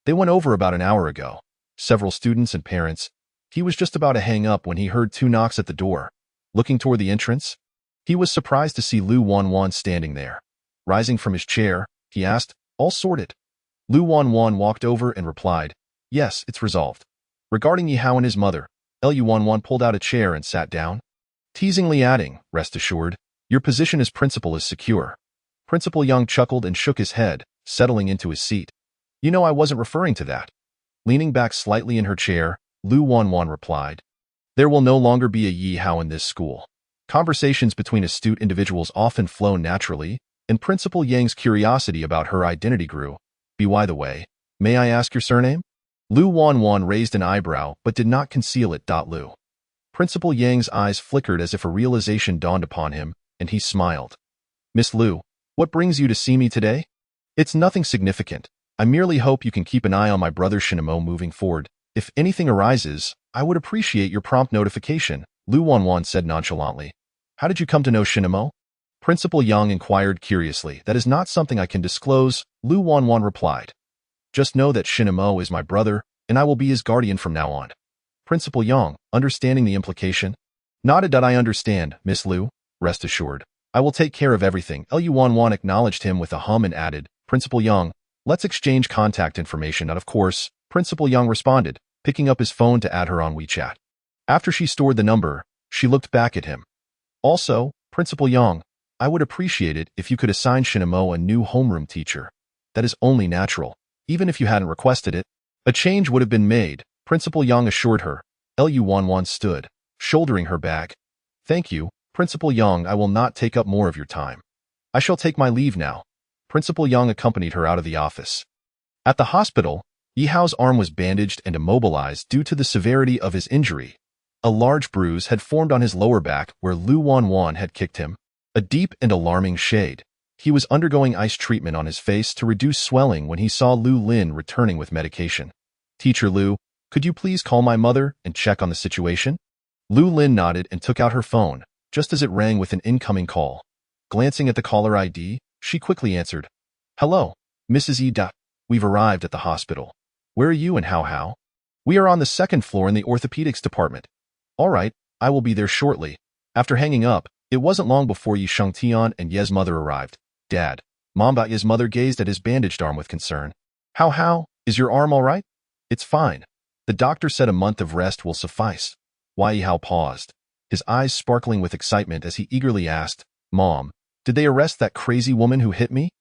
They went over about an hour ago. Several students and parents. He was just about to hang up when he heard 2 knocks at the door. Looking toward the entrance, he was surprised to see Lu Wanwan standing there. Rising from his chair, he asked, All sorted? Lu Wanwan walked over and replied, Yes, it's resolved. Regarding Yi Hao and his mother, Lu Wanwan pulled out a chair and sat down, teasingly adding, Rest assured, your position as principal is secure. Principal Yang chuckled and shook his head, settling into his seat. You know I wasn't referring to that. Leaning back slightly in her chair, Lu Wanwan replied, There will no longer be a Yi Hao in this school. Conversations between astute individuals often flow naturally, and Principal Yang's curiosity about her identity grew. By the way, may I ask your surname? Lu Wanwan raised an eyebrow but did not conceal it. Lu. Principal Yang's eyes flickered as if a realization dawned upon him, and he smiled. Miss Lu, what brings you to see me today? It's nothing significant. I merely hope you can keep an eye on my brother Shinamo moving forward. If anything arises, I would appreciate your prompt notification, Lu Wanwan said nonchalantly. How did you come to know Shinamo? Principal Yang inquired curiously. That is not something I can disclose, Lu Wanwan replied. Just know that Shinamo is my brother, and I will be his guardian from now on. Principal Yang, understanding the implication, nodded. I understand, Miss Lu. Rest assured. I will take care of everything. Lu Wanwan acknowledged him with a hum and added, Principal Yang, let's exchange contact information. Of course, Principal Yang responded, picking up his phone to add her on WeChat. After she stored the number, she looked back at him. Also, Principal Yang, I would appreciate it if you could assign Shinamo a new homeroom teacher. That is only natural. Even if you hadn't requested it, a change would have been made, Principal Yang assured her. Lu Wanwan stood, shouldering her bag. Thank you, Principal Yang. I will not take up more of your time. I shall take my leave now. Principal Yang accompanied her out of the office. At the hospital, Yi Hao's arm was bandaged and immobilized due to the severity of his injury. A large bruise had formed on his lower back where Lu Wanwan had kicked him. A deep and alarming shade. He was undergoing ice treatment on his face to reduce swelling when he saw Lu Lin returning with medication. "Teacher Lu, could you please call my mother and check on the situation?" Lu Lin nodded and took out her phone, just as it rang with an incoming call. Glancing at the caller ID, she quickly answered, "Hello, Mrs. Ida. We've arrived at the hospital. Where are you and How? "We are on the second floor in the orthopedics department." "All right, I will be there shortly." After hanging up, it wasn't long before Yi Shengtian and Ye's mother arrived. "Dad." Ye's mother gazed at his bandaged arm with concern. How, is your arm all right?" "It's fine. The doctor said a month of rest will suffice." Wai Hao paused, his eyes sparkling with excitement as he eagerly asked, "Mom, did they arrest that crazy woman who hit me?"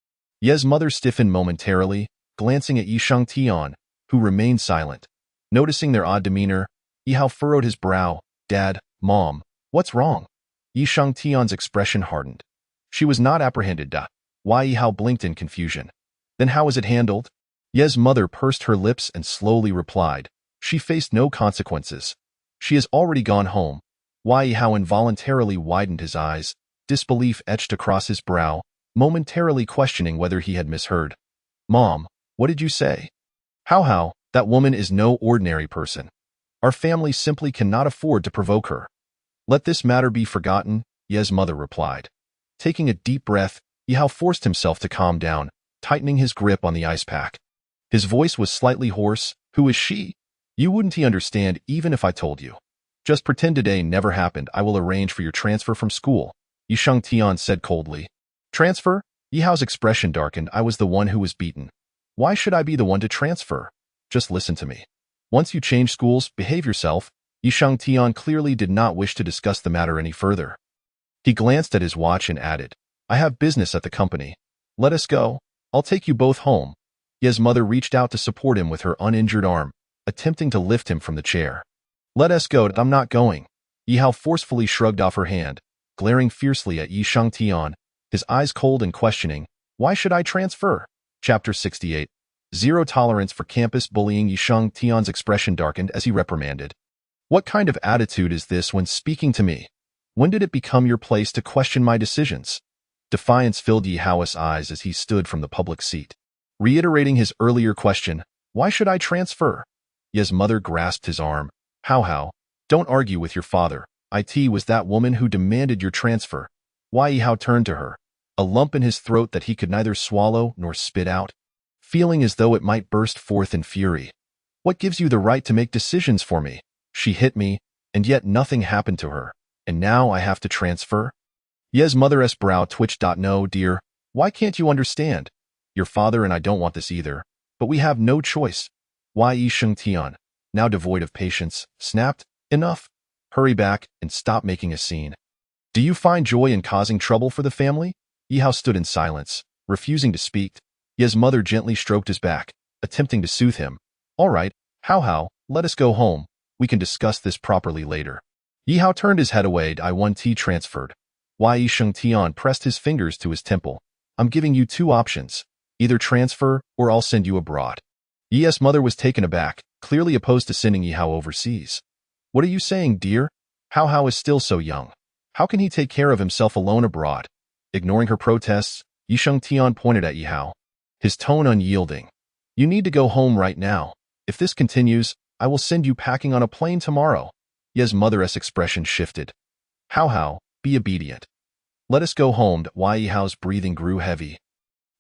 Ye's mother stiffened momentarily, glancing at Yi Shengtian, who remained silent. Noticing their odd demeanor, Yi Hao furrowed his brow. "Dad, Mom, what's wrong?" Yi Shengtian's expression hardened. "She was not apprehended, da." Yi Hao blinked in confusion. "Then how was it handled?" Ye's mother pursed her lips and slowly replied, "She faced no consequences. She has already gone home." Yi Hao involuntarily widened his eyes, disbelief etched across his brow, momentarily questioning whether he had misheard. "Mom, what did you say?" How, that woman is no ordinary person. Our family simply cannot afford to provoke her." "Let this matter be forgotten," Ye's mother replied. Taking a deep breath, Yi Hao forced himself to calm down, tightening his grip on the ice pack. His voice was slightly hoarse. "Who is she? You wouldn't understand even if I told you. Just pretend today never happened. I will arrange for your transfer from school," Yi Shengtian said coldly. "Transfer?" Yi Hao's expression darkened. "I was the one who was beaten. Why should I be the one to transfer? Just listen to me. Once you change schools, behave yourself." Yi Shengtian clearly did not wish to discuss the matter any further. He glanced at his watch and added, "I have business at the company. Let us go. I'll take you both home." Ye's mother reached out to support him with her uninjured arm, attempting to lift him from the chair. "Let us go." "I'm not going." Yi Hao forcefully shrugged off her hand, glaring fiercely at Yi Shengtian, his eyes cold and questioning. "Why should I transfer?" Chapter 68. Zero tolerance for campus bullying. Yi Shengtian's expression darkened as he reprimanded. "What kind of attitude is this when speaking to me? When did it become your place to question my decisions?" Defiance filled Yi Hao's eyes as he stood from the public seat. Reiterating his earlier question, "Why should I transfer?" Ye's mother grasped his arm. How, don't argue with your father. It was that woman who demanded your transfer." Yi Hao turned to her, a lump in his throat that he could neither swallow nor spit out, feeling as though it might burst forth in fury. "What gives you the right to make decisions for me? She hit me, and yet nothing happened to her, and now I have to transfer?" Ye's mother's brow twitched. "No, dear, why can't you understand? Your father and I don't want this either, but we have no choice." Yi Shengtian, now devoid of patience, snapped, "Enough. Hurry back and stop making a scene. Do you find joy in causing trouble for the family?" Yi Hao stood in silence, refusing to speak. Ye's mother gently stroked his back, attempting to soothe him. "All right, How, let us go home. We can discuss this properly later." Yi Hao turned his head away. "I want tea transferred." Yi Shengtian pressed his fingers to his temple. "I'm giving you two options. Either transfer or I'll send you abroad." Yi's mother was taken aback, clearly opposed to sending Yi Hao overseas. "What are you saying, dear? How is still so young. How can he take care of himself alone abroad?" Ignoring her protests, Yi Shengtian pointed at Yi Hao, his tone unyielding. "You need to go home right now. If this continues, I will send you packing on a plane tomorrow." Ye's mother's expression shifted. How, be obedient. Let us go home." Yi Hao's breathing grew heavy.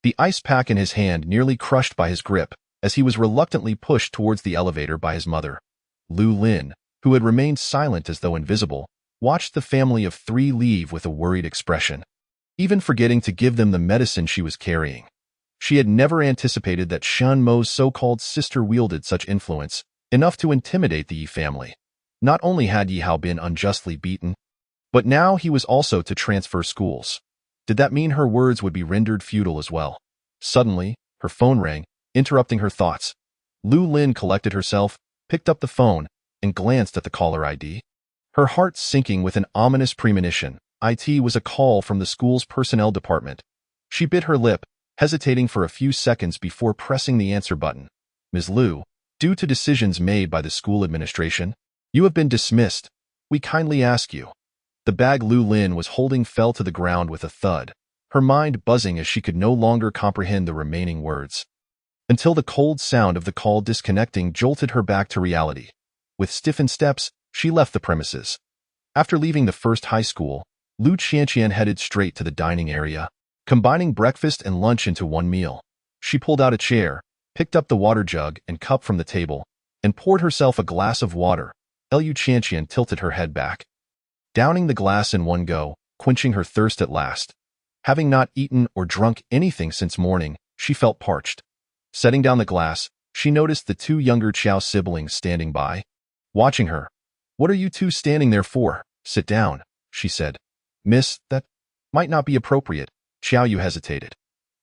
The ice pack in his hand nearly crushed by his grip, as he was reluctantly pushed towards the elevator by his mother. Lu Lin, who had remained silent as though invisible, watched the family of three leave with a worried expression, even forgetting to give them the medicine she was carrying. She had never anticipated that Shan Mo's so-called sister wielded such influence, enough to intimidate the Yi family. Not only had Yi Hao been unjustly beaten, but now he was also to transfer schools. Did that mean her words would be rendered futile as well? Suddenly, her phone rang, interrupting her thoughts. Lu Lin collected herself, picked up the phone, and glanced at the caller ID. Her heart sinking with an ominous premonition. It was a call from the school's personnel department. She bit her lip, hesitating for a few seconds before pressing the answer button. "Ms. Lu, due to decisions made by the school administration, you have been dismissed." We kindly ask you. The bag Lu Lin was holding fell to the ground with a thud, her mind buzzing as she could no longer comprehend the remaining words. Until the cold sound of the call disconnecting jolted her back to reality. With stiffened steps, she left the premises. After leaving the first high school, Lu Qianqian headed straight to the dining area, combining breakfast and lunch into one meal. She pulled out a chair, picked up the water jug and cup from the table, and poured herself a glass of water. Lu Qianqian tilted her head back, downing the glass in one go, quenching her thirst at last. Having not eaten or drunk anything since morning, she felt parched. Setting down the glass, she noticed the two younger Qiao siblings standing by, watching her. "What are you two standing there for? Sit down," she said. "Miss, that might not be appropriate." Qiao Yu hesitated.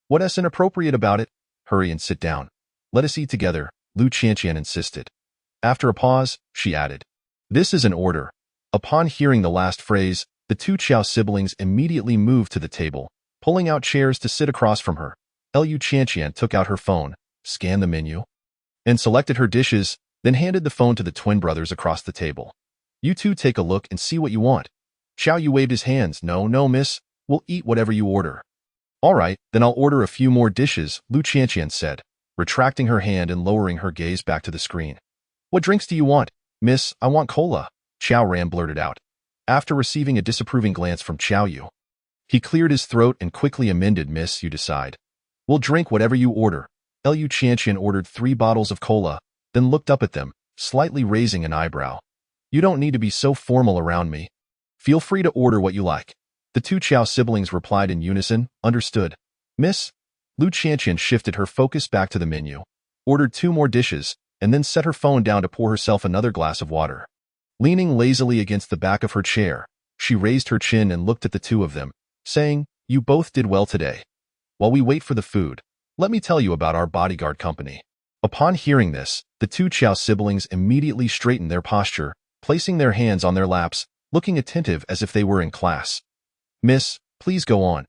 "What's inappropriate about it? Hurry and sit down. Let us eat together," Lu Qianqian insisted. After a pause, she added, "This is an order." Upon hearing the last phrase, the two Qiao siblings immediately moved to the table, pulling out chairs to sit across from her. Lu Qianqian took out her phone, scanned the menu, and selected her dishes, then handed the phone to the twin brothers across the table. "You two take a look and see what you want." Qiao Yu waved his hands. No, miss. We'll eat whatever you order." "All right, then I'll order a few more dishes," Lu Qianqian said, retracting her hand and lowering her gaze back to the screen. "What drinks do you want?" "Miss, I want cola," Qiao Ran blurted out. After receiving a disapproving glance from Qiao Yu, he cleared his throat and quickly amended. "Miss, you decide. We'll drink whatever you order." Lu Qianqian ordered 3 bottles of cola, then looked up at them, slightly raising an eyebrow. "You don't need to be so formal around me. Feel free to order what you like." The two Qiao siblings replied in unison, "Understood, miss." Lu Qianqian shifted her focus back to the menu, ordered 2 more dishes, and then set her phone down to pour herself another glass of water. Leaning lazily against the back of her chair, she raised her chin and looked at the two of them, saying, "You both did well today. While we wait for the food, let me tell you about our bodyguard company." Upon hearing this, the two Qiao siblings immediately straightened their posture, placing their hands on their laps, looking attentive as if they were in class. "Miss, please go on.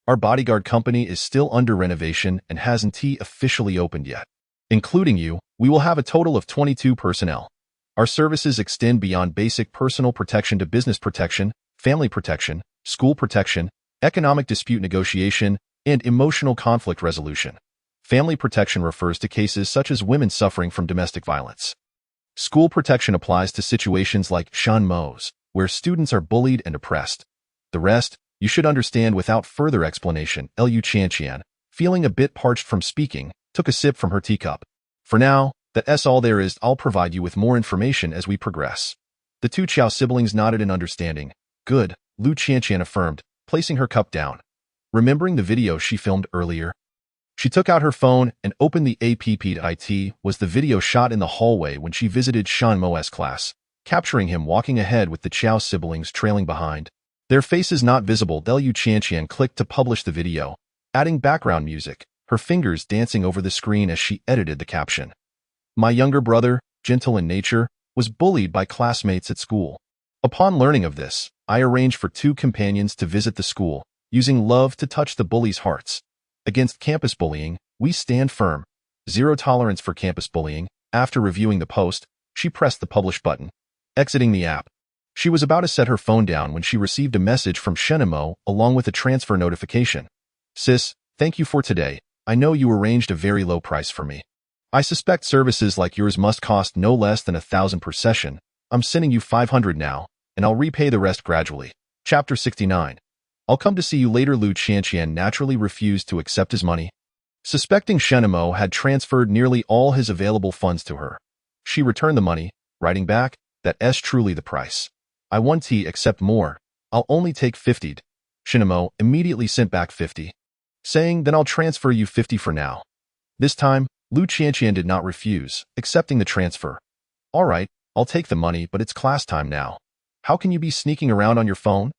Our bodyguard company is still under renovation and hasn't officially opened yet. Including you, we will have a total of 22 personnel. Our services extend beyond basic personal protection to business protection, family protection, school protection, economic dispute negotiation, and emotional conflict resolution. Family protection refers to cases such as women suffering from domestic violence. School protection applies to situations like Shanmo's, where students are bullied and oppressed. The rest, you should understand without further explanation." Lu Qianqian, feeling a bit parched from speaking, took a sip from her teacup. "For now, that's all there is. I'll provide you with more information as we progress." The two Qiao siblings nodded in understanding. "Good," Lu Qianqian affirmed, placing her cup down. Remembering the video she filmed earlier, she took out her phone and opened the app. It was the video shot in the hallway when she visited Shan Mo's class, capturing him walking ahead with the Qiao siblings trailing behind. Their faces not visible. Lu Qianqian clicked to publish the video, adding background music, her fingers dancing over the screen as she edited the caption. "My younger brother, gentle in nature, was bullied by classmates at school. Upon learning of this, I arranged for 2 companions to visit the school, using love to touch the bullies' hearts. Against campus bullying, we stand firm. Zero tolerance for campus bullying." After reviewing the post, she pressed the publish button, exiting the app. She was about to set her phone down when she received a message from Shenimo along with a transfer notification. "Sis, thank you for today. I know you arranged a very low price for me. I suspect services like yours must cost no less than 1,000 per session. I'm sending you 500 now, and I'll repay the rest gradually." Chapter 69. "I'll come to see you later." Lu Qianqian naturally refused to accept his money, suspecting Shenimo had transferred nearly all his available funds to her. She returned the money, writing back, "That's truly the price. I won't accept more. I'll only take 50. Shenimo immediately sent back 50, saying, "Then I'll transfer you 50 for now." This time, Lu Qianqian did not refuse, accepting the transfer. "All right, I'll take the money, but it's class time now. How can you be sneaking around on your phone?"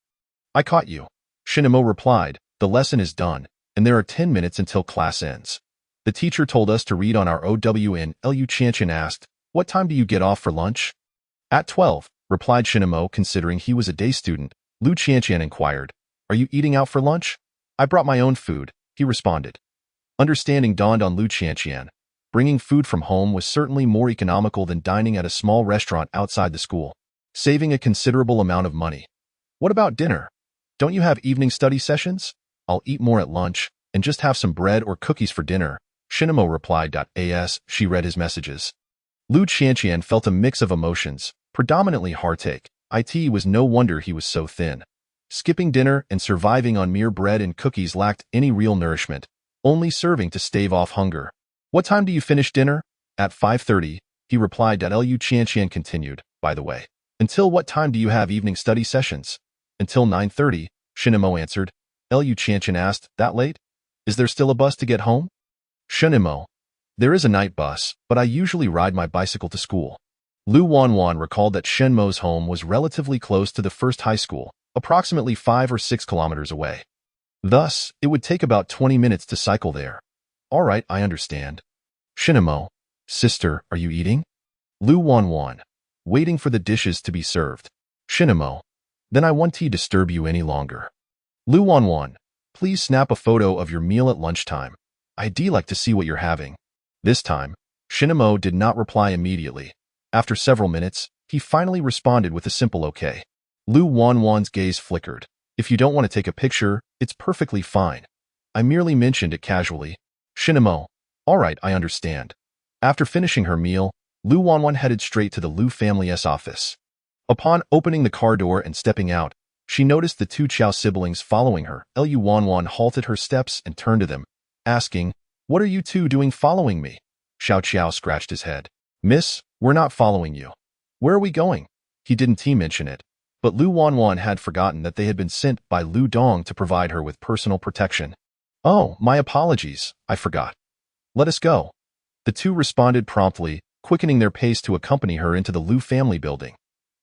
"I caught you," Shenimo replied. "The lesson is done, and there are 10 minutes until class ends. The teacher told us to read on our OWN." Lu Qianqian asked, "What time do you get off for lunch?" "At 12, replied Shenimo. Considering he was a day student, Lu Qianqian inquired, "Are you eating out for lunch?" "I brought my own food," he responded. Understanding dawned on Lu Qianqian. Bringing food from home was certainly more economical than dining at a small restaurant outside the school. saving a considerable amount of money. What about dinner? Don't you have evening study sessions? I'll eat more at lunch and just have some bread or cookies for dinner, Shinamo replied. As she read his messages, Lu Qianqian felt a mix of emotions, predominantly heartache. It was no wonder he was so thin. Skipping dinner and surviving on mere bread and cookies lacked any real nourishment, only serving to stave off hunger. What time do you finish dinner? At 5:30, he replied. Lu Qianqian continued, by the way. Until what time do you have evening study sessions? Until 9:30, Shinamo answered. Lu Qianqian asked, that late? Is there still a bus to get home? Shinamo, there is a night bus, but I usually ride my bicycle to school. Lu Wanwan recalled that Shenmo's home was relatively close to the first high school, approximately 5 or 6 kilometers away. Thus, it would take about 20 minutes to cycle there. All right, I understand. Shinamo, sister, are you eating? Lu Wanwan, waiting for the dishes to be served. Shinamo, then I won't disturb you any longer. Lu Wanwan, please snap a photo of your meal at lunchtime. I'd like to see what you're having. This time, Shinamo did not reply immediately. After several minutes, he finally responded with a simple okay. Lu Wanwan's gaze flickered. If you don't want to take a picture, it's perfectly fine. I merely mentioned it casually. Shinamo, all right, I understand. After finishing her meal, Lu Wanwan headed straight to the Lu family's office. Upon opening the car door and stepping out, she noticed the two Chow siblings following her. Lu Wanwan halted her steps and turned to them, asking, what are you two doing following me? Xiao Qiao scratched his head. Miss, we're not following you. Where are we going? He didn't mention it, but Lu Wanwan had forgotten that they had been sent by Lu Dong to provide her with personal protection. Oh, my apologies, I forgot. Let us go. The two responded promptly, quickening their pace to accompany her into the Lu family building.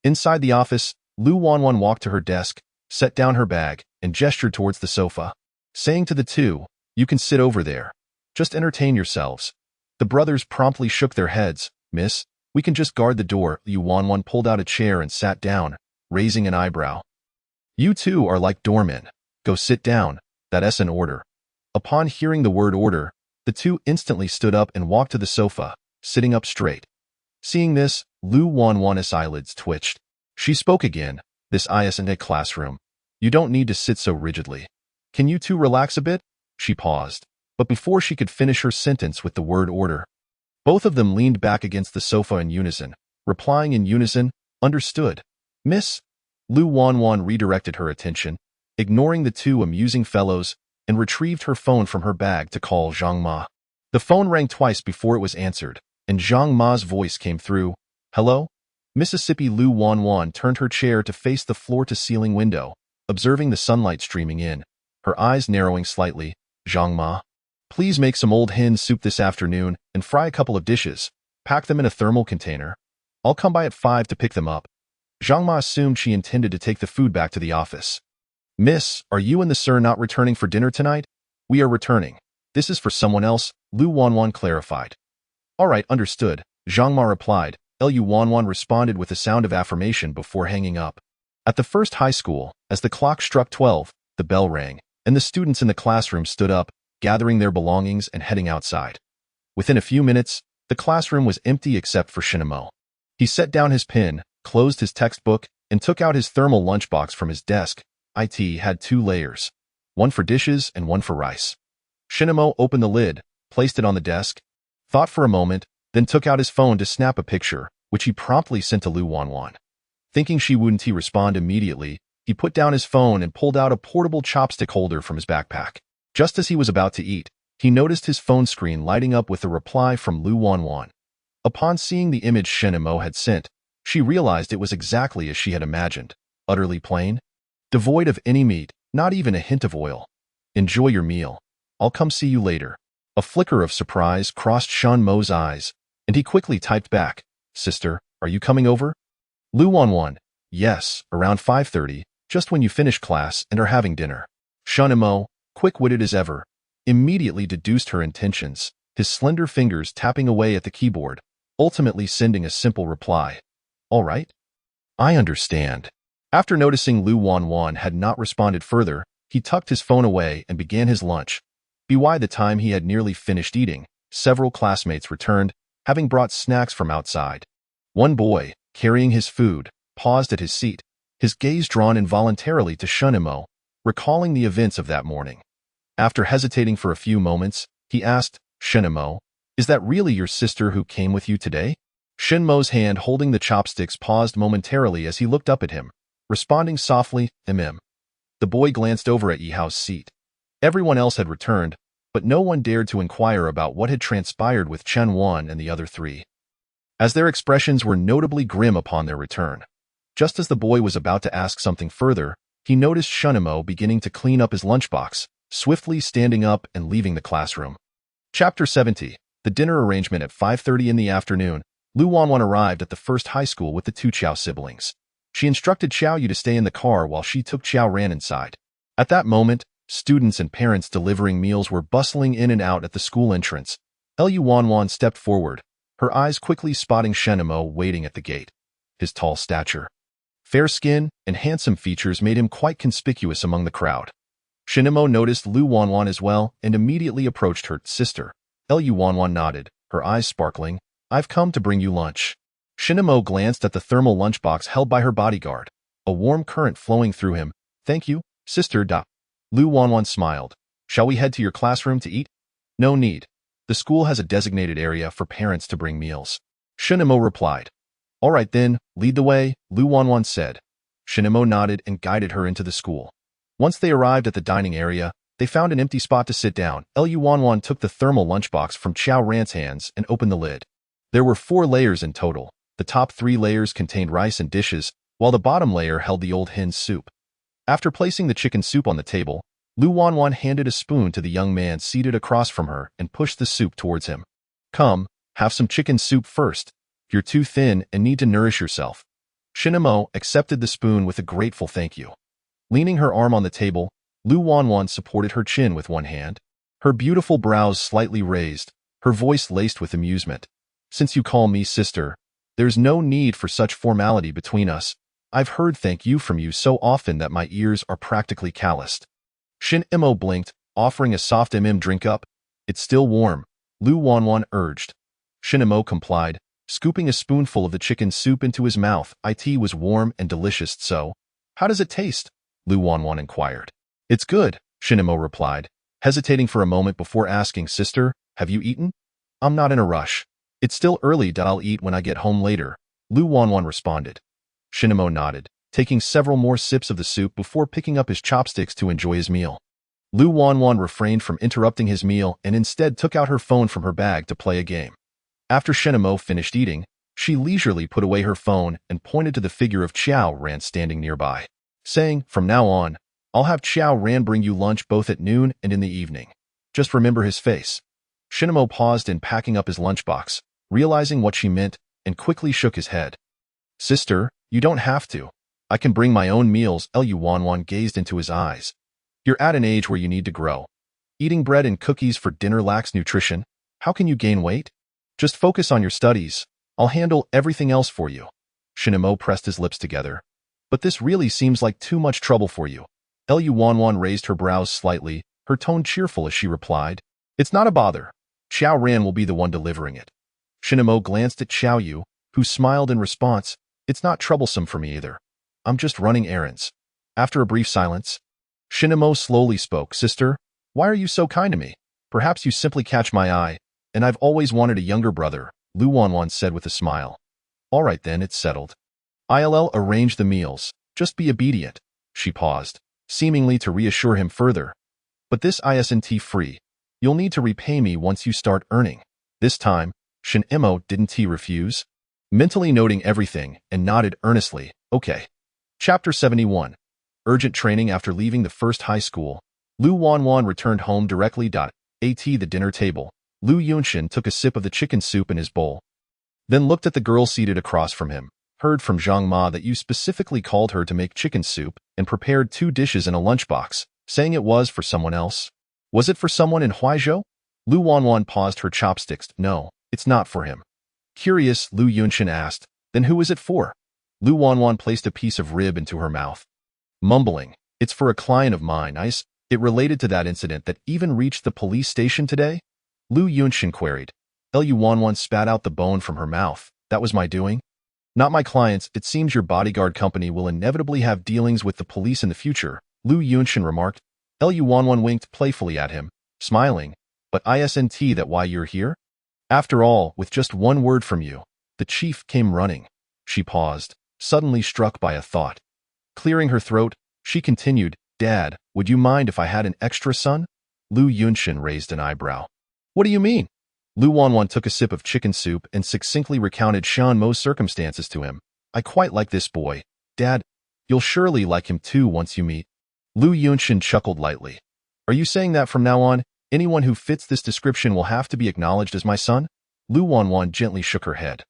Inside the office, Lu Wanwan walked to her desk, set down her bag, and gestured towards the sofa, saying to the two, you can sit over there. Just entertain yourselves. The brothers promptly shook their heads. Miss, we can just guard the door. Lu Wanwan pulled out a chair and sat down, raising an eyebrow. You two are like doormen. Go sit down. That's an order. Upon hearing the word order, the two instantly stood up and walked to the sofa, sitting up straight. Seeing this, Lu Wanwan's eyelids twitched. She spoke again. This isn't a classroom. You don't need to sit so rigidly. Can you two relax a bit? She paused, but before she could finish her sentence with the word order, both of them leaned back against the sofa in unison, replying in unison, understood. Miss? Lu Wanwan redirected her attention, ignoring the two amusing fellows, and retrieved her phone from her bag to call Zhang Ma. The phone rang twice before it was answered, and Zhang Ma's voice came through. Hello? Mississippi. Lu Wanwan turned her chair to face the floor-to-ceiling window, observing the sunlight streaming in, her eyes narrowing slightly. Zhang Ma, please make some old hen soup this afternoon and fry a couple of dishes. Pack them in a thermal container. I'll come by at 5 to pick them up. Zhang Ma assumed she intended to take the food back to the office. Miss, are you and the sir not returning for dinner tonight? We are returning. This is for someone else, Lu Wanwan clarified. All right, understood, Zhang Ma replied. Lu Wanwan responded with a sound of affirmation before hanging up. At the first high school, as the clock struck 12, the bell rang, and the students in the classroom stood up, gathering their belongings and heading outside. Within a few minutes, the classroom was empty except for Shinamo. He set down his pen, closed his textbook, and took out his thermal lunchbox from his desk. It had 2 layers, one for dishes and one for rice. Shinamo opened the lid, placed it on the desk, thought for a moment, then took out his phone to snap a picture, which he promptly sent to Lu Wanwan. Thinking she wouldn't respond immediately, he put down his phone and pulled out a portable chopstick holder from his backpack. Just as he was about to eat, he noticed his phone screen lighting up with a reply from Lu Wanwan. Upon seeing the image Shinamo had sent, she realized it was exactly as she had imagined, utterly plain, devoid of any meat, not even a hint of oil. Enjoy your meal. I'll come see you later. A flicker of surprise crossed Shan Mo's eyes, and he quickly typed back, Sister, are you coming over? Lu Wanwan, yes, around 5:30, just when you finish class and are having dinner. Shan Mo, quick-witted as ever, immediately deduced her intentions, his slender fingers tapping away at the keyboard, ultimately sending a simple reply. All right? I understand. After noticing Lu Wanwan had not responded further, he tucked his phone away and began his lunch. By the time he had nearly finished eating, several classmates returned, having brought snacks from outside. One boy, carrying his food, paused at his seat, his gaze drawn involuntarily to Shunimo, recalling the events of that morning. After hesitating for a few moments, he asked, Shunimo, is that really your sister who came with you today? Shinmo's hand holding the chopsticks paused momentarily as he looked up at him, responding softly, mm. The boy glanced over at Yihao's seat. Everyone else had returned, but no one dared to inquire about what had transpired with Chen Wan and the other three, as their expressions were notably grim upon their return. Just as the boy was about to ask something further, he noticed Shunimo beginning to clean up his lunchbox, swiftly standing up and leaving the classroom. Chapter 70. The dinner arrangement at 5:30 in the afternoon. Lu Wanwan arrived at the first high school with the two Qiao siblings. She instructed Xiao Yu to stay in the car while she took Xiao Ran inside. At that moment, students and parents delivering meals were bustling in and out at the school entrance. Lu Wanwan stepped forward, her eyes quickly spotting Shenimo waiting at the gate. His tall stature, fair skin, and handsome features made him quite conspicuous among the crowd. Shenimo noticed Lu Wanwan as well and immediately approached her sister. Lu Wanwan nodded, her eyes sparkling. I've come to bring you lunch. Shinimo glanced at the thermal lunchbox held by her bodyguard, a warm current flowing through him. Thank you, sister. Lu Wanwan smiled. Shall we head to your classroom to eat? No need. The school has a designated area for parents to bring meals. Shinimo replied. All right then, lead the way, Lu Wanwan said. Shinimo nodded and guided her into the school. Once they arrived at the dining area, they found an empty spot to sit down. Lu Wanwan took the thermal lunchbox from Qiao Ran's hands and opened the lid. There were 4 layers in total. The top 3 layers contained rice and dishes, while the bottom layer held the old hen's soup. After placing the chicken soup on the table, Lu Wanwan handed a spoon to the young man seated across from her and pushed the soup towards him. Come, have some chicken soup first. You're too thin and need to nourish yourself. Shinimo accepted the spoon with a grateful thank you. Leaning her arm on the table, Lu Wanwan supported her chin with one hand, her beautiful brows slightly raised, her voice laced with amusement. Since you call me sister, there's no need for such formality between us. I've heard thank you from you so often that my ears are practically calloused. Shin Imo blinked, offering a soft drink up. It's still warm, Lu Wanwan urged. Shin Imo complied, scooping a spoonful of the chicken soup into his mouth. It was warm and delicious, so. How does it taste? Lu Wanwan inquired. It's good, Shin Imo replied, hesitating for a moment before asking, sister, have you eaten? I'm not in a rush. It's still early. I'll eat when I get home later, Lu Wanwan responded. Shinimo nodded, taking several more sips of the soup before picking up his chopsticks to enjoy his meal. Lu Wanwan refrained from interrupting his meal and instead took out her phone from her bag to play a game. After Shinimo finished eating, she leisurely put away her phone and pointed to the figure of Qiao Ran standing nearby, saying, from now on, I'll have Qiao Ran bring you lunch both at noon and in the evening. Just remember his face. Shinimo paused in packing up his lunchbox, realizing what she meant, and quickly shook his head. Sister, you don't have to. I can bring my own meals. Lu Wanwan gazed into his eyes. You're at an age where you need to grow. Eating bread and cookies for dinner lacks nutrition. How can you gain weight? Just focus on your studies. I'll handle everything else for you. Shinimo pressed his lips together. But this really seems like too much trouble for you. Lu Wanwan raised her brows slightly, her tone cheerful as she replied. It's not a bother. Qiao Ran will be the one delivering it. Shinimo glanced at Xiao Yu, who smiled in response. It's not troublesome for me either. I'm just running errands. After a brief silence, Shinimo slowly spoke. Sister, why are you so kind to me? Perhaps you simply catch my eye, and I've always wanted a younger brother, Lu Wanwan said with a smile. All right then, it's settled. I'll arrange the meals. Just be obedient. She paused, seemingly to reassure him further. But this isn't free. You'll need to repay me once you start earning. This time, Shin Imo didn't he refuse? Mentally noting everything and nodded earnestly. Okay. Chapter 71. Urgent training. After leaving the first high school, Lu Wanwan returned home directly. At the dinner table, Lu Yunshin took a sip of the chicken soup in his bowl, then looked at the girl seated across from him. Heard from Zhang Ma that you specifically called her to make chicken soup and prepared 2 dishes in a lunchbox, saying it was for someone else. Was it for someone in Huaizhou? Lu Wanwan paused her chopsticks. No, it's not for him. Curious, Lu Yunshin asked, then who is it for? Lu Wanwan placed a piece of rib into her mouth, mumbling, it's for a client of mine. It related to that incident that even reached the police station today? Lu Yunshin queried. Lu Wanwan spat out the bone from her mouth. That was my doing? Not my clients. It seems your bodyguard company will inevitably have dealings with the police in the future, Lu Yunshin remarked. Lu Wanwan winked playfully at him, smiling. But isn't that why you're here? After all, with just one word from you, the chief came running. She paused, suddenly struck by a thought. Clearing her throat, she continued, Dad, would you mind if I had an extra son? Lu Yunshin raised an eyebrow. What do you mean? Lu Wanwan took a sip of chicken soup and succinctly recounted Shan Mo's circumstances to him. I quite like this boy. Dad, you'll surely like him too once you meet. Lu Yunshin chuckled lightly. Are you saying that from now on, anyone who fits this description will have to be acknowledged as my son? Lu Wanwan gently shook her head.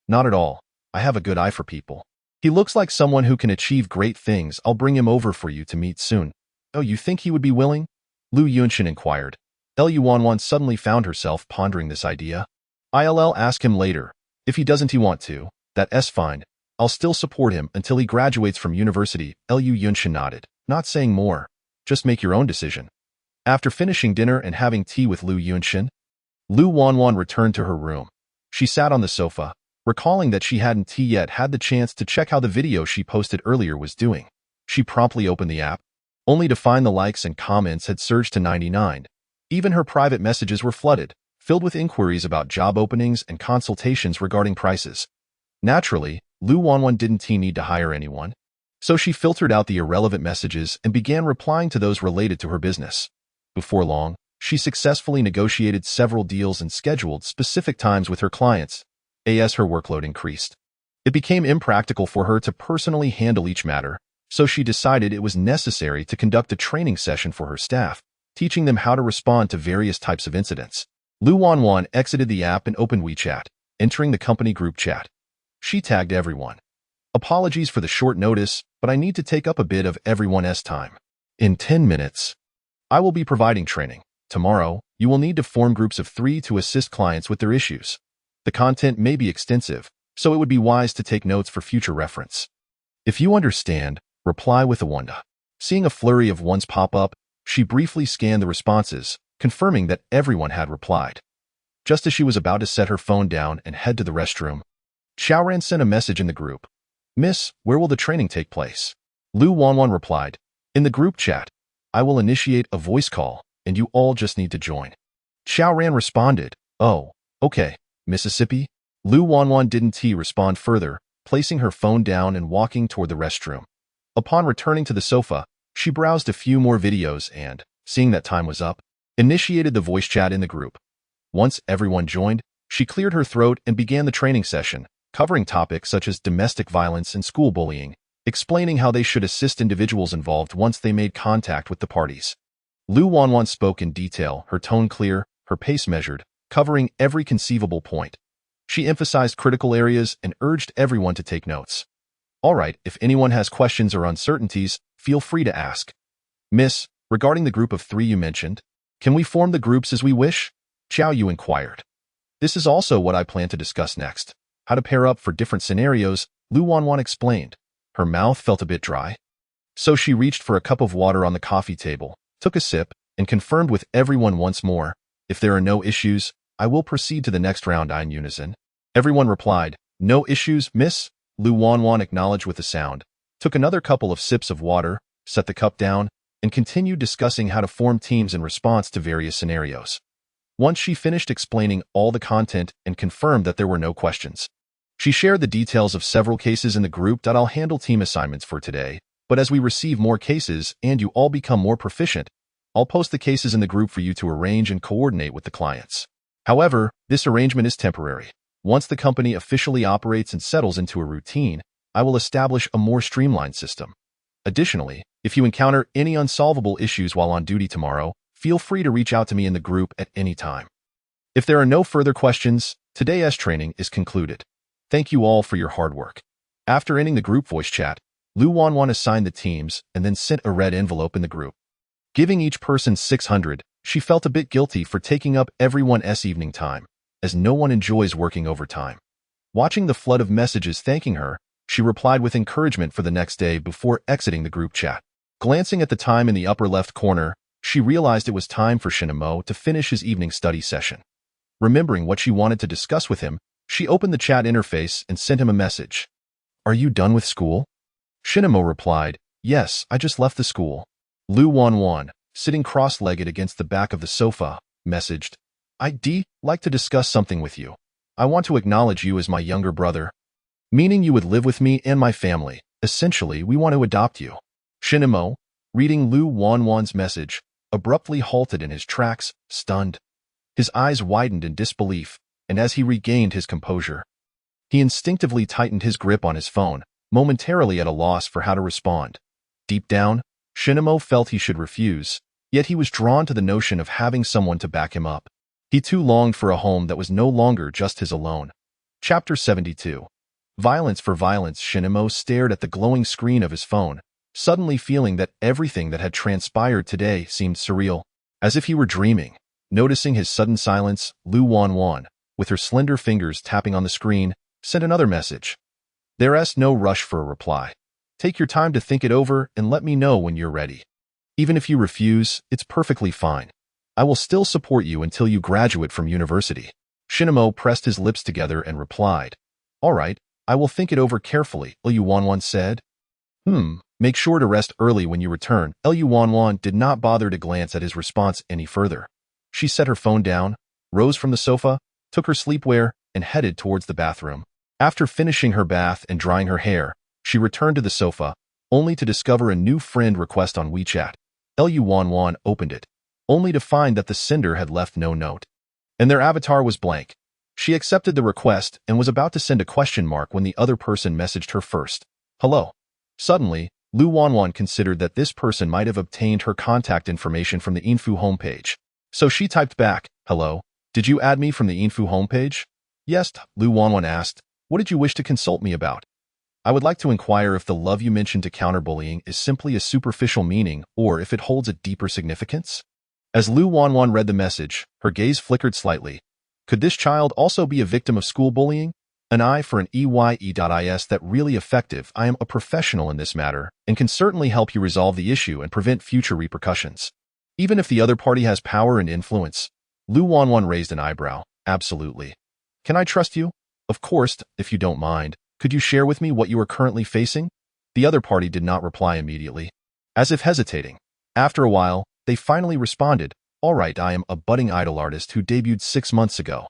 Not at all. I have a good eye for people. He looks like someone who can achieve great things. I'll bring him over for you to meet soon. Oh, you think he would be willing? Lu Yunshin inquired. Lu Wanwan suddenly found herself pondering this idea. I'll ask him later. If he doesn't want to, that's fine. I'll still support him until he graduates from university. Lu Yunshin nodded, not saying more. Just make your own decision. After finishing dinner and having tea with Lu Yunshin, Lu Wanwan returned to her room. She sat on the sofa, recalling that she hadn't yet had the chance to check how the video she posted earlier was doing. She promptly opened the app, only to find the likes and comments had surged to 99. Even her private messages were flooded, filled with inquiries about job openings and consultations regarding prices. Naturally, Lu Wanwan didn't need to hire anyone, so she filtered out the irrelevant messages and began replying to those related to her business. Before long, she successfully negotiated several deals and scheduled specific times with her clients. As her workload increased, it became impractical for her to personally handle each matter, so she decided it was necessary to conduct a training session for her staff, teaching them how to respond to various types of incidents. Lu Wanwan exited the app and opened WeChat, entering the company group chat. She tagged everyone. Apologies for the short notice, but I need to take up a bit of everyone's time. In 10 minutes, I will be providing training. Tomorrow, you will need to form groups of 3 to assist clients with their issues. The content may be extensive, so it would be wise to take notes for future reference. If you understand, reply with a wanda. Seeing a flurry of ones pop up, she briefly scanned the responses, confirming that everyone had replied. Just as she was about to set her phone down and head to the restroom, Xiaoran sent a message in the group. Miss, where will the training take place? Lu Wanwan replied, in the group chat. I will initiate a voice call, and you all just need to join. Xiaoran responded, oh, okay, Mississippi? Lu Wanwan didn't respond further, placing her phone down and walking toward the restroom. Upon returning to the sofa, she browsed a few more videos and, seeing that time was up, initiated the voice chat in the group. Once everyone joined, she cleared her throat and began the training session, covering topics such as domestic violence and school bullying, explaining how they should assist individuals involved once they made contact with the parties. Lu Wanwan spoke in detail, her tone clear, her pace measured, covering every conceivable point. She emphasized critical areas and urged everyone to take notes. All right, if anyone has questions or uncertainties, feel free to ask. Miss, regarding the group of 3 you mentioned, can we form the groups as we wish? Xiao Yu inquired. This is also what I plan to discuss next. How to pair up for different scenarios, Lu Wanwan explained. Her mouth felt a bit dry, so she reached for a cup of water on the coffee table, took a sip, and confirmed with everyone once more, if there are no issues, I will proceed to the next round in unison. Everyone replied, no issues, miss. Lu Wanwan acknowledged with a sound, took another couple of sips of water, set the cup down, and continued discussing how to form teams in response to various scenarios. Once she finished explaining all the content and confirmed that there were no questions, she shared the details of several cases in the group. I'll handle team assignments for today, but as we receive more cases and you all become more proficient, I'll post the cases in the group for you to arrange and coordinate with the clients. However, this arrangement is temporary. Once the company officially operates and settles into a routine, I will establish a more streamlined system. Additionally, if you encounter any unsolvable issues while on duty tomorrow, feel free to reach out to me in the group at any time. If there are no further questions, today's training is concluded. Thank you all for your hard work. After ending the group voice chat, Lu Wanwan assigned the teams and then sent a red envelope in the group. Giving each person 600, she felt a bit guilty for taking up everyone's evening time, as no one enjoys working overtime. Watching the flood of messages thanking her, she replied with encouragement for the next day before exiting the group chat. Glancing at the time in the upper left corner, she realized it was time for Shan Mo to finish his evening study session. Remembering what she wanted to discuss with him, she opened the chat interface and sent him a message. Are you done with school? Shinamo replied, Yes, I just left the school. Lu Wanwan, sitting cross-legged against the back of the sofa, messaged, I'd like to discuss something with you. I want to acknowledge you as my younger brother. Meaning you would live with me and my family. Essentially, we want to adopt you. Shinamo, reading Lu Wanwan's message, abruptly halted in his tracks, stunned. His eyes widened in disbelief, and as he regained his composure, he instinctively tightened his grip on his phone, momentarily at a loss for how to respond. Deep down, Shinamo felt he should refuse, yet he was drawn to the notion of having someone to back him up. He too longed for a home that was no longer just his alone. Chapter 72. Violence for violence. Shinamo stared at the glowing screen of his phone, suddenly feeling that everything that had transpired today seemed surreal, as if he were dreaming. Noticing his sudden silence, Lu Wanwan, with her slender fingers tapping on the screen, sent another message. There's no rush for a reply. Take your time to think it over and let me know when you're ready. Even if you refuse, it's perfectly fine. I will still support you until you graduate from university. Shinamo pressed his lips together and replied, All right, I will think it over carefully, Lu Wanwan said. Make sure to rest early when you return. Lu Wanwan did not bother to glance at his response any further. She set her phone down, rose from the sofa, took her sleepwear, and headed towards the bathroom. After finishing her bath and drying her hair, she returned to the sofa, only to discover a new friend request on WeChat. Lu Wanwan opened it, only to find that the sender had left no note, and their avatar was blank. She accepted the request and was about to send a question mark when the other person messaged her first. Hello. Suddenly, Lu Wanwan considered that this person might have obtained her contact information from the Info homepage. So she typed back, Hello, did you add me from the Info homepage? Yes, Lu Wanwan asked. What did you wish to consult me about? I would like to inquire if the love you mentioned to counterbullying is simply a superficial meaning or if it holds a deeper significance. As Lu Wanwan read the message, her gaze flickered slightly. Could this child also be a victim of school bullying? An eye for an EYE.is that really effective. I am a professional in this matter and can certainly help you resolve the issue and prevent future repercussions. Even if the other party has power and influence. Lu Wanwan raised an eyebrow. Absolutely. Can I trust you? Of course, if you don't mind. Could you share with me what you are currently facing? The other party did not reply immediately, as if hesitating. After a while, they finally responded, All right, I am a budding idol artist who debuted 6 months ago.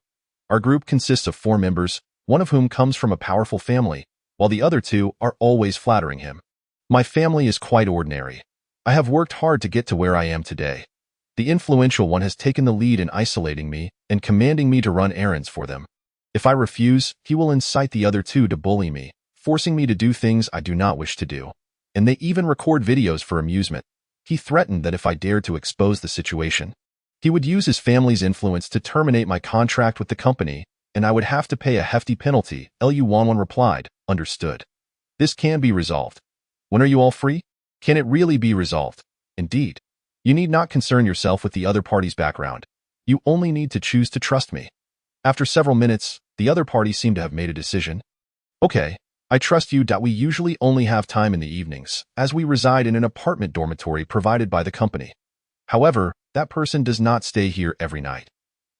Our group consists of 4 members, one of whom comes from a powerful family, while the other 2 are always flattering him. My family is quite ordinary. I have worked hard to get to where I am today. The influential one has taken the lead in isolating me and commanding me to run errands for them. If I refuse, he will incite the other 2 to bully me, forcing me to do things I do not wish to do. And they even record videos for amusement. He threatened that if I dared to expose the situation, he would use his family's influence to terminate my contract with the company, and I would have to pay a hefty penalty. Lu Wanwan replied, Understood. This can be resolved. When are you all free? Can it really be resolved? Indeed. You need not concern yourself with the other party's background. You only need to choose to trust me. After several minutes, the other party seemed to have made a decision. Okay, I trust you. We usually only have time in the evenings, as we reside in an apartment dormitory provided by the company. However, that person does not stay here every night.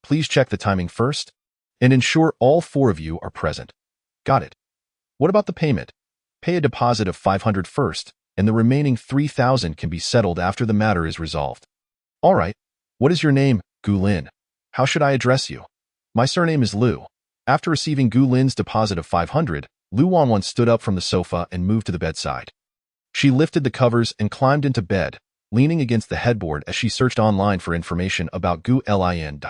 Please check the timing first, and ensure all 4 of you are present. Got it. What about the payment? Pay a deposit of 500 first, and the remaining 3,000 can be settled after the matter is resolved. All right. What is your name, Gu Lin? How should I address you? My surname is Lu. After receiving Gu Lin's deposit of 500, Lu Wanwan stood up from the sofa and moved to the bedside. She lifted the covers and climbed into bed, leaning against the headboard as she searched online for information about Gu Lin.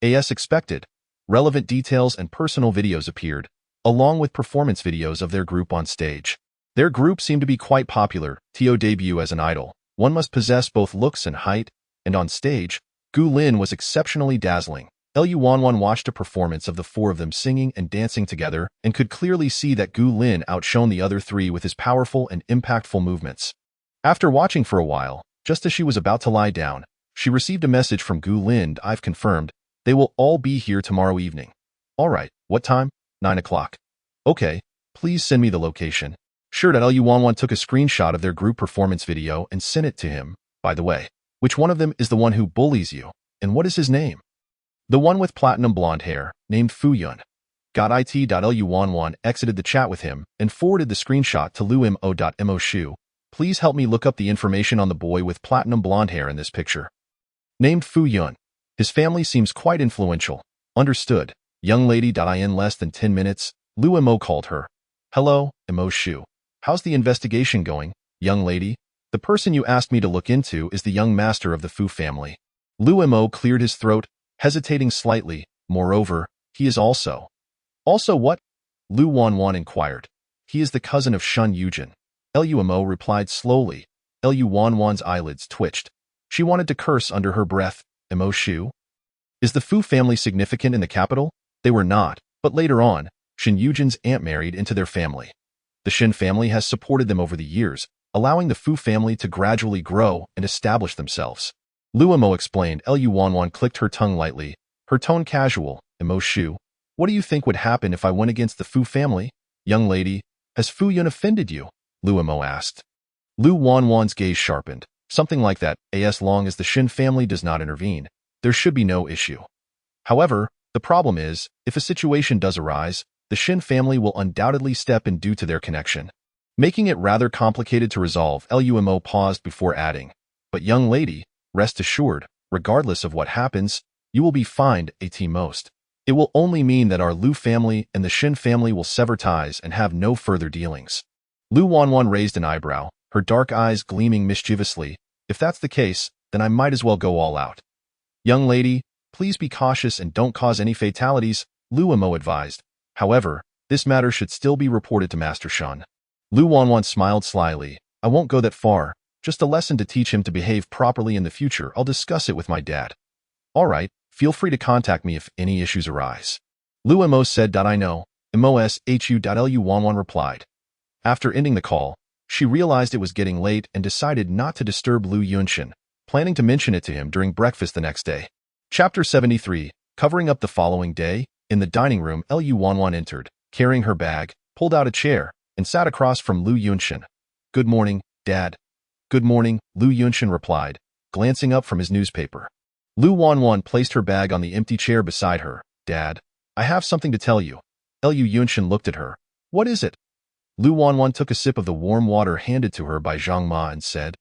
As expected, relevant details and personal videos appeared, along with performance videos of their group on stage. Their group seemed to be quite popular. To debut as an idol, one must possess both looks and height, and on stage, Gu Lin was exceptionally dazzling. Lu Wanwan watched a performance of the 4 of them singing and dancing together and could clearly see that Gu Lin outshone the other 3 with his powerful and impactful movements. After watching for a while, just as she was about to lie down, she received a message from Gu Lin. I've confirmed. They will all be here tomorrow evening. All right, what time? 9 o'clock. Okay, please send me the location. Sure. Lu Wanwan took a screenshot of their group performance video and sent it to him. By the way, which one of them is the one who bullies you, and what is his name? The one with platinum blonde hair, named Fu Yun. Got it.lu11 exited the chat with him and forwarded the screenshot to lumo.mo. Please help me look up the information on the boy with platinum blonde hair in this picture. Named Fu Yun. His family seems quite influential. Understood. Young lady. In less than 10 minutes, Lu Mo called her. Hello, Mo Shu. How's the investigation going, young lady? The person you asked me to look into is the young master of the Fu family. Lu Mo cleared his throat, hesitating slightly. Moreover, he is also. Also what? Lu Wanwan inquired. He is the cousin of Shun Yujin. Lumo replied slowly. Lu Wanwan's eyelids twitched. She wanted to curse under her breath. Mo Shu? Is the Fu family significant in the capital? They were not, but later on, Shin Yujin's aunt married into their family. The Shin family has supported them over the years, allowing the Fu family to gradually grow and establish themselves. Luomo explained. Lu Wanwan clicked her tongue lightly, her tone casual. Mo Shu, what do you think would happen if I went against the Fu family? Young lady, has Fu Yun offended you? Luomo asked. Lu Wanwan's gaze sharpened. Something like that, as long as the Shin family does not intervene, there should be no issue. However, the problem is, if a situation does arise, the Shin family will undoubtedly step in due to their connection, making it rather complicated to resolve. Lumo paused before adding, but young lady, rest assured, regardless of what happens, you will be fined at most. It will only mean that our Lu family and the Shin family will sever ties and have no further dealings. Lu Wanwan raised an eyebrow, her dark eyes gleaming mischievously. If that's the case, then I might as well go all out. Young lady, please be cautious and don't cause any fatalities, Luomo advised. However, this matter should still be reported to Master Shun. Lu Wanwan smiled slyly. I won't go that far, just a lesson to teach him to behave properly in the future. I'll discuss it with my dad. All right, feel free to contact me if any issues arise. Luomo said. I know, MOSHU. Lu Wanwan replied. After ending the call, she realized it was getting late and decided not to disturb Lu Yunshin, planning to mention it to him during breakfast the next day. Chapter 73, covering up the following day. In the dining room, Lu Wanwan entered, carrying her bag, pulled out a chair, and sat across from Lu Yunshin. Good morning, Dad. Good morning, Lu Yunshin replied, glancing up from his newspaper. Lu Wanwan placed her bag on the empty chair beside her. Dad, I have something to tell you. Lu Yunshin looked at her. What is it? Lu Wanwan took a sip of the warm water handed to her by Zhang Ma and said,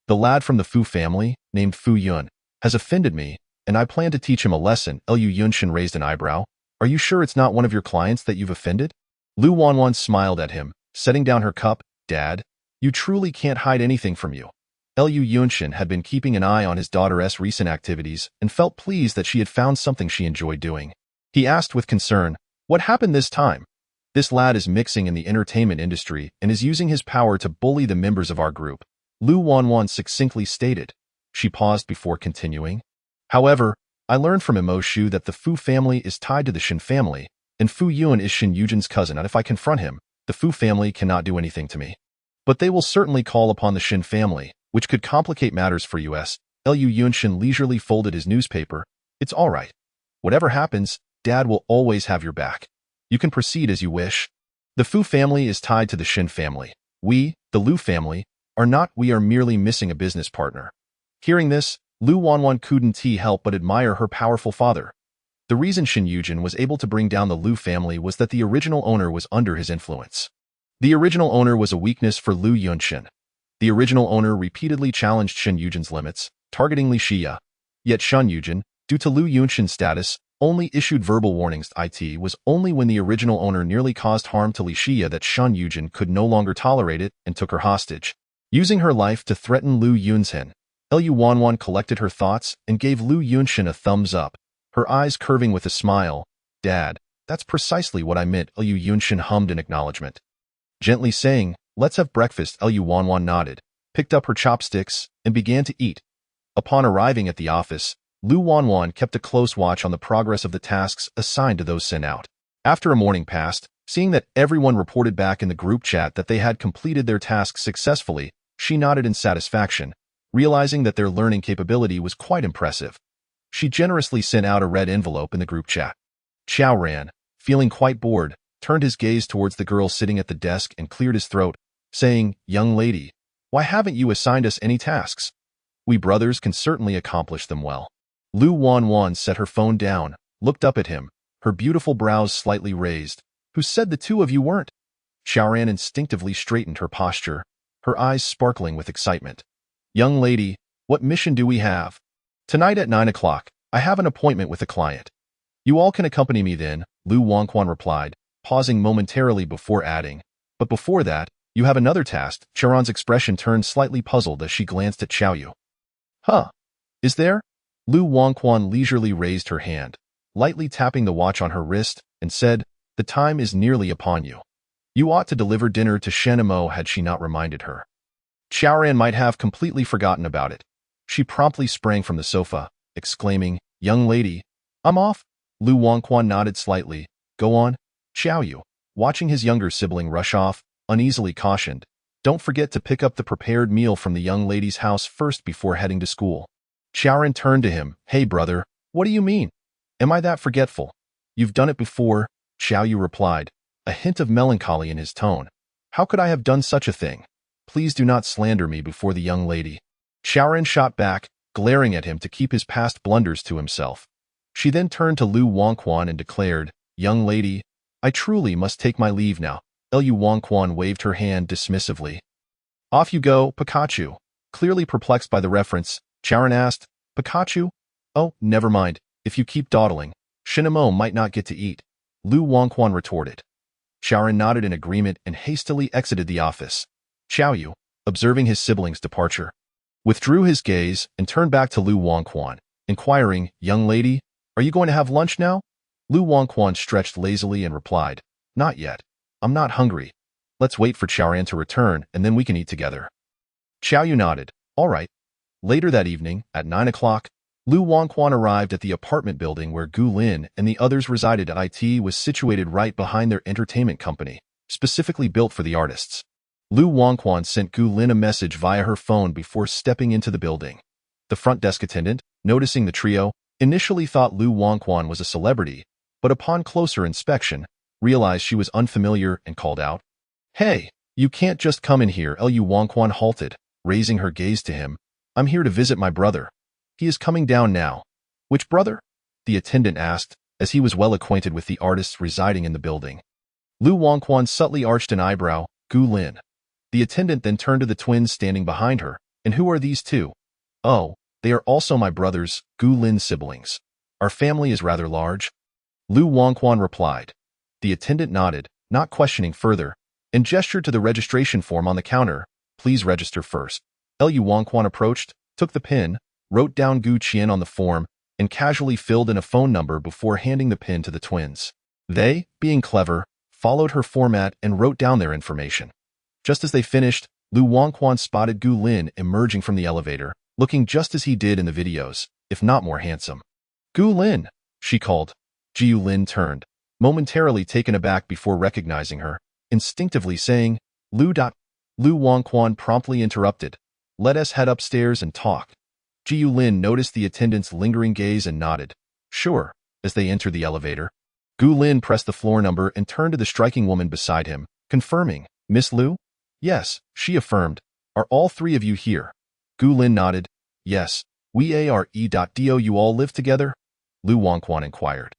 the lad from the Fu family, named Fu Yun, has offended me, and I plan to teach him a lesson. Lu Yunshin raised an eyebrow. Are you sure it's not one of your clients that you've offended? Lu Wanwan smiled at him, setting down her cup. Dad, you truly can't hide anything from you. Lu Yunshin had been keeping an eye on his daughter's recent activities and felt pleased that she had found something she enjoyed doing. He asked with concern, what happened this time? This lad is mixing in the entertainment industry and is using his power to bully the members of our group, Lu Wanwan succinctly stated. She paused before continuing. However, I learned from Mo Shu that the Fu family is tied to the Shin family, and Fu Yun is Shin Yujin's cousin, and if I confront him, the Fu family cannot do anything to me. But they will certainly call upon the Shin family, which could complicate matters for us. Lu Yunshin leisurely folded his newspaper. It's all right. Whatever happens, Dad will always have your back. You can proceed as you wish. The Fu family is tied to the Shin family. We, the Lu family, are not. We are merely missing a business partner. Hearing this, Lu Wanwan couldn't help but admire her powerful father. The reason Shin Yujin was able to bring down the Lu family was that the original owner was under his influence. The original owner was a weakness for Lu Yunshin. The original owner repeatedly challenged Shin Yujin's limits, targeting Li Xia. Yet Shun Yujin, due to Lu Yunshin's status, only issued verbal warnings. It was only when the original owner nearly caused harm to Li Xia that Shun Yujin could no longer tolerate it and took her hostage, using her life to threaten Lu Yunshin. Lu Wanwan collected her thoughts and gave Lu Yunshin a thumbs up, her eyes curving with a smile. Dad, that's precisely what I meant. Lu Yunshin hummed in acknowledgement, gently saying, let's have breakfast. Lu Wanwan nodded, picked up her chopsticks, and began to eat. Upon arriving at the office, Lu Wanwan kept a close watch on the progress of the tasks assigned to those sent out. After a morning passed, seeing that everyone reported back in the group chat that they had completed their tasks successfully, she nodded in satisfaction, realizing that their learning capability was quite impressive. She generously sent out a red envelope in the group chat. Xiao Ran, feeling quite bored, turned his gaze towards the girl sitting at the desk and cleared his throat, saying, young lady, why haven't you assigned us any tasks? We brothers can certainly accomplish them well. Lu Wanwan set her phone down, looked up at him, her beautiful brows slightly raised. Who said the two of you weren't? Xiaoran instinctively straightened her posture, her eyes sparkling with excitement. Young lady, what mission do we have? Tonight at 9 o'clock, I have an appointment with a client. You all can accompany me then, Lu Wangquan replied, pausing momentarily before adding. But before that, you have another task. Charon's expression turned slightly puzzled as she glanced at Xiaoyu. Huh? Is there? Lu Wangquan leisurely raised her hand, lightly tapping the watch on her wrist, and said, the time is nearly upon you. You ought to deliver dinner to Shen Mo had she not reminded her. Xiaoran might have completely forgotten about it. She promptly sprang from the sofa, exclaiming, Young lady, I'm off. Lu Wangquan nodded slightly. Go on. Xiaoyu, watching his younger sibling rush off, uneasily cautioned, don't forget to pick up the prepared meal from the young lady's house first before heading to school. Xiaoran turned to him. Hey brother, what do you mean? Am I that forgetful? You've done it before, Xiaoyu replied, a hint of melancholy in his tone. How could I have done such a thing? Please do not slander me before the young lady. Xiaoran shot back, glaring at him to keep his past blunders to himself. She then turned to Lu Wangquan and declared, Young lady, I truly must take my leave now. Lu Wangquan waved her hand dismissively. Off you go, Pikachu. Clearly perplexed by the reference, Xiaoran asked, Pikachu? Oh, never mind. If you keep dawdling, Shen Mo might not get to eat. Lu Wangquan retorted. Xiaoran nodded in agreement and hastily exited the office. Xiaoyu, observing his sibling's departure, withdrew his gaze and turned back to Lu Wangquan, inquiring, Young lady, are you going to have lunch now? Lu Wangquan stretched lazily and replied, Not yet. I'm not hungry. Let's wait for Xiaoran to return and then we can eat together. Xiaoyu nodded. All right. Later that evening, at 9 o'clock, Lu Wangquan arrived at the apartment building where Gu Lin and the others resided. IT was situated right behind their entertainment company, specifically built for the artists. Lu Wangquan sent Gu Lin a message via her phone before stepping into the building. The front desk attendant, noticing the trio, initially thought Lu Wangquan was a celebrity, but upon closer inspection, realized she was unfamiliar and called out, Hey, you can't just come in here. Lu Wangquan halted, raising her gaze to him. I'm here to visit my brother. He is coming down now. Which brother? The attendant asked, as he was well acquainted with the artists residing in the building. Lu Wangquan subtly arched an eyebrow. Gu Lin. The attendant then turned to the twins standing behind her. And who are these two? Oh, they are also my brothers, Gu Lin's siblings. Our family is rather large. Lu Wangquan replied. The attendant nodded, not questioning further, and gestured to the registration form on the counter. Please register first. Lu Wangquan approached, took the pen, wrote down Gu Qian on the form, and casually filled in a phone number before handing the pen to the twins. They, being clever, followed her format and wrote down their information. Just as they finished, Lu Wangquan spotted Gu Lin emerging from the elevator, looking just as he did in the videos, if not more handsome. Gu Lin, she called. Jiu Lin turned, momentarily taken aback before recognizing her, instinctively saying, Lu. Lu Wangquan promptly interrupted. Let us head upstairs and talk. Jiu Lin noticed the attendant's lingering gaze and nodded. Sure, as they entered the elevator. Gu Lin pressed the floor number and turned to the striking woman beside him, confirming, Miss Lu? Yes, she affirmed. Are all three of you here? Gu Lin nodded. Yes, we are. Do you all live together? Lu Wangquan inquired.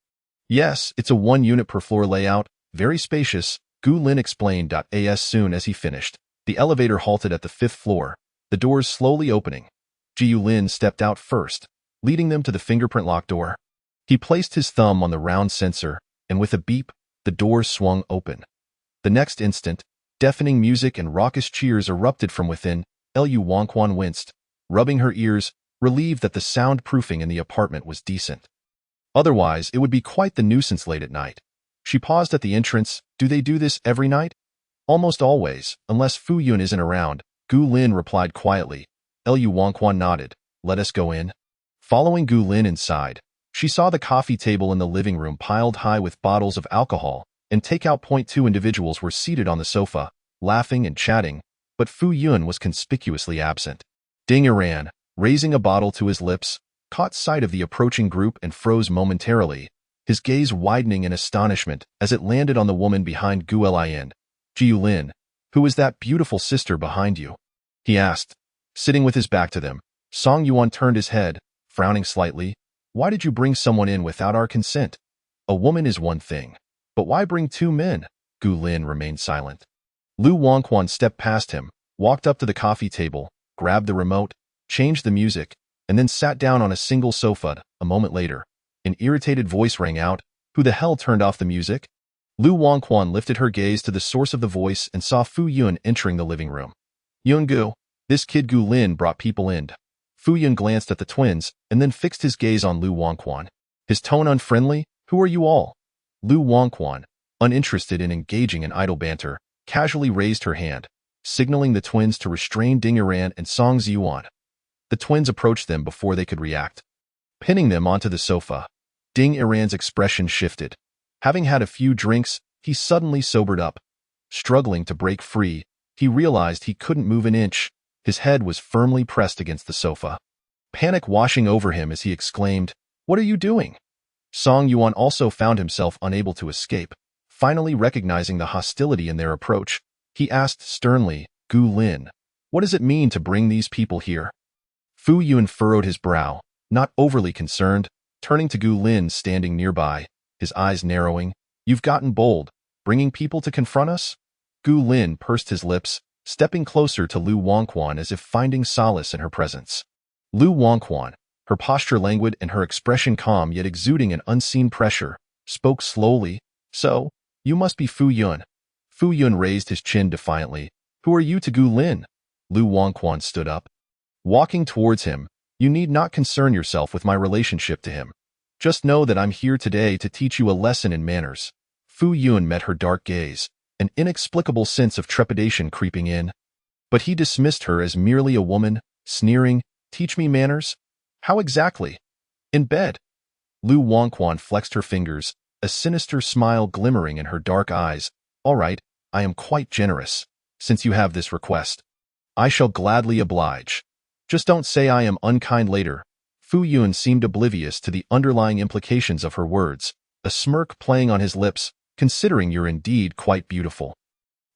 Yes, it's a 1-unit per floor layout, very spacious, Gu Lin explained. As soon as he finished, the elevator halted at the 5th floor, the doors slowly opening. Jiu Lin stepped out first, leading them to the fingerprint lock door. He placed his thumb on the round sensor, and with a beep, the doors swung open. The next instant, deafening music and raucous cheers erupted from within. Lu Wangquan winced, rubbing her ears, relieved that the soundproofing in the apartment was decent. Otherwise, it would be quite the nuisance late at night. She paused at the entrance. Do they do this every night? Almost always, unless Fu Yun isn't around, Gu Lin replied quietly. Lu Wangquan nodded. Let us go in. Following Gu Lin inside, she saw the coffee table in the living room piled high with bottles of alcohol, and takeout. 2 individuals were seated on the sofa, laughing and chatting, but Fu Yun was conspicuously absent. Ding Iran, raising a bottle to his lips, caught sight of the approaching group and froze momentarily, his gaze widening in astonishment as it landed on the woman behind Gu Lin. Jiu Lin, who is that beautiful sister behind you? He asked, sitting with his back to them. Song Yuan turned his head, frowning slightly. Why did you bring someone in without our consent? A woman is one thing, but why bring two men? Gu Lin remained silent. Lu Wangquan stepped past him, walked up to the coffee table, grabbed the remote, changed the music, and then sat down on a single sofa. A moment later, an irritated voice rang out, "Who the hell turned off the music?" Lu Wangquan lifted her gaze to the source of the voice and saw Fu Yun entering the living room. "Yungu, this kid Gu Lin brought people in." Fu Yun glanced at the twins and then fixed his gaze on Lu Wangquan. His tone unfriendly. "Who are you all?" Lu Wangquan, uninterested in engaging in idle banter, casually raised her hand, signaling the twins to restrain Ding Yuan and Song Ziyuan. The twins approached them before they could react. Pinning them onto the sofa, Ding Yuan's expression shifted. Having had a few drinks, he suddenly sobered up. Struggling to break free, he realized he couldn't move an inch. His head was firmly pressed against the sofa. Panic washing over him as he exclaimed, "What are you doing?" Song Yuan also found himself unable to escape. Finally recognizing the hostility in their approach, he asked sternly, "Gu Lin, what does it mean to bring these people here?" Fu Yun furrowed his brow, not overly concerned, turning to Gu Lin standing nearby, his eyes narrowing. "You've gotten bold, bringing people to confront us?" Gu Lin pursed his lips, stepping closer to Lu Wangquan as if finding solace in her presence. Lu Wangquan, her posture languid and her expression calm yet exuding an unseen pressure, spoke slowly, "So, you must be Fu Yun." Fu Yun raised his chin defiantly. "Who are you to Gu Lin?" Lu Wangquan stood up. Walking towards him, "You need not concern yourself with my relationship to him. Just know that I'm here today to teach you a lesson in manners." Fu Yun met her dark gaze, an inexplicable sense of trepidation creeping in. But he dismissed her as merely a woman, sneering, "Teach me manners? How exactly?" "In bed." Lu Wangquan flexed her fingers, a sinister smile glimmering in her dark eyes. "All right, I am quite generous. Since you have this request, I shall gladly oblige. Just don't say I am unkind later." Fu Yun seemed oblivious to the underlying implications of her words, a smirk playing on his lips, "Considering you're indeed quite beautiful.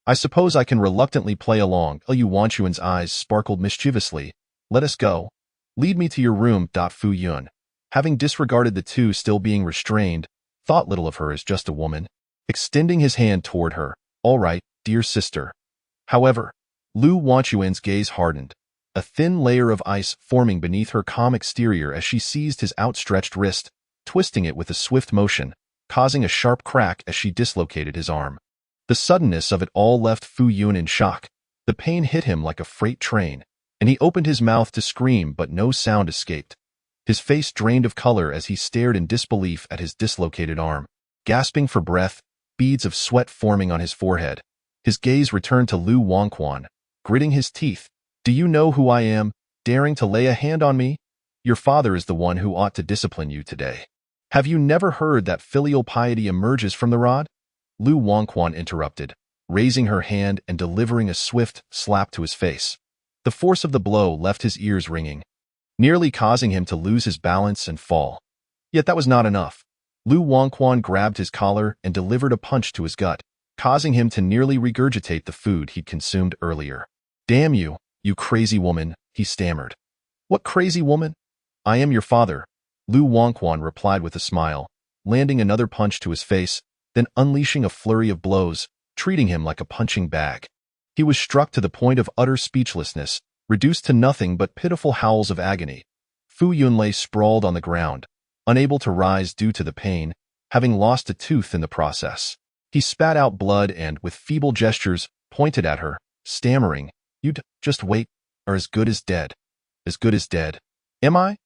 I suppose I can reluctantly play along." Lu Wangquan's eyes sparkled mischievously. "Let us go. Lead me to your room." Fu Yun, having disregarded the two still being restrained, thought little of her as just a woman, extending his hand toward her. "All right, dear sister." However, Lu Wangquan's gaze hardened, a thin layer of ice forming beneath her calm exterior as she seized his outstretched wrist, twisting it with a swift motion, causing a sharp crack as she dislocated his arm. The suddenness of it all left Fu Yun in shock. The pain hit him like a freight train, and he opened his mouth to scream but no sound escaped. His face drained of color as he stared in disbelief at his dislocated arm. Gasping for breath, beads of sweat forming on his forehead, his gaze returned to Lu Wangquan, gritting his teeth. "Do you know who I am, daring to lay a hand on me? Your father is the one who ought to discipline you today. Have you never heard that filial piety emerges from the rod?" Lu Wangquan interrupted, raising her hand and delivering a swift slap to his face. The force of the blow left his ears ringing, nearly causing him to lose his balance and fall. Yet that was not enough. Lu Wangquan grabbed his collar and delivered a punch to his gut, causing him to nearly regurgitate the food he'd consumed earlier. "Damn you, you crazy woman," he stammered. "What crazy woman?" "I am your father," Lu Wangquan replied with a smile, landing another punch to his face, then unleashing a flurry of blows, treating him like a punching bag. He was struck to the point of utter speechlessness, reduced to nothing but pitiful howls of agony. Fu Yun lay sprawled on the ground, unable to rise due to the pain, having lost a tooth in the process. He spat out blood and, with feeble gestures, pointed at her, stammering, "You'd just wait, are as good as dead." "As good as dead? Am I?"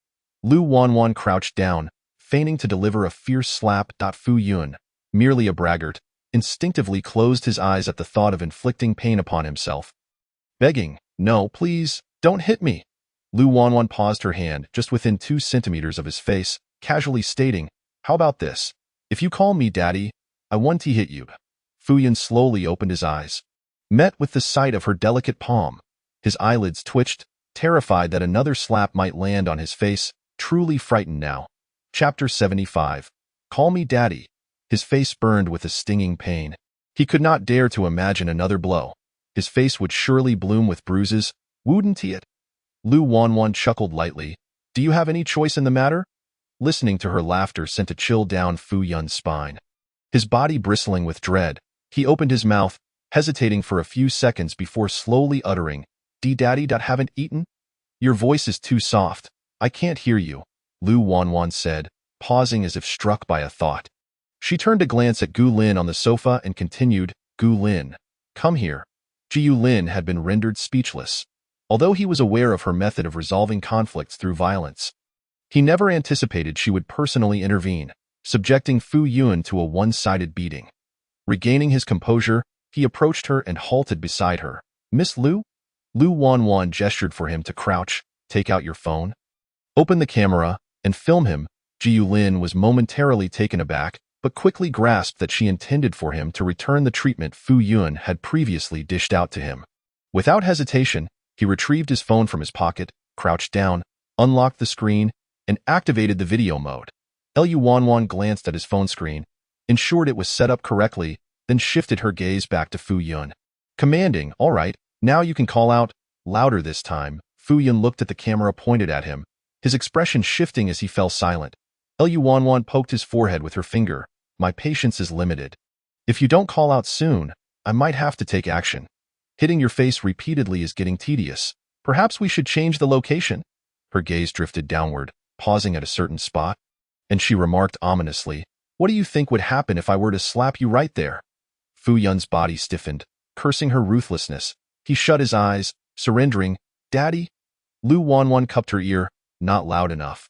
Lu Wangquan crouched down, feigning to deliver a fierce slap. Fu Yun, merely a braggart, instinctively closed his eyes at the thought of inflicting pain upon himself. Begging, "No, please, don't hit me." Lu Wangquan paused her hand just within 2 centimeters of his face, casually stating, "How about this? If you call me daddy, I want to hit you." Fu Yun slowly opened his eyes, met with the sight of her delicate palm. His eyelids twitched, terrified that another slap might land on his face, truly frightened now. Chapter 75. Call me daddy. His face burned with a stinging pain. He could not dare to imagine another blow. His face would surely bloom with bruises, wouldn't it? Lu Wangquan chuckled lightly. "Do you have any choice in the matter?" Listening to her laughter sent a chill down Fu Yun's spine. His body bristling with dread, he opened his mouth, hesitating for a few seconds before slowly uttering, "D-Daddy, haven't eaten? Your voice is too soft. I can't hear you," Lu Wanwan said, pausing as if struck by a thought. She turned to glance at Gu Lin on the sofa and continued, "Gu Lin, come here." Jiu Lin had been rendered speechless. Although he was aware of her method of resolving conflicts through violence, he never anticipated she would personally intervene, subjecting Fu Yun to a one-sided beating. Regaining his composure, he approached her and halted beside her. "Miss Lu?" Lu Wanwan gestured for him to crouch. "Take out your phone. Open the camera and film him." Jiu Lin was momentarily taken aback, but quickly grasped that she intended for him to return the treatment Fu Yun had previously dished out to him. Without hesitation, he retrieved his phone from his pocket, crouched down, unlocked the screen, and activated the video mode. Lu Wanwan glanced at his phone screen, ensured it was set up correctly, then shifted her gaze back to Fu Yun. Commanding, "All right, now you can call out," louder this time. Fu Yun looked at the camera pointed at him, his expression shifting as he fell silent. Lu Wanwan poked his forehead with her finger. "My patience is limited. If you don't call out soon, I might have to take action. Hitting your face repeatedly is getting tedious. Perhaps we should change the location." Her gaze drifted downward, pausing at a certain spot, and she remarked ominously, "What do you think would happen if I were to slap you right there?" Fu Yun's body stiffened, cursing her ruthlessness. He shut his eyes, surrendering. "Daddy?" Lu Wanwan cupped her ear. "Not loud enough.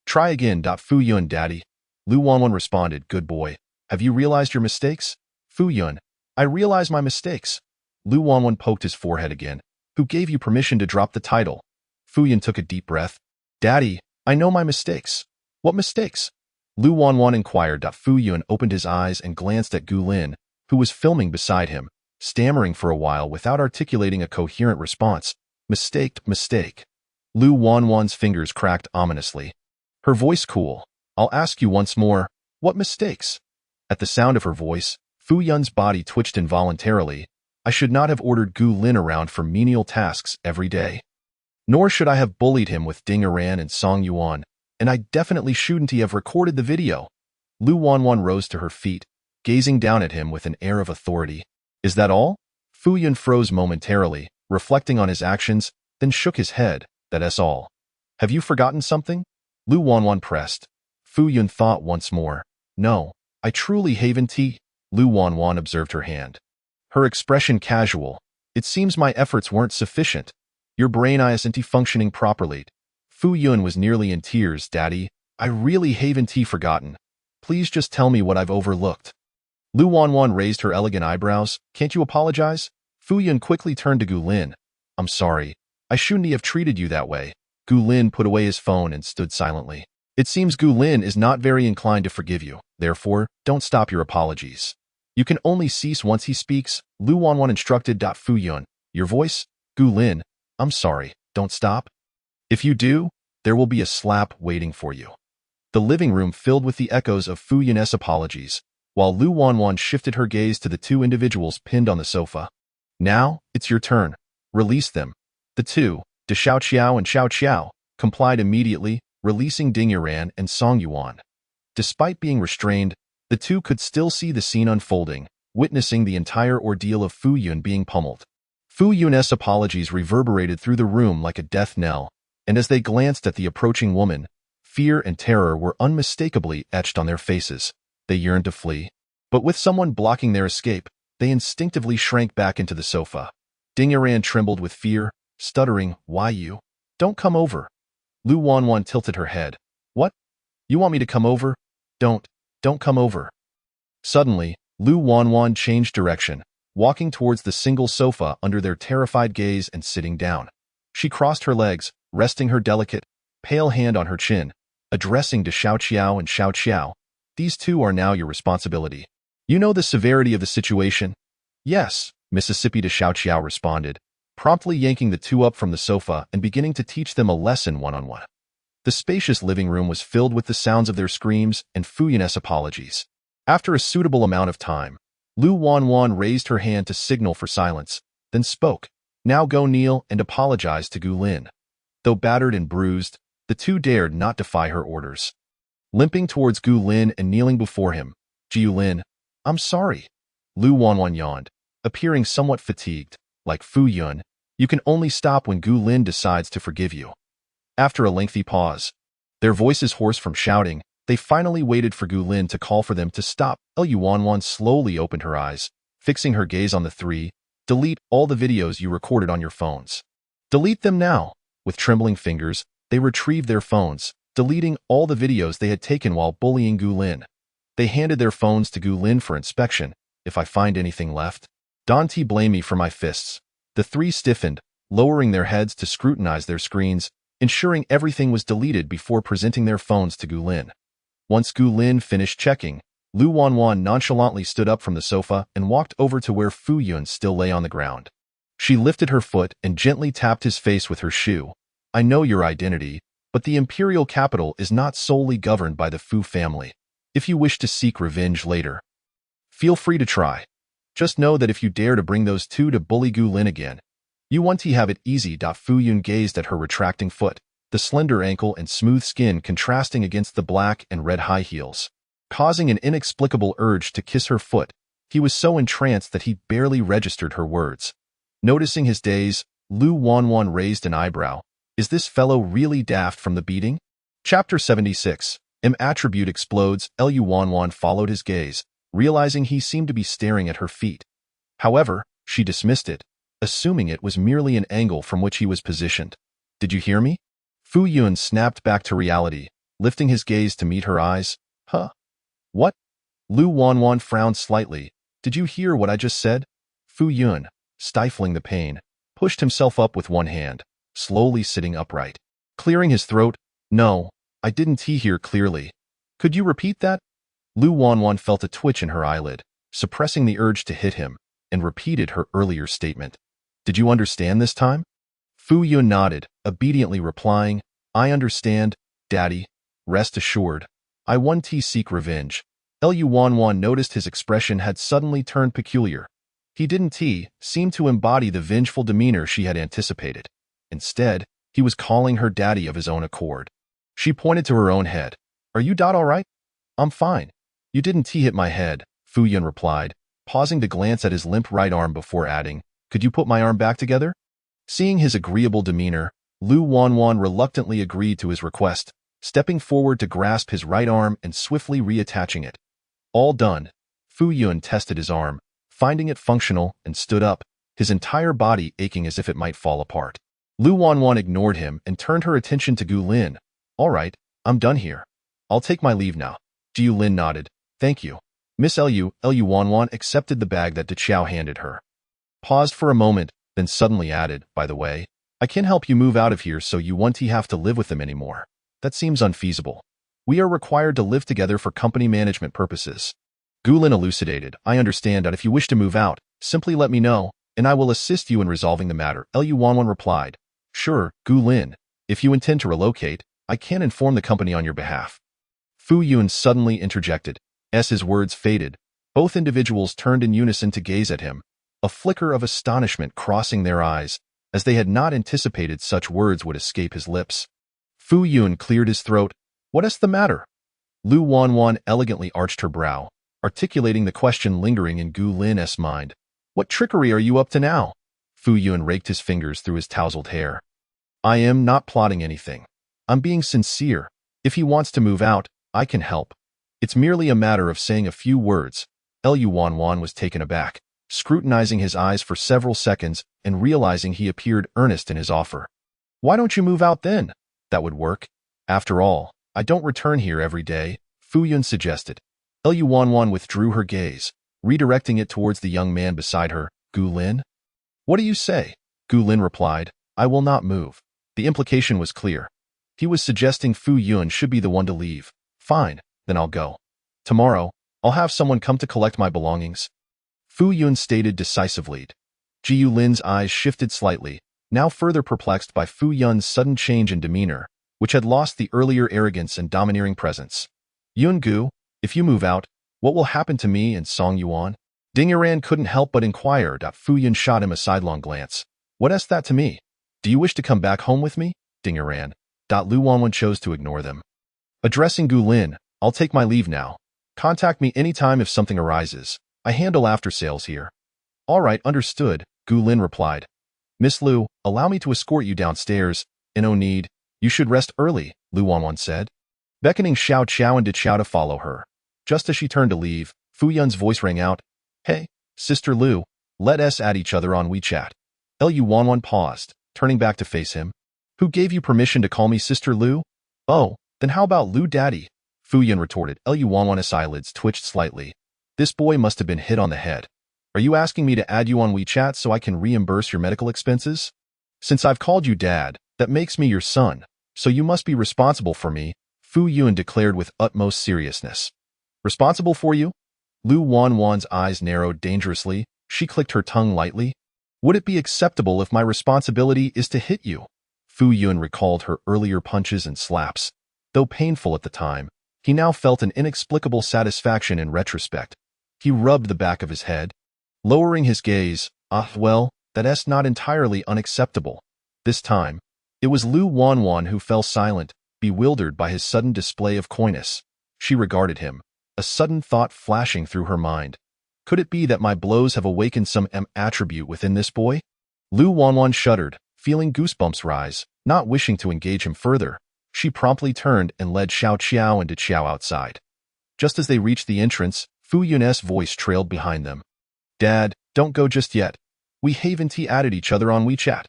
Try again." "Fu Yun, Daddy." Lu Wanwan responded, "Good boy. Have you realized your mistakes?" Fu Yun, "I realize my mistakes." Lu Wanwan poked his forehead again. "Who gave you permission to drop the title?" Fu Yun took a deep breath. "Daddy, I know my mistakes." "What mistakes?" Lu Wanwan inquired. Fu Yun opened his eyes and glanced at Gu Lin, who was filming beside him, stammering for a while without articulating a coherent response. Mistake. Lu Wanwan's fingers cracked ominously. Her voice cool. "I'll ask you once more, what mistakes?" At the sound of her voice, Fu Yun's body twitched involuntarily. "I should not have ordered Gu Lin around for menial tasks every day. Nor should I have bullied him with Ding Aran and Song Yuan, and I definitely shouldn't have recorded the video." Lu Wanwan rose to her feet, gazing down at him with an air of authority. "Is that all?" Fu Yun froze momentarily, reflecting on his actions, then shook his head. "That's all. Have you forgotten something?" Lu Wanwan pressed. Fu Yun thought once more. "No, I truly haven't." Lu Wanwan observed her hand. Her expression casual. "It seems my efforts weren't sufficient. Your brain isn't functioning properly." Fu Yun was nearly in tears. "Daddy, I really haven't forgotten. Please just tell me what I've overlooked." Lu Wanwan raised her elegant eyebrows. "Can't you apologize?" Fu Yun quickly turned to Gu Lin. "I'm sorry. I shouldn't have treated you that way." Gu Lin put away his phone and stood silently. "It seems Gu Lin is not very inclined to forgive you. Therefore, don't stop your apologies. You can only cease once he speaks," Lu Wanwan instructed. Fu Yun, "Your voice?" Gu Lin, "I'm sorry. Don't stop. If you do, there will be a slap waiting for you." The living room filled with the echoes of Fu Yun's apologies, while Lu Wanwan shifted her gaze to the two individuals pinned on the sofa. "Now, it's your turn. Release them." The two, De Xiao and Xiao Qiao, complied immediately, releasing Ding Yuan and Song Yuan. Despite being restrained, the two could still see the scene unfolding, witnessing the entire ordeal of Fu Yun being pummeled. Fu Yun's apologies reverberated through the room like a death knell, and as they glanced at the approaching woman, fear and terror were unmistakably etched on their faces. They yearned to flee, but with someone blocking their escape, they instinctively shrank back into the sofa. Ding Yuan trembled with fear, stuttering, "Why you? Don't come over." Lu Wanwan tilted her head. "What? You want me to come over? Don't come over." Suddenly, Lu Wanwan changed direction, walking towards the single sofa under their terrified gaze and sitting down. She crossed her legs, resting her delicate, pale hand on her chin, addressing to Xiao Qiao and Xiao Qiao. "These two are now your responsibility. You know the severity of the situation?" "Yes," Mississippi to Xiao Qiao responded, promptly yanking the two up from the sofa and beginning to teach them a lesson one-on-one. The spacious living room was filled with the sounds of their screams and Fu Yun's apologies. After a suitable amount of time, Lu Wanwan raised her hand to signal for silence, then spoke. "Now go kneel and apologize to Gu Lin." Though battered and bruised, the two dared not defy her orders. limping towards Gu Lin and kneeling before him. Jiu Lin, I'm sorry. Lu Wanwan yawned, appearing somewhat fatigued. Like Fu Yun, you can only stop when Gu Lin decides to forgive you. After a lengthy pause, their voices hoarse from shouting, they finally waited for Gu Lin to call for them to stop. Lu Wanwan slowly opened her eyes, fixing her gaze on the three. Delete all the videos you recorded on your phones. Delete them now. With trembling fingers, they retrieved their phones, deleting all the videos they had taken while bullying Gu Lin. They handed their phones to Gu Lin for inspection. If I find anything left, don't blame me for my fists. The three stiffened, lowering their heads to scrutinize their screens, ensuring everything was deleted before presenting their phones to Gu Lin. Once Gu Lin finished checking, Lu Wanwan nonchalantly stood up from the sofa and walked over to where Fu Yun still lay on the ground. She lifted her foot and gently tapped his face with her shoe. I know your identity, but the imperial capital is not solely governed by the Fu family. If you wish to seek revenge later, feel free to try. Just know that if you dare to bring those two to bully Gu Lin again, you won't have it easy. Fu Yun gazed at her retracting foot, the slender ankle and smooth skin contrasting against the black and red high heels, causing an inexplicable urge to kiss her foot. He was so entranced that he barely registered her words. Noticing his daze, Lu Wanwan raised an eyebrow. Is this fellow really daft from the beating? Chapter 76. Attribute explodes. Lu Wanwan followed his gaze, realizing he seemed to be staring at her feet. However, she dismissed it, assuming it was merely an angle from which he was positioned. Did you hear me? Fu Yun snapped back to reality, lifting his gaze to meet her eyes. Huh? What? Lu Wanwan frowned slightly. Did you hear what I just said? Fu Yun, stifling the pain, pushed himself up with one hand, slowly sitting upright. Clearing his throat, no, I didn't hear clearly. Could you repeat that? Lu Wanwan felt a twitch in her eyelid, suppressing the urge to hit him, and repeated her earlier statement. Did you understand this time? Fu Yun nodded, obediently replying, I understand, Daddy. Rest assured. I want to seek revenge. Lu Wanwan noticed his expression had suddenly turned peculiar. He didn't seem to embody the vengeful demeanor she had anticipated. Instead, he was calling her daddy of his own accord. She pointed to her own head. Are you all right? I'm fine. You didn't hit my head, Fu Yun replied, pausing to glance at his limp right arm before adding, could you put my arm back together? Seeing his agreeable demeanor, Lu Wanwan reluctantly agreed to his request, stepping forward to grasp his right arm and swiftly reattaching it. All done, Fu Yun tested his arm, finding it functional, and stood up, his entire body aching as if it might fall apart. Lu Wanwan ignored him and turned her attention to Gu Lin. All right, I'm done here. I'll take my leave now. Jiu Lin nodded. Thank you. Miss Lu Wanwan accepted the bag that Deqiao handed her. Paused for a moment, then suddenly added, by the way, I can help you move out of here so you won't have to live with them anymore. That seems unfeasible. We are required to live together for company management purposes. Gu Lin elucidated, I understand that if you wish to move out, simply let me know, and I will assist you in resolving the matter. Lu Wanwan replied, Sure, Gu Lin. If you intend to relocate, I can inform the company on your behalf. Fu Yun suddenly interjected. As his words faded, both individuals turned in unison to gaze at him, a flicker of astonishment crossing their eyes, as they had not anticipated such words would escape his lips. Fu Yun cleared his throat. What is the matter? Lu Wanwan elegantly arched her brow, articulating the question lingering in Gu Lin's mind. What trickery are you up to now? Fu Yun raked his fingers through his tousled hair. I am not plotting anything. I'm being sincere. If he wants to move out, I can help. It's merely a matter of saying a few words. Lu Wanwan was taken aback, scrutinizing his eyes for several seconds and realizing he appeared earnest in his offer. Why don't you move out then? That would work. After all, I don't return here every day, Fu Yun suggested. Lu Wanwan withdrew her gaze, redirecting it towards the young man beside her. Gu Lin? What do you say? Gu Lin replied, I will not move. The implication was clear. He was suggesting Fu Yun should be the one to leave. Fine, then I'll go. Tomorrow, I'll have someone come to collect my belongings. Fu Yun stated decisively. Jiu Lin's eyes shifted slightly, now further perplexed by Fu Yun's sudden change in demeanor, which had lost the earlier arrogance and domineering presence. Yun Gu, if you move out, what will happen to me and Song Yuan? Ding Yaran couldn't help but inquire. Fu Yun shot him a sidelong glance. What is that to me? Do you wish to come back home with me? Ding Yaran. Lu Wanwan chose to ignore them. Addressing Gu Lin, I'll take my leave now. Contact me anytime if something arises. I handle after sales here. All right, understood, Gu Lin replied. Miss Lu, allow me to escort you downstairs. No need. You should rest early, Lu Wanwan said, beckoning Xiao Qiao and Xiao to follow her. Just as she turned to leave, Fu Yun's voice rang out. Hey, Sister Lu, let us add each other on WeChat. Lu Wanwan paused, turning back to face him. Who gave you permission to call me Sister Lu? Oh, then how about Lu Daddy? Fu Yun retorted. Lu Wanwan's eyelids twitched slightly. This boy must have been hit on the head. Are you asking me to add you on WeChat so I can reimburse your medical expenses? Since I've called you Dad, that makes me your son, so you must be responsible for me, Fu Yun declared with utmost seriousness. Responsible for you? Lu Wanwan's eyes narrowed dangerously. She clicked her tongue lightly. Would it be acceptable if my responsibility is to hit you? Fu Yun recalled her earlier punches and slaps. Though painful at the time, he now felt an inexplicable satisfaction in retrospect. He rubbed the back of his head, lowering his gaze. Well, that's not entirely unacceptable. This time, it was Lu Wanwan who fell silent, bewildered by his sudden display of coyness. She regarded him, a sudden thought flashing through her mind. Could it be that my blows have awakened some attribute within this boy? Lu Wanwan shuddered, feeling goosebumps rise, not wishing to engage him further. She promptly turned and led Xiao Qiao and Xiao outside. Just as they reached the entrance, Fu Yun's voice trailed behind them. Dad, don't go just yet. We haven't added each other on WeChat.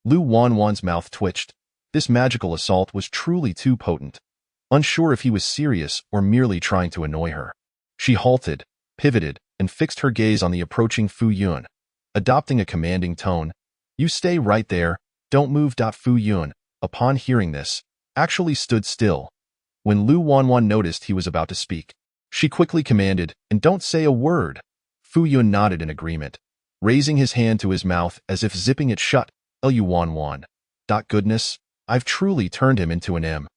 Lu Wanwan's mouth twitched. This magical assault was truly too potent. Unsure if he was serious or merely trying to annoy her, she halted, pivoted, and fixed her gaze on the approaching Fu Yun. Adopting a commanding tone, You stay right there, don't move. Fu Yun, upon hearing this, actually stood still. When Lu Wanwan noticed he was about to speak, she quickly commanded, And don't say a word. Fu Yun nodded in agreement, raising his hand to his mouth as if zipping it shut. Lu Wanwan. Goodness, I've truly turned him into an M.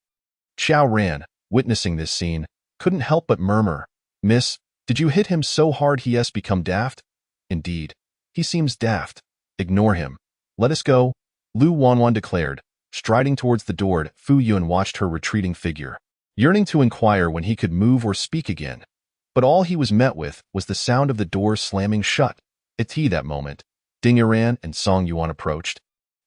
Qiao Ran, witnessing this scene, couldn't help but murmur, Miss, did you hit him so hard he has become daft? Indeed, he seems daft. Ignore him. Let us go, Lu Wanwan declared, striding towards the door. Fu Yun watched her retreating figure, yearning to inquire when he could move or speak again. But all he was met with was the sound of the door slamming shut. At that moment, Ding Yuan and Song Yuan approached.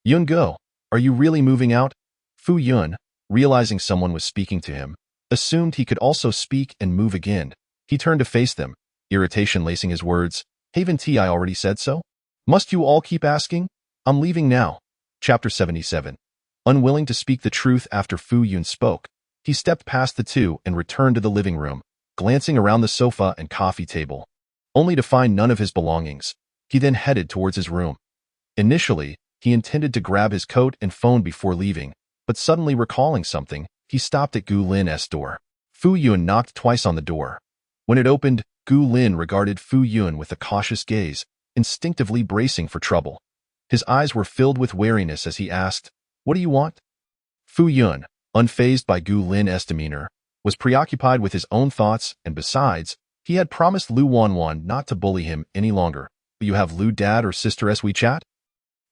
Yun Go, are you really moving out? Fu Yun, realizing someone was speaking to him, assumed he could also speak and move again. He turned to face them, irritation lacing his words. Haven't I already said so? Must you all keep asking? I'm leaving now. Chapter 77. Unwilling to speak the truth after Fu Yun spoke, he stepped past the two and returned to the living room, glancing around the sofa and coffee table, only to find none of his belongings. He then headed towards his room. Initially, he intended to grab his coat and phone before leaving, but suddenly recalling something, he stopped at Gu Lin's door. Fu Yun knocked twice on the door. When it opened, Gu Lin regarded Fu Yun with a cautious gaze, instinctively bracing for trouble. His eyes were filled with wariness as he asked, What do you want? Fu Yun, unfazed by Gu Lin's demeanor, was preoccupied with his own thoughts, and besides, he had promised Lu Wanwan not to bully him any longer. You have Lu Dad or Sister's WeChat?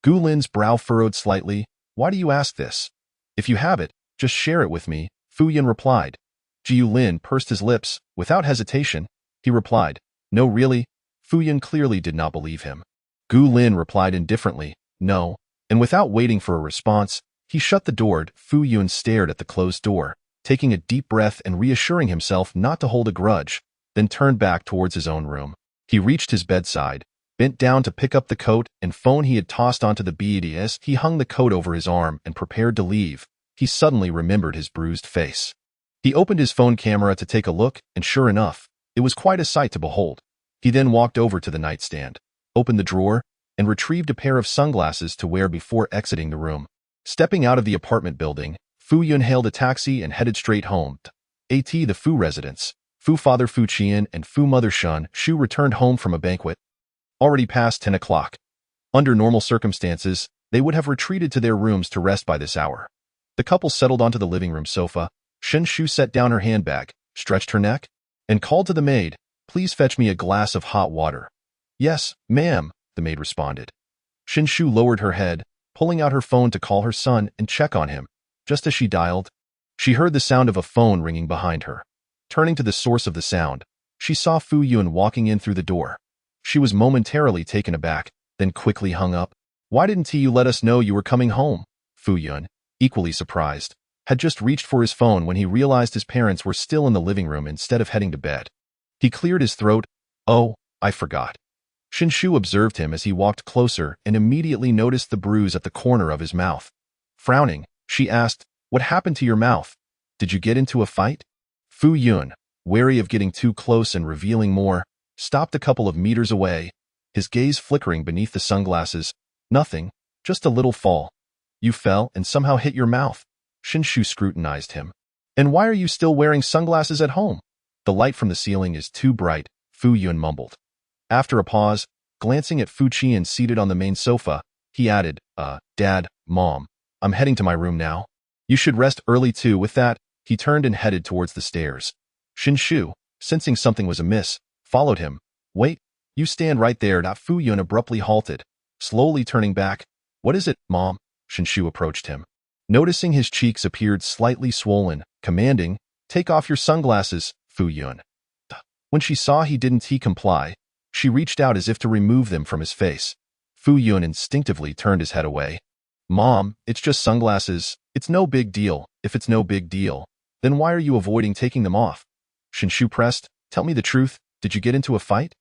Gu Lin's brow furrowed slightly. Why do you ask this? If you have it, just share it with me, Fu Yun replied. Jiu Lin pursed his lips. Without hesitation, he replied, No, really? Fu Yun clearly did not believe him. Gu Lin replied indifferently, No, and without waiting for a response, he shut the door. Fu Yun stared at the closed door, taking a deep breath and reassuring himself not to hold a grudge, then turned back towards his own room. He reached his bedside, bent down to pick up the coat and phone he had tossed onto the bed. As he hung the coat over his arm and prepared to leave, he suddenly remembered his bruised face. He opened his phone camera to take a look, and sure enough, it was quite a sight to behold. He then walked over to the nightstand, opened the drawer, and retrieved a pair of sunglasses to wear before exiting the room. Stepping out of the apartment building, Fu Yun hailed a taxi and headed straight home. The Fu residence, Fu father Fu Qian and Fu mother Shun Shu returned home from a banquet. Already past 10 o'clock. Under normal circumstances, they would have retreated to their rooms to rest by this hour. The couple settled onto the living room sofa. Shen Shu set down her handbag, stretched her neck, and called to the maid, Please fetch me a glass of hot water. Yes, ma'am, the maid responded. Shen Shu lowered her head, pulling out her phone to call her son and check on him. Just as she dialed, She heard the sound of a phone ringing behind her. Turning to the source of the sound, she saw Fu Yun walking in through the door. She was momentarily taken aback, then quickly hung up. "Why didn't you let us know you were coming home?" Fu Yun, equally surprised, had just reached for his phone when he realized his parents were still in the living room instead of heading to bed. He cleared his throat. "Oh, I forgot." Shinshu observed him as he walked closer and immediately noticed the bruise at the corner of his mouth. Frowning, she asked, "What happened to your mouth? Did you get into a fight?" Fu Yun, wary of getting too close and revealing more, stopped a couple of meters away, his gaze flickering beneath the sunglasses. "Nothing, just a little fall. You fell and somehow hit your mouth." Shinshu scrutinized him. "And why are you still wearing sunglasses at home?" "The light from the ceiling is too bright," Fu Yun mumbled. After a pause, glancing at Fu Qian seated on the main sofa, he added, Dad, Mom, I'm heading to my room now. You should rest early too." With that, he turned and headed towards the stairs. Shinshu, sensing something was amiss, followed him. "Wait, you stand right there." Fu Yun abruptly halted, slowly turning back. "What is it, Mom?" Shinshu approached him. Noticing his cheeks appeared slightly swollen, commanding, "Take off your sunglasses, Fu Yun." When she saw he didn't comply, she reached out as if to remove them from his face. Fu Yun instinctively turned his head away. "Mom, it's just sunglasses. It's no big deal. If it's no big deal, then why are you avoiding taking them off?" Shinshu pressed. "Tell me the truth. Did you get into a fight?"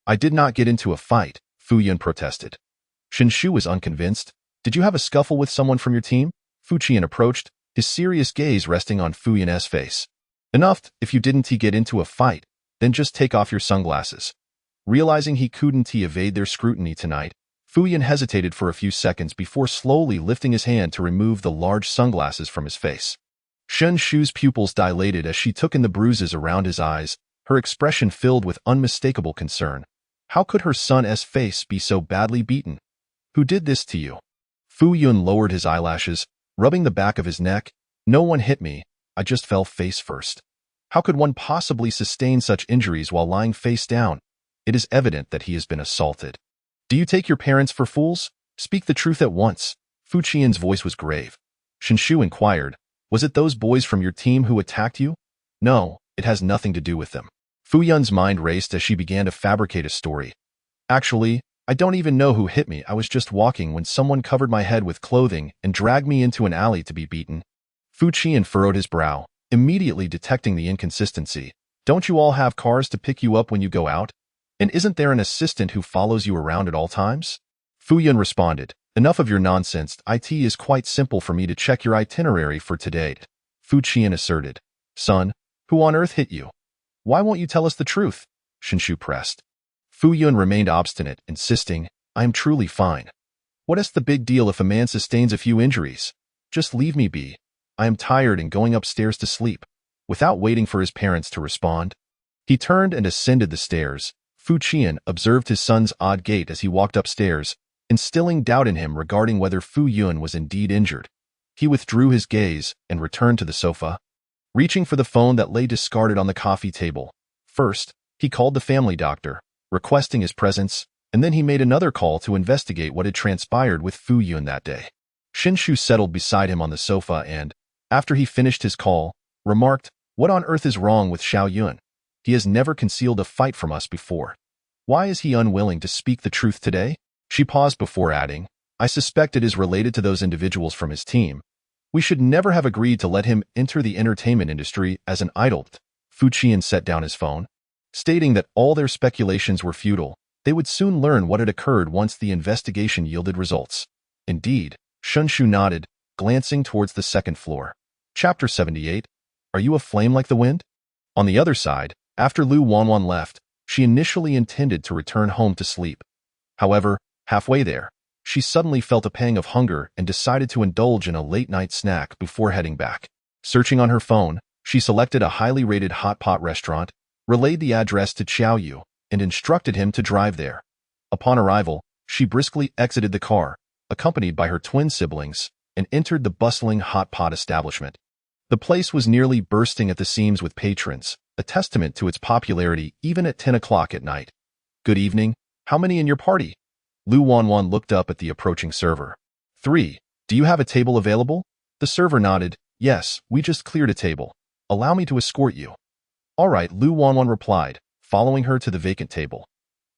"I did not get into a fight," Fu Yun protested. Shinshu was unconvinced. "Did you have a scuffle with someone from your team?" Fu Qian approached, his serious gaze resting on Fu Yun's face. "Enough. If you didn't get into a fight, then just take off your sunglasses." Realizing he couldn't evade their scrutiny tonight, Fu Yun hesitated for a few seconds before slowly lifting his hand to remove the large sunglasses from his face. Shinshu's pupils dilated as she took in the bruises around his eyes, her expression filled with unmistakable concern. How could her son's face be so badly beaten? "Who did this to you?" Fu Yun lowered his eyelashes, rubbing the back of his neck. "No one hit me. I just fell face first." How could one possibly sustain such injuries while lying face down? It is evident that he has been assaulted. "Do you take your parents for fools? Speak the truth at once." Fu Qian's voice was grave. Shinshu inquired, "Was it those boys from your team who attacked you?" "No, it has nothing to do with them." Fu Yun's mind raced as she began to fabricate a story. "Actually, I don't even know who hit me. I was just walking when someone covered my head with clothing and dragged me into an alley to be beaten." Fu Qian furrowed his brow, immediately detecting the inconsistency. "Don't you all have cars to pick you up when you go out? And isn't there an assistant who follows you around at all times?" Fu Yun responded, "Enough of your nonsense. It is quite simple for me to check your itinerary for today." Fu Qian asserted. "Son, who on earth hit you? Why won't you tell us the truth?" Shinshu pressed. Fu Yun remained obstinate, insisting, "I am truly fine. What is the big deal if a man sustains a few injuries? Just leave me be. I am tired and going upstairs to sleep." Without waiting for his parents to respond, he turned and ascended the stairs. Fu Qian observed his son's odd gait as he walked upstairs, instilling doubt in him regarding whether Fu Yun was indeed injured. He withdrew his gaze and returned to the sofa, reaching for the phone that lay discarded on the coffee table. First, he called the family doctor, requesting his presence, and then he made another call to investigate what had transpired with Fu Yun that day. Shinshu settled beside him on the sofa and, after he finished his call, remarked, "What on earth is wrong with Xiao Yun? He has never concealed a fight from us before. Why is he unwilling to speak the truth today?" She paused before adding, "I suspect it is related to those individuals from his team. We should never have agreed to let him enter the entertainment industry as an idol." Fu Qian set down his phone, stating that all their speculations were futile. They would soon learn what had occurred once the investigation yielded results. Indeed, Shinshu nodded, glancing towards the second floor. Chapter 78. Are you aflame like the wind? On the other side, after Lu Wanwan left, she initially intended to return home to sleep. However, halfway there, she suddenly felt a pang of hunger and decided to indulge in a late-night snack before heading back. Searching on her phone, she selected a highly rated hot pot restaurant, relayed the address to Xiao Yu, and instructed him to drive there. Upon arrival, she briskly exited the car, accompanied by her twin siblings, and entered the bustling hot pot establishment. The place was nearly bursting at the seams with patrons, a testament to its popularity even at 10 o'clock at night. "Good evening. How many in your party?" Lu Wanwan looked up at the approaching server. "3. Do you have a table available?" The server nodded. Yes, we just cleared a table. Allow me to escort you. All right, Lu Wanwan replied, following her to the vacant table.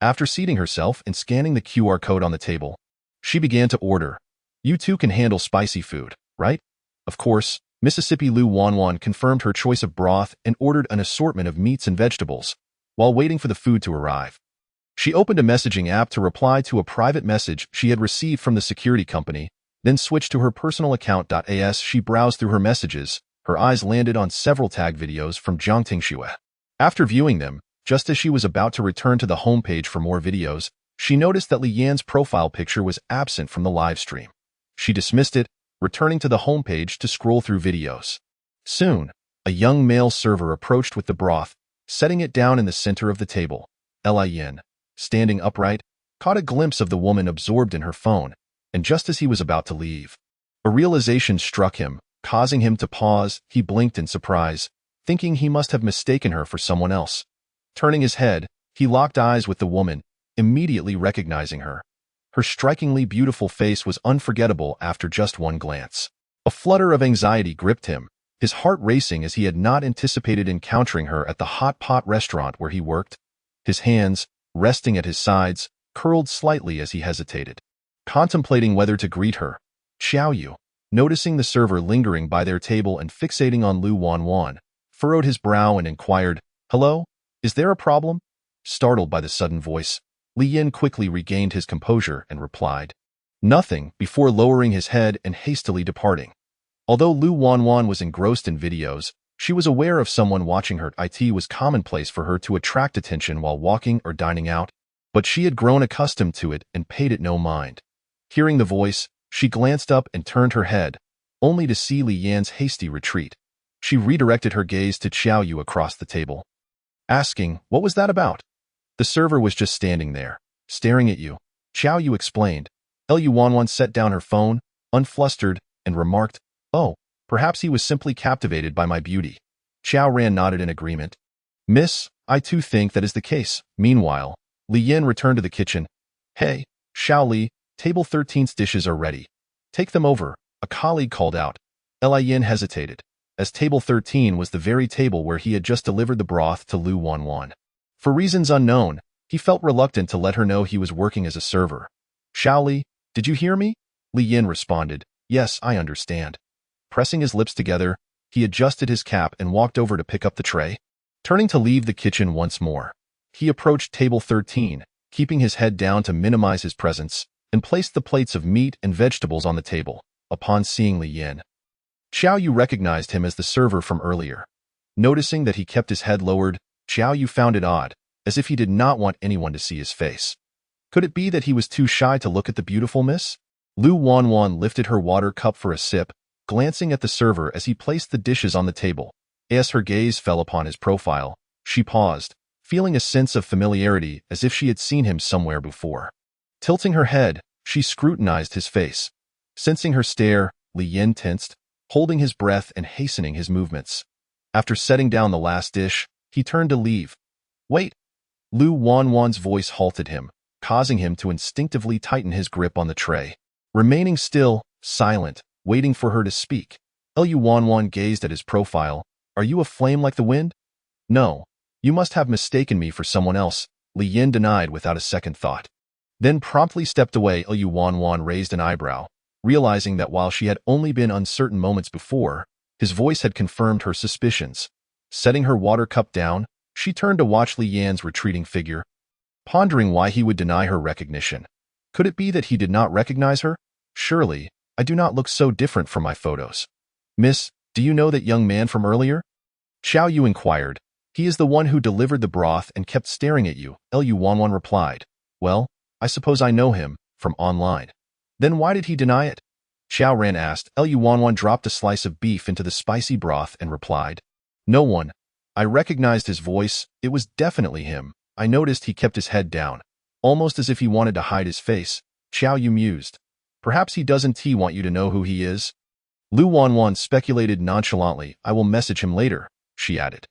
After seating herself and scanning the QR code on the table, she began to order. You two can handle spicy food, right? Of course, Mississippi Lu Wanwan confirmed her choice of broth and ordered an assortment of meats and vegetables, while waiting for the food to arrive. She opened a messaging app to reply to a private message she had received from the security company, then switched to her personal account. As she browsed through her messages, her eyes landed on several tag videos from Jiang Tingxue. After viewing them, just as she was about to return to the homepage for more videos, she noticed that Li Yan's profile picture was absent from the live stream. She dismissed it, returning to the homepage to scroll through videos. Soon, a young male server approached with the broth, setting it down in the center of the table. Li Yan, standing upright, caught a glimpse of the woman absorbed in her phone, and just as he was about to leave, a realization struck him, causing him to pause. He blinked in surprise, thinking he must have mistaken her for someone else. Turning his head, he locked eyes with the woman, immediately recognizing her. Her strikingly beautiful face was unforgettable after just one glance. A flutter of anxiety gripped him, his heart racing as he had not anticipated encountering her at the hot pot restaurant where he worked. His hands, resting at his sides, curled slightly as he hesitated, contemplating whether to greet her. Xiao Yu, noticing the server lingering by their table and fixating on Lu Wanwan, furrowed his brow and inquired, "Hello? Is there a problem?" Startled by the sudden voice, Li Yan quickly regained his composure and replied, "Nothing," before lowering his head and hastily departing. Although Lu Wanwan was engrossed in videos, she was aware of someone watching her. It was commonplace for her to attract attention while walking or dining out, but she had grown accustomed to it and paid it no mind. Hearing the voice, she glanced up and turned her head, only to see Li Yan's hasty retreat. She redirected her gaze to Xiao Yu across the table, asking, "What was that about?" "The server was just standing there, staring at you," Xiao Yu explained. Lu Wanwan set down her phone, unflustered, and remarked, "Oh, perhaps he was simply captivated by my beauty." Xiao Ran nodded in agreement. "Miss, I too think that is the case." Meanwhile, Li Yan returned to the kitchen. "Hey, Xiao Li, table 13's dishes are ready. Take them over," a colleague called out. Li Yan hesitated, as table 13 was the very table where he had just delivered the broth to Lu Wanwan. For reasons unknown, he felt reluctant to let her know he was working as a server. "Xiao Li, did you hear me?" Li Yan responded, "Yes, I understand." Pressing his lips together, he adjusted his cap and walked over to pick up the tray. Turning to leave the kitchen once more, he approached table 13, keeping his head down to minimize his presence, and placed the plates of meat and vegetables on the table. Upon seeing Li Yan, Xiao Yu recognized him as the server from earlier. Noticing that he kept his head lowered, Xiao Yu found it odd, as if he did not want anyone to see his face. Could it be that he was too shy to look at the beautiful miss? Lu Wanwan lifted her water cup for a sip, glancing at the server as he placed the dishes on the table. As her gaze fell upon his profile, she paused, feeling a sense of familiarity as if she had seen him somewhere before. Tilting her head, she scrutinized his face. Sensing her stare, Li Yan tensed, holding his breath and hastening his movements. After setting down the last dish, he turned to leave. "Wait!" Lu Wanwan's voice halted him, causing him to instinctively tighten his grip on the tray. Remaining still, silent, waiting for her to speak, Lu Wanwan gazed at his profile. "Are you a flame like the wind?" "No. You must have mistaken me for someone else," Li Yan denied without a second thought. Then promptly stepped away. Lu Wanwan raised an eyebrow, realizing that while she had only been uncertain moments before, his voice had confirmed her suspicions. Setting her water cup down, she turned to watch Li Yan's retreating figure, pondering why he would deny her recognition. Could it be that he did not recognize her? "Surely, I do not look so different from my photos." "Miss, do you know that young man from earlier?" Xiao Yu inquired. "He is the one who delivered the broth and kept staring at you," Lu Wanwan replied. "Well, I suppose I know him, from online." "Then why did he deny it?" Xiao Ran asked. Lu Wanwan dropped a slice of beef into the spicy broth and replied, "No one. I recognized his voice. It was definitely him. I noticed he kept his head down, almost as if he wanted to hide his face." Xiao Yu mused. "Perhaps he doesn't want you to know who he is?" Lu Wanwan speculated nonchalantly. "I will message him later," she added.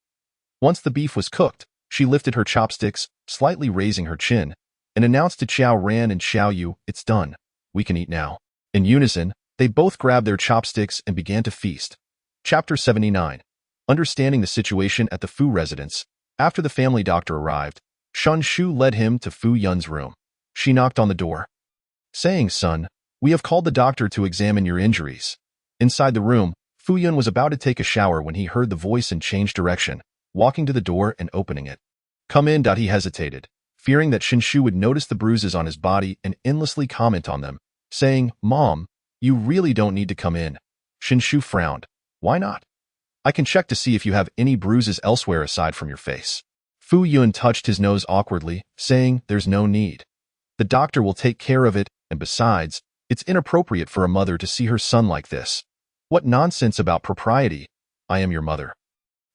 Once the beef was cooked, she lifted her chopsticks, slightly raising her chin, and announced to Xiao Ran and Xiao Yu, "It's done. We can eat now." In unison, they both grabbed their chopsticks and began to feast. Chapter 79. Understanding the situation at the Fu residence. After the family doctor arrived, Shun Shu led him to Fu Yun's room. She knocked on the door, saying, "Son, we have called the doctor to examine your injuries." Inside the room, Fu Yun was about to take a shower when he heard the voice and changed direction, walking to the door and opening it. "Come in." He hesitated, fearing that Shu would notice the bruises on his body and endlessly comment on them, saying, "Mom, you really don't need to come in." Shu frowned. "Why not? I can check to see if you have any bruises elsewhere aside from your face." Fu Yun touched his nose awkwardly, saying, "There's no need. The doctor will take care of it, and besides, it's inappropriate for a mother to see her son like this. What nonsense about propriety? I am your mother.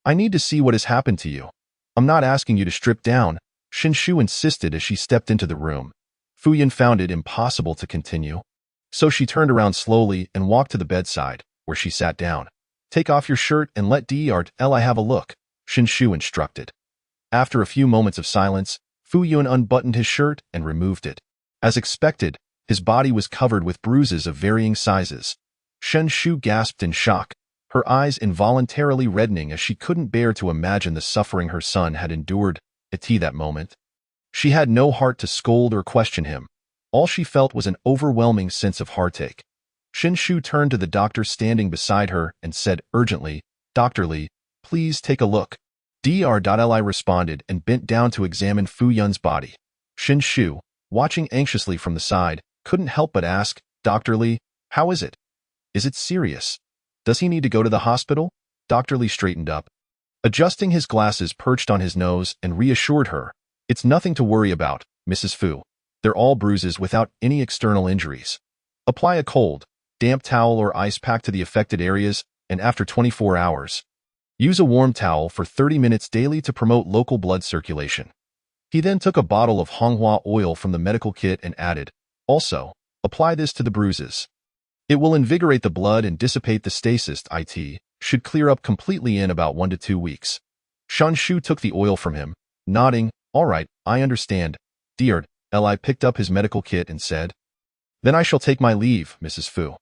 I need to see what has happened to you. I'm not asking you to strip down," Shu insisted as she stepped into the room. Fu Yun found it impossible to continue, so she turned around slowly and walked to the bedside, where she sat down. "Take off your shirt and let Dr. have a look," Shu instructed. After a few moments of silence, Fu Yun unbuttoned his shirt and removed it. As expected, his body was covered with bruises of varying sizes. Shu gasped in shock, her eyes involuntarily reddening as she couldn't bear to imagine the suffering her son had endured at that moment. She had no heart to scold or question him. All she felt was an overwhelming sense of heartache. Shu turned to the doctor standing beside her and said urgently, "Dr. Li, please take a look." Dr. Li responded and bent down to examine Fu Yun's body. Shu, watching anxiously from the side, couldn't help but ask, "Dr. Li, how is it? Is it serious? Does he need to go to the hospital?" Dr. Li straightened up, adjusting his glasses perched on his nose, and reassured her, "It's nothing to worry about, Mrs. Fu. They're all bruises without any external injuries. Apply a cold, damp towel or ice pack to the affected areas, and after 24 hours, use a warm towel for 30 minutes daily to promote local blood circulation." He then took a bottle of Honghua oil from the medical kit and added, "Also, apply this to the bruises. It will invigorate the blood and dissipate the stasis. It should clear up completely in about 1 to 2 weeks." Shu took the oil from him, nodding, "All right, I understand." Dr. Li picked up his medical kit and said, "Then I shall take my leave, Mrs. Fu."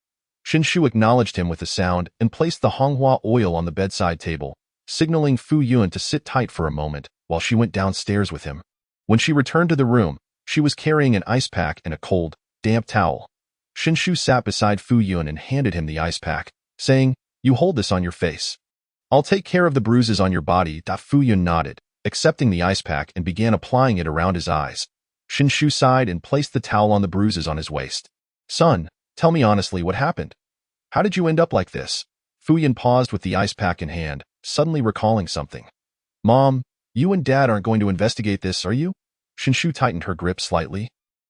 Shu acknowledged him with a sound and placed the Honghua oil on the bedside table, signaling Fu Yun to sit tight for a moment while she went downstairs with him. When she returned to the room, she was carrying an ice pack and a cold, damp towel. Shu sat beside Fu Yun and handed him the ice pack, saying, "You hold this on your face. I'll take care of the bruises on your body." Fu Yun nodded, accepting the ice pack and began applying it around his eyes. Shu sighed and placed the towel on the bruises on his waist. "Son, tell me honestly what happened. How did you end up like this?" Fu Yun paused with the ice pack in hand, suddenly recalling something. "Mom, you and Dad aren't going to investigate this, are you?" Shu tightened her grip slightly.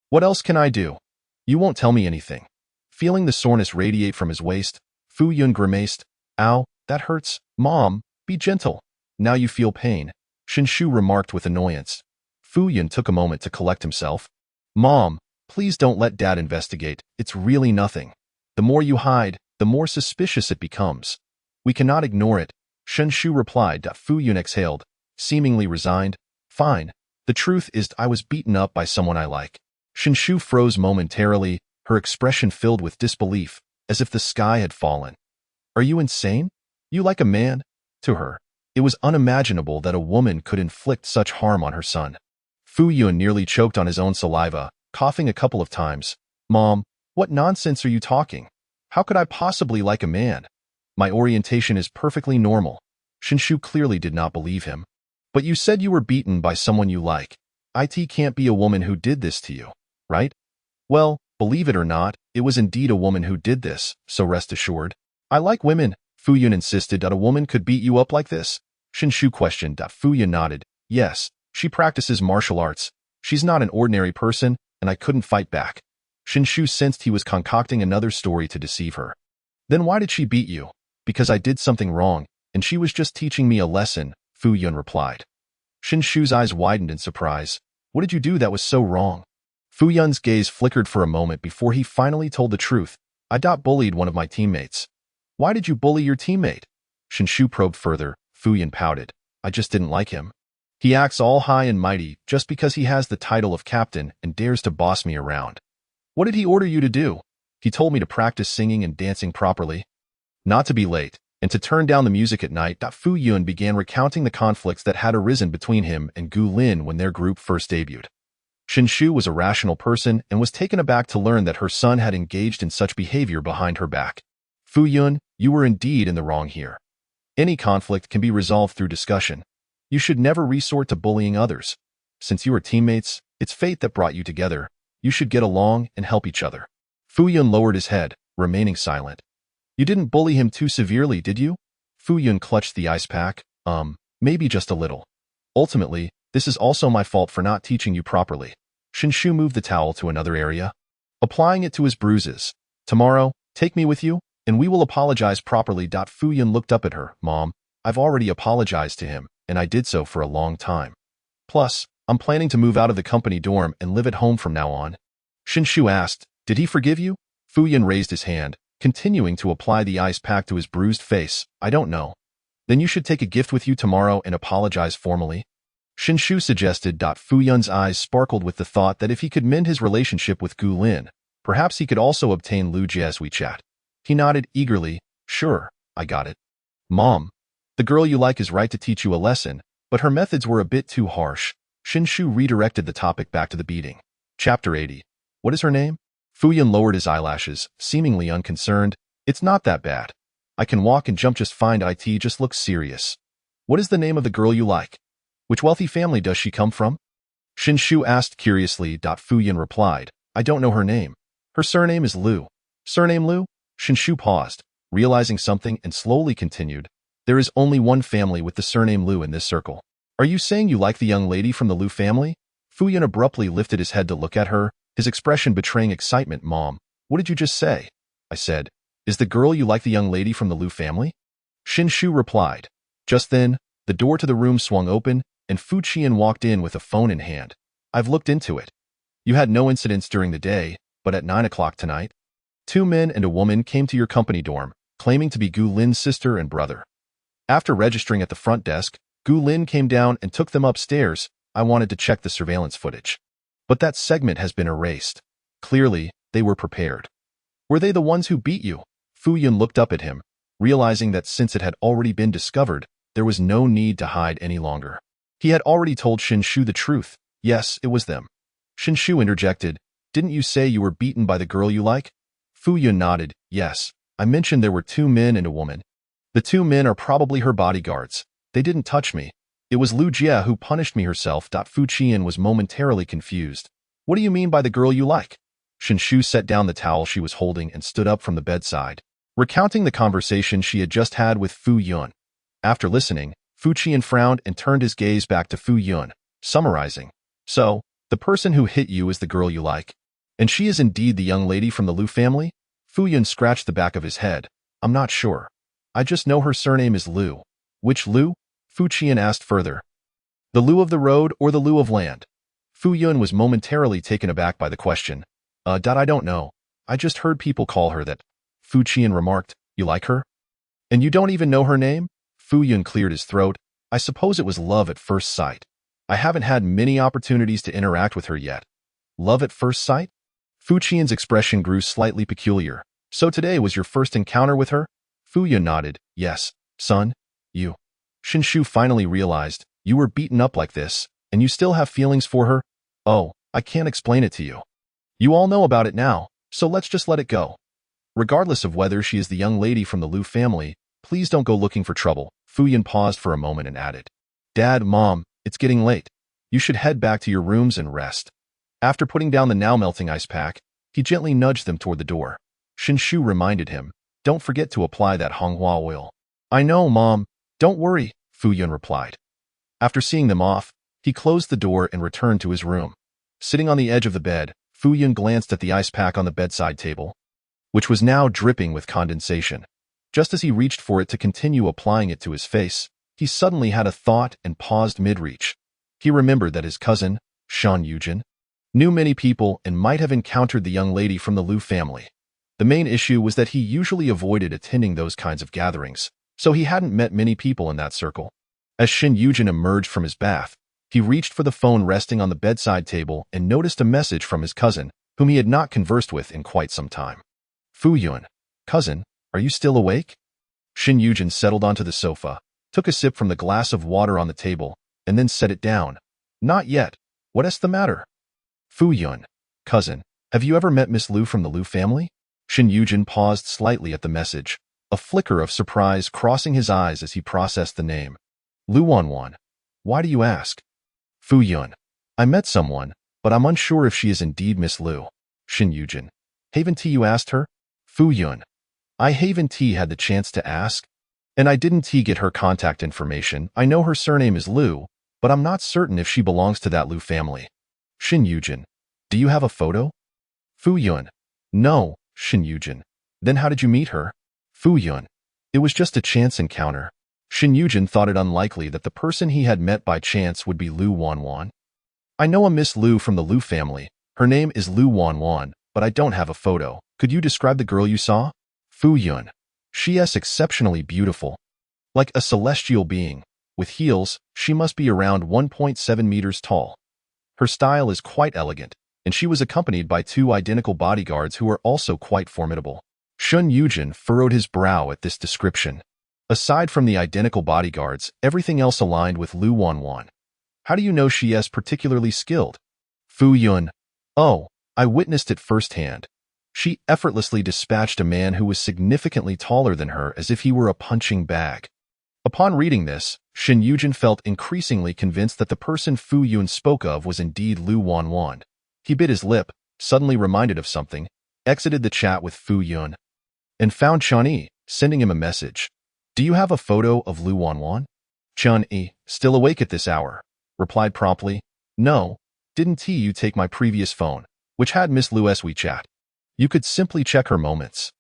"What else can I do? You won't tell me anything." Feeling the soreness radiate from his waist, Fu Yun grimaced. "Ow, that hurts. Mom, be gentle. Now you feel pain," Shu remarked with annoyance. Fu Yun took a moment to collect himself. "Mom, please don't let Dad investigate. It's really nothing. The more you hide, the more suspicious it becomes. We cannot ignore it," Shu replied. Fu Yun exhaled, seemingly resigned. "Fine. The truth is I was beaten up by someone I like." Shu froze momentarily, her expression filled with disbelief, as if the sky had fallen. "Are you insane? You like a man?" To her, it was unimaginable that a woman could inflict such harm on her son. Fu Yun nearly choked on his own saliva, coughing a couple of times. "Mom, what nonsense are you talking? How could I possibly like a man? My orientation is perfectly normal." Shu clearly did not believe him. "But you said you were beaten by someone you like. It can't be a woman who did this to you, right?" "Well, believe it or not, it was indeed a woman who did this, so rest assured." "I like women," Fu Yun insisted. "A woman could beat you up like this?" Shu questioned. Fu Yun nodded. "Yes, she practices martial arts. She's not an ordinary person, and I couldn't fight back." Shu sensed he was concocting another story to deceive her. "Then why did she beat you?" "Because I did something wrong, and she was just teaching me a lesson," Fu Yun replied. Shu's eyes widened in surprise. "What did you do that was so wrong?" Fu Yun's gaze flickered for a moment before he finally told the truth. "I bullied one of my teammates." "Why did you bully your teammate?" Shu probed further. Fu Yun pouted. "I just didn't like him. He acts all high and mighty just because he has the title of captain and dares to boss me around." "What did he order you to do?" "He told me to practice singing and dancing properly. Not to be late." and to turn down the music at night, Fu Yun began recounting the conflicts that had arisen between him and Gu Lin when their group first debuted. Shinshu was a rational person and was taken aback to learn that her son had engaged in such behavior behind her back. Fu Yun, you were indeed in the wrong here. Any conflict can be resolved through discussion. You should never resort to bullying others. Since you are teammates, it's fate that brought you together. You should get along and help each other. Fu Yun lowered his head, remaining silent. You didn't bully him too severely, did you? Fu Yun clutched the ice pack. Maybe just a little. Ultimately, this is also my fault for not teaching you properly. Shinshu moved the towel to another area, applying it to his bruises. Tomorrow, take me with you, and we will apologize properly. Fu Yun looked up at her. Mom, I've already apologized to him, and I did so for a long time. Plus, I'm planning to move out of the company dorm and live at home from now on. Shinshu asked, did he forgive you? Fu Yun raised his hand, continuing to apply the ice pack to his bruised face. I don't know. Then you should take a gift with you tomorrow and apologize formally. Shinshu suggested. Fu Yun's eyes sparkled with the thought that if he could mend his relationship with Gu Lin, perhaps he could also obtain Lu Jie's WeChat. He nodded eagerly. Sure, I got it. Mom, the girl you like is right to teach you a lesson, but her methods were a bit too harsh. Shinshu redirected the topic back to the beating. Chapter 80. What is her name? Fu Yun lowered his eyelashes, seemingly unconcerned. It's not that bad. I can walk and jump just fine. It just looks serious. What is the name of the girl you like? Which wealthy family does she come from? Shinshu asked curiously. Fu Yun replied, I don't know her name. Her surname is Liu. Surname Liu? Shinshu paused, realizing something, and slowly continued. There is only one family with the surname Liu in this circle. Are you saying you like the young lady from the Liu family? Fu Yun abruptly lifted his head to look at her, his expression betraying excitement. Mom, what did you just say? I said, is the girl you like the young lady from the Liu family? Shinshu replied. Just then, the door to the room swung open, and Fu Qian walked in with a phone in hand. I've looked into it. You had no incidents during the day, but at 9 o'clock tonight, 2 men and a woman came to your company dorm, claiming to be Gu Lin's sister and brother. After registering at the front desk, Gu Lin came down and took them upstairs. I wanted to check the surveillance footage. But that segment has been erased. Clearly, they were prepared. Were they the ones who beat you? Fu Yun looked up at him, realizing that since it had already been discovered, there was no need to hide any longer. He had already told Shinshu the truth. Yes, it was them. Shinshu interjected, didn't you say you were beaten by the girl you like? Fu Yun nodded. Yes, I mentioned there were 2 men and a woman. The 2 men are probably her bodyguards. They didn't touch me. It was Lu Jie who punished me herself. Fu Qian was momentarily confused. What do you mean by the girl you like? Shinshu set down the towel she was holding and stood up from the bedside, recounting the conversation she had just had with Fu Yun. After listening, Fu Qian frowned and turned his gaze back to Fu Yun, summarizing. So, the person who hit you is the girl you like? And she is indeed the young lady from the Liu family? Fu Yun scratched the back of his head. I'm not sure. I just know her surname is Liu. Which Liu? Fu Qian asked further. The Liu of the road or the Liu of land? Fu Yun was momentarily taken aback by the question. I don't know. I just heard people call her that. Fu Qian remarked. You like her? And you don't even know her name? Fu Yun cleared his throat. I suppose it was love at first sight. I haven't had many opportunities to interact with her yet. Love at first sight? Fu Qian's expression grew slightly peculiar. So today was your first encounter with her? Fu Yun nodded. Yes, son. You. Shinshu finally realized, you were beaten up like this, and you still have feelings for her? Oh, I can't explain it to you. You all know about it now, so let's just let it go. Regardless of whether she is the young lady from the Liu family, please don't go looking for trouble. Fu Yun paused for a moment and added, Dad, Mom, it's getting late. You should head back to your rooms and rest. After putting down the now-melting ice pack, he gently nudged them toward the door. Shinshu reminded him, don't forget to apply that Honghua oil. I know, Mom. Don't worry, Fu Yun replied. After seeing them off, he closed the door and returned to his room. Sitting on the edge of the bed, Fu Yun glanced at the ice pack on the bedside table, which was now dripping with condensation. Just as he reached for it to continue applying it to his face, he suddenly had a thought and paused mid-reach. He remembered that his cousin, Shan Yujin, knew many people and might have encountered the young lady from the Liu family. The main issue was that he usually avoided attending those kinds of gatherings, so he hadn't met many people in that circle. As Shan Yujin emerged from his bath, he reached for the phone resting on the bedside table and noticed a message from his cousin, whom he had not conversed with in quite some time. Fu Yun, cousin, are you still awake? Shin Yujin settled onto the sofa, took a sip from the glass of water on the table, and then set it down. Not yet. What's the matter? Fu Yun, cousin, have you ever met Miss Liu from the Liu family? Shin Yujin paused slightly at the message, a flicker of surprise crossing his eyes as he processed the name. Liu Wanwan. Why do you ask? Fu Yun. I met someone, but I'm unsure if she is indeed Miss Liu. Shin Yujin. Haven't you asked her? Fu Yun. I haven't had the chance to ask. And I didn't get her contact information. I know her surname is Liu, but I'm not certain if she belongs to that Liu family. Shin Yujin. Do you have a photo? Fu Yun. No, Shin Yujin. Then how did you meet her? Fu Yun. It was just a chance encounter. Shin Yujin thought it unlikely that the person he had met by chance would be Liu Wanwan. I know a Miss Liu from the Liu family. Her name is Liu Wanwan, but I don't have a photo. Could you describe the girl you saw? Fu Yun. She is exceptionally beautiful. Like a celestial being. With heels, she must be around 1.7 meters tall. Her style is quite elegant, and she was accompanied by 2 identical bodyguards who were also quite formidable. Shin Yujin furrowed his brow at this description. Aside from the identical bodyguards, everything else aligned with Liu Wanwan. How do you know she is particularly skilled? Fu Yun. Oh, I witnessed it firsthand. She effortlessly dispatched a man who was significantly taller than her as if he were a punching bag. Upon reading this, Shin Yujin felt increasingly convinced that the person Fu Yun spoke of was indeed Liu Wanwan. He bit his lip, suddenly reminded of something, exited the chat with Fu Yun, and found Chun-Yi, sending him a message. Do you have a photo of Liu Wanwan? Chun-Yi, still awake at this hour, replied promptly. No, didn't you take my previous phone, which had Miss Liu's WeChat? You could simply check her moments.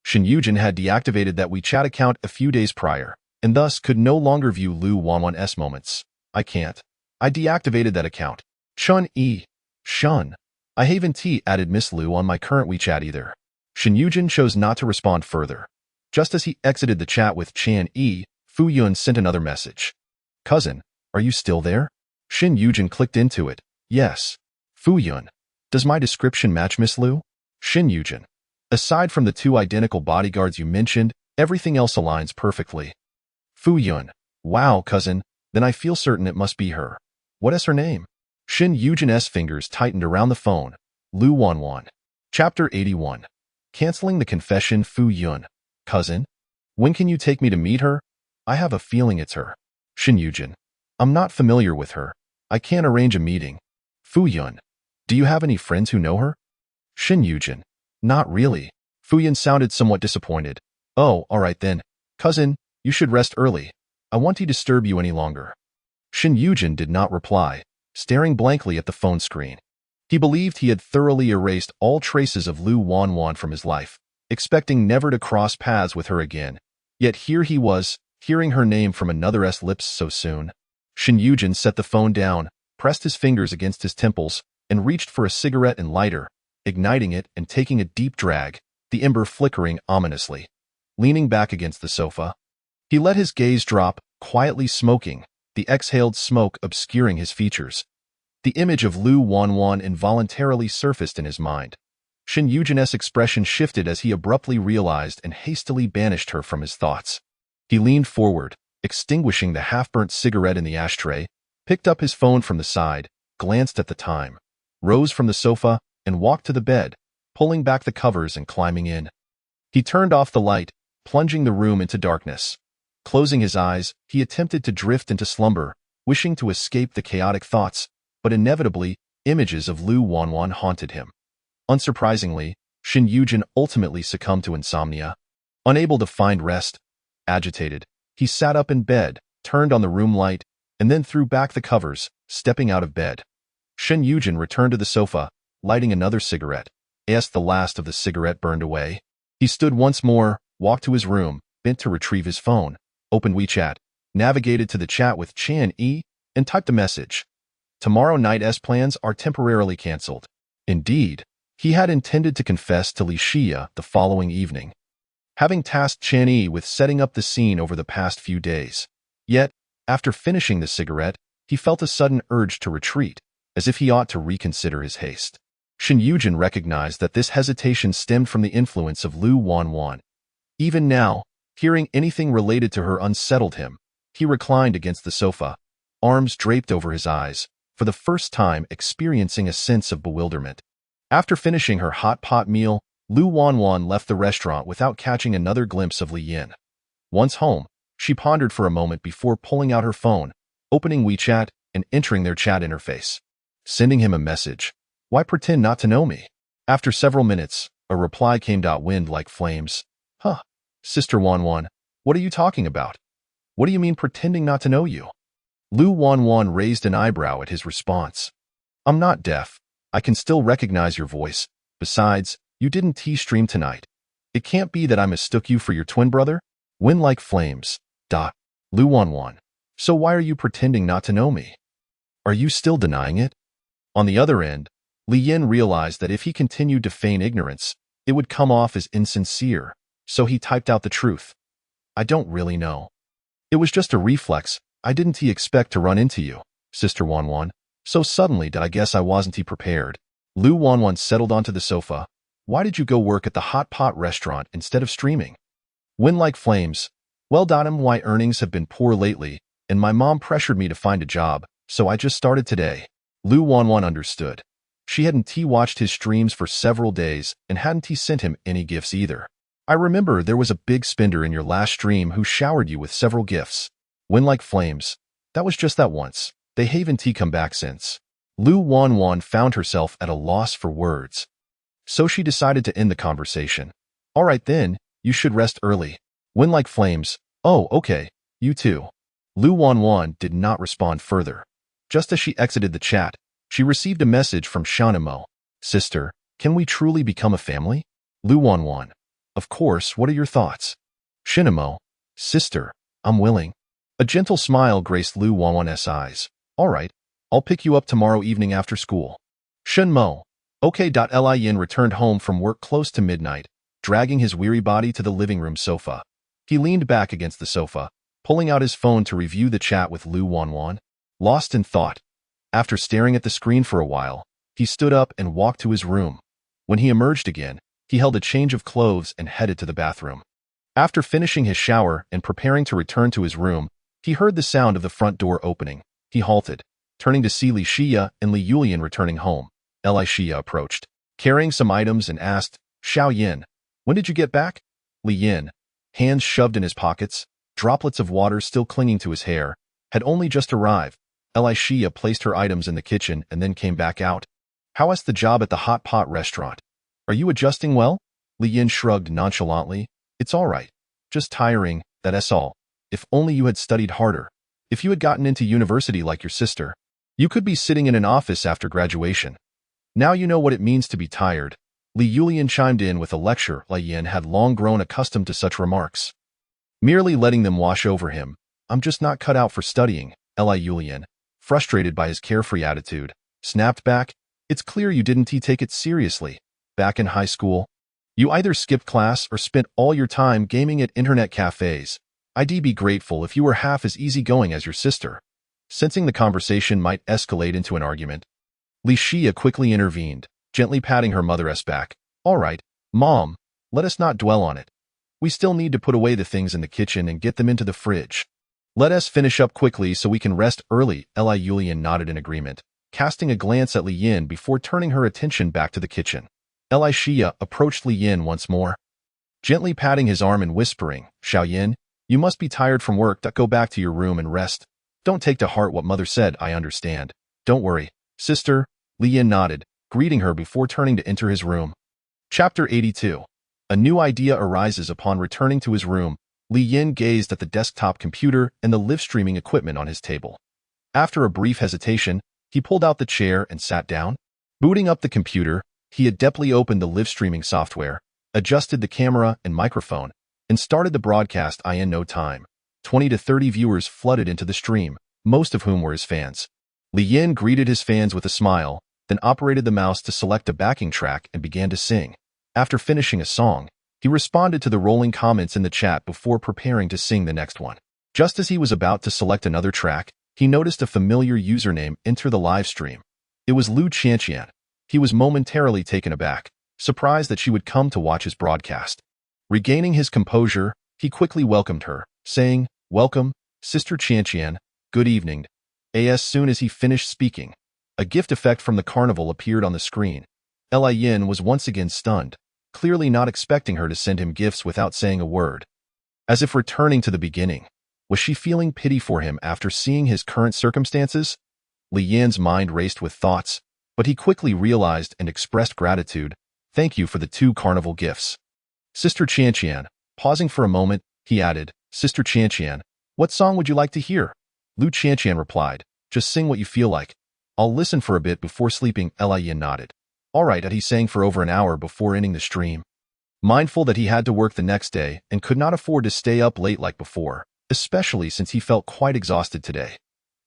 Shin Yujin had deactivated that WeChat account a few days prior, and thus could no longer view Liu Wanwan's moments. I can't. I deactivated that account. Chun-Yi. Shun. I haven't added Miss Liu on my current WeChat either. Shin Yujin chose not to respond further. Just as he exited the chat with Chan-Yi, Fu Yun sent another message. Cousin, are you still there? Shin Yujin clicked into it. Yes. Fu Yun. Does my description match Miss Liu? Shin Yujin. Aside from the 2 identical bodyguards you mentioned, everything else aligns perfectly. Fu Yun. Wow, cousin, then I feel certain it must be her. What is her name? Shin Yujin's fingers tightened around the phone. Liu Wanwan. Chapter 81. Canceling the confession. Fu Yun. Cousin? When can you take me to meet her? I have a feeling it's her. Shin Yujin. I'm not familiar with her. I can't arrange a meeting. Fu Yun. Do you have any friends who know her? Shin Yujin. Not really. Fu Yun sounded somewhat disappointed. Oh, alright then. Cousin, you should rest early. I won't disturb you any longer. Shin Yujin did not reply, staring blankly at the phone screen. He believed he had thoroughly erased all traces of Liu Wanwan from his life, expecting never to cross paths with her again. Yet here he was, hearing her name from another's lips so soon. Shin Yujin set the phone down, pressed his fingers against his temples, and reached for a cigarette and lighter, igniting it and taking a deep drag, the ember flickering ominously. Leaning back against the sofa, he let his gaze drop, quietly smoking, the exhaled smoke obscuring his features. The image of Liu Wanwan involuntarily surfaced in his mind. Shin Yujin's expression shifted as he abruptly realized and hastily banished her from his thoughts. He leaned forward, extinguishing the half-burnt cigarette in the ashtray, picked up his phone from the side, glanced at the time, rose from the sofa, and walked to the bed, pulling back the covers and climbing in. He turned off the light, plunging the room into darkness. Closing his eyes, he attempted to drift into slumber, wishing to escape the chaotic thoughts, but inevitably, images of Liu Wanwan haunted him. Unsurprisingly, Shin Yujin ultimately succumbed to insomnia. Unable to find rest, agitated, he sat up in bed, turned on the room light, and then threw back the covers, stepping out of bed. Shin Yujin returned to the sofa, lighting another cigarette. As the last of the cigarette burned away, he stood once more, walked to his room, bent to retrieve his phone, opened WeChat, navigated to the chat with Chan-Yi, and typed a message. Tomorrow night's plans are temporarily cancelled. Indeed, he had intended to confess to Li Xia the following evening, having tasked Chan-Yi with setting up the scene over the past few days. Yet, after finishing the cigarette, he felt a sudden urge to retreat, as if he ought to reconsider his haste. Shin Yujin recognized that this hesitation stemmed from the influence of Liu Wanwan. Even now, Hearing anything related to her unsettled him. He reclined against the sofa, arms draped over his eyes, for the first time experiencing a sense of bewilderment. After finishing her hot pot meal, Lu Wanwan left the restaurant without catching another glimpse of Li Yin. Once home, she pondered for a moment before pulling out her phone, opening WeChat, and entering their chat interface. Sending him a message. Why pretend not to know me? After several minutes, a reply came. Wind like flames. Huh. Sister Wanwan, what are you talking about? What do you mean pretending not to know you? Lu Wanwan raised an eyebrow at his response. I'm not deaf. I can still recognize your voice. Besides, you didn't T-stream tonight. It can't be that I mistook you for your twin brother? Wind like flames. Lu Wanwan. So why are you pretending not to know me? Are you still denying it? On the other end, Li Yin realized that if he continued to feign ignorance, it would come off as insincere, so he typed out the truth. I don't really know. It was just a reflex. I didn't expect to run into you, Sister Wanwan. So suddenly did I guess I wasn't prepared. Lu Wanwan settled onto the sofa. Why did you go work at the hot pot restaurant instead of streaming? Wind like flames. Well, my earnings have been poor lately, and my mom pressured me to find a job, so I just started today. Lu Wanwan understood. She hadn't watched his streams for several days and hadn't sent him any gifts either. I remember there was a big spender in your last stream who showered you with several gifts. Wind like flames. That was just that once. They haven't come back since. Lu Wanwan found herself at a loss for words. So she decided to end the conversation. All right then, you should rest early. Wind like flames. Oh, okay. You too. Lu Wanwan did not respond further. Just as she exited the chat, she received a message from Shanimo. Sister, can we truly become a family? Lu Wanwan. Of course, what are your thoughts? Shinimo. Sister, I'm willing. A gentle smile graced Lu Wanwan's eyes. All right, I'll pick you up tomorrow evening after school. Shinmo. Okay. Li Yin returned home from work close to midnight, dragging his weary body to the living room sofa. He leaned back against the sofa, pulling out his phone to review the chat with Lu Wanwan. Lost in thought. After staring at the screen for a while, he stood up and walked to his room. When he emerged again, he held a change of clothes and headed to the bathroom. After finishing his shower and preparing to return to his room, he heard the sound of the front door opening. He halted, turning to see Li Xia and Li Yulian returning home. Li Xia approached, carrying some items and asked, Xiao Yin, when did you get back? Li Yin, hands shoved in his pockets, droplets of water still clinging to his hair, had only just arrived. Li Xia placed her items in the kitchen and then came back out. How is the job at the hot pot restaurant? Are you adjusting well? Li Yin shrugged nonchalantly. It's all right. Just tiring, that's all. If only you had studied harder. If you had gotten into university like your sister, you could be sitting in an office after graduation. Now you know what it means to be tired. Li Yulian chimed in with a lecture. Li Yin had long grown accustomed to such remarks, merely letting them wash over him. I'm just not cut out for studying. Li Yulian, frustrated by his carefree attitude, snapped back. It's clear you didn't take it seriously. Back in high school, you either skipped class or spent all your time gaming at internet cafes. I'd be grateful if you were half as easygoing as your sister. Sensing the conversation might escalate into an argument, Li Xia quickly intervened, gently patting her mother's back. All right, Mom, let us not dwell on it. We still need to put away the things in the kitchen and get them into the fridge. Let us finish up quickly so we can rest early. Li Yulian nodded in agreement, casting a glance at Li Yin before turning her attention back to the kitchen. Li Xia approached Li Yin once more, gently patting his arm and whispering, Xiao Yin, you must be tired from work. Go back to your room and rest. Don't take to heart what mother said. I understand. Don't worry, sister. Li Yin nodded, greeting her before turning to enter his room. Chapter 82. A new idea arises upon returning to his room. Li Yin gazed at the desktop computer and the live streaming equipment on his table. After a brief hesitation, he pulled out the chair and sat down. Booting up the computer, he adeptly opened the live streaming software, adjusted the camera and microphone, and started the broadcast. In no time, 20 to 30 viewers flooded into the stream, most of whom were his fans. Li Yin greeted his fans with a smile, then operated the mouse to select a backing track and began to sing. After finishing a song, he responded to the rolling comments in the chat before preparing to sing the next one. Just as he was about to select another track, he noticed a familiar username enter the live stream. It was Lu Qianqian. He was momentarily taken aback, surprised that she would come to watch his broadcast. Regaining his composure, He quickly welcomed her, saying, "Welcome, Sister Qianqian, good evening." As soon as he finished speaking, a gift effect from the carnival appeared on the screen. Yin was once again stunned, clearly not expecting her to send him gifts without saying a word. As if returning to the beginning, was she feeling pity for him after seeing his current circumstances? Li Yan's mind raced with thoughts, but he quickly realized and expressed gratitude. "Thank you for the 2 carnival gifts." Sister Qianqian, pausing for a moment, he added, "Sister Qianqian, what song would you like to hear?" Lu Qianqian replied, "Just sing what you feel like. I'll listen for a bit before sleeping." Yin nodded. All right, he sang for over an hour before ending the stream. Mindful that he had to work the next day and could not afford to stay up late like before, especially since he felt quite exhausted today.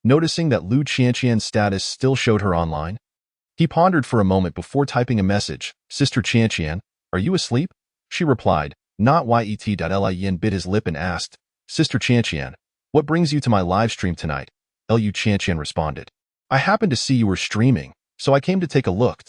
Noticing that Lu Qianqian's status still showed her online, he pondered for a moment before typing a message. "Sister Qianqian, are you asleep?" She replied, "Not yet." Yin bit his lip and asked, "Sister Qianqian, what brings you to my live stream tonight?" Lu Qianqian responded, "I happened to see you were streaming, so I came to take a look."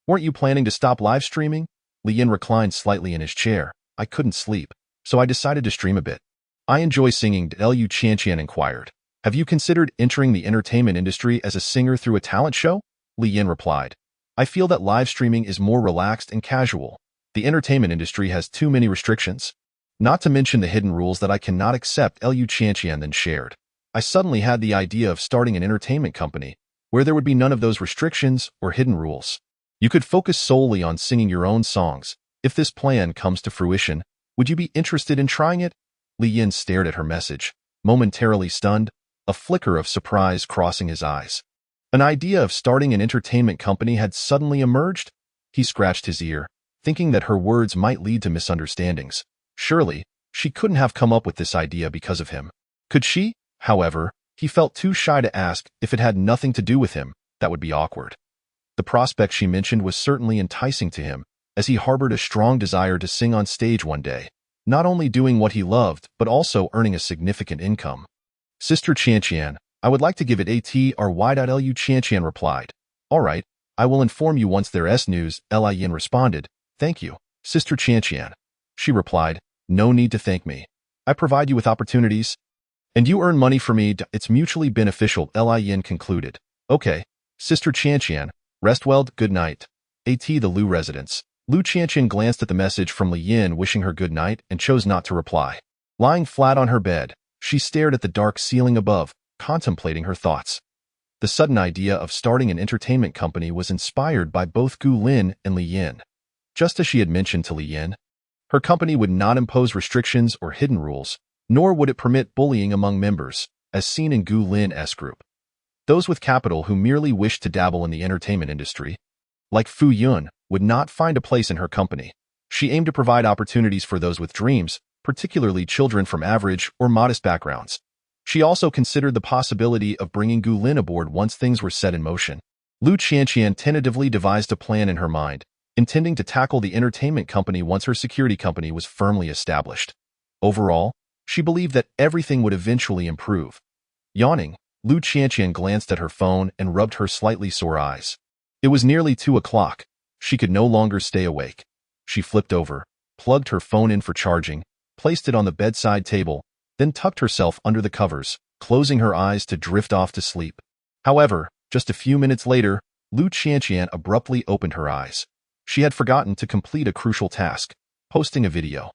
"Weren't you planning to stop live streaming?" Li Yin reclined slightly in his chair. "I couldn't sleep, so I decided to stream a bit." "I enjoy singing," Lu Qianqian inquired. "Have you considered entering the entertainment industry as a singer through a talent show?" Li Yin replied, "I feel that live streaming is more relaxed and casual. The entertainment industry has too many restrictions. Not to mention the hidden rules that I cannot accept." Lu Qianqian then shared, "I suddenly had the idea of starting an entertainment company where there would be none of those restrictions or hidden rules. You could focus solely on singing your own songs. If this plan comes to fruition, would you be interested in trying it?" Li Yin stared at her message, momentarily stunned, a flicker of surprise crossing his eyes. An idea of starting an entertainment company had suddenly emerged? He scratched his ear, thinking that her words might lead to misunderstandings. Surely, she couldn't have come up with this idea because of him. Could she? However, he felt too shy to ask. If it had nothing to do with him, that would be awkward. The prospect she mentioned was certainly enticing to him, as he harbored a strong desire to sing on stage one day, not only doing what he loved, but also earning a significant income. "Sister Qianqian, I would like to give it a try." Lu Qianqian replied, "All right, I will inform you once there's news." Yin responded, "Thank you, Sister Qianqian." She replied, "No need to thank me. I provide you with opportunities, and you earn money for me. It's mutually beneficial." Yin concluded, "Okay, Sister Qianqian, rest well. Good night." The Lu residence. Lu Qianqian glanced at the message from Li Yin wishing her good night and chose not to reply. Lying flat on her bed, she stared at the dark ceiling above, contemplating her thoughts. The sudden idea of starting an entertainment company was inspired by both Gu Lin and Li Yin. Just as she had mentioned to Li Yin, her company would not impose restrictions or hidden rules, nor would it permit bullying among members, as seen in Gu Lin's group. Those with capital who merely wished to dabble in the entertainment industry, like Fu Yun, would not find a place in her company. She aimed to provide opportunities for those with dreams, particularly children from average or modest backgrounds. She also considered the possibility of bringing Gu Lin aboard once things were set in motion. Lu Qianqian tentatively devised a plan in her mind, intending to tackle the entertainment company once her security company was firmly established. Overall, she believed that everything would eventually improve. Yawning, Lu Qianqian glanced at her phone and rubbed her slightly sore eyes. It was nearly 2 o'clock. She could no longer stay awake. She flipped over, plugged her phone in for charging, placed it on the bedside table, then tucked herself under the covers, closing her eyes to drift off to sleep. However, just a few minutes later, Lu Qianqian abruptly opened her eyes. She had forgotten to complete a crucial task, posting a video.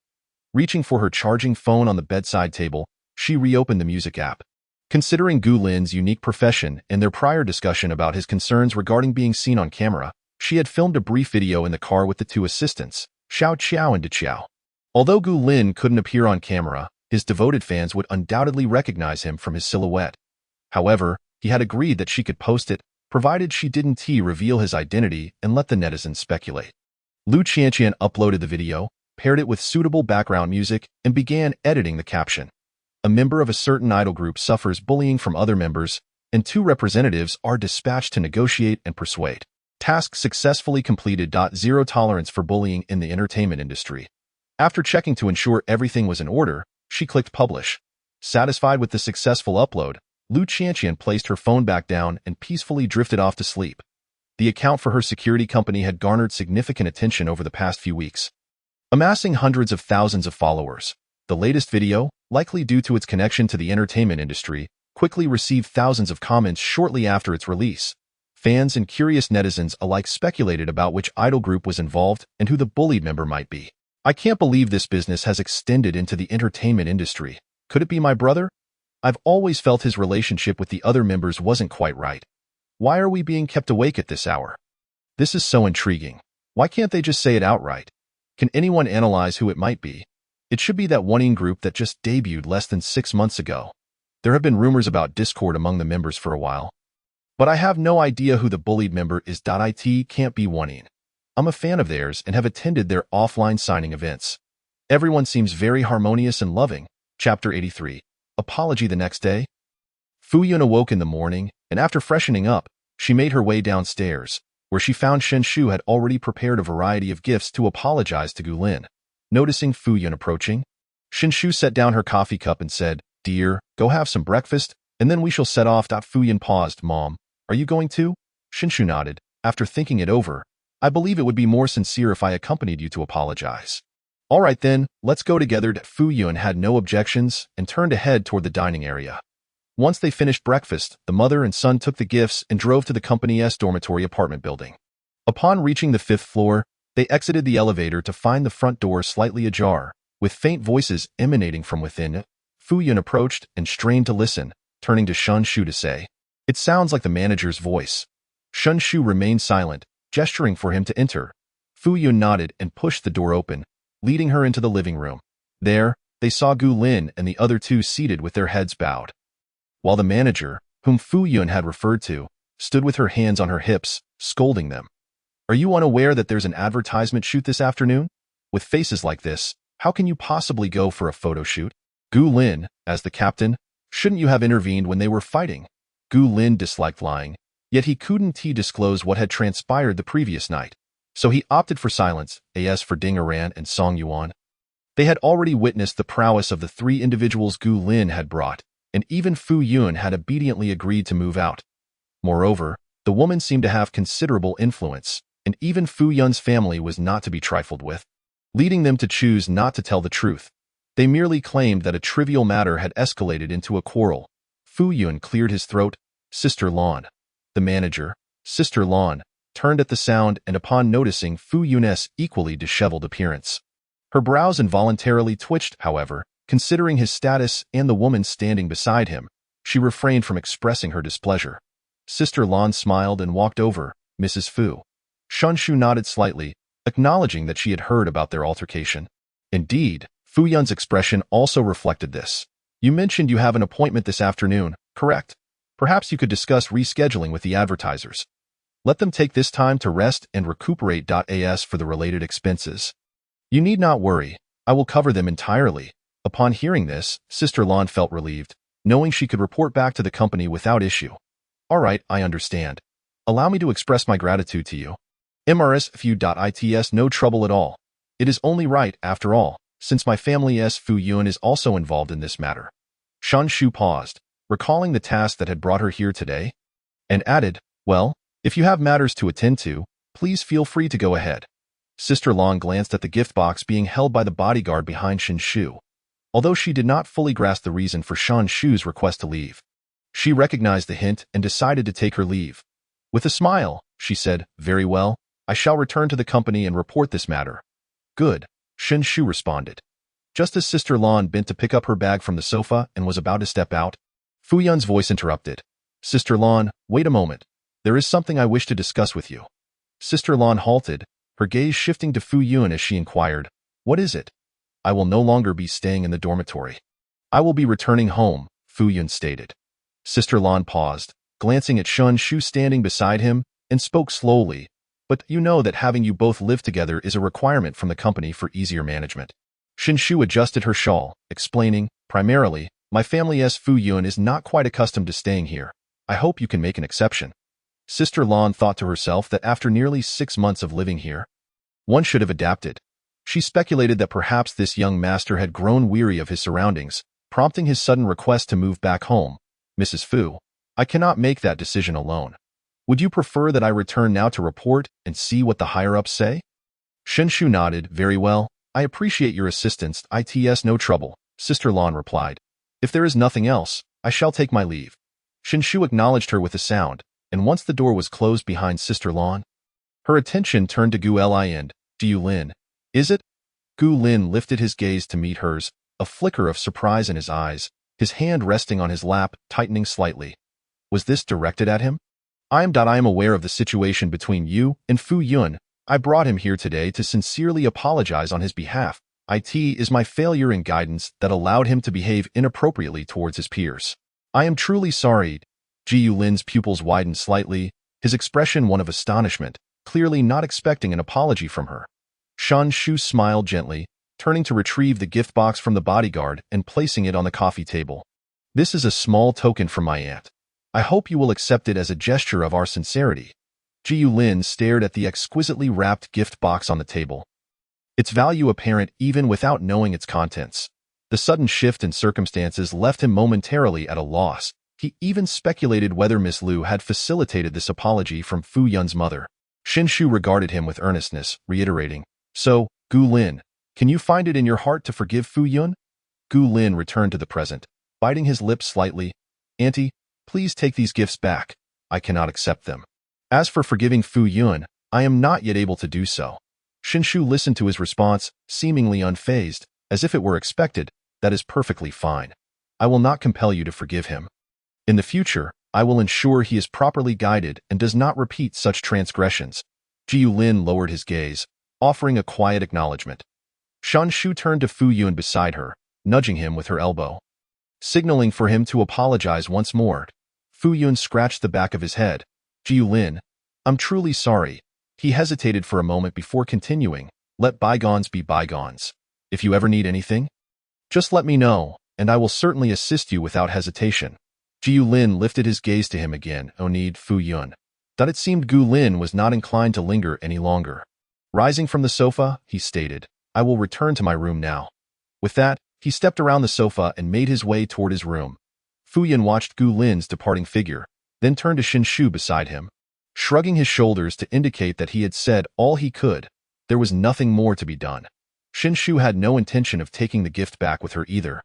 Reaching for her charging phone on the bedside table, she reopened the music app. Considering Gu Lin's unique profession and their prior discussion about his concerns regarding being seen on camera, she had filmed a brief video in the car with the 2 assistants, Xiao Qiao and De Qiao. Although Gu Lin couldn't appear on camera, his devoted fans would undoubtedly recognize him from his silhouette. However, he had agreed that she could post it, provided she didn't reveal his identity and let the netizens speculate. Lu Qianqian uploaded the video, paired it with suitable background music, and began editing the caption. A member of a certain idol group suffers bullying from other members, and 2 representatives are dispatched to negotiate and persuade. Task successfully completed. Zero tolerance for bullying in the entertainment industry. After checking to ensure everything was in order, she clicked publish. Satisfied with the successful upload, Lu Qianqian placed her phone back down and peacefully drifted off to sleep. The account for her security company had garnered significant attention over the past few weeks. Amassing hundreds of thousands of followers, The latest video, likely due to its connection to the entertainment industry, quickly received thousands of comments shortly after its release. Fans and curious netizens alike speculated about which idol group was involved and who the bullied member might be. I can't believe this business has extended into the entertainment industry. Could it be my brother? I've always felt his relationship with the other members wasn't quite right. Why are we being kept awake at this hour? This is so intriguing. Why can't they just say it outright? Can anyone analyze who it might be? It should be that one group that just debuted less than 6 months ago. There have been rumors about discord among the members for a while. But I have no idea who the bullied member is. It can't be one. I'm a fan of theirs and have attended their offline signing events. Everyone seems very harmonious and loving. Chapter 83. Apology. The next day, Fu Yun awoke in the morning, and after freshening up, she made her way downstairs, where she found Shen Shu had already prepared a variety of gifts to apologize to Gu Lin. Noticing Fu Yun approaching, Shen Shu set down her coffee cup and said, "Dear, go have some breakfast, and then we shall set off." Fu Yun paused. "Mom, are you going to?" Shen Shu nodded. After thinking it over, "I believe it would be more sincere if I accompanied you to apologize." "All right then, let's go together." Fu Yun had no objections and turned to head toward the dining area. Once they finished breakfast, the mother and son took the gifts and drove to the company's dormitory apartment building. Upon reaching the 5th floor, they exited the elevator to find the front door slightly ajar, with faint voices emanating from within. Fu Yun approached and strained to listen, turning to Shen Shu to say, "It sounds like the manager's voice." Shen Shu remained silent, gesturing for him to enter. Fu Yun nodded and pushed the door open, leading her into the living room. There, they saw Gu Lin and the other two seated with their heads bowed, while the manager, whom Fu Yun had referred to, stood with her hands on her hips, scolding them. "Are you unaware that there's an advertisement shoot this afternoon? With faces like this, how can you possibly go for a photo shoot?" Gu Lin, as the captain, shouldn't you have intervened when they were fighting? Gu Lin disliked lying, yet he couldn't disclose what had transpired the previous night, so he opted for silence. As for Ding Aran and Song Yuan, they had already witnessed the prowess of the 3 individuals Gu Lin had brought, and even Fu Yun had obediently agreed to move out. Moreover, the woman seemed to have considerable influence, and even Fu Yun's family was not to be trifled with, leading them to choose not to tell the truth. They merely claimed that a trivial matter had escalated into a quarrel. Fu Yun cleared his throat. "Sister Lan." The manager, Sister Lan, turned at the sound and upon noticing Fu Yun's equally disheveled appearance. Her brows involuntarily twitched, however, considering his status and the woman standing beside him. She refrained from expressing her displeasure. Sister Lan smiled and walked over. "Mrs. Fu." Shen Shu nodded slightly, acknowledging that she had heard about their altercation. Indeed, Fu Yun's expression also reflected this. "You mentioned you have an appointment this afternoon, correct? Perhaps you could discuss rescheduling with the advertisers. Let them take this time to rest and recuperate. As for the related expenses, you need not worry. I will cover them entirely." Upon hearing this, Sister Lan felt relieved, knowing she could report back to the company without issue. "All right, I understand. Allow me to express my gratitude to you. Its no trouble at all. It is only right, after all, since my family's Fu Yun is also involved in this matter." Shen Shu paused, recalling the task that had brought her here today, and added, "Well, if you have matters to attend to, please feel free to go ahead." Sister Lan glanced at the gift box being held by the bodyguard behind Shen Shu. Although she did not fully grasp the reason for Shen Shu's request to leave, she recognized the hint and decided to take her leave. With a smile, she said, "Very well, I shall return to the company and report this matter." "Good," Shen Shu responded. Just as Sister Lan bent to pick up her bag from the sofa and was about to step out, Fu Yun's voice interrupted. "Sister Lan, wait a moment. There is something I wish to discuss with you." Sister Lan halted, her gaze shifting to Fu Yun as she inquired, "What is it?" "I will no longer be staying in the dormitory. I will be returning home," Fu Yun stated. Sister Lan paused, glancing at Shen Shu standing beside him, and spoke slowly, "But you know that having you both live together is a requirement from the company for easier management." Shen Shu adjusted her shawl, explaining, "Primarily, my family's Fu Yun is not quite accustomed to staying here. I hope you can make an exception." Sister Lan thought to herself that after nearly 6 months of living here, one should have adapted. She speculated that perhaps this young master had grown weary of his surroundings, prompting his sudden request to move back home. "Mrs. Fu, I cannot make that decision alone. Would you prefer that I return now to report and see what the higher-ups say?" Shen Shu nodded. "Very well. I appreciate your assistance. It's no trouble. Sister Lan replied. If there is nothing else, I shall take my leave. Shinshu acknowledged her with a sound, and once the door was closed behind Sister Lan, her attention turned to Gu Lin. Gu Lin, is it? Gu Lin lifted his gaze to meet hers, a flicker of surprise in his eyes, his hand resting on his lap, tightening slightly. Was this directed at him? I am aware of the situation between you and Fu Yun. I brought him here today to sincerely apologize on his behalf. It is my failure in guidance that allowed him to behave inappropriately towards his peers. I am truly sorry. Gu Lin's pupils widened slightly, his expression one of astonishment, clearly not expecting an apology from her. Shan Shu smiled gently, turning to retrieve the gift box from the bodyguard and placing it on the coffee table. This is a small token from my aunt. I hope you will accept it as a gesture of our sincerity. Gu Lin stared at the exquisitely wrapped gift box on the table, its value apparent even without knowing its contents. The sudden shift in circumstances left him momentarily at a loss. He even speculated whether Miss Liu had facilitated this apology from Fu Yun's mother. Shinshu regarded him with earnestness, reiterating, So, Gu Lin, can you find it in your heart to forgive Fu Yun? Gu Lin returned to the present, biting his lips slightly. Auntie, please take these gifts back. I cannot accept them. As for forgiving Fu Yun, I am not yet able to do so. Shinshu listened to his response, seemingly unfazed, as if it were expected. That is perfectly fine. I will not compel you to forgive him. In the future, I will ensure he is properly guided and does not repeat such transgressions. Gu Lin lowered his gaze, offering a quiet acknowledgement. Shan Shu turned to Fu Yun beside her, nudging him with her elbow, signaling for him to apologize once more. Fu Yun scratched the back of his head. Gu Lin, I'm truly sorry. He hesitated for a moment before continuing. Let bygones be bygones. If you ever need anything, just let me know, and I will certainly assist you without hesitation. Gu Lin lifted his gaze to him again. Oh, need Fu Yun. That it seemed Gu Lin was not inclined to linger any longer. Rising from the sofa, he stated, I will return to my room now. With that, he stepped around the sofa and made his way toward his room. Fu Yun watched Gu Lin's departing figure, then turned to Shinshu beside him. Shrugging his shoulders to indicate that he had said all he could, there was nothing more to be done. Shinshu had no intention of taking the gift back with her either.